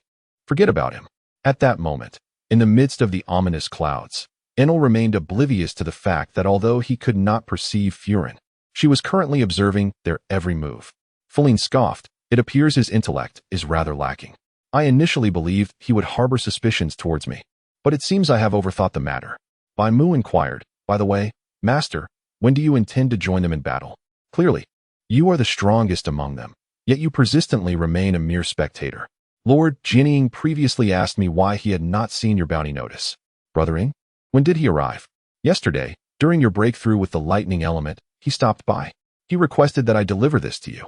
Forget about him. At that moment, in the midst of the ominous clouds, Enel remained oblivious to the fact that although he could not perceive Furin, she was currently observing their every move. Feline scoffed, It appears his intellect is rather lacking. I initially believed he would harbor suspicions towards me, but it seems I have overthought the matter. Bai Mu inquired, By the way, Master, when do you intend to join them in battle? Clearly, you are the strongest among them, yet you persistently remain a mere spectator. Lord Jinying previously asked me why he had not seen your bounty notice. Brothering, when did he arrive? Yesterday, during your breakthrough with the lightning element, he stopped by. He requested that I deliver this to you.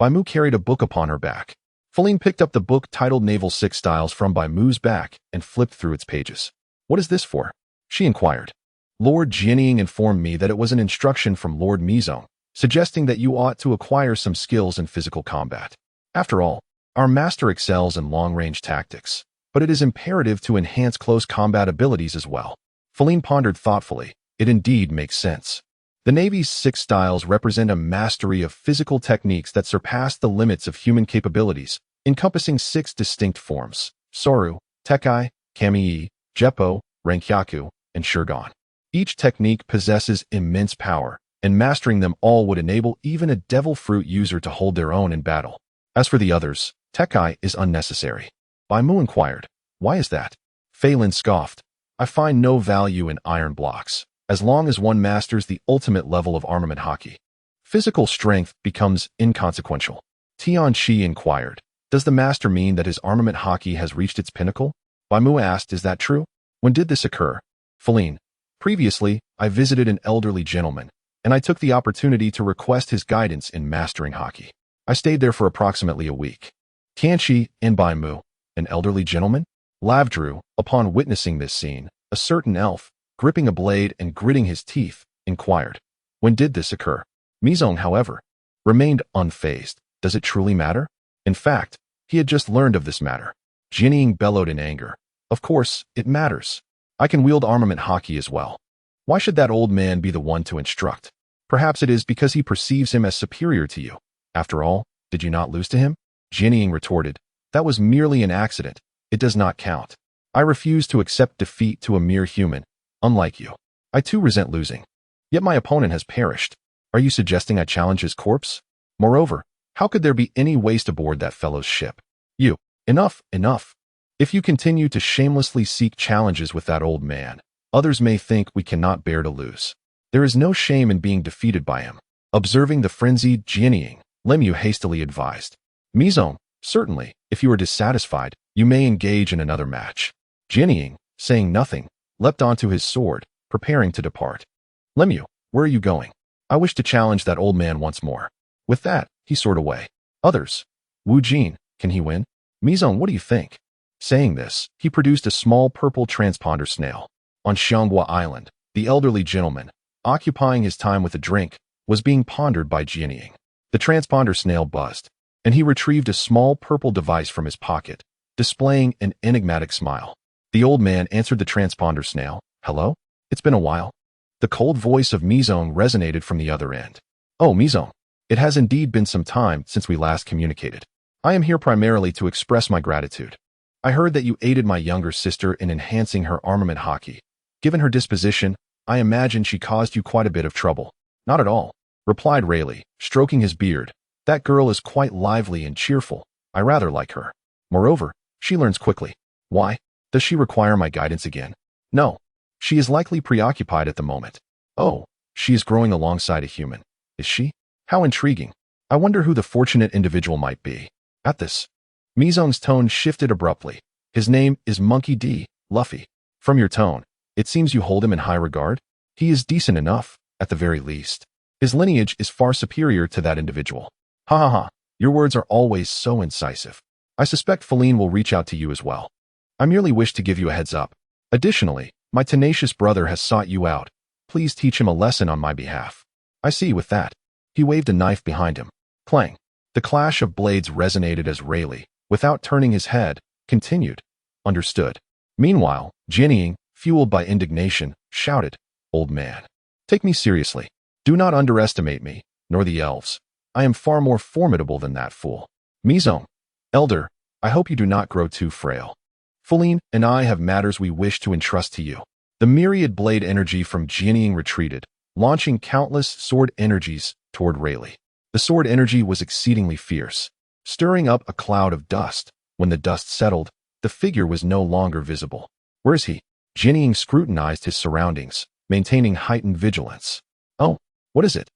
Bai Mu carried a book upon her back. Feline picked up the book titled Naval Six Styles from Bai Mu's back and flipped through its pages. What is this for? She inquired. Lord Jinying informed me that it was an instruction from Lord Mizong, suggesting that you ought to acquire some skills in physical combat. After all, our master excels in long-range tactics, but it is imperative to enhance close combat abilities as well. Feline pondered thoughtfully. It indeed makes sense. The Navy's 6 styles represent a mastery of physical techniques that surpass the limits of human capabilities, encompassing 6 distinct forms: Soru, Tekai, Kami-e, Jeppo, Renkyaku, and Shurgon. Each technique possesses immense power, and mastering them all would enable even a devil fruit user to hold their own in battle. As for the others, Tekai is unnecessary. Bai Mu inquired, why is that? Phelan scoffed, I find no value in iron blocks, as long as one masters the ultimate level of armament hockey. Physical strength becomes inconsequential. Tianchi inquired, does the master mean that his armament hockey has reached its pinnacle? Bai Mu asked, is that true? When did this occur? Feline, previously, I visited an elderly gentleman, and I took the opportunity to request his guidance in mastering hockey. I stayed there for approximately a week. Tianchi and Bai Mu, an elderly gentleman? Lavdru, upon witnessing this scene, a certain elf, gripping a blade and gritting his teeth, inquired, when did this occur? Mizong, however, remained unfazed. Does it truly matter? In fact, he had just learned of this matter. Jinying bellowed in anger. Of course, it matters. I can wield armament hockey as well. Why should that old man be the one to instruct? Perhaps it is because he perceives him as superior to you. After all, did you not lose to him? Jinying retorted, that was merely an accident. It does not count. I refuse to accept defeat to a mere human. Unlike you, I too resent losing. Yet my opponent has perished. Are you suggesting I challenge his corpse? Moreover, how could there be any waste aboard that fellow's ship? You, enough. If you continue to shamelessly seek challenges with that old man, others may think we cannot bear to lose. There is no shame in being defeated by him. Observing the frenzied Jinying, Lemieux hastily advised. Mizong, certainly, if you are dissatisfied, you may engage in another match. Jinying, saying nothing, leapt onto his sword, preparing to depart. Lemieux, where are you going? I wish to challenge that old man once more. With that, he soared away. Others. Wu Jin, can he win? Mizong, what do you think? Saying this, he produced a small purple transponder snail. On Xianghua Island, the elderly gentleman, occupying his time with a drink, was being pondered by Jinying. The transponder snail buzzed, and he retrieved a small purple device from his pocket, displaying an enigmatic smile. The old man answered the transponder snail. Hello? It's been a while. The cold voice of Mizong resonated from the other end. Oh, Mizong, it has indeed been some time since we last communicated. I am here primarily to express my gratitude. I heard that you aided my younger sister in enhancing her armament hockey. Given her disposition, I imagine she caused you quite a bit of trouble. Not at all, replied Rayleigh, stroking his beard. That girl is quite lively and cheerful. I rather like her. Moreover, she learns quickly. Why? Does she require my guidance again? No. She is likely preoccupied at the moment. Oh, she is growing alongside a human. Is she? How intriguing. I wonder who the fortunate individual might be. At this, Mizong's tone shifted abruptly. His name is Monkey D. Luffy. From your tone, it seems you hold him in high regard. He is decent enough, at the very least. His lineage is far superior to that individual. Ha ha ha, your words are always so incisive. I suspect Feline will reach out to you as well. I merely wish to give you a heads up. Additionally, my tenacious brother has sought you out. Please teach him a lesson on my behalf. I see. With that, he waved a knife behind him. Clang. The clash of blades resonated as Rayleigh, without turning his head, continued. Understood. Meanwhile, Jinying, fueled by indignation, shouted, Old man, take me seriously. Do not underestimate me, nor the elves. I am far more formidable than that fool. Mizong, elder, I hope you do not grow too frail. Feline and I have matters we wish to entrust to you. The myriad blade energy from Jinying retreated, launching countless sword energies toward Rayleigh. The sword energy was exceedingly fierce, stirring up a cloud of dust. When the dust settled, the figure was no longer visible. Where is he? Jinying scrutinized his surroundings, maintaining heightened vigilance. Oh, what is it?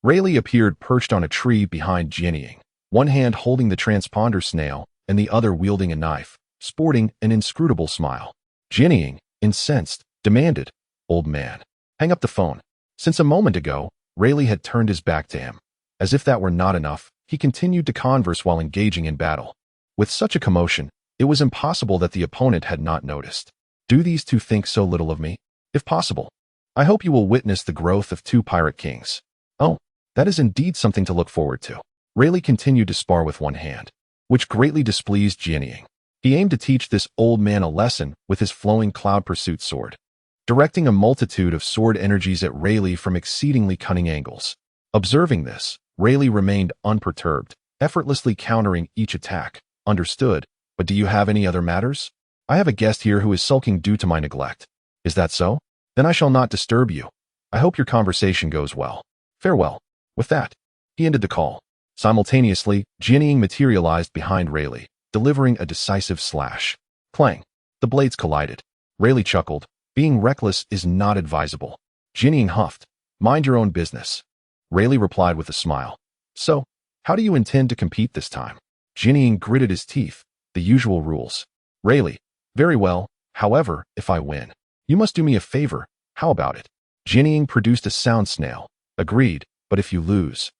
Rayleigh appeared perched on a tree behind Jianying, one hand holding the transponder snail and the other wielding a knife, sporting an inscrutable smile. Jianying, incensed, demanded, "Old man, hang up the phone." Since a moment ago, Rayleigh had turned his back to him. As if that were not enough, he continued to converse while engaging in battle. With such a commotion, it was impossible that the opponent had not noticed. Do these two think so little of me? If possible, I hope you will witness the growth of two pirate kings. Oh, that is indeed something to look forward to. Rayleigh continued to spar with one hand, which greatly displeased Jianying. He aimed to teach this old man a lesson with his flowing cloud pursuit sword, directing a multitude of sword energies at Rayleigh from exceedingly cunning angles. Observing this, Rayleigh remained unperturbed, effortlessly countering each attack. Understood, but do you have any other matters? I have a guest here who is sulking due to my neglect. Is that so? Then I shall not disturb you. I hope your conversation goes well. Farewell. With that, he ended the call. Simultaneously, Jianying materialized behind Rayleigh, delivering a decisive slash. Clang. The blades collided. Rayleigh chuckled. Being reckless is not advisable. Jianying huffed. Mind your own business. Rayleigh replied with a smile. So, how do you intend to compete this time? Jianying gritted his teeth. The usual rules. Rayleigh. Very well. However, if I win, you must do me a favor. How about it? Jianying produced a sound snail. Agreed, but if you lose,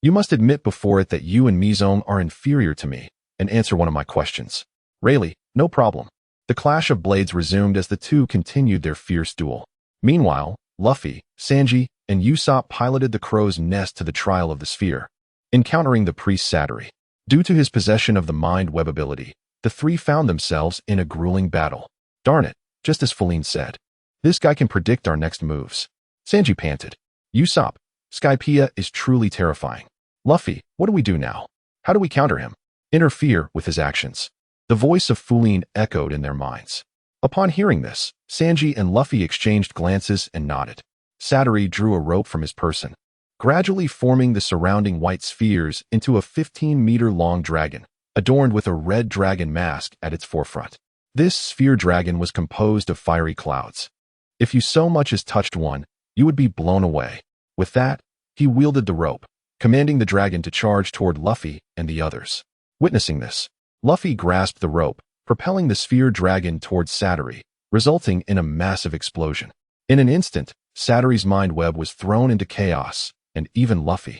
you must admit before it that you and Mizong are inferior to me, and answer one of my questions. Rayleigh, no problem. The clash of blades resumed as the two continued their fierce duel. Meanwhile, Luffy, Sanji, and Usopp piloted the crow's nest to the trial of the sphere, encountering the priest Saturi. Due to his possession of the mind web ability, the three found themselves in a grueling battle. Darn it, just as Feline said. This guy can predict our next moves. Sanji panted. Usopp, Skypiea is truly terrifying. Luffy, what do we do now? How do we counter him? Interfere with his actions. The voice of Feline echoed in their minds. Upon hearing this, Sanji and Luffy exchanged glances and nodded. Saturi drew a rope from his person, gradually forming the surrounding white spheres into a 15-meter-long dragon, adorned with a red dragon mask at its forefront. This sphere dragon was composed of fiery clouds. If you so much as touched one, you would be blown away. With that, he wielded the rope, commanding the dragon to charge toward Luffy and the others. Witnessing this, Luffy grasped the rope, propelling the sphere dragon towards Saturi, resulting in a massive explosion. In an instant, Saturi's mind web was thrown into chaos, and even Luffy,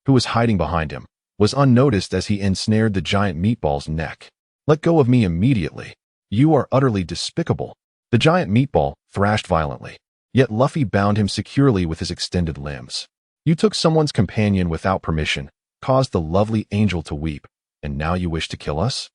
who was hiding behind him, was unnoticed as he ensnared the giant meatball's neck. Let go of me immediately. You are utterly despicable. The giant meatball thrashed violently, yet Luffy bound him securely with his extended limbs. You took someone's companion without permission, caused the lovely angel to weep, and now you wish to kill us?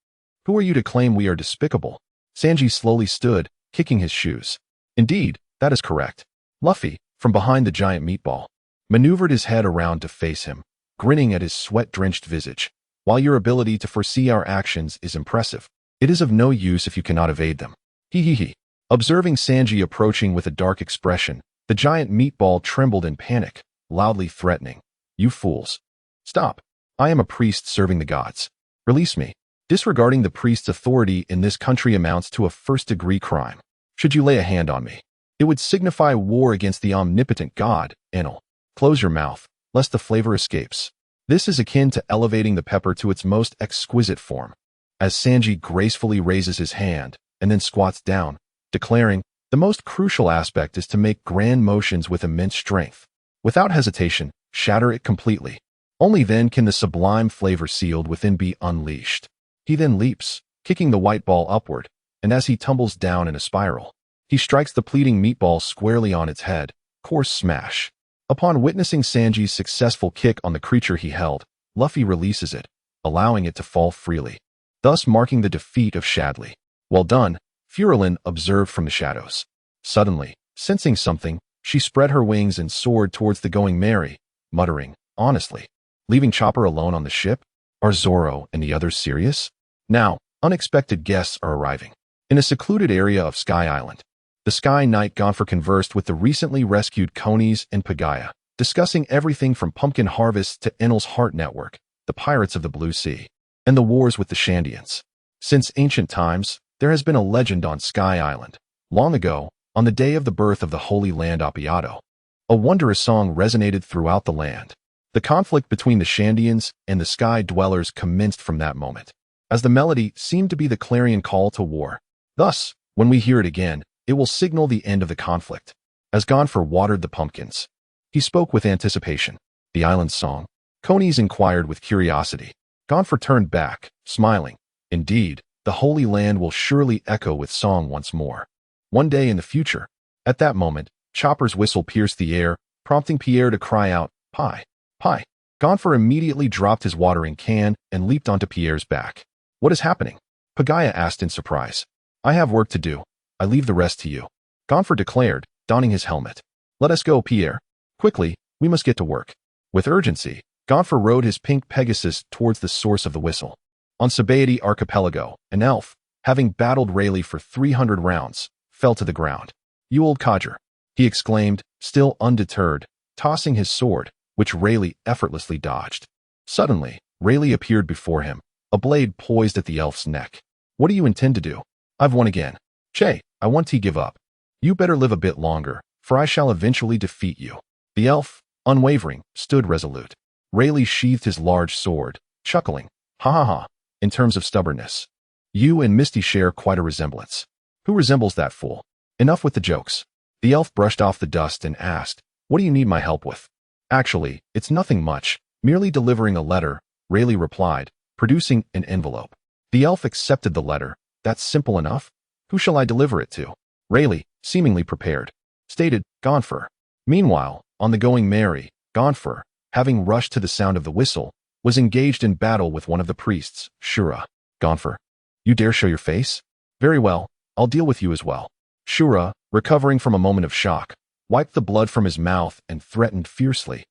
Who are you to claim we are despicable? Sanji slowly stood, kicking his shoes. Indeed, that is correct. Luffy, from behind the giant meatball, maneuvered his head around to face him, grinning at his sweat-drenched visage. While your ability to foresee our actions is impressive, it is of no use if you cannot evade them. He. Observing Sanji approaching with a dark expression, the giant meatball trembled in panic, loudly threatening. You fools. Stop. I am a priest serving the gods. Release me. Disregarding the priest's authority in this country amounts to a first-degree crime. Should you lay a hand on me, it would signify war against the omnipotent god, Enel. Close your mouth, lest the flavor escapes. This is akin to elevating the pepper to its most exquisite form. As Sanji gracefully raises his hand and then squats down, declaring, the most crucial aspect is to make grand motions with immense strength. Without hesitation, shatter it completely. Only then can the sublime flavor sealed within be unleashed. He then leaps, kicking the white ball upward, and as he tumbles down in a spiral, he strikes the pleading meatball squarely on its head. Coarse smash. Upon witnessing Sanji's successful kick on the creature he held, Luffy releases it, allowing it to fall freely, thus marking the defeat of Shadley. Well done, Furolin observed from the shadows. Suddenly, sensing something, she spread her wings and soared towards the Going Merry, muttering, honestly, leaving Chopper alone on the ship? Are Zoro and the others serious? Now, unexpected guests are arriving. In a secluded area of Sky Island, the Sky Knight Gonfer conversed with the recently rescued Konis and Pagaya, discussing everything from pumpkin harvests to Enel's Heart Network, the pirates of the Blue Sea, and the wars with the Shandians. Since ancient times, there has been a legend on Sky Island. Long ago, on the day of the birth of the Holy Land Appiato. A wondrous song resonated throughout the land. The conflict between the Shandians and the Sky Dwellers commenced from that moment, as the melody seemed to be the clarion call to war. Thus, when we hear it again, it will signal the end of the conflict. As Gonfor watered the pumpkins, he spoke with anticipation. The island's song? Conies inquired with curiosity. Gonfor turned back, smiling. Indeed, the Holy Land will surely echo with song once more. One day in the future. At that moment, Chopper's whistle pierced the air, prompting Pierre to cry out, "Pie! Pie!" Gonfor immediately dropped his watering can and leaped onto Pierre's back. "What is happening?" Pagaya asked in surprise. "I have work to do. I leave the rest to you," Gonfor declared, donning his helmet. "Let us go, Pierre. Quickly, we must get to work." With urgency, Gonfor rode his pink Pegasus towards the source of the whistle. On Sabaody Archipelago, an elf, having battled Rayleigh for 300 rounds, fell to the ground. "You old codger," he exclaimed, still undeterred, tossing his sword, which Rayleigh effortlessly dodged. Suddenly, Rayleigh appeared before him, a blade poised at the elf's neck. "What do you intend to do?" "I've won again. Che, I want to give up. You better live a bit longer, for I shall eventually defeat you." The elf, unwavering, stood resolute. Rayleigh sheathed his large sword, chuckling. "Ha ha ha, in terms of stubbornness. You and Misty share quite a resemblance." "Who resembles that fool?" "Enough with the jokes." The elf brushed off the dust and asked, "What do you need my help with?" "Actually, it's nothing much, merely delivering a letter," Rayleigh replied, producing an envelope. The elf accepted the letter. "That's simple enough. Who shall I deliver it to?" Rayleigh, seemingly prepared, stated, "Gonfor." Meanwhile, on the Going Merry, Gonfor, having rushed to the sound of the whistle, was engaged in battle with one of the priests, Shura. "Gonfor, you dare show your face? Very well, I'll deal with you as well." Shura, recovering from a moment of shock, wiped the blood from his mouth and threatened fiercely,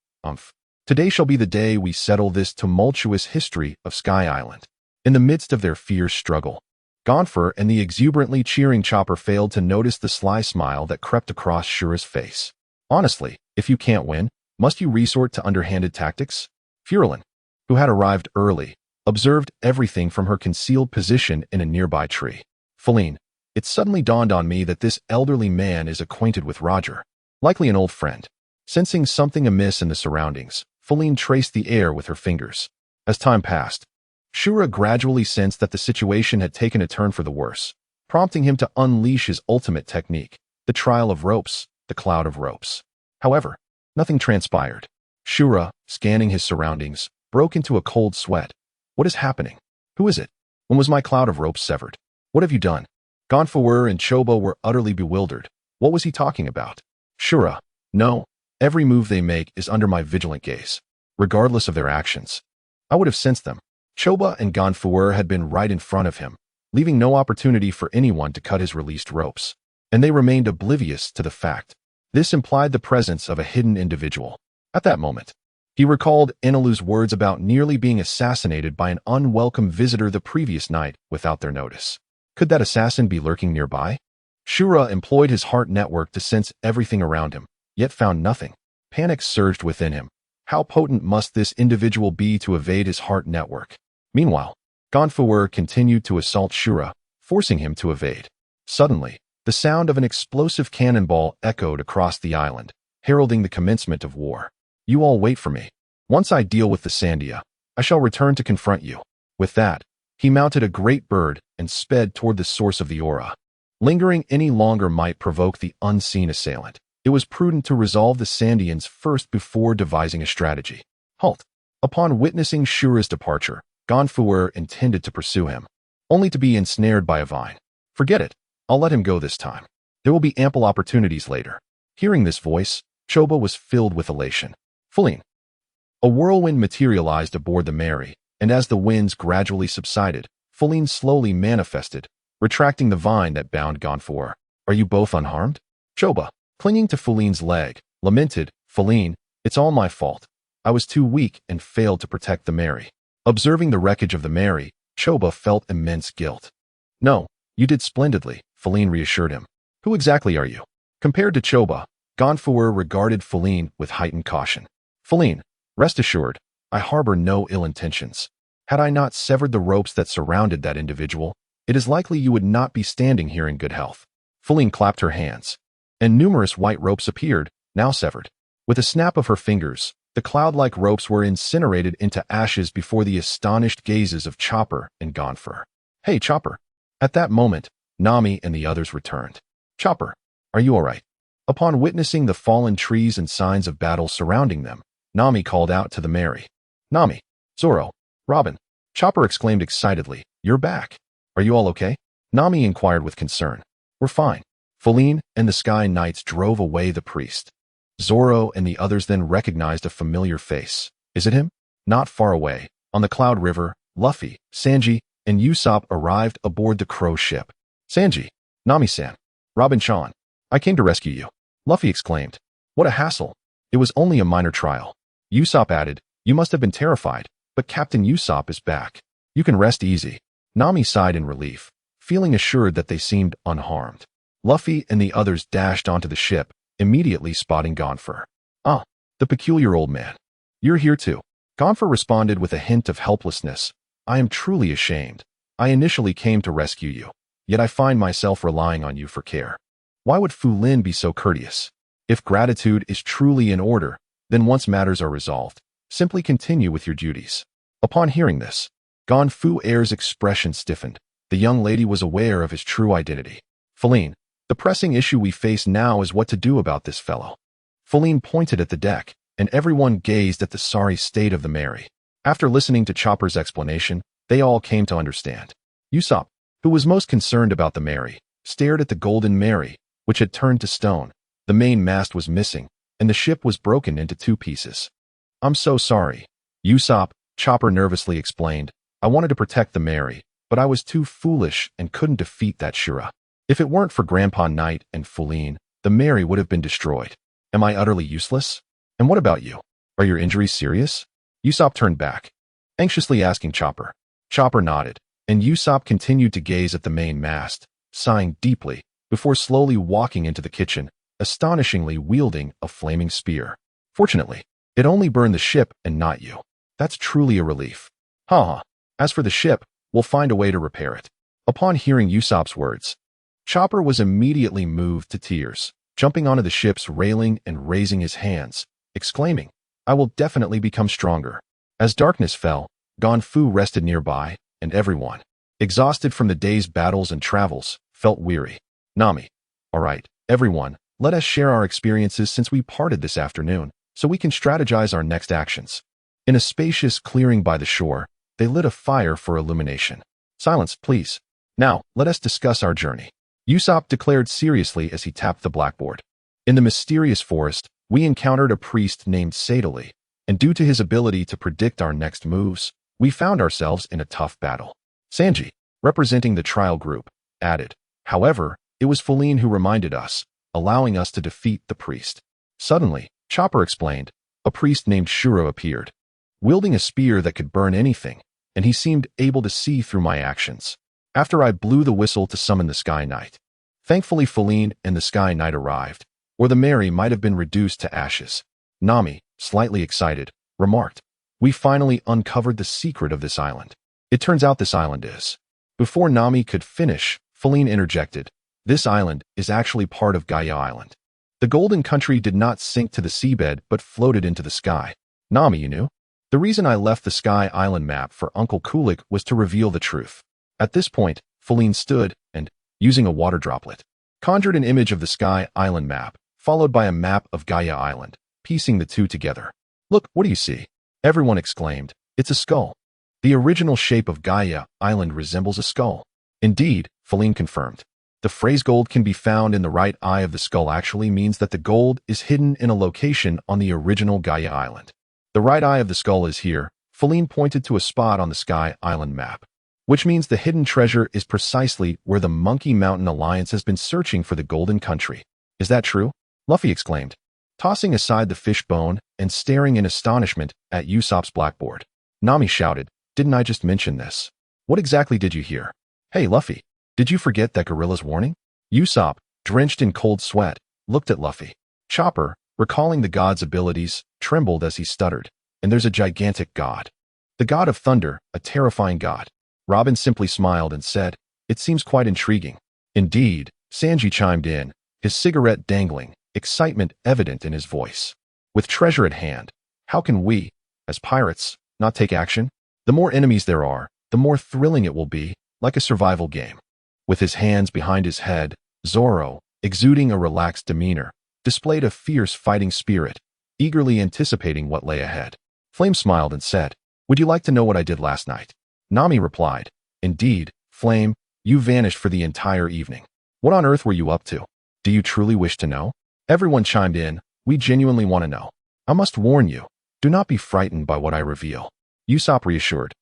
"Today shall be the day we settle this tumultuous history of Sky Island." In the midst of their fierce struggle, Gonfor and the exuberantly cheering Chopper failed to notice the sly smile that crept across Shura's face. "Honestly, if you can't win, must you resort to underhanded tactics?" Furlan, who had arrived early, observed everything from her concealed position in a nearby tree. "Feline, it suddenly dawned on me that this elderly man is acquainted with Roger. Likely an old friend." Sensing something amiss in the surroundings, Feline traced the air with her fingers. As time passed, Shura gradually sensed that the situation had taken a turn for the worse, prompting him to unleash his ultimate technique, the trial of ropes, the cloud of ropes. However, nothing transpired. Shura, scanning his surroundings, broke into a cold sweat. "What is happening? Who is it? When was my cloud of ropes severed? What have you done?" Gonfor and Choba were utterly bewildered. What was he talking about? Shura, "No, every move they make is under my vigilant gaze, regardless of their actions. I would have sensed them." Choba and Gonfor had been right in front of him, leaving no opportunity for anyone to cut his released ropes, and they remained oblivious to the fact. This implied the presence of a hidden individual. At that moment, he recalled Enelu's words about nearly being assassinated by an unwelcome visitor the previous night without their notice. Could that assassin be lurking nearby? Shura employed his heart network to sense everything around him, yet found nothing. Panic surged within him. How potent must this individual be to evade his heart network? Meanwhile, Gonfor continued to assault Shura, forcing him to evade. Suddenly, the sound of an explosive cannonball echoed across the island, heralding the commencement of war. "You all wait for me. Once I deal with the Sandia, I shall return to confront you." With that, he mounted a great bird and sped toward the source of the aura. Lingering any longer might provoke the unseen assailant. It was prudent to resolve the Sandians first before devising a strategy. Halt! Upon witnessing Shura's departure, Gonfor intended to pursue him, only to be ensnared by a vine. "Forget it. I'll let him go this time. There will be ample opportunities later." Hearing this voice, Choba was filled with elation. Feline. A whirlwind materialized aboard the Mary, and as the winds gradually subsided, Feline slowly manifested, retracting the vine that bound Gonfor. "Are you both unharmed?" Choba, clinging to Feline's leg, lamented, "Feline, it's all my fault. I was too weak and failed to protect the Mary." Observing the wreckage of the Mary, Choba felt immense guilt. "No, you did splendidly," Feline reassured him. "Who exactly are you?" Compared to Choba, Gonfor regarded Feline with heightened caution. "Feline, rest assured, I harbor no ill intentions. Had I not severed the ropes that surrounded that individual, it is likely you would not be standing here in good health." Feline clapped her hands. and numerous white ropes appeared, now severed. With a snap of her fingers, the cloud-like ropes were incinerated into ashes before the astonished gazes of Chopper and Gonfer. "Hey, Chopper!" At that moment, Nami and the others returned. "Chopper, are you all right?" Upon witnessing the fallen trees and signs of battle surrounding them, Nami called out to the Mary. "Nami, Zoro, Robin," Chopper exclaimed excitedly, "you're back. Are you all okay?" Nami inquired with concern. "We're fine." Feline and the Sky Knights drove away the priest. Zoro and the others then recognized a familiar face. "Is it him?" Not far away, on the Cloud River, Luffy, Sanji, and Usopp arrived aboard the Crow ship. "Sanji, Nami-san, Robin-chan, I came to rescue you," Luffy exclaimed. "What a hassle. It was only a minor trial." Usopp added, "You must have been terrified, but Captain Usopp is back. You can rest easy." Nami sighed in relief, feeling assured that they seemed unharmed. Luffy and the others dashed onto the ship, immediately spotting Gonfer. "Ah, the peculiar old man. You're here too." Gonfer responded with a hint of helplessness. "I am truly ashamed. I initially came to rescue you, yet I find myself relying on you for care. Why would Fu Lin be so courteous? If gratitude is truly in order, then once matters are resolved, simply continue with your duties." Upon hearing this, Gon Fu Air's expression stiffened. The young lady was aware of his true identity. "Feline, the pressing issue we face now is what to do about this fellow." Feline pointed at the deck, and everyone gazed at the sorry state of the Mary. After listening to Chopper's explanation, they all came to understand. Usopp, who was most concerned about the Mary, stared at the Golden Mary, which had turned to stone. The main mast was missing, and the ship was broken into 2 pieces. "I'm so sorry, Usopp," Chopper nervously explained. "I wanted to protect the Mary, but I was too foolish and couldn't defeat that Shura. If it weren't for Grandpa Knight and Feline, the Mary would have been destroyed. Am I utterly useless? And what about you? Are your injuries serious?" Usopp turned back, anxiously asking Chopper. Chopper nodded, and Usopp continued to gaze at the main mast, sighing deeply, before slowly walking into the kitchen, astonishingly wielding a flaming spear. "Fortunately, it only burned the ship and not you. That's truly a relief. Haha. As for the ship, we'll find a way to repair it." Upon hearing Usopp's words, Chopper was immediately moved to tears, jumping onto the ship's railing and raising his hands, exclaiming, "I will definitely become stronger." As darkness fell, Gon Fu rested nearby, and everyone, exhausted from the day's battles and travels, felt weary. "Nami, all right, everyone, let us share our experiences since we parted this afternoon, so we can strategize our next actions." In a spacious clearing by the shore, they lit a fire for illumination. "Silence, please. Now, let us discuss our journey," Usopp declared seriously as he tapped the blackboard. "In the mysterious forest, we encountered a priest named Sadali, and due to his ability to predict our next moves, we found ourselves in a tough battle." Sanji, representing the trial group, added, "However, it was Feline who reminded us, allowing us to defeat the priest." Suddenly, Chopper explained, "A priest named Shura appeared, wielding a spear that could burn anything, and he seemed able to see through my actions. After I blew the whistle to summon the Sky Knight. Thankfully, Feline and the Sky Knight arrived, or the Mary might have been reduced to ashes." Nami, slightly excited, remarked, "We finally uncovered the secret of this island. It turns out this island is..." Before Nami could finish, Feline interjected, "This island is actually part of Gaia Island. The Golden Country did not sink to the seabed but floated into the sky. Nami, you knew? The reason I left the Sky Island map for Uncle Kulik was to reveal the truth." At this point, Feline stood and, using a water droplet, conjured an image of the Sky Island map, followed by a map of Gaia Island, piecing the two together. "Look, what do you see?" everyone exclaimed. "It's a skull. The original shape of Gaia Island resembles a skull." "Indeed," Feline confirmed. "The phrase gold can be found in the right eye of the skull actually means that the gold is hidden in a location on the original Gaia Island. The right eye of the skull is here." Feline pointed to a spot on the Sky Island map, which means the hidden treasure is precisely where the Monkey Mountain Alliance has been searching for the Golden Country. "Is that true?" Luffy exclaimed, tossing aside the fish bone and staring in astonishment at Usopp's blackboard. Nami shouted, "Didn't I just mention this? What exactly did you hear?" "Hey, Luffy, did you forget that gorilla's warning?" Usopp, drenched in cold sweat, looked at Luffy. Chopper, recalling the god's abilities, trembled as he stuttered, "And there's a gigantic god. The god of thunder, a terrifying god." Robin simply smiled and said, "It seems quite intriguing." "Indeed," Sanji chimed in, his cigarette dangling, excitement evident in his voice. With treasure at hand, how can we, as pirates, not take action? The more enemies there are, the more thrilling it will be, like a survival game. With his hands behind his head, Zoro, exuding a relaxed demeanor, displayed a fierce fighting spirit, eagerly anticipating what lay ahead. Flame smiled and said, "Would you like to know what I did last night?" Nami replied, "Indeed, Flame, you vanished for the entire evening. What on earth were you up to? Do you truly wish to know?" Everyone chimed in, "We genuinely want to know. I must warn you, do not be frightened by what I reveal." Usopp reassured,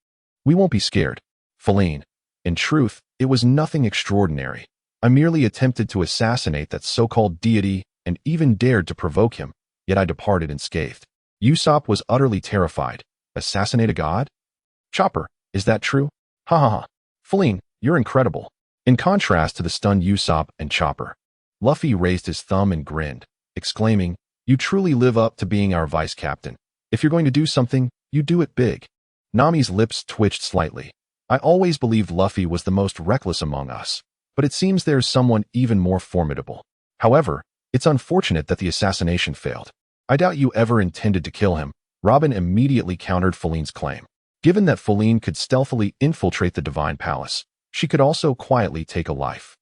"We won't be scared, Feline. In truth, it was nothing extraordinary. I merely attempted to assassinate that so-called deity and even dared to provoke him, yet I departed unscathed." Usopp was utterly terrified. Assassinate a god? Chopper, is that true? Ha ha ha. Feline, you're incredible. In contrast to the stunned Usopp and Chopper, Luffy raised his thumb and grinned, exclaiming, "You truly live up to being our vice captain. If you're going to do something, you do it big." Nami's lips twitched slightly. "I always believed Luffy was the most reckless among us, but it seems there's someone even more formidable. However, it's unfortunate that the assassination failed. I doubt you ever intended to kill him." Robin immediately countered Feline's claim. Given that Feline could stealthily infiltrate the Divine Palace, she could also quietly take a life.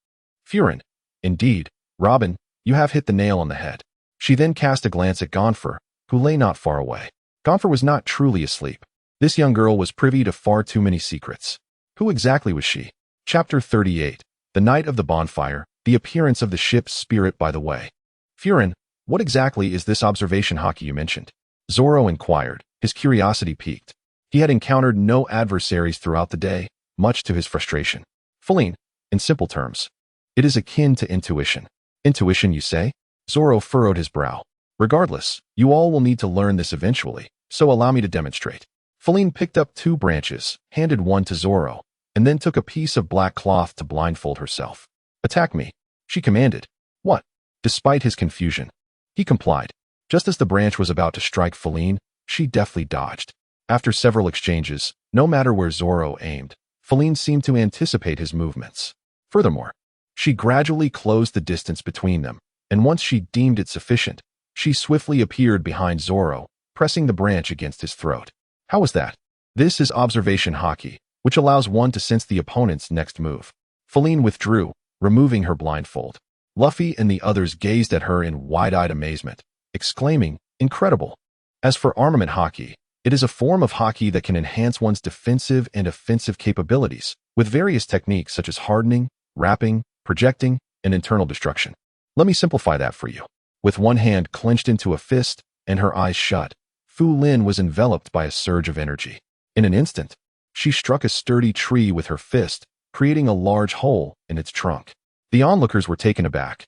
Furin, "Indeed, Robin, you have hit the nail on the head." She then cast a glance at Gonfer, who lay not far away. Gonfer was not truly asleep. This young girl was privy to far too many secrets. Who exactly was she? Chapter 38. The Night of the Bonfire, the appearance of the ship's spirit by the way. Furin, what exactly is this observation haki you mentioned? Zoro inquired, his curiosity piqued. He had encountered no adversaries throughout the day, much to his frustration. Feline, in simple terms, it is akin to intuition. Intuition, you say? Zoro furrowed his brow. Regardless, you all will need to learn this eventually, so allow me to demonstrate. Feline picked up 2 branches, handed one to Zoro, and then took a piece of black cloth to blindfold herself. "Attack me," she commanded. "What?" Despite his confusion, he complied. Just as the branch was about to strike Feline, she deftly dodged. After several exchanges, no matter where Zoro aimed, Feline seemed to anticipate his movements. Furthermore, she gradually closed the distance between them, and once she deemed it sufficient, she swiftly appeared behind Zoro, pressing the branch against his throat. How was that? This is observation haki, which allows one to sense the opponent's next move. Feline withdrew, removing her blindfold. Luffy and the others gazed at her in wide-eyed amazement, exclaiming, "Incredible." As for armament haki, it is a form of haki that can enhance one's defensive and offensive capabilities, with various techniques such as hardening, wrapping, projecting, and internal destruction. Let me simplify that for you. With one hand clenched into a fist and her eyes shut, Fu Lin was enveloped by a surge of energy. In an instant, she struck a sturdy tree with her fist, creating a large hole in its trunk. The onlookers were taken aback,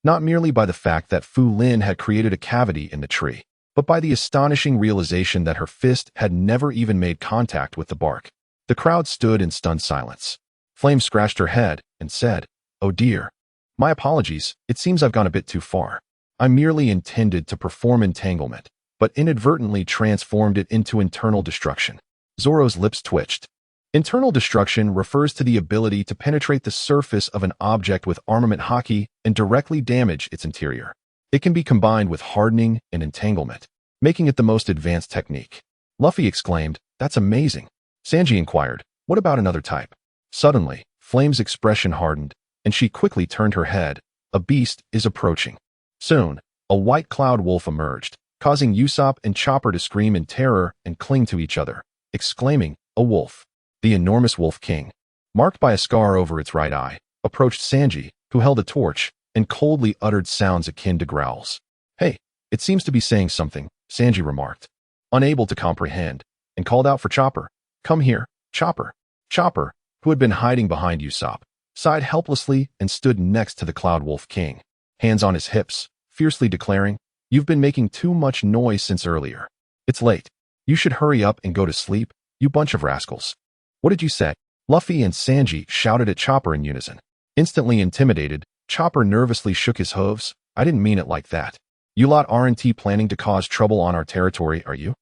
not merely by the fact that Fu Lin had created a cavity in the tree, but by the astonishing realization that her fist had never even made contact with the bark. The crowd stood in stunned silence. Flame scratched her head and said, "Oh dear. My apologies, it seems I've gone a bit too far. I merely intended to perform entanglement, but inadvertently transformed it into internal destruction." Zoro's lips twitched. Internal destruction refers to the ability to penetrate the surface of an object with armament haki and directly damage its interior. It can be combined with hardening and entanglement, making it the most advanced technique. Luffy exclaimed, "That's amazing." Sanji inquired, "What about another type?" Suddenly, Flame's expression hardened, and she quickly turned her head. A beast is approaching. Soon, a white cloud wolf emerged, causing Usopp and Chopper to scream in terror and cling to each other, exclaiming, "A wolf!" The enormous Wolf King, marked by a scar over its right eye, approached Sanji, who held a torch, and coldly uttered sounds akin to growls. "Hey, it seems to be saying something," Sanji remarked, unable to comprehend, and called out for Chopper. "Come here, Chopper." Chopper, who had been hiding behind Usopp, sighed helplessly and stood next to the Cloud Wolf King, hands on his hips, fiercely declaring, "You've been making too much noise since earlier. It's late. You should hurry up and go to sleep, you bunch of rascals." "What did you say?" Luffy and Sanji shouted at Chopper in unison. Instantly intimidated, Chopper nervously shook his hooves. "I didn't mean it like that. You lot aren't planning to cause trouble on our territory, are you?"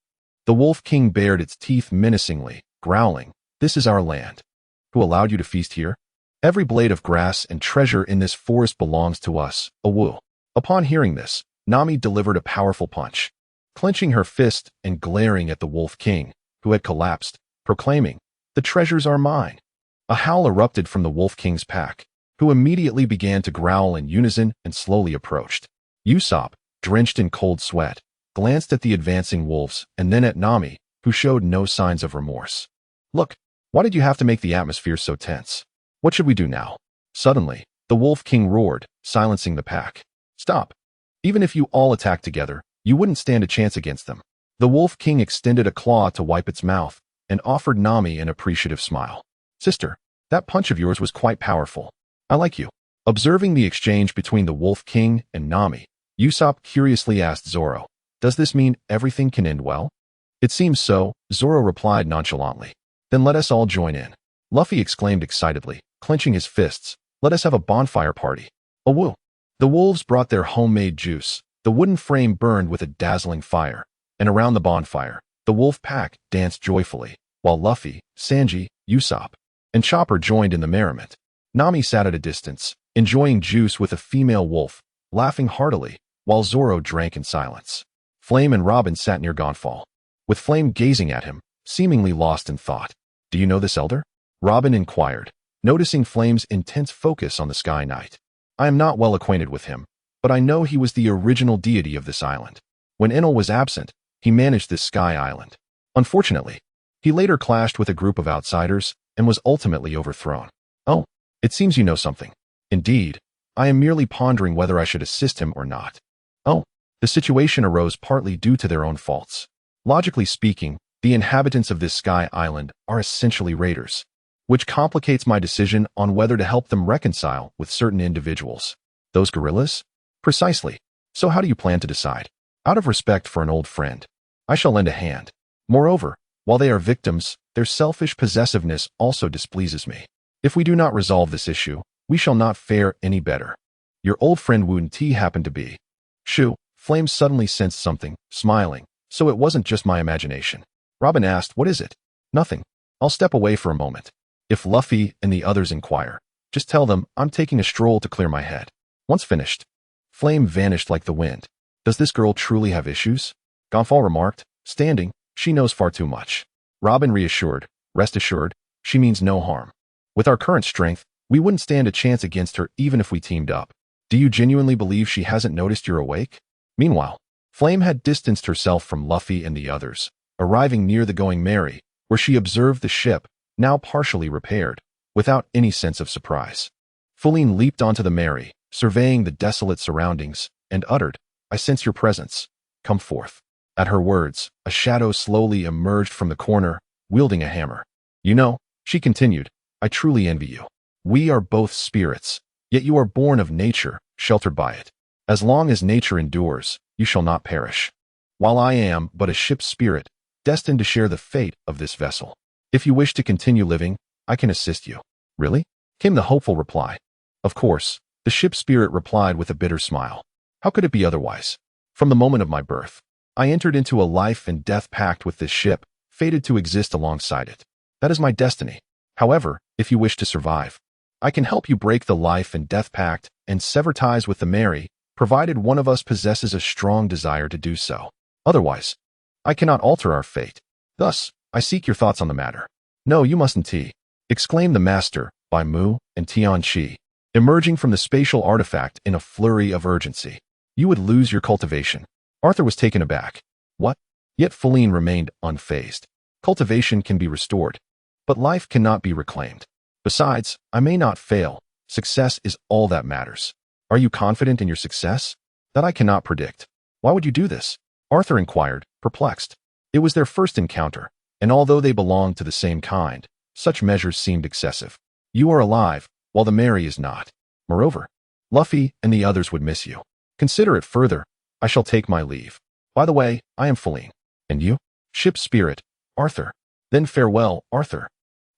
The Wolf King bared its teeth menacingly, growling, "This is our land. Who allowed you to feast here?" Every blade of grass and treasure in this forest belongs to us, Awu. Upon hearing this, Nami delivered a powerful punch, clenching her fist and glaring at the Wolf King, who had collapsed, proclaiming, "The treasures are mine." A howl erupted from the Wolf King's pack, who immediately began to growl in unison and slowly approached. Usopp, drenched in cold sweat, glanced at the advancing wolves and then at Nami, who showed no signs of remorse. "Look, why did you have to make the atmosphere so tense? What should we do now?" Suddenly, the Wolf King roared, silencing the pack. "Stop. Even if you all attack together, you wouldn't stand a chance against them." The Wolf King extended a claw to wipe its mouth and offered Nami an appreciative smile. "Sister, that punch of yours was quite powerful. I like you." Observing the exchange between the Wolf King and Nami, Usopp curiously asked Zoro, "Does this mean everything can end well?" "It seems so," Zoro replied nonchalantly. "Then let us all join in." Luffy exclaimed excitedly, clenching his fists, "Let us have a bonfire party." "Awoo." The wolves brought their homemade juice. The wooden frame burned with a dazzling fire, and around the bonfire, the wolf pack danced joyfully, while Luffy, Sanji, Usopp, and Chopper joined in the merriment. Nami sat at a distance, enjoying juice with a female wolf, laughing heartily, while Zoro drank in silence. Flame and Robin sat near Gonfall, with Flame gazing at him, seemingly lost in thought. "Do you know this elder?" Robin inquired, noticing Flame's intense focus on the Sky Knight. "I am not well acquainted with him, but I know he was the original deity of this island. When Enel was absent, he managed this Sky Island. Unfortunately, he later clashed with a group of outsiders and was ultimately overthrown." "Oh, it seems you know something." "Indeed, I am merely pondering whether I should assist him or not." "Oh, the situation arose partly due to their own faults. Logically speaking, the inhabitants of this Sky Island are essentially raiders, which complicates my decision on whether to help them reconcile with certain individuals." "Those gorillas?" "Precisely. So how do you plan to decide?" "Out of respect for an old friend, I shall lend a hand. Moreover, while they are victims, their selfish possessiveness also displeases me. If we do not resolve this issue, we shall not fare any better. Your old friend Woon T happened to be..." "Shoo." Flame suddenly sensed something, smiling, "So it wasn't just my imagination." Robin asked, "What is it?" "Nothing. I'll step away for a moment. If Luffy and the others inquire, just tell them I'm taking a stroll to clear my head." Once finished, Flame vanished like the wind. "Does this girl truly have issues?" Gonfall remarked, standing, "She knows far too much." Robin reassured, "Rest assured, she means no harm. With our current strength, we wouldn't stand a chance against her even if we teamed up." "Do you genuinely believe she hasn't noticed you're awake?" Meanwhile, Flame had distanced herself from Luffy and the others, arriving near the Going Merry, where she observed the ship, now partially repaired, without any sense of surprise. Fuline leaped onto the Merry, surveying the desolate surroundings, and uttered, "I sense your presence. Come forth." At her words, a shadow slowly emerged from the corner, wielding a hammer. "You know," she continued, "I truly envy you. We are both spirits, yet you are born of nature, sheltered by it. As long as nature endures, you shall not perish, while I am but a ship's spirit, destined to share the fate of this vessel. If you wish to continue living, I can assist you." "Really?" came the hopeful reply. "Of course," the ship's spirit replied with a bitter smile. "How could it be otherwise? From the moment of my birth, I entered into a life and death pact with this ship, fated to exist alongside it. That is my destiny. However, if you wish to survive, I can help you break the life and death pact and sever ties with the Merry, provided one of us possesses a strong desire to do so. Otherwise, I cannot alter our fate. Thus, I seek your thoughts on the matter." "No, you mustn't," exclaimed the master, Bai Mu, and Tian Chi, emerging from the spatial artifact in a flurry of urgency. "You would lose your cultivation." Arthur was taken aback. "What?" Yet Fuline remained unfazed. "Cultivation can be restored, but life cannot be reclaimed. Besides, I may not fail. Success is all that matters." "Are you confident in your success?" "That I cannot predict." "Why would you do this?" Arthur inquired, perplexed. It was their first encounter, and although they belonged to the same kind, such measures seemed excessive. "You are alive, while the Merry is not. Moreover, Luffy and the others would miss you. Consider it further. I shall take my leave. By the way, I am Fuline. And you?" "Ship's spirit, Arthur." "Then farewell, Arthur.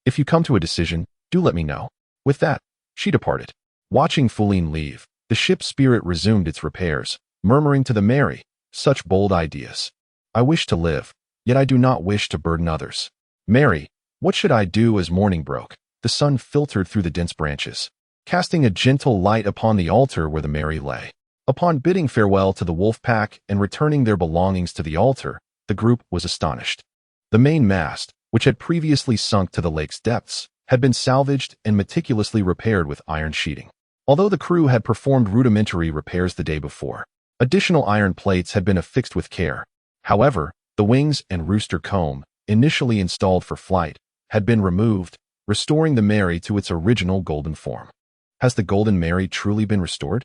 If you come to a decision, do let me know." With that, she departed. Watching Fuline leave, the ship's spirit resumed its repairs, murmuring to the Merry, "Such bold ideas. I wish to live, yet I do not wish to burden others. Merry, what should I do as morning broke?" the sun filtered through the dense branches, casting a gentle light upon the altar where the Mary lay. Upon bidding farewell to the wolf pack and returning their belongings to the altar, the group was astonished. The main mast, which had previously sunk to the lake's depths, had been salvaged and meticulously repaired with iron sheeting. Although the crew had performed rudimentary repairs the day before, additional iron plates had been affixed with care. However, the wings and rooster comb, initially installed for flight, had been removed, restoring the Mary to its original golden form. Has the Golden Mary truly been restored?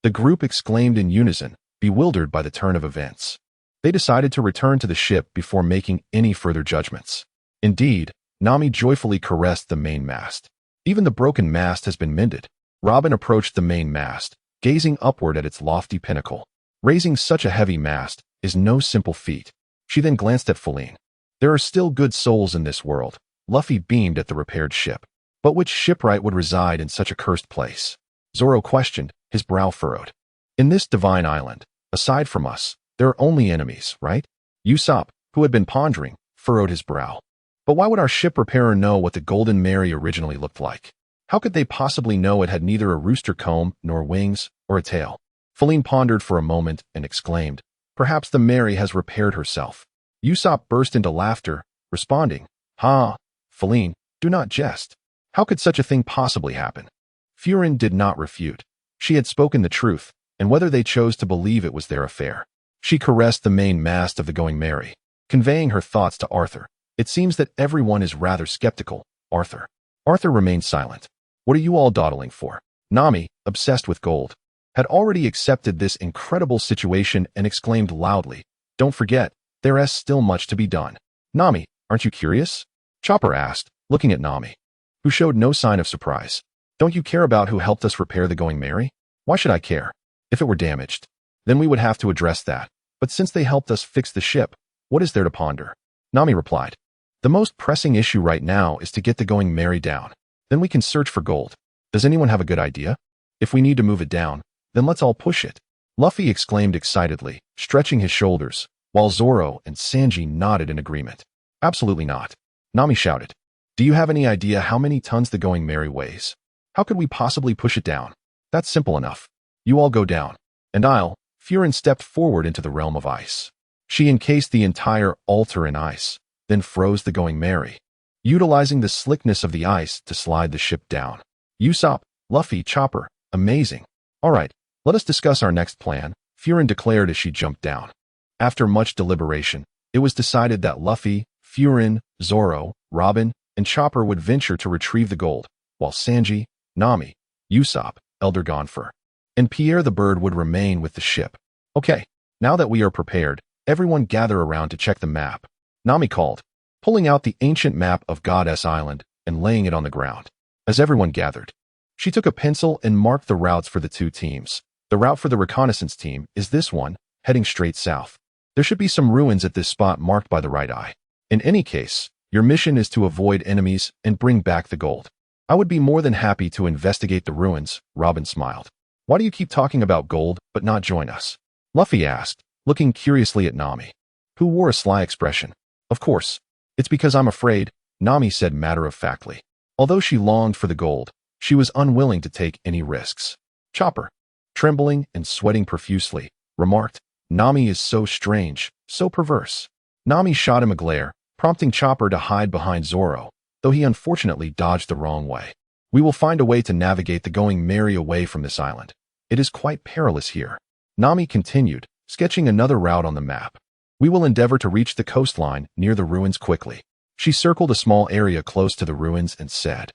The group exclaimed in unison, bewildered by the turn of events. They decided to return to the ship before making any further judgments. Indeed, Nami joyfully caressed the main mast. Even the broken mast has been mended. Robin approached the main mast, gazing upward at its lofty pinnacle. Raising such a heavy mast is no simple feat. She then glanced at Feline. There are still good souls in this world. Luffy beamed at the repaired ship. But which shipwright would reside in such a cursed place? Zoro questioned, his brow furrowed. In this divine island, aside from us, there are only enemies, right? Usopp, who had been pondering, furrowed his brow. But why would our ship repairer know what the Golden Mary originally looked like? How could they possibly know it had neither a rooster comb, nor wings, or a tail? Feline pondered for a moment and exclaimed, perhaps the Mary has repaired herself. Usopp burst into laughter, responding, Ha! Feline, do not jest. How could such a thing possibly happen? Furin did not refute. She had spoken the truth, and whether they chose to believe it was their affair. She caressed the main mast of the Going Mary, conveying her thoughts to Arthur. It seems that everyone is rather skeptical, Arthur. Arthur remained silent. What are you all dawdling for? Nami, obsessed with gold, had already accepted this incredible situation and exclaimed loudly, don't forget, there's still much to be done. Nami, aren't you curious? Chopper asked, looking at Nami, who showed no sign of surprise. Don't you care about who helped us repair the Going Mary? Why should I care? If it were damaged, then we would have to address that. But since they helped us fix the ship, what is there to ponder? Nami replied, the most pressing issue right now is to get the Going Mary down. Then we can search for gold. Does anyone have a good idea? If we need to move it down, then let's all push it. Luffy exclaimed excitedly, stretching his shoulders, while Zoro and Sanji nodded in agreement. Absolutely not. Nami shouted. Do you have any idea how many tons the Going Mary weighs? How could we possibly push it down? That's simple enough. You all go down. And Furin stepped forward into the realm of ice. She encased the entire altar in ice, then froze the Going Mary, utilizing the slickness of the ice to slide the ship down. Usopp, Luffy, Chopper, amazing. All right, let us discuss our next plan, Furin declared as she jumped down. After much deliberation, it was decided that Luffy, Furin, Zoro, Robin, and Chopper would venture to retrieve the gold, while Sanji, Nami, Usopp, Elder Gonfer, and Pierre the Bird would remain with the ship. Okay, now that we are prepared, everyone gather around to check the map. Nami called, pulling out the ancient map of Goddess Island and laying it on the ground. As everyone gathered, she took a pencil and marked the routes for the two teams. The route for the reconnaissance team is this one, heading straight south. There should be some ruins at this spot marked by the right eye. In any case, your mission is to avoid enemies and bring back the gold. I would be more than happy to investigate the ruins, Robin smiled. Why do you keep talking about gold but not join us? Luffy asked, looking curiously at Nami, who wore a sly expression. Of course, it's because I'm afraid, Nami said matter-of-factly. Although she longed for the gold, she was unwilling to take any risks. Chopper, trembling and sweating profusely, remarked, Nami is so strange, so perverse. Nami shot him a glare, prompting Chopper to hide behind Zoro, though he unfortunately dodged the wrong way. We will find a way to navigate the Going Mary away from this island. It is quite perilous here. Nami continued, sketching another route on the map. We will endeavor to reach the coastline near the ruins quickly. She circled a small area close to the ruins and said,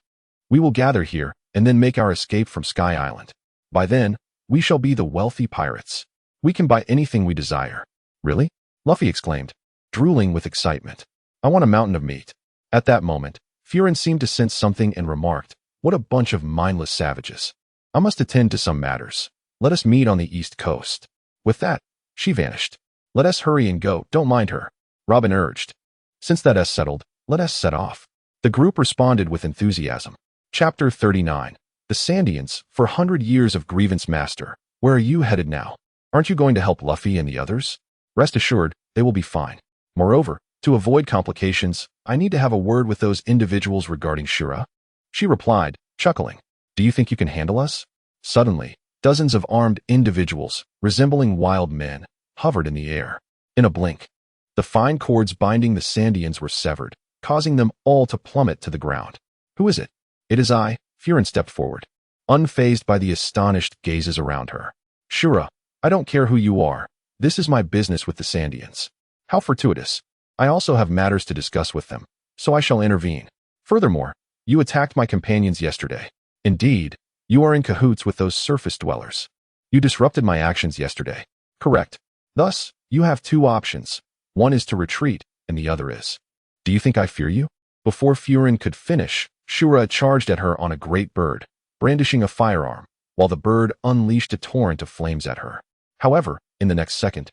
we will gather here and then make our escape from Sky Island. By then, we shall be the wealthy pirates. We can buy anything we desire. Really? Luffy exclaimed, drooling with excitement. I want a mountain of meat. At that moment, Furin seemed to sense something and remarked, what a bunch of mindless savages. I must attend to some matters. Let us meet on the east coast. With that, she vanished. Let us hurry and go, don't mind her, Robin urged. Since that is settled, let us set off. The group responded with enthusiasm. Chapter 39. The Sandians, for 100 years of grievance master. Where are you headed now? Aren't you going to help Luffy and the others? Rest assured, they will be fine. Moreover, to avoid complications, I need to have a word with those individuals regarding Shura. She replied, chuckling, "Do you think you can handle us?" Suddenly, dozens of armed individuals, resembling wild men, hovered in the air. In a blink, the fine cords binding the Sandians were severed, causing them all to plummet to the ground. "Who is it?" "It is I," Furin stepped forward, unfazed by the astonished gazes around her. "Shura, I don't care who you are. This is my business with the Sandians." "How fortuitous. I also have matters to discuss with them, so I shall intervene. Furthermore, you attacked my companions yesterday. Indeed, you are in cahoots with those surface dwellers. You disrupted my actions yesterday." "Correct. Thus, you have two options. One is to retreat, and the other is, do you think I fear you?" Before Furin could finish, Shura charged at her on a great bird, brandishing a firearm, while the bird unleashed a torrent of flames at her. However, in the next second,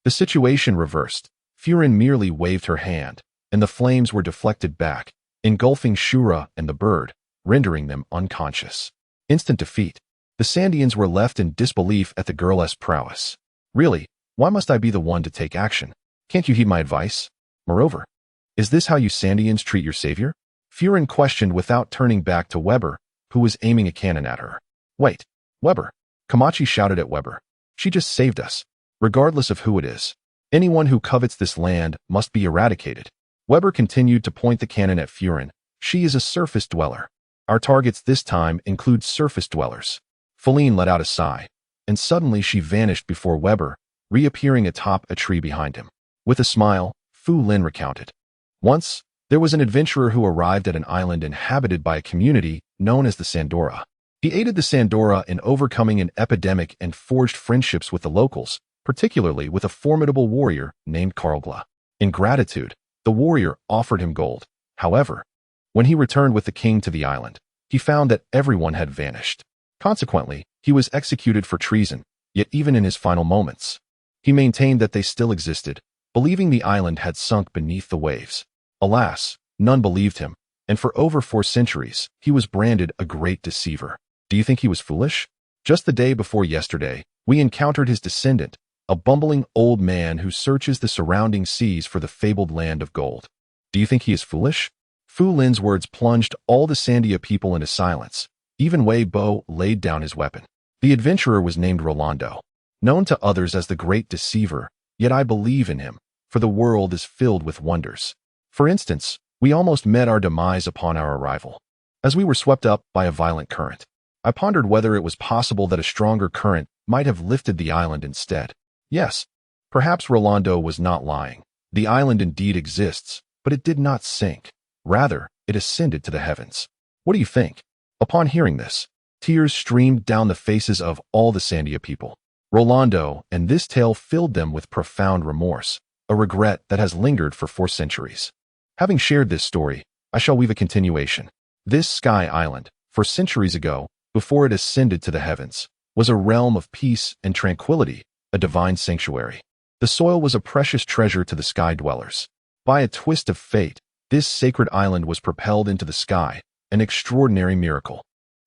the situation reversed. Furin merely waved her hand, and the flames were deflected back, engulfing Shura and the bird, rendering them unconscious. Instant defeat. The Sandians were left in disbelief at the girl's prowess. "Really, why must I be the one to take action? Can't you heed my advice? Moreover, is this how you Sandians treat your savior?" Furin questioned without turning back to Weber, who was aiming a cannon at her. "Wait, Weber," Komachi shouted at Weber. "She just saved us. Regardless of who it is, anyone who covets this land must be eradicated." Weber continued to point the cannon at Furin. "She is a surface dweller. Our targets this time include surface dwellers." Feline let out a sigh, and suddenly she vanished before Weber, reappearing atop a tree behind him. With a smile, Fu Lin recounted. "Once, there was an adventurer who arrived at an island inhabited by a community known as the Sandora. He aided the Sandora in overcoming an epidemic and forged friendships with the locals, particularly with a formidable warrior named Karlgla. In gratitude, the warrior offered him gold. However, when he returned with the king to the island, he found that everyone had vanished. Consequently, he was executed for treason, yet even in his final moments, he maintained that they still existed, believing the island had sunk beneath the waves. Alas, none believed him, and for over 4 centuries, he was branded a great deceiver. Do you think he was foolish? Just the day before yesterday, we encountered his descendant, a bumbling old man who searches the surrounding seas for the fabled land of gold. Do you think he is foolish?" Fu Lin's words plunged all the Sandia people into silence. Even Wei Bo laid down his weapon. "The adventurer was named Rolando, known to others as the Great Deceiver, yet I believe in him, for the world is filled with wonders. For instance, we almost met our demise upon our arrival, as we were swept up by a violent current. I pondered whether it was possible that a stronger current might have lifted the island instead. Yes, perhaps Rolando was not lying. The island indeed exists, but it did not sink. Rather, it ascended to the heavens. What do you think?" Upon hearing this, tears streamed down the faces of all the Sandia people. Rolando and this tale filled them with profound remorse, a regret that has lingered for 4 centuries. Having shared this story, I shall weave a continuation. This Sky Island, for centuries ago, before it ascended to the heavens, was a realm of peace and tranquility, a divine sanctuary. The soil was a precious treasure to the sky dwellers. By a twist of fate, this sacred island was propelled into the sky, an extraordinary miracle.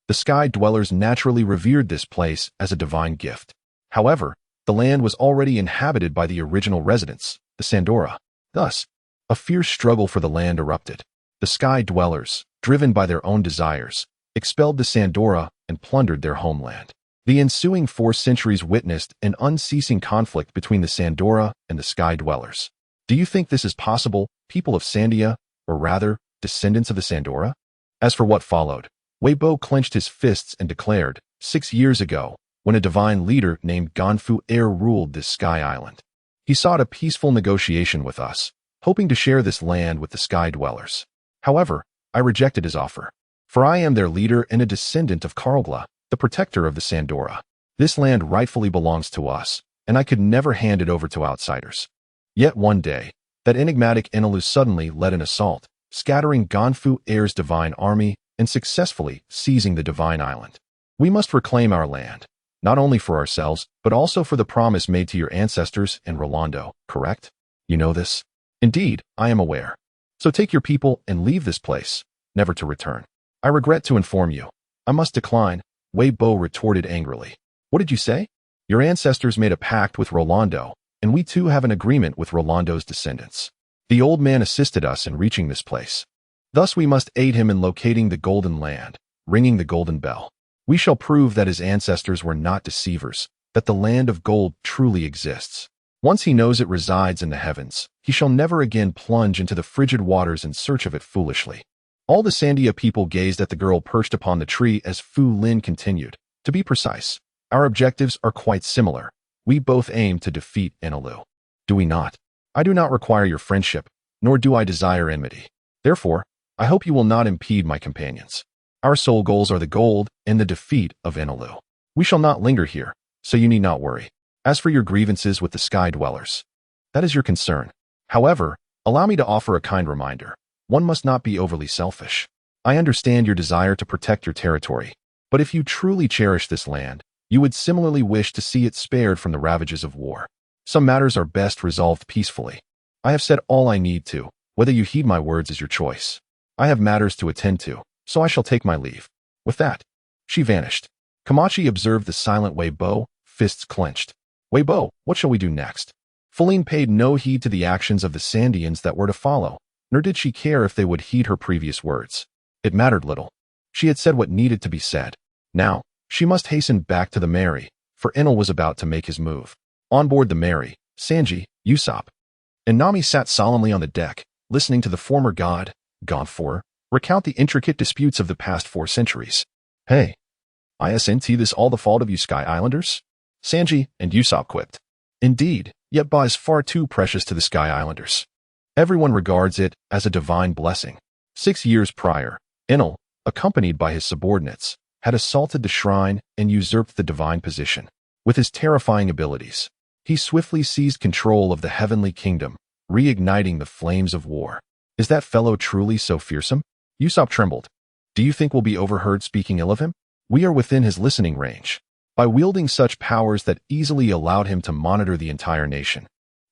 The sky dwellers naturally revered this place as a divine gift. However, the land was already inhabited by the original residents, the Sandora. Thus, a fierce struggle for the land erupted. The sky dwellers, driven by their own desires, expelled the Sandora and plundered their homeland. The ensuing 4 centuries witnessed an unceasing conflict between the Sandora and the sky dwellers. Do you think this is possible, people of Sandia, or rather, descendants of the Sandora? As for what followed, Weibo clenched his fists and declared, 6 years ago, when a divine leader named Ganfu Air ruled this sky island, he sought a peaceful negotiation with us, hoping to share this land with the sky dwellers. However, I rejected his offer, for I am their leader and a descendant of Karlgla, the protector of the Sandora. This land rightfully belongs to us, and I could never hand it over to outsiders. Yet one day, that enigmatic Enelu suddenly led an assault, scattering Ganfu Air's divine army and successfully seizing the divine island. We must reclaim our land, not only for ourselves, but also for the promise made to your ancestors and Rolando, correct? You know this? Indeed, I am aware. So take your people and leave this place, never to return. I regret to inform you. I must decline, Wei Bo retorted angrily. What did you say? Your ancestors made a pact with Rolando, and we too have an agreement with Rolando's descendants. The old man assisted us in reaching this place. Thus we must aid him in locating the golden land, ringing the golden bell. We shall prove that his ancestors were not deceivers, that the land of gold truly exists. Once he knows it resides in the heavens, he shall never again plunge into the frigid waters in search of it foolishly. All the Sandia people gazed at the girl perched upon the tree as Fu Lin continued. To be precise, our objectives are quite similar. We both aim to defeat Enlil. Do we not? I do not require your friendship, nor do I desire enmity. Therefore, I hope you will not impede my companions. Our sole goals are the gold and the defeat of Enlil. We shall not linger here, so you need not worry. As for your grievances with the sky dwellers, that is your concern. However, allow me to offer a kind reminder. One must not be overly selfish. I understand your desire to protect your territory, but if you truly cherish this land, you would similarly wish to see it spared from the ravages of war. Some matters are best resolved peacefully. I have said all I need to. Whether you heed my words is your choice. I have matters to attend to, so I shall take my leave. With that, she vanished. Kamachi observed the silent Weibo, fists clenched. Weibo, what shall we do next? Feline paid no heed to the actions of the Sandians that were to follow, nor did she care if they would heed her previous words. It mattered little. She had said what needed to be said. Now, she must hasten back to the Mary, for Enel was about to make his move. On board the Mary, Sanji, Usopp, and Nami sat solemnly on the deck, listening to the former god, Gonfor, recount the intricate disputes of the past 4 centuries. Hey, isn't this all the fault of you Sky Islanders? Sanji and Usopp quipped. Indeed, yet Ba is far too precious to the Sky Islanders. Everyone regards it as a divine blessing. 6 years prior, Enel, accompanied by his subordinates, had assaulted the shrine and usurped the divine position. With his terrifying abilities, he swiftly seized control of the heavenly kingdom, reigniting the flames of war. Is that fellow truly so fearsome? Usopp trembled. Do you think we'll be overheard speaking ill of him? We are within his listening range. By wielding such powers that easily allowed him to monitor the entire nation,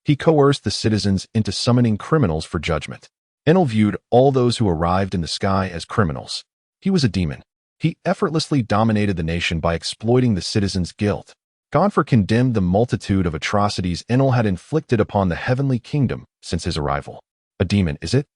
he coerced the citizens into summoning criminals for judgment. Enel viewed all those who arrived in the sky as criminals. He was a demon. He effortlessly dominated the nation by exploiting the citizens' guilt. Gonfor condemned the multitude of atrocities Enel had inflicted upon the heavenly kingdom since his arrival. A demon, is it?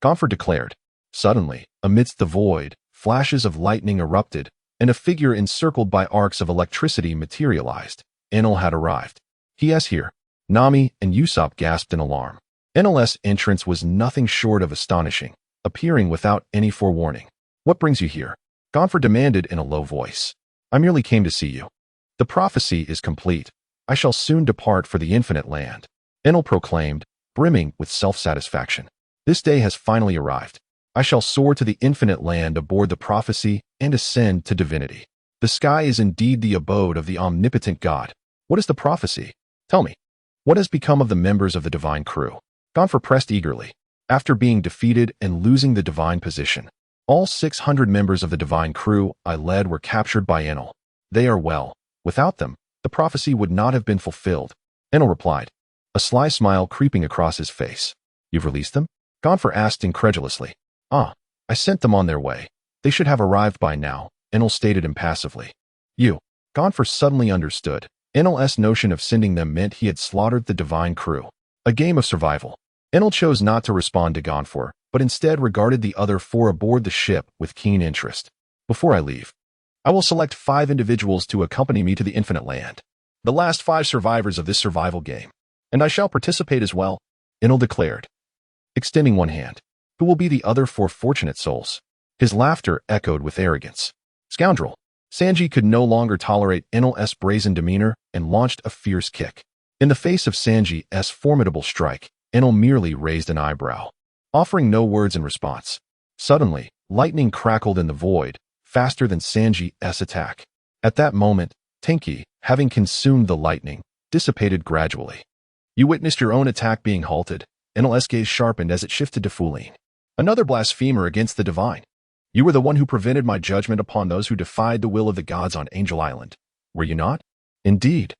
Gonfor declared. Suddenly, amidst the void, flashes of lightning erupted, and a figure encircled by arcs of electricity materialized. Enel had arrived. He is here. Nami and Usopp gasped in alarm. Enel's entrance was nothing short of astonishing, appearing without any forewarning. What brings you here? Gonfor demanded in a low voice. I merely came to see you. The prophecy is complete. I shall soon depart for the infinite land. Enel proclaimed, brimming with self-satisfaction. This day has finally arrived. I shall soar to the infinite land aboard the prophecy and ascend to divinity. The sky is indeed the abode of the omnipotent God. What is the prophecy? Tell me. What has become of the members of the divine crew? Gonfor pressed eagerly. After being defeated and losing the divine position, all 600 members of the divine crew I led were captured by Enel. They are well. Without them, the prophecy would not have been fulfilled. Enel replied, a sly smile creeping across his face. You've released them? Gonfor asked incredulously. I sent them on their way. They should have arrived by now, Enel stated impassively. Gonfor suddenly understood. Enel's notion of sending them meant he had slaughtered the divine crew. A game of survival. Enel chose not to respond to Gonfor, but instead regarded the other 4 aboard the ship with keen interest. Before I leave, I will select 5 individuals to accompany me to the infinite land. The last 5 survivors of this survival game. And I shall participate as well, Enel declared, extending one hand. Who will be the other 4 fortunate souls? His laughter echoed with arrogance. Scoundrel. Sanji could no longer tolerate Enel's brazen demeanor and launched a fierce kick. In the face of Sanji's formidable strike, Enel merely raised an eyebrow, offering no words in response. Suddenly, lightning crackled in the void, faster than Sanji's attack. At that moment, Tenki, having consumed the lightning, dissipated gradually. You witnessed your own attack being halted. Enel's gaze sharpened as it shifted to Fulin. Another blasphemer against the divine. You were the one who prevented my judgment upon those who defied the will of the gods on Angel Island. Were you not? Indeed.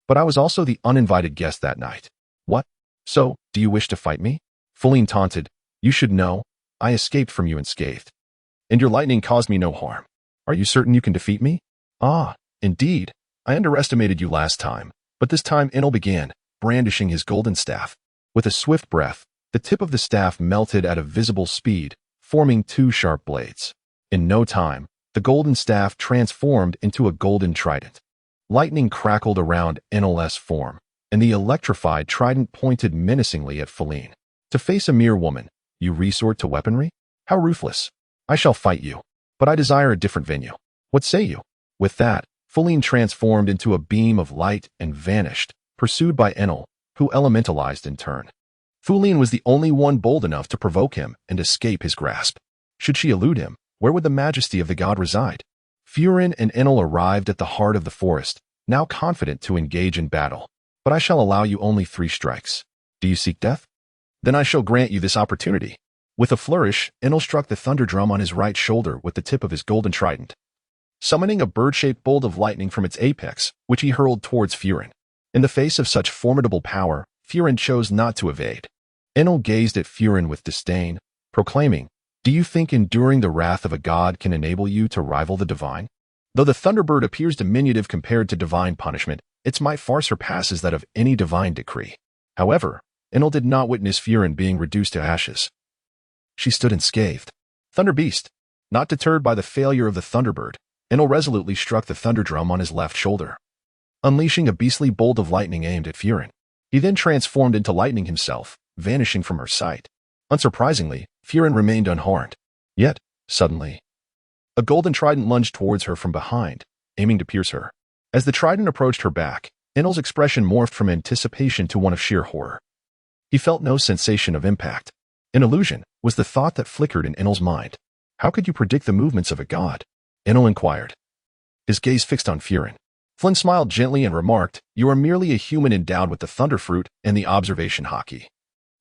But I was also the uninvited guest that night. What? So, do you wish to fight me? Fulin taunted. You should know. I escaped from you unscathed. And your lightning caused me no harm. Are you certain you can defeat me? Indeed. I underestimated you last time. But this time Enel began, brandishing his golden staff. With a swift breath, the tip of the staff melted at a visible speed, forming two sharp blades. In no time, the golden staff transformed into a golden trident. Lightning crackled around Enel's form, and the electrified trident pointed menacingly at Feline. To face a mere woman, you resort to weaponry? How ruthless! I shall fight you, but I desire a different venue. What say you? With that, Feline transformed into a beam of light and vanished, pursued by Enel, who elementalized in turn. Feline was the only one bold enough to provoke him and escape his grasp. Should she elude him, where would the majesty of the god reside? Furin and Enel arrived at the heart of the forest, now confident to engage in battle. But I shall allow you only 3 strikes. Do you seek death? Then I shall grant you this opportunity. With a flourish, Enel struck the thunder drum on his right shoulder with the tip of his golden trident, summoning a bird-shaped bolt of lightning from its apex, which he hurled towards Furin. In the face of such formidable power, Furin chose not to evade. Enel gazed at Furin with disdain, proclaiming, "Do you think enduring the wrath of a god can enable you to rival the divine? Though the thunderbird appears diminutive compared to divine punishment, its might far surpasses that of any divine decree." However, Enel did not witness Furin being reduced to ashes. She stood unscathed. Thunder Beast. Not deterred by the failure of the thunderbird, Enel resolutely struck the thunder drum on his left shoulder, unleashing a beastly bolt of lightning aimed at Furin. He then transformed into lightning himself, vanishing from her sight. Unsurprisingly, Furin remained unharmed. Yet, suddenly, a golden trident lunged towards her from behind, aiming to pierce her. As the trident approached her back, Enel's expression morphed from anticipation to one of sheer horror. He felt no sensation of impact. An illusion was the thought that flickered in Enel's mind. How could you predict the movements of a god? Enel inquired, his gaze fixed on Furin. Flynn smiled gently and remarked, "You are merely a human endowed with the thunder fruit and the observation hockey.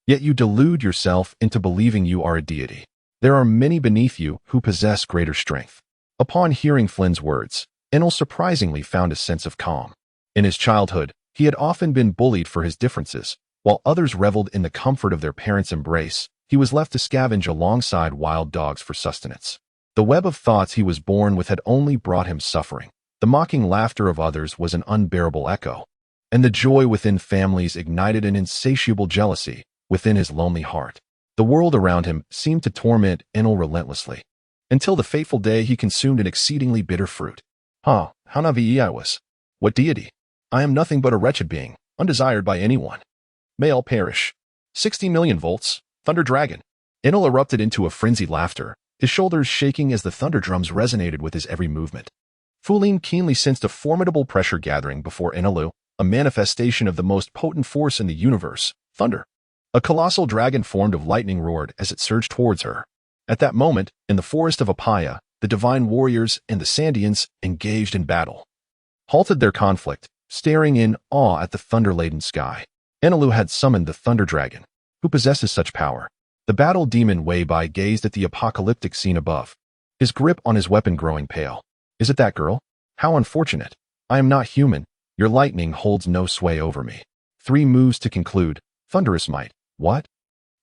Yet you delude yourself into believing you are a deity. There are many beneath you who possess greater strength." Upon hearing Flynn's words, Enel surprisingly found a sense of calm. In his childhood, he had often been bullied for his differences. While others reveled in the comfort of their parents' embrace, he was left to scavenge alongside wild dogs for sustenance. The web of thoughts he was born with had only brought him suffering. The mocking laughter of others was an unbearable echo, and the joy within families ignited an insatiable jealousy within his lonely heart. The world around him seemed to torment Enel relentlessly, until the fateful day he consumed an exceedingly bitter fruit. How naive I was. What deity? I am nothing but a wretched being, undesired by anyone. May all perish. 60 million volts, Thunder Dragon. Enel erupted into a frenzied laughter, his shoulders shaking as the thunder drums resonated with his every movement. Feline keenly sensed a formidable pressure gathering before Enelu, a manifestation of the most potent force in the universe, thunder. A colossal dragon formed of lightning roared as it surged towards her. At that moment, in the forest of Apaya, the divine warriors and the Sandians engaged in battle, halted their conflict, staring in awe at the thunder-laden sky. Enelu had summoned the thunder dragon. Who possesses such power? The battle demon Weibai gazed at the apocalyptic scene above, his grip on his weapon growing pale. Is it that girl? How unfortunate. I am not human. Your lightning holds no sway over me. 3 moves to conclude. Thunderous might. What?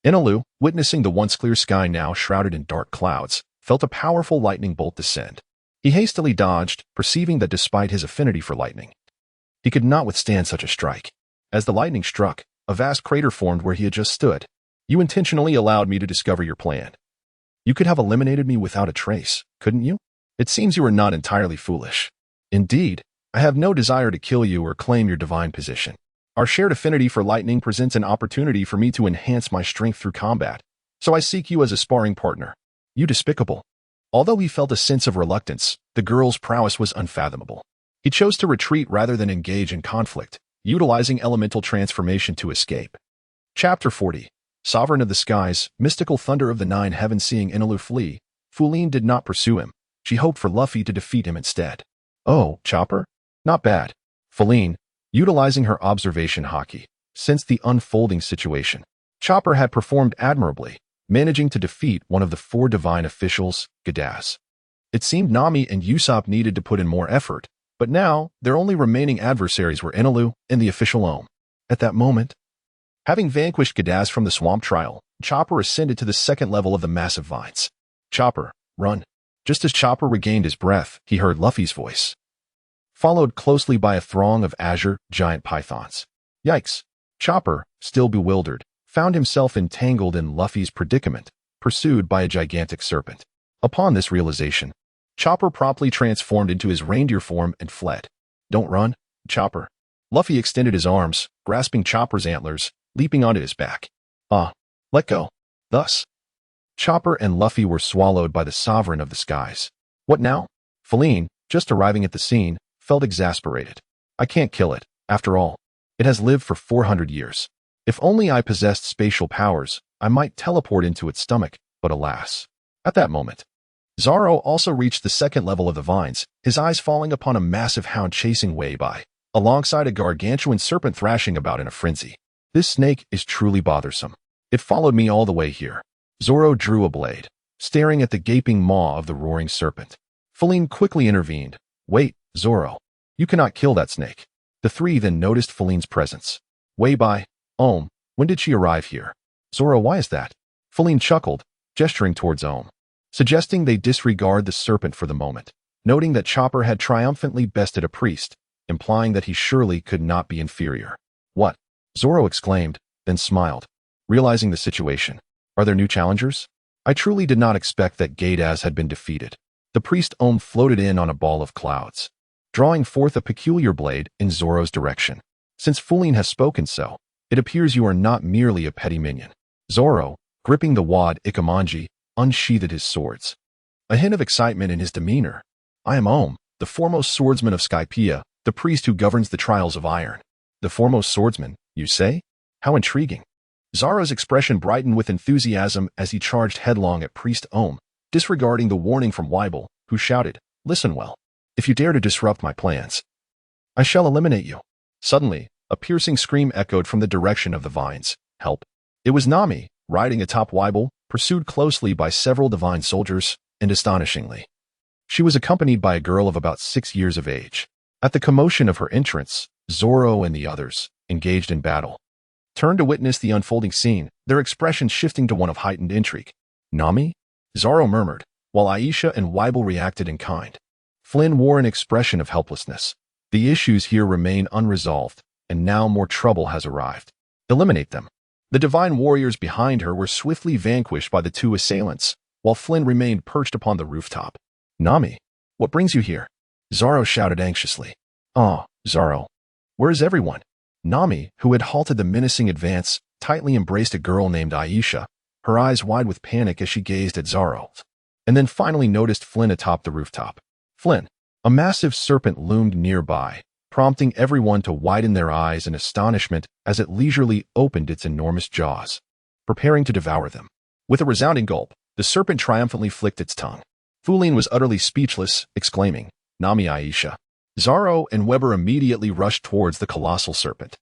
Enelu, witnessing the once clear sky now shrouded in dark clouds, felt a powerful lightning bolt descend. He hastily dodged, perceiving that despite his affinity for lightning, he could not withstand such a strike. As the lightning struck, a vast crater formed where he had just stood. You intentionally allowed me to discover your plan. You could have eliminated me without a trace, couldn't you? It seems you are not entirely foolish. Indeed, I have no desire to kill you or claim your divine position. Our shared affinity for lightning presents an opportunity for me to enhance my strength through combat, so I seek you as a sparring partner. You despicable. Although he felt a sense of reluctance, the girl's prowess was unfathomable. He chose to retreat rather than engage in conflict, utilizing elemental transformation to escape. Chapter 40. Sovereign of the Skies, mystical thunder of the 9 heavens. Seeing Enelu flee, Feline did not pursue him. She hoped for Luffy to defeat him instead. Oh, Chopper? Not bad. Feline, utilizing her observation hockey, sensed the unfolding situation. Chopper had performed admirably, managing to defeat one of the 4 divine officials, Gadaz. It seemed Nami and Usopp needed to put in more effort, but now their only remaining adversaries were Enelu and the official Ohm. At that moment, having vanquished Gadaz from the swamp trial, Chopper ascended to the 2nd level of the massive vines. Chopper, run. Just as Chopper regained his breath, he heard Luffy's voice, followed closely by a throng of azure giant pythons. Yikes! Chopper, still bewildered, found himself entangled in Luffy's predicament. pursued by a gigantic serpent. Upon this realization, Chopper promptly transformed into his reindeer form and fled. "Don't run, Chopper." Luffy extended his arms, grasping Chopper's antlers, leaping onto his back. Let go." Thus, Chopper and Luffy were swallowed by the sovereign of the skies. What now? Feline, just arriving at the scene, felt exasperated. "I can't kill it, after all. It has lived for 400 years. If only I possessed spatial powers, I might teleport into its stomach, but alas." At that moment, Zoro also reached the second level of the vines, his eyes falling upon a massive hound chasing way by, alongside a gargantuan serpent thrashing about in a frenzy. "This snake is truly bothersome. It followed me all the way here." Zoro drew a blade, staring at the gaping maw of the roaring serpent. Feline quickly intervened. "Wait, Zoro. You cannot kill that snake." The three then noticed Feline's presence. "Way by. When did she arrive here?" "Zoro, why is that?" Feline chuckled, gesturing towards suggesting they disregard the serpent for the moment, noting that Chopper had triumphantly bested a priest, implying that he surely could not be inferior. "What?" Zoro exclaimed, then smiled, realizing the situation. "Are there new challengers?" "I truly did not expect that Gaidaz had been defeated." The priest floated in on a ball of clouds, drawing forth a peculiar blade in Zoro's direction. "Since Feline has spoken so, it appears you are not merely a petty minion." Zoro, gripping the wad Ikamanji, unsheathed his swords, a hint of excitement in his demeanor. "I am the foremost swordsman of Skypiea, the priest who governs the trials of iron." "The foremost swordsman, you say? How intriguing." Zoro's expression brightened with enthusiasm as he charged headlong at Priest disregarding the warning from Weibel, who shouted, "Listen well. If you dare to disrupt my plans, I shall eliminate you." Suddenly, a piercing scream echoed from the direction of the vines. "Help!" It was Nami, riding atop Weibel, pursued closely by several divine soldiers, and astonishingly, she was accompanied by a girl of about 6 years of age. At the commotion of her entrance, Zoro and the others, engaged in battle, turned to witness the unfolding scene, their expressions shifting to one of heightened intrigue. "Nami?" Zoro murmured, while Aisha and Weibel reacted in kind. Flynn wore an expression of helplessness. The issues here remain unresolved, and now more trouble has arrived. "Eliminate them." The divine warriors behind her were swiftly vanquished by the two assailants, while Flynn remained perched upon the rooftop. "Nami, what brings you here?" Zoro shouted anxiously. Zoro, where is everyone?" Nami, who had halted the menacing advance, tightly embraced a girl named Aisha, her eyes wide with panic as she gazed at Zoro, and then finally noticed Flynn atop the rooftop. "Flynn." A massive serpent loomed nearby, prompting everyone to widen their eyes in astonishment as it leisurely opened its enormous jaws, preparing to devour them. With a resounding gulp, the serpent triumphantly flicked its tongue. Feline was utterly speechless, exclaiming, "Nami, Aisha." Zoro and Weber immediately rushed towards the colossal serpent.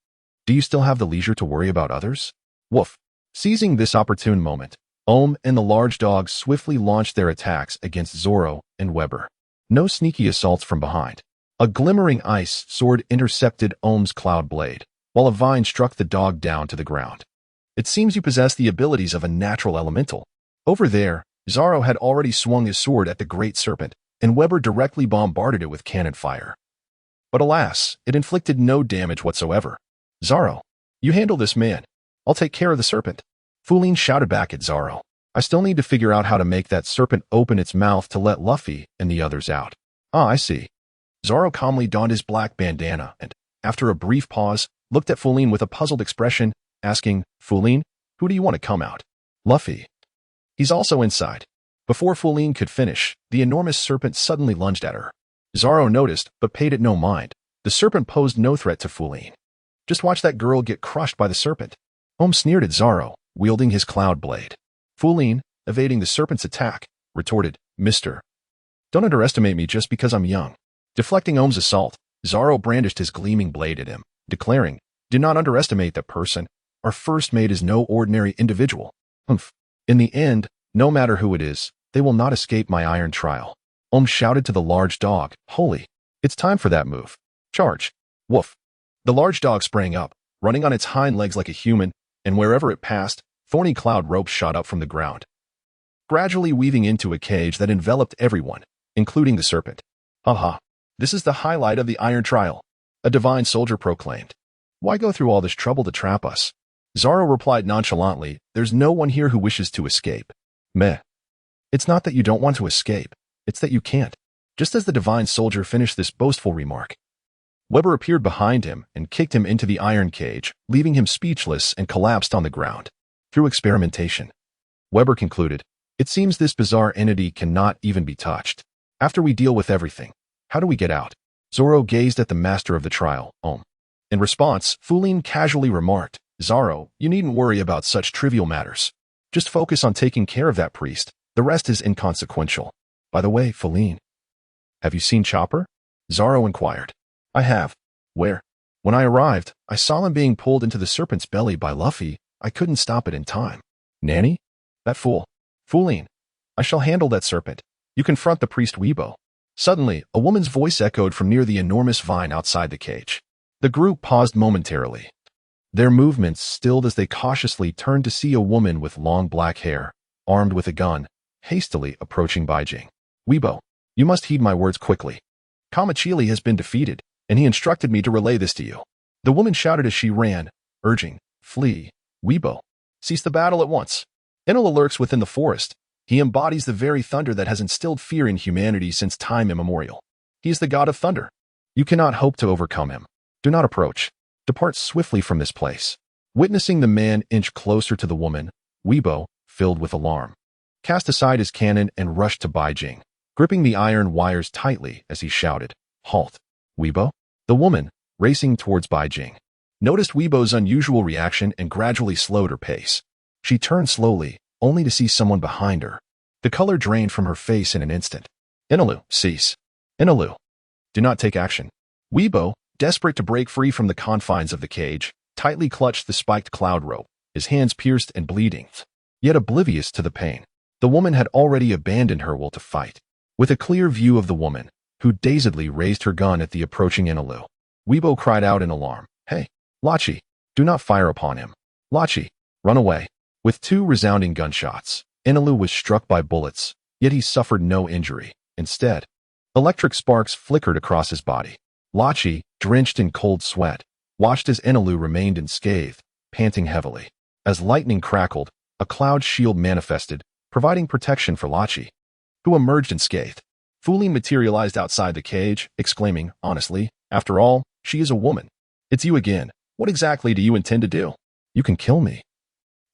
"Do you still have the leisure to worry about others?" Woof. Seizing this opportune moment, and the large dog swiftly launched their attacks against Zoro and Weber. No sneaky assaults from behind. A glimmering ice sword intercepted Ohm's cloud blade, while a vine struck the dog down to the ground. "It seems you possess the abilities of a natural elemental." Over there, Zoro had already swung his sword at the great serpent, and Weber directly bombarded it with cannon fire. But alas, it inflicted no damage whatsoever. "Zoro, you handle this man. I'll take care of the serpent." Feline shouted back at Zoro. "I still need to figure out how to make that serpent open its mouth to let Luffy and the others out." I see." Zoro calmly donned his black bandana and, after a brief pause, looked at Feline with a puzzled expression, asking, "Feline, who do you want to come out?" "Luffy. He's also inside." Before Feline could finish, the enormous serpent suddenly lunged at her. Zoro noticed, but paid it no mind. The serpent posed no threat to Feline. "Just watch that girl get crushed by the serpent." Sneered at Zoro, wielding his cloud blade. Feline, evading the serpent's attack, retorted, "Mister, don't underestimate me just because I'm young." Deflecting Ohm's assault, Zoro brandished his gleaming blade at him, declaring, "Do not underestimate that person. Our first mate is no ordinary individual. In the end, no matter who it is, they will not escape my iron trial." Shouted to the large dog, "Holy, it's time for that move. Charge." Woof. The large dog sprang up, running on its hind legs like a human, and wherever it passed, thorny cloud ropes shot up from the ground, gradually weaving into a cage that enveloped everyone, including the serpent. "Haha, this is the highlight of the iron trial," a divine soldier proclaimed. "Why go through all this trouble to trap us?" Zoro replied nonchalantly, "There's no one here who wishes to escape. Meh. It's not that you don't want to escape, it's that you can't. Just as the divine soldier finished this boastful remark, Weber appeared behind him and kicked him into the iron cage, leaving him speechless and collapsed on the ground. Through experimentation, Weber concluded, it seems this bizarre entity cannot even be touched. After we deal with everything, how do we get out? Zoro gazed at the master of the trial, In response, Fulin casually remarked, Zoro, you needn't worry about such trivial matters. Just focus on taking care of that priest. The rest is inconsequential. By the way, Fulin, have you seen Chopper? Zoro inquired. I have. Where? When I arrived, I saw him being pulled into the serpent's belly by Luffy. I couldn't stop it in time. Nanny? That fool. Fulin, I shall handle that serpent. You confront the priest Weibo. Suddenly, a woman's voice echoed from near the enormous vine outside the cage. The group paused momentarily. Their movements stilled as they cautiously turned to see a woman with long black hair, armed with a gun, hastily approaching Baijing. Weibo, you must heed my words quickly. Kamachili has been defeated, and he instructed me to relay this to you. The woman shouted as she ran, urging, flee, Weibo. Cease the battle at once. Enel lurks within the forest. He embodies the very thunder that has instilled fear in humanity since time immemorial. He is the god of thunder. You cannot hope to overcome him. Do not approach. Depart swiftly from this place. Witnessing the man inch closer to the woman, Weibo, filled with alarm, cast aside his cannon and rushed to Baijing, gripping the iron wires tightly as he shouted, Halt, Weibo? The woman, racing towards Baijing, noticed Weibo's unusual reaction and gradually slowed her pace. She turned slowly, only to see someone behind her. The color drained from her face in an instant. Enelu, cease. Enelu, do not take action. Weibo, desperate to break free from the confines of the cage, tightly clutched the spiked cloud rope, his hands pierced and bleeding. Yet oblivious to the pain, the woman had already abandoned her will to fight. With a clear view of the woman, who dazedly raised her gun at the approaching Enelu, Weibo cried out in alarm, Hey, Lachi, do not fire upon him. Lachi, run away. With 2 resounding gunshots, Enelu was struck by bullets, yet he suffered no injury. Instead, electric sparks flickered across his body. Lachi, drenched in cold sweat, watched as Enelu remained unscathed, panting heavily. As lightning crackled, a cloud shield manifested, providing protection for Lachi, who emerged unscathed. Fulin materialized outside the cage, exclaiming, honestly, after all, she is a woman. It's you again. What exactly do you intend to do? You can kill me.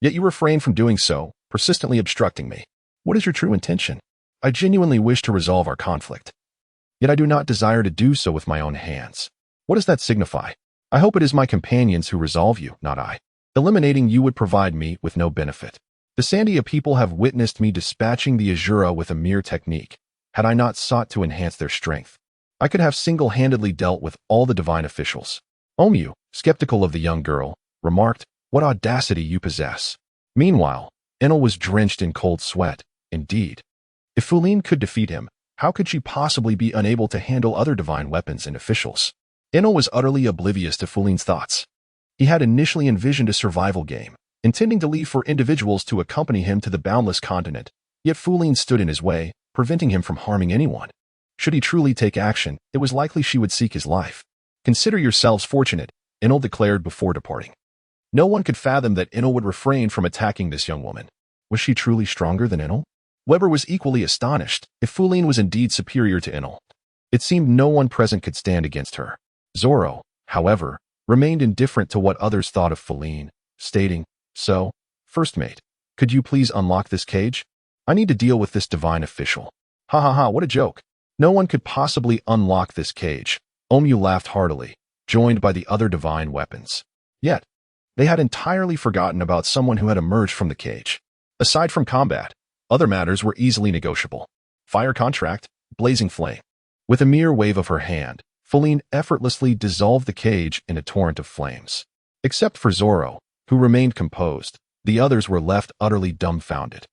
Yet you refrain from doing so, persistently obstructing me. What is your true intention? I genuinely wish to resolve our conflict. Yet I do not desire to do so with my own hands. What does that signify? I hope it is my companions who resolve you, not I. Eliminating you would provide me with no benefit. The Sandia people have witnessed me dispatching the Azura with a mere technique. Had I not sought to enhance their strength, I could have single-handedly dealt with all the divine officials. Omu, skeptical of the young girl, remarked, What audacity you possess. Meanwhile, Enel was drenched in cold sweat. Indeed, if Fulin could defeat him, how could she possibly be unable to handle other divine weapons and officials? Enel was utterly oblivious to Fulin's thoughts. He had initially envisioned a survival game, intending to leave for individuals to accompany him to the boundless continent, yet Fulin stood in his way, preventing him from harming anyone. Should he truly take action, it was likely she would seek his life. Consider yourselves fortunate, Enel declared before departing. No one could fathom that Enel would refrain from attacking this young woman. Was she truly stronger than Enel? Weber was equally astonished. If Fulin was indeed superior to Enel, it seemed no one present could stand against her. Zoro, however, remained indifferent to what others thought of Fulin, stating, So, first mate, could you please unlock this cage? I need to deal with this divine official. Ha ha ha, what a joke. No one could possibly unlock this cage. Omu laughed heartily, joined by the other divine weapons. Yet, they had entirely forgotten about someone who had emerged from the cage. Aside from combat, other matters were easily negotiable. Fire contract, blazing flame. With a mere wave of her hand, Fulin effortlessly dissolved the cage in a torrent of flames. Except for Zoro, who remained composed, the others were left utterly dumbfounded.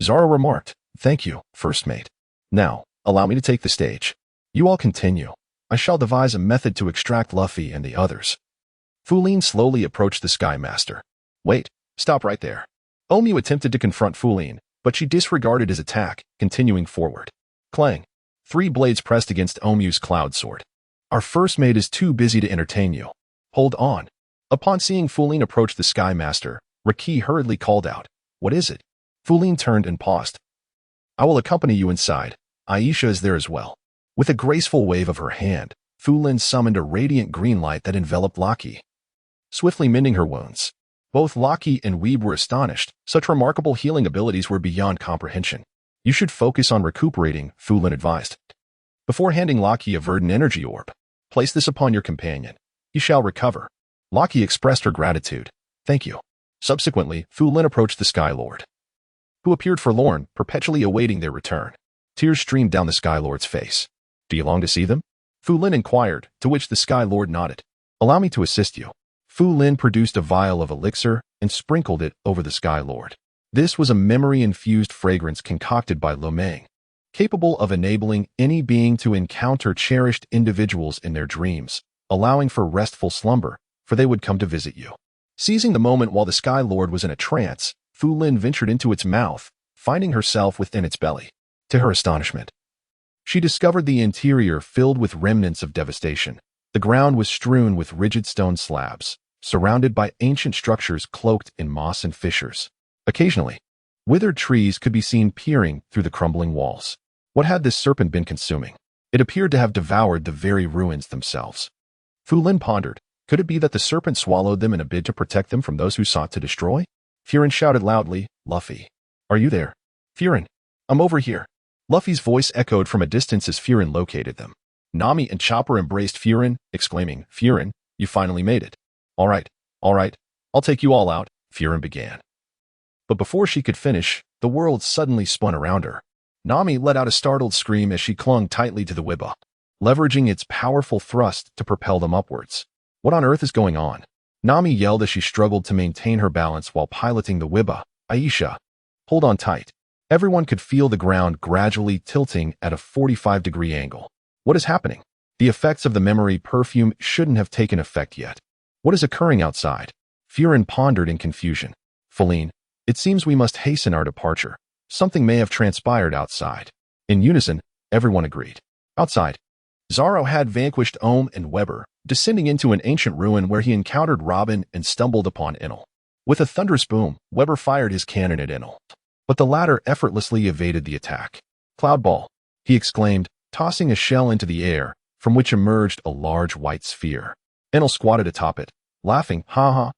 Zoro remarked, Thank you, first mate. Now, allow me to take the stage. You all continue. I shall devise a method to extract Luffy and the others. Fulin slowly approached the Sky Master. Wait, stop right there. Omu attempted to confront Fulin, but she disregarded his attack, continuing forward. Clang. 3 blades pressed against Omu's cloud sword. Our first mate is too busy to entertain you. Hold on. Upon seeing Fulin approach the Sky Master, Riki hurriedly called out, What is it? Fulin turned and paused. I will accompany you inside. Aisha is there as well. With a graceful wave of her hand, Fulin summoned a radiant green light that enveloped Laki, swiftly mending her wounds. Both Laki and Weeb were astonished. Such remarkable healing abilities were beyond comprehension. You should focus on recuperating, Fulin advised. Before handing Laki a verdant energy orb, place this upon your companion. He shall recover. Laki expressed her gratitude. Thank you. Subsequently, Fulin approached the Sky Lord, who appeared forlorn, perpetually awaiting their return. Tears streamed down the Sky Lord's face. Do you long to see them? Fulin inquired, to which the Sky Lord nodded. Allow me to assist you. Fulin produced a vial of elixir and sprinkled it over the Sky Lord. This was a memory-infused fragrance concocted by Lomang, capable of enabling any being to encounter cherished individuals in their dreams, allowing for restful slumber, for they would come to visit you. Seizing the moment while the Sky Lord was in a trance, Fulin ventured into its mouth, finding herself within its belly. To her astonishment, she discovered the interior filled with remnants of devastation. The ground was strewn with rigid stone slabs, surrounded by ancient structures cloaked in moss and fissures. Occasionally, withered trees could be seen peering through the crumbling walls. What had this serpent been consuming? It appeared to have devoured the very ruins themselves. Fulin pondered, could it be that the serpent swallowed them in a bid to protect them from those who sought to destroy? Furin shouted loudly, Luffy, are you there? Furin, I'm over here. Luffy's voice echoed from a distance as Furin located them. Nami and Chopper embraced Furin, exclaiming, Furin, you finally made it. All right, I'll take you all out, Furin began. But before she could finish, the world suddenly spun around her. Nami let out a startled scream as she clung tightly to the Wibba, leveraging its powerful thrust to propel them upwards. What on earth is going on? Nami yelled as she struggled to maintain her balance while piloting the Wibba. Aisha, hold on tight. Everyone could feel the ground gradually tilting at a 45-degree angle. What is happening? The effects of the memory perfume shouldn't have taken effect yet. What is occurring outside? Furin pondered in confusion. Fulin, it seems we must hasten our departure. Something may have transpired outside. In unison, everyone agreed. Outside, Zoro had vanquished Ohm and Weber, descending into an ancient ruin where he encountered Robin and stumbled upon Enel. With a thunderous boom, Weber fired his cannon at Enel, but the latter effortlessly evaded the attack. Cloud ball, he exclaimed, tossing a shell into the air, from which emerged a large white sphere. Enel squatted atop it, laughing, ha ha.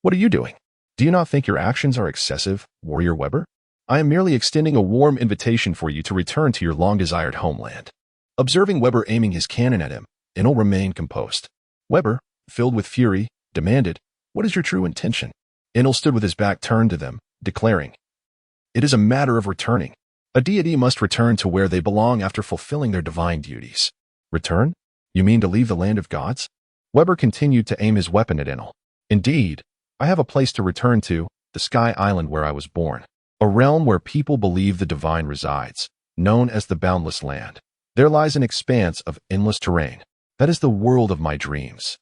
What are you doing? Do you not think your actions are excessive, Warrior Weber? I am merely extending a warm invitation for you to return to your long-desired homeland. Observing Weber aiming his cannon at him, Enel remained composed. Weber, filled with fury, demanded, what is your true intention? Enel stood with his back turned to them, declaring, it is a matter of returning. A deity must return to where they belong after fulfilling their divine duties. Return? You mean to leave the land of gods? Weber continued to aim his weapon at Enel. Indeed, I have a place to return to, the Sky Island where I was born. A realm where people believe the divine resides, known as the Boundless Land. There lies an expanse of endless terrain. That is the world of my dreams.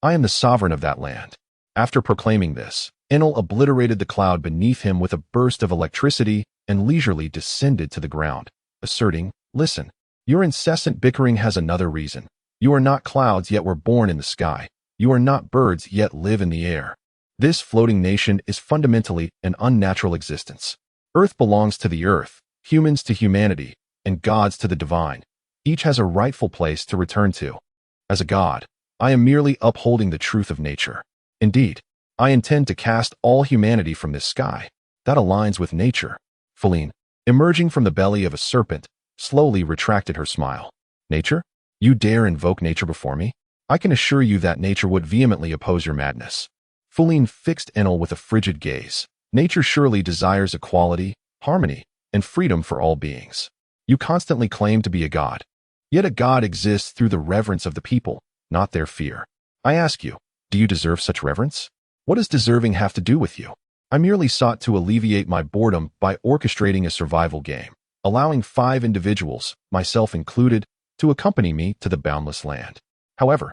I am the sovereign of that land. After proclaiming this, Enel obliterated the cloud beneath him with a burst of electricity and leisurely descended to the ground, asserting, listen, your incessant bickering has another reason. You are not clouds yet were born in the sky. You are not birds yet live in the air. This floating nation is fundamentally an unnatural existence. Earth belongs to the earth, humans to humanity, and gods to the divine. Each has a rightful place to return to. As a god, I am merely upholding the truth of nature. Indeed, I intend to cast all humanity from this sky. That aligns with nature. Fulin, emerging from the belly of a serpent, slowly retracted her smile. Nature? You dare invoke nature before me? I can assure you that nature would vehemently oppose your madness. Fulin fixed Enel with a frigid gaze. Nature surely desires equality, harmony, and freedom for all beings. You constantly claim to be a god. Yet a god exists through the reverence of the people, not their fear. I ask you, do you deserve such reverence? What does deserving have to do with you? I merely sought to alleviate my boredom by orchestrating a survival game, allowing 5 individuals, myself included, to accompany me to the Boundless Land. However,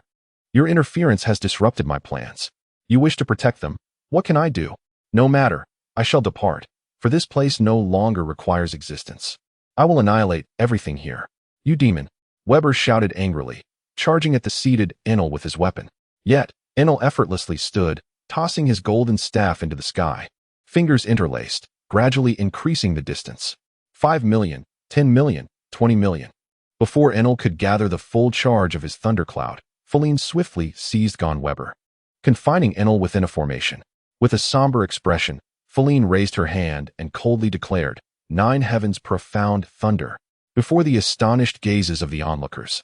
your interference has disrupted my plans. You wish to protect them. What can I do? No matter, I shall depart, for this place no longer requires existence. I will annihilate everything here. You demon, Weber shouted angrily, charging at the seated Enel with his weapon. Yet, Enel effortlessly stood, tossing his golden staff into the sky. Fingers interlaced, gradually increasing the distance. 5 million, 10 million, 20 million. Before Enel could gather the full charge of his thundercloud, Feline swiftly seized Gone Weber, confining Enel within a formation. With a somber expression, Feline raised her hand and coldly declared, "Nine heavens profound thunder," before the astonished gazes of the onlookers.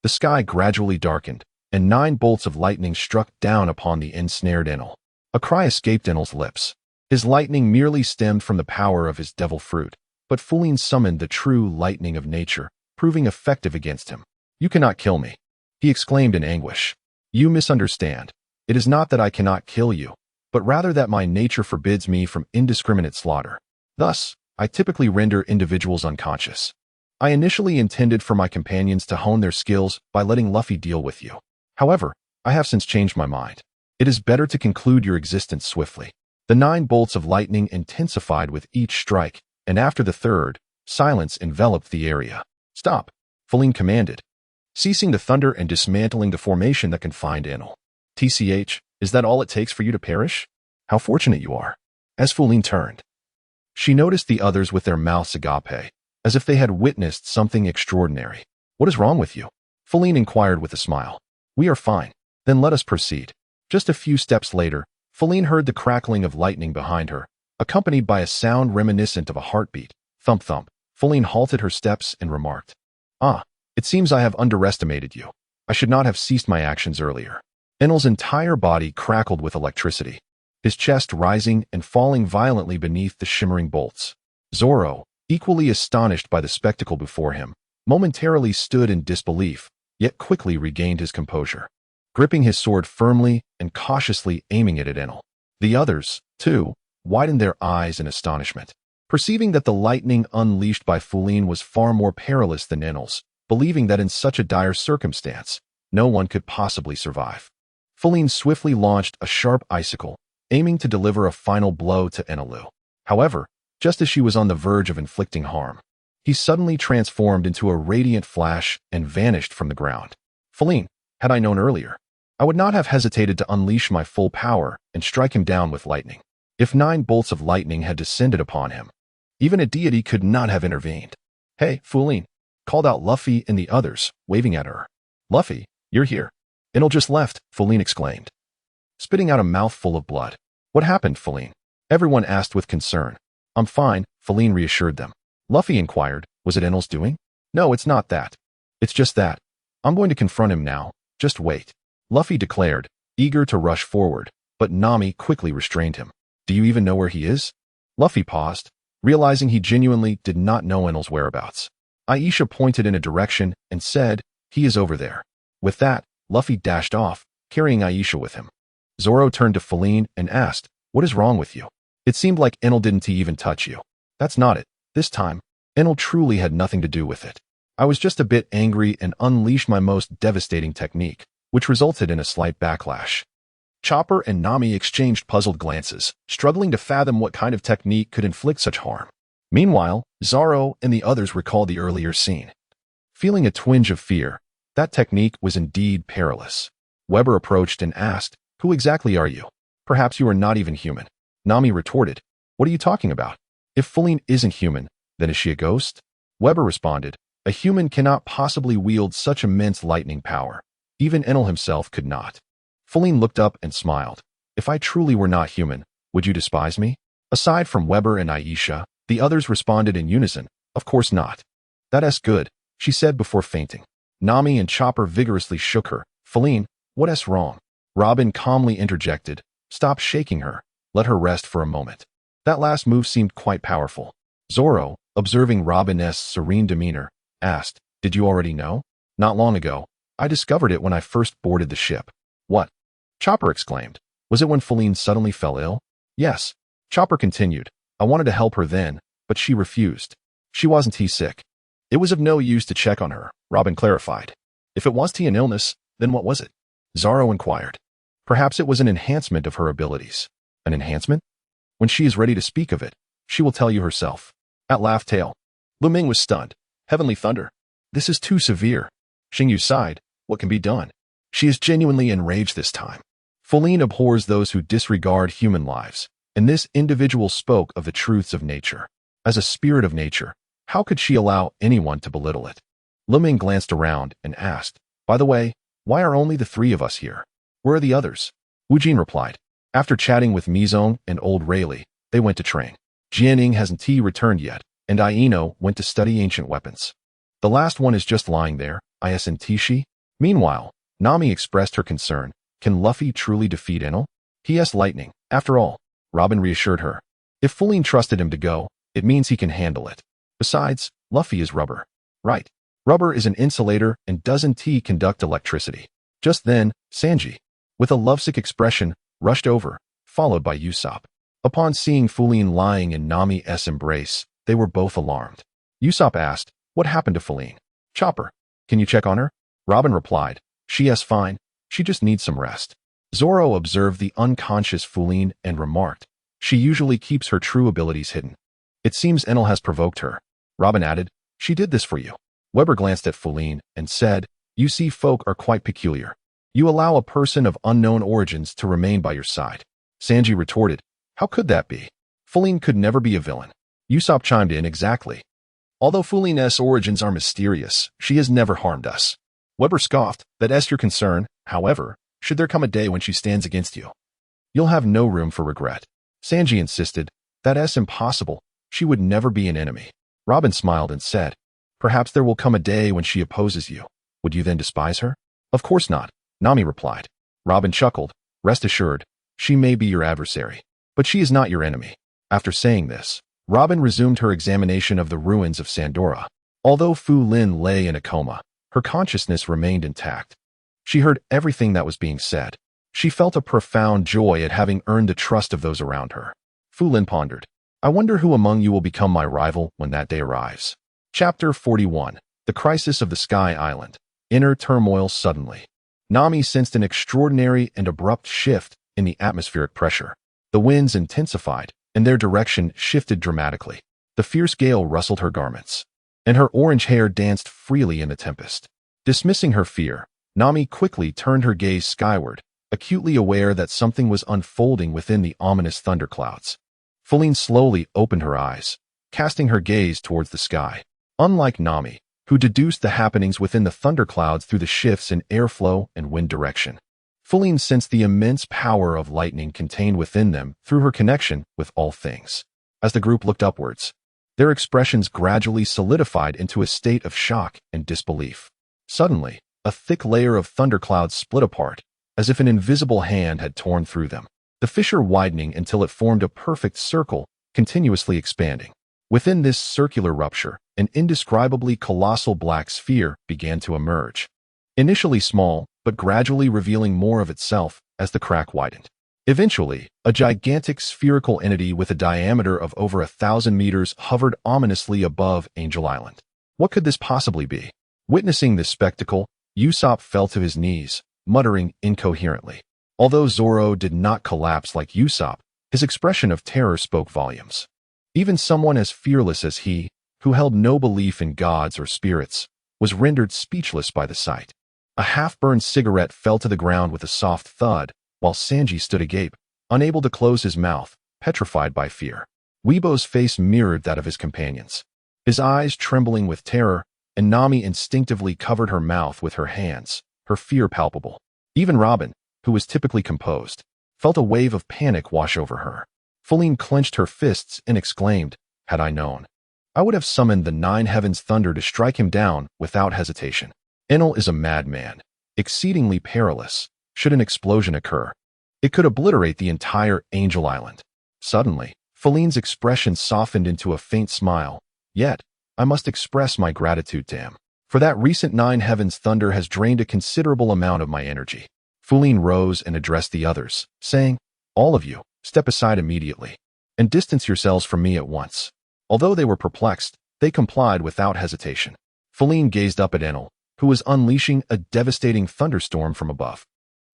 The sky gradually darkened, and 9 bolts of lightning struck down upon the ensnared Enel. A cry escaped Enel's lips. His lightning merely stemmed from the power of his devil fruit, but Feline summoned the true lightning of nature, proving effective against him. "You cannot kill me," he exclaimed in anguish. "You misunderstand. It is not that I cannot kill you, but rather that my nature forbids me from indiscriminate slaughter. Thus, I typically render individuals unconscious. I initially intended for my companions to hone their skills by letting Luffy deal with you. However, I have since changed my mind. It is better to conclude your existence swiftly." The 9 bolts of lightning intensified with each strike, and after the third, silence enveloped the area. "Stop," Feline commanded, ceasing the thunder and dismantling the formation that confined Enel. "TCH, is that all it takes for you to perish? How fortunate you are." As Feline turned, she noticed the others with their mouths agape, as if they had witnessed something extraordinary. "What is wrong with you?" Feline inquired with a smile. "We are fine. Then let us proceed." Just a few steps later, Feline heard the crackling of lightning behind her, accompanied by a sound reminiscent of a heartbeat. Thump thump. Feline halted her steps and remarked, "Ah, it seems I have underestimated you. I should not have ceased my actions earlier." Enel's entire body crackled with electricity, his chest rising and falling violently beneath the shimmering bolts. Zoro, equally astonished by the spectacle before him, momentarily stood in disbelief, yet quickly regained his composure, gripping his sword firmly and cautiously aiming it at Enel. The others, too, widened their eyes in astonishment, perceiving that the lightning unleashed by Feline was far more perilous than Enel's, believing that in such a dire circumstance, no one could possibly survive. Feline swiftly launched a sharp icicle, aiming to deliver a final blow to Enelu. However, just as she was on the verge of inflicting harm, he suddenly transformed into a radiant flash and vanished from the ground. "Feline, had I known earlier, I would not have hesitated to unleash my full power and strike him down with lightning. If 9 bolts of lightning had descended upon him, even a deity could not have intervened." "Hey, Feline," called out Luffy and the others, waving at her. "Luffy, you're here." "Enel just left," Feline exclaimed, spitting out a mouthful of blood. "What happened, Feline?" everyone asked with concern. "I'm fine," Feline reassured them. Luffy inquired, "Was it Enel's doing?" "No, it's not that. It's just that. I'm going to confront him now. Just wait," Luffy declared, eager to rush forward, but Nami quickly restrained him. "Do you even know where he is?" Luffy paused, realizing he genuinely did not know Enel's whereabouts. Aisha pointed in a direction and said, "He is over there." With that, Luffy dashed off, carrying Aisha with him. Zoro turned to Feline and asked, "What is wrong with you? It seemed like Enel didn't even touch you." "That's not it. This time, Enel truly had nothing to do with it. I was just a bit angry and unleashed my most devastating technique, which resulted in a slight backlash." Chopper and Nami exchanged puzzled glances, struggling to fathom what kind of technique could inflict such harm. Meanwhile, Zoro and the others recalled the earlier scene. Feeling a twinge of fear, that technique was indeed perilous. Weber approached and asked, "Who exactly are you? Perhaps you are not even human." Nami retorted, "What are you talking about? If Feline isn't human, then is she a ghost?" Weber responded, "A human cannot possibly wield such immense lightning power. Even Enel himself could not." Feline looked up and smiled. "If I truly were not human, would you despise me?" Aside from Weber and Aisha, the others responded in unison, "Of course not." "That's good," she said before fainting. Nami and Chopper vigorously shook her. "Feline, what's wrong?" Robin calmly interjected, "Stop shaking her. Let her rest for a moment." That last move seemed quite powerful. Zoro, observing Robin's serene demeanor, asked, "Did you already know?" "Not long ago. I discovered it when I first boarded the ship." "What?" Chopper exclaimed. "Was it when Feline suddenly fell ill?" "Yes." Chopper continued. "I wanted to help her then, but she refused." "She wasn't sick." "It was of no use to check on her," Robin clarified. "If it wasn't an illness, then what was it?" Zoro inquired. "Perhaps it was an enhancement of her abilities." "An enhancement?" "When she is ready to speak of it, she will tell you herself." At Laugh Tale, Lu Ming was stunned. "Heavenly thunder. This is too severe." Xingyu sighed. "What can be done?" "She is genuinely enraged this time. Feline abhors those who disregard human lives, and this individual spoke of the truths of nature. As a spirit of nature, how could she allow anyone to belittle it? Linlin glanced around and asked, "By the way, why are only the three of us here? Where are the others?" Wu Jin replied, "After chatting with Mizong and old Rayleigh, they went to train. Jianing hasn't returned yet, and Aino went to study ancient weapons. The last one is just lying there, isn't she?" Meanwhile, Nami expressed her concern. "Can Luffy truly defeat Enel? He has lightning, after all." Robin reassured her. "If Linlin trusted him to go, it means he can handle it. Besides, Luffy is rubber. Right. Rubber is an insulator and doesn't conduct electricity." Just then, Sanji, with a lovesick expression, rushed over, followed by Usopp. Upon seeing Linlin lying in Nami's embrace, they were both alarmed. Usopp asked, "What happened to Linlin?" "Chopper, can you check on her?" Robin replied, "She's fine. She just needs some rest." Zoro observed the unconscious Linlin and remarked, "She usually keeps her true abilities hidden. It seems Enel has provoked her." Robin added, "She did this for you." Weber glanced at Linlin and said, "You see, folk are quite peculiar. You allow a person of unknown origins to remain by your side." Sanji retorted, "How could that be? Linlin could never be a villain." Usopp chimed in, "Exactly. Although Lin's origins are mysterious, she has never harmed us." Weber scoffed, "That's your concern. However, should there come a day when she stands against you, you'll have no room for regret." Sanji insisted, "That's impossible. She would never be an enemy." Robin smiled and said, "Perhaps there will come a day when she opposes you. Would you then despise her?" "Of course not," Nami replied. Robin chuckled, "Rest assured, she may be your adversary, but she is not your enemy." After saying this, Robin resumed her examination of the ruins of Sandora. Although Linlin lay in a coma, her consciousness remained intact. She heard everything that was being said. She felt a profound joy at having earned the trust of those around her. Linlin pondered, "I wonder who among you will become my rival when that day arrives." Chapter 41. The Crisis of the Sky Island. Inner turmoil. Suddenly, Nami sensed an extraordinary and abrupt shift in the atmospheric pressure. The winds intensified, and their direction shifted dramatically. The fierce gale rustled her garments, and her orange hair danced freely in the tempest. Dismissing her fear, Nami quickly turned her gaze skyward, acutely aware that something was unfolding within the ominous thunderclouds. Linlin slowly opened her eyes, casting her gaze towards the sky. Unlike Nami, who deduced the happenings within the thunderclouds through the shifts in airflow and wind direction, Linlin sensed the immense power of lightning contained within them through her connection with all things. As the group looked upwards, their expressions gradually solidified into a state of shock and disbelief. Suddenly, a thick layer of thunderclouds split apart, as if an invisible hand had torn through them, the fissure widening until it formed a perfect circle, continuously expanding. Within this circular rupture, an indescribably colossal black sphere began to emerge. Initially small, but gradually revealing more of itself as the crack widened. Eventually, a gigantic spherical entity with a diameter of over 1,000 meters hovered ominously above Angel Island. What could this possibly be? Witnessing this spectacle, Usopp fell to his knees, muttering incoherently. Although Zoro did not collapse like Usopp, his expression of terror spoke volumes. Even someone as fearless as he, who held no belief in gods or spirits, was rendered speechless by the sight. A half-burned cigarette fell to the ground with a soft thud, while Sanji stood agape, unable to close his mouth, petrified by fear. Weibo's face mirrored that of his companions, his eyes trembling with terror, and Nami instinctively covered her mouth with her hands, her fear palpable. Even Robin, who was typically composed, felt a wave of panic wash over her. Linlin clenched her fists and exclaimed, "Had I known, I would have summoned the nine heavens thunder to strike him down without hesitation. Enel is a madman, exceedingly perilous. Should an explosion occur, it could obliterate the entire Angel Island." Suddenly, Linlin's expression softened into a faint smile. "Yet, I must express my gratitude to him, for that recent nine heavens thunder has drained a considerable amount of my energy." Linlin rose and addressed the others, saying, "All of you, step aside immediately, and distance yourselves from me at once." Although they were perplexed, they complied without hesitation. Linlin gazed up at Enel, who was unleashing a devastating thunderstorm from above.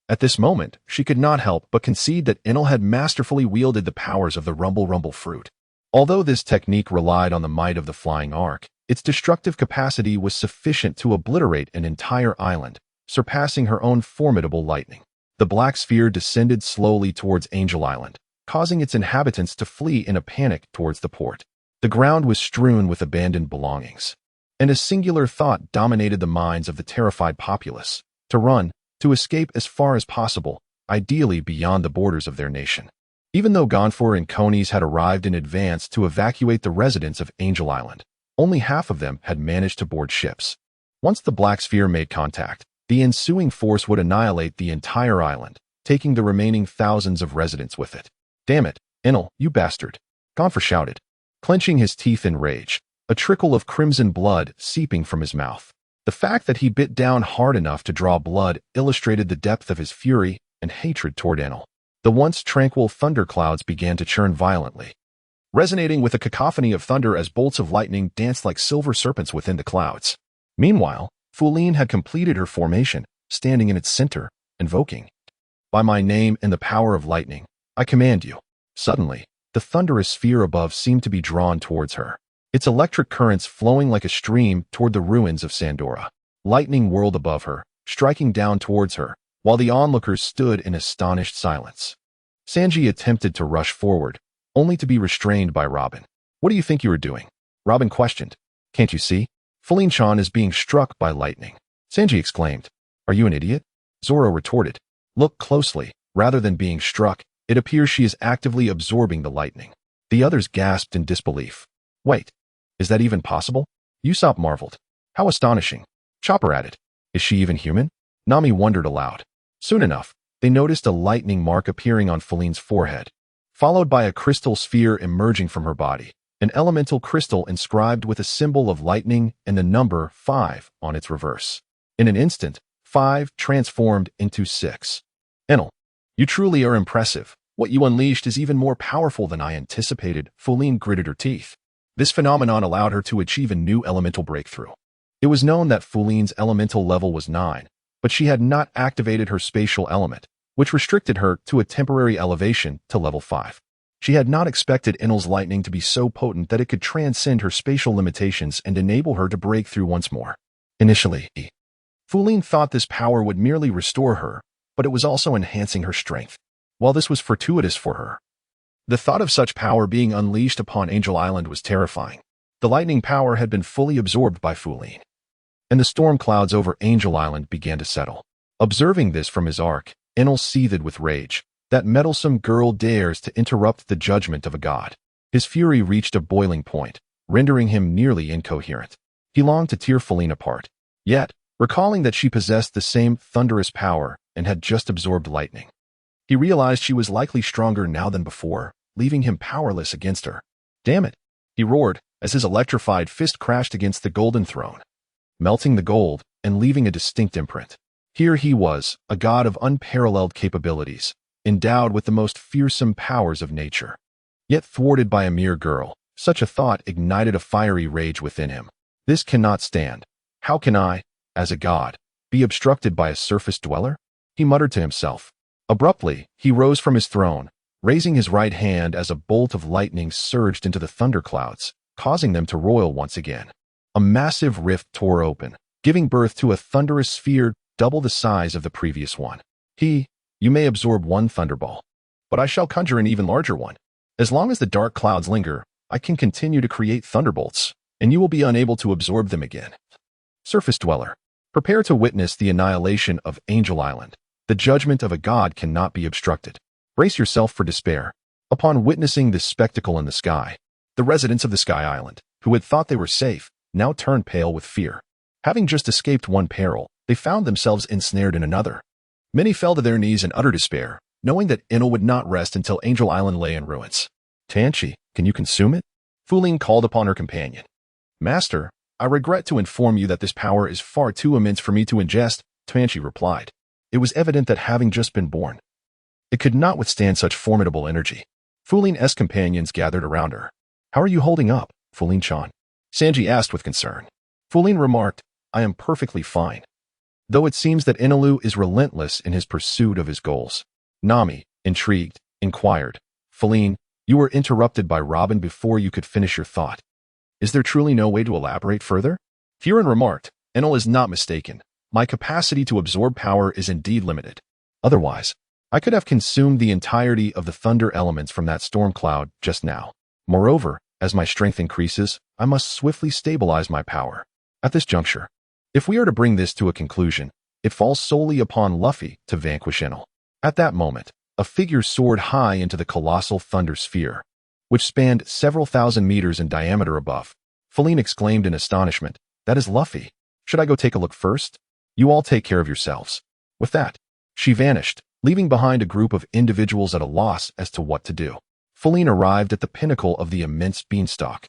At this moment, she could not help but concede that Enel had masterfully wielded the powers of the Rumble fruit. Although this technique relied on the might of the flying arc, its destructive capacity was sufficient to obliterate an entire island, surpassing her own formidable lightning. The black sphere descended slowly towards Angel Island, causing its inhabitants to flee in a panic towards the port. The ground was strewn with abandoned belongings, and a singular thought dominated the minds of the terrified populace: to run, to escape as far as possible, ideally beyond the borders of their nation. Even though Gonfor and Conies had arrived in advance to evacuate the residents of Angel Island, only half of them had managed to board ships. Once the Black Sphere made contact, the ensuing force would annihilate the entire island, taking the remaining thousands of residents with it. "Damn it, Enel, you bastard!" Gonfor shouted, clenching his teeth in rage, a trickle of crimson blood seeping from his mouth. The fact that he bit down hard enough to draw blood illustrated the depth of his fury and hatred toward Enel. The once tranquil thunderclouds began to churn violently, resonating with a cacophony of thunder as bolts of lightning danced like silver serpents within the clouds. Meanwhile, Fulin had completed her formation, standing in its center, invoking, "By my name and the power of lightning, I command you." Suddenly, the thunderous sphere above seemed to be drawn towards her, its electric currents flowing like a stream toward the ruins of Sandora. Lightning whirled above her, striking down towards her, while the onlookers stood in astonished silence. Sanji attempted to rush forward, only to be restrained by Robin. "What do you think you are doing?" Robin questioned. "Can't you see? Fulin-chan is being struck by lightning." Sanji exclaimed. "Are you an idiot?" Zoro retorted. "Look closely. Rather than being struck, it appears she is actively absorbing the lightning." The others gasped in disbelief. "Wait, is that even possible?" Usopp marveled. "How astonishing." Chopper added. "Is she even human?" Nami wondered aloud. Soon enough, they noticed a lightning mark appearing on Fulin's forehead, followed by a crystal sphere emerging from her body, an elemental crystal inscribed with a symbol of lightning and the number 5 on its reverse. In an instant, 5 transformed into 6. "Enel, you truly are impressive. What you unleashed is even more powerful than I anticipated." Fulin gritted her teeth. This phenomenon allowed her to achieve a new elemental breakthrough. It was known that Fulin's elemental level was 9, but she had not activated her spatial element, which restricted her to a temporary elevation to level 5. She had not expected Enel's lightning to be so potent that it could transcend her spatial limitations and enable her to break through once more. Initially, Fulin thought this power would merely restore her, but it was also enhancing her strength. While this was fortuitous for her, the thought of such power being unleashed upon Angel Island was terrifying. The lightning power had been fully absorbed by Fulin, and the storm clouds over Angel Island began to settle. Observing this from his ark, Enel seethed with rage. That meddlesome girl dares to interrupt the judgment of a god. His fury reached a boiling point, rendering him nearly incoherent. He longed to tear Fulin apart. Yet, recalling that she possessed the same thunderous power and had just absorbed lightning, he realized she was likely stronger now than before, leaving him powerless against her. "Damn it!" he roared as his electrified fist crashed against the golden throne, melting the gold and leaving a distinct imprint. Here he was, a god of unparalleled capabilities, endowed with the most fearsome powers of nature, yet thwarted by a mere girl. Such a thought ignited a fiery rage within him. "This cannot stand. How can I, as a god, be obstructed by a surface dweller?" he muttered to himself. Abruptly, he rose from his throne, raising his right hand as a bolt of lightning surged into the thunderclouds, causing them to roil once again. A massive rift tore open, giving birth to a thunderous sphere double the size of the previous one. "You may absorb one thunderball, but I shall conjure an even larger one. As long as the dark clouds linger, I can continue to create thunderbolts, and you will be unable to absorb them again." Surface Dweller, prepare to witness the annihilation of Angel Island. The judgment of a god cannot be obstructed. Brace yourself for despair. Upon witnessing this spectacle in the sky, the residents of the Sky Island, who had thought they were safe, now turned pale with fear. Having just escaped one peril, they found themselves ensnared in another. Many fell to their knees in utter despair, knowing that Enel would not rest until Angel Island lay in ruins. "Tanchi, can you consume it?" Fulin called upon her companion. "Master, I regret to inform you that this power is far too immense for me to ingest," Tanchi replied. It was evident that having just been born, it could not withstand such formidable energy. Fulin's companions gathered around her. "How are you holding up, Fulin-chan?" Sanji asked with concern. Fulin remarked, "I am perfectly fine, though it seems that Enelu is relentless in his pursuit of his goals." Nami, intrigued, inquired, "Fulin, you were interrupted by Robin before you could finish your thought. Is there truly no way to elaborate further?" Furin remarked, "Enel is not mistaken. My capacity to absorb power is indeed limited. Otherwise, I could have consumed the entirety of the thunder elements from that storm cloud just now. Moreover, as my strength increases, I must swiftly stabilize my power. At this juncture, if we are to bring this to a conclusion, it falls solely upon Luffy to vanquish Enel. At that moment, a figure soared high into the colossal thunder sphere, which spanned several thousand meters in diameter above. Feline exclaimed in astonishment, "That is Luffy. Should I go take a look first? You all take care of yourselves." With that, she vanished, leaving behind a group of individuals at a loss as to what to do. Feline arrived at the pinnacle of the immense beanstalk,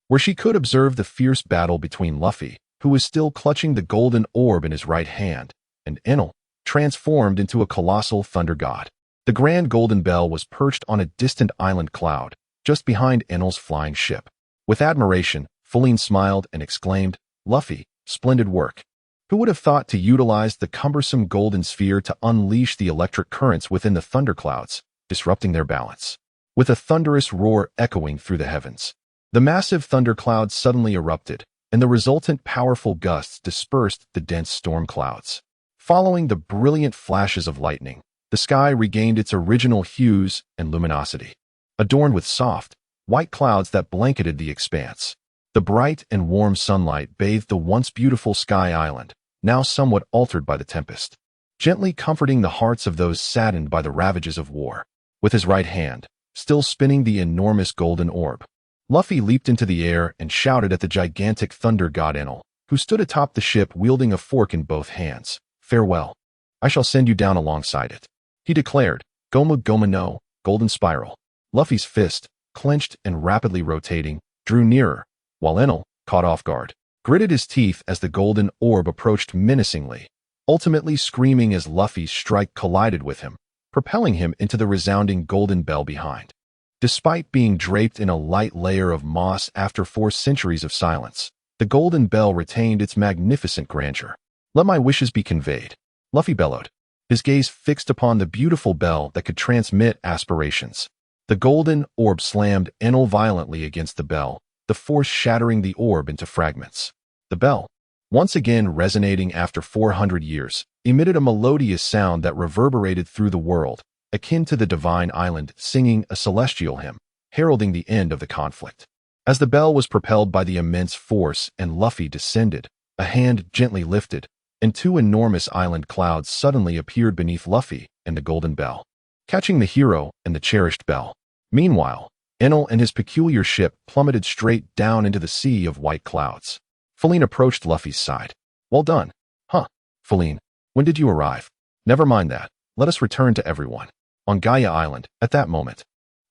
where she could observe the fierce battle between Luffy, who was still clutching the golden orb in his right hand, and Enel, transformed into a colossal thunder god. The grand golden bell was perched on a distant island cloud, just behind Enel's flying ship. With admiration, Feline smiled and exclaimed, "Luffy, splendid work. Who would have thought to utilize the cumbersome golden sphere to unleash the electric currents within the thunderclouds, disrupting their balance?" With a thunderous roar echoing through the heavens, the massive thundercloud suddenly erupted, and the resultant powerful gusts dispersed the dense storm clouds. Following the brilliant flashes of lightning, the sky regained its original hues and luminosity, adorned with soft, white clouds that blanketed the expanse. The bright and warm sunlight bathed the once beautiful sky island, now somewhat altered by the tempest, gently comforting the hearts of those saddened by the ravages of war. With his right hand, still spinning the enormous golden orb, Luffy leaped into the air and shouted at the gigantic thunder god Enel, who stood atop the ship wielding a fork in both hands. "Farewell. I shall send you down alongside it," he declared. "Goma Goma no, golden spiral." Luffy's fist, clenched and rapidly rotating, drew nearer, while Enel, caught off guard, gritted his teeth as the golden orb approached menacingly, ultimately screaming as Luffy's strike collided with him, propelling him into the resounding golden bell behind. Despite being draped in a light layer of moss after 4 centuries of silence, the golden bell retained its magnificent grandeur. "Let my wishes be conveyed," Luffy bellowed, his gaze fixed upon the beautiful bell that could transmit aspirations. The golden orb slammed Enel violently against the bell, the force shattering the orb into fragments. The bell, once again resonating after 400 years, emitted a melodious sound that reverberated through the world, akin to the divine island singing a celestial hymn, heralding the end of the conflict. As the bell was propelled by the immense force and Luffy descended, a hand gently lifted, and 2 enormous island clouds suddenly appeared beneath Luffy and the golden bell, catching the hero and the cherished bell. Meanwhile, Enel and his peculiar ship plummeted straight down into the sea of white clouds. Feline approached Luffy's side. "Well done." "Huh, Feline, when did you arrive?" "Never mind that. Let us return to everyone." On Gaia Island, at that moment,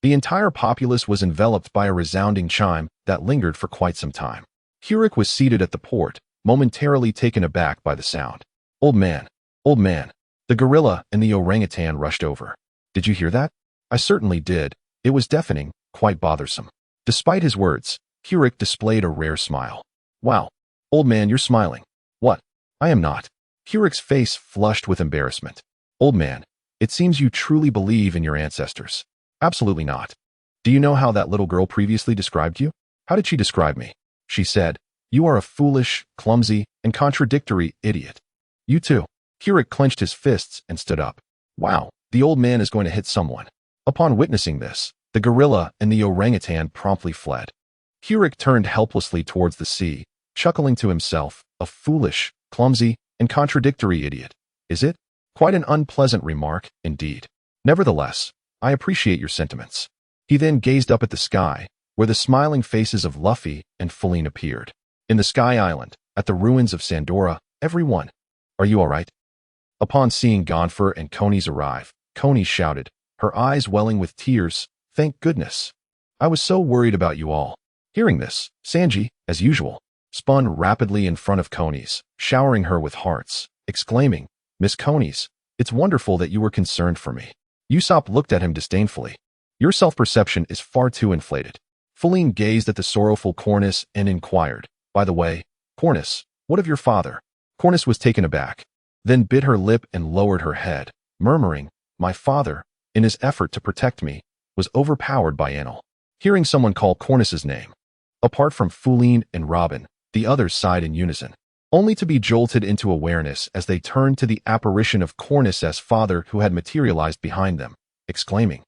the entire populace was enveloped by a resounding chime that lingered for quite some time. Hurik was seated at the port, momentarily taken aback by the sound. Old man, the gorilla and the orangutan rushed over. "Did you hear that?" "I certainly did. It was deafening, quite bothersome." Despite his words, Hurik displayed a rare smile. "Wow, old man, you're smiling." "What? I am not." Hurik's face flushed with embarrassment. "Old man, it seems you truly believe in your ancestors." "Absolutely not." "Do you know how that little girl previously described you?" "How did she describe me?" "She said, 'You are a foolish, clumsy, and contradictory idiot.'" "You too." Hurik clenched his fists and stood up. "Wow, the old man is going to hit someone." Upon witnessing this, the gorilla and the orangutan promptly fled. Hurik turned helplessly towards the sea, chuckling to himself, "A foolish, clumsy, and contradictory idiot, is it? Quite an unpleasant remark, indeed. Nevertheless, I appreciate your sentiments." He then gazed up at the sky, where the smiling faces of Luffy and Feline appeared. In the Sky Island, at the ruins of Sandora, everyone, "Are you all right?" Upon seeing Gonfer and Konis arrive, Konis shouted, her eyes welling with tears, "Thank goodness. I was so worried about you all." Hearing this, Sanji, as usual, spun rapidly in front of Konis, showering her with hearts, exclaiming, "Miss Konis, it's wonderful that you were concerned for me." Usopp looked at him disdainfully. "Your self-perception is far too inflated." Feline gazed at the sorrowful Cornus and inquired, "By the way, Cornus, what of your father?" Cornus was taken aback, then bit her lip and lowered her head, murmuring, "My father, in his effort to protect me, was overpowered by Enel." Hearing someone call Cornus's name, apart from Feline and Robin, the others sighed in unison. only to be jolted into awareness as they turned to the apparition of Cornus's father who had materialized behind them, exclaiming,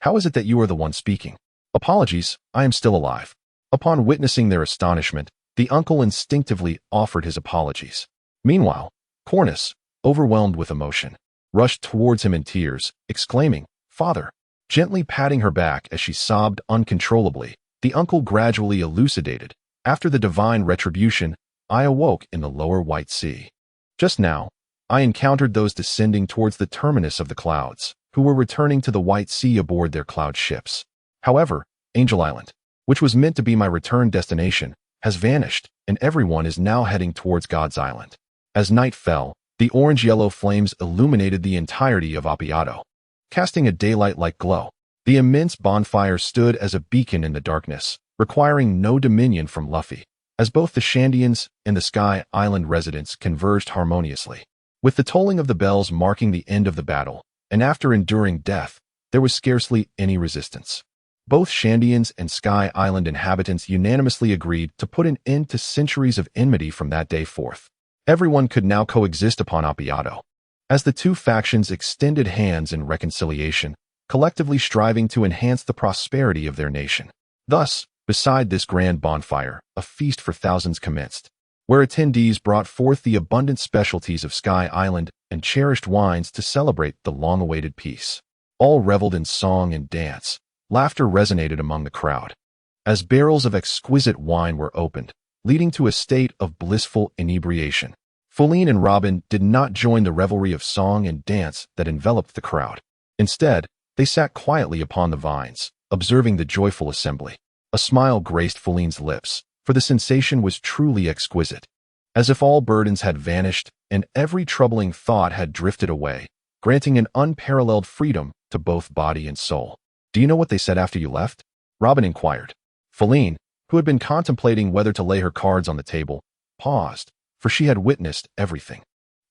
"How is it that you are the one speaking? Apologies, I am still alive." Upon witnessing their astonishment, the uncle instinctively offered his apologies. Meanwhile, Cornus, overwhelmed with emotion, rushed towards him in tears, exclaiming, "Father!" Gently patting her back as she sobbed uncontrollably, the uncle gradually elucidated, "After the divine retribution, I awoke in the lower White Sea. Just now, I encountered those descending towards the terminus of the clouds, who were returning to the White Sea aboard their cloud ships. However, Angel Island, which was meant to be my return destination, has vanished, and everyone is now heading towards God's Island." As night fell, the orange-yellow flames illuminated the entirety of Appiato, casting a daylight-like glow. The immense bonfire stood as a beacon in the darkness, requiring no dominion from Luffy, as both the Shandians and the Sky Island residents converged harmoniously. With the tolling of the bells marking the end of the battle, and after enduring death, there was scarcely any resistance. Both Shandians and Sky Island inhabitants unanimously agreed to put an end to centuries of enmity from that day forth. Everyone could now coexist upon Appiato, as the two factions extended hands in reconciliation, collectively striving to enhance the prosperity of their nation. Thus, beside this grand bonfire, a feast for thousands commenced, where attendees brought forth the abundant specialties of Sky Island and cherished wines to celebrate the long-awaited peace. All reveled in song and dance. Laughter resonated among the crowd, as barrels of exquisite wine were opened, leading to a state of blissful inebriation. Feline and Robin did not join the revelry of song and dance that enveloped the crowd. Instead, they sat quietly upon the vines, observing the joyful assembly. A smile graced Feline's lips, for the sensation was truly exquisite. As if all burdens had vanished and every troubling thought had drifted away, granting an unparalleled freedom to both body and soul. "Do you know what they said after you left?" Robin inquired. Feline, who had been contemplating whether to lay her cards on the table, paused, for she had witnessed everything.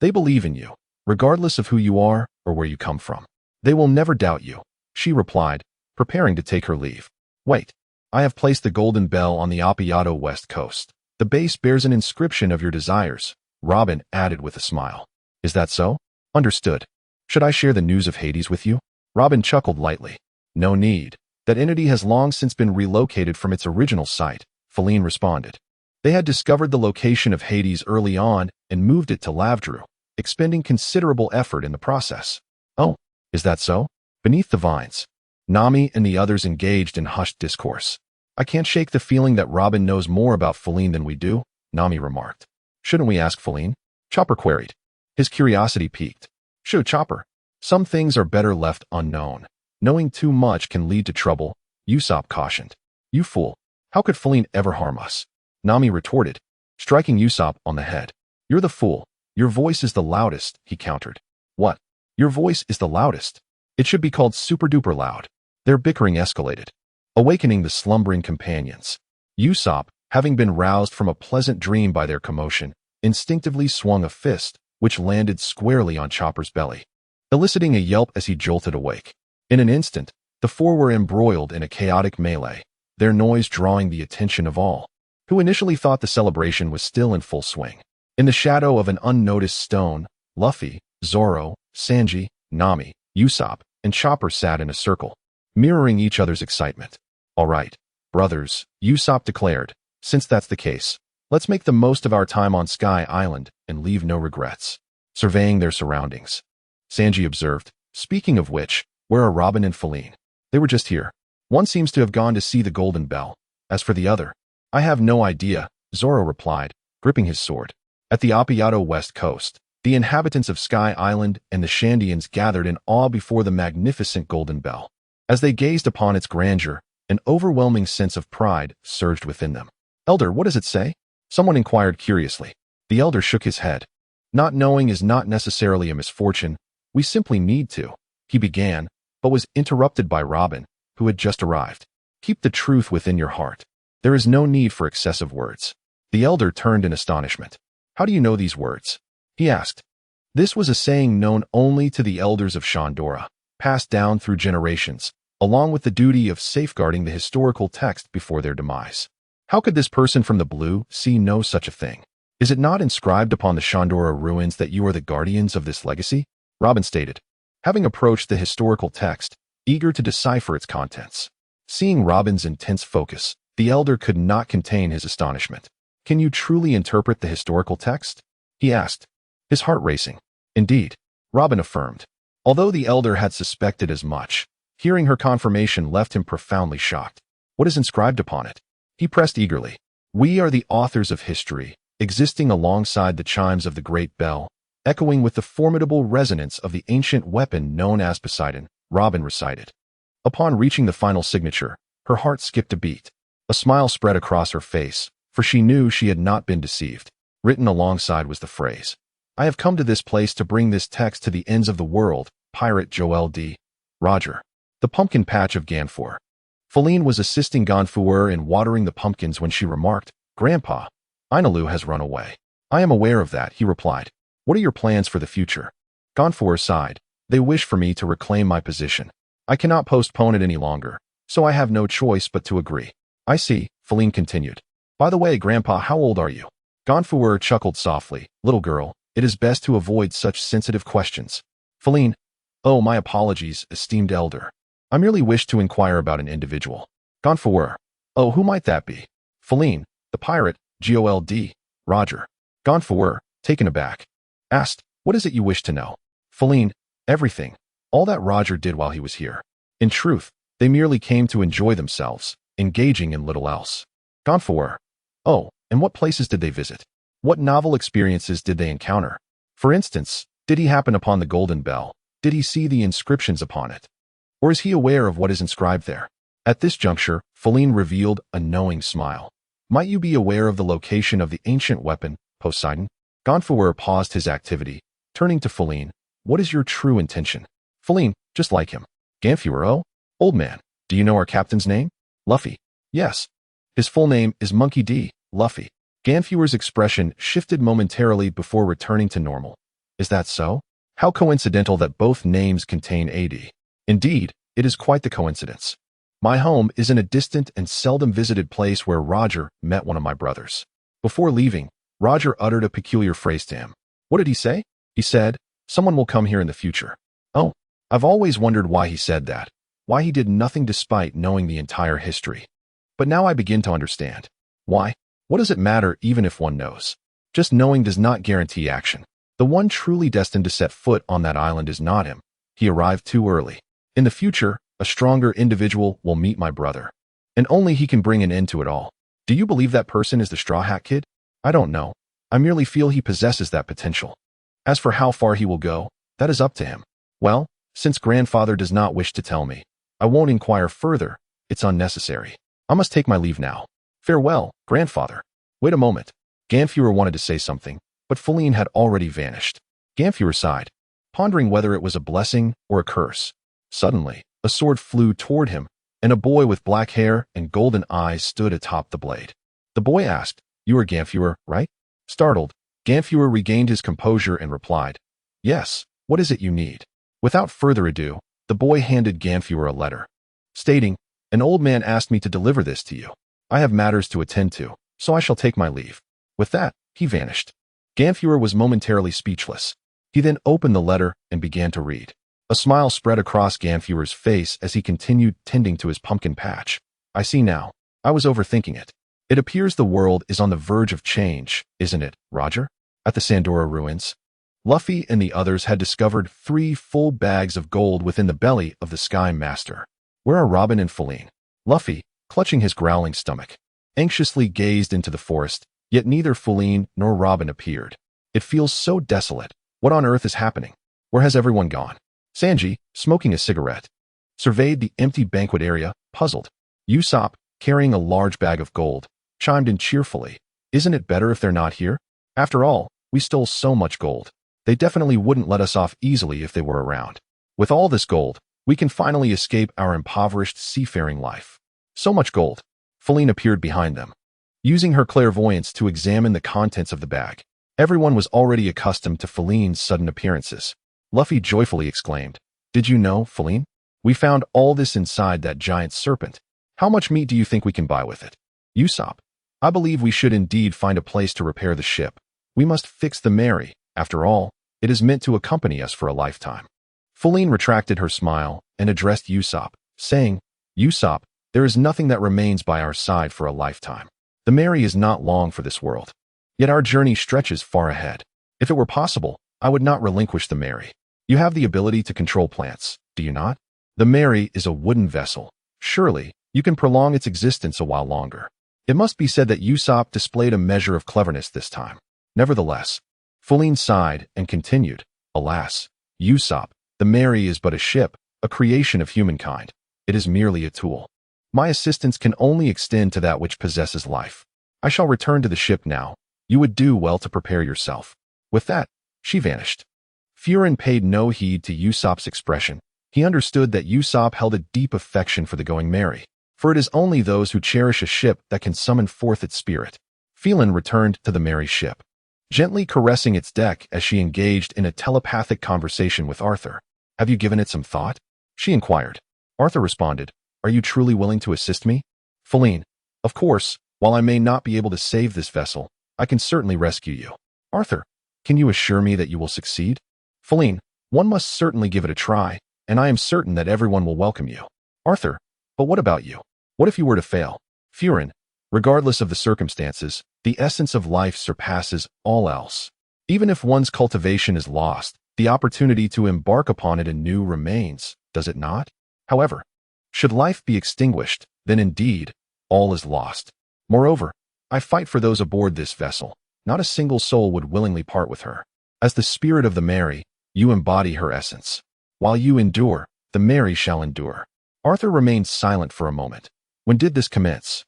"They believe in you, regardless of who you are or where you come from. They will never doubt you," she replied, preparing to take her leave. "Wait, I have placed the golden bell on the Appiato west coast. The base bears an inscription of your desires," Robin added with a smile. "Is that so?" "Understood. Should I share the news of Hades with you?" Robin chuckled lightly. "No need. That entity has long since been relocated from its original site," Feline responded. They had discovered the location of Hades early on and moved it to Lavdru, expending considerable effort in the process. "Oh, is that so?" Beneath the vines, Nami and the others engaged in hushed discourse. "I can't shake the feeling that Robin knows more about Feline than we do," Nami remarked. "Shouldn't we ask Feline?" Chopper queried. His curiosity piqued. "Should, Chopper. Some things are better left unknown. Knowing too much can lead to trouble," Usopp cautioned. "You fool. How could Feline ever harm us?" Nami retorted, striking Usopp on the head. "You're the fool. Your voice is the loudest," he countered. "What? Your voice is the loudest? It should be called super-duper loud." Their bickering escalated, awakening the slumbering companions. Usopp, having been roused from a pleasant dream by their commotion, instinctively swung a fist, which landed squarely on Chopper's belly, eliciting a yelp as he jolted awake. In an instant, the four were embroiled in a chaotic melee, their noise drawing the attention of all, who initially thought the celebration was still in full swing. In the shadow of an unnoticed stone, Luffy, Zoro, Sanji, Nami, Usopp, and Chopper sat in a circle, mirroring each other's excitement. "All right, brothers," Usopp declared, "since that's the case, let's make the most of our time on Sky Island and leave no regrets." Surveying their surroundings, Sanji observed, "Speaking of which, where are Robin and Feline?" "They were just here. One seems to have gone to see the golden bell. As for the other, I have no idea," Zoro replied, gripping his sword. At the Appiato west coast, the inhabitants of Sky Island and the Shandians gathered in awe before the magnificent golden bell. As they gazed upon its grandeur, an overwhelming sense of pride surged within them. "Elder, what does it say?" someone inquired curiously. The elder shook his head. "Not knowing is not necessarily a misfortune. We simply need to," he began, but was interrupted by Robin, who had just arrived. "Keep the truth within your heart. There is no need for excessive words." The elder turned in astonishment. "How do you know these words?" he asked. This was a saying known only to the elders of Shandora, passed down through generations, along with the duty of safeguarding the historical text before their demise. How could this person from the blue sea know such a thing? Is it not inscribed upon the Shandora ruins that you are the guardians of this legacy? Robin stated, having approached the historical text, eager to decipher its contents. Seeing Robin's intense focus, the elder could not contain his astonishment. Can you truly interpret the historical text? He asked, his heart racing. Indeed, Robin affirmed. Although the elder had suspected as much, hearing her confirmation left him profoundly shocked. What is inscribed upon it? He pressed eagerly. We are the authors of history, existing alongside the chimes of the great bell, echoing with the formidable resonance of the ancient weapon known as Poseidon, Robin recited. Upon reaching the final signature, her heart skipped a beat. A smile spread across her face, for she knew she had not been deceived. Written alongside was the phrase, I have come to this place to bring this text to the ends of the world, Pirate Joel D. Roger. The pumpkin patch of Ganfor. Feline was assisting Ganfor in watering the pumpkins when she remarked, Grandpa, Inalu has run away. I am aware of that, he replied. What are your plans for the future? Ganfor sighed. They wish for me to reclaim my position. I cannot postpone it any longer, so I have no choice but to agree. I see, Feline continued. By the way, Grandpa, how old are you? Ganfor chuckled softly. Little girl, it is best to avoid such sensitive questions. Feline, oh, my apologies, esteemed elder. I merely wish to inquire about an individual. Ganfor, oh, who might that be? Feline, the pirate, Gold, Roger. Ganfor, taken aback, asked, what is it you wish to know? Feline, everything. All that Roger did while he was here. In truth, they merely came to enjoy themselves, engaging in little else. Ganfor, oh, and what places did they visit? What novel experiences did they encounter? For instance, did he happen upon the Golden Bell? Did he see the inscriptions upon it? Or is he aware of what is inscribed there? At this juncture, Feline revealed a knowing smile. Might you be aware of the location of the ancient weapon, Poseidon? Ganfor paused his activity, turning to Feline. What is your true intention? Feline, just like him. Ganfor, oh? Old man, do you know our captain's name? Luffy. Yes. His full name is Monkey D. Luffy. Ganfor's expression shifted momentarily before returning to normal. Is that so? How coincidental that both names contain AD. Indeed, it is quite the coincidence. My home is in a distant and seldom visited place where Roger met one of my brothers. Before leaving, Roger uttered a peculiar phrase to him. What did he say? He said, someone will come here in the future. Oh, I've always wondered why he said that, why he did nothing despite knowing the entire history. But now I begin to understand. Why? What does it matter even if one knows? Just knowing does not guarantee action. The one truly destined to set foot on that island is not him. He arrived too early. In the future, a stronger individual will meet my brother. And only he can bring an end to it all. Do you believe that person is the Straw Hat Kid? I don't know. I merely feel he possesses that potential. As for how far he will go, that is up to him. Well, since grandfather does not wish to tell me, I won't inquire further. It's unnecessary. I must take my leave now. Farewell, grandfather. Wait a moment. Ganfor wanted to say something, but Feline had already vanished. Ganfor sighed, pondering whether it was a blessing or a curse. Suddenly, a sword flew toward him, and a boy with black hair and golden eyes stood atop the blade. The boy asked, You are Ganfor, right? Startled, Ganfor regained his composure and replied, Yes, what is it you need? Without further ado, the boy handed Ganfor a letter, stating, An old man asked me to deliver this to you. I have matters to attend to, so I shall take my leave. With that, he vanished. Ganfor was momentarily speechless. He then opened the letter and began to read. A smile spread across Ganfor's face as he continued tending to his pumpkin patch. I see now. I was overthinking it. It appears the world is on the verge of change, isn't it, Roger? At the Sandora ruins, Luffy and the others had discovered 3 full bags of gold within the belly of the Sky Master. Where are Robin and Feline? Luffy, clutching his growling stomach, anxiously gazed into the forest, yet neither Feline nor Robin appeared. It feels so desolate. What on earth is happening? Where has everyone gone? Sanji, smoking a cigarette, surveyed the empty banquet area, puzzled. Usopp, carrying a large bag of gold, chimed in cheerfully. Isn't it better if they're not here? After all, we stole so much gold. They definitely wouldn't let us off easily if they were around. With all this gold, we can finally escape our impoverished seafaring life. So much gold. Feline appeared behind them, using her clairvoyance to examine the contents of the bag. Everyone was already accustomed to Feline's sudden appearances. Luffy joyfully exclaimed, Did you know, Feline? We found all this inside that giant serpent. How much meat do you think we can buy with it? Usopp, I believe we should indeed find a place to repair the ship, We must fix the Mary. After all, it is meant to accompany us for a lifetime. Feline retracted her smile and addressed Usopp, saying, Usopp, there is nothing that remains by our side for a lifetime. The Mary is not long for this world. Yet our journey stretches far ahead. If it were possible, I would not relinquish the Mary. You have the ability to control plants, do you not? The Mary is a wooden vessel. Surely, you can prolong its existence a while longer. It must be said that Usopp displayed a measure of cleverness this time. Nevertheless, Feline sighed and continued, Alas, Usopp, the Mary is but a ship, a creation of humankind. It is merely a tool. My assistance can only extend to that which possesses life. I shall return to the ship now. You would do well to prepare yourself. With that, she vanished. Furin paid no heed to Usopp's expression. He understood that Usopp held a deep affection for the going Mary, for it is only those who cherish a ship that can summon forth its spirit. Feline returned to the Mary ship, gently caressing its deck as she engaged in a telepathic conversation with Arthur. Have you given it some thought? She inquired. Arthur responded, Are you truly willing to assist me? Feline, of course, while I may not be able to save this vessel, I can certainly rescue you. Arthur, can you assure me that you will succeed? Feline, one must certainly give it a try, and I am certain that everyone will welcome you. Arthur, but what about you? What if you were to fail? Furin, regardless of the circumstances, the essence of life surpasses all else. Even if one's cultivation is lost, the opportunity to embark upon it anew remains, does it not? However, should life be extinguished, then indeed, all is lost. Moreover, I fight for those aboard this vessel. Not a single soul would willingly part with her. As the spirit of the Mary, you embody her essence. While you endure, the Mary shall endure. Arthur remained silent for a moment. When did this commence?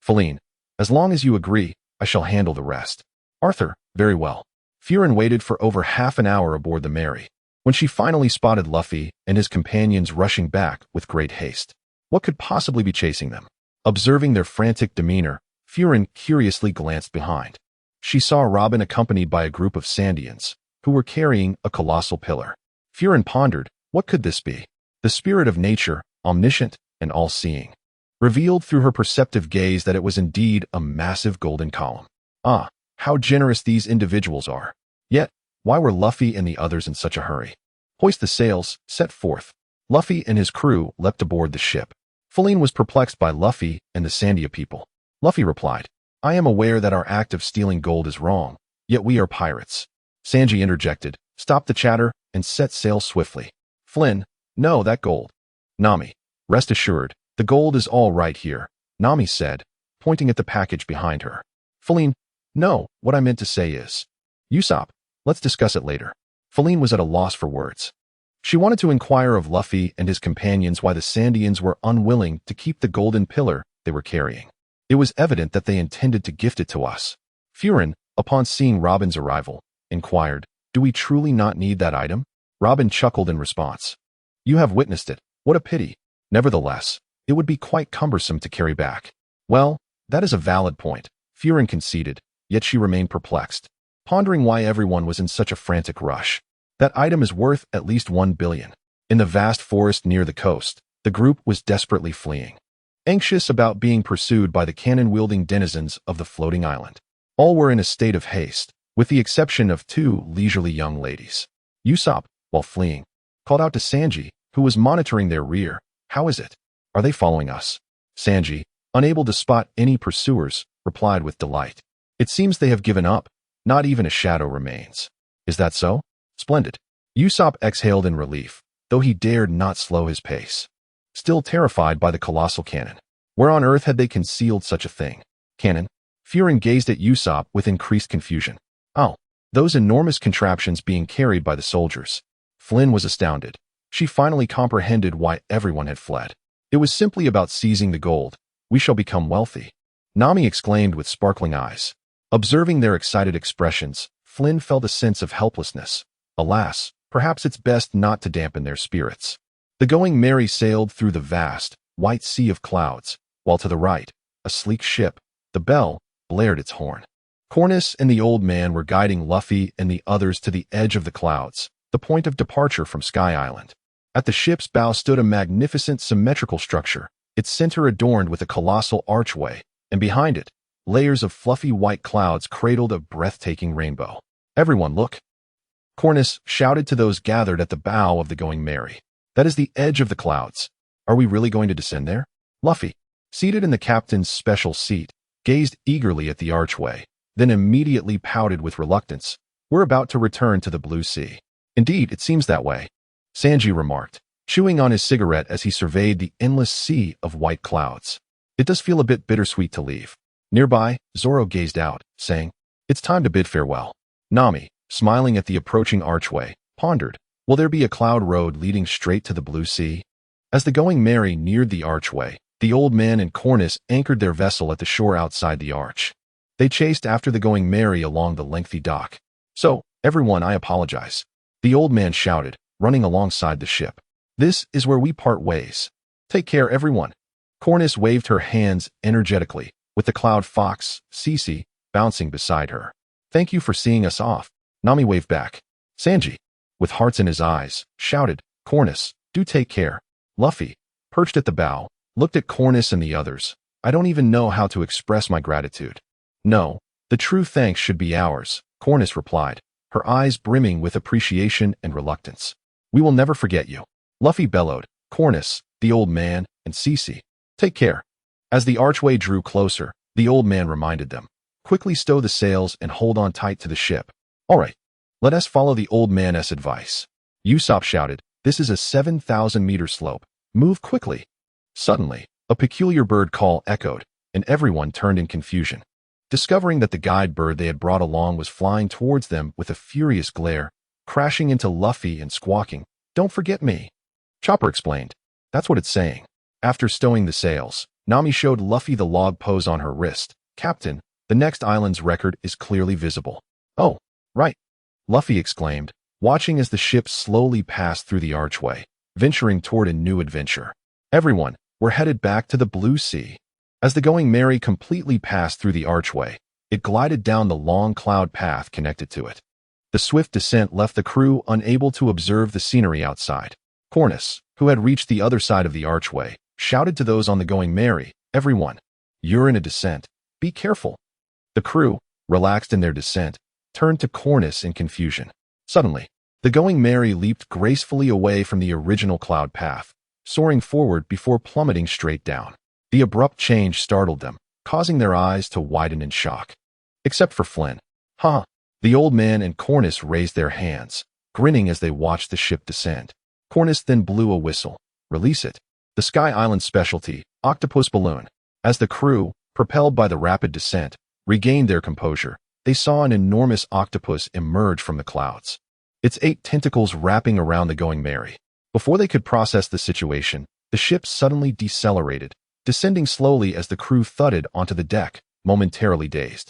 Feline, as long as you agree, I shall handle the rest. Arthur, very well. Furin waited for over half an hour aboard the Mary, when she finally spotted Luffy and his companions rushing back with great haste. What could possibly be chasing them? Observing their frantic demeanor, Furin curiously glanced behind. She saw Robin accompanied by a group of Sandians, who were carrying a colossal pillar. Furin pondered, what could this be? The spirit of nature, omniscient and all-seeing, revealed through her perceptive gaze that it was indeed a massive golden column. Ah, how generous these individuals are. Yet, why were Luffy and the others in such a hurry? Hoist the sails, set forth. Luffy and his crew leapt aboard the ship. Feline was perplexed by Luffy and the Sandia people. Luffy replied, I am aware that our act of stealing gold is wrong, yet we are pirates. Sanji interjected, stop the chatter, and set sail swiftly. Flynn, no, that gold. Nami, rest assured, the gold is all right here, Nami said, pointing at the package behind her. Feline, no, what I meant to say is. Usopp, let's discuss it later. Feline was at a loss for words. She wanted to inquire of Luffy and his companions why the Sandians were unwilling to keep the golden pillar they were carrying. It was evident that they intended to gift it to us. Furin, upon seeing Robin's arrival, inquired, do we truly not need that item? Robin chuckled in response. You have witnessed it. What a pity. Nevertheless, it would be quite cumbersome to carry back. Well, that is a valid point, Furin conceded, yet she remained perplexed, pondering why everyone was in such a frantic rush. That item is worth at least 1 billion. In the vast forest near the coast, the group was desperately fleeing, anxious about being pursued by the cannon-wielding denizens of the floating island. All were in a state of haste, with the exception of 2 leisurely young ladies. Usopp, while fleeing, called out to Sanji, who was monitoring their rear, How is it? Are they following us? Sanji, unable to spot any pursuers, replied with delight. It seems they have given up. Not even a shadow remains. Is that so? Splendid. Usopp exhaled in relief, though he dared not slow his pace. Still terrified by the colossal cannon. Where on earth had they concealed such a thing? Cannon? Furin gazed at Usopp with increased confusion. Oh, those enormous contraptions being carried by the soldiers. Flynn was astounded. She finally comprehended why everyone had fled. It was simply about seizing the gold. We shall become wealthy. Nami exclaimed with sparkling eyes. Observing their excited expressions, Flynn felt a sense of helplessness. Alas, perhaps it's best not to dampen their spirits. The Going Mary sailed through the vast, white sea of clouds, while to the right, a sleek ship, the Belle, blared its horn. Cornus and the old man were guiding Luffy and the others to the edge of the clouds, the point of departure from Sky Island. At the ship's bow stood a magnificent symmetrical structure, its center adorned with a colossal archway, and behind it, layers of fluffy white clouds cradled a breathtaking rainbow. Everyone, look! Cornus shouted to those gathered at the bow of the Going Merry. That is the edge of the clouds. Are we really going to descend there? Luffy, seated in the captain's special seat, gazed eagerly at the archway, then immediately pouted with reluctance. We're about to return to the blue sea. Indeed, it seems that way, Sanji remarked, chewing on his cigarette as he surveyed the endless sea of white clouds. It does feel a bit bittersweet to leave. Nearby, Zoro gazed out, saying, It's time to bid farewell. Nami, smiling at the approaching archway, pondered, will there be a cloud road leading straight to the blue sea? As the Going Merry neared the archway, the old man and Cornus anchored their vessel at the shore outside the arch. They chased after the Going Merry along the lengthy dock. So, everyone, I apologize, the old man shouted, running alongside the ship. This is where we part ways. Take care, everyone. Cornus waved her hands energetically, with the Cloud Fox, Cece, bouncing beside her. Thank you for seeing us off, Nami waved back. Sanji, with hearts in his eyes, shouted, Cornus, do take care. Luffy, perched at the bow, looked at Cornus and the others. I don't even know how to express my gratitude. No, the true thanks should be ours, Cornus replied, her eyes brimming with appreciation and reluctance. We will never forget you. Luffy bellowed, Cornus, the old man, and Cece, take care. As the archway drew closer, the old man reminded them, quickly stow the sails and hold on tight to the ship. All right, let us follow the old man's advice. Usopp shouted, this is a 7,000-meter slope. Move quickly. Suddenly, a peculiar bird call echoed, and everyone turned in confusion. Discovering that the guide bird they had brought along was flying towards them with a furious glare, crashing into Luffy and squawking, Don't forget me. Chopper explained, That's what it's saying. After stowing the sails, Nami showed Luffy the log pose on her wrist. Captain, the next island's record is clearly visible. Oh, right, Luffy exclaimed, watching as the ship slowly passed through the archway, venturing toward a new adventure. Everyone, we're headed back to the blue sea. As the Going Merry completely passed through the archway, it glided down the long cloud path connected to it. The swift descent left the crew unable to observe the scenery outside. Cornus, who had reached the other side of the archway, shouted to those on the Going Merry, Everyone, you're in a descent. Be careful. The crew, relaxed in their descent, turned to Cornus in confusion. Suddenly, the Going Merry leaped gracefully away from the original cloud path, soaring forward before plummeting straight down. The abrupt change startled them, causing their eyes to widen in shock. Except for Flynn. Huh. The old man and Cornus raised their hands, grinning as they watched the ship descend. Cornus then blew a whistle. Release it. The Sky Island specialty, octopus balloon. As the crew, propelled by the rapid descent, regained their composure, they saw an enormous octopus emerge from the clouds, its 8 tentacles wrapping around the Going Merry. Before they could process the situation, the ship suddenly decelerated, descending slowly as the crew thudded onto the deck, momentarily dazed.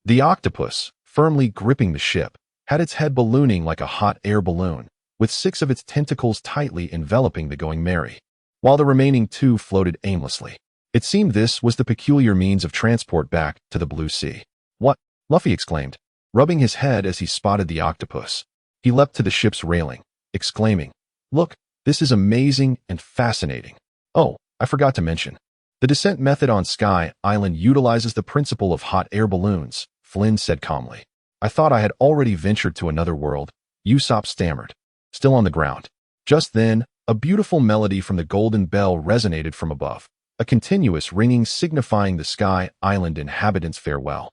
The octopus, firmly gripping the ship, had its head ballooning like a hot air balloon, with 6 of its tentacles tightly enveloping the Going Merry, while the remaining 2 floated aimlessly. It seemed this was the peculiar means of transport back to the blue sea. What? Luffy exclaimed, rubbing his head as he spotted the octopus. He leapt to the ship's railing, exclaiming, Look, this is amazing and fascinating. Oh, I forgot to mention. The descent method on Sky Island utilizes the principle of hot air balloons, Flynn said calmly. I thought I had already ventured to another world, Usopp stammered, still on the ground. Just then, a beautiful melody from the golden bell resonated from above, a continuous ringing signifying the Sky Island inhabitants' farewell,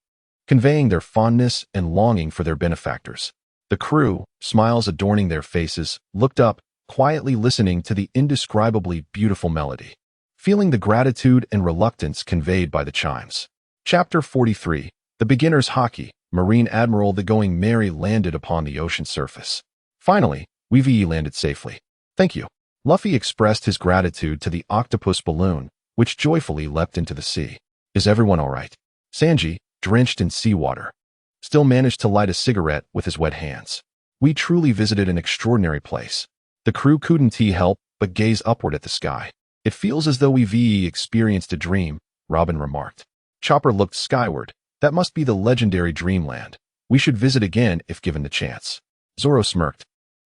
conveying their fondness and longing for their benefactors. The crew, smiles adorning their faces, looked up, quietly listening to the indescribably beautiful melody, feeling the gratitude and reluctance conveyed by the chimes. Chapter 43, The Beginner's Hockey, Marine Admiral the Going Merry landed upon the ocean surface. Finally, we landed safely. Thank you. Luffy expressed his gratitude to the octopus balloon, which joyfully leapt into the sea. Is everyone all right? Sanji, drenched in seawater, still managed to light a cigarette with his wet hands. We truly visited an extraordinary place. The crew couldn't help but gaze upward at the sky. It feels as though we experienced a dream, Robin remarked. Chopper looked skyward. That must be the legendary dreamland. We should visit again if given the chance. Zoro smirked.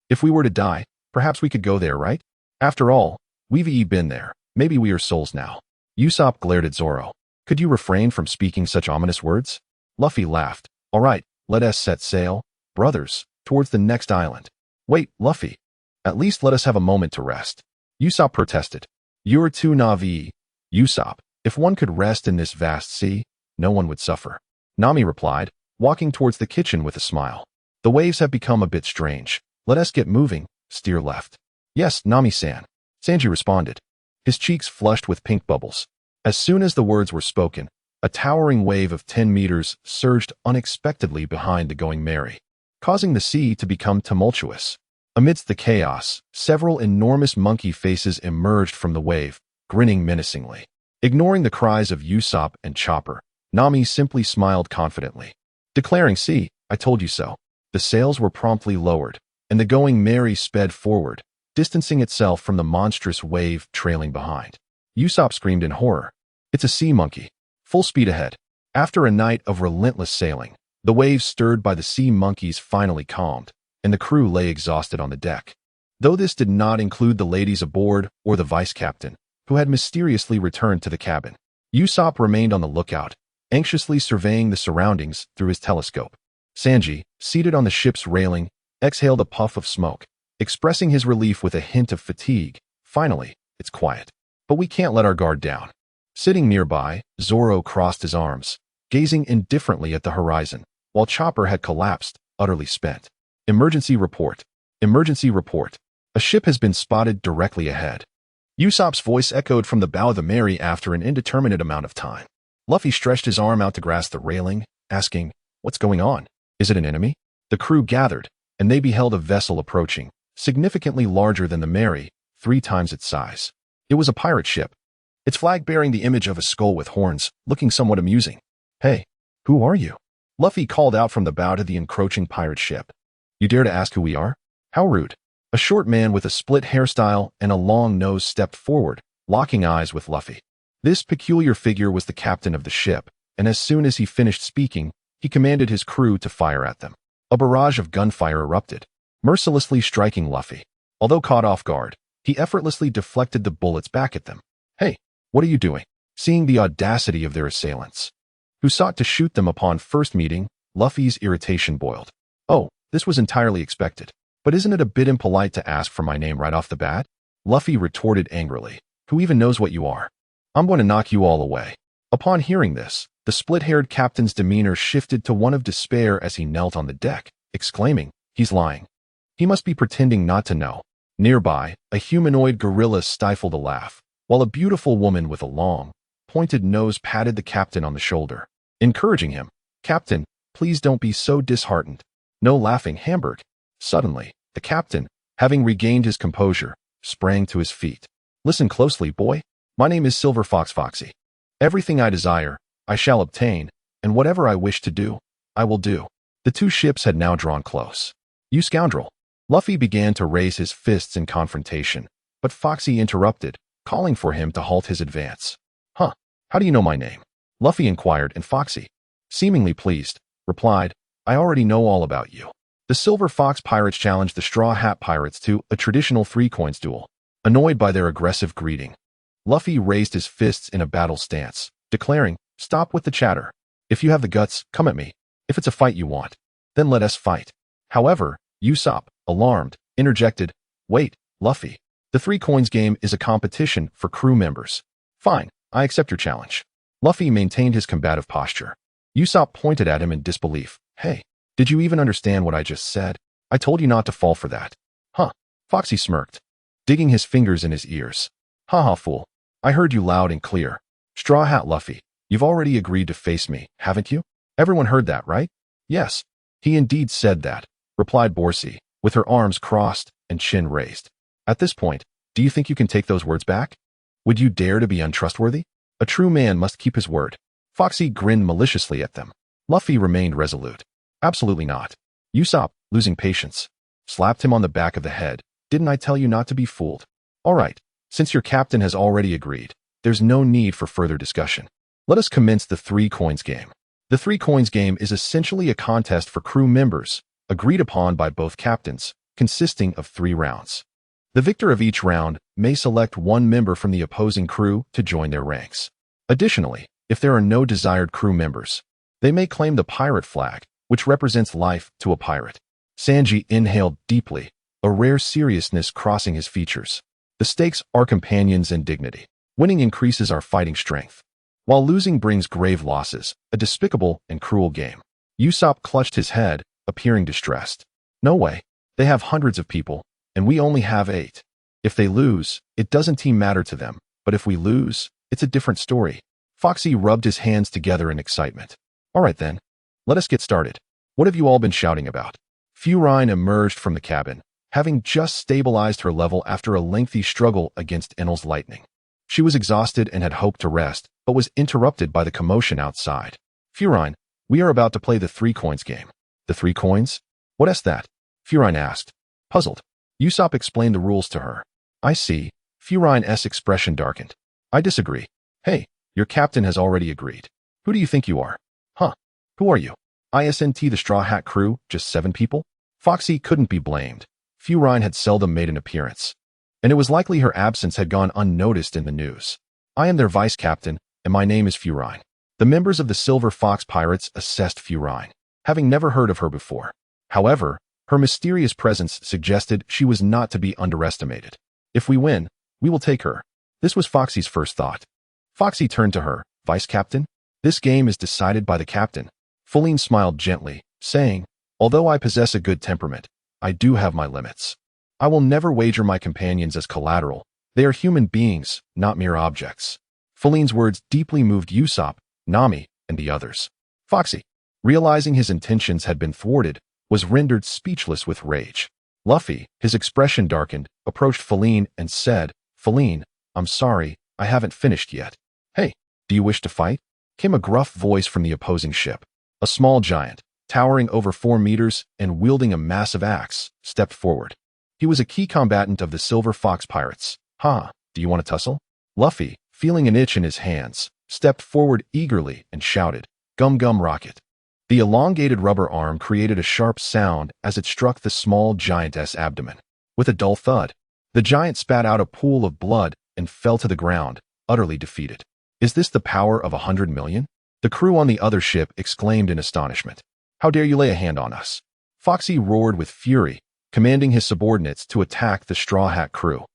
If we were to die, perhaps we could go there, right? After all, we've been there. Maybe we are souls now. Usopp glared at Zoro. Could you refrain from speaking such ominous words? Luffy laughed. All right, let us set sail, brothers, towards the next island. Wait, Luffy. At least let us have a moment to rest. Usopp protested. You're too naive, Usopp. If one could rest in this vast sea, no one would suffer. Nami replied, walking towards the kitchen with a smile. The waves have become a bit strange. Let us get moving, steer left. Yes, Nami-san. Sanji responded. His cheeks flushed with pink bubbles. As soon as the words were spoken, a towering wave of 10 meters surged unexpectedly behind the Going Merry, causing the sea to become tumultuous. Amidst the chaos, several enormous monkey faces emerged from the wave, grinning menacingly. Ignoring the cries of Usopp and Chopper, Nami simply smiled confidently, declaring, "See, I told you so." The sails were promptly lowered, and the Going Merry sped forward, distancing itself from the monstrous wave trailing behind. Usopp screamed in horror. It's a sea monkey. Full speed ahead. After a night of relentless sailing, the waves stirred by the sea monkeys finally calmed, and the crew lay exhausted on the deck. Though this did not include the ladies aboard or the vice-captain, who had mysteriously returned to the cabin. Usopp remained on the lookout, anxiously surveying the surroundings through his telescope. Sanji, seated on the ship's railing, exhaled a puff of smoke, expressing his relief with a hint of fatigue. Finally, it's quiet. But we can't let our guard down. Sitting nearby, Zoro crossed his arms, gazing indifferently at the horizon, while Chopper had collapsed, utterly spent. Emergency report. Emergency report. A ship has been spotted directly ahead. Usopp's voice echoed from the bow of the Merry after an indeterminate amount of time. Luffy stretched his arm out to grasp the railing, asking, "What's going on? Is it an enemy?" The crew gathered, and they beheld a vessel approaching, significantly larger than the Merry, 3 times its size. It was a pirate ship, its flag bearing the image of a skull with horns, looking somewhat amusing. "Hey, who are you?" Luffy called out from the bow to the encroaching pirate ship. "You dare to ask who we are? How rude." A short man with a split hairstyle and a long nose stepped forward, locking eyes with Luffy. This peculiar figure was the captain of the ship, and as soon as he finished speaking, he commanded his crew to fire at them. A barrage of gunfire erupted, mercilessly striking Luffy. Although caught off guard, he effortlessly deflected the bullets back at them. "Hey, what are you doing?" Seeing the audacity of their assailants, who sought to shoot them upon first meeting, Luffy's irritation boiled. "Oh, this was entirely expected. But isn't it a bit impolite to ask for my name right off the bat?" Luffy retorted angrily. "Who even knows what you are? I'm going to knock you all away." Upon hearing this, the split-haired captain's demeanor shifted to one of despair as he knelt on the deck, exclaiming, "He's lying. He must be pretending not to know." Nearby, a humanoid gorilla stifled a laugh, while a beautiful woman with a long, pointed nose patted the captain on the shoulder, encouraging him. "Captain, please don't be so disheartened. No laughing, Hamburg." Suddenly, the captain, having regained his composure, sprang to his feet. "Listen closely, boy. My name is Silver Fox Foxy. Everything I desire, I shall obtain, and whatever I wish to do, I will do." The 2 ships had now drawn close. "You scoundrel!" Luffy began to raise his fists in confrontation, but Foxy interrupted, calling for him to halt his advance. "Huh, how do you know my name?" Luffy inquired, and Foxy, seemingly pleased, replied, "I already know all about you." The Silver Fox Pirates challenged the Straw Hat Pirates to a traditional 3-coins duel. Annoyed by their aggressive greeting, Luffy raised his fists in a battle stance, declaring, "Stop with the chatter. If you have the guts, come at me. If it's a fight you want, then let us fight." However, Usopp, alarmed, interjected, "Wait, Luffy. The 3-coins game is a competition for crew members." "Fine, I accept your challenge." Luffy maintained his combative posture. Usopp pointed at him in disbelief. "Hey, did you even understand what I just said? I told you not to fall for that." "Huh." Foxy smirked, digging his fingers in his ears. "Haha, fool. I heard you loud and clear. Straw Hat Luffy, you've already agreed to face me, haven't you? Everyone heard that, right?" "Yes, he indeed said that," replied Borsi, with her arms crossed and chin raised. "At this point, do you think you can take those words back? Would you dare to be untrustworthy? A true man must keep his word." Foxy grinned maliciously at them. Luffy remained resolute. "Absolutely not." Usopp, losing patience, slapped him on the back of the head. "Didn't I tell you not to be fooled? All right, since your captain has already agreed, there's no need for further discussion. Let us commence the 3-coins game." The 3-coins game is essentially a contest for crew members, agreed upon by both captains, consisting of 3 rounds. The victor of each round may select 1 member from the opposing crew to join their ranks. Additionally, If there are no desired crew members, they may claim the pirate flag, which represents life to a pirate. Sanji inhaled deeply, a rare seriousness crossing his features. The stakes are companions and dignity. Winning increases our fighting strength, while losing brings grave losses, a despicable and cruel game. Usopp clutched his head, appearing distressed. No way. They have hundreds of people, and we only have 8. If they lose, it doesn't matter to them, but if we lose, it's a different story. Foxy rubbed his hands together in excitement. All right then, let us get started. What have you all been shouting about? Furine emerged from the cabin, having just stabilized her level after a lengthy struggle against Enel's lightning. She was exhausted and had hoped to rest, but was interrupted by the commotion outside. Furine, we are about to play the 3 coins game. The 3 coins? What is that? Furine asked. Puzzled. Usopp explained the rules to her. I see. Furine's expression darkened. I disagree. Hey, your captain has already agreed. Who do you think you are? Huh? Who are you? Isn't the Straw Hat crew just 7 people? Foxy couldn't be blamed. Furine had seldom made an appearance, and it was likely her absence had gone unnoticed in the news. I am their vice captain, and my name is Furine. The members of the Silver Fox Pirates assessed Furine, having never heard of her before. However, her mysterious presence suggested she was not to be underestimated. If we win, we will take her. This was Foxy's first thought. Foxy turned to her. Vice captain? This game is decided by the captain. Feline smiled gently, saying, although I possess a good temperament, I do have my limits. I will never wager my companions as collateral. They are human beings, not mere objects. Feline's words deeply moved Usopp, Nami, and the others. Foxy, realizing his intentions had been thwarted, was rendered speechless with rage. Luffy, his expression darkened, approached Feline and said, Feline, I'm sorry, I haven't finished yet. Hey, do you wish to fight? Came a gruff voice from the opposing ship. A small giant, towering over 4 meters and wielding a massive axe, stepped forward. He was a key combatant of the Silver Fox Pirates. Do you want to tussle? Luffy, feeling an itch in his hands, stepped forward eagerly and shouted, Gum Gum Rocket. The elongated rubber arm created a sharp sound as it struck the small giant's abdomen. With a dull thud, the giant spat out a pool of blood and fell to the ground, utterly defeated. Is this the power of 100 million? The crew on the other ship exclaimed in astonishment. How dare you lay a hand on us? Foxy roared with fury, commanding his subordinates to attack the Straw Hat crew.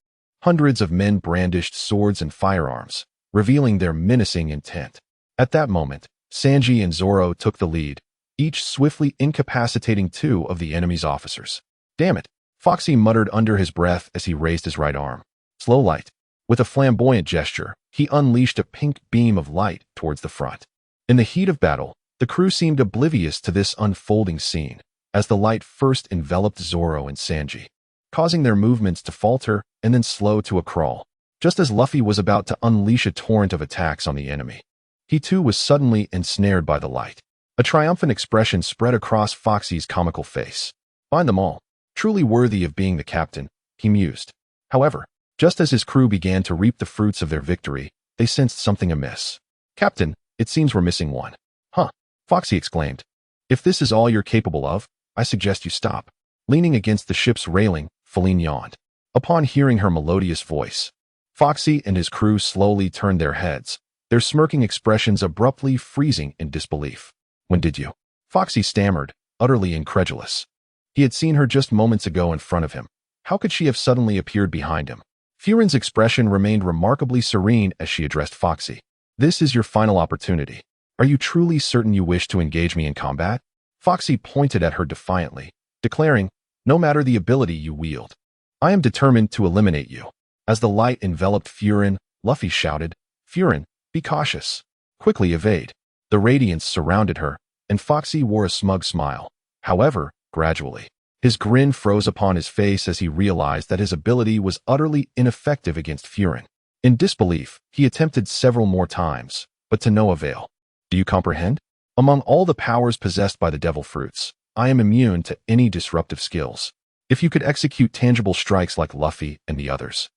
Hundreds of men brandished swords and firearms, revealing their menacing intent. At that moment, Sanji and Zoro took the lead, each swiftly incapacitating 2 of the enemy's officers. Damn it, Foxy muttered under his breath as he raised his right arm. Slow light. With a flamboyant gesture, he unleashed a pink beam of light towards the front. In the heat of battle, the crew seemed oblivious to this unfolding scene, as the light first enveloped Zoro and Sanji, causing their movements to falter and then slow to a crawl, just as Luffy was about to unleash a torrent of attacks on the enemy. He too was suddenly ensnared by the light. A triumphant expression spread across Foxy's comical face. Find them all. Truly worthy of being the captain, he mused. However, just as his crew began to reap the fruits of their victory, they sensed something amiss. Captain, it seems we're missing one. Huh? Foxy exclaimed. If this is all you're capable of, I suggest you stop. Leaning against the ship's railing, Feline yawned. Upon hearing her melodious voice, Foxy and his crew slowly turned their heads, their smirking expressions abruptly freezing in disbelief. When did you? Foxy stammered, utterly incredulous. He had seen her just moments ago in front of him. How could she have suddenly appeared behind him? Furine's expression remained remarkably serene as she addressed Foxy. This is your final opportunity. Are you truly certain you wish to engage me in combat? Foxy pointed at her defiantly, declaring, no matter the ability you wield, I am determined to eliminate you. As the light enveloped Furine, Luffy shouted, Furine, be cautious. Quickly evade. The radiance surrounded her, and Foxy wore a smug smile. However, gradually, his grin froze upon his face as he realized that his ability was utterly ineffective against Furine. In disbelief, he attempted several more times, but to no avail. Do you comprehend? Among all the powers possessed by the devil fruits, I am immune to any disruptive skills. If you could execute tangible strikes like Luffy and the others,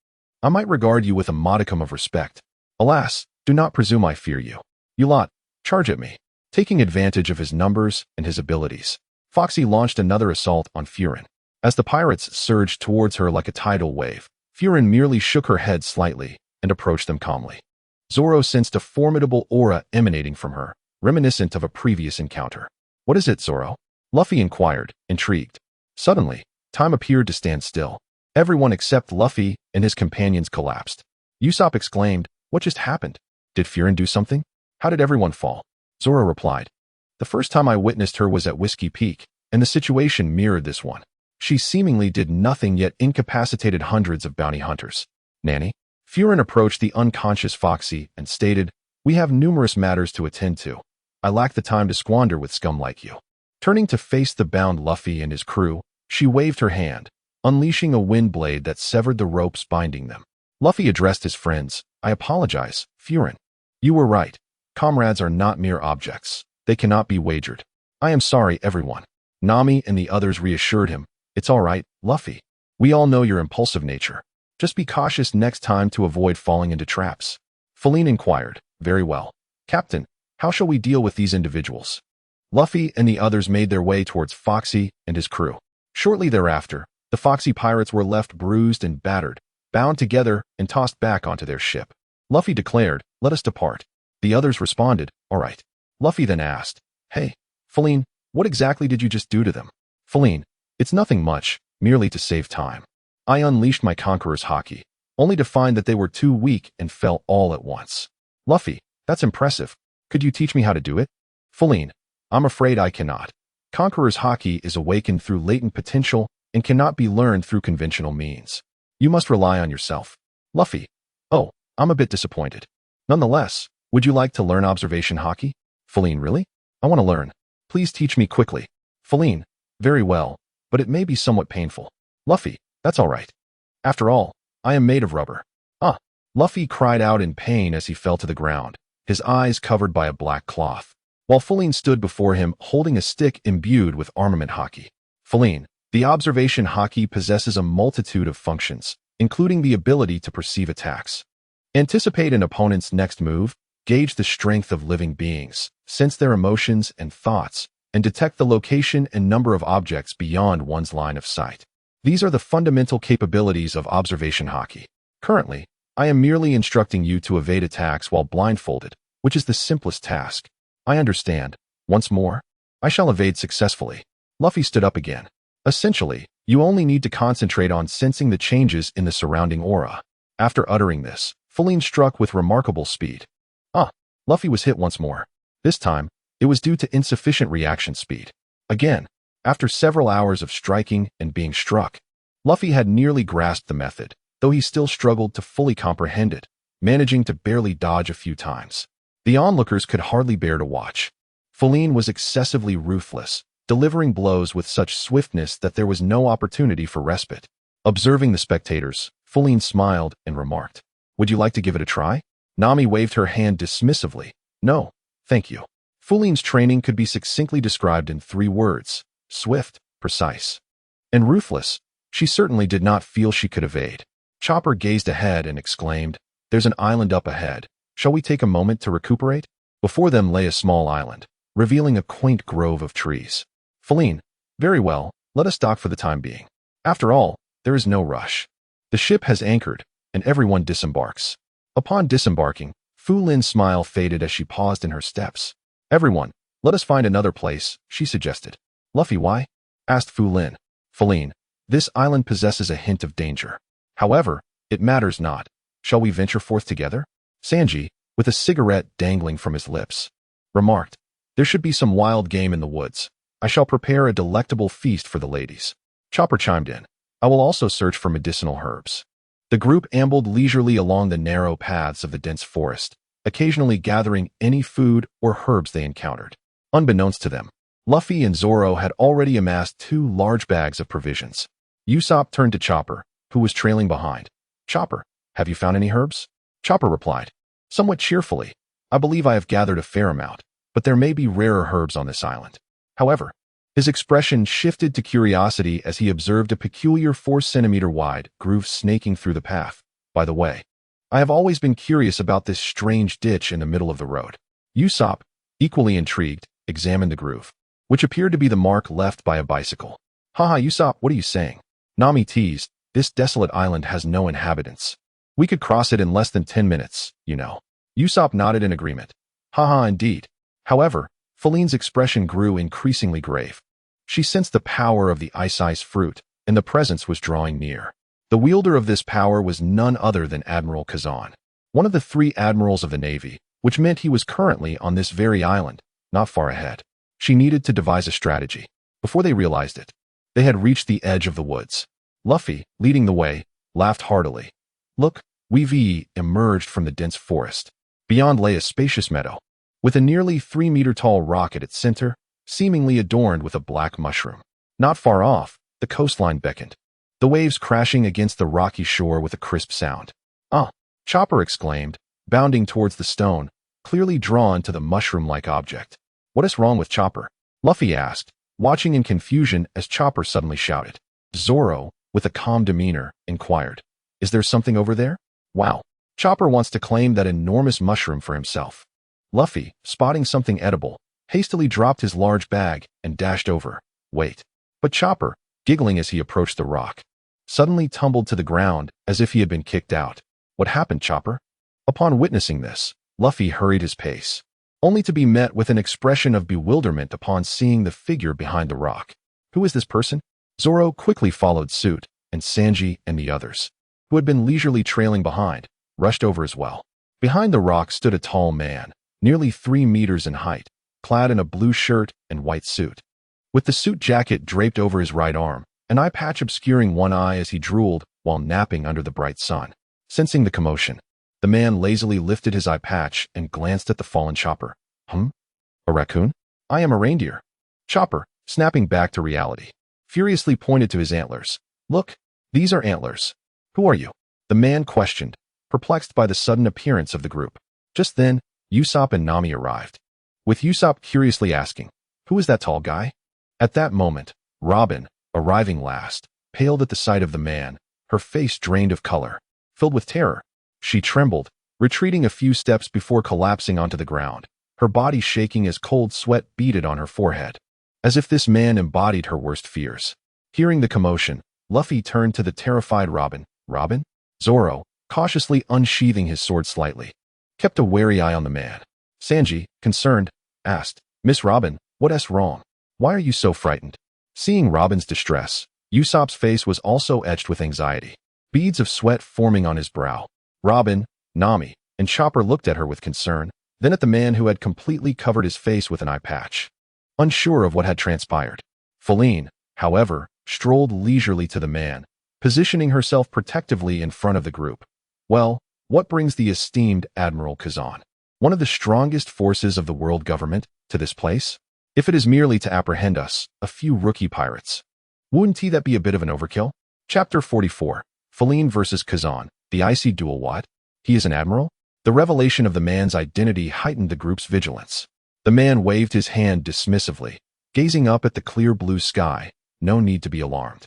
I might regard you with a modicum of respect. Alas, do not presume I fear you. You lot, charge at me. Taking advantage of his numbers and his abilities, Foxy launched another assault on Furine. As the pirates surged towards her like a tidal wave, Furine merely shook her head slightly and approached them calmly. Zoro sensed a formidable aura emanating from her, reminiscent of a previous encounter. What is it, Zoro? Luffy inquired, intrigued. Suddenly, time appeared to stand still. Everyone except Luffy and his companions collapsed. Usopp exclaimed, "What just happened? Did Furin do something? How did everyone fall?" Zoro replied, "The first time I witnessed her was at Whiskey Peak, and the situation mirrored this one. She seemingly did nothing yet incapacitated hundreds of bounty hunters." Nanny? Furin approached the unconscious Foxy and stated, "We have numerous matters to attend to. I lack the time to squander with scum like you." Turning to face the bound Luffy and his crew, she waved her hand, unleashing a wind blade that severed the ropes binding them. Luffy addressed his friends, "I apologize, Furin. You were right. Comrades are not mere objects. They cannot be wagered. I am sorry, everyone." Nami and the others reassured him, "It's all right, Luffy. We all know your impulsive nature. Just be cautious next time to avoid falling into traps." Feline inquired, "Very well. Captain, how shall we deal with these individuals?" Luffy and the others made their way towards Foxy and his crew. Shortly thereafter, the Foxy pirates were left bruised and battered, bound together and tossed back onto their ship. Luffy declared, "Let us depart." The others responded, "All right." Luffy then asked, "Hey, Feline, what exactly did you just do to them?" Feline, "It's nothing much, merely to save time. I unleashed my Conqueror's Haki, only to find that they were too weak and fell all at once." Luffy, "That's impressive. Could you teach me how to do it?" Feline, "I'm afraid I cannot. Conqueror's Haki is awakened through latent potential and cannot be learned through conventional means. You must rely on yourself." Luffy, "Oh, I'm a bit disappointed. Nonetheless, would you like to learn observation Haki?" Feline, "Really? I want to learn. Please teach me quickly." Feline, "Very well, but it may be somewhat painful." Luffy, "That's all right. After all, I am made of rubber." Ah! Luffy cried out in pain as he fell to the ground, his eyes covered by a black cloth, while Feline stood before him holding a stick imbued with armament Haki. Feline, "The observation Haki possesses a multitude of functions, including the ability to perceive attacks, anticipate an opponent's next move, gauge the strength of living beings, sense their emotions and thoughts, and detect the location and number of objects beyond one's line of sight. These are the fundamental capabilities of observation Haki. Currently, I am merely instructing you to evade attacks while blindfolded, which is the simplest task. I understand. Once more, I shall evade successfully." Luffy stood up again. "Essentially, you only need to concentrate on sensing the changes in the surrounding aura." After uttering this, Feline struck with remarkable speed. Luffy was hit once more. This time, it was due to insufficient reaction speed. Again, after several hours of striking and being struck, Luffy had nearly grasped the method, though he still struggled to fully comprehend it, managing to barely dodge a few times. The onlookers could hardly bear to watch. Feline was excessively ruthless, delivering blows with such swiftness that there was no opportunity for respite. Observing the spectators, Feline smiled and remarked, "Would you like to give it a try?" Nami waved her hand dismissively. "No, thank you." Feline's training could be succinctly described in 3 words: swift, precise, and ruthless. She certainly did not feel she could evade. Chopper gazed ahead and exclaimed, "There's an island up ahead. Shall we take a moment to recuperate?" Before them lay a small island, revealing a quaint grove of trees. Feline, "Very well, let us dock for the time being. After all, there is no rush. The ship has anchored, and everyone disembarks." Upon disembarking, Fu Lin's smile faded as she paused in her steps. "Everyone, let us find another place," she suggested. "Luffy, why?" asked Fu Lin. Feline, "This island possesses a hint of danger. However, it matters not. Shall we venture forth together?" Sanji, with a cigarette dangling from his lips, remarked, "There should be some wild game in the woods. I shall prepare a delectable feast for the ladies." Chopper chimed in, "I will also search for medicinal herbs." The group ambled leisurely along the narrow paths of the dense forest, occasionally gathering any food or herbs they encountered. Unbeknownst to them, Luffy and Zoro had already amassed 2 large bags of provisions. Usopp turned to Chopper, who was trailing behind. "Chopper, have you found any herbs?" Chopper replied, somewhat cheerfully, "I believe I have gathered a fair amount, but there may be rarer herbs on this island." However, his expression shifted to curiosity as he observed a peculiar 4-centimeter wide groove snaking through the path. "By the way, I have always been curious about this strange ditch in the middle of the road." Usopp, equally intrigued, examined the groove, which appeared to be the mark left by a bicycle. "Haha, Usopp, what are you saying?" Nami teased, "This desolate island has no inhabitants. We could cross it in less than 10 minutes, you know." Usopp nodded in agreement. Haha, indeed. However, Feline's expression grew increasingly grave. She sensed the power of the ice fruit, and the presence was drawing near. The wielder of this power was none other than Admiral Kazan, one of the 3 admirals of the Navy, which meant he was currently on this very island, not far ahead. She needed to devise a strategy. Before they realized it, they had reached the edge of the woods. Luffy, leading the way, laughed heartily. Look, we've emerged from the dense forest. Beyond lay a spacious meadow, with a nearly 3-meter-tall rock at its center, seemingly adorned with a black mushroom. Not far off, the coastline beckoned, the waves crashing against the rocky shore with a crisp sound. Ah! Chopper exclaimed, bounding towards the stone, clearly drawn to the mushroom-like object. What is wrong with Chopper? Luffy asked, watching in confusion as Chopper suddenly shouted. Zoro, with a calm demeanor, inquired, is there something over there? Wow. Chopper wants to claim that enormous mushroom for himself. Luffy, spotting something edible, hastily dropped his large bag and dashed over. Wait. But Chopper, giggling as he approached the rock, suddenly tumbled to the ground as if he had been kicked out. What happened, Chopper? Upon witnessing this, Luffy hurried his pace, only to be met with an expression of bewilderment upon seeing the figure behind the rock. Who is this person? Zoro quickly followed suit, and Sanji and the others, who had been leisurely trailing behind, rushed over as well. Behind the rock stood a tall man, nearly 3 meters in height, clad in a blue shirt and white suit. With the suit jacket draped over his right arm, an eye patch obscuring one eye as he drooled while napping under the bright sun. Sensing the commotion, the man lazily lifted his eye patch and glanced at the fallen Chopper. A raccoon? I am a reindeer. Chopper, snapping back to reality, furiously pointed to his antlers. Look, these are antlers. Who are you? The man questioned, perplexed by the sudden appearance of the group. Just then, Usopp and Nami arrived, with Usopp curiously asking, who is that tall guy? At that moment, Robin, arriving last, paled at the sight of the man, her face drained of color. Filled with terror, she trembled, retreating a few steps before collapsing onto the ground, her body shaking as cold sweat beaded on her forehead, as if this man embodied her worst fears. Hearing the commotion, Luffy turned to the terrified Robin. Robin? Zoro, cautiously unsheathing his sword slightly, kept a wary eye on the man. Sanji, concerned, asked, Miss Robin, what's wrong? Why are you so frightened? Seeing Robin's distress, Usopp's face was also etched with anxiety, beads of sweat forming on his brow. Robin, Nami, and Chopper looked at her with concern, then at the man who had completely covered his face with an eye patch, unsure of what had transpired. Feline, however, strolled leisurely to the man, positioning herself protectively in front of the group. Well, what brings the esteemed Admiral Kazan, one of the strongest forces of the world government, to this place? If it is merely to apprehend us, a few rookie pirates, wouldn't that be a bit of an overkill? Chapter 44. Feline versus Kazan, the icy duel. What? He is an admiral? The revelation of the man's identity heightened the group's vigilance. The man waved his hand dismissively, gazing up at the clear blue sky. No need to be alarmed.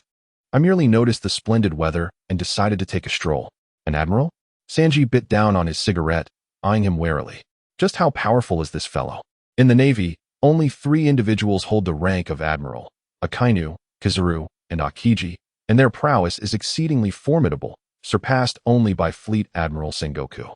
I merely noticed the splendid weather and decided to take a stroll. An admiral? Sanji bit down on his cigarette, eyeing him warily. Just how powerful is this fellow? In the Navy, only 3 individuals hold the rank of admiral: Akainu, Kizaru, and Aokiji, and their prowess is exceedingly formidable, surpassed only by Fleet Admiral Sengoku.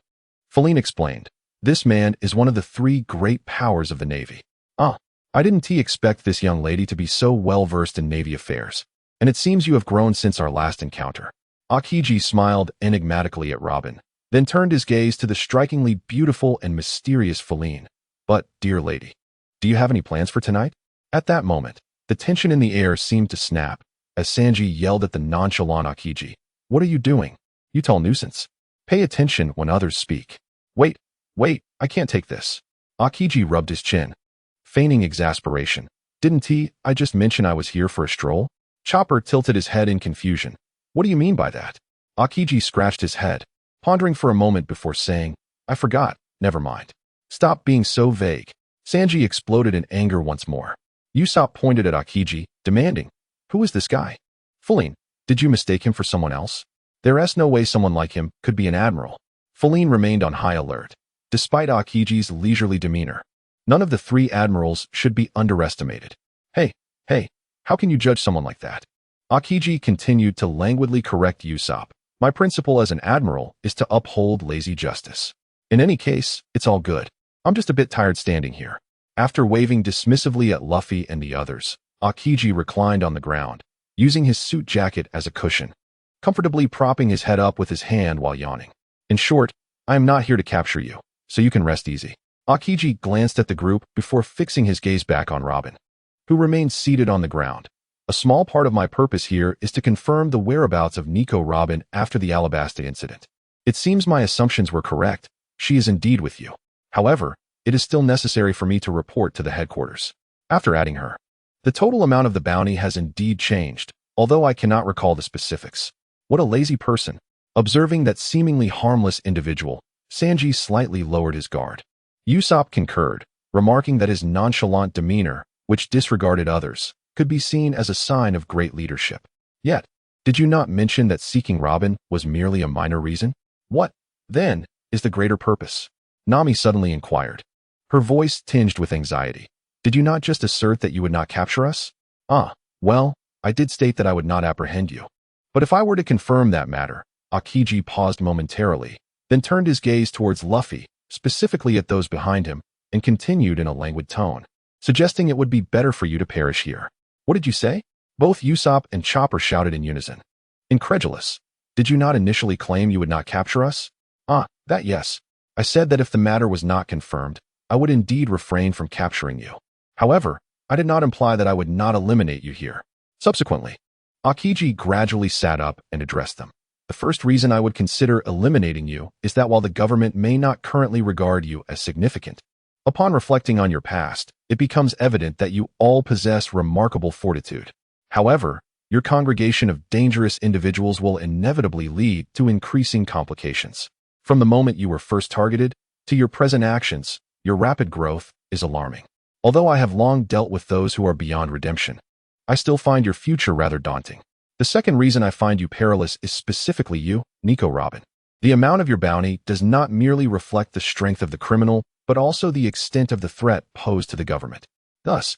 Feline explained, this man is one of the 3 great powers of the Navy. I didn't expect this young lady to be so well-versed in Navy affairs, and it seems you have grown since our last encounter. Aokiji smiled enigmatically at Robin, then turned his gaze to the strikingly beautiful and mysterious Feline. But, dear lady, do you have any plans for tonight? At that moment, the tension in the air seemed to snap, as Sanji yelled at the nonchalant Aokiji. What are you doing? You tall nuisance. Pay attention when others speak. Wait, I can't take this. Aokiji rubbed his chin, feigning exasperation. Didn't I just mention I was here for a stroll? Chopper tilted his head in confusion. What do you mean by that? Aokiji scratched his head, pondering for a moment before saying, I forgot, never mind. Stop being so vague. Sanji exploded in anger once more. Usopp pointed at Aokiji, demanding, who is this guy? Feline, did you mistake him for someone else? There's no way someone like him could be an admiral. Feline remained on high alert, despite Aokiji's leisurely demeanor. None of the 3 admirals should be underestimated. Hey, how can you judge someone like that? Aokiji continued to languidly correct Usopp. My principle as an admiral is to uphold lazy justice. In any case, it's all good. I'm just a bit tired standing here. After waving dismissively at Luffy and the others, Akiji reclined on the ground, using his suit jacket as a cushion, comfortably propping his head up with his hand while yawning. In short, I am not here to capture you, so you can rest easy. Akiji glanced at the group before fixing his gaze back on Robin, who remained seated on the ground. A small part of my purpose here is to confirm the whereabouts of Nico Robin after the Alabasta incident. It seems my assumptions were correct. She is indeed with you. However, it is still necessary for me to report to the headquarters. After adding her, the total amount of the bounty has indeed changed, although I cannot recall the specifics. What a lazy person. Observing that seemingly harmless individual, Sanji slightly lowered his guard. Usopp concurred, remarking that his nonchalant demeanor, which disregarded others, could be seen as a sign of great leadership. Yet, did you not mention that seeking Robin was merely a minor reason? What, then, is the greater purpose? Nami suddenly inquired, her voice tinged with anxiety. Did you not just assert that you would not capture us? Well, I did state that I would not apprehend you. But if I were to confirm that matter, Akiji paused momentarily, then turned his gaze towards Luffy, specifically at those behind him, and continued in a languid tone, suggesting it would be better for you to perish here. What did you say? Both Usopp and Chopper shouted in unison. Incredulous. Did you not initially claim you would not capture us? That yes. I said that if the matter was not confirmed, I would indeed refrain from capturing you. However, I did not imply that I would not eliminate you here. Subsequently, Akiji gradually sat up and addressed them. The first reason I would consider eliminating you is that while the government may not currently regard you as significant, upon reflecting on your past, it becomes evident that you all possess remarkable fortitude. However, your congregation of dangerous individuals will inevitably lead to increasing complications. From the moment you were first targeted to your present actions, your rapid growth is alarming. Although I have long dealt with those who are beyond redemption, I still find your future rather daunting. The second reason I find you perilous is specifically you, Nico Robin. The amount of your bounty does not merely reflect the strength of the criminal, but also the extent of the threat posed to the government. Thus,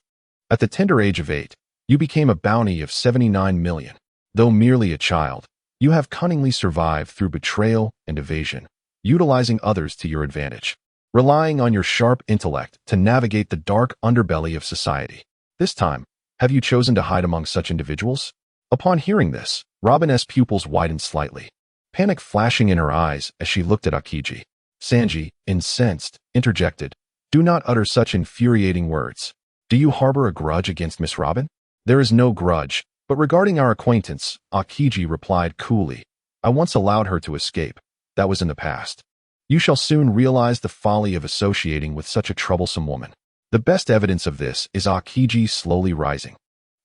at the tender age of 8, you became a bounty of 79 million. Though merely a child, you have cunningly survived through betrayal and evasion, utilizing others to your advantage, relying on your sharp intellect to navigate the dark underbelly of society. This time, have you chosen to hide among such individuals? Upon hearing this, Robin's pupils widened slightly, panic flashing in her eyes as she looked at Akiji. Sanji, incensed, interjected, "Do not utter such infuriating words. Do you harbor a grudge against Miss Robin?" "There is no grudge, but regarding our acquaintance," Akiji replied coolly, "I once allowed her to escape. That was in the past. You shall soon realize the folly of associating with such a troublesome woman." The best evidence of this is Akiji slowly rising,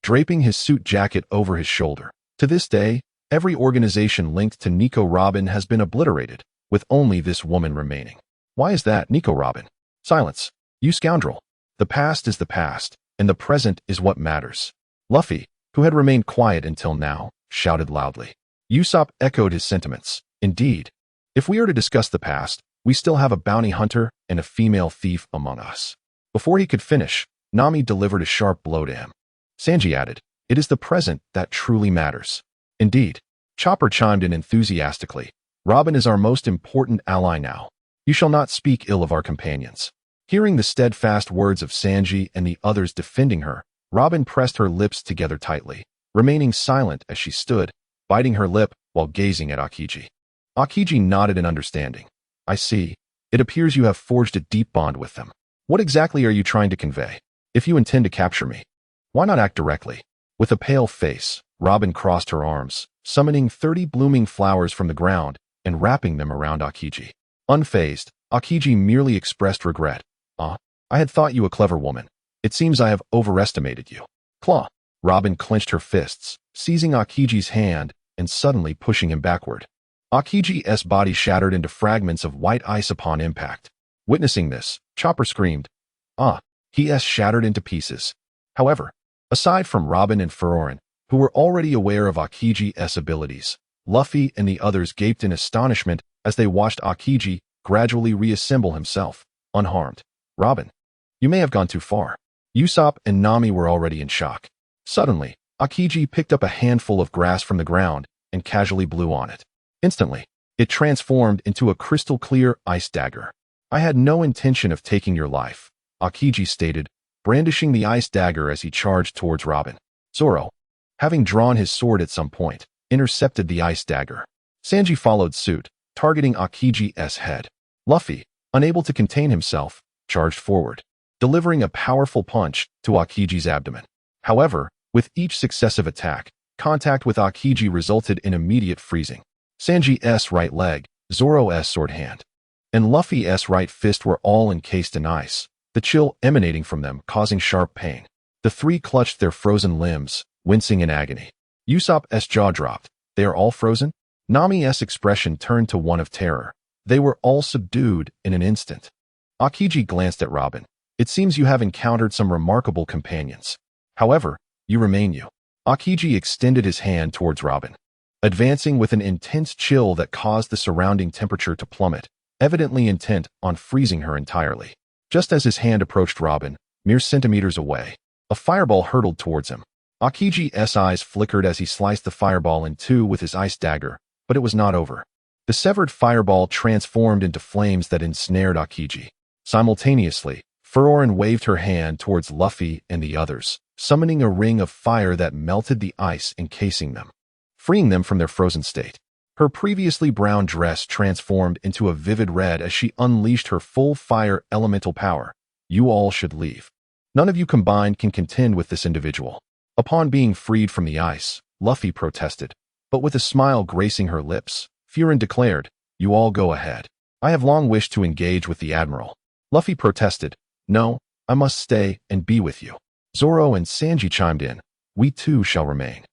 draping his suit jacket over his shoulder. To this day, every organization linked to Nico Robin has been obliterated, with only this woman remaining. Why is that, Nico Robin? Silence, you scoundrel. The past is the past, and the present is what matters. Luffy, who had remained quiet until now, shouted loudly. Usopp echoed his sentiments. Indeed, if we are to discuss the past, we still have a bounty hunter and a female thief among us. Before he could finish, Nami delivered a sharp blow to him. Sanji added, "It is the present that truly matters." Indeed, Chopper chimed in enthusiastically. "Robin is our most important ally now. You shall not speak ill of our companions." Hearing the steadfast words of Sanji and the others defending her, Robin pressed her lips together tightly, remaining silent as she stood, biting her lip while gazing at Akiji. Akiji nodded in understanding. "I see. It appears you have forged a deep bond with them. What exactly are you trying to convey? If you intend to capture me, why not act directly?" With a pale face, Robin crossed her arms, summoning 30 blooming flowers from the ground and wrapping them around Akiji. Unfazed, Akiji merely expressed regret. I had thought you a clever woman. It seems I have overestimated you." Claw. Robin clenched her fists, seizing Akiji's hand and suddenly pushing him backward. Akiji's body shattered into fragments of white ice upon impact. Witnessing this, Chopper screamed. He shattered into pieces. However, aside from Robin and Furorin, who were already aware of Akiji's abilities, Luffy and the others gaped in astonishment as they watched Akiji gradually reassemble himself, unharmed. "Robin, you may have gone too far." Usopp and Nami were already in shock. Suddenly, Akiji picked up a handful of grass from the ground and casually blew on it. Instantly, It transformed into a crystal-clear ice dagger. "I had no intention of taking your life," Akiji stated, brandishing the ice dagger as he charged towards Robin. Zoro, having drawn his sword at some point, intercepted the ice dagger. Sanji followed suit, targeting Akiji's head. Luffy, unable to contain himself, charged forward, delivering a powerful punch to Akiji's abdomen. However, with each successive attack, contact with Akiji resulted in immediate freezing. Sanji's right leg, Zoro's sword hand, and Luffy's right fist were all encased in ice, the chill emanating from them causing sharp pain. The three clutched their frozen limbs, wincing in agony. Usopp's jaw dropped. "They are all frozen?" Nami's expression turned to one of terror. They were all subdued in an instant. Akiji glanced at Robin. "It seems you have encountered some remarkable companions. However, you remain you." Akiji extended his hand towards Robin, advancing with an intense chill that caused the surrounding temperature to plummet, evidently intent on freezing her entirely. Just as his hand approached Robin, mere centimeters away, a fireball hurtled towards him. Akiji's eyes flickered as he sliced the fireball in two with his ice dagger, but it was not over. The severed fireball transformed into flames that ensnared Akiji. Simultaneously, Furon waved her hand towards Luffy and the others, summoning a ring of fire that melted the ice encasing them, freeing them from their frozen state. Her previously brown dress transformed into a vivid red as she unleashed her full fire elemental power. "You all should leave. None of you combined can contend with this individual." Upon being freed from the ice, Luffy protested, but with a smile gracing her lips, Furon declared, "You all go ahead. I have long wished to engage with the Admiral." Luffy protested, "No, I must stay and be with you." Zoro and Sanji chimed in, "We too shall remain."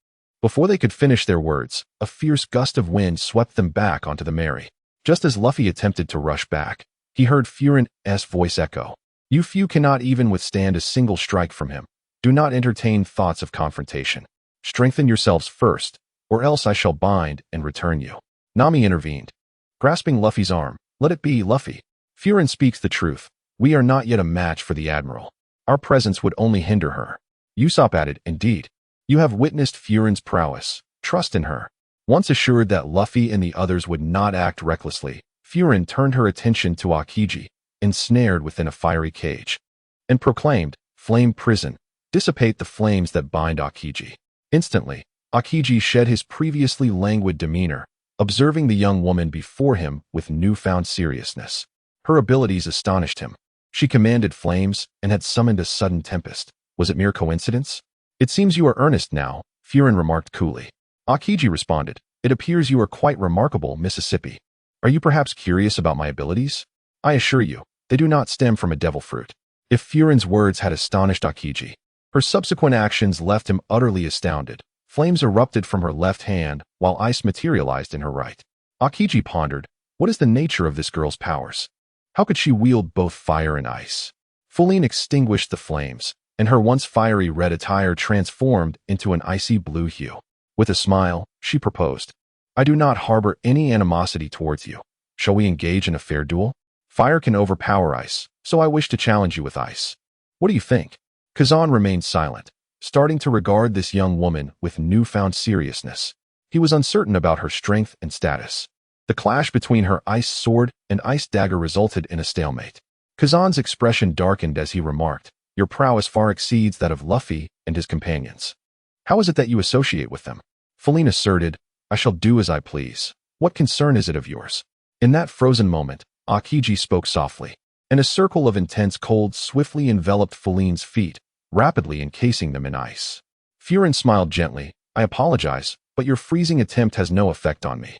Before they could finish their words, a fierce gust of wind swept them back onto the Mary. Just as Luffy attempted to rush back, he heard Furon's voice echo. "You few cannot even withstand a single strike from him. Do not entertain thoughts of confrontation. Strengthen yourselves first, or else I shall bind and return you." Nami intervened, grasping Luffy's arm. "Let it be, Luffy. Furon speaks the truth. We are not yet a match for the Admiral. Our presence would only hinder her." Usopp added, "Indeed. You have witnessed Furon's prowess. Trust in her." Once assured that Luffy and the others would not act recklessly, Furon turned her attention to Akiji, ensnared within a fiery cage, and proclaimed, "Flame prison. Dissipate the flames that bind Akiji." Instantly, Akiji shed his previously languid demeanor, observing the young woman before him with newfound seriousness. Her abilities astonished him. She commanded flames and had summoned a sudden tempest. Was it mere coincidence? "It seems you are earnest now," Furon remarked coolly. Akiji responded, "It appears you are quite remarkable, Mississippi. Are you perhaps curious about my abilities? I assure you, they do not stem from a devil fruit." If Furon's words had astonished Akiji, her subsequent actions left him utterly astounded. Flames erupted from her left hand, while ice materialized in her right. Akiji pondered, what is the nature of this girl's powers? How could she wield both fire and ice? Fullin extinguished the flames, and her once fiery red attire transformed into an icy blue hue. With a smile, she proposed, "I do not harbor any animosity towards you. Shall we engage in a fair duel? Fire can overpower ice, so I wish to challenge you with ice. What do you think?" Kazan remained silent, starting to regard this young woman with newfound seriousness. He was uncertain about her strength and status. The clash between her ice sword and ice dagger resulted in a stalemate. Kazan's expression darkened as he remarked, "Your prowess far exceeds that of Luffy and his companions. How is it that you associate with them?" Fullin asserted, "I shall do as I please. What concern is it of yours?" In that frozen moment, Akiji spoke softly, and a circle of intense cold swiftly enveloped Fullin's feet, rapidly encasing them in ice. Furon smiled gently, "I apologize, but your freezing attempt has no effect on me."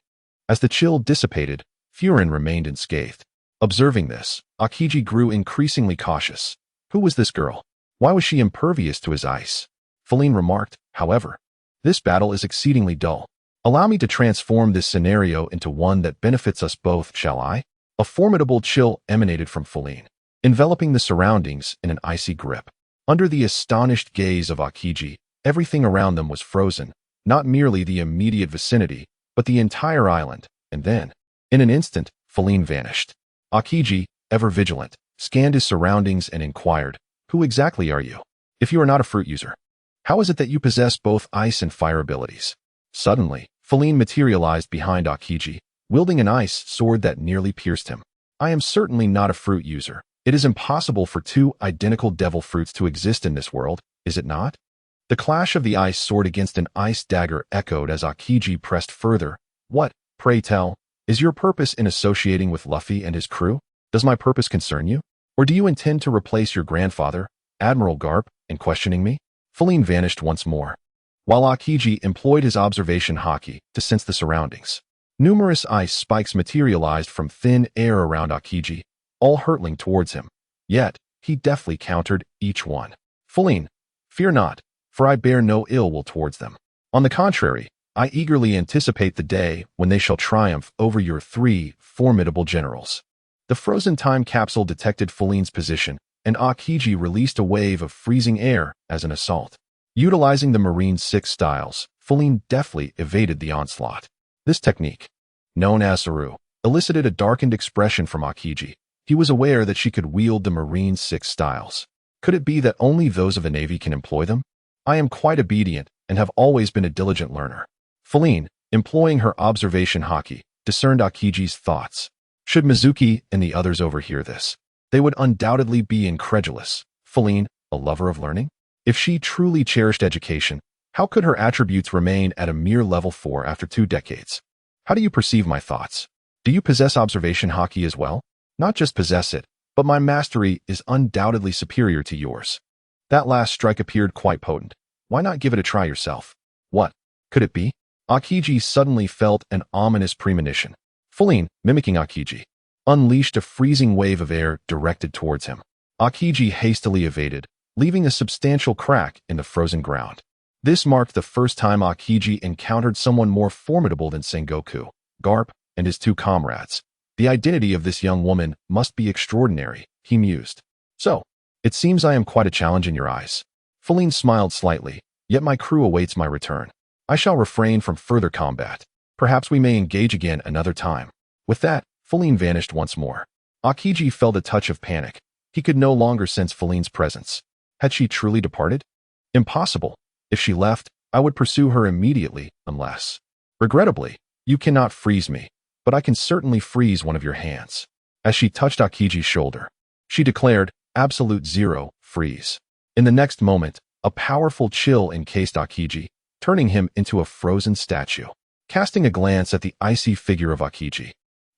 As the chill dissipated, Furon remained unscathed. Observing this, Akiji grew increasingly cautious. Who was this girl? Why was she impervious to his ice? Fullin remarked, "However, this battle is exceedingly dull. Allow me to transform this scenario into one that benefits us both, shall I?" A formidable chill emanated from Fullin, enveloping the surroundings in an icy grip. Under the astonished gaze of Akiji, everything around them was frozen, not merely the immediate vicinity, but the entire island, and then, in an instant, Fullin vanished. Akiji, ever vigilant, scanned his surroundings and inquired, "Who exactly are you? If you are not a fruit user, how is it that you possess both ice and fire abilities?" Suddenly, Fullin materialized behind Akiji, wielding an ice sword that nearly pierced him. I am certainly not a fruit user. It is impossible for two identical devil fruits to exist in this world, is it not? The clash of the ice sword against an ice dagger echoed as Akiji pressed further. What, pray tell, is your purpose in associating with Luffy and his crew? Does my purpose concern you? Or do you intend to replace your grandfather, Admiral Garp, in questioning me? Linlin vanished once more, while Akiji employed his observation haki to sense the surroundings. Numerous ice spikes materialized from thin air around Akiji, all hurtling towards him. Yet, he deftly countered each one. Linlin, fear not, for I bear no ill will towards them. On the contrary, I eagerly anticipate the day when they shall triumph over your 3 formidable generals. The frozen time capsule detected Linlin's position, and Akiji released a wave of freezing air as an assault. Utilizing the Marine 6 styles, Linlin deftly evaded the onslaught. This technique, known as Saru, elicited a darkened expression from Akiji. He was aware that she could wield the Marine 6 styles. Could it be that only those of the Navy can employ them? I am quite obedient and have always been a diligent learner. Linlin, employing her observation haki, discerned Akiji's thoughts. Should Mizuki and the others overhear this, they would undoubtedly be incredulous. Linlin, a lover of learning? If she truly cherished education, how could her attributes remain at a mere level 4 after 2 decades? How do you perceive my thoughts? Do you possess observation haki as well? Not just possess it, but my mastery is undoubtedly superior to yours. That last strike appeared quite potent. Why not give it a try yourself? What could it be? Akiji suddenly felt an ominous premonition. Linlin, mimicking Akiji, unleashed a freezing wave of air directed towards him. Akiji hastily evaded, leaving a substantial crack in the frozen ground. This marked the first time Akiji encountered someone more formidable than Sengoku, Garp, and his 2 comrades. The identity of this young woman must be extraordinary, he mused. So, it seems I am quite a challenge in your eyes. Linlin smiled slightly, yet my crew awaits my return. I shall refrain from further combat. Perhaps we may engage again another time. With that, Linlin vanished once more. Akiji felt a touch of panic. He could no longer sense Linlin's presence. Had she truly departed? Impossible. If she left, I would pursue her immediately, unless... Regrettably, you cannot freeze me, but I can certainly freeze one of your hands. As she touched Akiji's shoulder, she declared, absolute zero, freeze. In the next moment, a powerful chill encased Akiji, turning him into a frozen statue. Casting a glance at the icy figure of Akiji,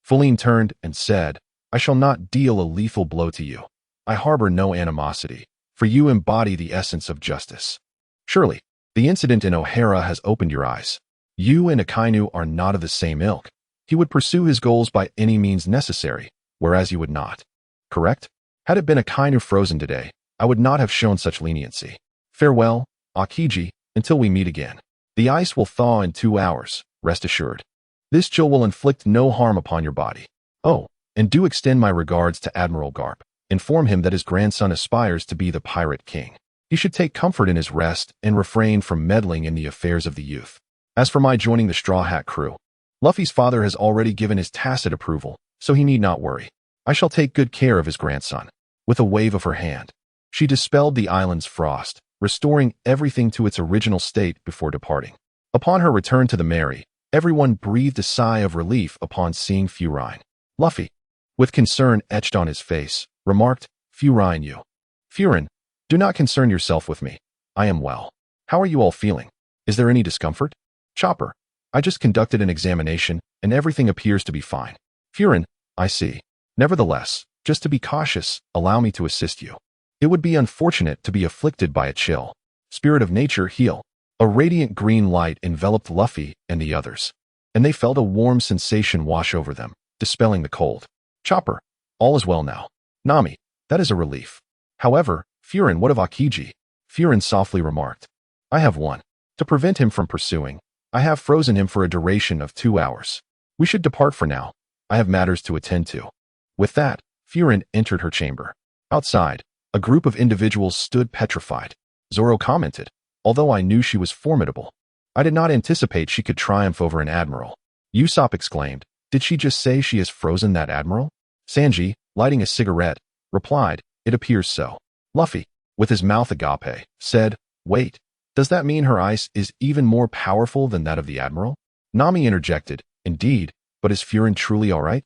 Linlin turned and said, I shall not deal a lethal blow to you. I harbor no animosity, for you embody the essence of justice. Surely, the incident in O'Hara has opened your eyes. You and Akainu are not of the same ilk. He would pursue his goals by any means necessary, whereas you would not. Correct? Had it been Akainu frozen today, I would not have shown such leniency. Farewell, Akiji, until we meet again. The ice will thaw in 2 hours, rest assured. This chill will inflict no harm upon your body. Oh, and do extend my regards to Admiral Garp. Inform him that his grandson aspires to be the pirate king. He should take comfort in his rest and refrain from meddling in the affairs of the youth. As for my joining the Straw Hat crew, Luffy's father has already given his tacit approval, so he need not worry. I shall take good care of his grandson. With a wave of her hand, she dispelled the island's frost, restoring everything to its original state before departing. Upon her return to the Mary, everyone breathed a sigh of relief upon seeing Furine. Luffy, with concern etched on his face, remarked, Furine you. Furin, do not concern yourself with me. I am well. How are you all feeling? Is there any discomfort? Chopper, I just conducted an examination, and everything appears to be fine. Furin, I see. Nevertheless, just to be cautious, allow me to assist you. It would be unfortunate to be afflicted by a chill. Spirit of nature, heal. A radiant green light enveloped Luffy and the others, and they felt a warm sensation wash over them, dispelling the cold. Chopper, all is well now. Nami, that is a relief. However, Furin, what of Akiji? Furin softly remarked. I have one. To prevent him from pursuing, I have frozen him for a duration of 2 hours. We should depart for now. I have matters to attend to. With that, Furin entered her chamber. Outside, a group of individuals stood petrified. Zoro commented, although I knew she was formidable, I did not anticipate she could triumph over an admiral. Usopp exclaimed, did she just say she has frozen that admiral? Sanji, lighting a cigarette, replied, it appears so. Luffy, with his mouth agape, said, wait, does that mean her ice is even more powerful than that of the admiral? Nami interjected, indeed, But is Furin truly all right?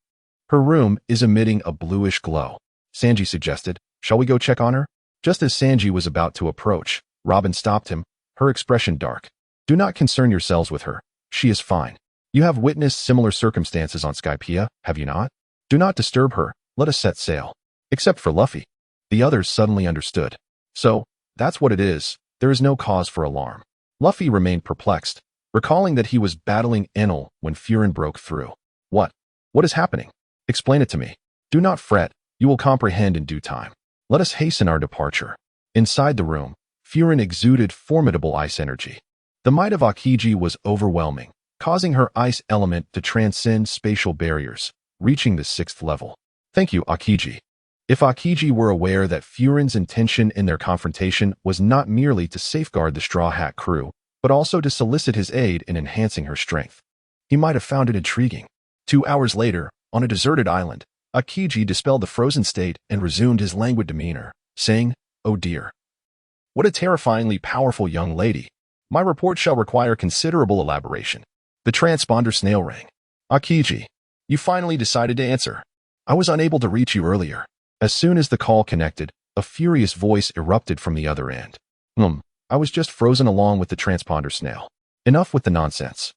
Her room is emitting a bluish glow. Sanji suggested, shall we go check on her? Just as Sanji was about to approach, Robin stopped him, her expression dark. Do not concern yourselves with her. She is fine. You have witnessed similar circumstances on Skypiea, have you not? Do not disturb her. Let us set sail. Except for Luffy. The others suddenly understood. So, that's what it is. There is no cause for alarm. Luffy remained perplexed, recalling that he was battling Enel when Furin broke through. What? What is happening? Explain it to me. Do not fret. You will comprehend in due time. Let us hasten our departure. Inside the room, Furin exuded formidable ice energy. The might of Aokiji was overwhelming, causing her ice element to transcend spatial barriers, reaching the 6th level. Thank you, Aokiji. If Aokiji were aware that Furin's intention in their confrontation was not merely to safeguard the Straw Hat crew, but also to solicit his aid in enhancing her strength, he might have found it intriguing. 2 hours later, on a deserted island, Aokiji dispelled the frozen state and resumed his languid demeanor, saying, "Oh dear. What a terrifyingly powerful young lady. My report shall require considerable elaboration." The transponder snail rang. Aokiji, you finally decided to answer. I was unable to reach you earlier. As soon as the call connected, a furious voice erupted from the other end. I was just frozen along with the transponder snail. Enough with the nonsense.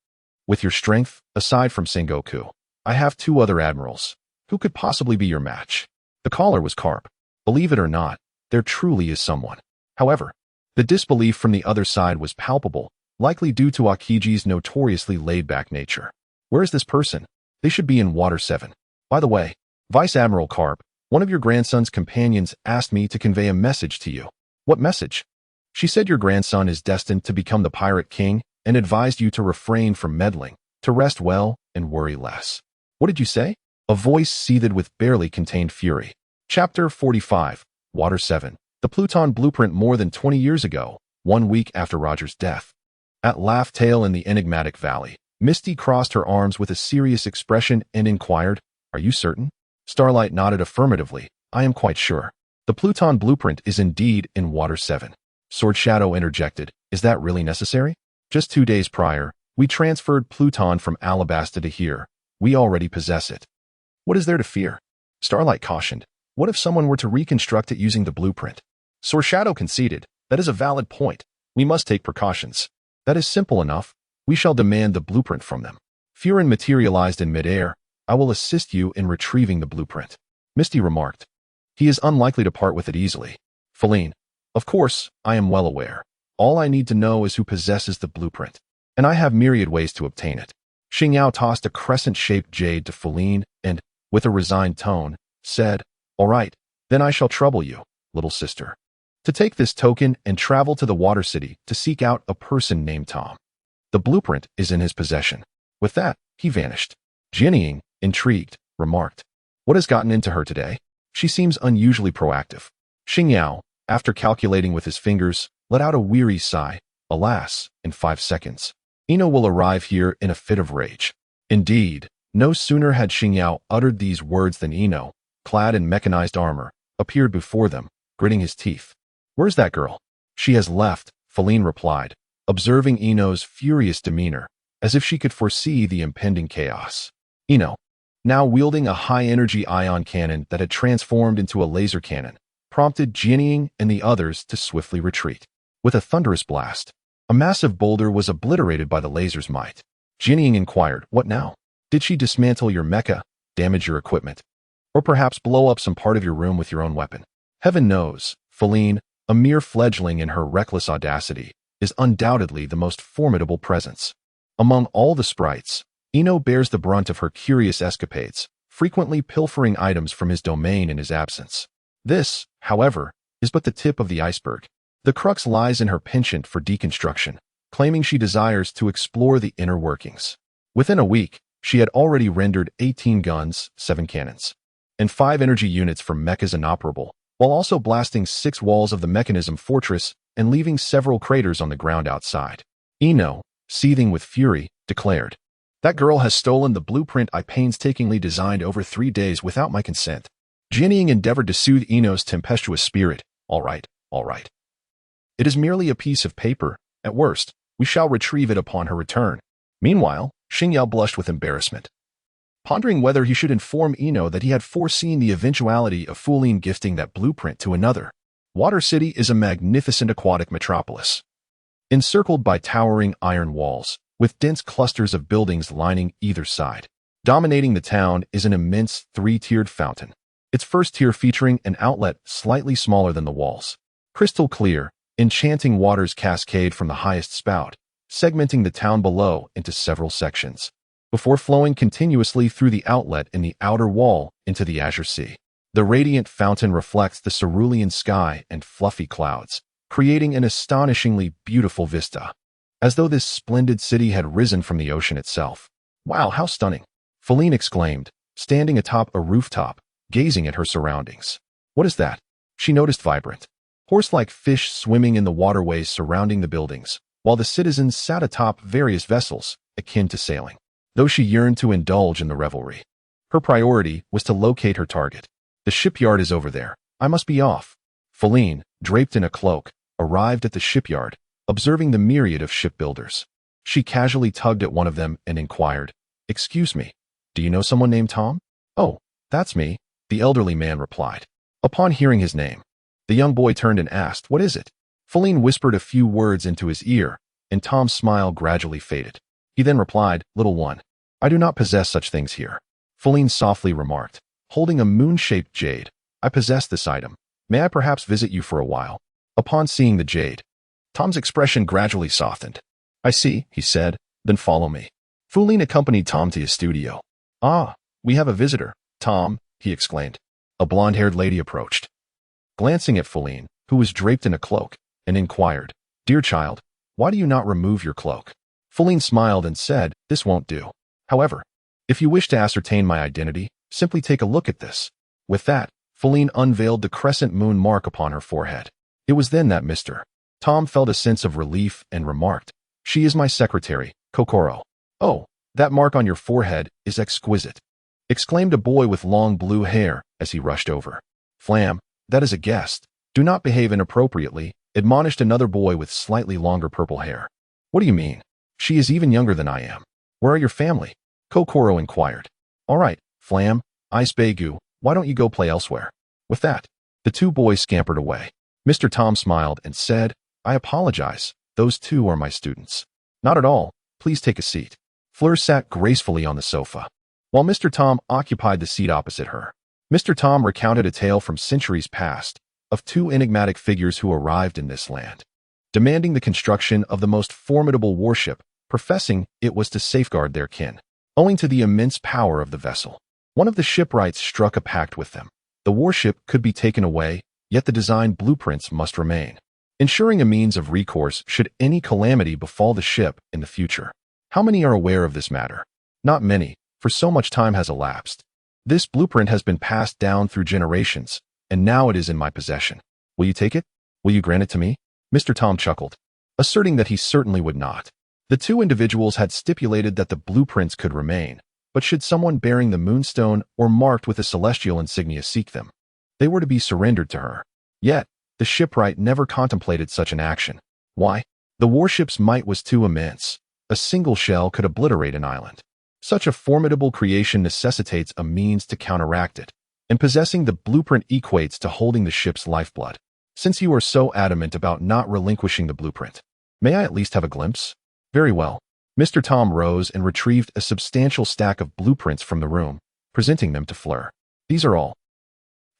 With your strength, aside from Sengoku, I have 2 other admirals. Who could possibly be your match? The caller was Carp. Believe it or not, there truly is someone. However, the disbelief from the other side was palpable, likely due to Aokiji's notoriously laid-back nature. Where is this person? They should be in Water 7. By the way, Vice Admiral Carp, one of your grandson's companions asked me to convey a message to you. What message? She said your grandson is destined to become the Pirate King and advised you to refrain from meddling, to rest well and worry less. What did you say? A voice seethed with barely contained fury. Chapter 45, Water 7. The Pluton Blueprint. More than 20 years ago, 1 week after Roger's death. At Laugh Tale in the enigmatic valley, Misty crossed her arms with a serious expression and inquired, "Are you certain?" Starlight nodded affirmatively. "I am quite sure. The Pluton Blueprint is indeed in Water 7. Sword Shadow interjected, "Is that really necessary? Just 2 days prior, we transferred Pluton from Alabasta to here. We already possess it. What is there to fear?" Starlight cautioned, "What if someone were to reconstruct it using the blueprint?" Sword Shadow conceded, "That is a valid point. We must take precautions. That is simple enough. We shall demand the blueprint from them." Furin materialized in midair. "I will assist you in retrieving the blueprint," Misty remarked. "He is unlikely to part with it easily." Feline, "Of course, I am well aware. All I need to know is who possesses the blueprint, and I have myriad ways to obtain it." Xingyao tossed a crescent-shaped jade to Feline and, with a resigned tone, said, "All right, then I shall trouble you, little sister, to take this token and travel to the Water City to seek out a person named Tom. The blueprint is in his possession." With that, he vanished. Jinying, intrigued, remarked, "What has gotten into her today? She seems unusually proactive." Xingyao, after calculating with his fingers, let out a weary sigh. "Alas, in 5 seconds. Ino will arrive here in a fit of rage." Indeed, no sooner had Xingyao uttered these words than Ino, clad in mechanized armor, appeared before them, gritting his teeth. "Where's that girl?" "She has left," Feline replied, observing Ino's furious demeanor, as if she could foresee the impending chaos. Ino, now wielding a high-energy ion cannon that had transformed into a laser cannon, prompted Jinying and the others to swiftly retreat. With a thunderous blast, a massive boulder was obliterated by the laser's might. Jinying inquired, "What now? Did she dismantle your mecha, damage your equipment, or perhaps blow up some part of your room with your own weapon?" "Heaven knows, Feline, a mere fledgling in her reckless audacity, is undoubtedly the most formidable presence. Among all the sprites, Ino bears the brunt of her curious escapades, frequently pilfering items from his domain in his absence. This, however, is but the tip of the iceberg. The crux lies in her penchant for deconstruction, claiming she desires to explore the inner workings. Within a week, she had already rendered 18 guns, 7 cannons, and 5 energy units for mechas inoperable, while also blasting 6 walls of the mechanism fortress and leaving several craters on the ground outside. Ino, seething with fury, declared, "That girl has stolen the blueprint I painstakingly designed over 3 days without my consent." Jinying endeavored to soothe Ino's tempestuous spirit. All right. It is merely a piece of paper. At worst, we shall retrieve it upon her return." Meanwhile, Xingyao blushed with embarrassment. pondering whether he should inform Ino that he had foreseen the eventuality of Linlin gifting that blueprint to another. Water City is a magnificent aquatic metropolis, encircled by towering iron walls, with dense clusters of buildings lining either side. Dominating the town is an immense three-tiered fountain, its first tier featuring an outlet slightly smaller than the walls. Crystal clear, enchanting waters cascade from the highest spout, segmenting the town below into several sections, before flowing continuously through the outlet in the outer wall into the azure sea. The radiant fountain reflects the cerulean sky and fluffy clouds, creating an astonishingly beautiful vista, as though this splendid city had risen from the ocean itself. Wow, how stunning! Linlin exclaimed, standing atop a rooftop, gazing at her surroundings. What is that? She noticed vibrant, horse-like fish swimming in the waterways surrounding the buildings, while the citizens sat atop various vessels, akin to sailing. Though she yearned to indulge in the revelry, her priority was to locate her target. The shipyard is over there. I must be off. Linlin, draped in a cloak, arrived at the shipyard, observing the myriad of shipbuilders. She casually tugged at one of them and inquired, "Excuse me, do you know someone named Tom?" "Oh, that's me," the elderly man replied. Upon hearing his name, the young boy turned and asked, "What is it?" Linlin whispered a few words into his ear, and Tom's smile gradually faded. He then replied, "Little one, I do not possess such things here." Linlin softly remarked, holding a moon-shaped jade, "I possess this item. May I perhaps visit you for a while?" Upon seeing the jade, Tom's expression gradually softened. "I see," he said, "then follow me." Linlin accompanied Tom to his studio. "Ah, we have a visitor, Tom," he exclaimed. A blonde-haired lady approached, glancing at Linlin, who was draped in a cloak, and inquired, "Dear child, why do you not remove your cloak?" Linlin smiled and said, "This won't do. However, if you wish to ascertain my identity, simply take a look at this." With that, Linlin unveiled the crescent moon mark upon her forehead. It was then that Mr. Tom felt a sense of relief and remarked, "She is my secretary, Kokoro." "Oh, that mark on your forehead is exquisite," exclaimed a boy with long blue hair as he rushed over. "Flam, that is a guest. Do not behave inappropriately," admonished another boy with slightly longer purple hair. "What do you mean? She is even younger than I am. Where are your family?" Kokoro inquired. "All right, Flam, Ice Begu, why don't you go play elsewhere?" With that, the two boys scampered away. Mr. Tom smiled and said, "I apologize. Those two are my students." "Not at all. Please take a seat." Fleur sat gracefully on the sofa, while Mr. Tom occupied the seat opposite her. Mr. Tom recounted a tale from centuries past of two enigmatic figures who arrived in this land, demanding the construction of the most formidable warship, professing it was to safeguard their kin. Owing to the immense power of the vessel, one of the shipwrights struck a pact with them. The warship could be taken away, yet the design blueprints must remain, ensuring a means of recourse should any calamity befall the ship in the future. How many are aware of this matter? Not many, for so much time has elapsed. This blueprint has been passed down through generations, and now it is in my possession. Will you take it? Will you grant it to me? Mr. Tom chuckled, asserting that he certainly would not. The two individuals had stipulated that the blueprints could remain, but should someone bearing the moonstone or marked with a celestial insignia seek them, they were to be surrendered to her. Yet, the shipwright never contemplated such an action. Why? The warship's might was too immense. A single shell could obliterate an island. Such a formidable creation necessitates a means to counteract it, and possessing the blueprint equates to holding the ship's lifeblood. Since you are so adamant about not relinquishing the blueprint, may I at least have a glimpse? Very well. Mr. Tom rose and retrieved a substantial stack of blueprints from the room, presenting them to Fleur. These are all.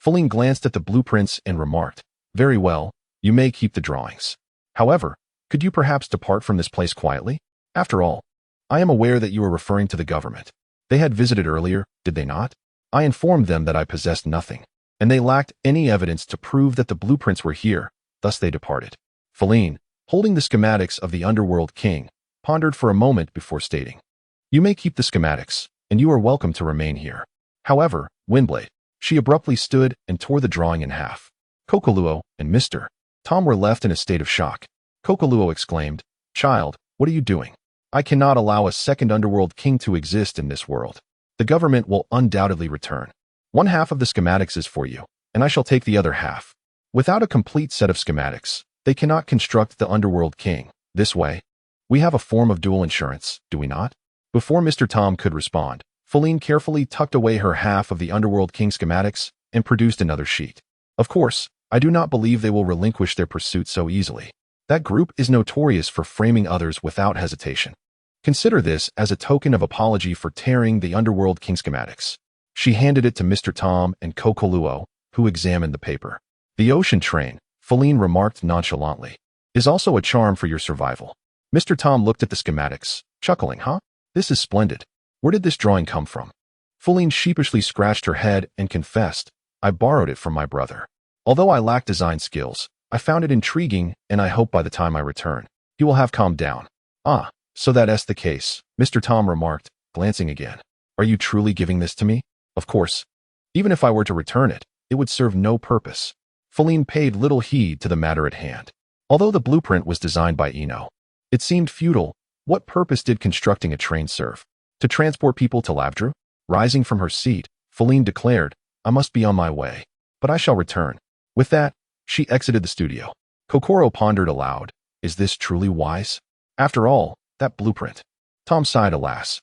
Linlin glanced at the blueprints and remarked, "Very well, you may keep the drawings. However, could you perhaps depart from this place quietly? After all, I am aware that you are referring to the government. They had visited earlier, did they not? I informed them that I possessed nothing, and they lacked any evidence to prove that the blueprints were here, thus they departed." Linlin, holding the schematics of the Underworld King, pondered for a moment before stating, "You may keep the schematics, and you are welcome to remain here. However, Windblade." She abruptly stood and tore the drawing in half. Kokoluo and Mr. Tom were left in a state of shock. Kokoluo exclaimed, "Child, what are you doing? I cannot allow a second Underworld King to exist in this world. The government will undoubtedly return. One half of the schematics is for you, and I shall take the other half. Without a complete set of schematics, they cannot construct the Underworld King. This way, we have a form of dual insurance, do we not?" Before Mr. Tom could respond, Feline carefully tucked away her half of the Underworld King schematics and produced another sheet. Of course, I do not believe they will relinquish their pursuit so easily. That group is notorious for framing others without hesitation. Consider this as a token of apology for tearing the Underworld King schematics. She handed it to Mr. Tom and Kokoluo, who examined the paper. The ocean train, Feline remarked nonchalantly, is also a charm for your survival. Mr. Tom looked at the schematics, chuckling, huh? This is splendid. Where did this drawing come from? Feline sheepishly scratched her head and confessed, I borrowed it from my brother. Although I lack design skills, I found it intriguing and I hope by the time I return, he will have calmed down. Ah, so that's the case, Mr. Tom remarked, glancing again. Are you truly giving this to me? Of course. Even if I were to return it, it would serve no purpose. Feline paid little heed to the matter at hand. Although the blueprint was designed by Eno, it seemed futile. What purpose did constructing a train serve? To transport people to Lavdru? Rising from her seat, Feline declared, I must be on my way, but I shall return. With that, she exited the studio. Kokoro pondered aloud, is this truly wise? After all, that blueprint. Tom sighed, alas.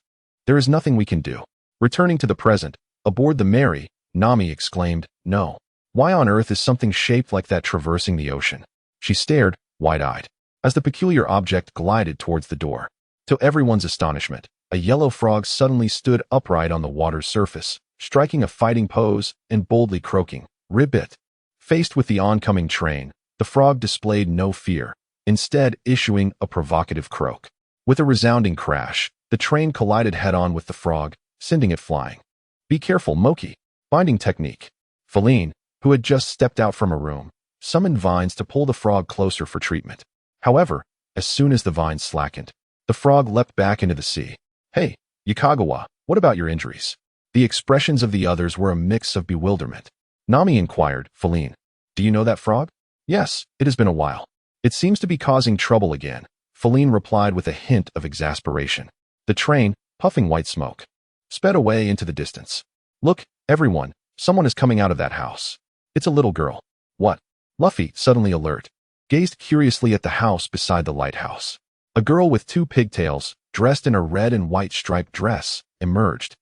There is nothing we can do. Returning to the present, aboard the Mary, Nami exclaimed, no. Why on earth is something shaped like that traversing the ocean? She stared, wide-eyed, as the peculiar object glided towards the door. To everyone's astonishment, a yellow frog suddenly stood upright on the water's surface, striking a fighting pose and boldly croaking, ribbit. Faced with the oncoming train, the frog displayed no fear, instead issuing a provocative croak. With a resounding crash, the train collided head-on with the frog, sending it flying. Be careful, Moki. Binding technique. Feline, who had just stepped out from a room, summoned vines to pull the frog closer for treatment. However, as soon as the vines slackened, the frog leapt back into the sea. Hey, Yakagawa, what about your injuries? The expressions of the others were a mix of bewilderment. Nami inquired, Feline, do you know that frog? Yes, it has been a while. It seems to be causing trouble again, Feline replied with a hint of exasperation. The train, puffing white smoke, sped away into the distance. Look, everyone, someone is coming out of that house. It's a little girl. What? Luffy, suddenly alert, gazed curiously at the house beside the lighthouse. A girl with two pigtails, dressed in a red and white striped dress, emerged,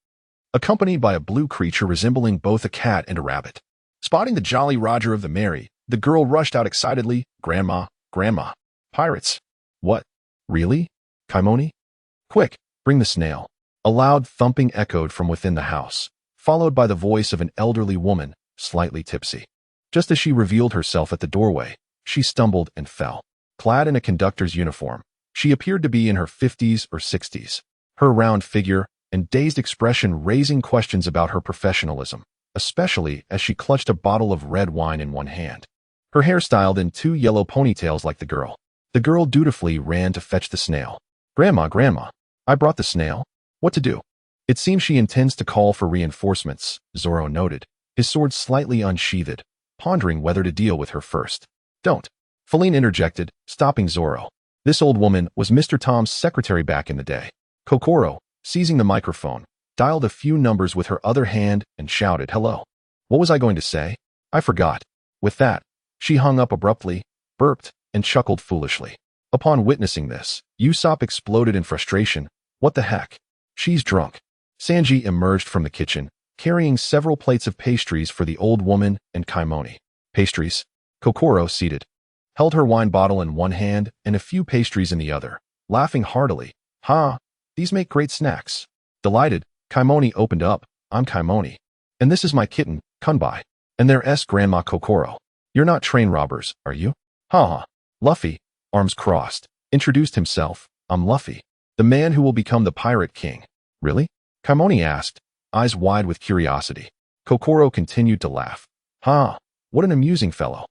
accompanied by a blue creature resembling both a cat and a rabbit. Spotting the Jolly Roger of the Mary, the girl rushed out excitedly, Grandma, Grandma, pirates. What? Really? Kaimoni? Quick, bring the snail. A loud thumping echoed from within the house, followed by the voice of an elderly woman, slightly tipsy. Just as she revealed herself at the doorway, she stumbled and fell. Clad in a conductor's uniform, she appeared to be in her 50s or 60s, her round figure and dazed expression raising questions about her professionalism, especially as she clutched a bottle of red wine in one hand. Her hair styled in two yellow ponytails like the girl. The girl dutifully ran to fetch the snail. Grandma, Grandma, I brought the snail. What to do? It seems she intends to call for reinforcements, Zoro noted, his sword slightly unsheathed, pondering whether to deal with her first. Don't. Feline interjected, stopping Zoro. This old woman was Mr. Tom's secretary back in the day. Kokoro, seizing the microphone, dialed a few numbers with her other hand and shouted, hello. What was I going to say? I forgot. With that, she hung up abruptly, burped, and chuckled foolishly. Upon witnessing this, Usopp exploded in frustration. What the heck? She's drunk. Sanji emerged from the kitchen, carrying several plates of pastries for the old woman and Kaimoni. Pastries? Kokoro, seated, held her wine bottle in one hand and a few pastries in the other, laughing heartily. Ha! These make great snacks. Delighted, Kaimoni opened up. I'm Kaimoni. And this is my kitten, Kunbai. And there's Grandma Kokoro. You're not train robbers, are you? Ha ha. Luffy, arms crossed, introduced himself. I'm Luffy, the man who will become the Pirate King. Really? Kaimoni asked, eyes wide with curiosity. Kokoro continued to laugh. Ha! What an amusing fellow.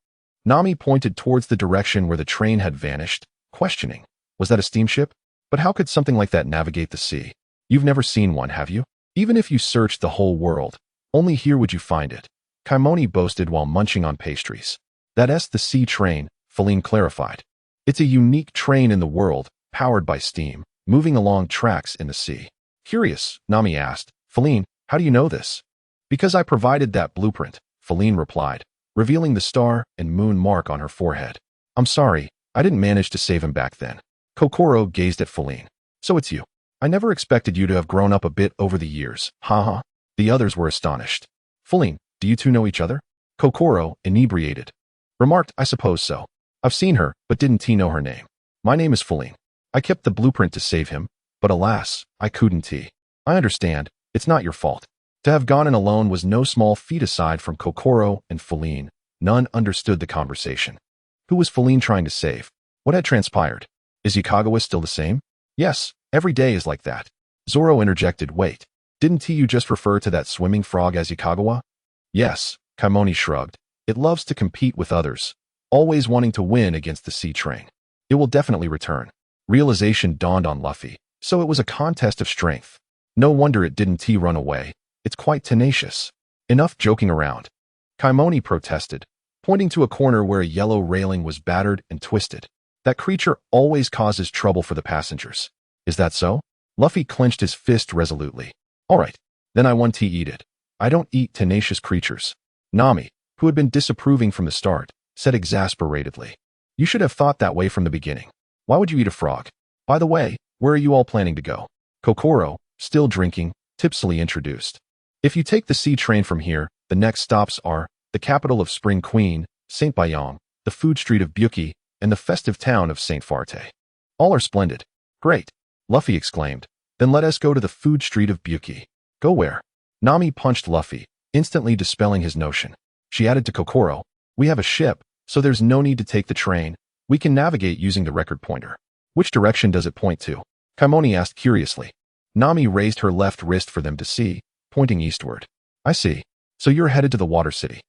Nami pointed towards the direction where the train had vanished, questioning. Was that a steamship? But how could something like that navigate the sea? You've never seen one, have you? Even if you searched the whole world, only here would you find it. Kaimoni boasted while munching on pastries. That's the sea train, Feline clarified. It's a unique train in the world, powered by steam, moving along tracks in the sea. Curious, Nami asked. Feline, how do you know this? Because I provided that blueprint, Feline replied, revealing the star and moon mark on her forehead. I'm sorry, I didn't manage to save him back then. Kokoro gazed at Feline. So it's you. I never expected you to have grown up a bit over the years. Haha. The others were astonished. Fullin, do you two know each other? Kokoro, inebriated, remarked, I suppose so. I've seen her, but didn't know her name. My name is Fullin. I kept the blueprint to save him, but alas, I couldn't. I understand, it's not your fault. To have gone in alone was no small feat. Aside from Kokoro and Fullin, none understood the conversation. Who was Fullin trying to save? What had transpired? Is Yakagawa still the same? Yes, every day is like that. Zoro interjected, wait. Didn't you just refer to that swimming frog as Yakagawa? Yes, Kaimoni shrugged. It loves to compete with others, always wanting to win against the sea train. It will definitely return. Realization dawned on Luffy. So it was a contest of strength. No wonder it didn't run away. It's quite tenacious. Enough joking around. Kaimoni protested, pointing to a corner where a yellow railing was battered and twisted. That creature always causes trouble for the passengers. Is that so? Luffy clenched his fist resolutely. All right, then I won't eat it. I don't eat tenacious creatures. Nami, who had been disapproving from the start, said exasperatedly. You should have thought that way from the beginning. Why would you eat a frog? By the way, where are you all planning to go? Kokoro, still drinking, tipsily introduced. If you take the sea train from here, the next stops are the capital of Spring Queen, St. Bayong, the food street of Byuki, and the festive town of St. Farte. All are splendid. Great, Luffy exclaimed. Then let us go to the food street of Byuki. Go where? Nami punched Luffy, instantly dispelling his notion. She added to Kokoro, we have a ship, so there's no need to take the train. We can navigate using the record pointer. Which direction does it point to? Kaimoni asked curiously. Nami raised her left wrist for them to see, pointing eastward. I see. So you're headed to the water city.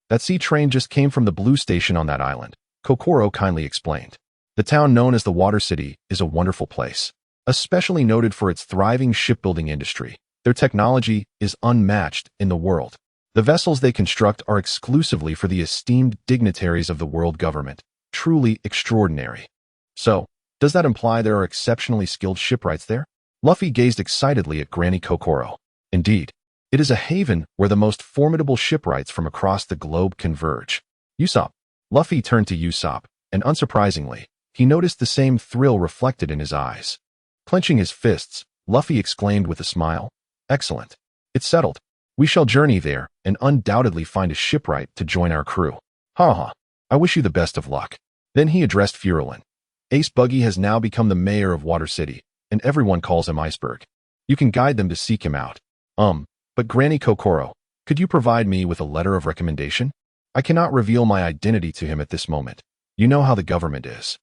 That sea train just came from the blue station on that island, Kokoro kindly explained. The town known as the Water City is a wonderful place, especially noted for its thriving shipbuilding industry. Their technology is unmatched in the world. The vessels they construct are exclusively for the esteemed dignitaries of the world government. Truly extraordinary. So, does that imply there are exceptionally skilled shipwrights there? Luffy gazed excitedly at Granny Kokoro. Indeed, it is a haven where the most formidable shipwrights from across the globe converge. Usopp. Luffy turned to Usopp, and unsurprisingly, he noticed the same thrill reflected in his eyes. Clenching his fists, Luffy exclaimed with a smile, Excellent. It's settled. We shall journey there and undoubtedly find a shipwright to join our crew. Ha ha. I wish you the best of luck. Then he addressed Furolin. Ace Buggy has now become the mayor of Water City, and everyone calls him Iceberg. You can guide them to seek him out. But Granny Kokoro, could you provide me with a letter of recommendation? I cannot reveal my identity to him at this moment. You know how the government is.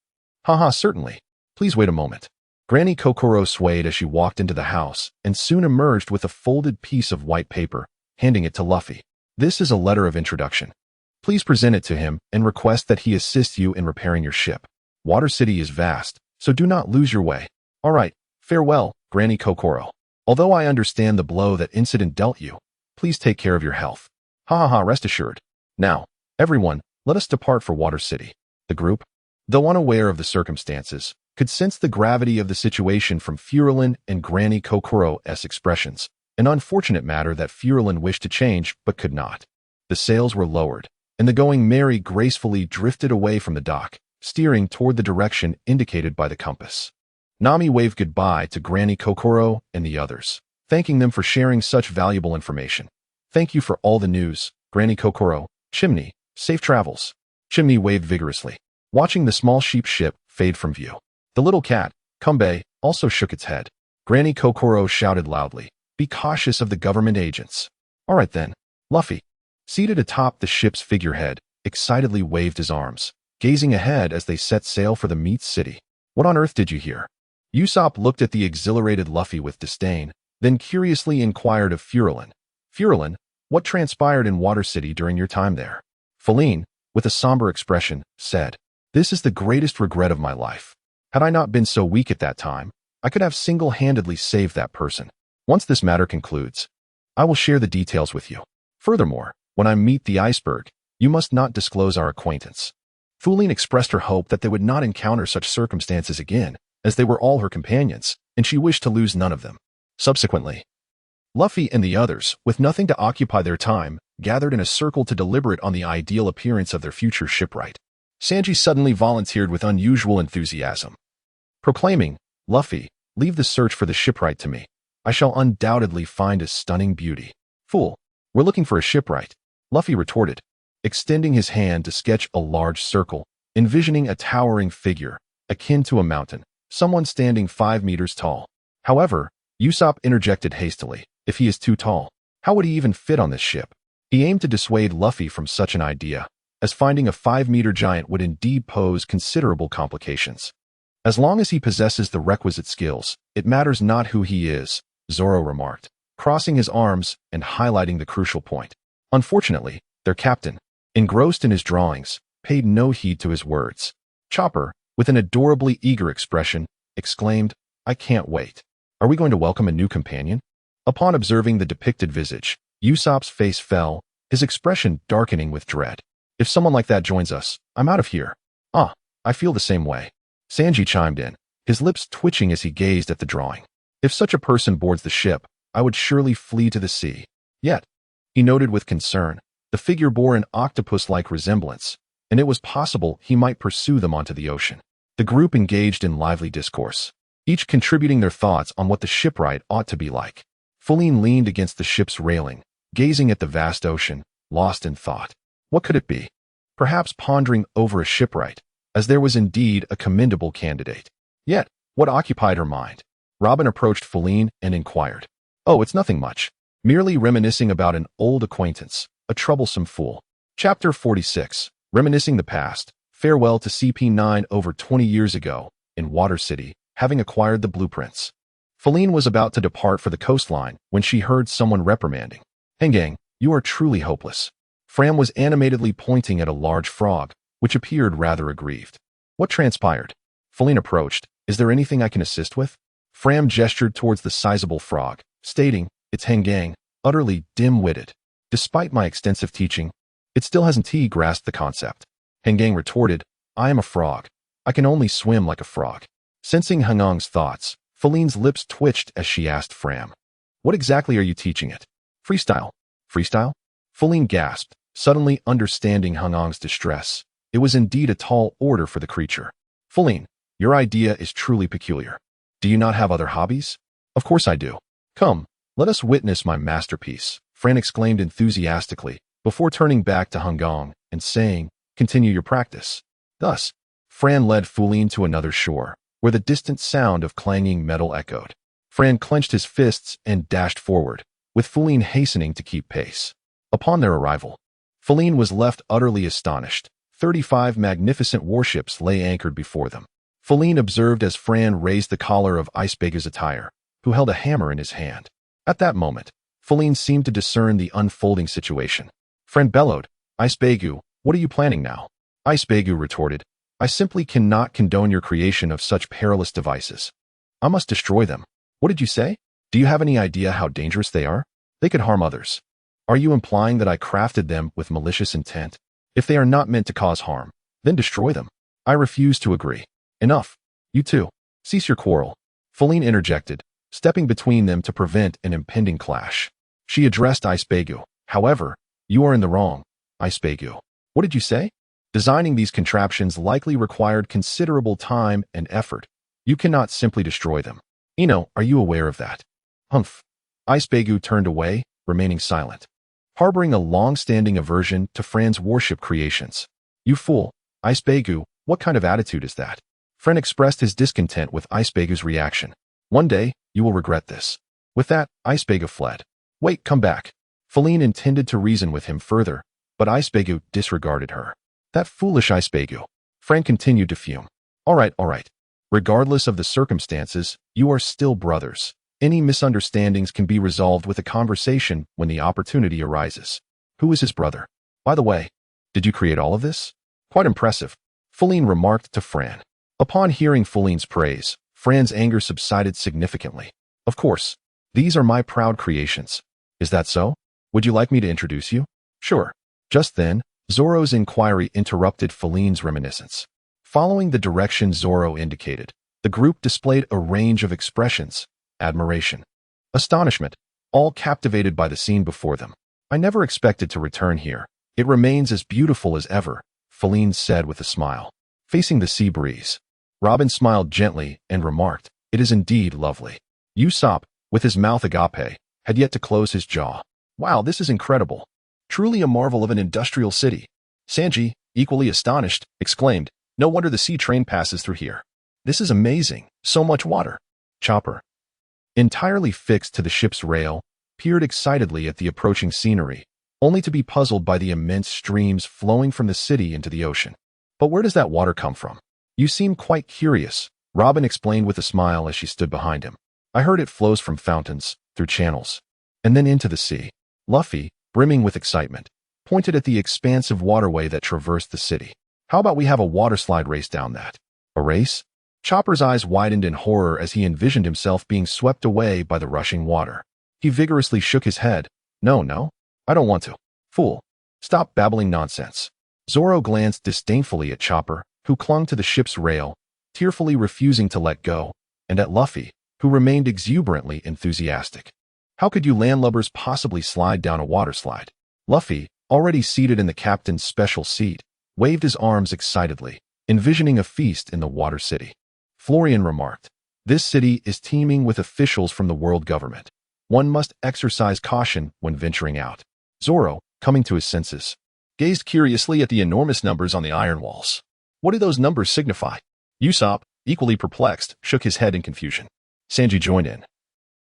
Haha, certainly. Please wait a moment. Granny Kokoro swayed as she walked into the house and soon emerged with a folded piece of white paper, handing it to Luffy. This is a letter of introduction. Please present it to him and request that he assist you in repairing your ship. Water City is vast, so do not lose your way. All right, farewell, Granny Kokoro. Although I understand the blow that incident dealt you, please take care of your health. Ha ha ha, rest assured. Now, everyone, let us depart for Water City. The group, though unaware of the circumstances, could sense the gravity of the situation from Furolin and Granny Kokoro's expressions, an unfortunate matter that Furolin wished to change but could not. The sails were lowered, and the Going Merry gracefully drifted away from the dock, steering toward the direction indicated by the compass. Nami waved goodbye to Granny Kokoro and the others, thanking them for sharing such valuable information. Thank you for all the news, Granny Kokoro. Chimney, safe travels. Chimney waved vigorously, watching the small sheep ship fade from view. The little cat, Kumbe, also shook its head. Granny Kokoro shouted loudly, be cautious of the government agents. All right then. Luffy, seated atop the ship's figurehead, excitedly waved his arms, gazing ahead as they set sail for the Meat City. What on earth did you hear? Usopp looked at the exhilarated Luffy with disdain, then curiously inquired of Furolin. Furolin, what transpired in Water City during your time there? Fullin, with a somber expression, said, This is the greatest regret of my life. Had I not been so weak at that time, I could have single-handedly saved that person. Once this matter concludes, I will share the details with you. Furthermore, when I meet the Iceberg, you must not disclose our acquaintance. Fullin expressed her hope that they would not encounter such circumstances again, as they were all her companions, and she wished to lose none of them. Subsequently, Luffy and the others, with nothing to occupy their time, gathered in a circle to deliberate on the ideal appearance of their future shipwright. Sanji suddenly volunteered with unusual enthusiasm, proclaiming, Luffy, Leave the search for the shipwright to me. I shall undoubtedly find a stunning beauty. Fool, we're looking for a shipwright, Luffy retorted, extending his hand to sketch a large circle, envisioning a towering figure, akin to a mountain, someone standing 5 meters tall. However, Usopp interjected hastily, if he is too tall, how would he even fit on this ship? He aimed to dissuade Luffy from such an idea, as finding a 5-meter giant would indeed pose considerable complications. As long as he possesses the requisite skills, it matters not who he is, Zoro remarked, crossing his arms and highlighting the crucial point. Unfortunately, their captain, engrossed in his drawings, paid no heed to his words. Chopper, with an adorably eager expression, exclaimed, I can't wait. Are we going to welcome a new companion? Upon observing the depicted visage, Usopp's face fell, his expression darkening with dread. If someone like that joins us, I'm out of here. Ah, I feel the same way. Sanji chimed in, his lips twitching as he gazed at the drawing. If such a person boards the ship, I would surely flee to the sea. Yet, he noted with concern, the figure bore an octopus-like resemblance, and it was possible he might pursue them onto the ocean. The group engaged in lively discourse, each contributing their thoughts on what the shipwright ought to be like. Linlin leaned against the ship's railing, gazing at the vast ocean, lost in thought. What could it be? Perhaps pondering over a shipwright, as there was indeed a commendable candidate. Yet, what occupied her mind? Robin approached Linlin and inquired. Oh, it's nothing much. Merely reminiscing about an old acquaintance, a troublesome fool. Chapter 46. Reminiscing the past. Farewell to CP9 over 20 years ago, in Water City, having acquired the blueprints. Linlin was about to depart for the coastline when she heard someone reprimanding. Hengang, you are truly hopeless. Fram was animatedly pointing at a large frog, which appeared rather aggrieved. What transpired? Linlin approached. Is there anything I can assist with? Fram gestured towards the sizable frog, stating, it's Hengang, utterly dim-witted. Despite my extensive teaching, it still hasn't grasped the concept. Hengang retorted, I am a frog. I can only swim like a frog. Sensing Hengang's thoughts, Linlin's lips twitched as she asked Fram, what exactly are you teaching it? Freestyle. Freestyle? Linlin gasped, suddenly understanding Hengang's distress. It was indeed a tall order for the creature. Linlin, your idea is truly peculiar. Do you not have other hobbies? Of course I do. Come, let us witness my masterpiece, Fran exclaimed enthusiastically, before turning back to Hengang and saying, continue your practice. Thus, Fran led Linlin to another shore, where the distant sound of clanging metal echoed. Fran clenched his fists and dashed forward, with Linlin hastening to keep pace. Upon their arrival, Linlin was left utterly astonished. 35 magnificent warships lay anchored before them. Linlin observed as Fran raised the collar of Icebegu's attire, who held a hammer in his hand. At that moment, Linlin seemed to discern the unfolding situation. Fran bellowed, Icebegu, what are you planning now? Icebegu retorted, I simply cannot condone your creation of such perilous devices. I must destroy them. What did you say? Do you have any idea how dangerous they are? They could harm others. Are you implying that I crafted them with malicious intent? If they are not meant to cause harm, then destroy them. I refuse to agree. Enough. You two, cease your quarrel. Linlin interjected, stepping between them to prevent an impending clash. She addressed Icebegu. However, you are in the wrong, Icebegu. What did you say? Designing these contraptions likely required considerable time and effort. You cannot simply destroy them. Ino, are you aware of that? Humph. Icebegu turned away, remaining silent, harboring a long-standing aversion to Fran's warship creations. You fool. Icebegu, what kind of attitude is that? Fran expressed his discontent with Icebegu's reaction. One day, you will regret this. With that, Icebegu fled. Wait, come back. Linlin intended to reason with him further, but Icebegu disregarded her. That foolish Icebegu. Fran continued to fume. All right. Regardless of the circumstances, you are still brothers. Any misunderstandings can be resolved with a conversation when the opportunity arises. Who is his brother? By the way, did you create all of this? Quite impressive, Linlin remarked to Fran. Upon hearing Linlin's praise, Fran's anger subsided significantly. Of course, these are my proud creations. Is that so? Would you like me to introduce you? Sure. Just then, Zoro's inquiry interrupted Linlin's reminiscence. Following the direction Zoro indicated, the group displayed a range of expressions, admiration, astonishment, all captivated by the scene before them. I never expected to return here. It remains as beautiful as ever, Linlin said with a smile. Facing the sea breeze, Robin smiled gently and remarked, It is indeed lovely. Usopp, with his mouth agape, had yet to close his jaw. Wow, this is incredible. Truly a marvel of an industrial city. Sanji, equally astonished, exclaimed, "No wonder the sea train passes through here. This is amazing. So much water." Chopper, entirely fixed to the ship's rail, peered excitedly at the approaching scenery, only to be puzzled by the immense streams flowing from the city into the ocean. "But where does that water come from? You seem quite curious," Robin explained with a smile as she stood behind him. "I heard it flows from fountains, through channels, and then into the sea." Luffy, brimming with excitement, pointed at the expansive waterway that traversed the city. "How about we have a waterslide race down that?" "A race?" Chopper's eyes widened in horror as he envisioned himself being swept away by the rushing water. He vigorously shook his head. No, I don't want to." "Fool. Stop babbling nonsense." Zoro glanced disdainfully at Chopper, who clung to the ship's rail, tearfully refusing to let go, and at Luffy, who remained exuberantly enthusiastic. "How could you landlubbers possibly slide down a waterslide?" Luffy, already seated in the captain's special seat, waved his arms excitedly, envisioning a feast in the water city. Florian remarked, "This city is teeming with officials from the world government. One must exercise caution when venturing out." Zoro, coming to his senses, gazed curiously at the enormous numbers on the iron walls. What do those numbers signify? Usopp, equally perplexed, shook his head in confusion. Sanji joined in,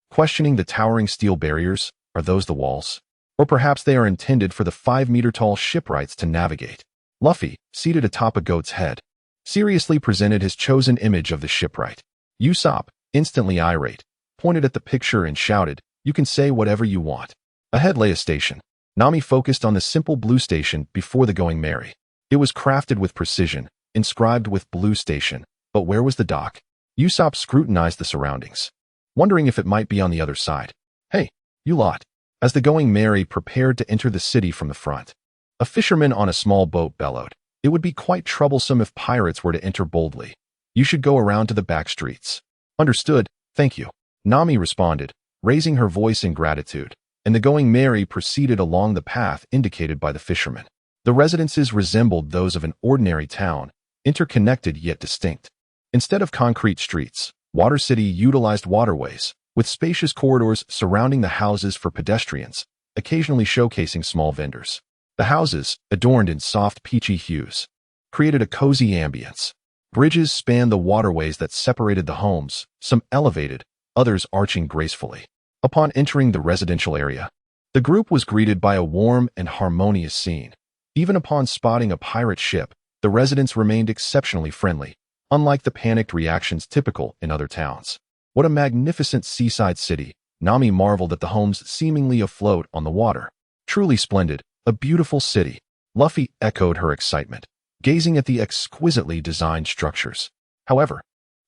questioning the towering steel barriers. Are those the walls? Or perhaps they are intended for the 5-meter-tall shipwrights to navigate. Luffy, seated atop a goat's head, seriously presented his chosen image of the shipwright. Usopp, instantly irate, pointed at the picture and shouted, "You can say whatever you want." Ahead lay a station. Nami focused on the simple blue station before the Going Merry. It was crafted with precision, inscribed with Blue Station, but where was the dock? Usopp scrutinized the surroundings, wondering if it might be on the other side. "Hey, you lot," as the Going Merry prepared to enter the city from the front. A fisherman on a small boat bellowed, "It would be quite troublesome if pirates were to enter boldly. You should go around to the back streets." "Understood, thank you," Nami responded, raising her voice in gratitude, and the Going Merry proceeded along the path indicated by the fisherman. The residences resembled those of an ordinary town, interconnected yet distinct. Instead of concrete streets, Water City utilized waterways, with spacious corridors surrounding the houses for pedestrians, occasionally showcasing small vendors. The houses, adorned in soft peachy hues, created a cozy ambience. Bridges spanned the waterways that separated the homes, some elevated, others arching gracefully. Upon entering the residential area, the group was greeted by a warm and harmonious scene. Even upon spotting a pirate ship, the residents remained exceptionally friendly, unlike the panicked reactions typical in other towns. What a magnificent seaside city! Nami marveled at the homes seemingly afloat on the water. Truly splendid, a beautiful city. Luffy echoed her excitement, gazing at the exquisitely designed structures. However,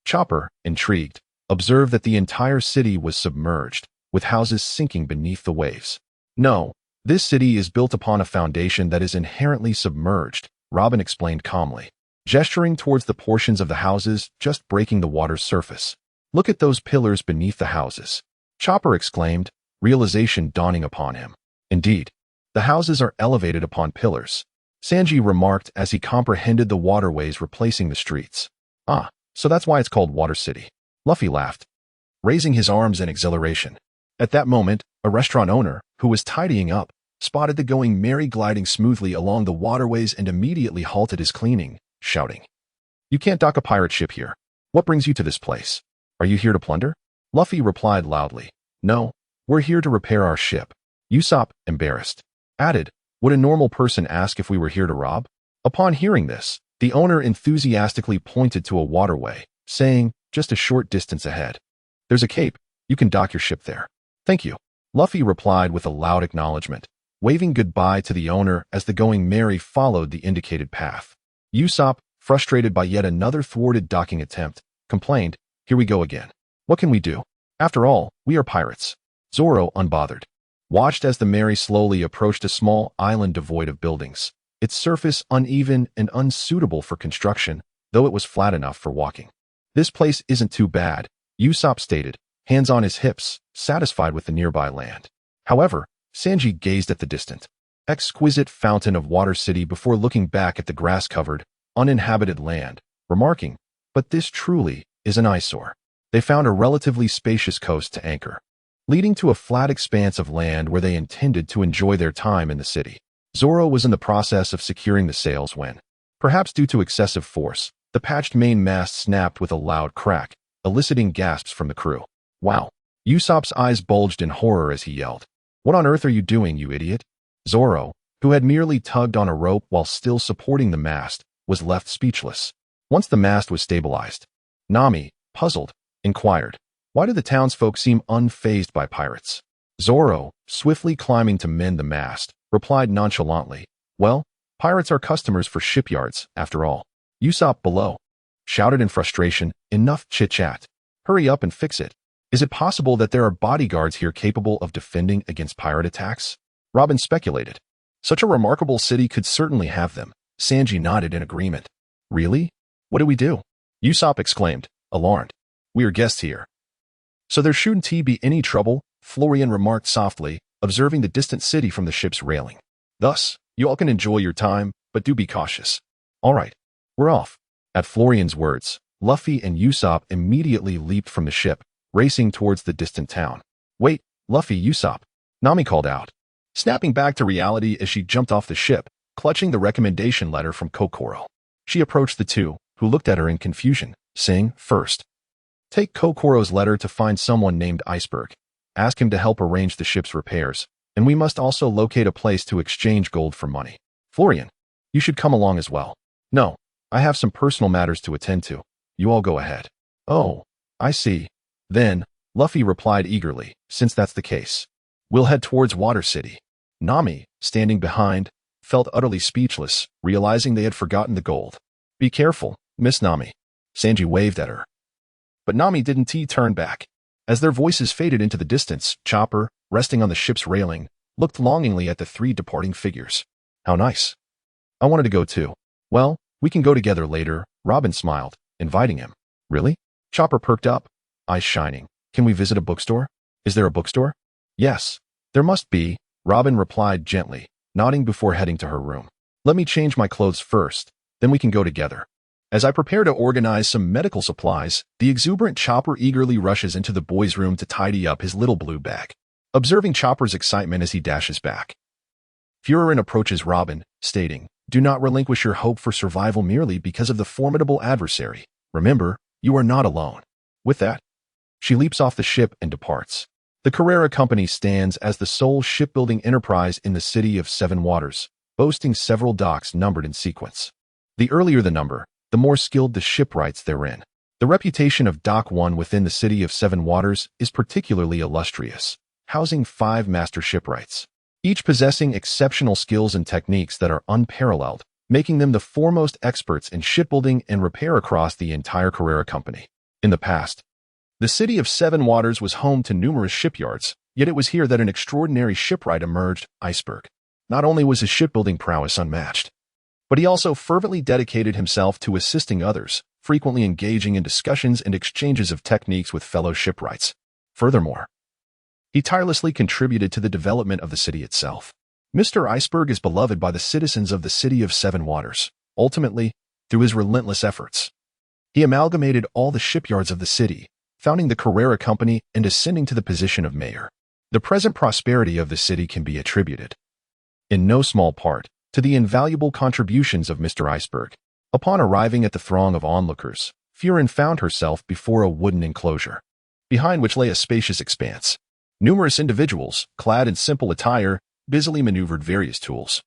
Chopper, intrigued, observed that the entire city was submerged, with houses sinking beneath the waves. "No, this city is built upon a foundation that is inherently submerged," Robin explained calmly, gesturing towards the portions of the houses just breaking the water's surface. "Look at those pillars beneath the houses," Chopper exclaimed, realization dawning upon him. Indeed, the houses are elevated upon pillars, Sanji remarked as he comprehended the waterways replacing the streets. "Ah, so that's why it's called Water City." Luffy laughed, raising his arms in exhilaration. At that moment, a restaurant owner, who was tidying up, spotted the Going Merry gliding smoothly along the waterways and immediately halted his cleaning, shouting, "You can't dock a pirate ship here. What brings you to this place? Are you here to plunder?" Luffy replied loudly, "No, we're here to repair our ship." Usopp, embarrassed, added, "Would a normal person ask if we were here to rob?" Upon hearing this, the owner enthusiastically pointed to a waterway, saying, just a short distance ahead, "There's a cape. You can dock your ship there." "Thank you," Luffy replied with a loud acknowledgement, waving goodbye to the owner as the Going Merry followed the indicated path. Usopp, frustrated by yet another thwarted docking attempt, complained, "Here we go again. What can we do? After all, we are pirates." Zoro, unbothered, watched as the Merry slowly approached a small island devoid of buildings, its surface uneven and unsuitable for construction, though it was flat enough for walking. "This place isn't too bad," Usopp stated, hands on his hips, satisfied with the nearby land. However, Sanji gazed at the distant, exquisite fountain of Water City before looking back at the grass-covered, uninhabited land, remarking, "But this truly is an eyesore." They found a relatively spacious coast to anchor, leading to a flat expanse of land where they intended to enjoy their time in the city. Zoro was in the process of securing the sails when, perhaps due to excessive force, the patched mainmast snapped with a loud crack, eliciting gasps from the crew. Wow! Usopp's eyes bulged in horror as he yelled. What on earth are you doing, you idiot? Zoro, who had merely tugged on a rope while still supporting the mast, was left speechless. Once the mast was stabilized, Nami, puzzled, inquired, why do the townsfolk seem unfazed by pirates? Zoro, swiftly climbing to mend the mast, replied nonchalantly, well, pirates are customers for shipyards, after all. Usopp below shouted in frustration, enough chit-chat. Hurry up and fix it. Is it possible that there are bodyguards here capable of defending against pirate attacks? Robin speculated. Such a remarkable city could certainly have them. Sanji nodded in agreement. Really? What do we do? Usopp exclaimed, alarmed. We are guests here. So there shouldn't be any trouble, Florian remarked softly, observing the distant city from the ship's railing. Thus, you all can enjoy your time, but do be cautious. All right, we're off. At Florian's words, Luffy and Usopp immediately leaped from the ship, racing towards the distant town. Wait, Luffy, Usopp, Nami called out, snapping back to reality as she jumped off the ship, clutching the recommendation letter from Kokoro. She approached the two, who looked at her in confusion, saying, first, take Kokoro's letter to find someone named Iceberg. Ask him to help arrange the ship's repairs, and we must also locate a place to exchange gold for money. Florian, you should come along as well. No, I have some personal matters to attend to. You all go ahead. Oh, I see. Then, Luffy replied eagerly, since that's the case, we'll head towards Water City. Nami, standing behind, felt utterly speechless, realizing they had forgotten the gold. Be careful, Miss Nami. Sanji waved at her. But Nami didn't turn back. As their voices faded into the distance, Chopper, resting on the ship's railing, looked longingly at the three departing figures. How nice. I wanted to go too. Well, we can go together later, Robin smiled, inviting him. Really? Chopper perked up, eyes shining. Can we visit a bookstore? Is there a bookstore? Yes, there must be, Robin replied gently, nodding before heading to her room. Let me change my clothes first, then we can go together. As I prepare to organize some medical supplies, the exuberant Chopper eagerly rushes into the boy's room to tidy up his little blue bag. Observing Chopper's excitement as he dashes back, Furin approaches Robin, stating, do not relinquish your hope for survival merely because of the formidable adversary. Remember, you are not alone. With that, she leaps off the ship and departs. The Carrera Company stands as the sole shipbuilding enterprise in the city of Seven Waters, boasting several docks numbered in sequence. The earlier the number, the more skilled the shipwrights therein. The reputation of Dock 1 within the city of Seven Waters is particularly illustrious, housing 5 master shipwrights, each possessing exceptional skills and techniques that are unparalleled, making them the foremost experts in shipbuilding and repair across the entire Carrera Company. In the past, the city of Seven Waters was home to numerous shipyards, yet it was here that an extraordinary shipwright emerged, Iceberg. Not only was his shipbuilding prowess unmatched, but he also fervently dedicated himself to assisting others, frequently engaging in discussions and exchanges of techniques with fellow shipwrights. Furthermore, he tirelessly contributed to the development of the city itself. Mr. Iceberg is beloved by the citizens of the city of Seven Waters, ultimately, through his relentless efforts. He amalgamated all the shipyards of the city, founding the Carrera Company and ascending to the position of mayor. The present prosperity of the city can be attributed, in no small part, to the invaluable contributions of Mr. Iceberg. Upon arriving at the throng of onlookers, Furin found herself before a wooden enclosure, behind which lay a spacious expanse. Numerous individuals, clad in simple attire, busily maneuvered various tools,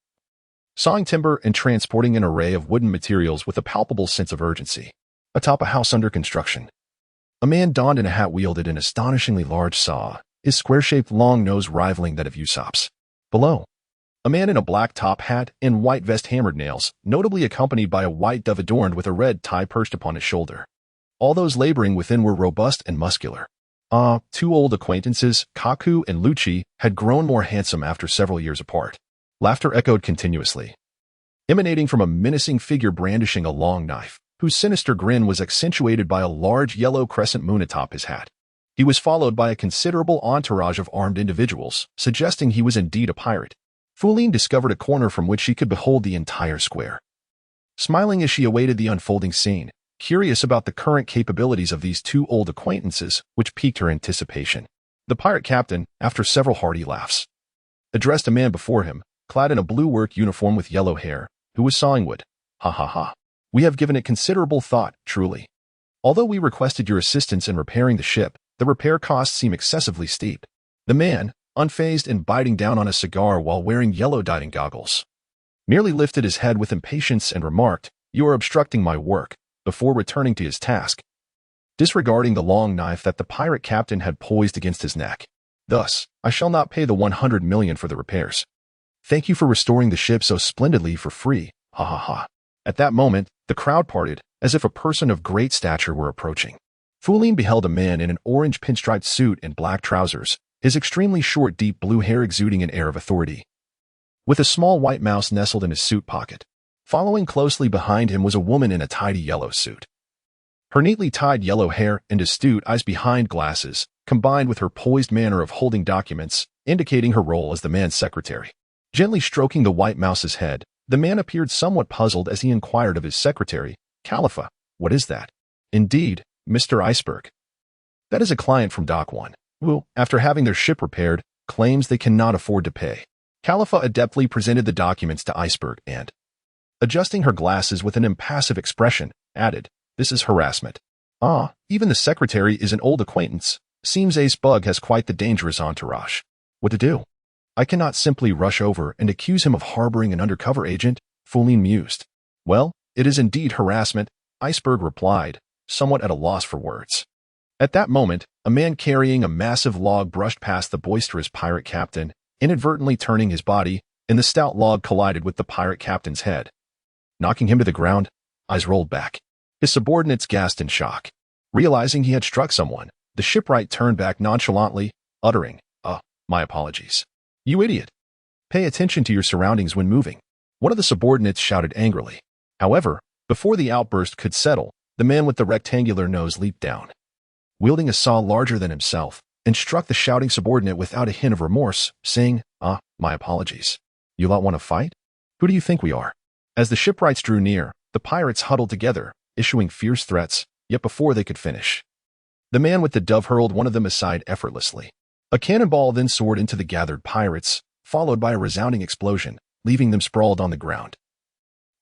sawing timber and transporting an array of wooden materials with a palpable sense of urgency. Atop a house under construction, a man donned in a hat wielded an astonishingly large saw, his square-shaped long nose rivaling that of Usopp's. Below, a man in a black top hat and white vest hammered nails, notably accompanied by a white dove adorned with a red tie perched upon his shoulder. All those laboring within were robust and muscular. Two old acquaintances, Kaku and Lucci, had grown more handsome after several years apart. Laughter echoed continuously, emanating from a menacing figure brandishing a long knife, whose sinister grin was accentuated by a large yellow crescent moon atop his hat. He was followed by a considerable entourage of armed individuals, suggesting he was indeed a pirate. Fuline discovered a corner from which she could behold the entire square. Smiling as she awaited the unfolding scene, curious about the current capabilities of these two old acquaintances, which piqued her anticipation. The pirate captain, after several hearty laughs, addressed a man before him, clad in a blue work uniform with yellow hair, who was sawing wood. Ha ha ha. We have given it considerable thought, truly. Although we requested your assistance in repairing the ship, the repair costs seem excessively steep. The man, unfazed and biting down on a cigar while wearing yellow-dotting goggles, merely lifted his head with impatience and remarked, "You are obstructing my work," before returning to his task, disregarding the long knife that the pirate captain had poised against his neck. "Thus, I shall not pay the 100 million for the repairs. Thank you for restoring the ship so splendidly for free, ha ha ha." At that moment, the crowd parted, as if a person of great stature were approaching. Linlin beheld a man in an orange pinstriped suit and black trousers, his extremely short deep blue hair exuding an air of authority, with a small white mouse nestled in his suit pocket. Following closely behind him was a woman in a tidy yellow suit. Her neatly tied yellow hair and astute eyes behind glasses, combined with her poised manner of holding documents, indicating her role as the man's secretary. Gently stroking the white mouse's head, the man appeared somewhat puzzled as he inquired of his secretary, "Khalifa, what is that?" "Indeed, Mr. Iceberg. That is a client from Dock 1, who, after having their ship repaired, claims they cannot afford to pay." Khalifa adeptly presented the documents to Iceberg and, adjusting her glasses with an impassive expression, added, "This is harassment." "Ah, even the secretary is an old acquaintance. Seems Ace Bug has quite the dangerous entourage. What to do? I cannot simply rush over and accuse him of harboring an undercover agent," Linlin mused. "Well, it is indeed harassment," Iceberg replied, somewhat at a loss for words. At that moment, a man carrying a massive log brushed past the boisterous pirate captain, inadvertently turning his body, and the stout log collided with the pirate captain's head, knocking him to the ground. Eyes rolled back. His subordinates gasped in shock. Realizing he had struck someone, the shipwright turned back nonchalantly, uttering, my apologies." "You idiot. Pay attention to your surroundings when moving," one of the subordinates shouted angrily. However, before the outburst could settle, the man with the rectangular nose leaped down, wielding a saw larger than himself, and struck the shouting subordinate without a hint of remorse, saying, "My apologies. You lot want to fight? Who do you think we are?" As the shipwrights drew near, the pirates huddled together, issuing fierce threats, yet before they could finish, the man with the dove hurled one of them aside effortlessly. A cannonball then soared into the gathered pirates, followed by a resounding explosion, leaving them sprawled on the ground.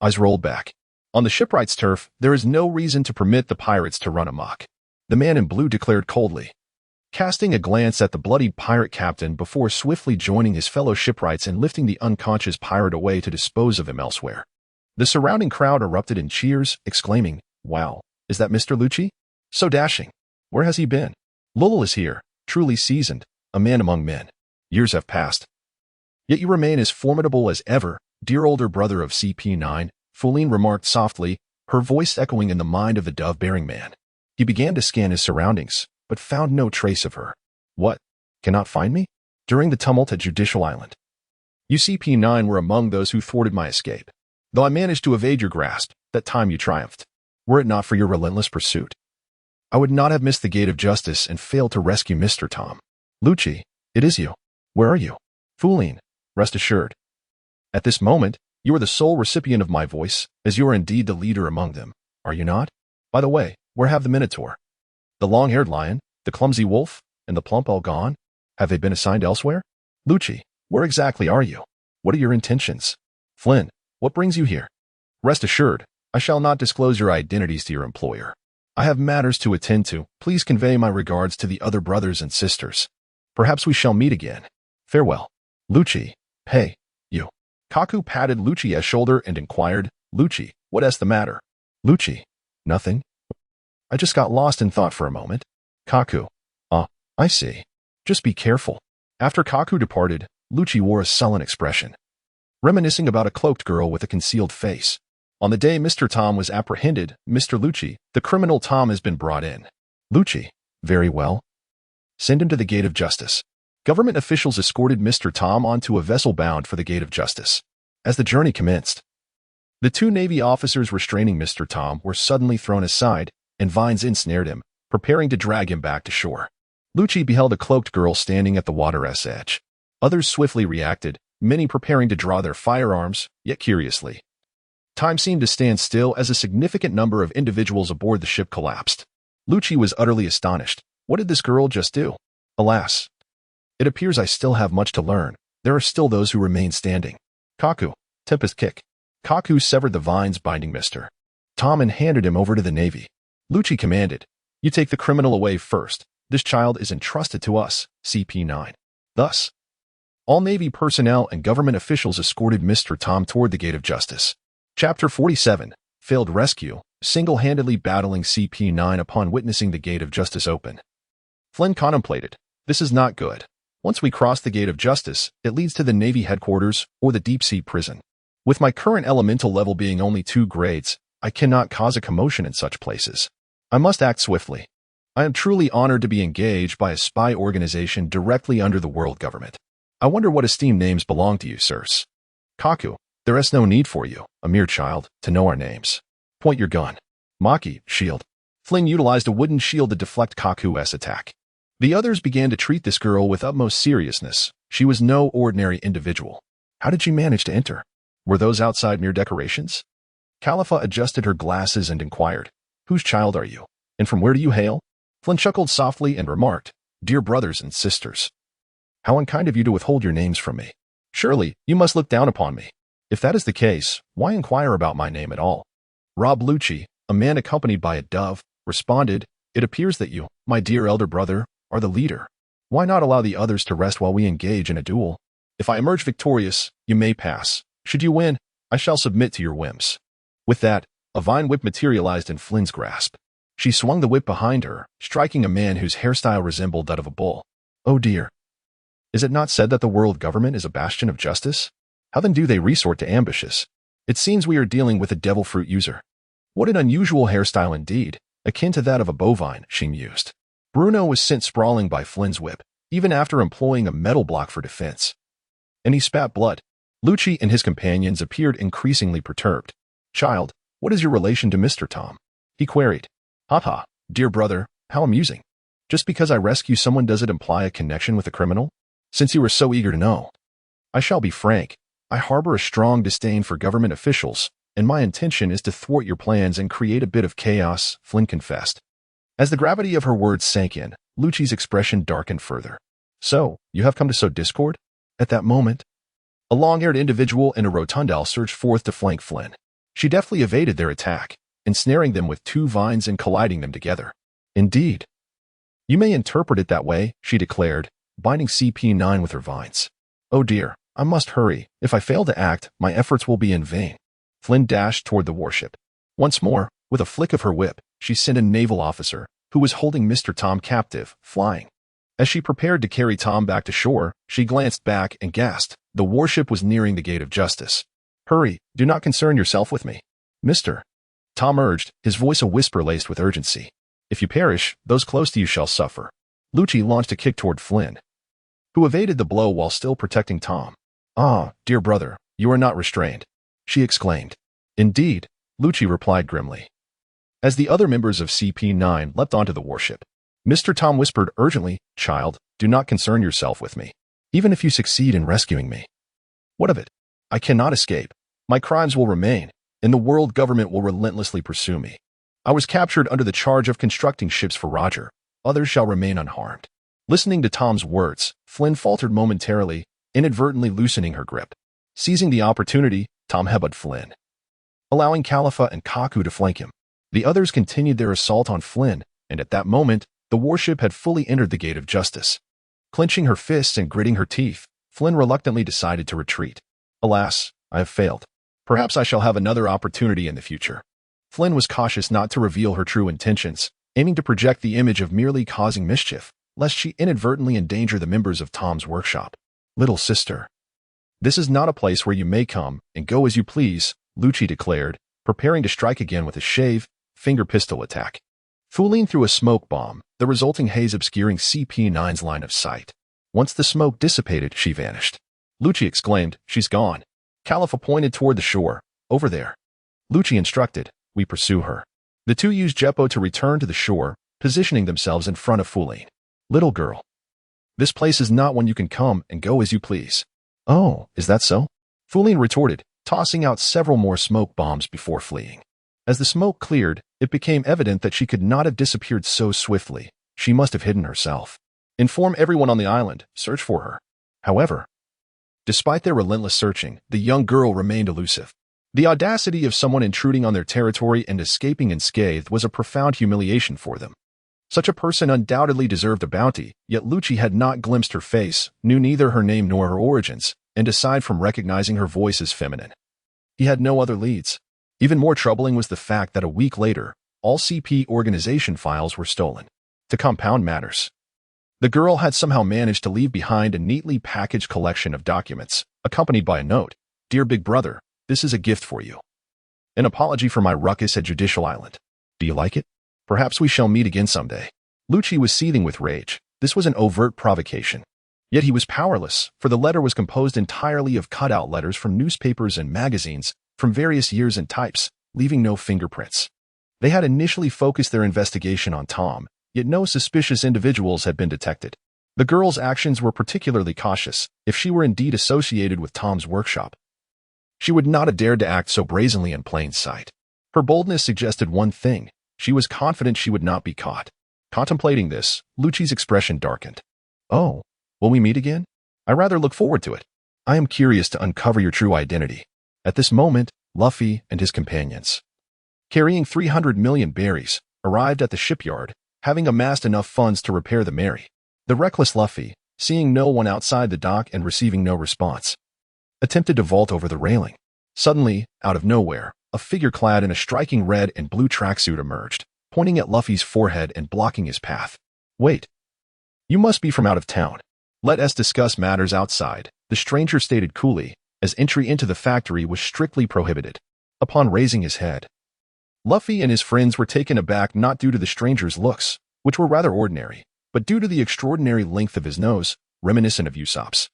Eyes rolled back. On the shipwright's turf, there is no reason to permit the pirates to run amok, the man in blue declared coldly, casting a glance at the bloodied pirate captain before swiftly joining his fellow shipwrights and lifting the unconscious pirate away to dispose of him elsewhere. The surrounding crowd erupted in cheers, exclaiming, "Wow, is that Mr. Lucci? So dashing. Where has he been? Lulul is here, truly seasoned, a man among men. Years have passed. Yet you remain as formidable as ever, dear older brother of CP9, Linlin remarked softly, her voice echoing in the mind of the dove-bearing man. He began to scan his surroundings, but found no trace of her. "What? Cannot find me?" "During the tumult at Judicial Island, you CP9 were among those who thwarted my escape. Though I managed to evade your grasp, that time you triumphed. Were it not for your relentless pursuit, I would not have missed the gate of justice and failed to rescue Mr. Tom. Lucci, it is you. Where are you?" "Linlin, rest assured. At this moment, you are the sole recipient of my voice, as you are indeed the leader among them, are you not? By the way, where have the Minotaur, the long-haired lion, the clumsy wolf, and the plump all gone? Have they been assigned elsewhere? Lucci, where exactly are you? What are your intentions? Flynn, what brings you here? Rest assured, I shall not disclose your identities to your employer. I have matters to attend to. Please convey my regards to the other brothers and sisters. Perhaps we shall meet again. Farewell." "Lucci, hey, you." Kaku patted Lucci's shoulder and inquired, "Lucci, what is the matter?" "Lucci, nothing. I just got lost in thought for a moment." Kaku, I see. Just be careful." After Kaku departed, Lucci wore a sullen expression, reminiscing about a cloaked girl with a concealed face. On the day Mr. Tom was apprehended, "Mr. Lucci, the criminal Tom has been brought in." "Lucci, very well. Send him to the gate of justice." Government officials escorted Mr. Tom onto a vessel bound for the gate of justice. As the journey commenced, the two Navy officers restraining Mr. Tom were suddenly thrown aside, and vines ensnared him, preparing to drag him back to shore. Lucci beheld a cloaked girl standing at the water's edge. Others swiftly reacted, many preparing to draw their firearms, yet curiously, Time seemed to stand still as a significant number of individuals aboard the ship collapsed. Lucci was utterly astonished. What did this girl just do? Alas, it appears I still have much to learn. There are still those who remain standing. Kaku, Tempest Kick. Kaku severed the vines binding Mr. Tom and handed him over to the Navy. Lucci commanded, "You take the criminal away first. This child is entrusted to us, CP9. Thus, all Navy personnel and government officials escorted Mr. Tom toward the gate of justice. Chapter 47, Failed Rescue, single-handedly battling CP9 upon witnessing the gate of justice open. Flynn contemplated, "This is not good. Once we cross the gate of justice, it leads to the Navy headquarters or the deep-sea prison. With my current elemental level being only 2 grades, I cannot cause a commotion in such places. I must act swiftly. I am truly honored to be engaged by a spy organization directly under the world government. I wonder what esteemed names belong to you, sirs." Kaku, "There is no need for you, a mere child, to know our names. Point your gun." Maki, "Shield." Flynn utilized a wooden shield to deflect Kaku's attack. The others began to treat this girl with utmost seriousness. She was no ordinary individual. How did she manage to enter? Were those outside mere decorations? Khalifa adjusted her glasses and inquired, "Whose child are you? And from where do you hail?" Flynn chuckled softly and remarked, "Dear brothers and sisters, how unkind of you to withhold your names from me. Surely, you must look down upon me. If that is the case, why inquire about my name at all?" Rob Lucci, a man accompanied by a dove, responded, "It appears that you, my dear elder brother, are the leader. Why not allow the others to rest while we engage in a duel? If I emerge victorious, you may pass. Should you win, I shall submit to your whims." With that, a vine whip materialized in Flynn's grasp. She swung the whip behind her, striking a man whose hairstyle resembled that of a bull. Oh dear. Is it not said that the world government is a bastion of justice? How then do they resort to ambushes? It seems we are dealing with a devil fruit user. What an unusual hairstyle indeed, akin to that of a bovine, she mused. Bruno was sent sprawling by Flynn's whip, even after employing a metal block for defense. And he spat blood. Lucci and his companions appeared increasingly perturbed. "Child, what is your relation to Mr. Tom?" he queried. "Haha, dear brother, how amusing. Just because I rescue someone does it imply a connection with a criminal? Since you were so eager to know. I shall be frank. I harbor a strong disdain for government officials, and my intention is to thwart your plans and create a bit of chaos," Flynn confessed. As the gravity of her words sank in, Lucci's expression darkened further. "So, you have come to sow discord?" At that moment, a long-haired individual in a rotundale surged forth to flank Flynn. She deftly evaded their attack, ensnaring them with 2 vines and colliding them together. "Indeed. You may interpret it that way," she declared, binding CP9 with her vines. "Oh dear, I must hurry. If I fail to act, my efforts will be in vain." Flynn dashed toward the warship. Once more, with a flick of her whip, she sent a naval officer, who was holding Mr. Tom captive, flying. As she prepared to carry Tom back to shore, she glanced back and gasped. The warship was nearing the gate of justice. "Hurry, do not concern yourself with me, Mr. Tom urged, his voice a whisper laced with urgency. "If you perish, those close to you shall suffer." Lucci launched a kick toward Flynn, who evaded the blow while still protecting Tom. "Ah, dear brother, you are not restrained," she exclaimed. "Indeed," Lucci replied grimly. As the other members of CP9 leapt onto the warship, Mr. Tom whispered urgently, "Child, do not concern yourself with me, even if you succeed in rescuing me. What of it? I cannot escape. My crimes will remain, and the world government will relentlessly pursue me. I was captured under the charge of constructing ships for Roger. Others shall remain unharmed." Listening to Tom's words, Flynn faltered momentarily, inadvertently loosening her grip. Seizing the opportunity, Tom headbutted Flynn, allowing Khalifa and Kaku to flank him. The others continued their assault on Flynn, and at that moment, the warship had fully entered the gate of justice. Clenching her fists and gritting her teeth, Flynn reluctantly decided to retreat. "Alas, I have failed. Perhaps I shall have another opportunity in the future." Flynn was cautious not to reveal her true intentions, aiming to project the image of merely causing mischief, lest she inadvertently endanger the members of Tom's workshop. "Little sister, this is not a place where you may come and go as you please," Lucci declared, preparing to strike again with a shave, finger pistol attack. Fooling through a smoke bomb, the resulting haze obscuring CP9's line of sight. Once the smoke dissipated, she vanished. Lucci exclaimed, "She's gone." Khalifa pointed toward the shore. "Over there." Lucci instructed, "We pursue her." The two used Jeppo to return to the shore, positioning themselves in front of Fuline. "Little girl, this place is not one you can come and go as you please." "Oh, is that so?" Fuline retorted, tossing out several more smoke bombs before fleeing. As the smoke cleared, it became evident that she could not have disappeared so swiftly. She must have hidden herself. Inform everyone on the island. Search for her. However, despite their relentless searching, the young girl remained elusive. The audacity of someone intruding on their territory and escaping unscathed was a profound humiliation for them. Such a person undoubtedly deserved a bounty, yet Lucci had not glimpsed her face, knew neither her name nor her origins, and aside from recognizing her voice as feminine, he had no other leads. Even more troubling was the fact that a week later, all CP organization files were stolen. To compound matters, the girl had somehow managed to leave behind a neatly packaged collection of documents, accompanied by a note. Dear Big Brother, this is a gift for you. An apology for my ruckus at Judicial Island. Do you like it? Perhaps we shall meet again someday. Lucci was seething with rage. This was an overt provocation. Yet he was powerless, for the letter was composed entirely of cutout letters from newspapers and magazines, from various years and types, leaving no fingerprints. They had initially focused their investigation on Tom, yet no suspicious individuals had been detected. The girl's actions were particularly cautious. If she were indeed associated with Tom's workshop, she would not have dared to act so brazenly in plain sight. Her boldness suggested one thing. She was confident she would not be caught. Contemplating this, Lucci's expression darkened. Oh, will we meet again? I rather look forward to it. I am curious to uncover your true identity. At this moment, Luffy and his companions, carrying 300 million berries, arrived at the shipyard, having amassed enough funds to repair the Mary. The reckless Luffy, seeing no one outside the dock and receiving no response, attempted to vault over the railing. Suddenly, out of nowhere, a figure clad in a striking red and blue tracksuit emerged, pointing at Luffy's forehead and blocking his path. Wait. You must be from out of town. Let us discuss matters outside, the stranger stated coolly, as entry into the factory was strictly prohibited. Upon raising his head, Luffy and his friends were taken aback not due to the stranger's looks, which were rather ordinary, but due to the extraordinary length of his nose, reminiscent of Usopp's.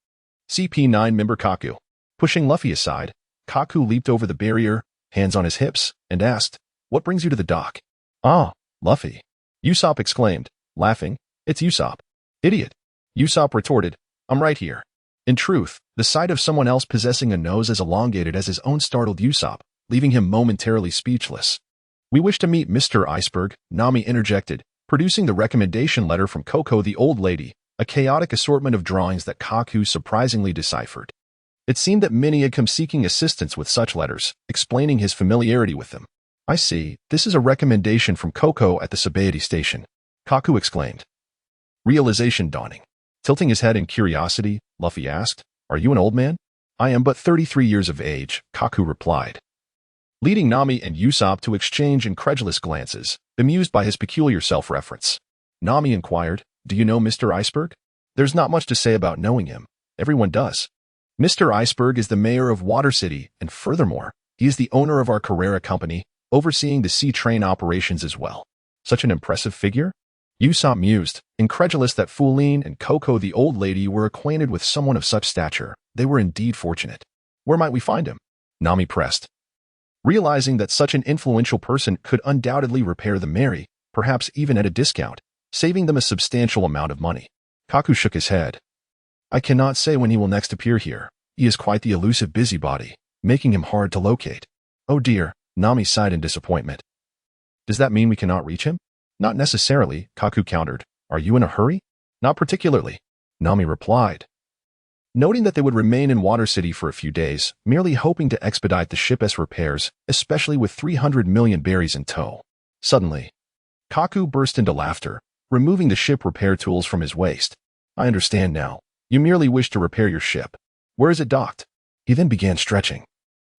CP9 member Kaku. Pushing Luffy aside, Kaku leaped over the barrier, hands on his hips, and asked, What brings you to the dock? Ah, Luffy. Usopp exclaimed, laughing. It's Usopp. Idiot. Usopp retorted, I'm right here. In truth, the sight of someone else possessing a nose as elongated as his own startled Usopp, leaving him momentarily speechless. We wish to meet Mr. Iceberg, Nami interjected, producing the recommendation letter from Coco the old lady, a chaotic assortment of drawings that Kaku surprisingly deciphered. It seemed that many had come seeking assistance with such letters, explaining his familiarity with them. I see, this is a recommendation from Coco at the Sabaody station, Kaku exclaimed. Realization dawning. Tilting his head in curiosity, Luffy asked, Are you an old man? I am but 33 years of age, Kaku replied, leading Nami and Usopp to exchange incredulous glances, bemused by his peculiar self-reference. Nami inquired, Do you know Mr. Iceberg? There's not much to say about knowing him. Everyone does. Mr. Iceberg is the mayor of Water City, and furthermore, he is the owner of our Carrera company, overseeing the sea train operations as well. Such an impressive figure? Usopp mused, incredulous that Fulin and Coco the old lady were acquainted with someone of such stature. They were indeed fortunate. Where might we find him? Nami pressed. Realizing that such an influential person could undoubtedly repair the Mary, perhaps even at a discount, saving them a substantial amount of money. Kaku shook his head. I cannot say when he will next appear here. He is quite the elusive busybody, making him hard to locate. Oh dear, Nami sighed in disappointment. Does that mean we cannot reach him? Not necessarily, Kaku countered. Are you in a hurry? Not particularly, Nami replied, noting that they would remain in Water City for a few days, merely hoping to expedite the ship's repairs, especially with 300 million berries in tow. Suddenly, Kaku burst into laughter, removing the ship repair tools from his waist. I understand now. You merely wish to repair your ship. Where is it docked? He then began stretching,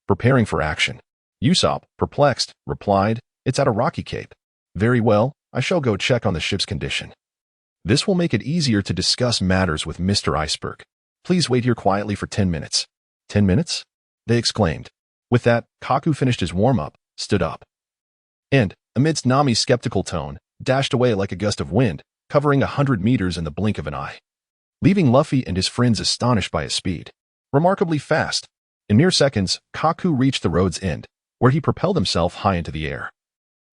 preparing for action. Usopp, perplexed, replied, It's at a rocky cape. Very well, I shall go check on the ship's condition. This will make it easier to discuss matters with Mr. Iceberg. Please wait here quietly for 10 minutes. 10 minutes? They exclaimed. With that, Kaku finished his warm-up, stood up, and, amidst Nami's skeptical tone, dashed away like a gust of wind, covering 100 meters in the blink of an eye, leaving Luffy and his friends astonished by his speed. Remarkably fast. In mere seconds, Kaku reached the road's end, where he propelled himself high into the air,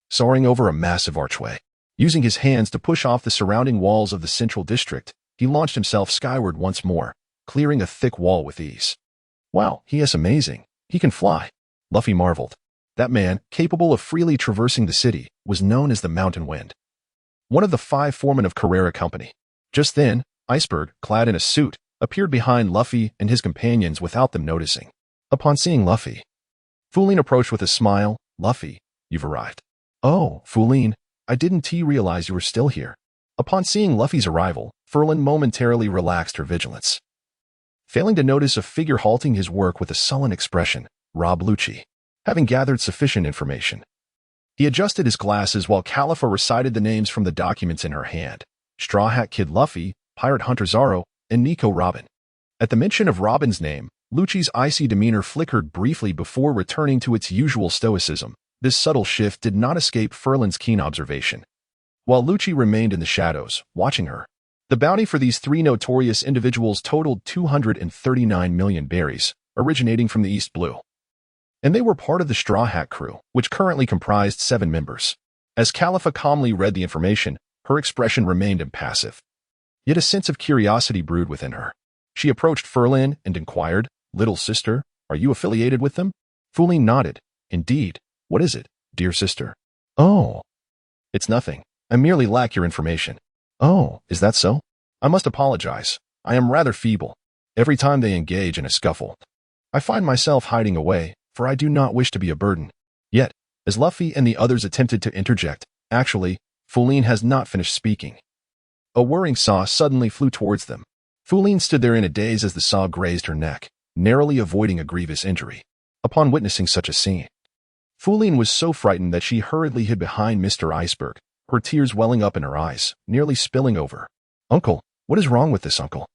soaring over a massive archway. Using his hands to push off the surrounding walls of the central district, he launched himself skyward once more, clearing a thick wall with ease. Wow, he is amazing, He can fly. Luffy marveled. That man, capable of freely traversing the city, was known as the Mountain Wind, one of the 5 foremen of Carrera Company. Just then, Iceberg, clad in a suit, appeared behind Luffy and his companions without them noticing. Upon seeing Luffy, Fu Lin approached with a smile. Luffy, you've arrived. Oh, Fu Lin, I didn't realize you were still here. Upon seeing Luffy's arrival, Fu Lin momentarily relaxed her vigilance. Failing to notice a figure halting his work with a sullen expression, Rob Lucci, having gathered sufficient information. He adjusted his glasses while Califa recited the names from the documents in her hand. Straw Hat Kid Luffy, Pirate Hunter Zaro, and Nico Robin. At the mention of Robin's name, Lucci's icy demeanor flickered briefly before returning to its usual stoicism. This subtle shift did not escape Furlin's keen observation. While Lucci remained in the shadows, watching her, the bounty for these 3 notorious individuals totaled 239 million berries, originating from the East Blue. And they were part of the Straw Hat crew, which currently comprised 7 members. As Califa calmly read the information, her expression remained impassive. Yet a sense of curiosity brewed within her. She approached Furlin and inquired, Little sister, are you affiliated with them? Fu Lin nodded. Indeed. What is it, dear sister? Oh. It's nothing. I merely lack your information. Oh, is that so? I must apologize. I am rather feeble. Every time they engage in a scuffle, I find myself hiding away, for I do not wish to be a burden. Yet, as Luffy and the others attempted to interject, actually, Fu Lin has not finished speaking. A whirring saw suddenly flew towards them. Fu Lin stood there in a daze as the saw grazed her neck, narrowly avoiding a grievous injury. Upon witnessing such a scene, Fu Lin was so frightened that she hurriedly hid behind Mr. Iceberg, her tears welling up in her eyes, nearly spilling over. Uncle, what is wrong with this uncle?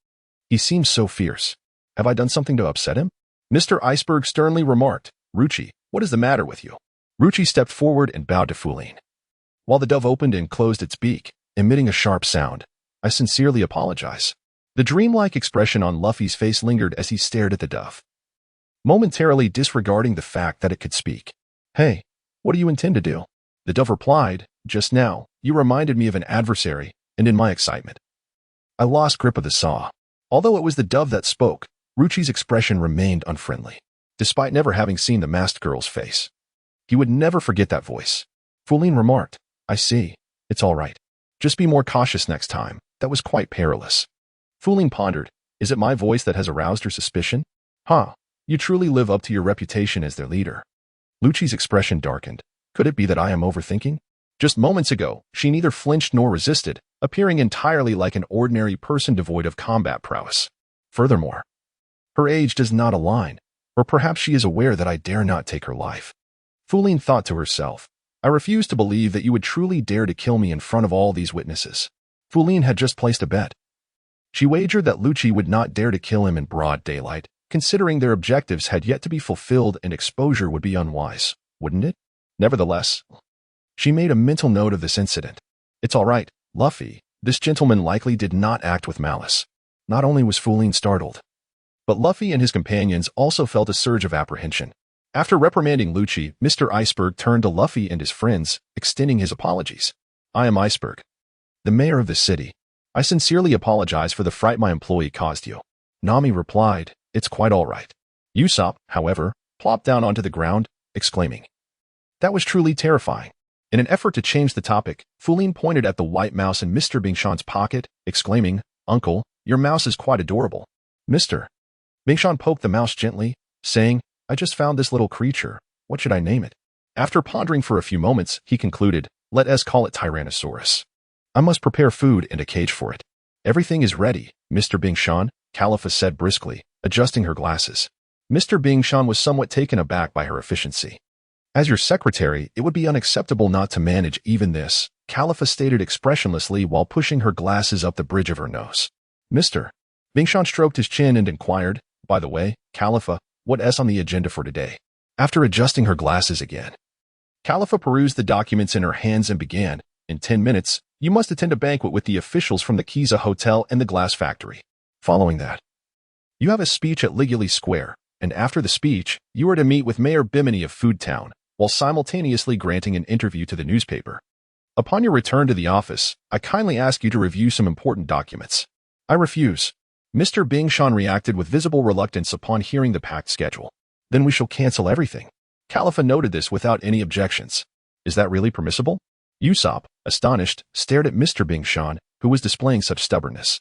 He seems so fierce. Have I done something to upset him? Mr. Iceberg sternly remarked. Ruchi, what is the matter with you? Ruchi stepped forward and bowed to Fu Lin. While the dove opened and closed its beak, emitting a sharp sound, I sincerely apologize. The dreamlike expression on Luffy's face lingered as he stared at the dove, momentarily disregarding the fact that it could speak. Hey, what do you intend to do? The dove replied, just now, you reminded me of an adversary, and in my excitement, I lost grip of the saw. Although it was the dove that spoke, Ruchi's expression remained unfriendly, despite never having seen the masked girl's face. He would never forget that voice. Fu Lin remarked, I see. It's all right. Just be more cautious next time. That was quite perilous. Fu Lin pondered, is it my voice that has aroused her suspicion? You truly live up to your reputation as their leader. Lucci's expression darkened. Could it be that I am overthinking? Just moments ago, she neither flinched nor resisted, appearing entirely like an ordinary person devoid of combat prowess. Furthermore, her age does not align, or perhaps she is aware that I dare not take her life. Fu Lin thought to herself, I refuse to believe that you would truly dare to kill me in front of all these witnesses. Fu Lin had just placed a bet. She wagered that Lucci would not dare to kill him in broad daylight, considering their objectives had yet to be fulfilled and exposure would be unwise, wouldn't it? Nevertheless, she made a mental note of this incident. It's all right, Luffy. This gentleman likely did not act with malice. Not only was Fu Lin startled, but Luffy and his companions also felt a surge of apprehension. After reprimanding Lucci, Mr. Iceberg turned to Luffy and his friends, extending his apologies. I am Iceberg, the mayor of the city. I sincerely apologize for the fright my employee caused you. Nami replied, it's quite all right. Usopp, however, plopped down onto the ground, exclaiming, that was truly terrifying. In an effort to change the topic, Fu Lin pointed at the white mouse in Mr. Bingshan's pocket, exclaiming, Uncle, your mouse is quite adorable. Mr. Bingshan poked the mouse gently, saying, I just found this little creature. What should I name it? After pondering for a few moments, he concluded, let us call it Tyrannosaurus. I must prepare food and a cage for it. Everything is ready, Mr. Bingshan, Califa said briskly, adjusting her glasses. Mr. Bingshan was somewhat taken aback by her efficiency. As your secretary, it would be unacceptable not to manage even this, Califa stated expressionlessly while pushing her glasses up the bridge of her nose. Mr. Bingshan stroked his chin and inquired, by the way, Califa, what's on the agenda for today? After adjusting her glasses again, Califa perused the documents in her hands and began, in 10 minutes, you must attend a banquet with the officials from the Kiza Hotel and the glass factory. Following that, you have a speech at Liguli Square, and after the speech, you are to meet with Mayor Bimini of Food Town, while simultaneously granting an interview to the newspaper. Upon your return to the office, I kindly ask you to review some important documents. I refuse. Mr. Bingshan reacted with visible reluctance upon hearing the packed schedule. Then we shall cancel everything. Khalifa noted this without any objections. Is that really permissible? Usopp, astonished, stared at Mr. Bingshan, who was displaying such stubbornness.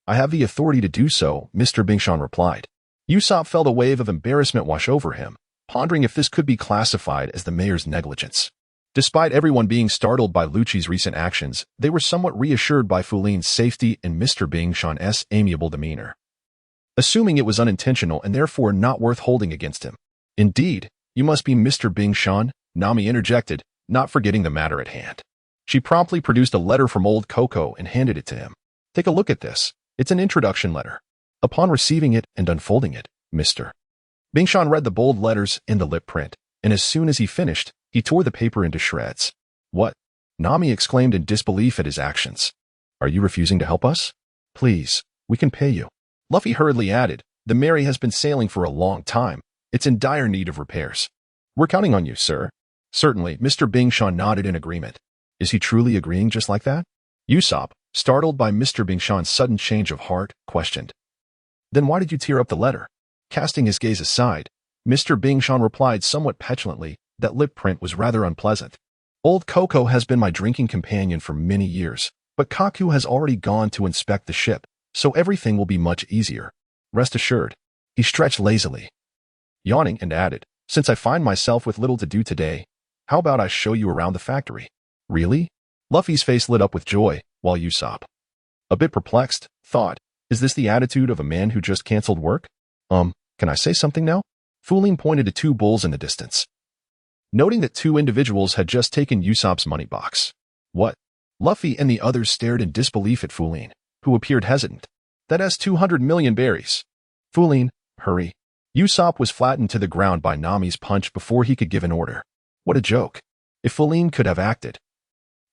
I have the authority to do so, Mr. Bingshan replied. Usopp felt a wave of embarrassment wash over him, pondering if this could be classified as the mayor's negligence. Despite everyone being startled by Lucci's recent actions, they were somewhat reassured by Fu Lin's safety and Mr. Bingshan's amiable demeanor, assuming it was unintentional and therefore not worth holding against him. Indeed, you must be Mr. Bingshan, Nami interjected, not forgetting the matter at hand. She promptly produced a letter from old Coco and handed it to him. Take a look at this. It's an introduction letter. Upon receiving it and unfolding it, Mr. Bingshan read the bold letters in the lip print, and as soon as he finished, he tore the paper into shreds. What? Nami exclaimed in disbelief at his actions. Are you refusing to help us? Please, we can pay you. Luffy hurriedly added, the Mary has been sailing for a long time. It's in dire need of repairs. We're counting on you, sir. Certainly, Mr. Bingshan nodded in agreement. Is he truly agreeing just like that? Usopp, startled by Mr. Bingshan's sudden change of heart, questioned. Then why did you tear up the letter? Casting his gaze aside, Mr. Bingshan replied somewhat petulantly that lip print was rather unpleasant. Old Coco has been my drinking companion for many years, but Kaku has already gone to inspect the ship, so everything will be much easier. Rest assured. He stretched lazily, yawning, and added, since I find myself with little to do today, how about I show you around the factory? Really? Luffy's face lit up with joy, while Usopp, a bit perplexed, thought, is this the attitude of a man who just canceled work? Can I say something now? Fu Lin pointed to two bulls in the distance, noting that two individuals had just taken Usopp's money box. What? Luffy and the others stared in disbelief at Fu Lin, who appeared hesitant. That has 200 million berries. Fu Lin, hurry. Usopp was flattened to the ground by Nami's punch before he could give an order. What a joke. If Fu Lin could have acted,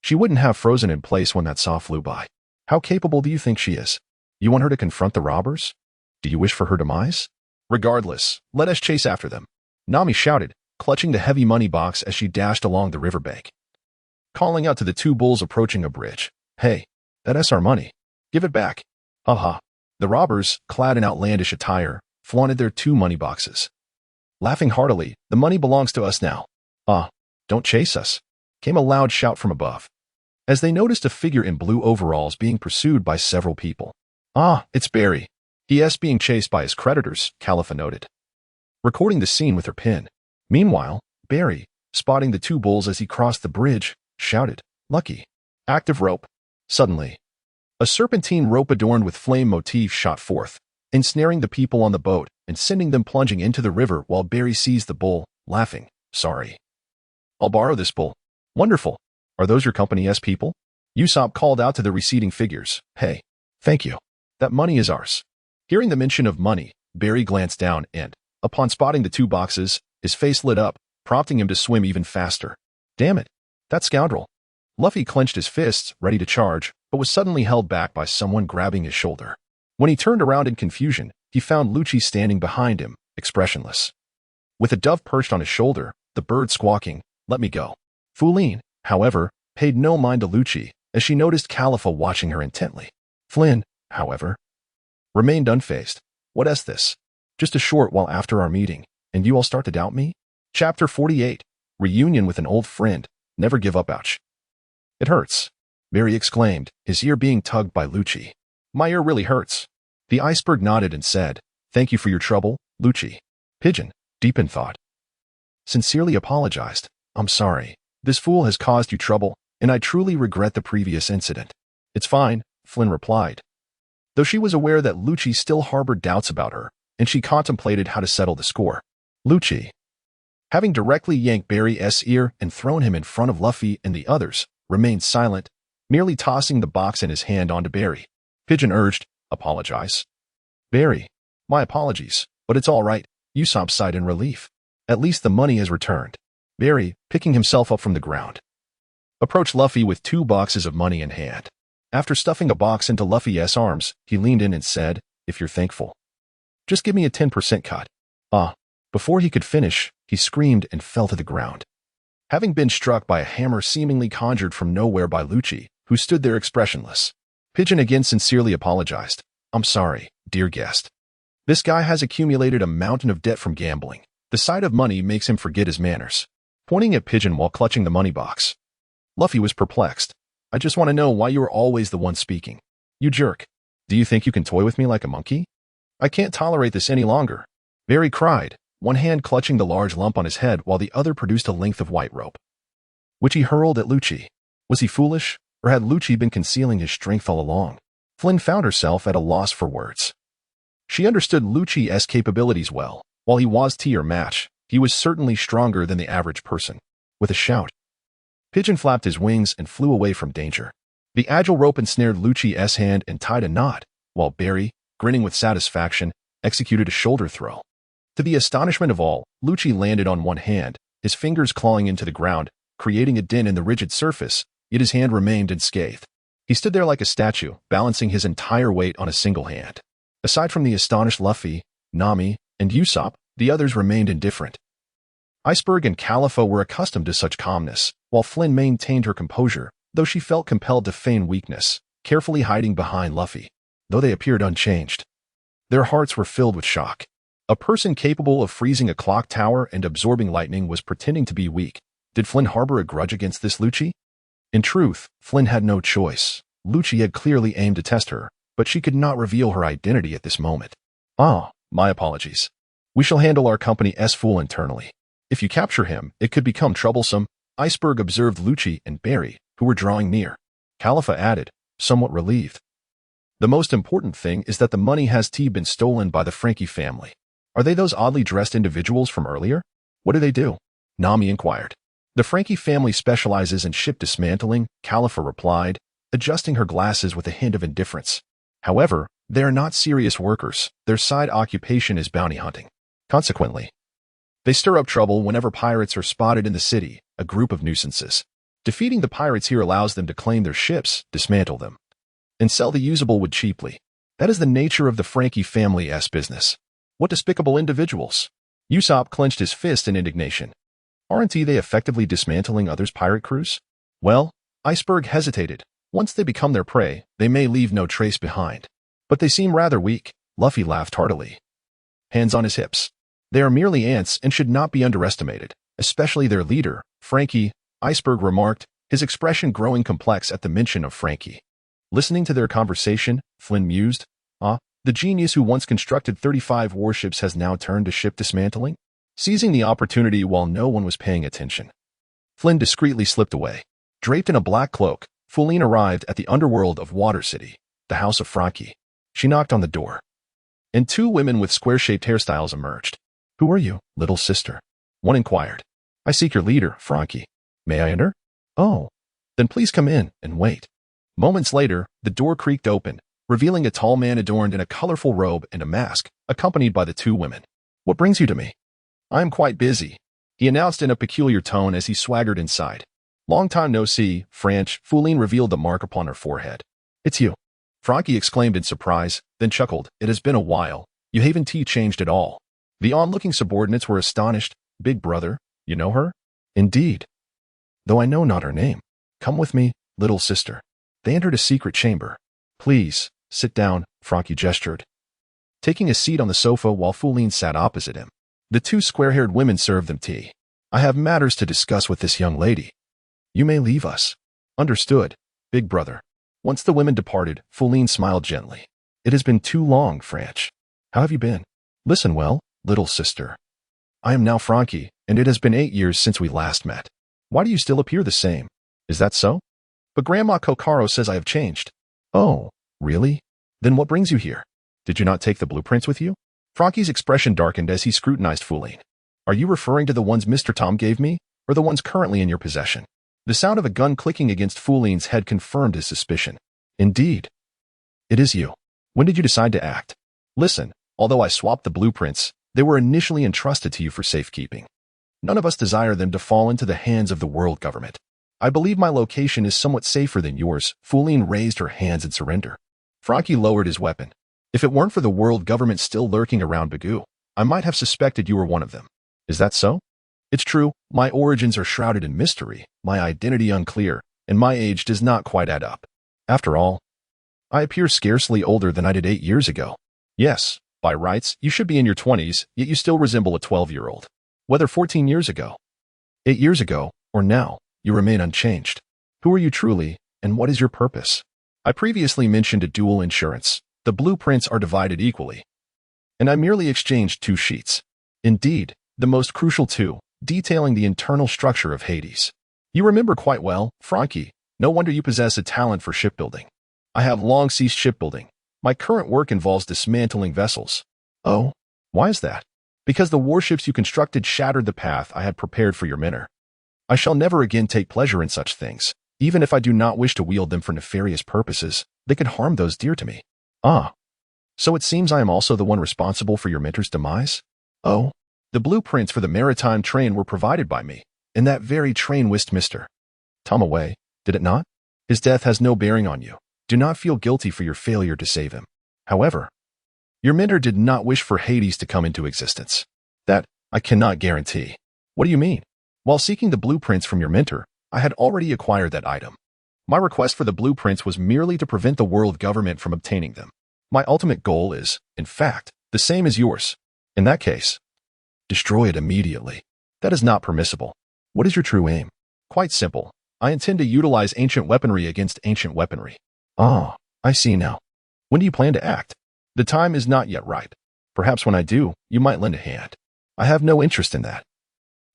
she wouldn't have frozen in place when that saw flew by. How capable do you think she is? You want her to confront the robbers? Do you wish for her demise? Regardless, let us chase after them. Nami shouted, clutching the heavy money box as she dashed along the riverbank, calling out to the two bulls approaching a bridge. Hey, that's our money. Give it back. Haha. The robbers, clad in outlandish attire, flaunted their two money boxes, laughing heartily. The money belongs to us now. Don't chase us, came a loud shout from above, as they noticed a figure in blue overalls being pursued by several people. It's Barry. He is being chased by his creditors, Khalifa noted, recording the scene with her pen. Meanwhile, Barry, spotting the two bulls as he crossed the bridge, shouted, Lucky. Active rope. Suddenly, a serpentine rope adorned with flame motifs shot forth, ensnaring the people on the boat and sending them plunging into the river while Barry seized the bull, laughing. Sorry. I'll borrow this bull. Wonderful. Are those your company's people? Usopp called out to the receding figures. Hey, thank you. That money is ours. Hearing the mention of money, Barry glanced down and, upon spotting the two boxes, his face lit up, prompting him to swim even faster. Damn it. That scoundrel. Luffy clenched his fists, ready to charge, but was suddenly held back by someone grabbing his shoulder. When he turned around in confusion, he found Lucci standing behind him, expressionless, with a dove perched on his shoulder, the bird squawking, Let me go. Fu Lin, however, paid no mind to Lucci, as she noticed Khalifa watching her intently. Flynn, however, remained unfazed. What is this? Just a short while after our meeting, and you all start to doubt me? Chapter 48. Reunion with an old friend. Never give up. Ouch. It hurts, Barry exclaimed, his ear being tugged by Lucci. My ear really hurts. The iceberg nodded and said, Thank you for your trouble, Lucci. Pigeon, deep in thought, sincerely apologized. I'm sorry. This fool has caused you trouble, and I truly regret the previous incident. It's fine, Flynn replied, though she was aware that Lucci still harbored doubts about her, and she contemplated how to settle the score. Lucci, having directly yanked Barry's ear and thrown him in front of Luffy and the others, remained silent, merely tossing the box in his hand onto Barry. Pigeon urged, Apologize. Barry, my apologies, but it's all right, Usopp sighed in relief. At least the money has returned. Barry, picking himself up from the ground, approached Luffy with two boxes of money in hand. After stuffing a box into Luffy's arms, he leaned in and said, If you're thankful, just give me a 10% cut. Before he could finish, he screamed and fell to the ground, having been struck by a hammer seemingly conjured from nowhere by Lucci, who stood there expressionless. Pigeon again sincerely apologized. I'm sorry, dear guest. This guy has accumulated a mountain of debt from gambling, The sight of money makes him forget his manners, pointing at Pigeon while clutching the money box. Luffy was perplexed. I just want to know why you are always the one speaking. You jerk. Do you think you can toy with me like a monkey? I can't tolerate this any longer. Barry cried, one hand clutching the large lump on his head while the other produced a length of white rope, which he hurled at Lucci. Was he foolish, or had Lucci been concealing his strength all along? Flynn found herself at a loss for words. She understood Lucci's capabilities well. While he was tier match, he was certainly stronger than the average person. With a shout, Pigeon flapped his wings and flew away from danger. The agile rope ensnared Lucci's hand and tied a knot, while Barry, grinning with satisfaction, executed a shoulder throw. To the astonishment of all, Lucci landed on one hand, his fingers clawing into the ground, creating a dent in the rigid surface, yet his hand remained unscathed. He stood there like a statue, balancing his entire weight on a single hand. Aside from the astonished Luffy, Nami, and Usopp, the others remained indifferent. Iceberg and Califa were accustomed to such calmness, while Flynn maintained her composure, though she felt compelled to feign weakness, carefully hiding behind Luffy. Though they appeared unchanged, their hearts were filled with shock. A person capable of freezing a clock tower and absorbing lightning was pretending to be weak. Did Flynn harbor a grudge against this Lucci? In truth, Flynn had no choice. Lucci had clearly aimed to test her, but she could not reveal her identity at this moment. Ah, my apologies. We shall handle our company's fool internally. If you capture him, it could become troublesome. Iceberg observed Lucci and Barry, who were drawing near. Califa added, somewhat relieved. The most important thing is that the money has been stolen by the Frankie family. Are they those oddly dressed individuals from earlier? What do they do? Nami inquired. The Frankie family specializes in ship dismantling, Califa replied, adjusting her glasses with a hint of indifference. However, they are not serious workers. Their side occupation is bounty hunting. Consequently, they stir up trouble whenever pirates are spotted in the city, a group of nuisances. Defeating the pirates here allows them to claim their ships, dismantle them, and sell the usable wood cheaply. That is the nature of the Frankie family's business. What despicable individuals! Usopp clenched his fist in indignation. Aren't they effectively dismantling others' pirate crews? Well, Iceberg hesitated. Once they become their prey, they may leave no trace behind. But they seem rather weak. Luffy laughed heartily. Hands on his hips. They are merely ants and should not be underestimated, especially their leader, Frankie, Iceberg remarked, his expression growing complex at the mention of Frankie. Listening to their conversation, Flynn mused, the genius who once constructed 35 warships has now turned to ship dismantling? Seizing the opportunity while no one was paying attention, Flynn discreetly slipped away. Draped in a black cloak, Fuline arrived at the underworld of Water City, the house of Frankie. She knocked on the door, and two women with square-shaped hairstyles emerged. Who are you, little sister? One inquired. I seek your leader, Frankie. May I enter? Oh, then please come in and wait. Moments later, the door creaked open, revealing a tall man adorned in a colorful robe and a mask, accompanied by the two women. What brings you to me? I am quite busy, he announced in a peculiar tone as he swaggered inside. Long time no see, Franch. Fuline revealed the mark upon her forehead. It's you. Frankie exclaimed in surprise, then chuckled. It has been a while. You haven't changed at all. The onlooking subordinates were astonished. Big brother, you know her? Indeed. Though I know not her name. Come with me, little sister. They entered a secret chamber. Please, sit down, Frankie gestured, taking a seat on the sofa while Fuline sat opposite him. The two square-haired women served them tea. I have matters to discuss with this young lady. You may leave us. Understood, big brother. Once the women departed, Fuline smiled gently. It has been too long, Franch. How have you been? Listen well, little sister. I am now Frankie, and it has been 8 years since we last met. Why do you still appear the same? Is that so? But Grandma Kokaro says I have changed. Oh, really? Then what brings you here? Did you not take the blueprints with you? Frankie's expression darkened as he scrutinized Fuline. Are you referring to the ones Mr. Tom gave me, or the ones currently in your possession? The sound of a gun clicking against Fuline's head confirmed his suspicion. Indeed. It is you. When did you decide to act? Listen, although I swapped the blueprints, they were initially entrusted to you for safekeeping. None of us desire them to fall into the hands of the world government. I believe my location is somewhat safer than yours. Fuline raised her hands in surrender. Frankie lowered his weapon. If it weren't for the world government still lurking around Bagoo, I might have suspected you were one of them. Is that so? It's true, my origins are shrouded in mystery, my identity unclear, and my age does not quite add up. After all, I appear scarcely older than I did 8 years ago. Yes, by rights, you should be in your 20s, yet you still resemble a 12-year-old. Whether 14 years ago, 8 years ago, or now, you remain unchanged. Who are you truly, and what is your purpose? I previously mentioned a dual insurance. The blueprints are divided equally, and I merely exchanged 2 sheets. Indeed, the most crucial 2, detailing the internal structure of Hades. You remember quite well, Frankie. No wonder you possess a talent for shipbuilding. I have long ceased shipbuilding. My current work involves dismantling vessels. Oh, why is that? Because the warships you constructed shattered the path I had prepared for your mentor. I shall never again take pleasure in such things. Even if I do not wish to wield them for nefarious purposes, they could harm those dear to me. Ah, so it seems I am also the one responsible for your mentor's demise? Oh, the blueprints for the maritime train were provided by me, and that very train whisked Mr. Tom away, did it not? His death has no bearing on you. Do not feel guilty for your failure to save him. However, your mentor did not wish for Hades to come into existence. That, I cannot guarantee. What do you mean? While seeking the blueprints from your mentor, I had already acquired that item. My request for the blueprints was merely to prevent the world government from obtaining them. My ultimate goal is, in fact, the same as yours. In that case, destroy it immediately. That is not permissible. What is your true aim? Quite simple. I intend to utilize ancient weaponry against ancient weaponry. Ah, I see now. When do you plan to act? The time is not yet right. Perhaps when I do, you might lend a hand. I have no interest in that.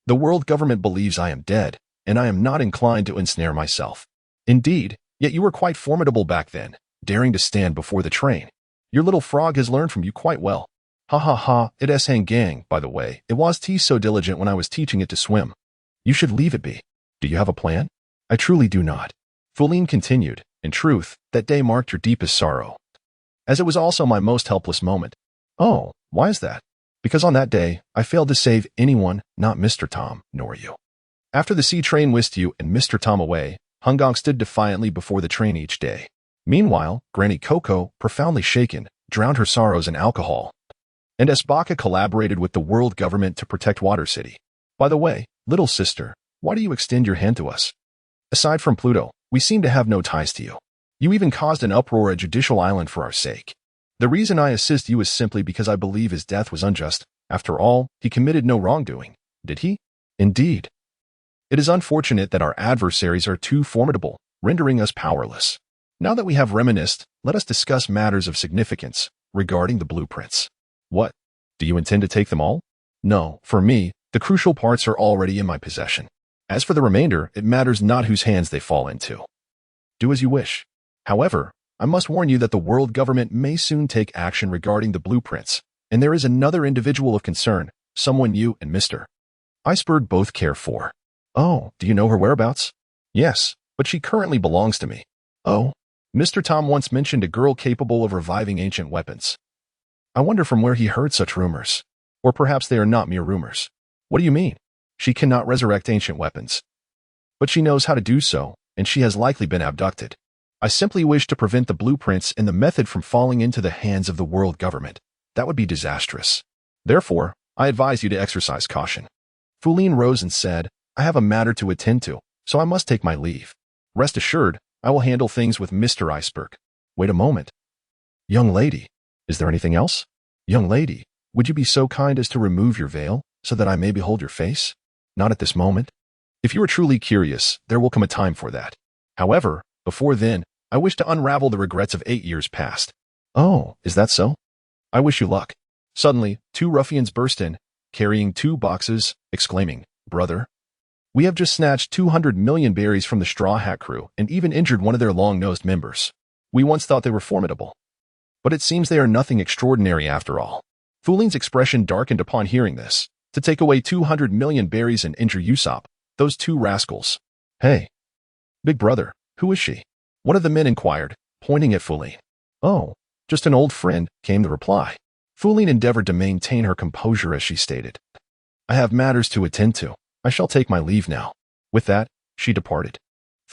The world government believes I am dead, and I am not inclined to ensnare myself. Indeed, yet you were quite formidable back then, daring to stand before the train. Your little frog has learned from you quite well. Ha ha ha, it is hang gang, by the way. It was so diligent when I was teaching it to swim. You should leave it be. Do you have a plan? I truly do not. Linlin continued. In truth, that day marked your deepest sorrow, as it was also my most helpless moment. Oh, why is that? Because on that day, I failed to save anyone, not Mr. Tom, nor you. After the sea train whisked you and Mr. Tom away, Hungong stood defiantly before the train each day. Meanwhile, Granny Coco, profoundly shaken, drowned her sorrows in alcohol. And Esbaka collaborated with the world government to protect Water City. By the way, little sister, why do you extend your hand to us? Aside from Pluto, we seem to have no ties to you. You even caused an uproar at Judicial Island for our sake. The reason I assist you is simply because I believe his death was unjust. After all, he committed no wrongdoing, did he? Indeed. It is unfortunate that our adversaries are too formidable, rendering us powerless. Now that we have reminisced, let us discuss matters of significance regarding the blueprints. What? Do you intend to take them all? No, for me, the crucial parts are already in my possession. As for the remainder, it matters not whose hands they fall into. Do as you wish. However, I must warn you that the world government may soon take action regarding the blueprints, and there is another individual of concern, someone you and Mr. Iceberg both care for. Oh, do you know her whereabouts? Yes, but she currently belongs to me. Oh, Mr. Tom once mentioned a girl capable of reviving ancient weapons. I wonder from where he heard such rumors. Or perhaps they are not mere rumors. What do you mean? She cannot resurrect ancient weapons. But she knows how to do so, and she has likely been abducted. I simply wish to prevent the blueprints and the method from falling into the hands of the world government. That would be disastrous. Therefore, I advise you to exercise caution. Linlin rose and said, I have a matter to attend to, so I must take my leave. Rest assured, I will handle things with Mr. Iceberg. Wait a moment. Young lady, is there anything else? Young lady, would you be so kind as to remove your veil, so that I may behold your face? Not at this moment. If you are truly curious, there will come a time for that. However, before then, I wish to unravel the regrets of 8 years past. Oh, is that so? I wish you luck. Suddenly, 2 ruffians burst in, carrying 2 boxes, exclaiming, Brother, we have just snatched 200 million berries from the Straw Hat crew and even injured one of their long-nosed members. We once thought they were formidable. But it seems they are nothing extraordinary after all. Linlin's expression darkened upon hearing this. To take away 200 million berries and injure Usopp, those 2 rascals. Hey, big brother, who is she? One of the men inquired, pointing at Linlin. Oh, just an old friend, came the reply. Linlin endeavored to maintain her composure as she stated. I have matters to attend to. I shall take my leave now. With that, she departed.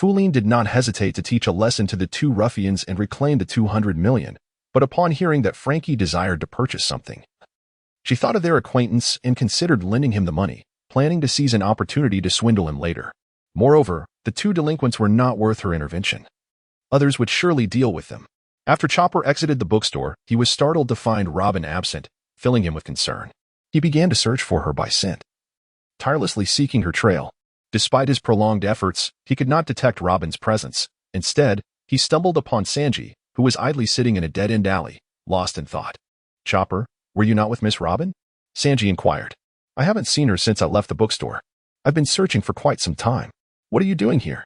Linlin did not hesitate to teach a lesson to the 2 ruffians and reclaim the 200 million, but upon hearing that Frankie desired to purchase something, she thought of their acquaintance and considered lending him the money, planning to seize an opportunity to swindle him later. Moreover, the 2 delinquents were not worth her intervention. Others would surely deal with them. After Chopper exited the bookstore, he was startled to find Robin absent, filling him with concern. He began to search for her by scent. tirelessly seeking her trail. Despite his prolonged efforts, he could not detect Robin's presence. Instead, he stumbled upon Sanji, who was idly sitting in a dead-end alley, lost in thought. "Chopper, were you not with Miss Robin?" Sanji inquired. "I haven't seen her since I left the bookstore. I've been searching for quite some time. What are you doing here?"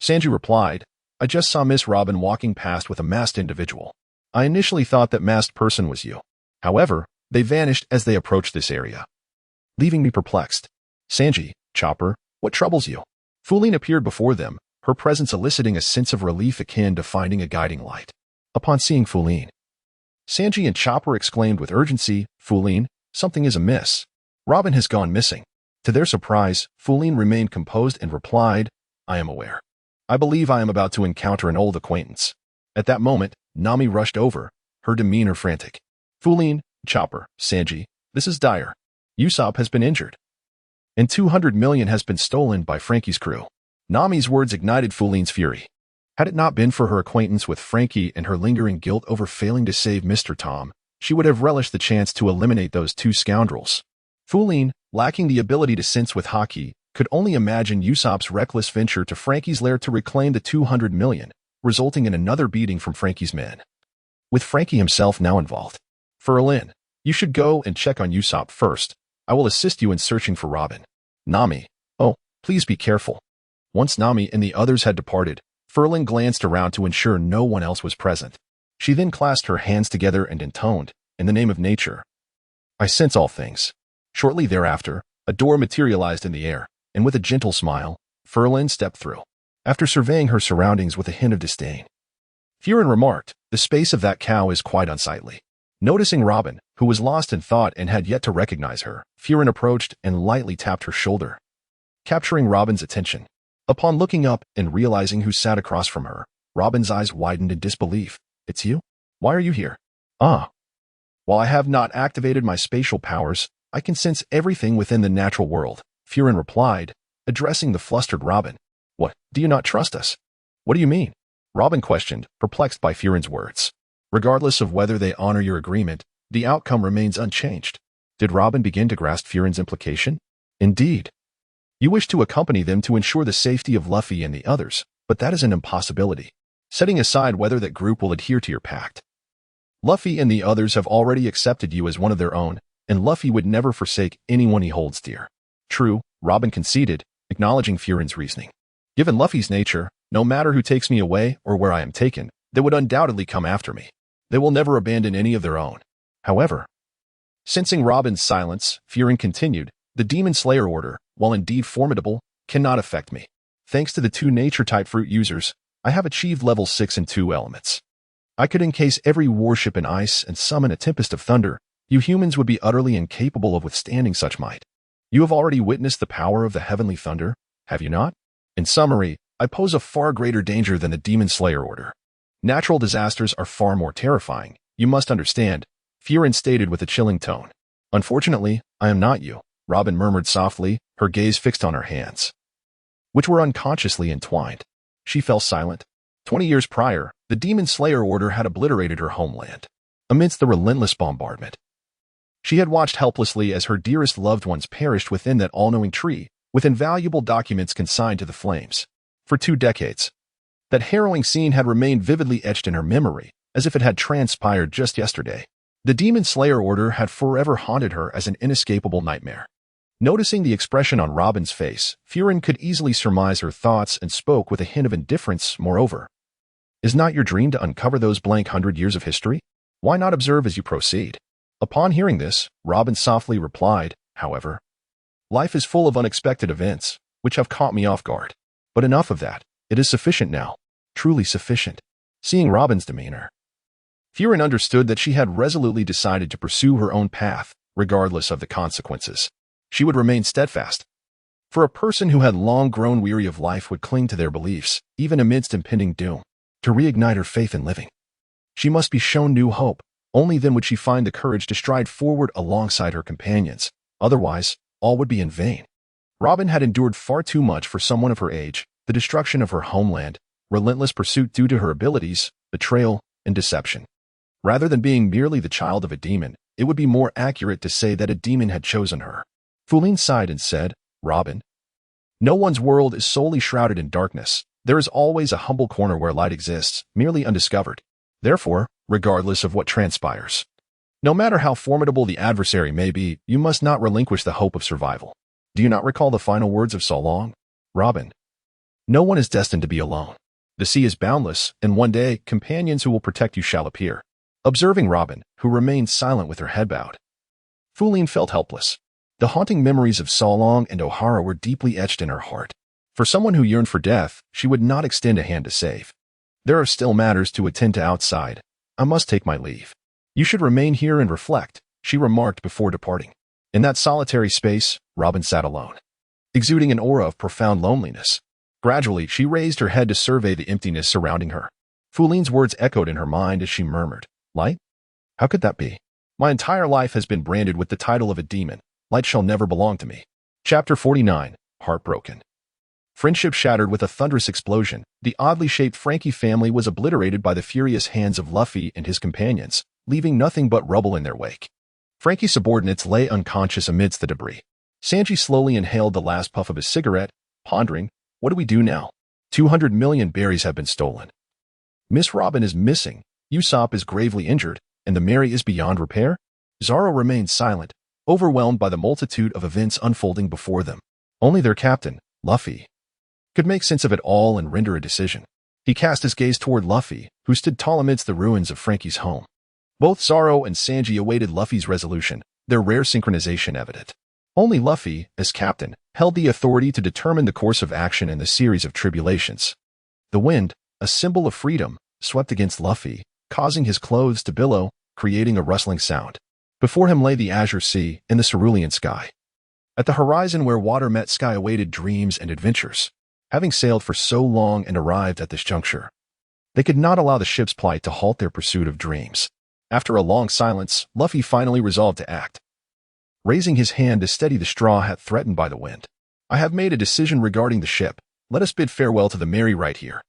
Sanji replied, "I just saw Miss Robin walking past with a masked individual. I initially thought that masked person was you. However, they vanished as they approached this area, leaving me perplexed." "Sanji, Chopper, what troubles you?" Fu Lin appeared before them, her presence eliciting a sense of relief akin to finding a guiding light. Upon seeing Fu Lin, Sanji and Chopper exclaimed with urgency, "Fu Lin, something is amiss. Robin has gone missing." To their surprise, Fu Lin remained composed and replied, "I am aware. I believe I am about to encounter an old acquaintance." At that moment, Nami rushed over, her demeanor frantic. "Fu Lin, Chopper, Sanji, this is dire. Usopp has been injured, and 200 million has been stolen by Franky's crew." Nami's words ignited Fu Lin's fury. Had it not been for her acquaintance with Franky and her lingering guilt over failing to save Mr. Tom, she would have relished the chance to eliminate those two scoundrels. Fu Lin, lacking the ability to sense with haki, could only imagine Usopp's reckless venture to Franky's lair to reclaim the 200 million, resulting in another beating from Franky's men, with Franky himself now involved. "Linlin, you should go and check on Usopp first. I will assist you in searching for Robin." "Nami, oh, please be careful." Once Nami and the others had departed, Linlin glanced around to ensure no one else was present. She then clasped her hands together and intoned, "In the name of nature, I sense all things." Shortly thereafter, a door materialized in the air, and with a gentle smile, Linlin stepped through. After surveying her surroundings with a hint of disdain, Furin remarked, "The space of that cow is quite unsightly." Noticing Robin, who was lost in thought and had yet to recognize her, Furin approached and lightly tapped her shoulder, capturing Robin's attention. Upon looking up and realizing who sat across from her, Robin's eyes widened in disbelief. "It's you? Why are you here?" "Ah. While I have not activated my spatial powers, I can sense everything within the natural world," Furin replied, addressing the flustered Robin. "What, do you not trust us?" "What do you mean?" Robin questioned, perplexed by Furin's words. "Regardless of whether they honor your agreement, the outcome remains unchanged." Did Robin begin to grasp Furin's implication? "Indeed. You wish to accompany them to ensure the safety of Luffy and the others, but that is an impossibility, setting aside whether that group will adhere to your pact. Luffy and the others have already accepted you as one of their own, and Luffy would never forsake anyone he holds dear." "True," Robin conceded, acknowledging Furin's reasoning. "Given Luffy's nature, no matter who takes me away or where I am taken, they would undoubtedly come after me. They will never abandon any of their own." However, sensing Robin's silence, Furin continued, "The Demon Slayer Order, while indeed formidable, cannot affect me. Thanks to the two nature-type fruit users, I have achieved level 6 in 2 elements. I could encase every warship in ice and summon a tempest of thunder. You humans would be utterly incapable of withstanding such might. You have already witnessed the power of the heavenly thunder, have you not? In summary, I pose a far greater danger than the Demon Slayer Order. Natural disasters are far more terrifying, you must understand," Furin stated with a chilling tone. "Unfortunately, I am not you," Robin murmured softly, her gaze fixed on her hands, which were unconsciously entwined. She fell silent. 20 years prior, the Demon Slayer Order had obliterated her homeland. Amidst the relentless bombardment, she had watched helplessly as her dearest loved ones perished within that all-knowing tree, with invaluable documents consigned to the flames. For 2 decades, that harrowing scene had remained vividly etched in her memory, as if it had transpired just yesterday. The Demon Slayer Order had forever haunted her as an inescapable nightmare. Noticing the expression on Robin's face, Furin could easily surmise her thoughts and spoke with a hint of indifference. "Moreover, is not your dream to uncover those blank 100 years of history? Why not observe as you proceed?" Upon hearing this, Robin softly replied, "However, life is full of unexpected events, which have caught me off guard. But enough of that. It is sufficient now. Truly sufficient." Seeing Robin's demeanor, Furin understood that she had resolutely decided to pursue her own path, regardless of the consequences. She would remain steadfast. For a person who had long grown weary of life would cling to their beliefs, even amidst impending doom. To reignite her faith in living, she must be shown new hope. Only then would she find the courage to stride forward alongside her companions. Otherwise, all would be in vain. Robin had endured far too much for someone of her age: the destruction of her homeland, relentless pursuit due to her abilities, betrayal, and deception. Rather than being merely the child of a demon, it would be more accurate to say that a demon had chosen her. Fu Lin sighed and said, Robin. No one's world is solely shrouded in darkness. There is always a humble corner where light exists, merely undiscovered. Therefore, regardless of what transpires, no matter how formidable the adversary may be, you must not relinquish the hope of survival. Do you not recall the final words of so long? Robin. No one is destined to be alone. The sea is boundless, and one day, companions who will protect you shall appear. Observing Robin, who remained silent with her head bowed, Linlin felt helpless. The haunting memories of Solong and O'Hara were deeply etched in her heart. For someone who yearned for death, she would not extend a hand to save. There are still matters to attend to outside. I must take my leave. You should remain here and reflect, she remarked before departing. In that solitary space, Robin sat alone, exuding an aura of profound loneliness. Gradually, she raised her head to survey the emptiness surrounding her. Linlin's words echoed in her mind as she murmured, "Light? How could that be? My entire life has been branded with the title of a demon. Light shall never belong to me." Chapter 49. Heartbroken. Friendship shattered with a thunderous explosion. The oddly shaped Frankie family was obliterated by the furious hands of Luffy and his companions, leaving nothing but rubble in their wake. Frankie's subordinates lay unconscious amidst the debris. Sanji slowly inhaled the last puff of his cigarette, pondering, what do we do now? 200 million berries have been stolen. Miss Robin is missing, Usopp is gravely injured, and the Mary is beyond repair? Zoro remained silent, overwhelmed by the multitude of events unfolding before them. Only their captain, Luffy, could make sense of it all and render a decision. He cast his gaze toward Luffy, who stood tall amidst the ruins of Frankie's home. Both Zoro and Sanji awaited Luffy's resolution, their rare synchronization evident. Only Luffy, as captain, held the authority to determine the course of action in the series of tribulations. The wind, a symbol of freedom, swept against Luffy, causing his clothes to billow, creating a rustling sound. Before him lay the azure sea and the cerulean sky. At the horizon where water met sky awaited dreams and adventures. Having sailed for so long and arrived at this juncture, they could not allow the ship's plight to halt their pursuit of dreams. After a long silence, Luffy finally resolved to act. Raising his hand to steady the straw hat threatened by the wind. I have made a decision regarding the ship. Let us bid farewell to the Mary right here.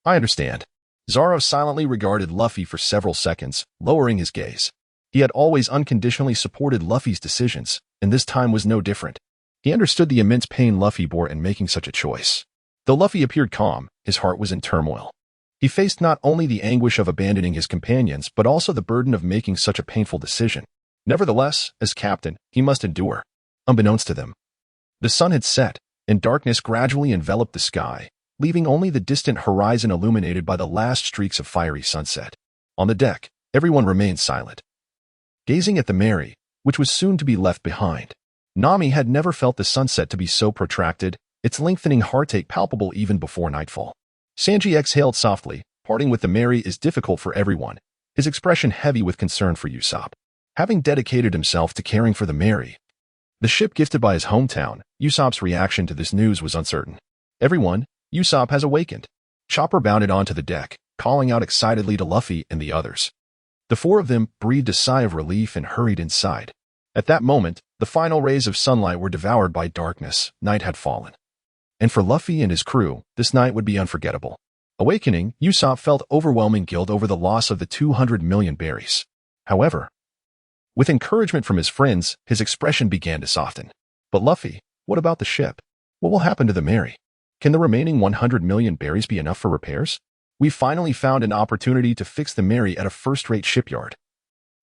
I understand. Zoro silently regarded Luffy for several seconds, lowering his gaze. He had always unconditionally supported Luffy's decisions, and this time was no different. He understood the immense pain Luffy bore in making such a choice. Though Luffy appeared calm, his heart was in turmoil. He faced not only the anguish of abandoning his companions, but also the burden of making such a painful decision. Nevertheless, as captain, he must endure. Unbeknownst to them, the sun had set, and darkness gradually enveloped the sky, leaving only the distant horizon illuminated by the last streaks of fiery sunset. On the deck, everyone remained silent, gazing at the Mary, which was soon to be left behind. Nami had never felt the sunset to be so protracted, its lengthening heartache palpable even before nightfall. Sanji exhaled softly. Parting with the Mary is difficult for everyone, his expression heavy with concern for Usopp. Having dedicated himself to caring for the Mary, the ship gifted by his hometown, Usopp's reaction to this news was uncertain. Everyone, Usopp has awakened. Chopper bounded onto the deck, calling out excitedly to Luffy and the others. The four of them breathed a sigh of relief and hurried inside. At that moment, the final rays of sunlight were devoured by darkness. Night had fallen. And for Luffy and his crew, this night would be unforgettable. Awakening, Usopp felt overwhelming guilt over the loss of the 200 million berries. However, with encouragement from his friends, his expression began to soften. But Luffy, what about the ship? What will happen to the Mary? Can the remaining 100 million berries be enough for repairs? We finally found an opportunity to fix the Mary at a first-rate shipyard.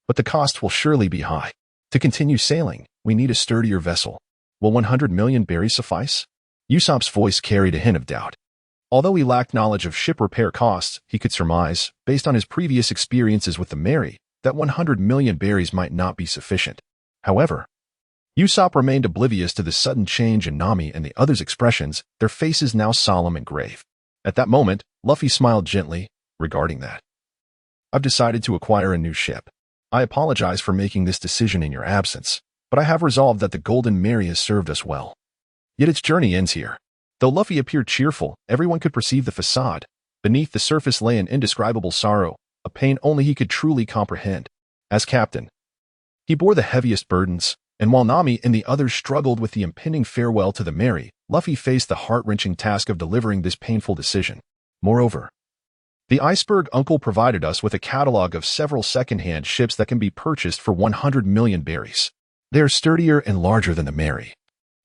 But the cost will surely be high. To continue sailing, we need a sturdier vessel. Will 100 million berries suffice? Usopp's voice carried a hint of doubt. Although he lacked knowledge of ship repair costs, he could surmise, based on his previous experiences with the Mary, that 100 million berries might not be sufficient. However, Usopp remained oblivious to the sudden change in Nami and the others' expressions, their faces now solemn and grave. At that moment, Luffy smiled gently, regarding that. I've decided to acquire a new ship. I apologize for making this decision in your absence, but I have resolved that the Golden Mary has served us well. Yet its journey ends here. Though Luffy appeared cheerful, everyone could perceive the facade. Beneath the surface lay an indescribable sorrow, a pain only he could truly comprehend. As captain, he bore the heaviest burdens, and while Nami and the others struggled with the impending farewell to the Mary, Luffy faced the heart-wrenching task of delivering this painful decision. Moreover, the iceberg uncle provided us with a catalog of several second-hand ships that can be purchased for 100 million berries. They are sturdier and larger than the Mary,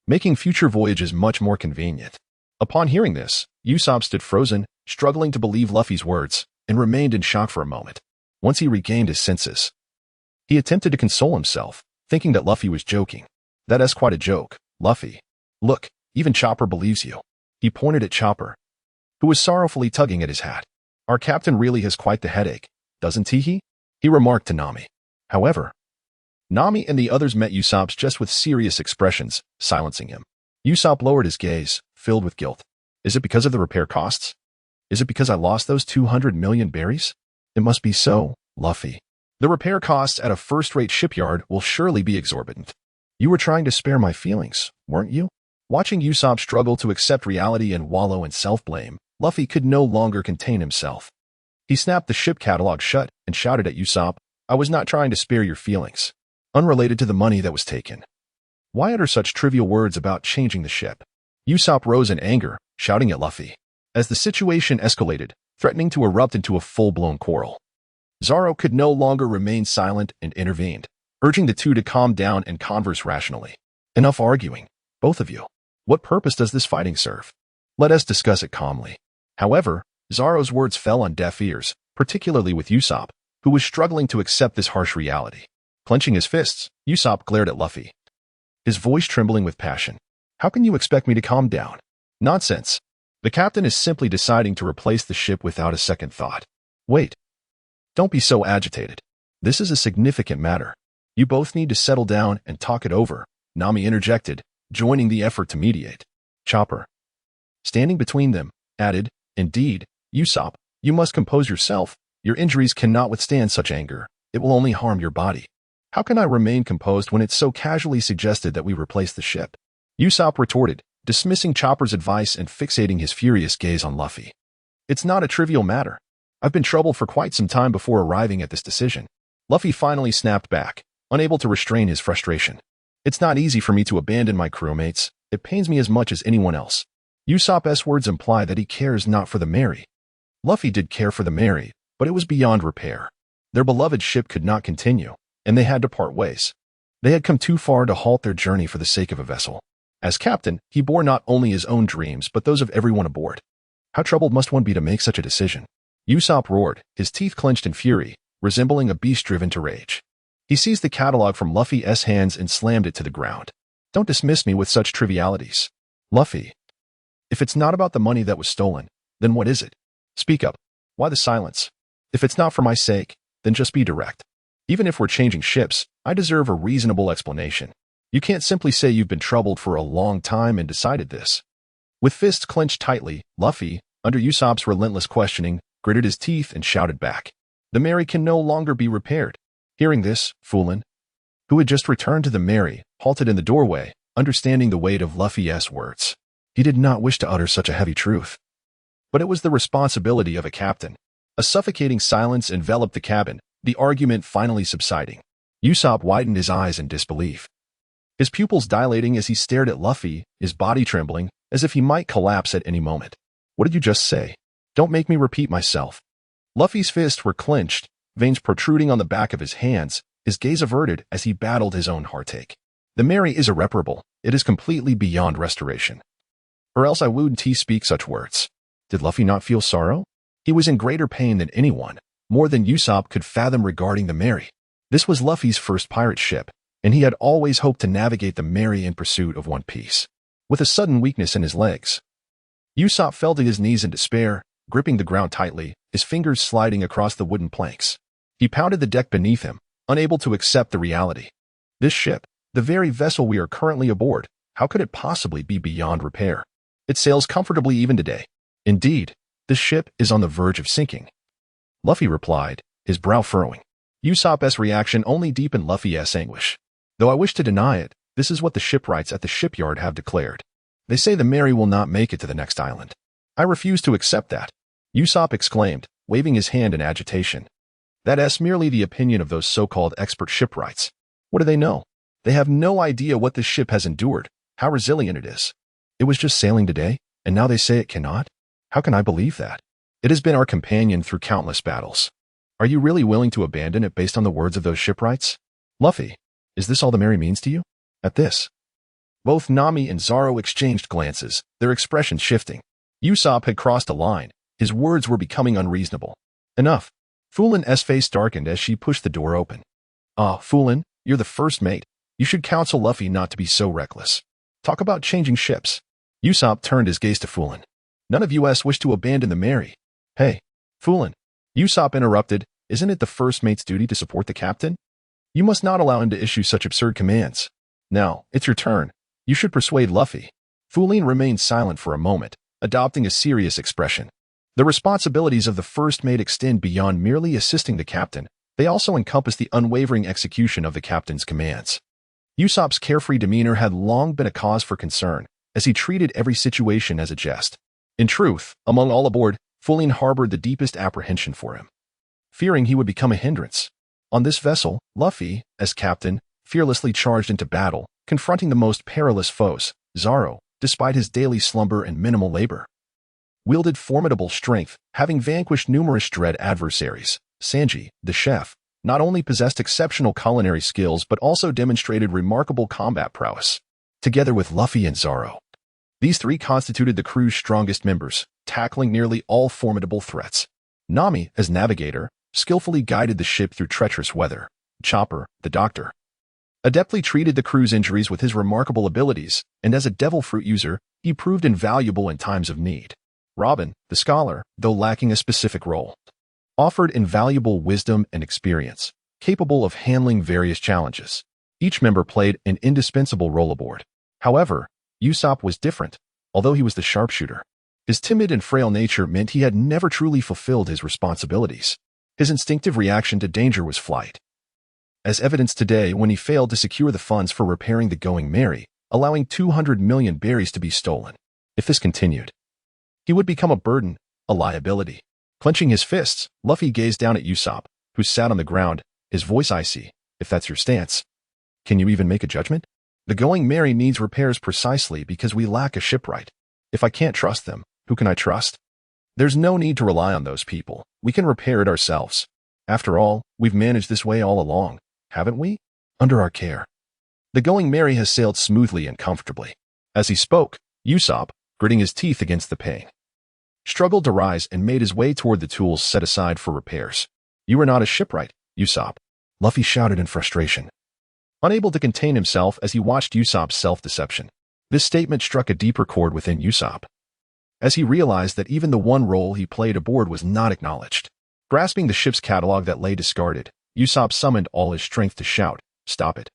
making future voyages much more convenient. Upon hearing this, Usopp stood frozen, struggling to believe Luffy's words, and remained in shock for a moment. Once he regained his senses, he attempted to console himself, thinking that Luffy was joking. That's quite a joke, Luffy. Look, even Chopper believes you. He pointed at Chopper, who was sorrowfully tugging at his hat. Our captain really has quite the headache, doesn't he? He remarked to Nami. However, Nami and the others met Usopp's just with serious expressions, silencing him. Usopp lowered his gaze, filled with guilt. Is it because of the repair costs? Is it because I lost those 200 million berries? It must be so, Luffy. The repair costs at a first-rate shipyard will surely be exorbitant. You were trying to spare my feelings, weren't you? Watching Usopp struggle to accept reality and wallow in self-blame, Luffy could no longer contain himself. He snapped the ship catalog shut and shouted at Usopp, I was not trying to spare your feelings. Unrelated to the money that was taken. Why utter such trivial words about changing the ship? Usopp rose in anger, shouting at Luffy. As the situation escalated, threatening to erupt into a full-blown quarrel. Zoro could no longer remain silent and intervened, urging the two to calm down and converse rationally. Enough arguing, both of you. What purpose does this fighting serve? Let us discuss it calmly. However, Zoro's words fell on deaf ears, particularly with Usopp, who was struggling to accept this harsh reality. Clenching his fists, Usopp glared at Luffy, his voice trembling with passion. How can you expect me to calm down? Nonsense. The captain is simply deciding to replace the ship without a second thought. Wait. Don't be so agitated. This is a significant matter. You both need to settle down and talk it over, Nami interjected, joining the effort to mediate. Chopper, standing between them, added, Indeed, Usopp, you must compose yourself. Your injuries cannot withstand such anger. It will only harm your body. How can I remain composed when it's so casually suggested that we replace the ship? Usopp retorted, dismissing Chopper's advice and fixating his furious gaze on Luffy. It's not a trivial matter. I've been troubled for quite some time before arriving at this decision. Luffy finally snapped back, unable to restrain his frustration. It's not easy for me to abandon my crewmates. It pains me as much as anyone else. Usopp's words imply that he cares not for the Mary. Luffy did care for the Mary, but it was beyond repair. Their beloved ship could not continue, and they had to part ways. They had come too far to halt their journey for the sake of a vessel. As captain, he bore not only his own dreams but those of everyone aboard. How troubled must one be to make such a decision? Usopp roared, his teeth clenched in fury, resembling a beast driven to rage. He seized the catalog from Luffy's hands and slammed it to the ground. Don't dismiss me with such trivialities. Luffy, if it's not about the money that was stolen, then what is it? Speak up. Why the silence? If it's not for my sake, then just be direct. Even if we're changing ships, I deserve a reasonable explanation. You can't simply say you've been troubled for a long time and decided this. With fists clenched tightly, Luffy, under Usopp's relentless questioning, gritted his teeth and shouted back. The Mary can no longer be repaired. Hearing this, Fulin, who had just returned to the Mary, halted in the doorway, understanding the weight of Luffy's words. He did not wish to utter such a heavy truth. But it was the responsibility of a captain. A suffocating silence enveloped the cabin, the argument finally subsiding. Usopp widened his eyes in disbelief. His pupils dilating as he stared at Luffy, his body trembling, as if he might collapse at any moment. What did you just say? Don't make me repeat myself. Luffy's fists were clenched, veins protruding on the back of his hands, his gaze averted as he battled his own heartache. The Mary is irreparable. It is completely beyond restoration. Or else I wouldn't speak such words. Did Luffy not feel sorrow? He was in greater pain than anyone, more than Usopp could fathom regarding the Mary. This was Luffy's first pirate ship, and he had always hoped to navigate the Mary in pursuit of One Piece. With a sudden weakness in his legs, Usopp fell to his knees in despair, gripping the ground tightly, his fingers sliding across the wooden planks. He pounded the deck beneath him, unable to accept the reality. This ship, the very vessel we are currently aboard, how could it possibly be beyond repair? It sails comfortably even today. Indeed, this ship is on the verge of sinking. Luffy replied, his brow furrowing. Usopp's reaction only deepened Luffy's anguish. Though I wish to deny it, this is what the shipwrights at the shipyard have declared. They say the Mary will not make it to the next island. I refuse to accept that. Usopp exclaimed, waving his hand in agitation. That's merely the opinion of those so-called expert shipwrights. What do they know? They have no idea what this ship has endured, how resilient it is. It was just sailing today, and now they say it cannot? How can I believe that? It has been our companion through countless battles. Are you really willing to abandon it based on the words of those shipwrights? Luffy, is this all the Mary means to you? At this, Both Nami and Zoro exchanged glances, their expressions shifting. Usopp had crossed a line. His words were becoming unreasonable. Enough. Fulin's face darkened as she pushed the door open. Fulin, you're the first mate. You should counsel Luffy not to be so reckless. Talk about changing ships. Usopp turned his gaze to Fulin. None of us wish to abandon the Mary. Hey, Fulin. Usopp interrupted. Isn't it the first mate's duty to support the captain? You must not allow him to issue such absurd commands. Now, it's your turn. You should persuade Luffy. Fulin remained silent for a moment, adopting a serious expression. The responsibilities of the first mate extend beyond merely assisting the captain. They also encompass the unwavering execution of the captain's commands. Usopp's carefree demeanor had long been a cause for concern, as he treated every situation as a jest. In truth, among all aboard, Fulin harbored the deepest apprehension for him, fearing he would become a hindrance. On this vessel, Luffy, as captain, fearlessly charged into battle, confronting the most perilous foes. Zoro, despite his daily slumber and minimal labor, wielded formidable strength, having vanquished numerous dread adversaries. Sanji, the chef, not only possessed exceptional culinary skills but also demonstrated remarkable combat prowess. Together with Luffy and Zoro, these three constituted the crew's strongest members, tackling nearly all formidable threats. Nami, as navigator, skillfully guided the ship through treacherous weather. Chopper, the doctor, adeptly treated the crew's injuries with his remarkable abilities, and as a devil fruit user, he proved invaluable in times of need. Robin, the scholar, though lacking a specific role, offered invaluable wisdom and experience, capable of handling various challenges. Each member played an indispensable role aboard. However, Usopp was different. Although he was the sharpshooter, his timid and frail nature meant he had never truly fulfilled his responsibilities. His instinctive reaction to danger was flight, as evidenced today when he failed to secure the funds for repairing the Going Merry, allowing 200 million berries to be stolen. If this continued, he would become a burden, a liability. Clenching his fists, Luffy gazed down at Usopp, who sat on the ground, his voice icy. If that's your stance, can you even make a judgment? The Going Merry needs repairs precisely because we lack a shipwright. If I can't trust them, who can I trust? There's no need to rely on those people. We can repair it ourselves. After all, we've managed this way all along, haven't we? Under our care, the Going Merry has sailed smoothly and comfortably. As he spoke, Usopp, gritting his teeth against the pain, struggled to rise and made his way toward the tools set aside for repairs. You are not a shipwright, Usopp, Luffy shouted in frustration, unable to contain himself as he watched Usopp's self-deception. This statement struck a deeper chord within Usopp, as he realized that even the one role he played aboard was not acknowledged. Grasping the ship's catalog that lay discarded, Usopp summoned all his strength to shout, "Stop it,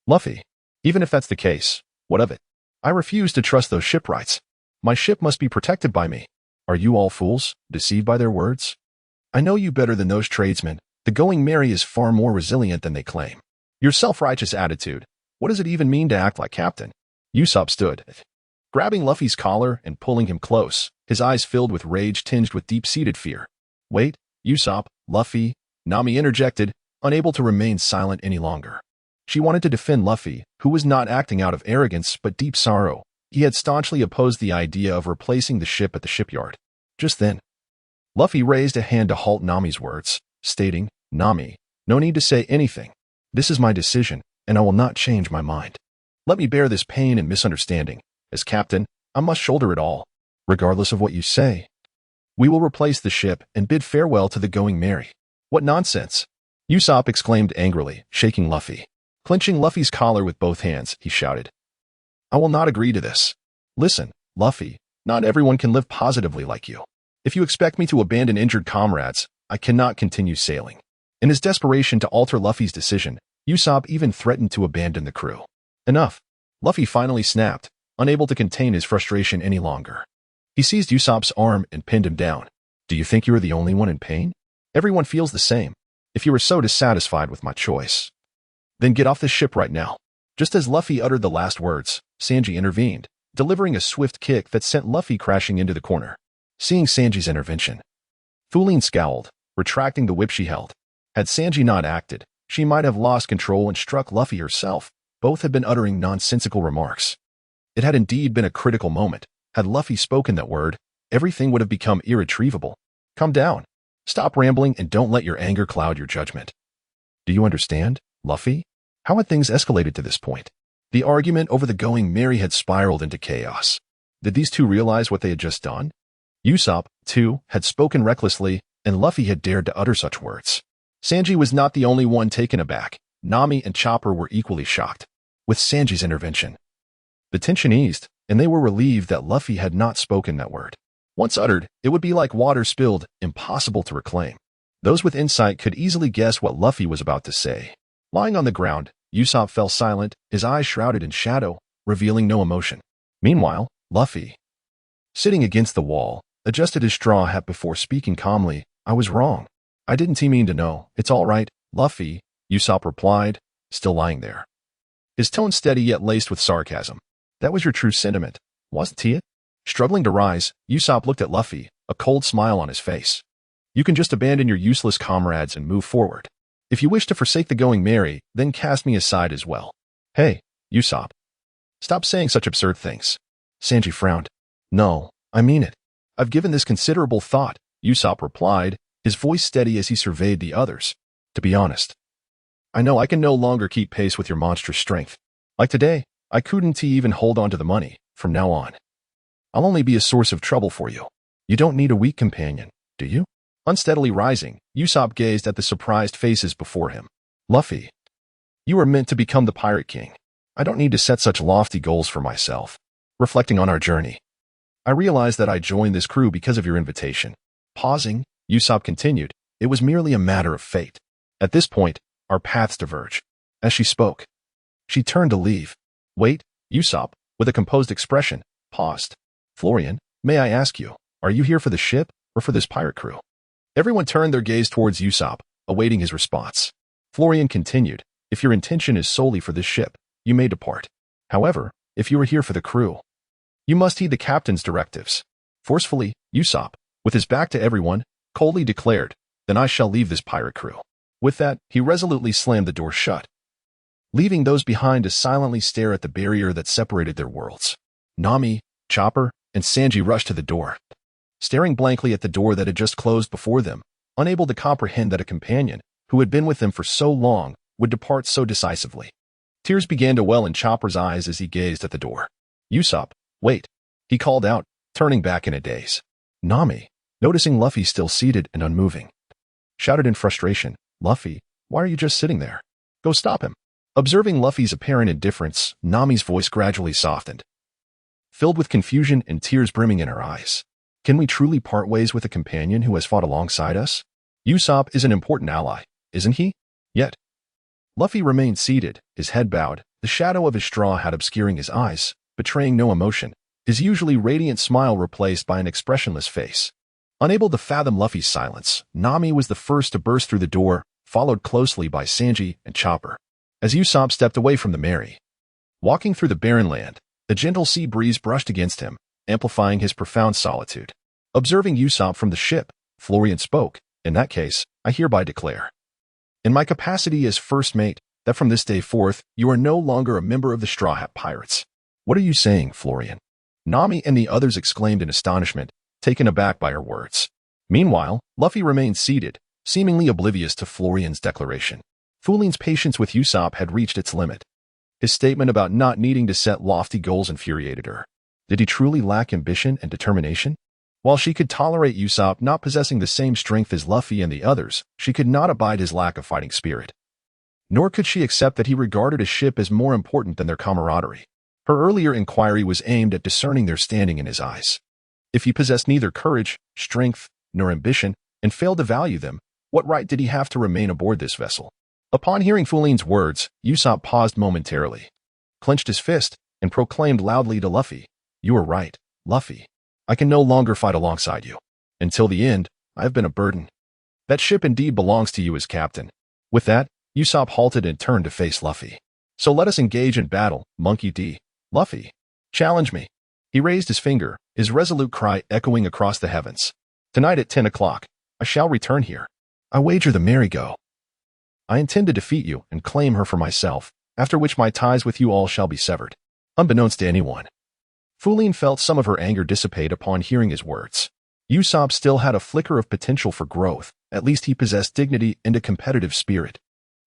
Luffy! Even if that's the case, what of it? I refuse to trust those shipwrights. My ship must be protected by me. Are you all fools, deceived by their words? I know you better than those tradesmen. The Going Merry is far more resilient than they claim. Your self-righteous attitude, what does it even mean to act like captain?" Usopp stood, grabbing Luffy's collar and pulling him close, his eyes filled with rage tinged with deep-seated fear. "Wait, Usopp, Luffy," Nami interjected, unable to remain silent any longer. She wanted to defend Luffy, who was not acting out of arrogance but deep sorrow. He had staunchly opposed the idea of replacing the ship at the shipyard. Just then, Luffy raised a hand to halt Nami's words, stating, "Nami, no need to say anything. This is my decision, and I will not change my mind. Let me bear this pain and misunderstanding. As captain, I must shoulder it all, regardless of what you say. We will replace the ship and bid farewell to the Going Merry." "What nonsense!" Usopp exclaimed angrily, shaking Luffy. Clenching Luffy's collar with both hands, he shouted, "I will not agree to this. Listen, Luffy, not everyone can live positively like you. If you expect me to abandon injured comrades, I cannot continue sailing." In his desperation to alter Luffy's decision, Usopp even threatened to abandon the crew. Enough. Luffy finally snapped, unable to contain his frustration any longer. He seized Usopp's arm and pinned him down. "Do you think you are the only one in pain? Everyone feels the same. If you are so dissatisfied with my choice, then get off this ship right now." Just as Luffy uttered the last words, Sanji intervened, delivering a swift kick that sent Luffy crashing into the corner. Seeing Sanji's intervention, Fulin scowled, retracting the whip she held. Had Sanji not acted, she might have lost control and struck Luffy herself. Both had been uttering nonsensical remarks. It had indeed been a critical moment. Had Luffy spoken that word, everything would have become irretrievable. "Calm down. Stop rambling and don't let your anger cloud your judgment. Do you understand, Luffy? How had things escalated to this point? The argument over the going merry had spiraled into chaos. Did these two realize what they had just done? Usopp, too, had spoken recklessly, and Luffy had dared to utter such words. Sanji was not the only one taken aback. Nami and Chopper were equally shocked. With Sanji's intervention, the tension eased, and they were relieved that Luffy had not spoken that word. Once uttered, it would be like water spilled, impossible to reclaim. Those with insight could easily guess what Luffy was about to say. Lying on the ground, Usopp fell silent, his eyes shrouded in shadow, revealing no emotion. Meanwhile, Luffy, sitting against the wall, adjusted his straw hat before speaking calmly. I was wrong. I didn't mean to know. It's all right, Luffy, Usopp replied, still lying there. His tone steady yet laced with sarcasm. That was your true sentiment, wasn't it? Struggling to rise, Usopp looked at Luffy, a cold smile on his face. You can just abandon your useless comrades and move forward. If you wish to forsake the going merry, then cast me aside as well. Hey, Usopp. Stop saying such absurd things. Sanji frowned. No, I mean it. I've given this considerable thought, Usopp replied, his voice steady as he surveyed the others. To be honest, I know I can no longer keep pace with your monstrous strength. Like today, I couldn't even hold on to the money. From now on, I'll only be a source of trouble for you. You don't need a weak companion, do you? Unsteadily rising, Usopp gazed at the surprised faces before him. Luffy, you are meant to become the Pirate King. I don't need to set such lofty goals for myself. Reflecting on our journey, I realized that I joined this crew because of your invitation. Pausing, Usopp continued, it was merely a matter of fate. At this point, our paths diverge. As she spoke, she turned to leave. Wait, Usopp, with a composed expression, paused. Florian, may I ask you, are you here for the ship or for this pirate crew? Everyone turned their gaze towards Usopp, awaiting his response. Florian continued, if your intention is solely for this ship, you may depart. However, if you are here for the crew, you must heed the captain's directives. Forcefully, Usopp, with his back to everyone, coldly declared, then I shall leave this pirate crew. With that, he resolutely slammed the door shut, leaving those behind to silently stare at the barrier that separated their worlds. Nami, Chopper, and Sanji rushed to the door, staring blankly at the door that had just closed before them, unable to comprehend that a companion, who had been with them for so long, would depart so decisively. Tears began to well in Chopper's eyes as he gazed at the door. Usopp, wait, he called out, turning back in a daze. Nami, noticing Luffy still seated and unmoving, shouted in frustration, Luffy, why are you just sitting there? Go stop him. Observing Luffy's apparent indifference, Nami's voice gradually softened, filled with confusion and tears brimming in her eyes. Can we truly part ways with a companion who has fought alongside us? Usopp is an important ally, isn't he? Yet, Luffy remained seated, his head bowed, the shadow of his straw hat obscuring his eyes, betraying no emotion, his usually radiant smile replaced by an expressionless face. Unable to fathom Luffy's silence, Nami was the first to burst through the door, followed closely by Sanji and Chopper. As Usopp stepped away from the merry, walking through the barren land, the gentle sea breeze brushed against him, amplifying his profound solitude. Observing Usopp from the ship, Florian spoke, in that case, I hereby declare, in my capacity as first mate, that from this day forth, you are no longer a member of the Straw Hat Pirates. What are you saying, Florian? Nami and the others exclaimed in astonishment, taken aback by her words. Meanwhile, Luffy remained seated, seemingly oblivious to Florian's declaration. Fulin's patience with Usopp had reached its limit. His statement about not needing to set lofty goals infuriated her. Did he truly lack ambition and determination? While she could tolerate Usopp not possessing the same strength as Luffy and the others, she could not abide his lack of fighting spirit. Nor could she accept that he regarded a ship as more important than their camaraderie. Her earlier inquiry was aimed at discerning their standing in his eyes. If he possessed neither courage, strength, nor ambition, and failed to value them, what right did he have to remain aboard this vessel? Upon hearing Fulin's words, Usopp paused momentarily, clenched his fist, and proclaimed loudly to Luffy, You are right, Luffy. I can no longer fight alongside you. Until the end, I have been a burden. That ship indeed belongs to you as captain. With that, Usopp halted and turned to face Luffy. So let us engage in battle, Monkey D. Luffy, challenge me. He raised his finger, his resolute cry echoing across the heavens. Tonight at 10 o'clock, I shall return here. I wager the merry-go. I intend to defeat you and claim her for myself, after which my ties with you all shall be severed. Unbeknownst to anyone, Fulin felt some of her anger dissipate upon hearing his words. Usopp still had a flicker of potential for growth, at least he possessed dignity and a competitive spirit.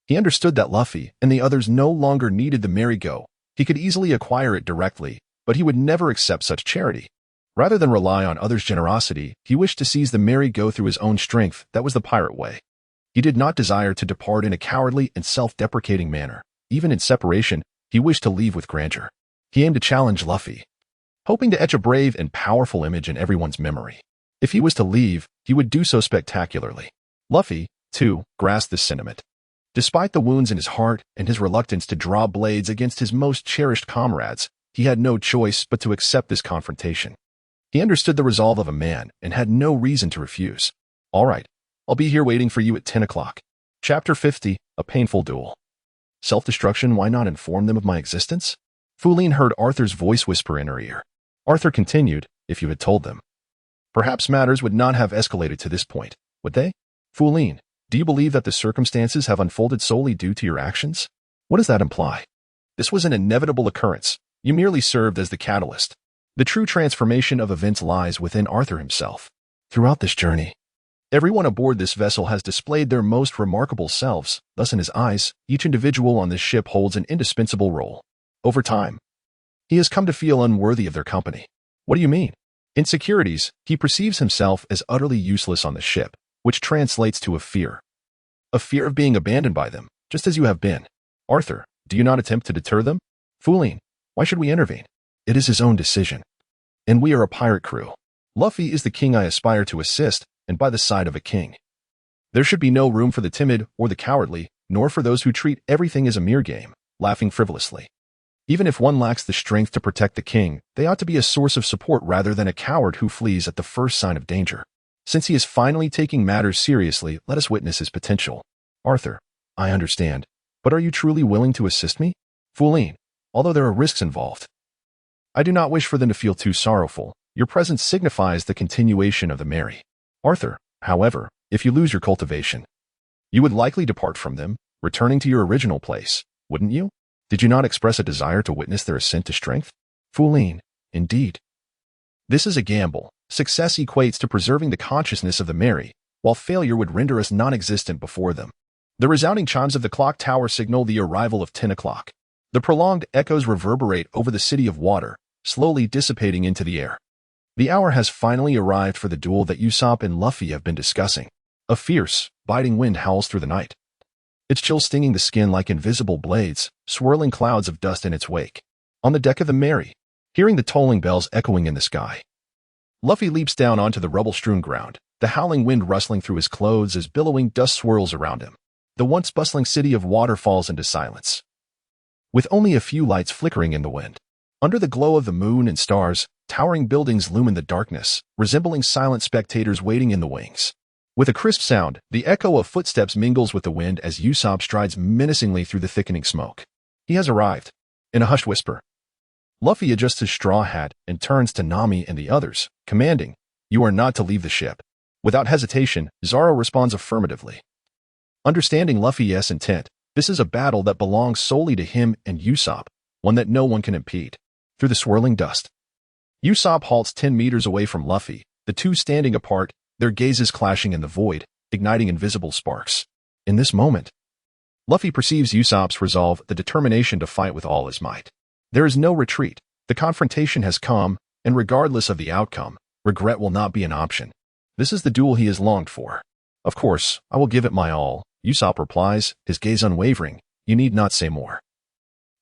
He understood that Luffy and the others no longer needed the merry-go, He could easily acquire it directly, but he would never accept such charity. Rather than rely on others' generosity, he wished to seize the merry-go through his own strength. That was the pirate way. He did not desire to depart in a cowardly and self-deprecating manner. Even in separation, he wished to leave with grandeur. He aimed to challenge Luffy, hoping to etch a brave and powerful image in everyone's memory. If he was to leave, he would do so spectacularly. Luffy, too, grasped this sentiment. Despite the wounds in his heart and his reluctance to draw blades against his most cherished comrades, he had no choice but to accept this confrontation. He understood the resolve of a man and had no reason to refuse. All right, I'll be here waiting for you at 10 o'clock. Chapter 50, A Painful Duel. Self-destruction, why not inform them of my existence? Fu Lin heard Arthur's voice whisper in her ear. Arthur continued, if you had told them. Perhaps matters would not have escalated to this point, would they? Fu Lin, do you believe that the circumstances have unfolded solely due to your actions? What does that imply? This was an inevitable occurrence. You merely served as the catalyst. The true transformation of events lies within Arthur himself. Throughout this journey, everyone aboard this vessel has displayed their most remarkable selves. Thus, in his eyes, each individual on this ship holds an indispensable role. Over time, he has come to feel unworthy of their company. What do you mean? Insecurities, he perceives himself as utterly useless on the ship, which translates to a fear. A fear of being abandoned by them, just as you have been. Arthur, do you not attempt to deter them? Fu Lin, why should we intervene? It is his own decision. And we are a pirate crew. Luffy is the king I aspire to assist, and by the side of a king. There should be no room for the timid or the cowardly, nor for those who treat everything as a mere game, laughing frivolously. Even if one lacks the strength to protect the king, they ought to be a source of support rather than a coward who flees at the first sign of danger. Since he is finally taking matters seriously, let us witness his potential. Arthur, I understand, but are you truly willing to assist me? Fu Lin, although there are risks involved, I do not wish for them to feel too sorrowful. Your presence signifies the continuation of the merry. Arthur, however, if you lose your cultivation, you would likely depart from them, returning to your original place, wouldn't you? Did you not express a desire to witness their ascent to strength? Fu Lin, indeed. This is a gamble. Success equates to preserving the consciousness of the merry, while failure would render us non-existent before them. The resounding chimes of the clock tower signal the arrival of 10 o'clock. The prolonged echoes reverberate over the city of water, slowly dissipating into the air. The hour has finally arrived for the duel that Usopp and Luffy have been discussing. A fierce, biting wind howls through the night, its chill stinging the skin like invisible blades, swirling clouds of dust in its wake. On the deck of the Merry, hearing the tolling bells echoing in the sky, Luffy leaps down onto the rubble-strewn ground, the howling wind rustling through his clothes as billowing dust swirls around him. The once bustling city of water falls into silence, with only a few lights flickering in the wind. Under the glow of the moon and stars, towering buildings loom in the darkness, resembling silent spectators waiting in the wings. With a crisp sound, the echo of footsteps mingles with the wind as Usopp strides menacingly through the thickening smoke. He has arrived. In a hushed whisper, Luffy adjusts his straw hat and turns to Nami and the others, commanding, "You are not to leave the ship." Without hesitation, Zoro responds affirmatively. Understanding Luffy's intent, this is a battle that belongs solely to him and Usopp, one that no one can impede. Through the swirling dust, Usopp halts 10 meters away from Luffy, the two standing apart, their gazes clashing in the void, igniting invisible sparks. In this moment, Luffy perceives Usopp's resolve, the determination to fight with all his might. There is no retreat. The confrontation has come, and regardless of the outcome, regret will not be an option. This is the duel he has longed for. Of course, I will give it my all, Usopp replies, his gaze unwavering. You need not say more.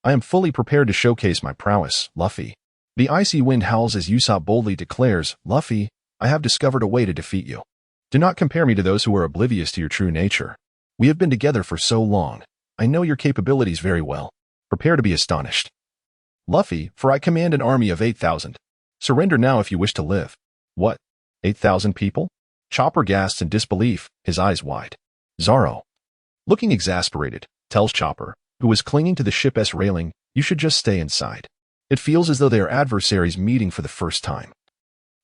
I am fully prepared to showcase my prowess, Luffy. The icy wind howls as Usopp boldly declares, Luffy, I have discovered a way to defeat you. Do not compare me to those who are oblivious to your true nature. We have been together for so long. I know your capabilities very well. Prepare to be astonished. Luffy, for I command an army of 8,000. Surrender now if you wish to live. What? 8,000 people? Chopper gasps in disbelief, his eyes wide. Zoro, looking exasperated, tells Chopper, who is clinging to the ship's railing, you should just stay inside. It feels as though they are adversaries meeting for the first time.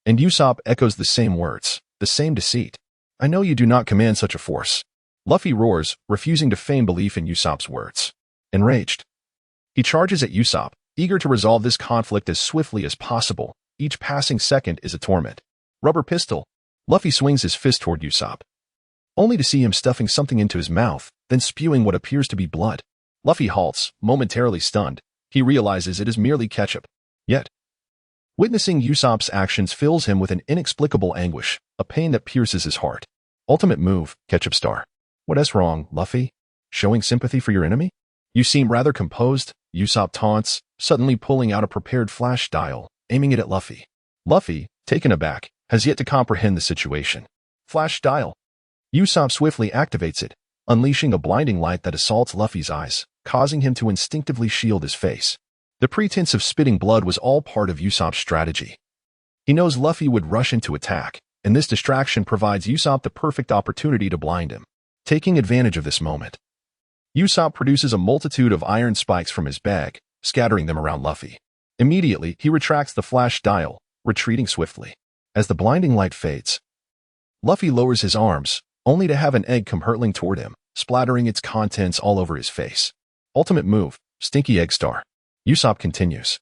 And Usopp echoes the same words, the same deceit. I know you do not command such a force. Luffy roars, refusing to feign belief in Usopp's words. Enraged, he charges at Usopp, eager to resolve this conflict as swiftly as possible. Each passing second is a torment. Rubber pistol. Luffy swings his fist toward Usopp, only to see him stuffing something into his mouth, then spewing what appears to be blood. Luffy halts, momentarily stunned. he realizes it is merely ketchup. Yet, witnessing Usopp's actions fills him with an inexplicable anguish, a pain that pierces his heart. Ultimate move, ketchup star. What's wrong, Luffy? Showing sympathy for your enemy? You seem rather composed, Usopp taunts, suddenly pulling out a prepared flash dial, aiming it at Luffy. Luffy, taken aback, has yet to comprehend the situation. Flash dial. Usopp swiftly activates it, unleashing a blinding light that assaults Luffy's eyes, causing him to instinctively shield his face. The pretense of spitting blood was all part of Usopp's strategy. He knows Luffy would rush into attack, and this distraction provides Usopp the perfect opportunity to blind him. Taking advantage of this moment, Usopp produces a multitude of iron spikes from his bag, scattering them around Luffy. Immediately, he retracts the flash dial, retreating swiftly. As the blinding light fades, Luffy lowers his arms, only to have an egg come hurtling toward him, splattering its contents all over his face. Ultimate move, Stinky Egg Star. Usopp continues,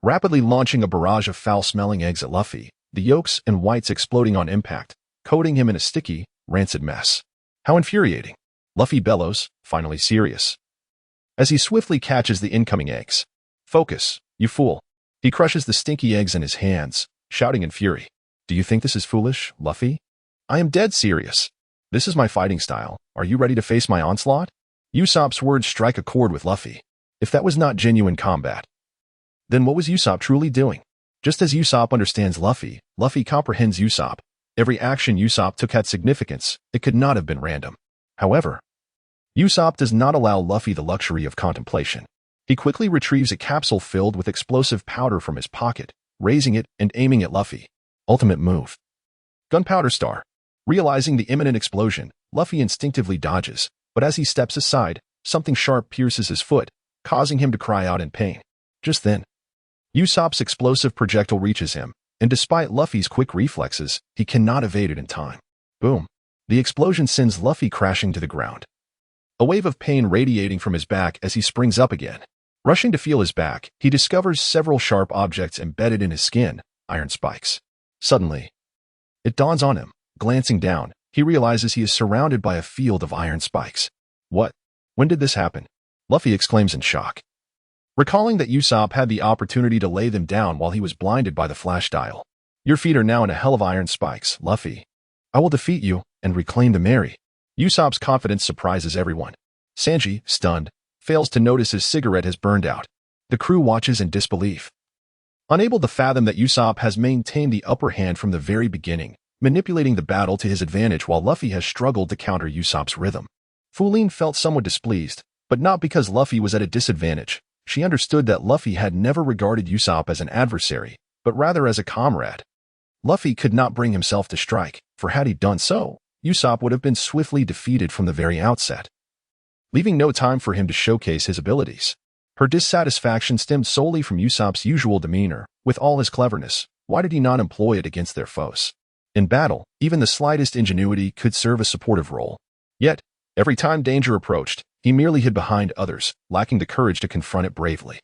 rapidly launching a barrage of foul-smelling eggs at Luffy, the yolks and whites exploding on impact, coating him in a sticky, rancid mess. How infuriating. Luffy bellows, finally serious, as he swiftly catches the incoming eggs. Focus, you fool. He crushes the stinky eggs in his hands, shouting in fury. Do you think this is foolish, Luffy? I am dead serious. This is my fighting style. Are you ready to face my onslaught? Usopp's words strike a chord with Luffy. If that was not genuine combat, then what was Usopp truly doing? Just as Usopp understands Luffy, Luffy comprehends Usopp. Every action Usopp took had significance. It could not have been random. However, Usopp does not allow Luffy the luxury of contemplation. He quickly retrieves a capsule filled with explosive powder from his pocket, raising it and aiming at Luffy. Ultimate move. Gunpowder Star. Realizing the imminent explosion, Luffy instinctively dodges, but as he steps aside, something sharp pierces his foot, causing him to cry out in pain. Just then, Usopp's explosive projectile reaches him, and despite Luffy's quick reflexes, he cannot evade it in time. Boom. The explosion sends Luffy crashing to the ground. A wave of pain radiating from his back as he springs up again. Rushing to feel his back, he discovers several sharp objects embedded in his skin, iron spikes. Suddenly, it dawns on him. Glancing down, he realizes he is surrounded by a field of iron spikes. What? When did this happen? Luffy exclaims in shock, recalling that Usopp had the opportunity to lay them down while he was blinded by the flash dial. Your feet are now in a hell of iron spikes, Luffy. I will defeat you and reclaim the Mary. Usopp's confidence surprises everyone. Sanji, stunned, fails to notice his cigarette has burned out. The crew watches in disbelief, unable to fathom that Usopp has maintained the upper hand from the very beginning, manipulating the battle to his advantage while Luffy has struggled to counter Usopp's rhythm. Linlin felt somewhat displeased, but not because Luffy was at a disadvantage. She understood that Luffy had never regarded Usopp as an adversary, but rather as a comrade. Luffy could not bring himself to strike, for had he done so, Usopp would have been swiftly defeated from the very outset, leaving no time for him to showcase his abilities. Her dissatisfaction stemmed solely from Usopp's usual demeanor. With all his cleverness, why did he not employ it against their foes? In battle, even the slightest ingenuity could serve a supportive role. Yet, every time danger approached, he merely hid behind others, lacking the courage to confront it bravely.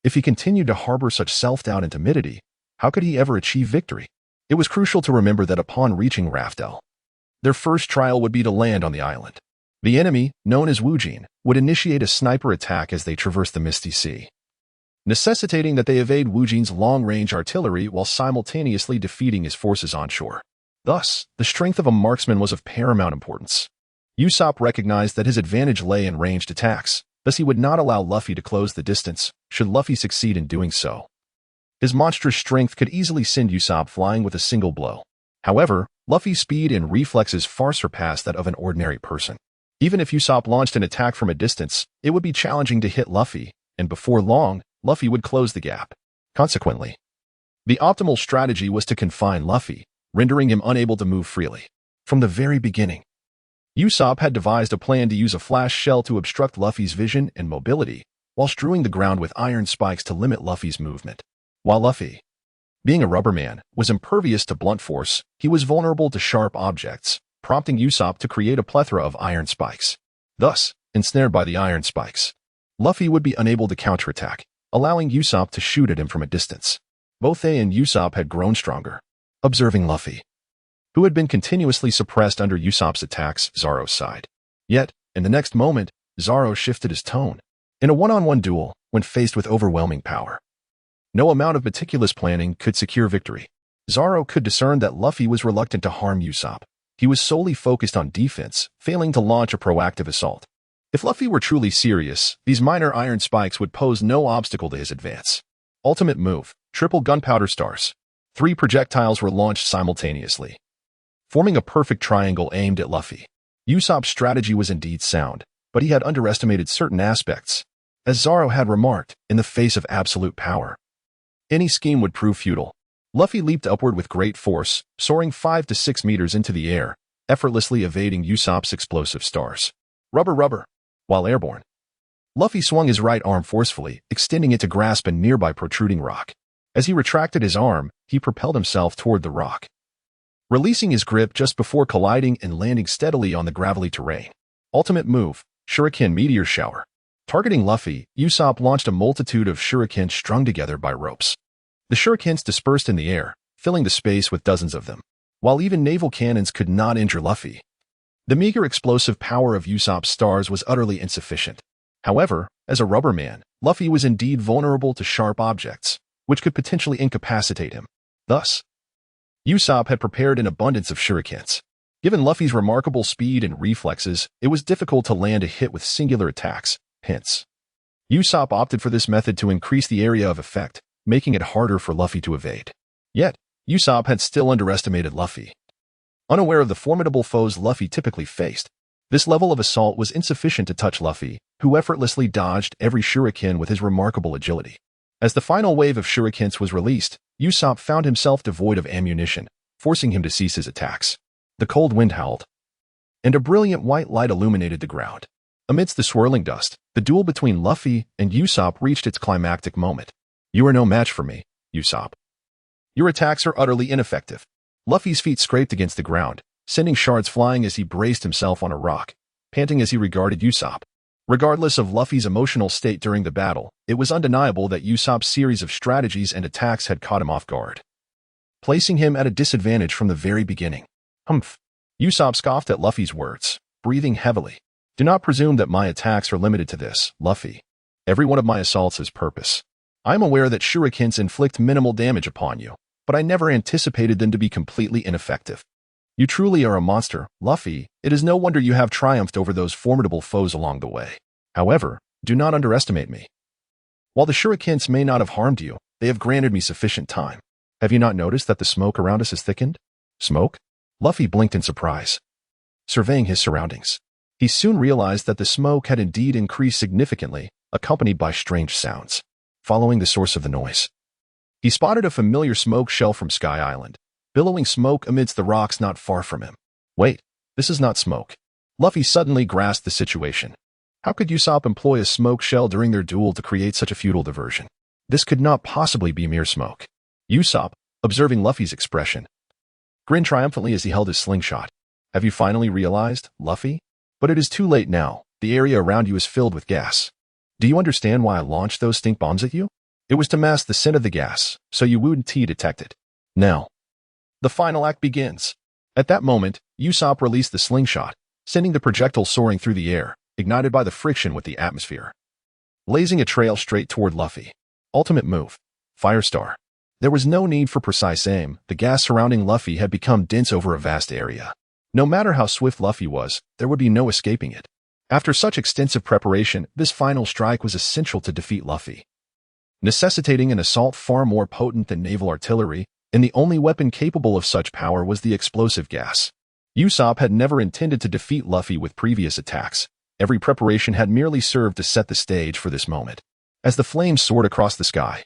If he continued to harbor such self-doubt and timidity, how could he ever achieve victory? It was crucial to remember that upon reaching Raftel, their first trial would be to land on the island. The enemy, known as Wujin, would initiate a sniper attack as they traversed the Misty Sea, necessitating that they evade Wujin's long-range artillery while simultaneously defeating his forces onshore. Thus, the strength of a marksman was of paramount importance. Usopp recognized that his advantage lay in ranged attacks, thus he would not allow Luffy to close the distance, should Luffy succeed in doing so. His monstrous strength could easily send Usopp flying with a single blow. However, Luffy's speed and reflexes far surpassed that of an ordinary person. Even if Usopp launched an attack from a distance, it would be challenging to hit Luffy, and before long, Luffy would close the gap. Consequently, the optimal strategy was to confine Luffy, rendering him unable to move freely. From the very beginning, Usopp had devised a plan to use a flash shell to obstruct Luffy's vision and mobility, while strewing the ground with iron spikes to limit Luffy's movement. While Luffy, being a rubber man, was impervious to blunt force, he was vulnerable to sharp objects, prompting Usopp to create a plethora of iron spikes. Thus, ensnared by the iron spikes, Luffy would be unable to counterattack, allowing Usopp to shoot at him from a distance. Both they and Usopp had grown stronger. Observing Luffy, who had been continuously suppressed under Usopp's attacks, Zoro sighed. Yet, in the next moment, Zoro shifted his tone. In a one-on-one duel, when faced with overwhelming power, no amount of meticulous planning could secure victory. Zoro could discern that Luffy was reluctant to harm Usopp. He was solely focused on defense, failing to launch a proactive assault. If Luffy were truly serious, these minor iron spikes would pose no obstacle to his advance. Ultimate move, triple gunpowder stars. 3 projectiles were launched simultaneously, forming a perfect triangle aimed at Luffy. Usopp's strategy was indeed sound, but he had underestimated certain aspects. As Zoro had remarked, in the face of absolute power, any scheme would prove futile. Luffy leaped upward with great force, soaring 5 to 6 meters into the air, effortlessly evading Usopp's explosive stars. Rubber. While airborne, Luffy swung his right arm forcefully, extending it to grasp a nearby protruding rock. As he retracted his arm, he propelled himself toward the rock, releasing his grip just before colliding and landing steadily on the gravelly terrain. Ultimate move, Shuriken Meteor Shower. Targeting Luffy, Usopp launched a multitude of shurikens strung together by ropes. The shurikens dispersed in the air, filling the space with dozens of them. While even naval cannons could not injure Luffy, the meager explosive power of Usopp's stars was utterly insufficient. However, as a rubber man, Luffy was indeed vulnerable to sharp objects, which could potentially incapacitate him. Thus, Usopp had prepared an abundance of shurikens. Given Luffy's remarkable speed and reflexes, it was difficult to land a hit with singular attacks. Hence, Usopp opted for this method to increase the area of effect, making it harder for Luffy to evade. Yet, Usopp had still underestimated Luffy. Unaware of the formidable foes Luffy typically faced, this level of assault was insufficient to touch Luffy, who effortlessly dodged every shuriken with his remarkable agility. As the final wave of shurikens was released, Usopp found himself devoid of ammunition, forcing him to cease his attacks. The cold wind howled, and a brilliant white light illuminated the ground. Amidst the swirling dust, the duel between Luffy and Usopp reached its climactic moment. You are no match for me, Usopp. Your attacks are utterly ineffective. Luffy's feet scraped against the ground, sending shards flying as he braced himself on a rock, panting as he regarded Usopp. Regardless of Luffy's emotional state during the battle, it was undeniable that Usopp's series of strategies and attacks had caught him off guard, placing him at a disadvantage from the very beginning. Humph. Usopp scoffed at Luffy's words, breathing heavily. Do not presume that my attacks are limited to this, Luffy. Every one of my assaults has purpose. I am aware that shurikens inflict minimal damage upon you, but I never anticipated them to be completely ineffective. You truly are a monster, Luffy. It is no wonder you have triumphed over those formidable foes along the way. However, do not underestimate me. While the shurikens may not have harmed you, they have granted me sufficient time. Have you not noticed that the smoke around us has thickened? Smoke? Luffy blinked in surprise, surveying his surroundings. He soon realized that the smoke had indeed increased significantly, accompanied by strange sounds. Following the source of the noise, he spotted a familiar smoke shell from Sky Island, billowing smoke amidst the rocks not far from him. Wait, this is not smoke. Luffy suddenly grasped the situation. How could Usopp employ a smoke shell during their duel to create such a futile diversion? This could not possibly be mere smoke. Usopp, observing Luffy's expression, grinned triumphantly as he held his slingshot. Have you finally realized, Luffy? But it is too late now. The area around you is filled with gas. Do you understand why I launched those stink bombs at you? It was to mask the scent of the gas, so you wouldn't detect it. Now, the final act begins. At that moment, Usopp released the slingshot, sending the projectile soaring through the air, ignited by the friction with the atmosphere, blazing a trail straight toward Luffy. Ultimate move, Firestar. There was no need for precise aim. The gas surrounding Luffy had become dense over a vast area. No matter how swift Luffy was, there would be no escaping it. After such extensive preparation, this final strike was essential to defeat Luffy, necessitating an assault far more potent than naval artillery, and the only weapon capable of such power was the explosive gas. Usopp had never intended to defeat Luffy with previous attacks. Every preparation had merely served to set the stage for this moment. As the flames soared across the sky,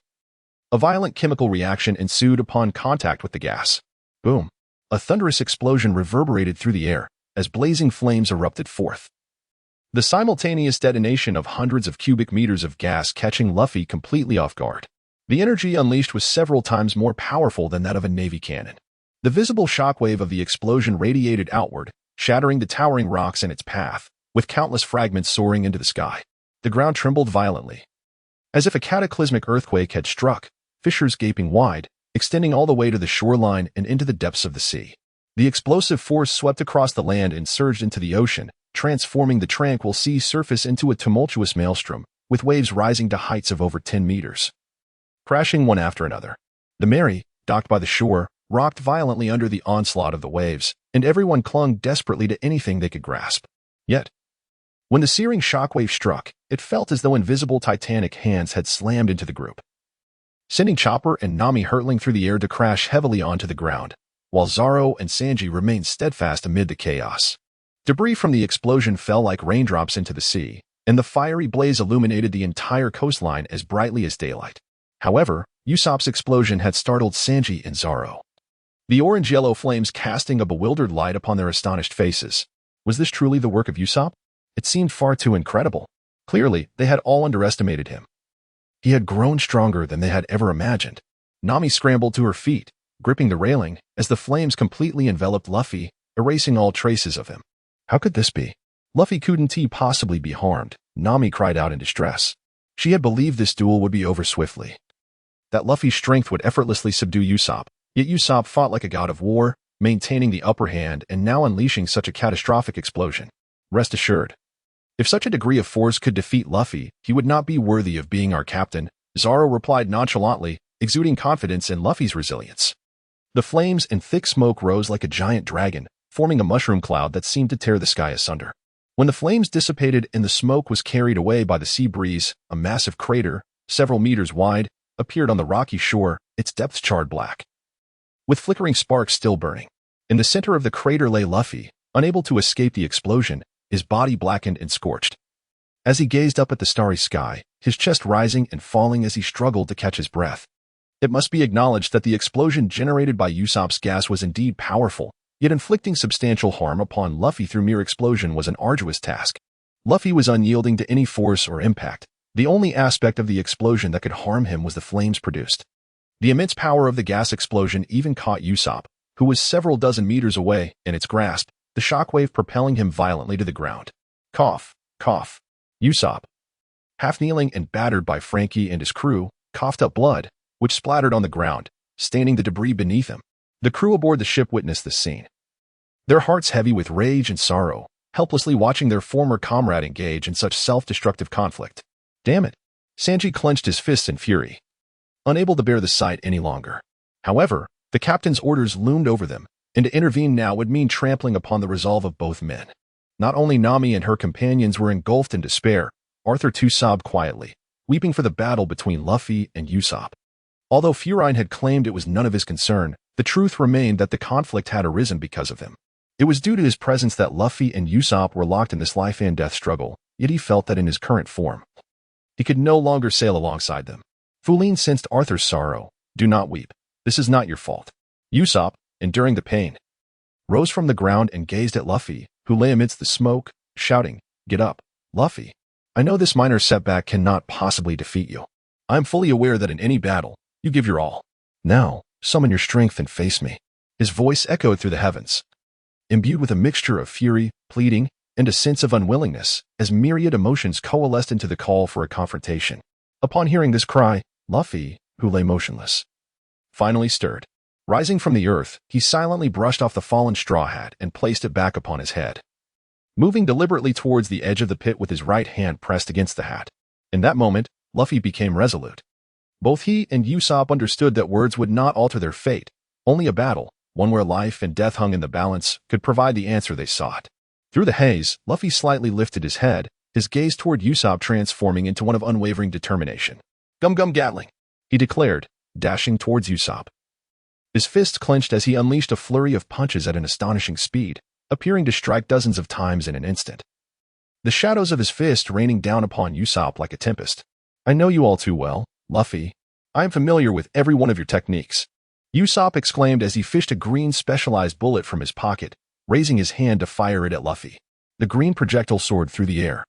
a violent chemical reaction ensued upon contact with the gas. Boom! A thunderous explosion reverberated through the air as blazing flames erupted forth. The simultaneous detonation of hundreds of cubic meters of gas catching Luffy completely off guard. The energy unleashed was several times more powerful than that of a navy cannon. The visible shockwave of the explosion radiated outward, shattering the towering rocks in its path, with countless fragments soaring into the sky. The ground trembled violently, as if a cataclysmic earthquake had struck, fissures gaping wide, extending all the way to the shoreline and into the depths of the sea. The explosive force swept across the land and surged into the ocean, transforming the tranquil sea surface into a tumultuous maelstrom, with waves rising to heights of over 10 meters. Crashing one after another. The Mary, docked by the shore, rocked violently under the onslaught of the waves, and everyone clung desperately to anything they could grasp. Yet, when the searing shockwave struck, it felt as though invisible titanic hands had slammed into the group, sending Chopper and Nami hurtling through the air to crash heavily onto the ground, while Zoro and Sanji remained steadfast amid the chaos. Debris from the explosion fell like raindrops into the sea, and the fiery blaze illuminated the entire coastline as brightly as daylight. However, Usopp's explosion had startled Sanji and Zoro, the orange-yellow flames casting a bewildered light upon their astonished faces. Was this truly the work of Usopp? It seemed far too incredible. Clearly, they had all underestimated him. He had grown stronger than they had ever imagined. Nami scrambled to her feet, gripping the railing, as the flames completely enveloped Luffy, erasing all traces of him. How could this be? Luffy couldn't he possibly be harmed? Nami cried out in distress. She had believed this duel would be over swiftly, that Luffy's strength would effortlessly subdue Usopp, yet Usopp fought like a god of war, maintaining the upper hand and now unleashing such a catastrophic explosion. Rest assured, if such a degree of force could defeat Luffy, he would not be worthy of being our captain, Zoro replied nonchalantly, exuding confidence in Luffy's resilience. The flames and thick smoke rose like a giant dragon, forming a mushroom cloud that seemed to tear the sky asunder. When the flames dissipated and the smoke was carried away by the sea breeze, a massive crater, several meters wide, appeared on the rocky shore, its depths charred black, with flickering sparks still burning. In the center of the crater lay Luffy, unable to escape the explosion, his body blackened and scorched. As he gazed up at the starry sky, his chest rising and falling as he struggled to catch his breath. It must be acknowledged that the explosion generated by Usopp's gas was indeed powerful, yet inflicting substantial harm upon Luffy through mere explosion was an arduous task. Luffy was unyielding to any force or impact. The only aspect of the explosion that could harm him was the flames produced. The immense power of the gas explosion even caught Usopp, who was several dozen meters away, in its grasp, the shockwave propelling him violently to the ground. Cough, cough. Usopp, half kneeling and battered by Frankie and his crew, coughed up blood, which splattered on the ground, staining the debris beneath him. The crew aboard the ship witnessed this scene, their hearts heavy with rage and sorrow, helplessly watching their former comrade engage in such self-destructive conflict. Damn it! Sanji clenched his fists in fury, unable to bear the sight any longer. However, the captain's orders loomed over them, and to intervene now would mean trampling upon the resolve of both men. Not only Nami and her companions were engulfed in despair, Arthur too sobbed quietly, weeping for the battle between Luffy and Usopp. Although Furine had claimed it was none of his concern, the truth remained that the conflict had arisen because of him. It was due to his presence that Luffy and Usopp were locked in this life-and-death struggle, yet he felt that in his current form, he could no longer sail alongside them. Fuline sensed Arthur's sorrow. Do not weep. This is not your fault. Usopp, enduring the pain, rose from the ground and gazed at Luffy, who lay amidst the smoke, shouting, "Get up, Luffy. I know this minor setback cannot possibly defeat you. I am fully aware that in any battle, you give your all. Now, summon your strength and face me." His voice echoed through the heavens, imbued with a mixture of fury, pleading, and a sense of unwillingness, as myriad emotions coalesced into the call for a confrontation. Upon hearing this cry, Luffy, who lay motionless, finally stirred. Rising from the earth, he silently brushed off the fallen straw hat and placed it back upon his head, moving deliberately towards the edge of the pit with his right hand pressed against the hat. In that moment, Luffy became resolute. Both he and Usopp understood that words would not alter their fate. Only a battle, one where life and death hung in the balance, could provide the answer they sought. Through the haze, Luffy slightly lifted his head, his gaze toward Usopp transforming into one of unwavering determination. "Gum Gum Gatling," he declared, dashing towards Usopp. His fists clenched as he unleashed a flurry of punches at an astonishing speed, appearing to strike dozens of times in an instant, the shadows of his fist raining down upon Usopp like a tempest. "I know you all too well, Luffy. I am familiar with every one of your techniques," Usopp exclaimed as he fished a green specialized bullet from his pocket, raising his hand to fire it at Luffy. The green projectile soared through the air,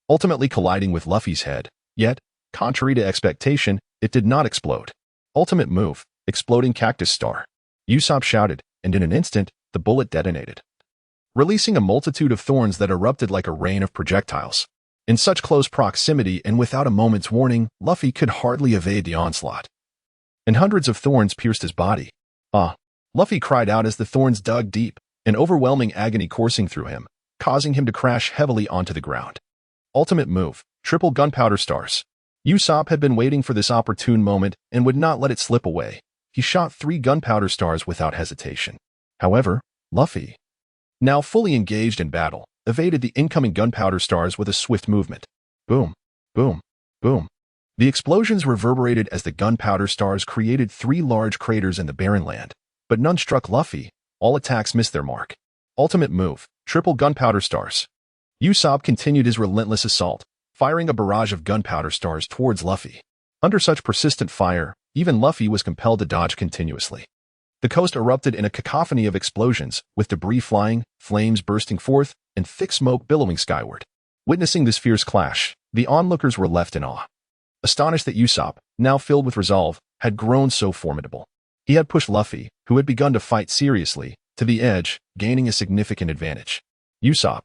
ultimately colliding with Luffy's head, yet, contrary to expectation, it did not explode. Ultimate move, exploding cactus star. Usopp shouted, and in an instant, the bullet detonated, releasing a multitude of thorns that erupted like a rain of projectiles. In such close proximity and without a moment's warning, Luffy could hardly evade the onslaught, and hundreds of thorns pierced his body. "Ah!" Luffy cried out as the thorns dug deep, an overwhelming agony coursing through him, causing him to crash heavily onto the ground. Ultimate move, Triple gunpowder stars. Usopp had been waiting for this opportune moment and would not let it slip away. He shot 3 gunpowder stars without hesitation. However, Luffy, now fully engaged in battle, evaded the incoming gunpowder stars with a swift movement. Boom, boom, boom. The explosions reverberated as the gunpowder stars created 3 large craters in the barren land, but none struck Luffy. All attacks missed their mark. Ultimate move, triple gunpowder stars. Usopp continued his relentless assault, firing a barrage of gunpowder stars towards Luffy. Under such persistent fire, even Luffy was compelled to dodge continuously. The coast erupted in a cacophony of explosions, with debris flying, flames bursting forth, and thick smoke billowing skyward. Witnessing this fierce clash, the onlookers were left in awe. Astonished that Usopp, now filled with resolve, had grown so formidable. He had pushed Luffy, who had begun to fight seriously, to the edge, gaining a significant advantage. Usopp.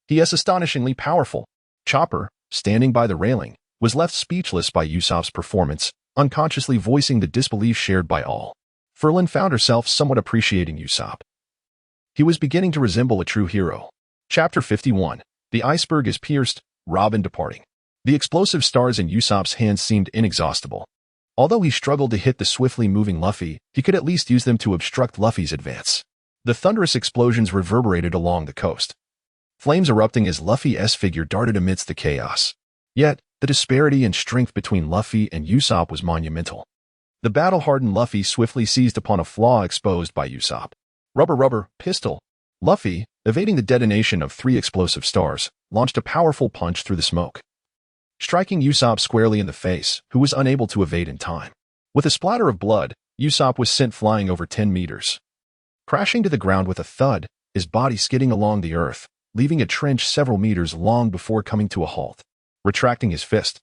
He is astonishingly powerful. Chopper, standing by the railing, was left speechless by Usopp's performance, unconsciously voicing the disbelief shared by all. Linlin found herself somewhat appreciating Usopp. He was beginning to resemble a true hero. Chapter 51. The iceberg is pierced, Robin departing. The explosive stars in Usopp's hands seemed inexhaustible. Although he struggled to hit the swiftly moving Luffy, he could at least use them to obstruct Luffy's advance. The thunderous explosions reverberated along the coast, flames erupting as Luffy's figure darted amidst the chaos. Yet, the disparity in strength between Luffy and Usopp was monumental. The battle-hardened Luffy swiftly seized upon a flaw exposed by Usopp. Rubber, pistol. Luffy, evading the detonation of 3 explosive stars, launched a powerful punch through the smoke, striking Usopp squarely in the face, who was unable to evade in time. With a splatter of blood, Usopp was sent flying over 10 meters, crashing to the ground with a thud, his body skidding along the earth, leaving a trench several meters long before coming to a halt. Retracting his fist,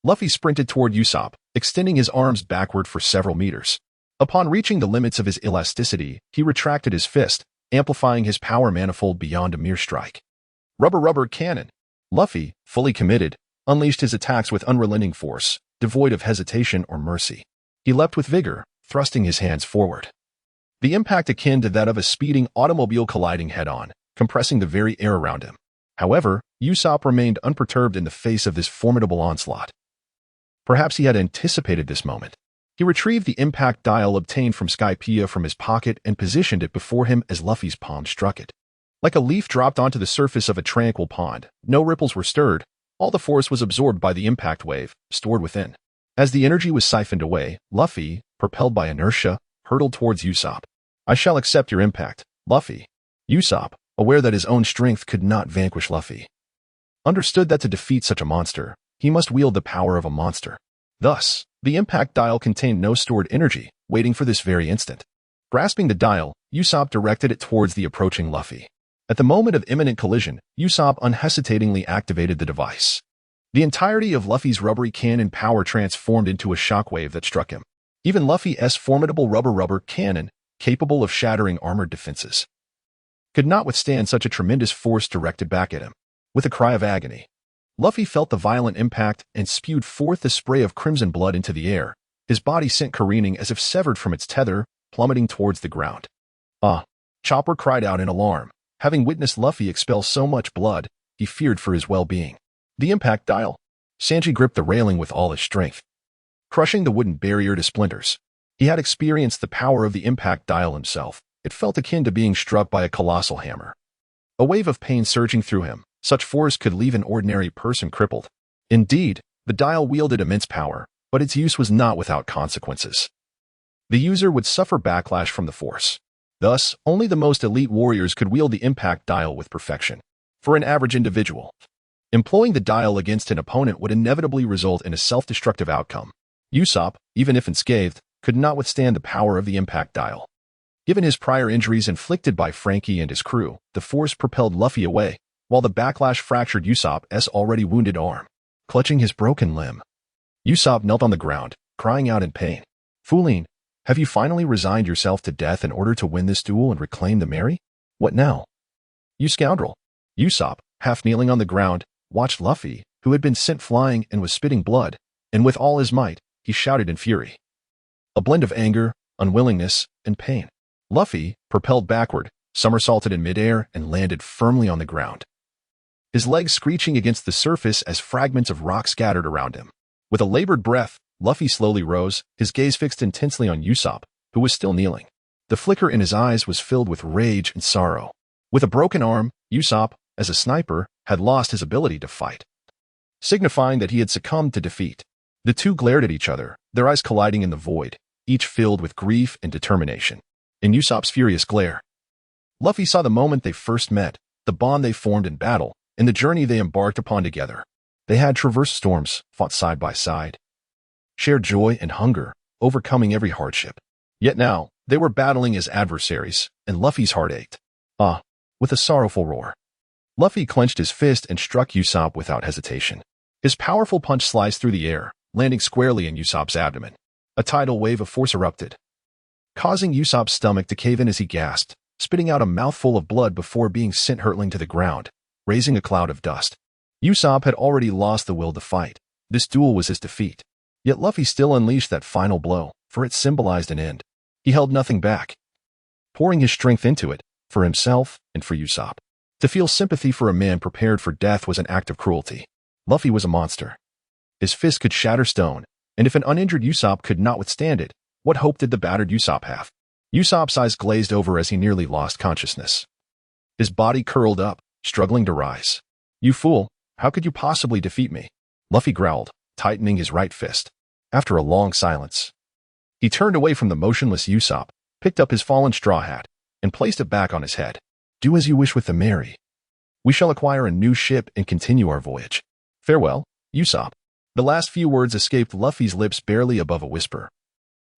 Luffy sprinted toward Usopp, extending his arms backward for several meters. Upon reaching the limits of his elasticity, he retracted his fist, amplifying his power manifold beyond a mere strike. Rubber cannon. Luffy, fully committed, unleashed his attacks with unrelenting force, devoid of hesitation or mercy. He leapt with vigor, thrusting his hands forward. The impact akin to that of a speeding automobile colliding head-on, compressing the very air around him. However, Usopp remained unperturbed in the face of this formidable onslaught. Perhaps he had anticipated this moment. He retrieved the impact dial obtained from Skypiea from his pocket and positioned it before him as Luffy's palm struck it. Like a leaf dropped onto the surface of a tranquil pond, no ripples were stirred. All the force was absorbed by the impact wave, stored within. As the energy was siphoned away, Luffy, propelled by inertia, hurtled towards Usopp. I shall accept your impact, Luffy. Usopp, aware that his own strength could not vanquish Luffy, understood that to defeat such a monster, he must wield the power of a monster. Thus, the impact dial contained no stored energy, waiting for this very instant. Grasping the dial, Usopp directed it towards the approaching Luffy. At the moment of imminent collision, Usopp unhesitatingly activated the device. The entirety of Luffy's rubbery cannon power transformed into a shockwave that struck him. Even Luffy's formidable rubber cannon, capable of shattering armored defenses, could not withstand such a tremendous force directed back at him. With a cry of agony, Luffy felt the violent impact and spewed forth a spray of crimson blood into the air, his body sent careening as if severed from its tether, plummeting towards the ground. Ah! Chopper cried out in alarm. Having witnessed Luffy expel so much blood, he feared for his well-being. The impact dial. Sanji gripped the railing with all his strength, crushing the wooden barrier to splinters. He had experienced the power of the impact dial himself. It felt akin to being struck by a colossal hammer. A wave of pain surging through him, such force could leave an ordinary person crippled. Indeed, the dial wielded immense power, but its use was not without consequences. The user would suffer backlash from the force. Thus, only the most elite warriors could wield the impact dial with perfection. For an average individual, employing the dial against an opponent would inevitably result in a self-destructive outcome. Usopp, even if unscathed, could not withstand the power of the impact dial. Given his prior injuries inflicted by Frankie and his crew, the force propelled Luffy away, while the backlash fractured Usopp's already wounded arm. Clutching his broken limb, Usopp knelt on the ground, crying out in pain. Fooling! Have you finally resigned yourself to death in order to win this duel and reclaim the Mary? What now? You scoundrel! Usopp, half kneeling on the ground, watched Luffy, who had been sent flying and was spitting blood, and with all his might, he shouted in fury. A blend of anger, unwillingness, and pain. Luffy, propelled backward, somersaulted in midair and landed firmly on the ground. his legs screeching against the surface as fragments of rock scattered around him. With a labored breath, Luffy slowly rose, his gaze fixed intensely on Usopp, who was still kneeling. The flicker in his eyes was filled with rage and sorrow. With a broken arm, Usopp, as a sniper, had lost his ability to fight, signifying that he had succumbed to defeat. The two glared at each other, their eyes colliding in the void, each filled with grief and determination. In Usopp's furious glare, Luffy saw the moment they first met, the bond they formed in battle, and the journey they embarked upon together. They had traversed storms, fought side by side, shared joy and hunger, overcoming every hardship. Yet now, they were battling as adversaries, and Luffy's heart ached. With a sorrowful roar, Luffy clenched his fist and struck Usopp without hesitation. His powerful punch sliced through the air, landing squarely in Usopp's abdomen. A tidal wave of force erupted, causing Usopp's stomach to cave in as he gasped, spitting out a mouthful of blood before being sent hurtling to the ground, raising a cloud of dust. Usopp had already lost the will to fight. This duel was his defeat. Yet Luffy still unleashed that final blow, for it symbolized an end. He held nothing back, pouring his strength into it, for himself and for Usopp. To feel sympathy for a man prepared for death was an act of cruelty. Luffy was a monster. His fist could shatter stone, and if an uninjured Usopp could not withstand it, what hope did the battered Usopp have? Usopp's eyes glazed over as he nearly lost consciousness. His body curled up, struggling to rise. "You fool, how could you possibly defeat me?" Luffy growled, tightening his right fist. After a long silence, he turned away from the motionless Usopp, picked up his fallen straw hat, and placed it back on his head. "Do as you wish with the Mary. We shall acquire a new ship and continue our voyage. Farewell, Usopp." The last few words escaped Luffy's lips barely above a whisper,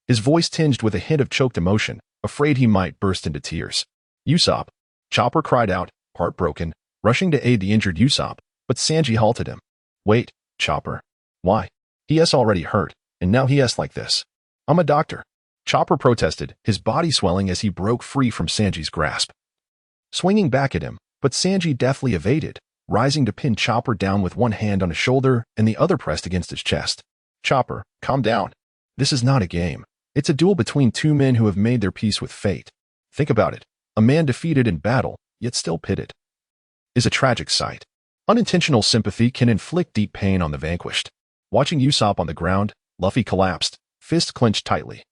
his voice tinged with a hint of choked emotion, afraid he might burst into tears. "Usopp!" Chopper cried out, heartbroken, rushing to aid the injured Usopp, but Sanji halted him. "Wait, Chopper. Why? He is already hurt, and now he is like this." "I'm a doctor," Chopper protested, his body swelling as he broke free from Sanji's grasp, swinging back at him, but Sanji deftly evaded, rising to pin Chopper down with one hand on his shoulder and the other pressed against his chest. "Chopper, calm down. This is not a game. It's a duel between two men who have made their peace with fate. Think about it. A man defeated in battle, yet still pitted, is a tragic sight. Unintentional sympathy can inflict deep pain on the vanquished." Watching Usopp on the ground, Luffy collapsed, fist clenched tightly,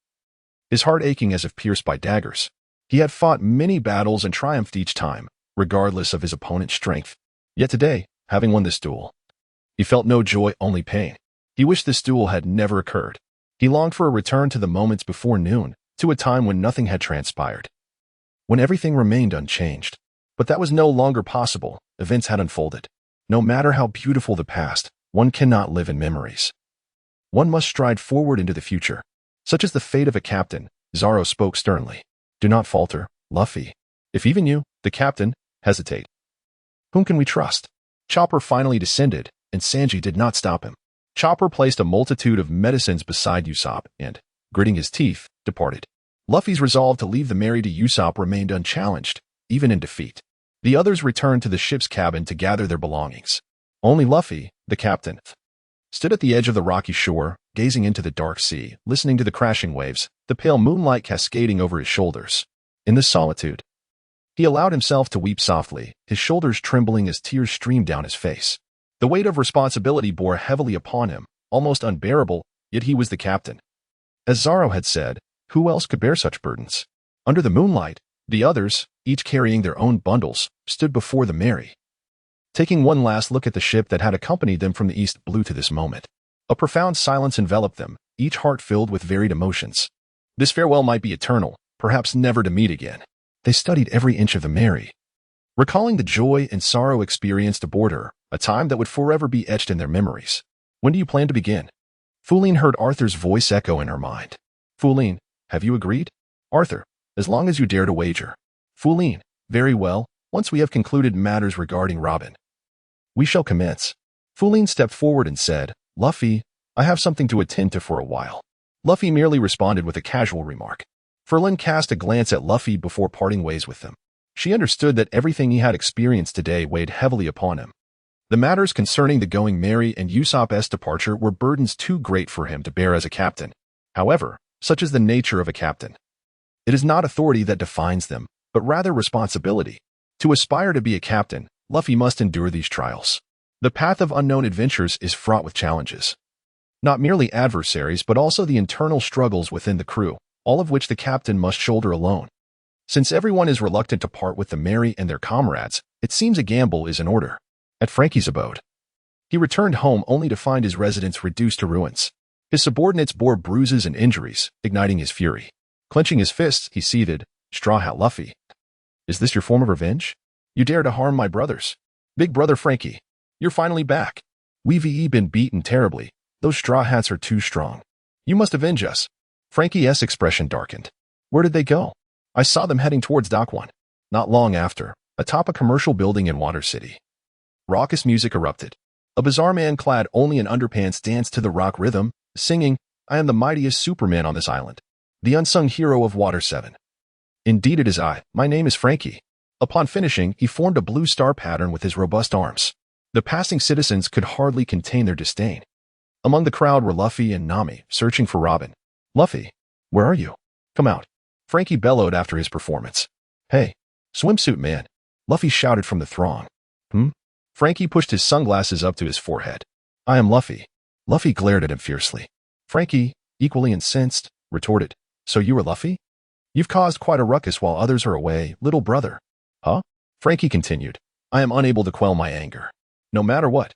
his heart aching as if pierced by daggers. He had fought many battles and triumphed each time, regardless of his opponent's strength. Yet today, having won this duel, he felt no joy, only pain. He wished this duel had never occurred. He longed for a return to the moments before noon, to a time when nothing had transpired, when everything remained unchanged. But that was no longer possible. Events had unfolded. No matter how beautiful the past, one cannot live in memories. One must stride forward into the future. Such is the fate of a captain, Zoro spoke sternly. "Do not falter, Luffy. If even you, the captain, hesitate, whom can we trust?" Chopper finally descended, and Sanji did not stop him. Chopper placed a multitude of medicines beside Usopp and, gritting his teeth, departed. Luffy's resolve to leave the Mary to Usopp remained unchallenged, even in defeat. The others returned to the ship's cabin to gather their belongings. Only Luffy, the captain, stood at the edge of the rocky shore, gazing into the dark sea, listening to the crashing waves, the pale moonlight cascading over his shoulders. In this solitude, he allowed himself to weep softly, his shoulders trembling as tears streamed down his face. The weight of responsibility bore heavily upon him, almost unbearable, yet he was the captain. As Zoro had said, who else could bear such burdens? Under the moonlight, the others, each carrying their own bundles, stood before the Mary, taking one last look at the ship that had accompanied them from the East Blue to this moment. A profound silence enveloped them, each heart filled with varied emotions. This farewell might be eternal, perhaps never to meet again. They studied every inch of the Mary, recalling the joy and sorrow experienced aboard her, a time that would forever be etched in their memories. "When do you plan to begin?" Fuline heard Arthur's voice echo in her mind. "Fuline, have you agreed?" "Arthur, as long as you dare to wager." "Fuline, very well, once we have concluded matters regarding Robin, we shall commence." Fuline stepped forward and said, "Luffy, I have something to attend to for a while." Luffy merely responded with a casual remark. Linlin cast a glance at Luffy before parting ways with him. She understood that everything he had experienced today weighed heavily upon him. The matters concerning the Going Merry and Usopp's departure were burdens too great for him to bear as a captain. However, such is the nature of a captain. It is not authority that defines them, but rather responsibility. To aspire to be a captain, Luffy must endure these trials. The path of unknown adventures is fraught with challenges. Not merely adversaries, but also the internal struggles within the crew, all of which the captain must shoulder alone. Since everyone is reluctant to part with the merry and their comrades, it seems a gamble is in order. At Frankie's abode, he returned home only to find his residence reduced to ruins. His subordinates bore bruises and injuries, igniting his fury. Clenching his fists, he seethed, "Straw Hat Luffy. Is this your form of revenge? You dare to harm my brothers? Big brother Frankie, you're finally back. We've been beaten terribly. Those straw hats are too strong. You must avenge us." Frankie's expression darkened. "Where did they go?" "I saw them heading towards Dock 1. Not long after, atop a commercial building in Water City. Raucous music erupted. A bizarre man clad only in underpants danced to the rock rhythm, singing, "I am the mightiest Superman on this island, the unsung hero of Water 7. Indeed it is I, my name is Frankie." Upon finishing, he formed a blue star pattern with his robust arms. The passing citizens could hardly contain their disdain. Among the crowd were Luffy and Nami, searching for Robin. "Luffy, where are you? Come out." Frankie bellowed after his performance. "Hey, swimsuit man," Luffy shouted from the throng. Frankie pushed his sunglasses up to his forehead. "I am Luffy." Luffy glared at him fiercely. Frankie, equally incensed, retorted, "So you are Luffy? You've caused quite a ruckus while others are away, little brother." "Huh?" Frankie continued. "I am unable to quell my anger. No matter what,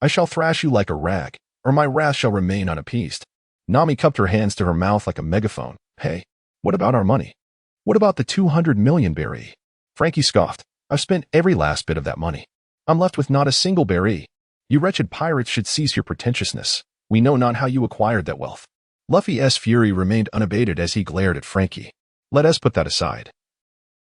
I shall thrash you like a rag, or my wrath shall remain unappeased." Nami cupped her hands to her mouth like a megaphone. "Hey, what about our money? What about the 200 million berry?" Frankie scoffed. "I've spent every last bit of that money. I'm left with not a single berry. You wretched pirates should cease your pretentiousness. We know not how you acquired that wealth." Luffy's fury remained unabated as he glared at Frankie. "Let us put that aside.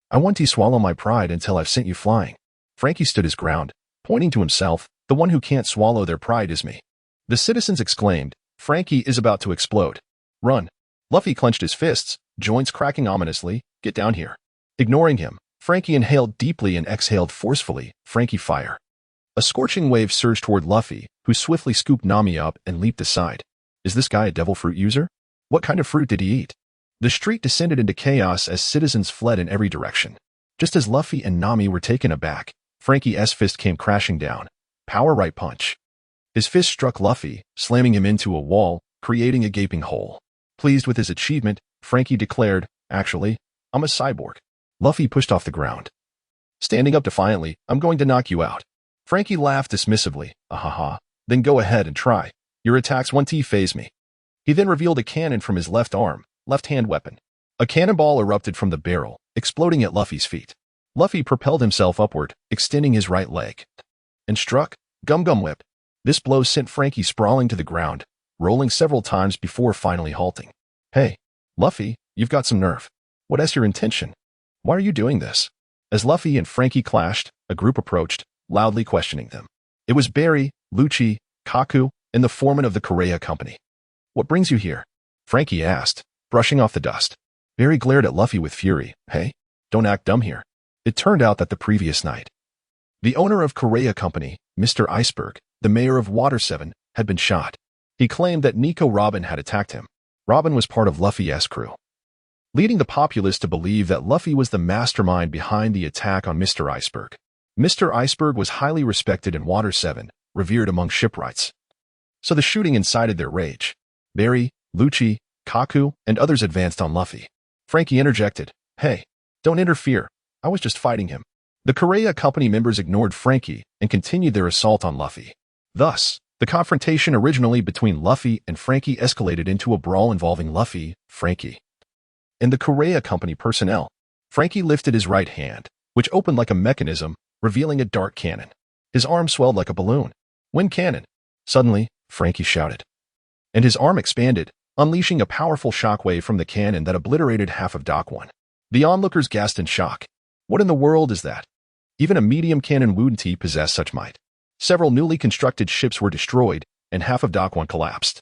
I want to swallow my pride until I've sent you flying." Frankie stood his ground, pointing to himself. "The one who can't swallow their pride is me." The citizens exclaimed, "Frankie is about to explode. Run." Luffy clenched his fists, joints cracking ominously. "Get down here." Ignoring him, Frankie inhaled deeply and exhaled forcefully. Frankie fire. A scorching wave surged toward Luffy, who swiftly scooped Nami up and leaped aside. Is this guy a devil fruit user? What kind of fruit did he eat? The street descended into chaos as citizens fled in every direction. Just as Luffy and Nami were taken aback, Frankie's fist came crashing down. Power right punch. His fist struck Luffy, slamming him into a wall, creating a gaping hole. Pleased with his achievement, Frankie declared, "Actually, I'm a cyborg." Luffy pushed off the ground. Standing up defiantly, "I'm going to knock you out." Frankie laughed dismissively. "Ahaha, then go ahead and try. Your attacks won't phase me." He then revealed a cannon from his left arm, left-hand weapon. A cannonball erupted from the barrel, exploding at Luffy's feet. Luffy propelled himself upward, extending his right leg, and struck. Gum Gum Whip. This blow sent Frankie sprawling to the ground, rolling several times before finally halting. "Hey, Luffy, you've got some nerve. What's your intention? Why are you doing this?" As Luffy and Frankie clashed, a group approached, loudly questioning them. It was Barry, Lucci, Kaku, and the foreman of the Korea Company. "What brings you here?" Frankie asked, brushing off the dust. Barry glared at Luffy with fury. "Hey, don't act dumb here." It turned out that the previous night, the owner of Korea Company, Mr. Iceberg, the mayor of Water 7, had been shot. He claimed that Nico Robin had attacked him. Robin was part of Luffy's crew, leading the populace to believe that Luffy was the mastermind behind the attack on Mr. Iceberg. Mr. Iceberg was highly respected in Water 7, revered among shipwrights. So the shooting incited their rage. Barry, Lucci, Kaku, and others advanced on Luffy. Frankie interjected, "Hey, don't interfere. I was just fighting him." The Korea Company members ignored Frankie and continued their assault on Luffy. Thus, the confrontation originally between Luffy and Frankie escalated into a brawl involving Luffy, Frankie, and the Korea Company personnel. Frankie lifted his right hand, which opened like a mechanism, revealing a dark cannon. His arm swelled like a balloon. "Wind cannon!" Suddenly, Frankie shouted, and his arm expanded, unleashing a powerful shockwave from the cannon that obliterated half of Dock 1. The onlookers gasped in shock. What in the world is that? Even a medium cannon wouldn't possess such might. Several newly constructed ships were destroyed, and half of Dock 1 collapsed.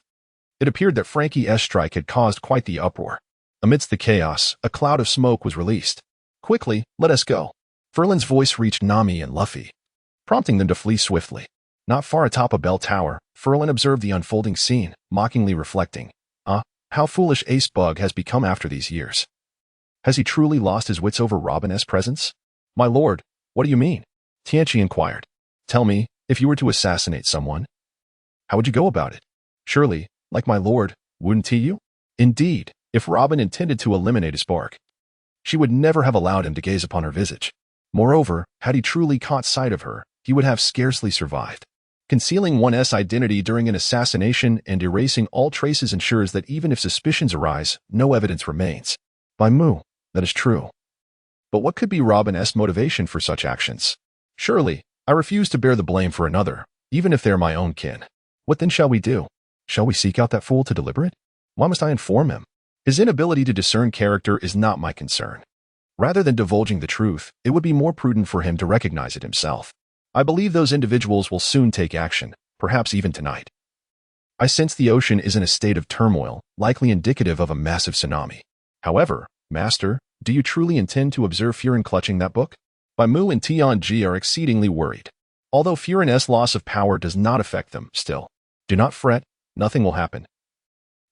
It appeared that Frankie's strike had caused quite the uproar. Amidst the chaos, a cloud of smoke was released. "Quickly, let us go." Furlin's voice reached Nami and Luffy, prompting them to flee swiftly. Not far atop a bell tower, Furlin observed the unfolding scene, mockingly reflecting, how foolish Ace Bug has become after these years. Has he truly lost his wits over Robin's presence? My lord, what do you mean? Tianqi inquired. Tell me, if you were to assassinate someone, how would you go about it? Surely, like my lord, wouldn't you? Indeed, if Robin intended to eliminate a spark, she would never have allowed him to gaze upon her visage. Moreover, had he truly caught sight of her, he would have scarcely survived. Concealing one's identity during an assassination and erasing all traces ensures that even if suspicions arise, no evidence remains. By Mu, that is true. But what could be Robin's motivation for such actions? Surely, I refuse to bear the blame for another, even if they're my own kin. What then shall we do? Shall we seek out that fool to deliberate? Why must I inform him? His inability to discern character is not my concern. Rather than divulging the truth, it would be more prudent for him to recognize it himself. I believe those individuals will soon take action, perhaps even tonight. I sense the ocean is in a state of turmoil, likely indicative of a massive tsunami. However, Master, do you truly intend to observe Furin clutching that book? Bai Mu and Tianji are exceedingly worried. Although Furin's loss of power does not affect them, still. Do not fret, nothing will happen.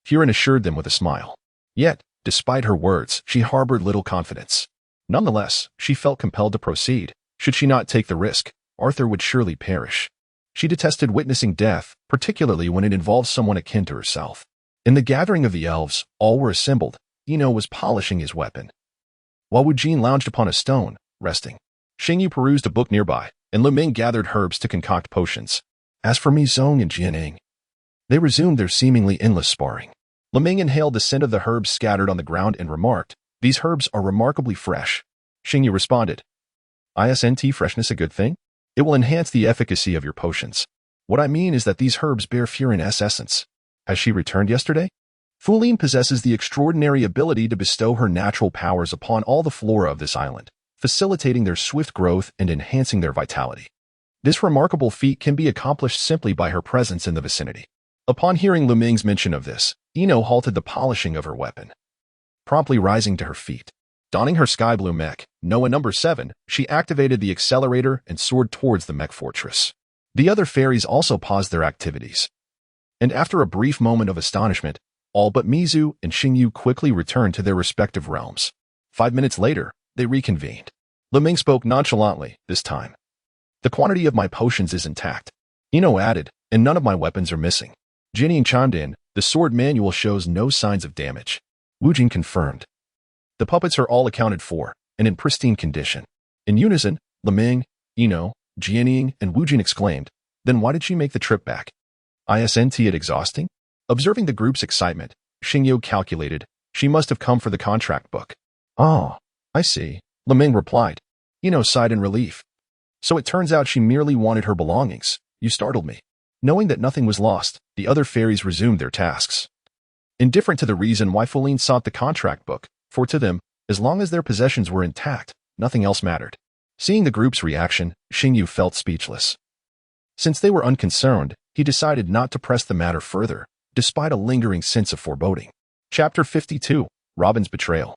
Furin assured them with a smile. Yet, despite her words, she harbored little confidence. Nonetheless, she felt compelled to proceed. Should she not take the risk, Arthur would surely perish. She detested witnessing death, particularly when it involved someone akin to herself. In the gathering of the elves, all were assembled. Ino was polishing his weapon, while Wu Jin lounged upon a stone, resting. Xingyu perused a book nearby, and Lu Ming gathered herbs to concoct potions. As for Mi Zong and Jianing, they resumed their seemingly endless sparring. Lu Ming inhaled the scent of the herbs scattered on the ground and remarked, "These herbs are remarkably fresh." Xingyu responded, "Isn't freshness a good thing? It will enhance the efficacy of your potions. What I mean is that these herbs bear Furin's essence. Has she returned yesterday?" Fulin possesses the extraordinary ability to bestow her natural powers upon all the flora of this island, facilitating their swift growth and enhancing their vitality. This remarkable feat can be accomplished simply by her presence in the vicinity. Upon hearing Lu Ming's mention of this, Ino halted the polishing of her weapon. Promptly rising to her feet, donning her sky blue mech, Noah number 7, she activated the accelerator and soared towards the mech fortress. The other fairies also paused their activities. And after a brief moment of astonishment, all but Mizu and Xingyu quickly returned to their respective realms. 5 minutes later, they reconvened. Lu Ming spoke nonchalantly, this time. "The quantity of my potions is intact," Ino added, "and none of my weapons are missing." Jining chimed in, "The sword manual shows no signs of damage." Wu Jin confirmed. "The puppets are all accounted for, and in pristine condition." In unison, Lu Ming, Ino, Jining, and Wu Jin exclaimed, "Then why did she make the trip back? Isn't it exhausting?" Observing the group's excitement, Xingyu calculated, "She must have come for the contract book." "Oh, I see," Lu Ming replied. Ino sighed in relief. "So it turns out she merely wanted her belongings. You startled me." Knowing that nothing was lost, the other fairies resumed their tasks. Indifferent to the reason why Fulin sought the contract book, for to them, as long as their possessions were intact, nothing else mattered. Seeing the group's reaction, Xingyu felt speechless. Since they were unconcerned, he decided not to press the matter further, despite a lingering sense of foreboding. Chapter 52, Robin's Betrayal.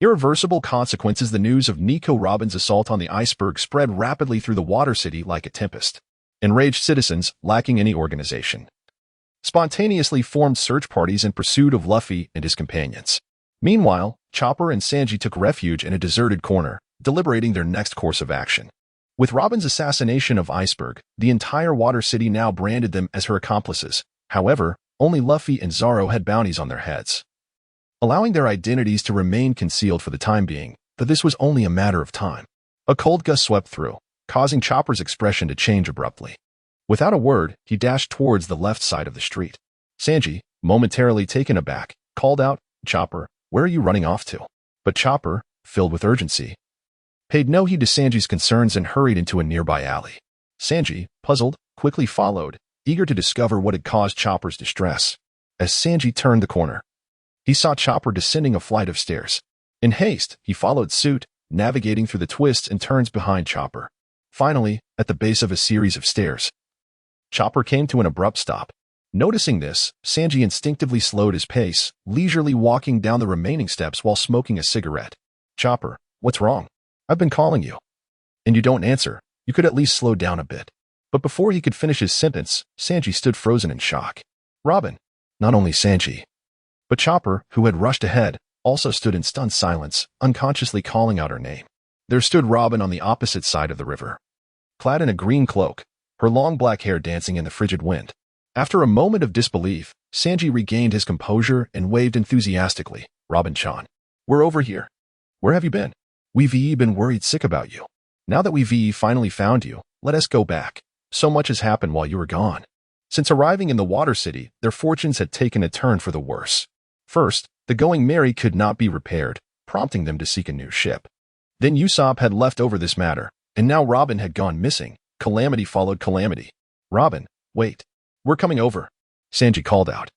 Irreversible consequences. The news of Nico Robin's assault on the iceberg spread rapidly through the water city like a tempest. Enraged citizens, lacking any organization, spontaneously formed search parties in pursuit of Luffy and his companions. Meanwhile, Chopper and Sanji took refuge in a deserted corner, deliberating their next course of action. With Robin's assassination of Iceberg, the entire water city now branded them as her accomplices. However, only Luffy and Zoro had bounties on their heads, allowing their identities to remain concealed for the time being, but this was only a matter of time. A cold gust swept through, causing Chopper's expression to change abruptly. Without a word, he dashed towards the left side of the street. Sanji, momentarily taken aback, called out, "Chopper, where are you running off to?" But Chopper, filled with urgency, paid no heed to Sanji's concerns and hurried into a nearby alley. Sanji, puzzled, quickly followed, eager to discover what had caused Chopper's distress. As Sanji turned the corner, he saw Chopper descending a flight of stairs. In haste, he followed suit, navigating through the twists and turns behind Chopper. Finally, at the base of a series of stairs, Chopper came to an abrupt stop. Noticing this, Sanji instinctively slowed his pace, leisurely walking down the remaining steps while smoking a cigarette. "Chopper, what's wrong? I've been calling you, and you don't answer. You could at least slow down a bit." But before he could finish his sentence, Sanji stood frozen in shock. Robin. Not only Sanji, but Chopper, who had rushed ahead, also stood in stunned silence, unconsciously calling out her name. There stood Robin on the opposite side of the river. clad in a green cloak, her long black hair dancing in the frigid wind. After a moment of disbelief, Sanji regained his composure and waved enthusiastically. Robin-chan, we're over here. Where have you been? We've been worried sick about you. Now that we've finally found you, let us go back. So much has happened while you were gone. Since arriving in the Water City, their fortunes had taken a turn for the worse. First, the Going Merry could not be repaired, prompting them to seek a new ship. Then Usopp had left over this matter, and now Robin had gone missing. Calamity followed calamity. Robin, wait. We're coming over, Sanji called out,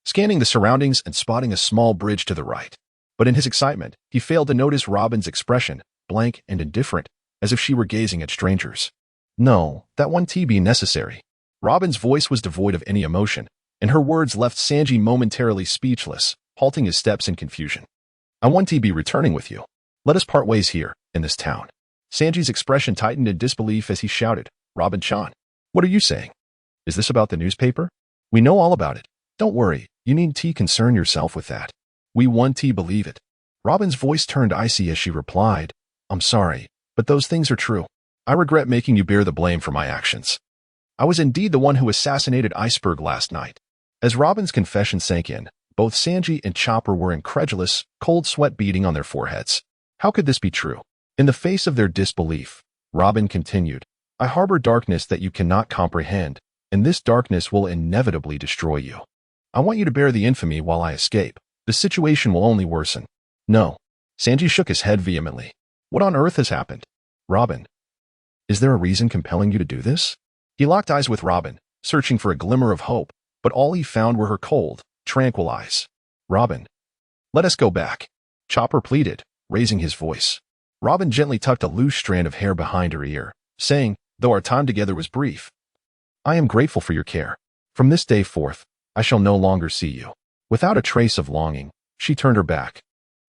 scanning the surroundings and spotting a small bridge to the right. But in his excitement, he failed to notice Robin's expression, blank and indifferent, as if she were gazing at strangers. No, that won't be necessary. Robin's voice was devoid of any emotion, and her words left Sanji momentarily speechless, halting his steps in confusion. I want to be returning with you. Let us part ways here, in this town. Sanji's expression tightened in disbelief as he shouted, Robin-chan, what are you saying? Is this about the newspaper? We know all about it. Don't worry, you need to concern yourself with that. We want to believe it. Robin's voice turned icy as she replied, I'm sorry, but those things are true. I regret making you bear the blame for my actions. I was indeed the one who assassinated Iceberg last night. As Robin's confession sank in, both Sanji and Chopper were incredulous, cold sweat beading on their foreheads. How could this be true? In the face of their disbelief, Robin continued, I harbor darkness that you cannot comprehend, and this darkness will inevitably destroy you. I want you to bear the infamy while I escape. The situation will only worsen. No. Sanji shook his head vehemently. What on earth has happened? Robin, is there a reason compelling you to do this? He locked eyes with Robin, searching for a glimmer of hope, but all he found were her cold, tranquil eyes. Robin, let us go back, Chopper pleaded, raising his voice. Robin gently tucked a loose strand of hair behind her ear, saying, though our time together was brief, I am grateful for your care. From this day forth, I shall no longer see you. Without a trace of longing, she turned her back,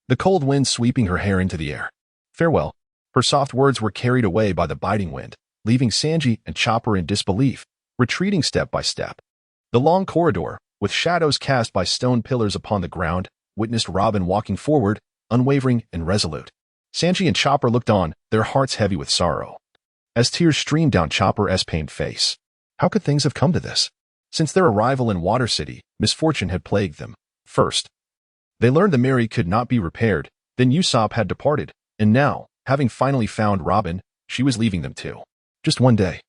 the cold wind sweeping her hair into the air. Farewell. Her soft words were carried away by the biting wind, leaving Sanji and Chopper in disbelief, retreating step by step. The long corridor, with shadows cast by stone pillars upon the ground, witnessed Robin walking forward, unwavering and resolute. Sanji and Chopper looked on, their hearts heavy with sorrow, as tears streamed down Chopper's pained face. How could things have come to this? Since their arrival in Water City, misfortune had plagued them. First, they learned the Merry could not be repaired, then Usopp had departed, and now, having finally found Robin, she was leaving them too. Just one day.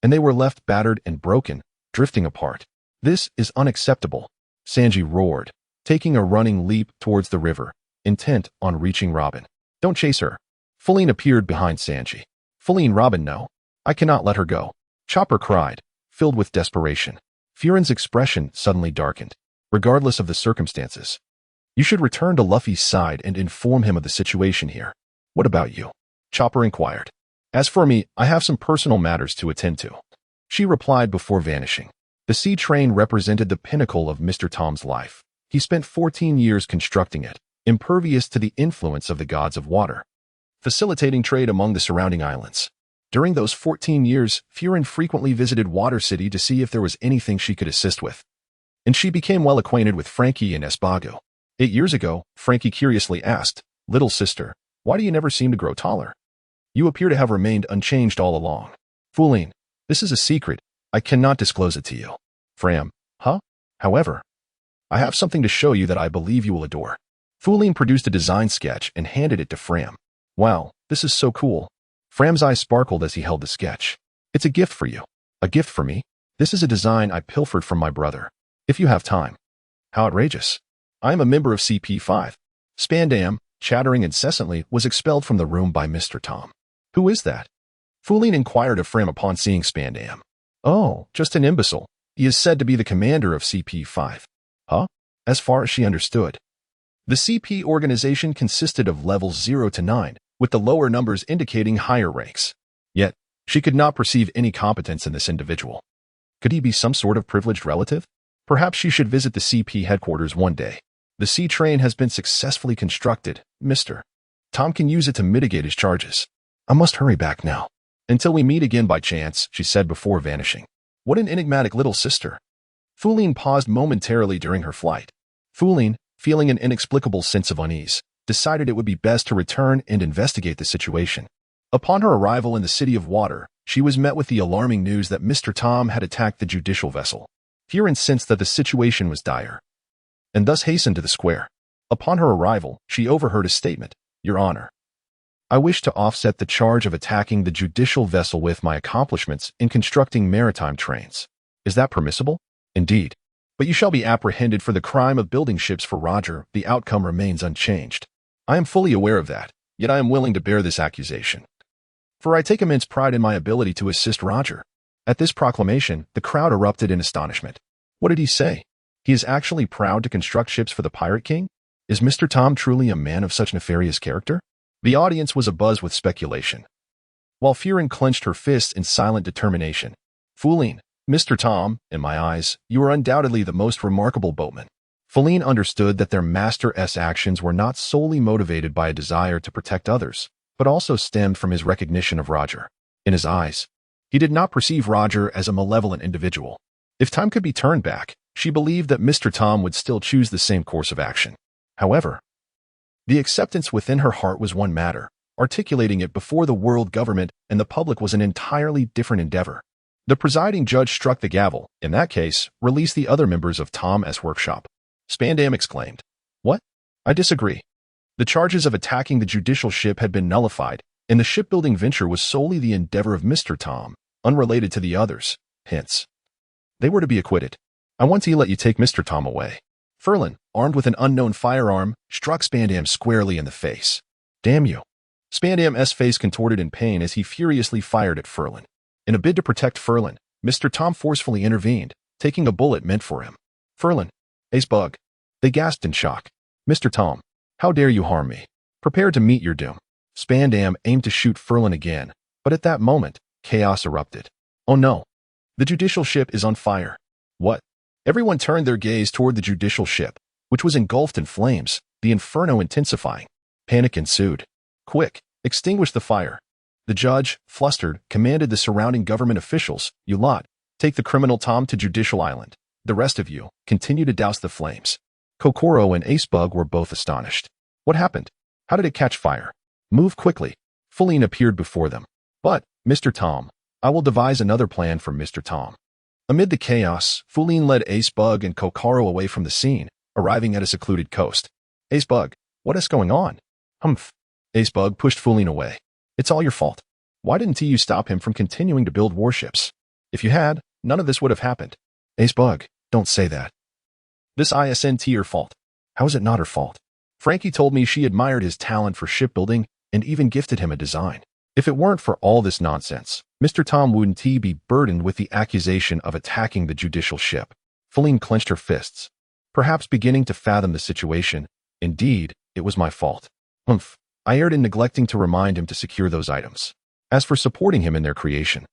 And they were left battered and broken, drifting apart. This is unacceptable, Sanji roared, taking a running leap towards the river, intent on reaching Robin. Don't chase her. Linlin appeared behind Sanji. Linlin, Robin, no. I cannot let her go. Chopper cried, filled with desperation. Furin's expression suddenly darkened. Regardless of the circumstances, you should return to Luffy's side and inform him of the situation here. What about you? Chopper inquired. As for me, I have some personal matters to attend to, she replied before vanishing. The sea train represented the pinnacle of Mr. Tom's life. He spent 14 years constructing it, impervious to the influence of the gods of water, facilitating trade among the surrounding islands. During those 14 years, Furin frequently visited Water City to see if there was anything she could assist with. And she became well acquainted with Frankie and Espago. 8 years ago, Frankie curiously asked, Little sister, why do you never seem to grow taller? You appear to have remained unchanged all along. Linlin, this is a secret. I cannot disclose it to you. Fram, huh? However, I have something to show you that I believe you will adore. Linlin produced a design sketch and handed it to Fram. Wow, this is so cool. Fram's eyes sparkled as he held the sketch. It's a gift for you. A gift for me? This is a design I pilfered from my brother. If you have time. How outrageous. I am a member of CP5. Spandam, chattering incessantly, was expelled from the room by Mr. Tom. Who is that? Linlin inquired of Fram upon seeing Spandam. Oh, just an imbecile. He is said to be the commander of CP5. Huh? As far as she understood. The CP organization consisted of levels 0 to 9, with the lower numbers indicating higher ranks. Yet, she could not perceive any competence in this individual. Could he be some sort of privileged relative? Perhaps she should visit the CP headquarters one day. The sea train has been successfully constructed, Mr. Tom can use it to mitigate his charges. I must hurry back now. Until we meet again by chance, she said before vanishing. What an enigmatic little sister. Linlin paused momentarily during her flight. Linlin, feeling an inexplicable sense of unease, decided it would be best to return and investigate the situation. Upon her arrival in the City of Water, she was met with the alarming news that Mr. Tom had attacked the judicial vessel. Fear sensed that the situation was dire, and thus hastened to the square. Upon her arrival, she overheard a statement, "Your Honor, I wish to offset the charge of attacking the judicial vessel with my accomplishments in constructing maritime trains. Is that permissible?" "Indeed. But you shall be apprehended for the crime of building ships for Roger. The outcome remains unchanged." "I am fully aware of that, yet I am willing to bear this accusation, for I take immense pride in my ability to assist Roger." At this proclamation, the crowd erupted in astonishment. What did he say? He is actually proud to construct ships for the Pirate King? Is Mr. Tom truly a man of such nefarious character? The audience was abuzz with speculation, while Fearin clenched her fists in silent determination. "Fooling, Mr. Tom, in my eyes, you are undoubtedly the most remarkable boatman." Feline understood that their master's actions were not solely motivated by a desire to protect others, but also stemmed from his recognition of Roger. In his eyes, he did not perceive Roger as a malevolent individual. If time could be turned back, she believed that Mr. Tom would still choose the same course of action. However, the acceptance within her heart was one matter. Articulating it before the world government and the public was an entirely different endeavor. The presiding judge struck the gavel. In that case, release the other members of Tom's workshop. Spandam exclaimed, "What? I disagree. The charges of attacking the judicial ship had been nullified, and the shipbuilding venture was solely the endeavor of Mr. Tom, unrelated to the others. Hence, they were to be acquitted. I want to let you take Mr. Tom away." Ferlin, armed with an unknown firearm, struck Spandam squarely in the face. "Damn you." Spandam's face contorted in pain as he furiously fired at Ferlin. In a bid to protect Ferlin, Mr. Tom forcefully intervened, taking a bullet meant for him. "Ferlin, Ace Bug." They gasped in shock. "Mr. Tom, how dare you harm me? Prepare to meet your doom." Spandam aimed to shoot Ferlin again, but at that moment, chaos erupted. "Oh no! The judicial ship is on fire." "What?" Everyone turned their gaze toward the judicial ship, which was engulfed in flames, the inferno intensifying. Panic ensued. "Quick, extinguish the fire." The judge, flustered, commanded the surrounding government officials, "You lot, take the criminal Tom to Judicial Island. The rest of you, continue to douse the flames." Kokoro and Acebug were both astonished. What happened? How did it catch fire? "Move quickly." Feline appeared before them. "But, Mr. Tom, I will devise another plan for Mr. Tom." Amid the chaos, Feline led Acebug and Kokoro away from the scene, arriving at a secluded coast. "Acebug, what is going on?" "Humph." Acebug pushed Feline away. "It's all your fault. Why didn't you stop him from continuing to build warships? If you had, none of this would have happened." "Acebug, don't say that. This isn't your fault." "How is it not her fault? Frankie told me she admired his talent for shipbuilding and even gifted him a design. If it weren't for all this nonsense, Mr. Tom wouldn't be burdened with the accusation of attacking the judicial ship." Feline clenched her fists, perhaps beginning to fathom the situation. "Indeed, it was my fault. Humph. I erred in neglecting to remind him to secure those items. As for supporting him in their creation,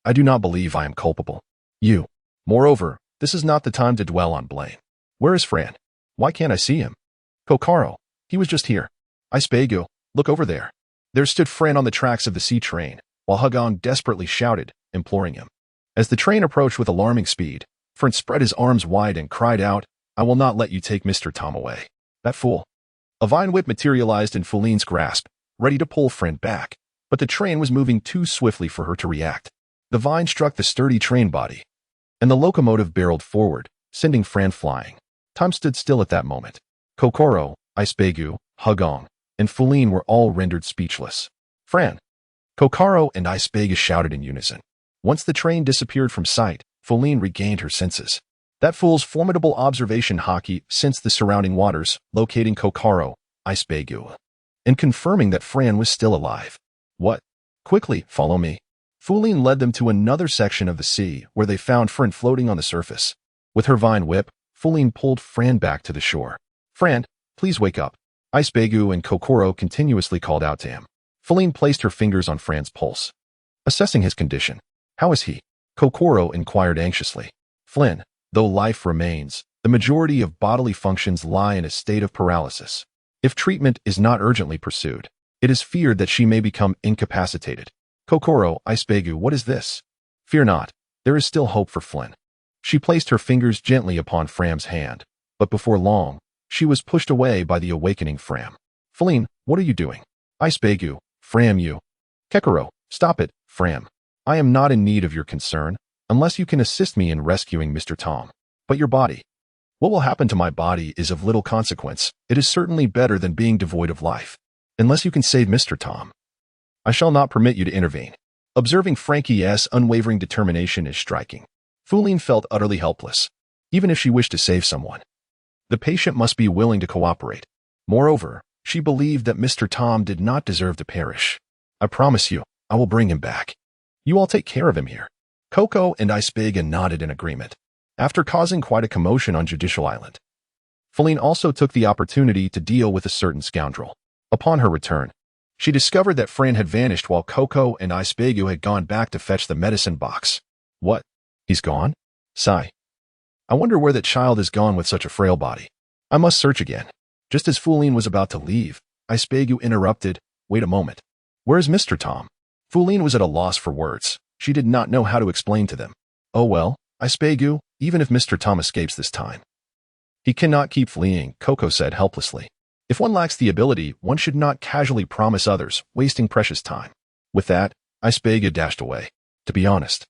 I do not believe I am culpable. Moreover, this is not the time to dwell on blame. Where is Fran? Why can't I see him?" "Kokoro, he was just here." "Icebegu, look over there." There stood Fran on the tracks of the sea train, while Hugon desperately shouted, imploring him. As the train approached with alarming speed, Fran spread his arms wide and cried out, "I will not let you take Mr. Tom away. That fool." A vine whip materialized in Feline's grasp, ready to pull Fran back, but the train was moving too swiftly for her to react. The vine struck the sturdy train body, and the locomotive barreled forward, sending Fran flying. Time stood still at that moment. Kokoro, Icebegu, Hugon, and Feline were all rendered speechless. "Fran!" Kokoro and Icebegu shouted in unison. Once the train disappeared from sight, Feline regained her senses. That fool's formidable observation hockey sensed the surrounding waters, locating Kokoro, Icebegu, and confirming that Fran was still alive. "What? Quickly, follow me." Feline led them to another section of the sea, where they found Fran floating on the surface. With her vine whip, Feline pulled Fran back to the shore. "Fran, please wake up." Icebegu and Kokoro continuously called out to him. Feline placed her fingers on Fran's pulse, assessing his condition. "How is he?" Kokoro inquired anxiously. "Flynn, though life remains, the majority of bodily functions lie in a state of paralysis. If treatment is not urgently pursued, it is feared that she may become incapacitated." "Kokoro, Icebegu, what is this?" "Fear not, there is still hope for Flynn." She placed her fingers gently upon Fram's hand, but before long, she was pushed away by the awakening Fram. "Feline, what are you doing?" "Icebegu, Fram you." "Kekaro, stop it, Fram." I am not in need of your concern, unless you can assist me in rescuing Mr. Tom. But your body. What will happen to my body is of little consequence. It is certainly better than being devoid of life. Unless you can save Mr. Tom, I shall not permit you to intervene. Observing Frankie's unwavering determination is striking. Fuline felt utterly helpless, even if she wished to save someone. The patient must be willing to cooperate. Moreover, she believed that Mr. Tom did not deserve to perish. I promise you, I will bring him back. You all take care of him here. Coco and Icebiga nodded in agreement. After causing quite a commotion on Judicial Island, Fuline also took the opportunity to deal with a certain scoundrel. Upon her return, she discovered that Fran had vanished while Coco and Icebiga had gone back to fetch the medicine box. What? He's gone? Sigh. I wonder where that child is gone with such a frail body. I must search again. Just as Fuline was about to leave, Icebiga interrupted. Wait a moment. Where is Mr. Tom? Fuline was at a loss for words. She did not know how to explain to them. Oh well, Icebiga, even if Mr. Tom escapes this time, he cannot keep fleeing, Coco said helplessly. If one lacks the ability, one should not casually promise others, wasting precious time. With that, Icebiga dashed away. To be honest,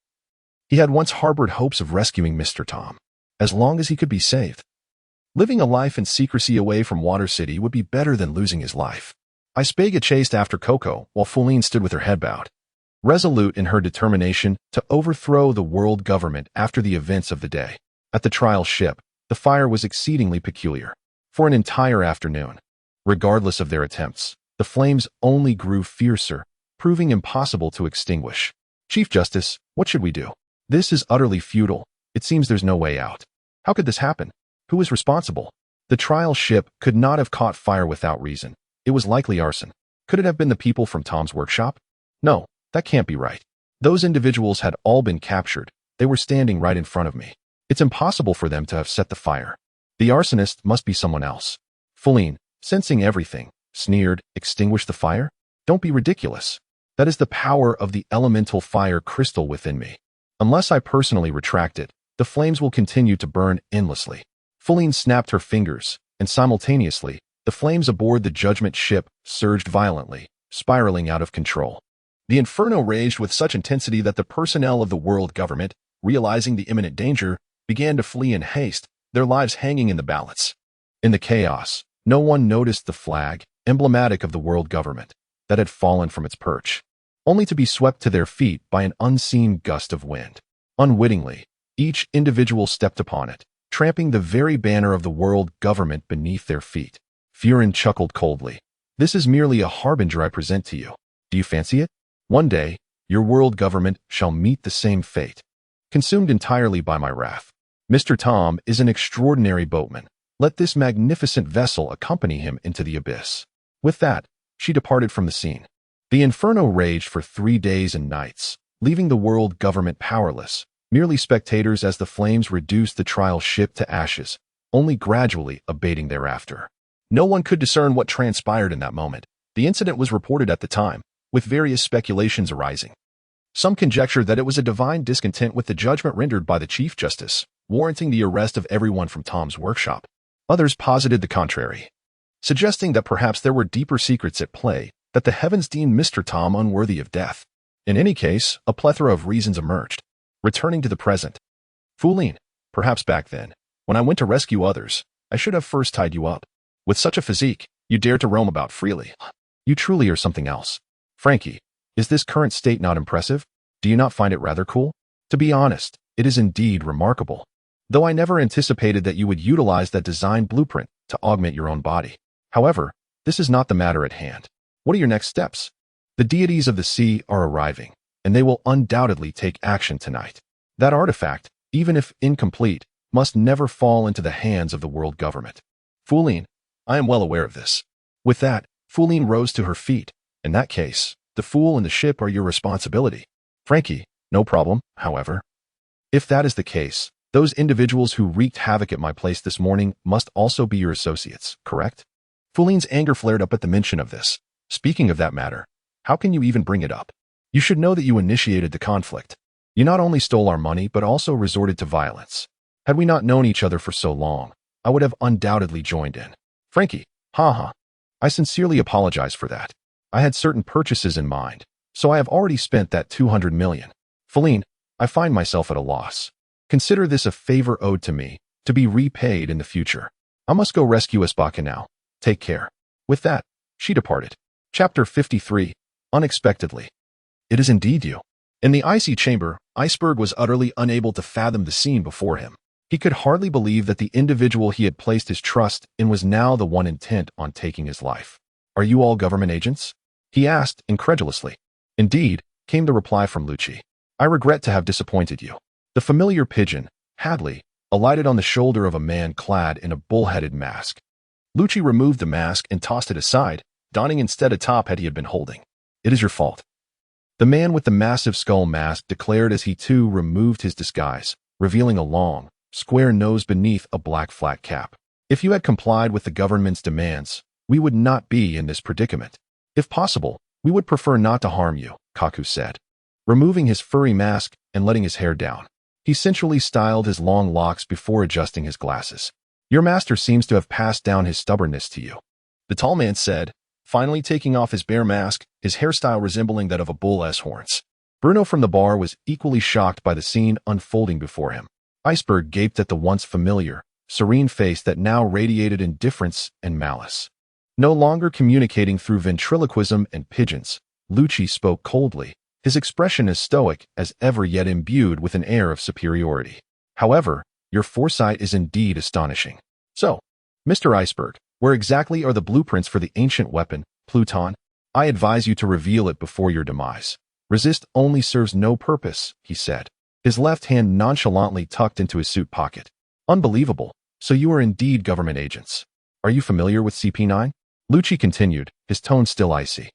he had once harbored hopes of rescuing Mr. Tom, as long as he could be saved. Living a life in secrecy away from Water City would be better than losing his life. Icebiga chased after Coco while Fuline stood with her head bowed, resolute in her determination to overthrow the world government after the events of the day. At the trial ship, the fire was exceedingly peculiar. For an entire afternoon, regardless of their attempts, the flames only grew fiercer, proving impossible to extinguish. Chief Justice, what should we do? This is utterly futile. It seems there's no way out. How could this happen? Who is responsible? The trial ship could not have caught fire without reason. It was likely arson. Could it have been the people from Tom's workshop? No, that can't be right. Those individuals had all been captured. They were standing right in front of me. It's impossible for them to have set the fire. The arsonist must be someone else. Fuline, sensing everything, sneered, extinguish the fire? Don't be ridiculous. That is the power of the elemental fire crystal within me. Unless I personally retract it, the flames will continue to burn endlessly. Fuline snapped her fingers, and simultaneously, the flames aboard the judgment ship surged violently, spiraling out of control. The inferno raged with such intensity that the personnel of the world government, realizing the imminent danger, began to flee in haste, their lives hanging in the balance. In the chaos, no one noticed the flag, emblematic of the world government, that had fallen from its perch, only to be swept to their feet by an unseen gust of wind. Unwittingly, each individual stepped upon it, tramping the very banner of the world government beneath their feet. Furin chuckled coldly. This is merely a harbinger I present to you. Do you fancy it? One day, your world government shall meet the same fate. Consumed entirely by my wrath. Mr. Tom is an extraordinary boatman. Let this magnificent vessel accompany him into the abyss. With that, she departed from the scene. The inferno raged for 3 days and nights, leaving the world government powerless, merely spectators as the flames reduced the trial ship to ashes, only gradually abating thereafter. No one could discern what transpired in that moment. The incident was reported at the time, with various speculations arising. Some conjectured that it was a divine discontent with the judgment rendered by the Chief Justice, warranting the arrest of everyone from Tom's workshop. Others posited the contrary, suggesting that perhaps there were deeper secrets at play, that the heavens deemed Mr. Tom unworthy of death. In any case, a plethora of reasons emerged. Returning to the present. Fuline, perhaps back then, when I went to rescue others, I should have first tied you up. With such a physique, you dare to roam about freely. You truly are something else. Frankie, is this current state not impressive? Do you not find it rather cool? To be honest, it is indeed remarkable. Though I never anticipated that you would utilize that design blueprint to augment your own body. However, this is not the matter at hand. What are your next steps? The deities of the sea are arriving, and they will undoubtedly take action tonight. That artifact, even if incomplete, must never fall into the hands of the world government. Fuline, I am well aware of this. With that, Fuline rose to her feet. In that case, the fool and the ship are your responsibility. Frankie, no problem, however. If that is the case, those individuals who wreaked havoc at my place this morning must also be your associates, correct? Fuline's anger flared up at the mention of this. Speaking of that matter, how can you even bring it up? You should know that you initiated the conflict. You not only stole our money, but also resorted to violence. Had we not known each other for so long, I would have undoubtedly joined in. Frankie, haha. I sincerely apologize for that. I had certain purchases in mind, so I have already spent that 200 million. Feline, I find myself at a loss. Consider this a favor owed to me, to be repaid in the future. I must go rescue Isbaka now. Take care. With that, she departed. Chapter 53. Unexpectedly. It is indeed you. In the icy chamber, Iceberg was utterly unable to fathom the scene before him. He could hardly believe that the individual he had placed his trust in was now the one intent on taking his life. Are you all government agents? He asked incredulously. Indeed, came the reply from Lucci. I regret to have disappointed you. The familiar pigeon, Hadley, alighted on the shoulder of a man clad in a bull-headed mask. Lucci removed the mask and tossed it aside, donning instead a top hat he had been holding. It is your fault. The man with the massive skull mask declared as he too removed his disguise, revealing a long, square nose beneath a black flat cap. If you had complied with the government's demands, we would not be in this predicament. If possible, we would prefer not to harm you, Kaku said. Removing his furry mask and letting his hair down, he sensually styled his long locks before adjusting his glasses. Your master seems to have passed down his stubbornness to you, the tall man said, finally taking off his bare mask, his hairstyle resembling that of a bull's horns. Bruno from the bar was equally shocked by the scene unfolding before him. Iceberg gaped at the once familiar, serene face that now radiated indifference and malice. No longer communicating through ventriloquism and pigeons, Lucci spoke coldly, his expression as stoic as ever yet imbued with an air of superiority. However, your foresight is indeed astonishing. So, Mr. Iceberg, where exactly are the blueprints for the ancient weapon, Pluton? I advise you to reveal it before your demise. Resist only serves no purpose, he said, his left hand nonchalantly tucked into his suit pocket. Unbelievable. So you are indeed government agents. Are you familiar with CP9? Lucci continued, his tone still icy.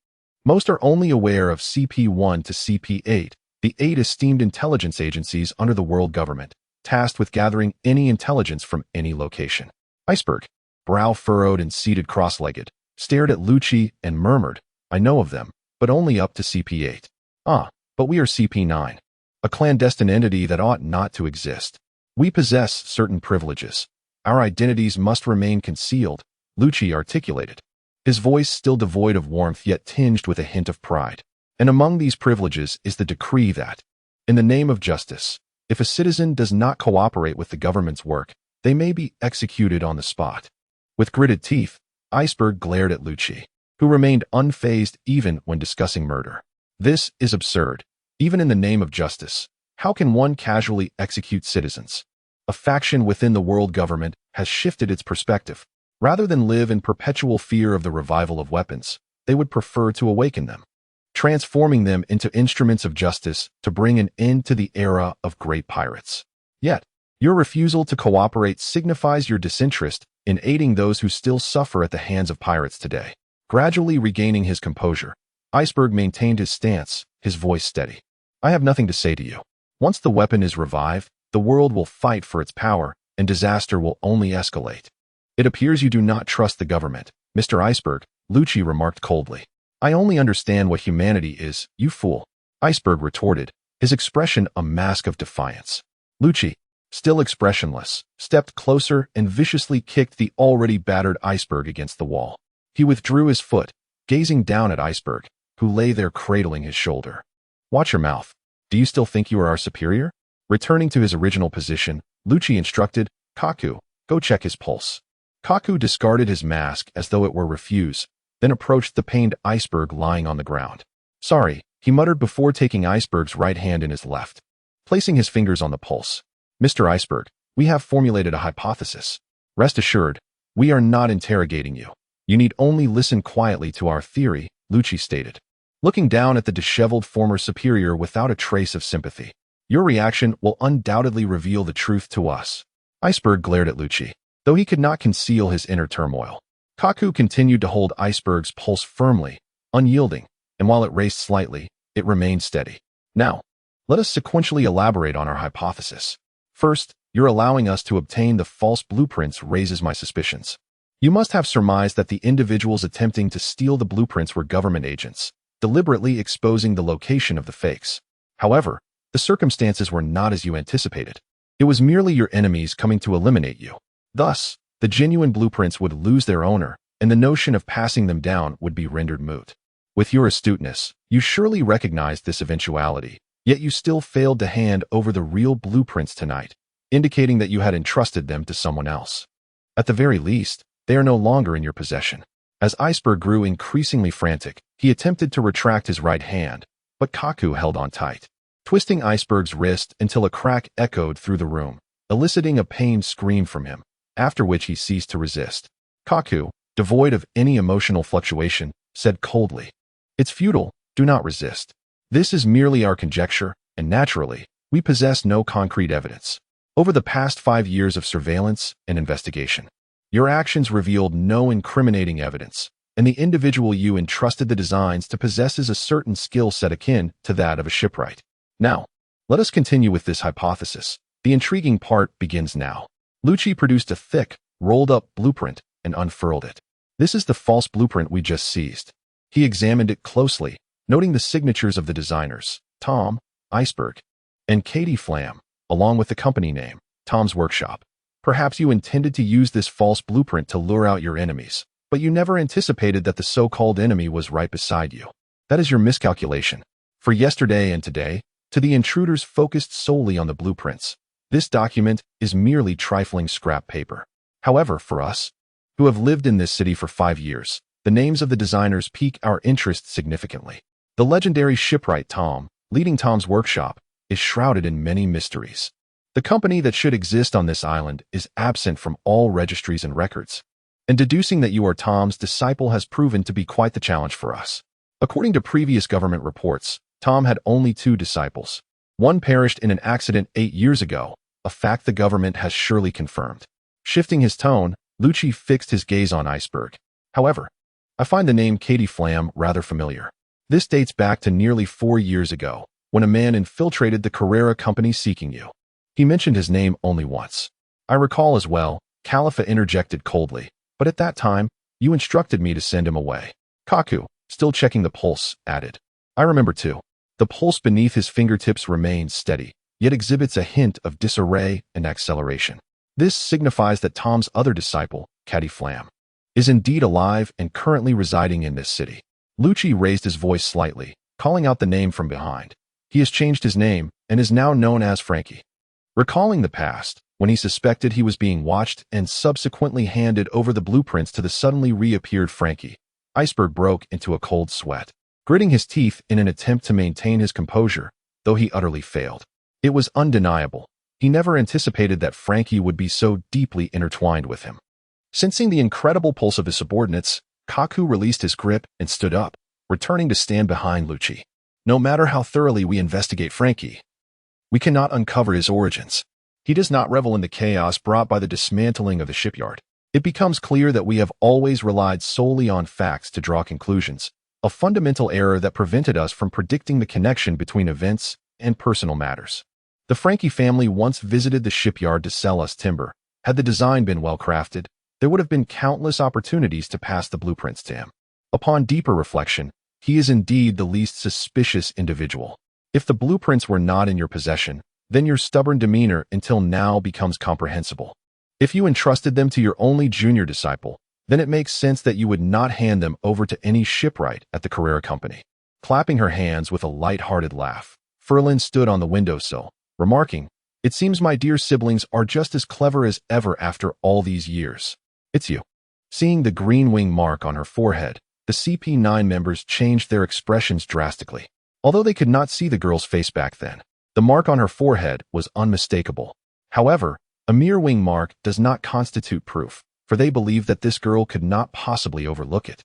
Most are only aware of CP1 to CP8, the 8 esteemed intelligence agencies under the world government, tasked with gathering any intelligence from any location. Iceberg, brow furrowed and seated cross-legged, stared at Lucci and murmured, I know of them, but only up to CP8. Ah, but we are CP9, a clandestine entity that ought not to exist. We possess certain privileges. Our identities must remain concealed, Lucci articulated, his voice still devoid of warmth yet tinged with a hint of pride. And among these privileges is the decree that, in the name of justice, if a citizen does not cooperate with the government's work, they may be executed on the spot. With gritted teeth, Iceberg glared at Lucci, who remained unfazed even when discussing murder. This is absurd. Even in the name of justice, how can one casually execute citizens? A faction within the world government has shifted its perspective. Rather than live in perpetual fear of the revival of weapons, they would prefer to awaken them, transforming them into instruments of justice to bring an end to the era of great pirates. Yet, your refusal to cooperate signifies your disinterest in aiding those who still suffer at the hands of pirates today. Gradually regaining his composure, Iceberg maintained his stance, his voice steady. I have nothing to say to you. Once the weapon is revived, the world will fight for its power, and disaster will only escalate. It appears you do not trust the government, Mr. Iceberg, Lucci remarked coldly. I only understand what humanity is, you fool. Iceberg retorted, his expression a mask of defiance. Lucci, still expressionless, stepped closer and viciously kicked the already battered Iceberg against the wall. He withdrew his foot, gazing down at Iceberg, who lay there cradling his shoulder. Watch your mouth. Do you still think you are our superior? Returning to his original position, Lucci instructed, Kaku, go check his pulse. Kaku discarded his mask as though it were refuse, then approached the pained Iceberg lying on the ground. Sorry, he muttered before taking Iceberg's right hand in his left. Placing his fingers on the pulse. Mr. Iceberg, we have formulated a hypothesis. Rest assured, we are not interrogating you. You need only listen quietly to our theory, Lucci stated, looking down at the disheveled former superior without a trace of sympathy. Your reaction will undoubtedly reveal the truth to us. Iceberg glared at Lucci, though he could not conceal his inner turmoil. Kaku continued to hold Iceberg's pulse firmly, unyielding, and while it raced slightly, it remained steady. Now, let us sequentially elaborate on our hypothesis. First, your allowing us to obtain the false blueprints raises my suspicions. You must have surmised that the individuals attempting to steal the blueprints were government agents, deliberately exposing the location of the fakes. However, the circumstances were not as you anticipated. It was merely your enemies coming to eliminate you. Thus, the genuine blueprints would lose their owner, and the notion of passing them down would be rendered moot. With your astuteness, you surely recognized this eventuality, Yet you still failed to hand over the real blueprints tonight, indicating that you had entrusted them to someone else. At the very least, they are no longer in your possession. As Iceberg grew increasingly frantic, he attempted to retract his right hand, but Kaku held on tight, twisting Iceberg's wrist until a crack echoed through the room, eliciting a pained scream from him, after which he ceased to resist. Kaku, devoid of any emotional fluctuation, said coldly, "It's futile, do not resist. This is merely our conjecture, and naturally, we possess no concrete evidence. Over the past 5 years of surveillance and investigation, your actions revealed no incriminating evidence, and the individual you entrusted the designs to possesses a certain skill set akin to that of a shipwright. Now, let us continue with this hypothesis. The intriguing part begins now." Lucci produced a thick, rolled-up blueprint and unfurled it. "This is the false blueprint we just seized." He examined it closely, noting the signatures of the designers, Tom, Iceberg, and Katie Flam, along with the company name, Tom's Workshop. "Perhaps you intended to use this false blueprint to lure out your enemies, but you never anticipated that the so-called enemy was right beside you. That is your miscalculation. For yesterday and today, to the intruders focused solely on the blueprints, this document is merely trifling scrap paper. However, for us, who have lived in this city for 5 years, the names of the designers pique our interest significantly. The legendary shipwright Tom, leading Tom's Workshop, is shrouded in many mysteries. The company that should exist on this island is absent from all registries and records, and deducing that you are Tom's disciple has proven to be quite the challenge for us. According to previous government reports, Tom had only 2 disciples. One perished in an accident 8 years ago, a fact the government has surely confirmed." Shifting his tone, Lucci fixed his gaze on Iceberg. "However, I find the name Katie Flam rather familiar. This dates back to nearly 4 years ago, when a man infiltrated the Carrera company seeking you. He mentioned his name only once. I recall as well," Khalifa interjected coldly, "but at that time, you instructed me to send him away." Kaku, still checking the pulse, added, "I remember too." The pulse beneath his fingertips remains steady, yet exhibits a hint of disarray and acceleration. This signifies that Tom's other disciple, Katie Flam, is indeed alive and currently residing in this city. Lucci raised his voice slightly, calling out the name from behind. "He has changed his name and is now known as Frankie." Recalling the past, when he suspected he was being watched and subsequently handed over the blueprints to the suddenly reappeared Frankie, Iceberg broke into a cold sweat, gritting his teeth in an attempt to maintain his composure, though he utterly failed. It was undeniable. He never anticipated that Frankie would be so deeply intertwined with him. Sensing the incredible pulse of his subordinates, Kaku released his grip and stood up, returning to stand behind Lucci. "No matter how thoroughly we investigate Frankie, we cannot uncover his origins. He does not revel in the chaos brought by the dismantling of the shipyard. It becomes clear that we have always relied solely on facts to draw conclusions, a fundamental error that prevented us from predicting the connection between events and personal matters. The Frankie family once visited the shipyard to sell us timber. Had the design been well crafted, there would have been countless opportunities to pass the blueprints to him. Upon deeper reflection, he is indeed the least suspicious individual. If the blueprints were not in your possession, then your stubborn demeanor until now becomes comprehensible. If you entrusted them to your only junior disciple, then it makes sense that you would not hand them over to any shipwright at the Carrera Company." Clapping her hands with a light-hearted laugh, Ferlin stood on the windowsill, remarking, "It seems my dear siblings are just as clever as ever after all these years. It's you." Seeing the green wing mark on her forehead, the CP9 members changed their expressions drastically. Although they could not see the girl's face back then, the mark on her forehead was unmistakable. However, a mere wing mark does not constitute proof, for they believed that this girl could not possibly overlook it.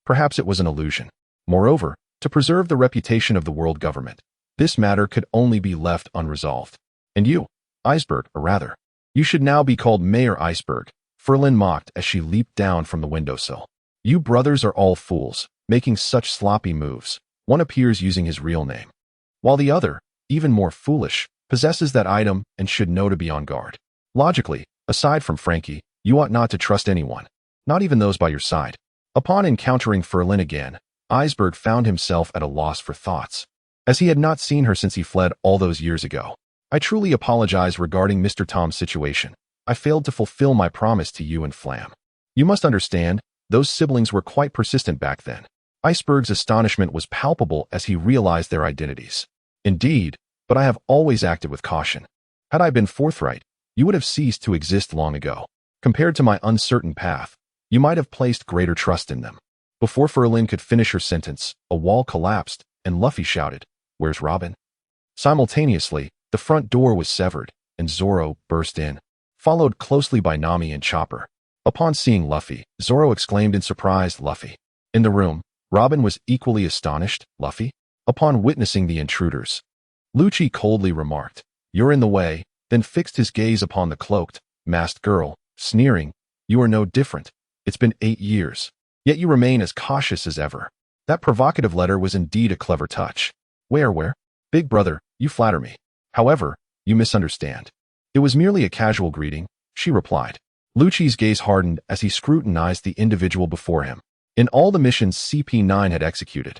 Perhaps it was an illusion. Moreover, to preserve the reputation of the world government, this matter could only be left unresolved. "And you, Iceberg, or rather, you should now be called Mayor Iceberg," Ferlin mocked as she leaped down from the windowsill. "You brothers are all fools, making such sloppy moves. One appears using his real name, while the other, even more foolish, possesses that item and should know to be on guard. Logically, aside from Frankie, you ought not to trust anyone, not even those by your side." Upon encountering Ferlin again, Iceberg found himself at a loss for thoughts, as he had not seen her since he fled all those years ago. "I truly apologize regarding Mr. Tom's situation. I failed to fulfill my promise to you and Flam. You must understand, those siblings were quite persistent back then." Iceberg's astonishment was palpable as he realized their identities. Indeed, but I have always acted with caution. Had I been forthright, you would have ceased to exist long ago. Compared to my uncertain path, you might have placed greater trust in them." Before Linlin could finish her sentence, a wall collapsed, and Luffy shouted, "Where's Robin?" Simultaneously, the front door was severed, and Zoro burst in, followed closely by Nami and Chopper. Upon seeing Luffy, Zoro exclaimed in surprise, "Luffy." In the room, Robin was equally astonished. "Luffy?" Upon witnessing the intruders, Lucci coldly remarked, "You're in the way," then fixed his gaze upon the cloaked, masked girl, sneering, "You are no different. It's been 8 years. Yet you remain as cautious as ever." That provocative letter was indeed a clever touch. Where? "Big brother, you flatter me. However, you misunderstand. It was merely a casual greeting," she replied. Lucci's gaze hardened as he scrutinized the individual before him. In all the missions CP9 had executed,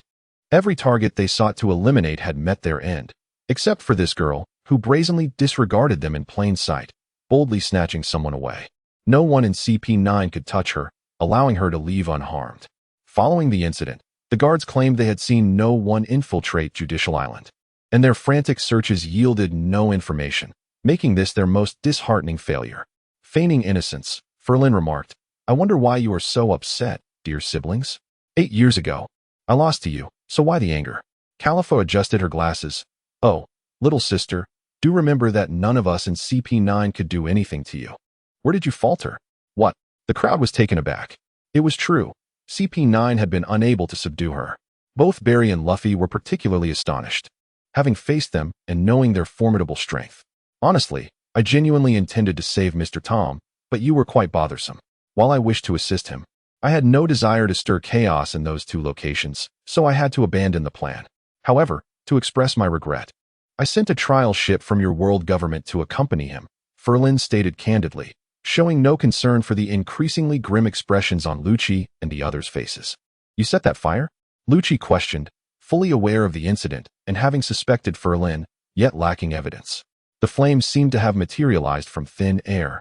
every target they sought to eliminate had met their end, except for this girl, who brazenly disregarded them in plain sight, boldly snatching someone away. No one in CP9 could touch her, allowing her to leave unharmed. Following the incident, the guards claimed they had seen no one infiltrate Judicial Island, and their frantic searches yielded no information, making this their most disheartening failure. Feigning innocence, Linlin remarked, "I wonder why you are so upset, dear siblings? 8 years ago, I lost to you, so why the anger?" Califa adjusted her glasses. "Oh, little sister, do remember that none of us in CP9 could do anything to you. Where did you falter?" "What?" The crowd was taken aback. It was true. CP9 had been unable to subdue her. Both Barry and Luffy were particularly astonished, having faced them and knowing their formidable strength. "Honestly, I genuinely intended to save Mr. Tom, but you were quite bothersome. While I wished to assist him, I had no desire to stir chaos in those 2 locations, so I had to abandon the plan. However, to express my regret, I sent a trial ship from your world government to accompany him," Linlin stated candidly, showing no concern for the increasingly grim expressions on Lucci and the others' faces. "You set that fire?" Lucci questioned, fully aware of the incident and having suspected Linlin, yet lacking evidence. The flames seemed to have materialized from thin air,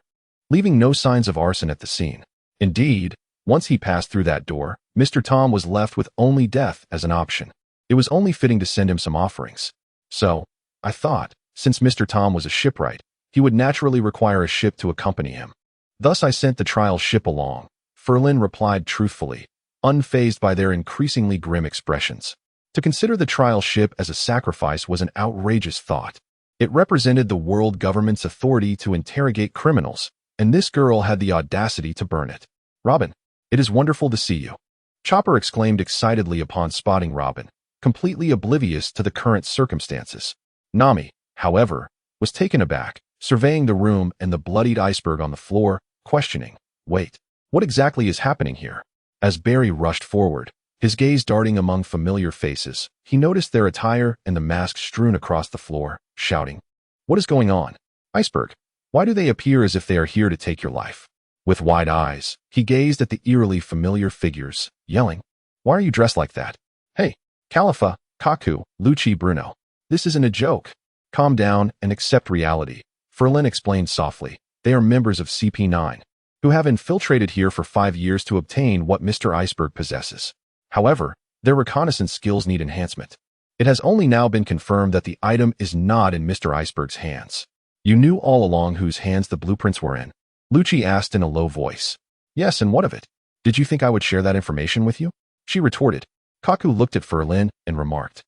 leaving no signs of arson at the scene. Indeed, once he passed through that door, Mr. Tom was left with only death as an option. It was only fitting to send him some offerings. "So, I thought, since Mr. Tom was a shipwright, he would naturally require a ship to accompany him. Thus I sent the trial ship along," Linlin replied truthfully, unfazed by their increasingly grim expressions. To consider the trial ship as a sacrifice was an outrageous thought. It represented the world government's authority to interrogate criminals, and this girl had the audacity to burn it. "Robin, it is wonderful to see you," Chopper exclaimed excitedly upon spotting Robin, completely oblivious to the current circumstances. Nami, however, was taken aback, surveying the room and the bloodied iceberg on the floor, questioning, "Wait, what exactly is happening here?" As Barry rushed forward, his gaze darting among familiar faces, he noticed their attire and the masks strewn across the floor, shouting, "What is going on? Iceberg, why do they appear as if they are here to take your life?" With wide eyes, he gazed at the eerily familiar figures, yelling, "Why are you dressed like that? Hey, Califa, Kaku, Lucci, Bruno. This isn't a joke. Calm down and accept reality," Linlin explained softly. "They are members of CP9, who have infiltrated here for 5 years to obtain what Mr. Iceberg possesses. However, their reconnaissance skills need enhancement. It has only now been confirmed that the item is not in Mr. Iceberg's hands." "You knew all along whose hands the blueprints were in?" Lucci asked in a low voice. "Yes, and what of it? Did you think I would share that information with you?" she retorted. Kaku looked at Linlin and remarked,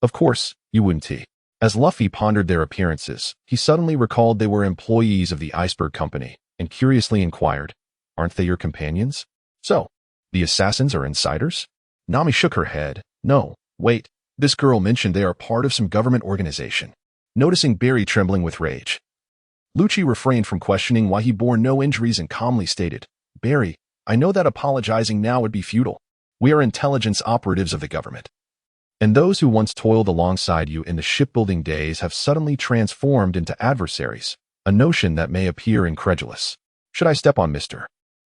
"Of course, you wouldn't." As Luffy pondered their appearances, he suddenly recalled they were employees of the Iceberg Company and curiously inquired, "Aren't they your companions?" "So, the assassins are insiders?" Nami shook her head. "No, wait, this girl mentioned they are part of some government organization." Noticing Barry trembling with rage, Lucci refrained from questioning why he bore no injuries and calmly stated, "Barry, I know that apologizing now would be futile. We are intelligence operatives of the government. And those who once toiled alongside you in the shipbuilding days have suddenly transformed into adversaries, a notion that may appear incredulous. Should I step on Mr.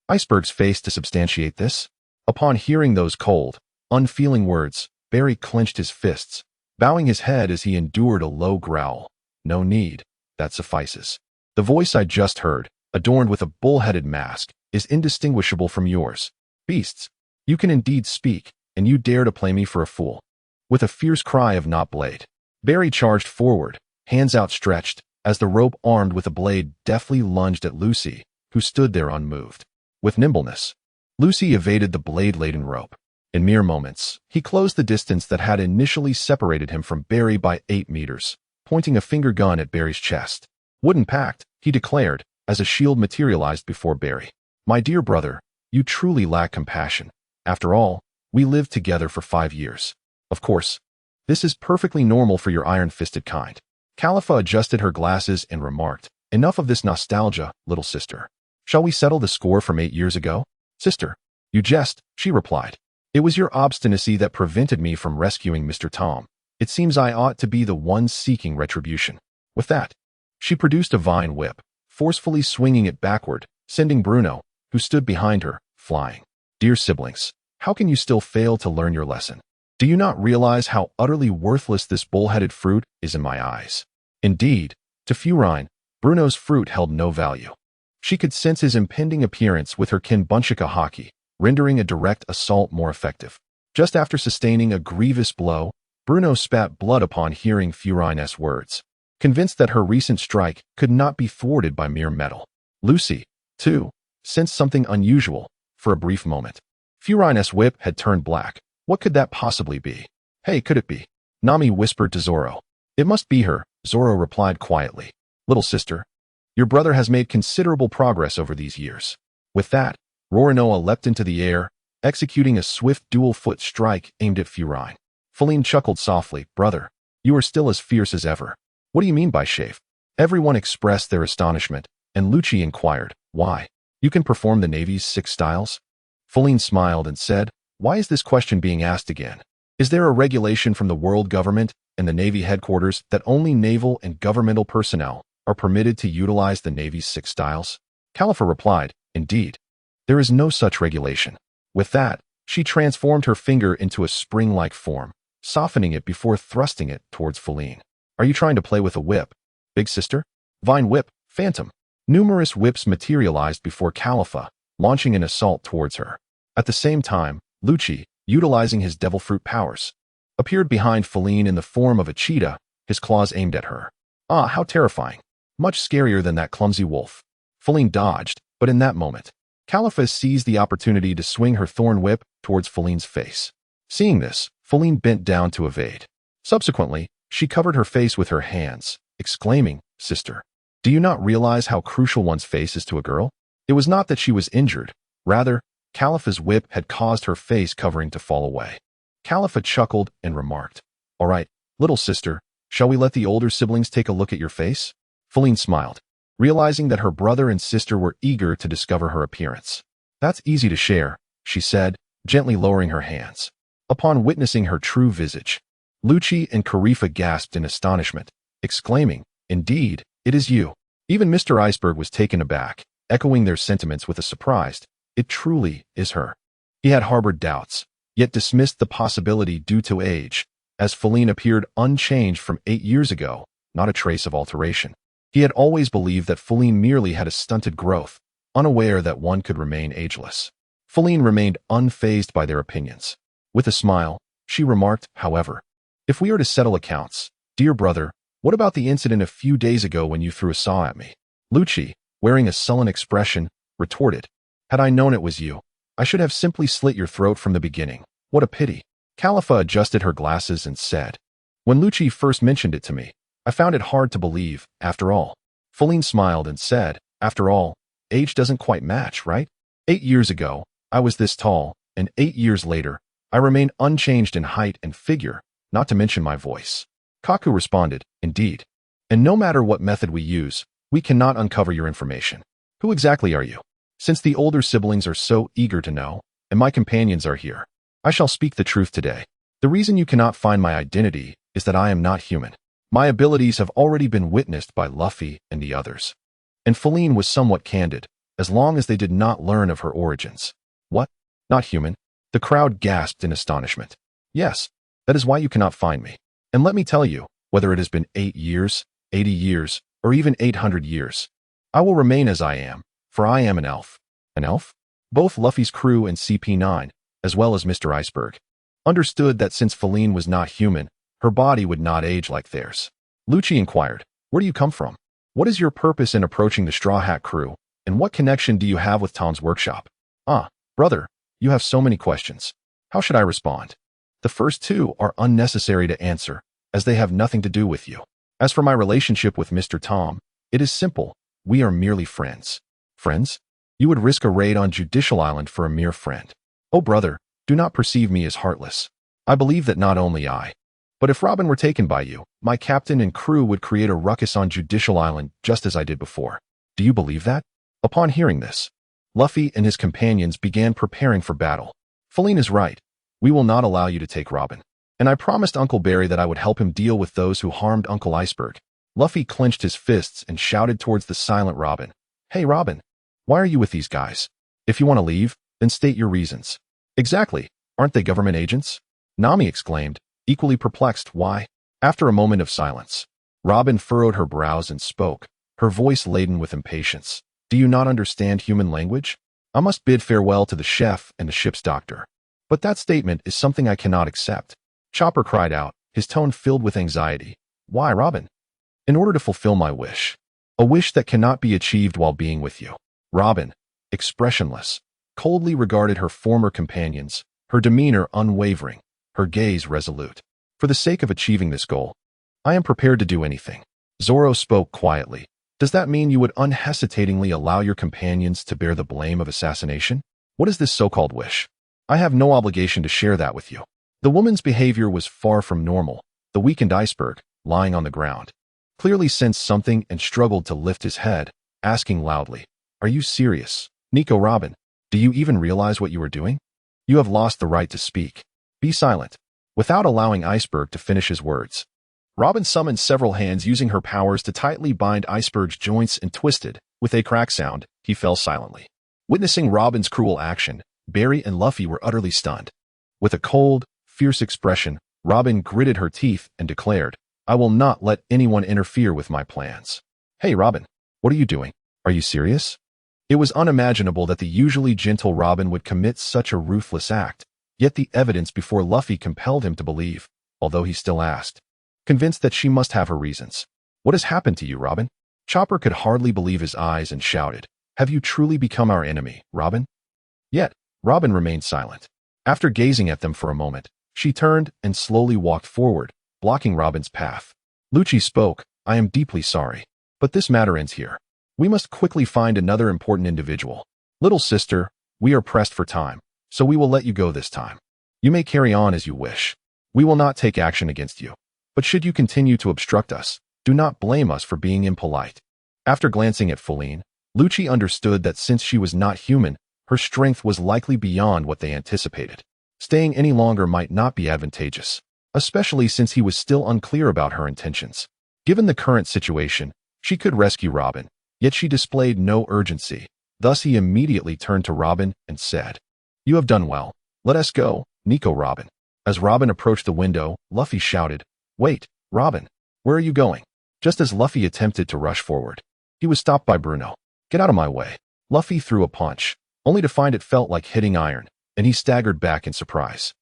Iceberg's face to substantiate this?" Upon hearing those cold, unfeeling words, Barry clenched his fists, bowing his head as he endured a low growl. "No need, that suffices. The voice I just heard, adorned with a bull-headed mask, is indistinguishable from yours. Beasts, you can indeed speak, and you dare to play me for a fool." With a fierce cry of "Not Blade," Barry charged forward, hands outstretched, as the rope armed with a blade deftly lunged at Lucy, who stood there unmoved. With nimbleness, Lucy evaded the blade-laden rope. In mere moments, he closed the distance that had initially separated him from Barry by 8 meters, pointing a finger gun at Barry's chest. "Wooden pact," he declared, as a shield materialized before Barry. "My dear brother, you truly lack compassion. After all, we lived together for 5 years. Of course, this is perfectly normal for your iron-fisted kind." Khalifa adjusted her glasses and remarked, "Enough of this nostalgia, little sister. Shall we settle the score from 8 years ago?" "Sister, you jest," she replied. "It was your obstinacy that prevented me from rescuing Mr. Tom. It seems I ought to be the one seeking retribution." With that, she produced a vine whip, forcefully swinging it backward, sending Bruno, who stood behind her, flying. "Dear siblings, how can you still fail to learn your lesson? Do you not realize how utterly worthless this bull-headed fruit is in my eyes?" Indeed, to Furine, Bruno's fruit held no value. She could sense his impending appearance with her Kinbunchika haki, rendering a direct assault more effective. Just after sustaining a grievous blow, Bruno spat blood upon hearing Furine's words, convinced that her recent strike could not be thwarted by mere metal. Lucy, too, sensed something unusual for a brief moment. Furine's whip had turned black. What could that possibly be? "Hey, could it be?" Nami whispered to Zoro. "It must be her," Zoro replied quietly. "Little sister, your brother has made considerable progress over these years." With that, Roronoa leapt into the air, executing a swift dual-foot strike aimed at Furine. Feline chuckled softly. "Brother, you are still as fierce as ever." "What do you mean by chafe?" Everyone expressed their astonishment, and Lucci inquired, "Why? You can perform the Navy's 6 styles?" Feline smiled and said, "Why is this question being asked again? Is there a regulation from the world government and the Navy headquarters that only naval and governmental personnel are permitted to utilize the Navy's 6 styles?" Khalifa replied, "Indeed, there is no such regulation." With that, she transformed her finger into a spring-like form, softening it before thrusting it towards Feline. "Are you trying to play with a whip, big sister?" Vine whip, phantom. Numerous whips materialized before Khalifa, launching an assault towards her. At the same time, Lucci, utilizing his devil fruit powers, appeared behind Feline in the form of a cheetah, his claws aimed at her. Ah, how terrifying. Much scarier than that clumsy wolf. Feline dodged, but in that moment, Khalifa seized the opportunity to swing her thorn whip towards Feline's face. Seeing this, Feline bent down to evade. Subsequently, she covered her face with her hands, exclaiming, "Sister, do you not realize how crucial one's face is to a girl?" It was not that she was injured. Rather, Khalifa's whip had caused her face covering to fall away. Khalifa chuckled and remarked, "All right, little sister, shall we let the older siblings take a look at your face?" Feline smiled, realizing that her brother and sister were eager to discover her appearance. "That's easy to share," she said, gently lowering her hands. Upon witnessing her true visage, Lucci and Karifa gasped in astonishment, exclaiming, "Indeed, it is you." Even Mr. Iceberg was taken aback, echoing their sentiments with a surprised, "It truly is her." He had harbored doubts, yet dismissed the possibility due to age, as Feline appeared unchanged from 8 years ago, not a trace of alteration. He had always believed that Feline merely had a stunted growth, unaware that one could remain ageless. Feline remained unfazed by their opinions. With a smile, she remarked, however, "If we are to settle accounts, dear brother, what about the incident a few days ago when you threw a saw at me?" Lucci, wearing a sullen expression, retorted, "Had I known it was you, I should have simply slit your throat from the beginning. What a pity." Khalifa adjusted her glasses and said, "When Lucci first mentioned it to me, I found it hard to believe, after all." Feline smiled and said, "After all, age doesn't quite match, right? 8 years ago, I was this tall, and 8 years later, I remain unchanged in height and figure, not to mention my voice." Kaku responded, "Indeed. And no matter what method we use, we cannot uncover your information. Who exactly are you? Since the older siblings are so eager to know, and my companions are here, I shall speak the truth today. The reason you cannot find my identity is that I am not human. My abilities have already been witnessed by Luffy and the others." And Feline was somewhat candid, as long as they did not learn of her origins. "What? Not human?" The crowd gasped in astonishment. "Yes, that is why you cannot find me. And let me tell you, whether it has been 8 years, 80 years, or even 800 years, I will remain as I am, for I am an elf." An elf? Both Luffy's crew and CP9, as well as Mr. Iceberg, understood that since Feline was not human, her body would not age like theirs. Lucci inquired. Where do you come from? What is your purpose in approaching the Straw Hat crew, and what connection do you have with Tom's workshop? Ah, brother, you have so many questions. How should I respond? The first two are unnecessary to answer, as they have nothing to do with you. As for my relationship with Mr. Tom, it is simple. We are merely friends. Friends? You would risk a raid on Judicial Island for a mere friend. Oh, brother, do not perceive me as heartless. I believe that not only I, but if Robin were taken by you, my captain and crew would create a ruckus on Judicial Island just as I did before. Do you believe that? Upon hearing this, Luffy and his companions began preparing for battle. Feline is right. We will not allow you to take Robin. And I promised Uncle Barry that I would help him deal with those who harmed Uncle Iceberg. Luffy clenched his fists and shouted towards the silent Robin. Hey, Robin, why are you with these guys? If you want to leave, then state your reasons. Exactly. Aren't they government agents? Nami exclaimed, equally perplexed. Why? After a moment of silence, Robin furrowed her brows and spoke, her voice laden with impatience. Do you not understand human language? I must bid farewell to the chef and the ship's doctor. But that statement is something I cannot accept. Chopper cried out, his tone filled with anxiety. Why, Robin? In order to fulfill my wish. A wish that cannot be achieved while being with you. Robin, expressionless, coldly regarded her former companions, her demeanor unwavering, her gaze resolute. For the sake of achieving this goal, I am prepared to do anything. Zoro spoke quietly. Does that mean you would unhesitatingly allow your companions to bear the blame of assassination? What is this so-called wish? I have no obligation to share that with you. The woman's behavior was far from normal. The weakened Iceberg, lying on the ground, clearly sensed something and struggled to lift his head, asking loudly, Are you serious? Nico Robin, do you even realize what you are doing? You have lost the right to speak. Be silent. Without allowing Iceberg to finish his words, Robin summoned several hands using her powers to tightly bind Iceberg's joints and twisted. With a crack sound, he fell silently. Witnessing Robin's cruel action, Barry and Luffy were utterly stunned. With a cold, fierce expression, Robin gritted her teeth and declared, I will not let anyone interfere with my plans. Hey, Robin, what are you doing? Are you serious? It was unimaginable that the usually gentle Robin would commit such a ruthless act, yet the evidence before Luffy compelled him to believe, although he still asked, convinced that she must have her reasons. What has happened to you, Robin? Chopper could hardly believe his eyes and shouted, Have you truly become our enemy, Robin? Yet, Robin remained silent. After gazing at them for a moment, she turned and slowly walked forward, blocking Robin's path. Lucci spoke, I am deeply sorry, but this matter ends here. We must quickly find another important individual. Little sister, we are pressed for time, so we will let you go this time. You may carry on as you wish. We will not take action against you. But should you continue to obstruct us, do not blame us for being impolite. After glancing at Feline, Lucci understood that since she was not human, her strength was likely beyond what they anticipated. Staying any longer might not be advantageous, especially since he was still unclear about her intentions. Given the current situation, she could rescue Robin, yet she displayed no urgency. Thus he immediately turned to Robin and said, You have done well. Let us go, Nico Robin. As Robin approached the window, Luffy shouted, Wait, Robin, where are you going? Just as Luffy attempted to rush forward, he was stopped by Bruno. Get out of my way. Luffy threw a punch, only to find it felt like hitting iron, and he staggered back in surprise.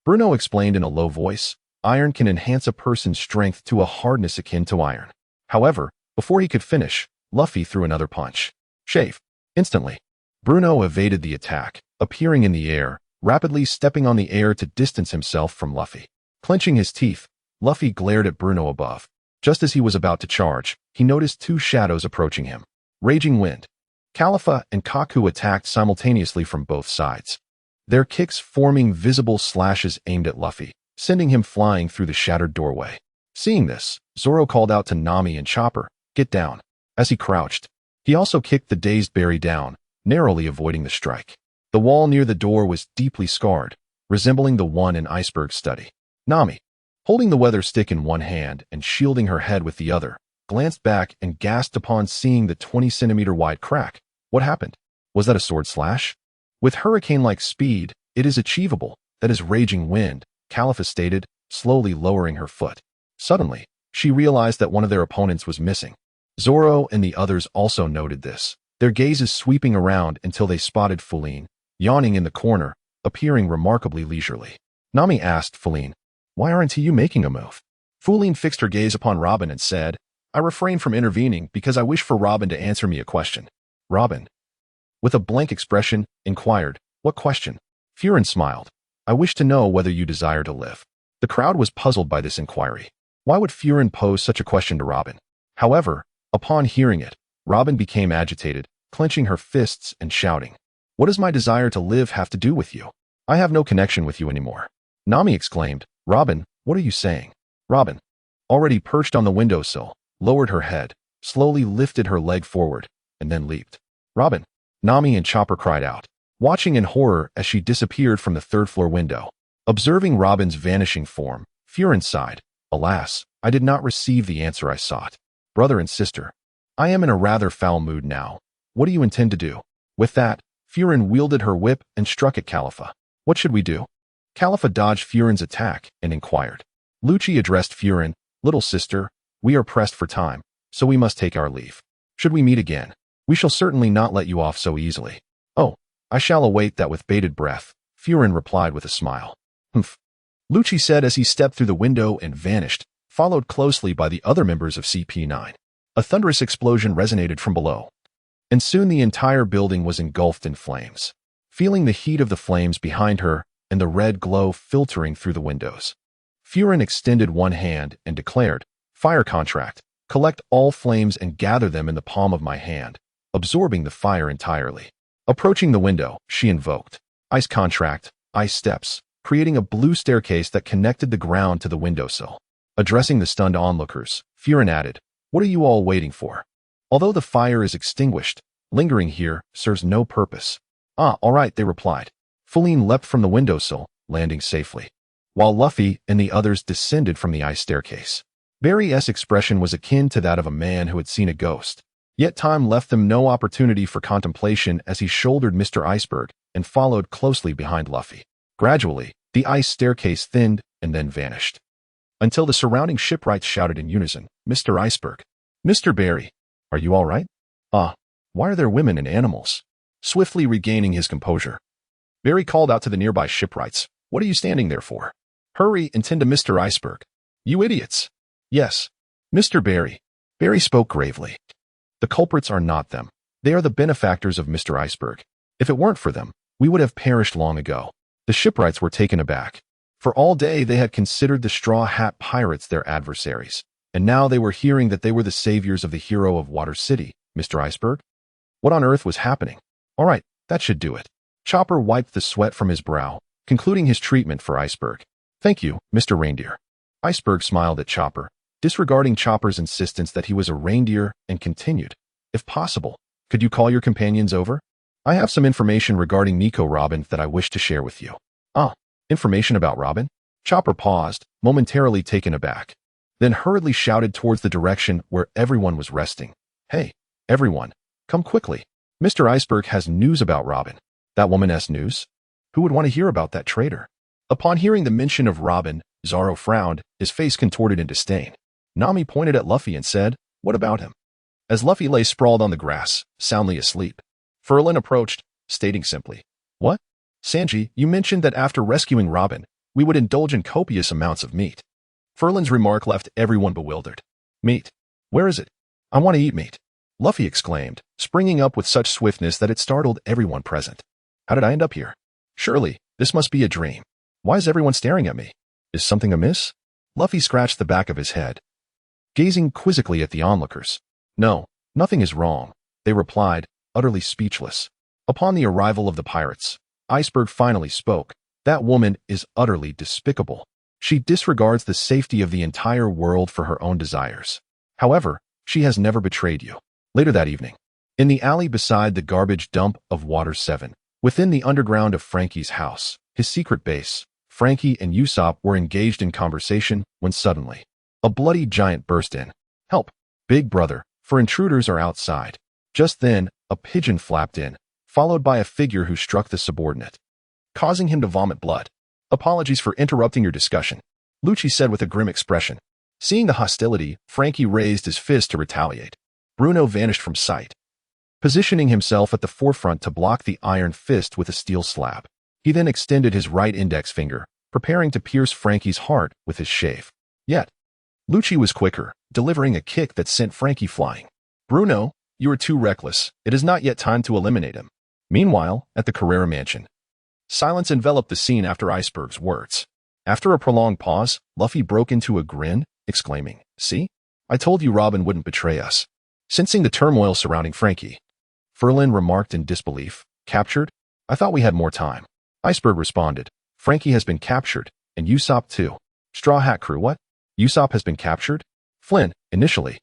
Bruno explained in a low voice, Iron can enhance a person's strength to a hardness akin to iron. However, before he could finish, Luffy threw another punch. Chafe. Instantly, Bruno evaded the attack, appearing in the air, rapidly stepping on the air to distance himself from Luffy. Clenching his teeth, Luffy glared at Bruno above. Just as he was about to charge, he noticed two shadows approaching him. Raging Wind. Califa and Kaku attacked simultaneously from both sides, their kicks forming visible slashes aimed at Luffy, sending him flying through the shattered doorway. Seeing this, Zoro called out to Nami and Chopper, Get down. As he crouched, he also kicked the dazed Barry down, narrowly avoiding the strike. The wall near the door was deeply scarred, resembling the one in Iceberg's study. Nami, holding the weather stick in one hand and shielding her head with the other, glanced back and gasped upon seeing the 20-centimeter wide crack. What happened? Was that a sword slash? With hurricane-like speed, it is achievable. That is Raging Wind, Califa stated, slowly lowering her foot. Suddenly, she realized that one of their opponents was missing. Zoro and the others also noted this, their gazes sweeping around until they spotted Feline, yawning in the corner, appearing remarkably leisurely. Nami asked Feline, Why aren't you making a move? Linlin fixed her gaze upon Robin and said, I refrain from intervening because I wish for Robin to answer me a question. Robin, with a blank expression, inquired, What question? Furin smiled. I wish to know whether you desire to live. The crowd was puzzled by this inquiry. Why would Furin pose such a question to Robin? However, upon hearing it, Robin became agitated, clenching her fists and shouting, What does my desire to live have to do with you? I have no connection with you anymore. Nami exclaimed, Robin, what are you saying? Robin, already perched on the windowsill, lowered her head, slowly lifted her leg forward, and then leaped. Robin, Nami and Chopper cried out, watching in horror as she disappeared from the third-floor window. Observing Robin's vanishing form, Furin sighed, Alas, I did not receive the answer I sought. Brother and sister, I am in a rather foul mood now. What do you intend to do? With that, Furin wielded her whip and struck at Califa. What should we do? Califa dodged Furin's attack and inquired. Lucci addressed Furin, Little sister, we are pressed for time, so we must take our leave. Should we meet again, we shall certainly not let you off so easily. Oh, I shall await that with bated breath, Furin replied with a smile. Humph. Lucci said as he stepped through the window and vanished, followed closely by the other members of CP9. A thunderous explosion resonated from below, and soon the entire building was engulfed in flames. Feeling the heat of the flames behind her and the red glow filtering through the windows, Furin extended one hand and declared, Fire contract, collect all flames and gather them in the palm of my hand, absorbing the fire entirely. Approaching the window, she invoked, Ice contract, ice steps, creating a blue staircase that connected the ground to the windowsill. Addressing the stunned onlookers, Furin added, What are you all waiting for? Although the fire is extinguished, lingering here serves no purpose. Ah, all right, they replied. Linlin leapt from the windowsill, landing safely, while Luffy and the others descended from the ice staircase. Barry's expression was akin to that of a man who had seen a ghost. Yet time left them no opportunity for contemplation as he shouldered Mr. Iceberg and followed closely behind Luffy. Gradually, the ice staircase thinned and then vanished, until the surrounding shipwrights shouted in unison, Mr. Iceberg, Mr. Barry, are you all right? Ah, why are there women and animals? Swiftly regaining his composure, Barry called out to the nearby shipwrights, What are you standing there for? Hurry and tend to Mr. Iceberg. You idiots. Yes, Mr. Barry. Barry spoke gravely. The culprits are not them. They are the benefactors of Mr. Iceberg. If it weren't for them, we would have perished long ago. The shipwrights were taken aback. For all day they had considered the Straw Hat Pirates their adversaries, and now they were hearing that they were the saviors of the hero of Water City, Mr. Iceberg. What on earth was happening? All right, that should do it. Chopper wiped the sweat from his brow, concluding his treatment for Iceberg. Thank you, Mr. Reindeer. Iceberg smiled at Chopper, disregarding Chopper's insistence that he was a reindeer, and continued, If possible, could you call your companions over? I have some information regarding Nico Robin that I wish to share with you. Ah, information about Robin? Chopper paused, momentarily taken aback, then hurriedly shouted towards the direction where everyone was resting. Hey, everyone, come quickly. Mr. Iceberg has news about Robin. That woman's news? Who would want to hear about that traitor? Upon hearing the mention of Robin, Zoro frowned, his face contorted in disdain. Nami pointed at Luffy and said, What about him? As Luffy lay sprawled on the grass, soundly asleep, Linlin approached, stating simply, What? Sanji, you mentioned that after rescuing Robin, we would indulge in copious amounts of meat. Linlin's remark left everyone bewildered. Meat? Where is it? I want to eat meat. Luffy exclaimed, springing up with such swiftness that it startled everyone present. How did I end up here? Surely, this must be a dream. Why is everyone staring at me? Is something amiss? Luffy scratched the back of his head, gazing quizzically at the onlookers. No, nothing is wrong, they replied, utterly speechless. Upon the arrival of the pirates, Iceberg finally spoke. That woman is utterly despicable. She disregards the safety of the entire world for her own desires. However, she has never betrayed you. Later that evening, in the alley beside the garbage dump of Water 7, within the underground of Frankie's house, his secret base, Frankie and Usopp were engaged in conversation when suddenly, a bloody giant burst in. Help, big brother, for intruders are outside. Just then, a pigeon flapped in, followed by a figure who struck the subordinate, causing him to vomit blood. Apologies for interrupting your discussion, Lucci said with a grim expression. Seeing the hostility, Frankie raised his fist to retaliate. Bruno vanished from sight, positioning himself at the forefront to block the iron fist with a steel slab. He then extended his right index finger, preparing to pierce Frankie's heart with his shave. Yet, Lucci was quicker, delivering a kick that sent Frankie flying. Bruno, you are too reckless. It is not yet time to eliminate him. Meanwhile, at the Carrera mansion, silence enveloped the scene after Iceberg's words. After a prolonged pause, Luffy broke into a grin, exclaiming, "See? I told you Robin wouldn't betray us." Sensing the turmoil surrounding Frankie, Linlin remarked in disbelief, "Captured? I thought we had more time." Iceberg responded, "Frankie has been captured, and Usopp too." Straw Hat Crew, what? Usopp has been captured? Flynn, initially,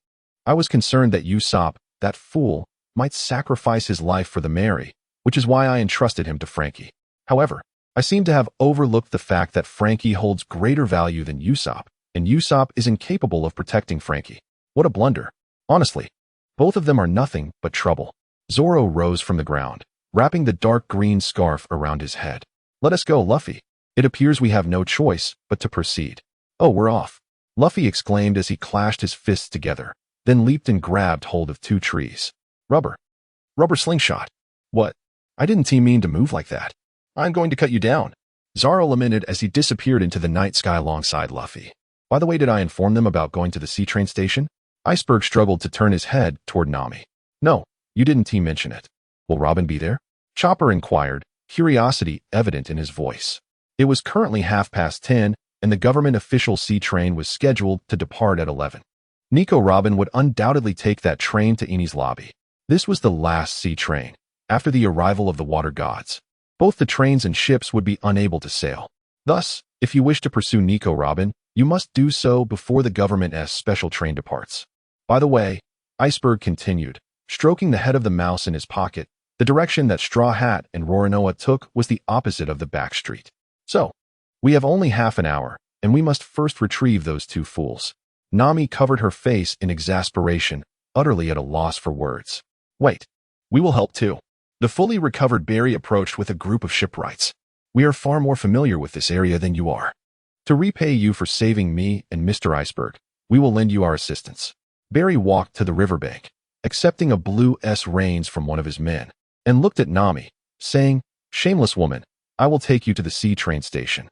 I was concerned that Usopp, that fool, might sacrifice his life for the Mary, which is why I entrusted him to Frankie. However, I seem to have overlooked the fact that Frankie holds greater value than Usopp, and Usopp is incapable of protecting Frankie. What a blunder. Honestly, both of them are nothing but trouble. Zoro rose from the ground, wrapping the dark green scarf around his head. "Let us go, Luffy. It appears we have no choice but to proceed." "Oh, we're off," Luffy exclaimed as he clashed his fists together, then leaped and grabbed hold of two trees. Rubber slingshot. What? I didn't mean to move like that. I'm going to cut you down," Zoro lamented as he disappeared into the night sky alongside Luffy. "By the way, did I inform them about going to the sea train station?" Iceberg struggled to turn his head toward Nami. "No, you didn't mention it." "Will Robin be there?" Chopper inquired, curiosity evident in his voice. It was currently 10:30, and the government official sea train was scheduled to depart at 11. Nico Robin would undoubtedly take that train to Eni's lobby. This was the last sea train. After the arrival of the water gods, both the trains and ships would be unable to sail. Thus, if you wish to pursue Nico Robin, you must do so before the government's special train departs. By the way, Iceberg continued, stroking the head of the mouse in his pocket, the direction that Straw Hat and Roronoa took was the opposite of the back street. "So, we have only half an hour, and we must first retrieve those two fools." Nami covered her face in exasperation, utterly at a loss for words. "Wait, we will help too." The fully recovered Barry approached with a group of shipwrights. "We are far more familiar with this area than you are. To repay you for saving me and Mr. Iceberg, we will lend you our assistance." Barry walked to the riverbank, accepting a blue reins from one of his men, and looked at Nami, saying, "Shameless woman, I will take you to the sea train station.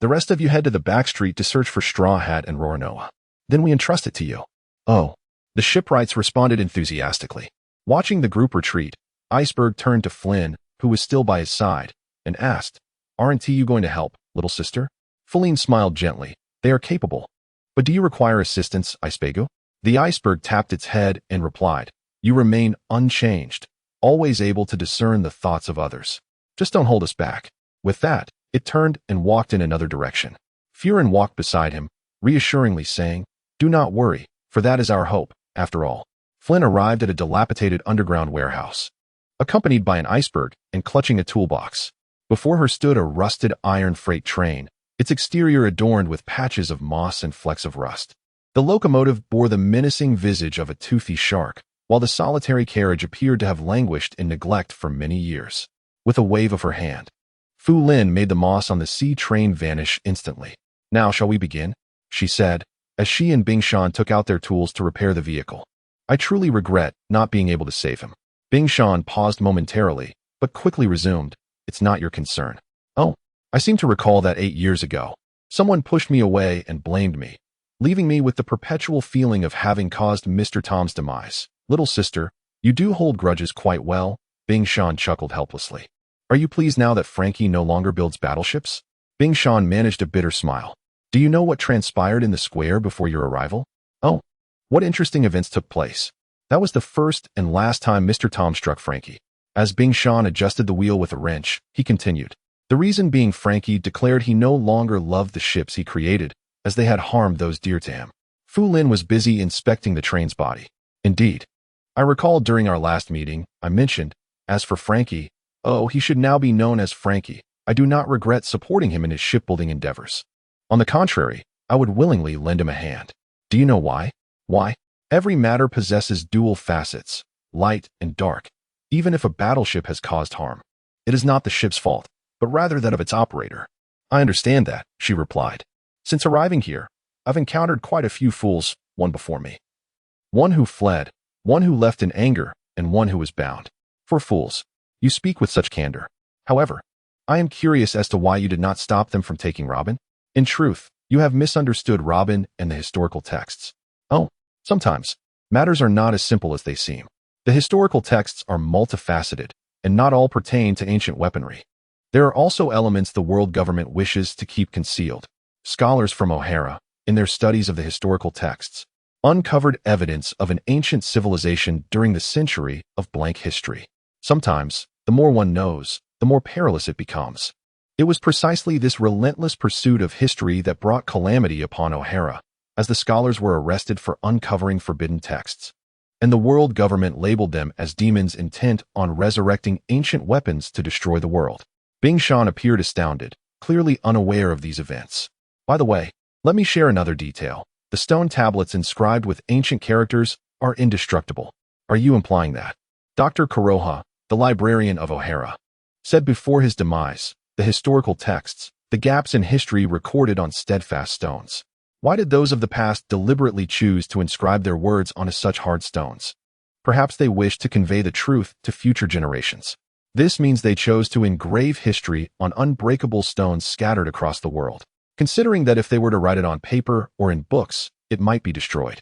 The rest of you head to the back street to search for Straw Hat and Roronoa. Then we entrust it to you." "Oh." The shipwrights responded enthusiastically. Watching the group retreat, Iceberg turned to Flynn, who was still by his side, and asked, "Aren't you going to help, little sister?" Feline smiled gently. "They are capable. But do you require assistance, Iceberg?" The Iceberg tapped its head and replied, "You remain unchanged, always able to discern the thoughts of others. Just don't hold us back." With that, it turned and walked in another direction. Furin walked beside him, reassuringly saying, "Do not worry, for that is our hope, after all." Flynn arrived at a dilapidated underground warehouse, accompanied by an Iceberg and clutching a toolbox. Before her stood a rusted iron freight train, its exterior adorned with patches of moss and flecks of rust. The locomotive bore the menacing visage of a toothy shark, while the solitary carriage appeared to have languished in neglect for many years. With a wave of her hand, Fu Lin made the moss on the sea train vanish instantly. "Now shall we begin?" she said, as she and Bing Shan took out their tools to repair the vehicle. "I truly regret not being able to save him." Bing Shan paused momentarily, but quickly resumed, "It's not your concern." "Oh, I seem to recall that 8 years ago, someone pushed me away and blamed me, leaving me with the perpetual feeling of having caused Mr. Tom's demise." "Little sister, you do hold grudges quite well," Bing Shan chuckled helplessly. "Are you pleased now that Frankie no longer builds battleships?" Bing Shan managed a bitter smile. "Do you know what transpired in the square before your arrival?" "Oh, what interesting events took place?" "That was the first and last time Mr. Tom struck Frankie." As Bing Shan adjusted the wheel with a wrench, he continued, "The reason being Frankie declared he no longer loved the ships he created, as they had harmed those dear to him." Fu Lin was busy inspecting the train's body. "Indeed. I recall during our last meeting, I mentioned, as for Frankie, oh, he should now be known as Frankie. I do not regret supporting him in his shipbuilding endeavors. On the contrary, I would willingly lend him a hand. Do you know why? Why? Every matter possesses dual facets, light and dark. Even if a battleship has caused harm, it is not the ship's fault, but rather that of its operator." "I understand that," she replied. "Since arriving here, I've encountered quite a few fools, one before me. One who fled, one who left in anger, and one who was bound. For fools, you speak with such candor. However, I am curious as to why you did not stop them from taking Robin. In truth, You have misunderstood Robin and the historical texts. Oh, sometimes. Matters are not as simple as they seem. The historical texts are multifaceted, and not all pertain to ancient weaponry. There are also elements the world government wishes to keep concealed. Scholars from O'Hara, in their studies of the historical texts, uncovered evidence of an ancient civilization during the century of blank history. Sometimes, the more one knows, the more perilous it becomes. It was precisely this relentless pursuit of history that brought calamity upon O'Hara, as the scholars were arrested for uncovering forbidden texts. And the world government labeled them as demons intent on resurrecting ancient weapons to destroy the world. Bing Shan appeared astounded, clearly unaware of these events. By the way, let me share another detail. The stone tablets inscribed with ancient characters are indestructible. Are you implying that? Dr. Kuroha, the librarian of O'Hara, said before his demise, the historical texts, the gaps in history recorded on steadfast stones. Why did those of the past deliberately choose to inscribe their words on such hard stones? Perhaps they wished to convey the truth to future generations. This means they chose to engrave history on unbreakable stones scattered across the world, considering that if they were to write it on paper or in books, it might be destroyed.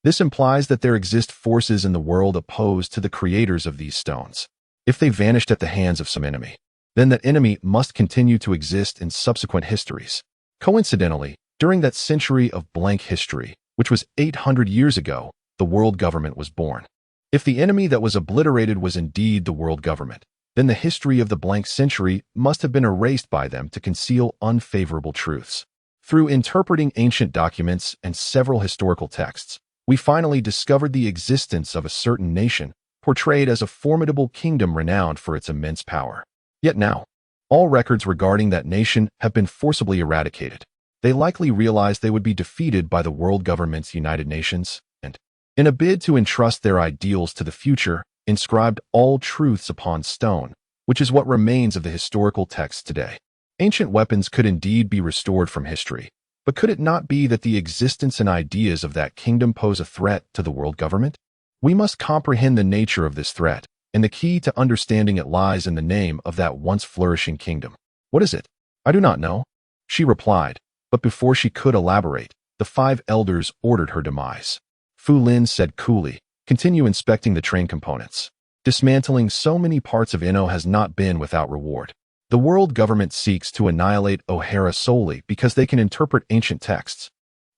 This implies that there exist forces in the world opposed to the creators of these stones. If they vanished at the hands of some enemy, then that enemy must continue to exist in subsequent histories. Coincidentally, during that century of blank history, which was 800 years ago, the world government was born. If the enemy that was obliterated was indeed the world government, then the history of the blank century must have been erased by them to conceal unfavorable truths. Through interpreting ancient documents and several historical texts, we finally discovered the existence of a certain nation portrayed as a formidable kingdom renowned for its immense power. Yet now, all records regarding that nation have been forcibly eradicated. They likely realized they would be defeated by the world government's United Nations, and, in a bid to entrust their ideals to the future, inscribed all truths upon stone, which is what remains of the historical texts today. Ancient weapons could indeed be restored from history, but could it not be that the existence and ideas of that kingdom pose a threat to the world government? We must comprehend the nature of this threat, and the key to understanding it lies in the name of that once flourishing kingdom. What is it? I do not know, she replied, but before she could elaborate, the 5 elders ordered her demise. Fu Lin said coolly, continue inspecting the train components. Dismantling so many parts of Inno has not been without reward. The world government seeks to annihilate O'Hara solely because they can interpret ancient texts.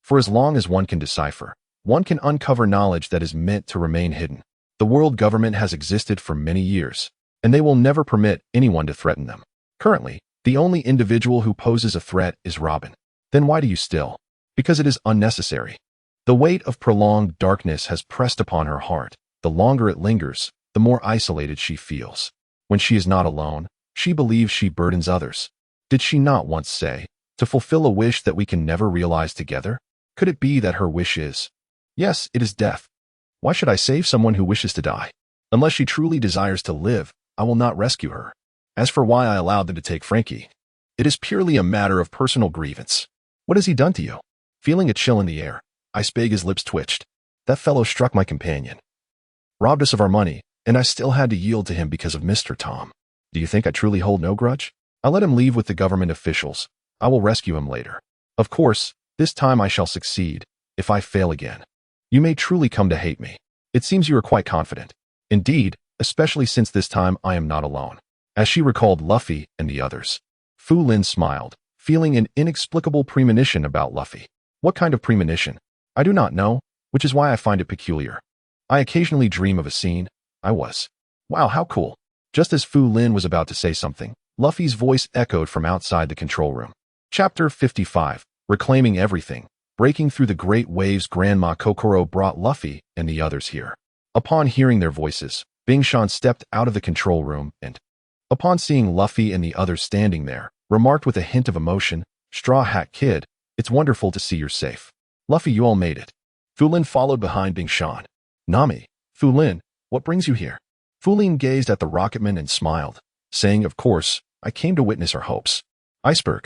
For as long as one can decipher, one can uncover knowledge that is meant to remain hidden. The world government has existed for many years, and they will never permit anyone to threaten them. Currently, the only individual who poses a threat is Robin. Then why do you still? Because it is unnecessary. The weight of prolonged darkness has pressed upon her heart. The longer it lingers, the more isolated she feels. When she is not alone, she believes she burdens others. Did she not once say, to fulfill a wish that we can never realize together? Could it be that her wish is, yes, it is death. Why should I save someone who wishes to die? Unless she truly desires to live, I will not rescue her. As for why I allowed them to take Frankie, it is purely a matter of personal grievance. What has he done to you? Feeling a chill in the air, Iceberg's lips twitched. That fellow struck my companion. Robbed us of our money, and I still had to yield to him because of Mr. Tom. Do you think I truly hold no grudge? I let him leave with the government officials. I will rescue him later. Of course, this time I shall succeed. If I fail again, you may truly come to hate me. It seems you are quite confident. Indeed, especially since this time I am not alone. As she recalled Luffy and the others, Fu Lin smiled, feeling an inexplicable premonition about Luffy. What kind of premonition? I do not know, which is why I find it peculiar. I occasionally dream of a scene. Wow, how cool. Just as Fu Lin was about to say something, Luffy's voice echoed from outside the control room. Chapter 55, Reclaiming Everything. Breaking through the great waves, Grandma Kokoro brought Luffy and the others here. Upon hearing their voices, Bing Shan stepped out of the control room and, upon seeing Luffy and the others standing there, remarked with a hint of emotion, Straw Hat Kid, it's wonderful to see you're safe. Luffy, you all made it. Fu Lin followed behind Bing Shan. Nami, Fu Lin, what brings you here? Fu Lin gazed at the rocketman and smiled, saying, of course, I came to witness our hopes. Iceberg,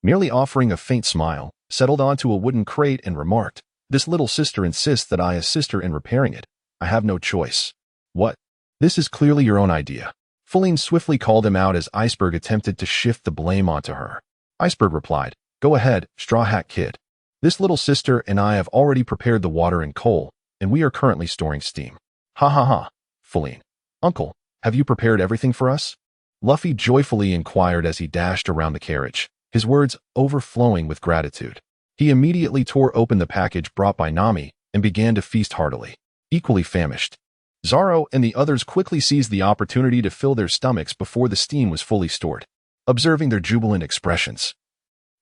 merely offering a faint smile, settled onto a wooden crate and remarked, this little sister insists that I assist her in repairing it. I have no choice. What? This is clearly your own idea. Fu Lin swiftly called him out as Iceberg attempted to shift the blame onto her. Iceberg replied, Go ahead, Straw Hat Kid. This little sister and I have already prepared the water and coal, and we are currently storing steam. Ha ha ha. Feline. Uncle, have you prepared everything for us? Luffy joyfully inquired as he dashed around the carriage, his words overflowing with gratitude. He immediately tore open the package brought by Nami and began to feast heartily, equally famished. Zoro and the others quickly seized the opportunity to fill their stomachs before the steam was fully stored. Observing their jubilant expressions,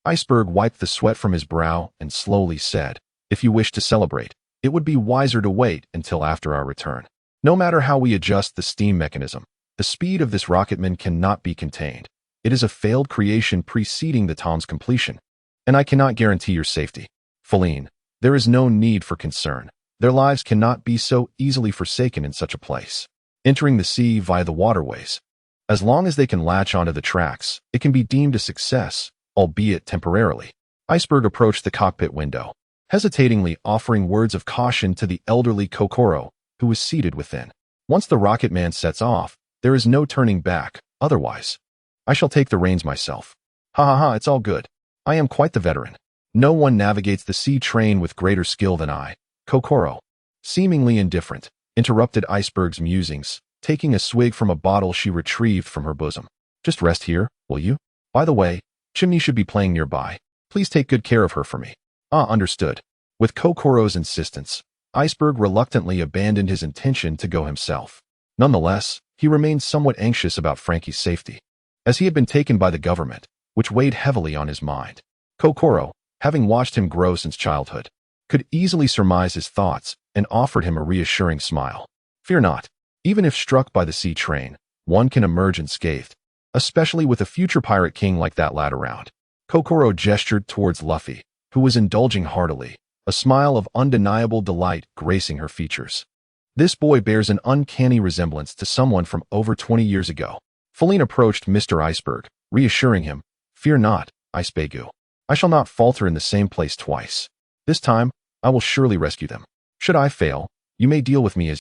Iceberg wiped the sweat from his brow and slowly said, "If you wish to celebrate, it would be wiser to wait until after our return. No matter how we adjust the steam mechanism, the speed of this rocketman cannot be contained. It is a failed creation preceding the Tom's completion, and I cannot guarantee your safety. Feline, there is no need for concern. Their lives cannot be so easily forsaken in such a place. Entering the sea via the waterways. As long as they can latch onto the tracks, it can be deemed a success, albeit temporarily." Iceberg approached the cockpit window, hesitatingly offering words of caution to the elderly Kokoro, who was seated within. Once the rocket man sets off, there is no turning back, otherwise. I shall take the reins myself. Ha ha ha, it's all good. I am quite the veteran. No one navigates the sea train with greater skill than I. Kokoro, seemingly indifferent, interrupted Iceberg's musings, taking a swig from a bottle she retrieved from her bosom. Just rest here, will you? By the way, Chimney should be playing nearby. Please take good care of her for me. Ah, understood. With Kokoro's insistence, Iceberg reluctantly abandoned his intention to go himself. Nonetheless, he remained somewhat anxious about Frankie's safety, as he had been taken by the government, which weighed heavily on his mind. Kokoro, having watched him grow since childhood, could easily surmise his thoughts and offered him a reassuring smile. Fear not. Even if struck by the sea train, one can emerge unscathed, especially with a future pirate king like that lad around. Kokoro gestured towards Luffy, who was indulging heartily, a smile of undeniable delight gracing her features. This boy bears an uncanny resemblance to someone from over 20 years ago. Feline approached Mr. Iceberg, reassuring him, "Fear not, Icebegu. I shall not falter in the same place twice. This time, I will surely rescue them. Should I fail, you may deal with me as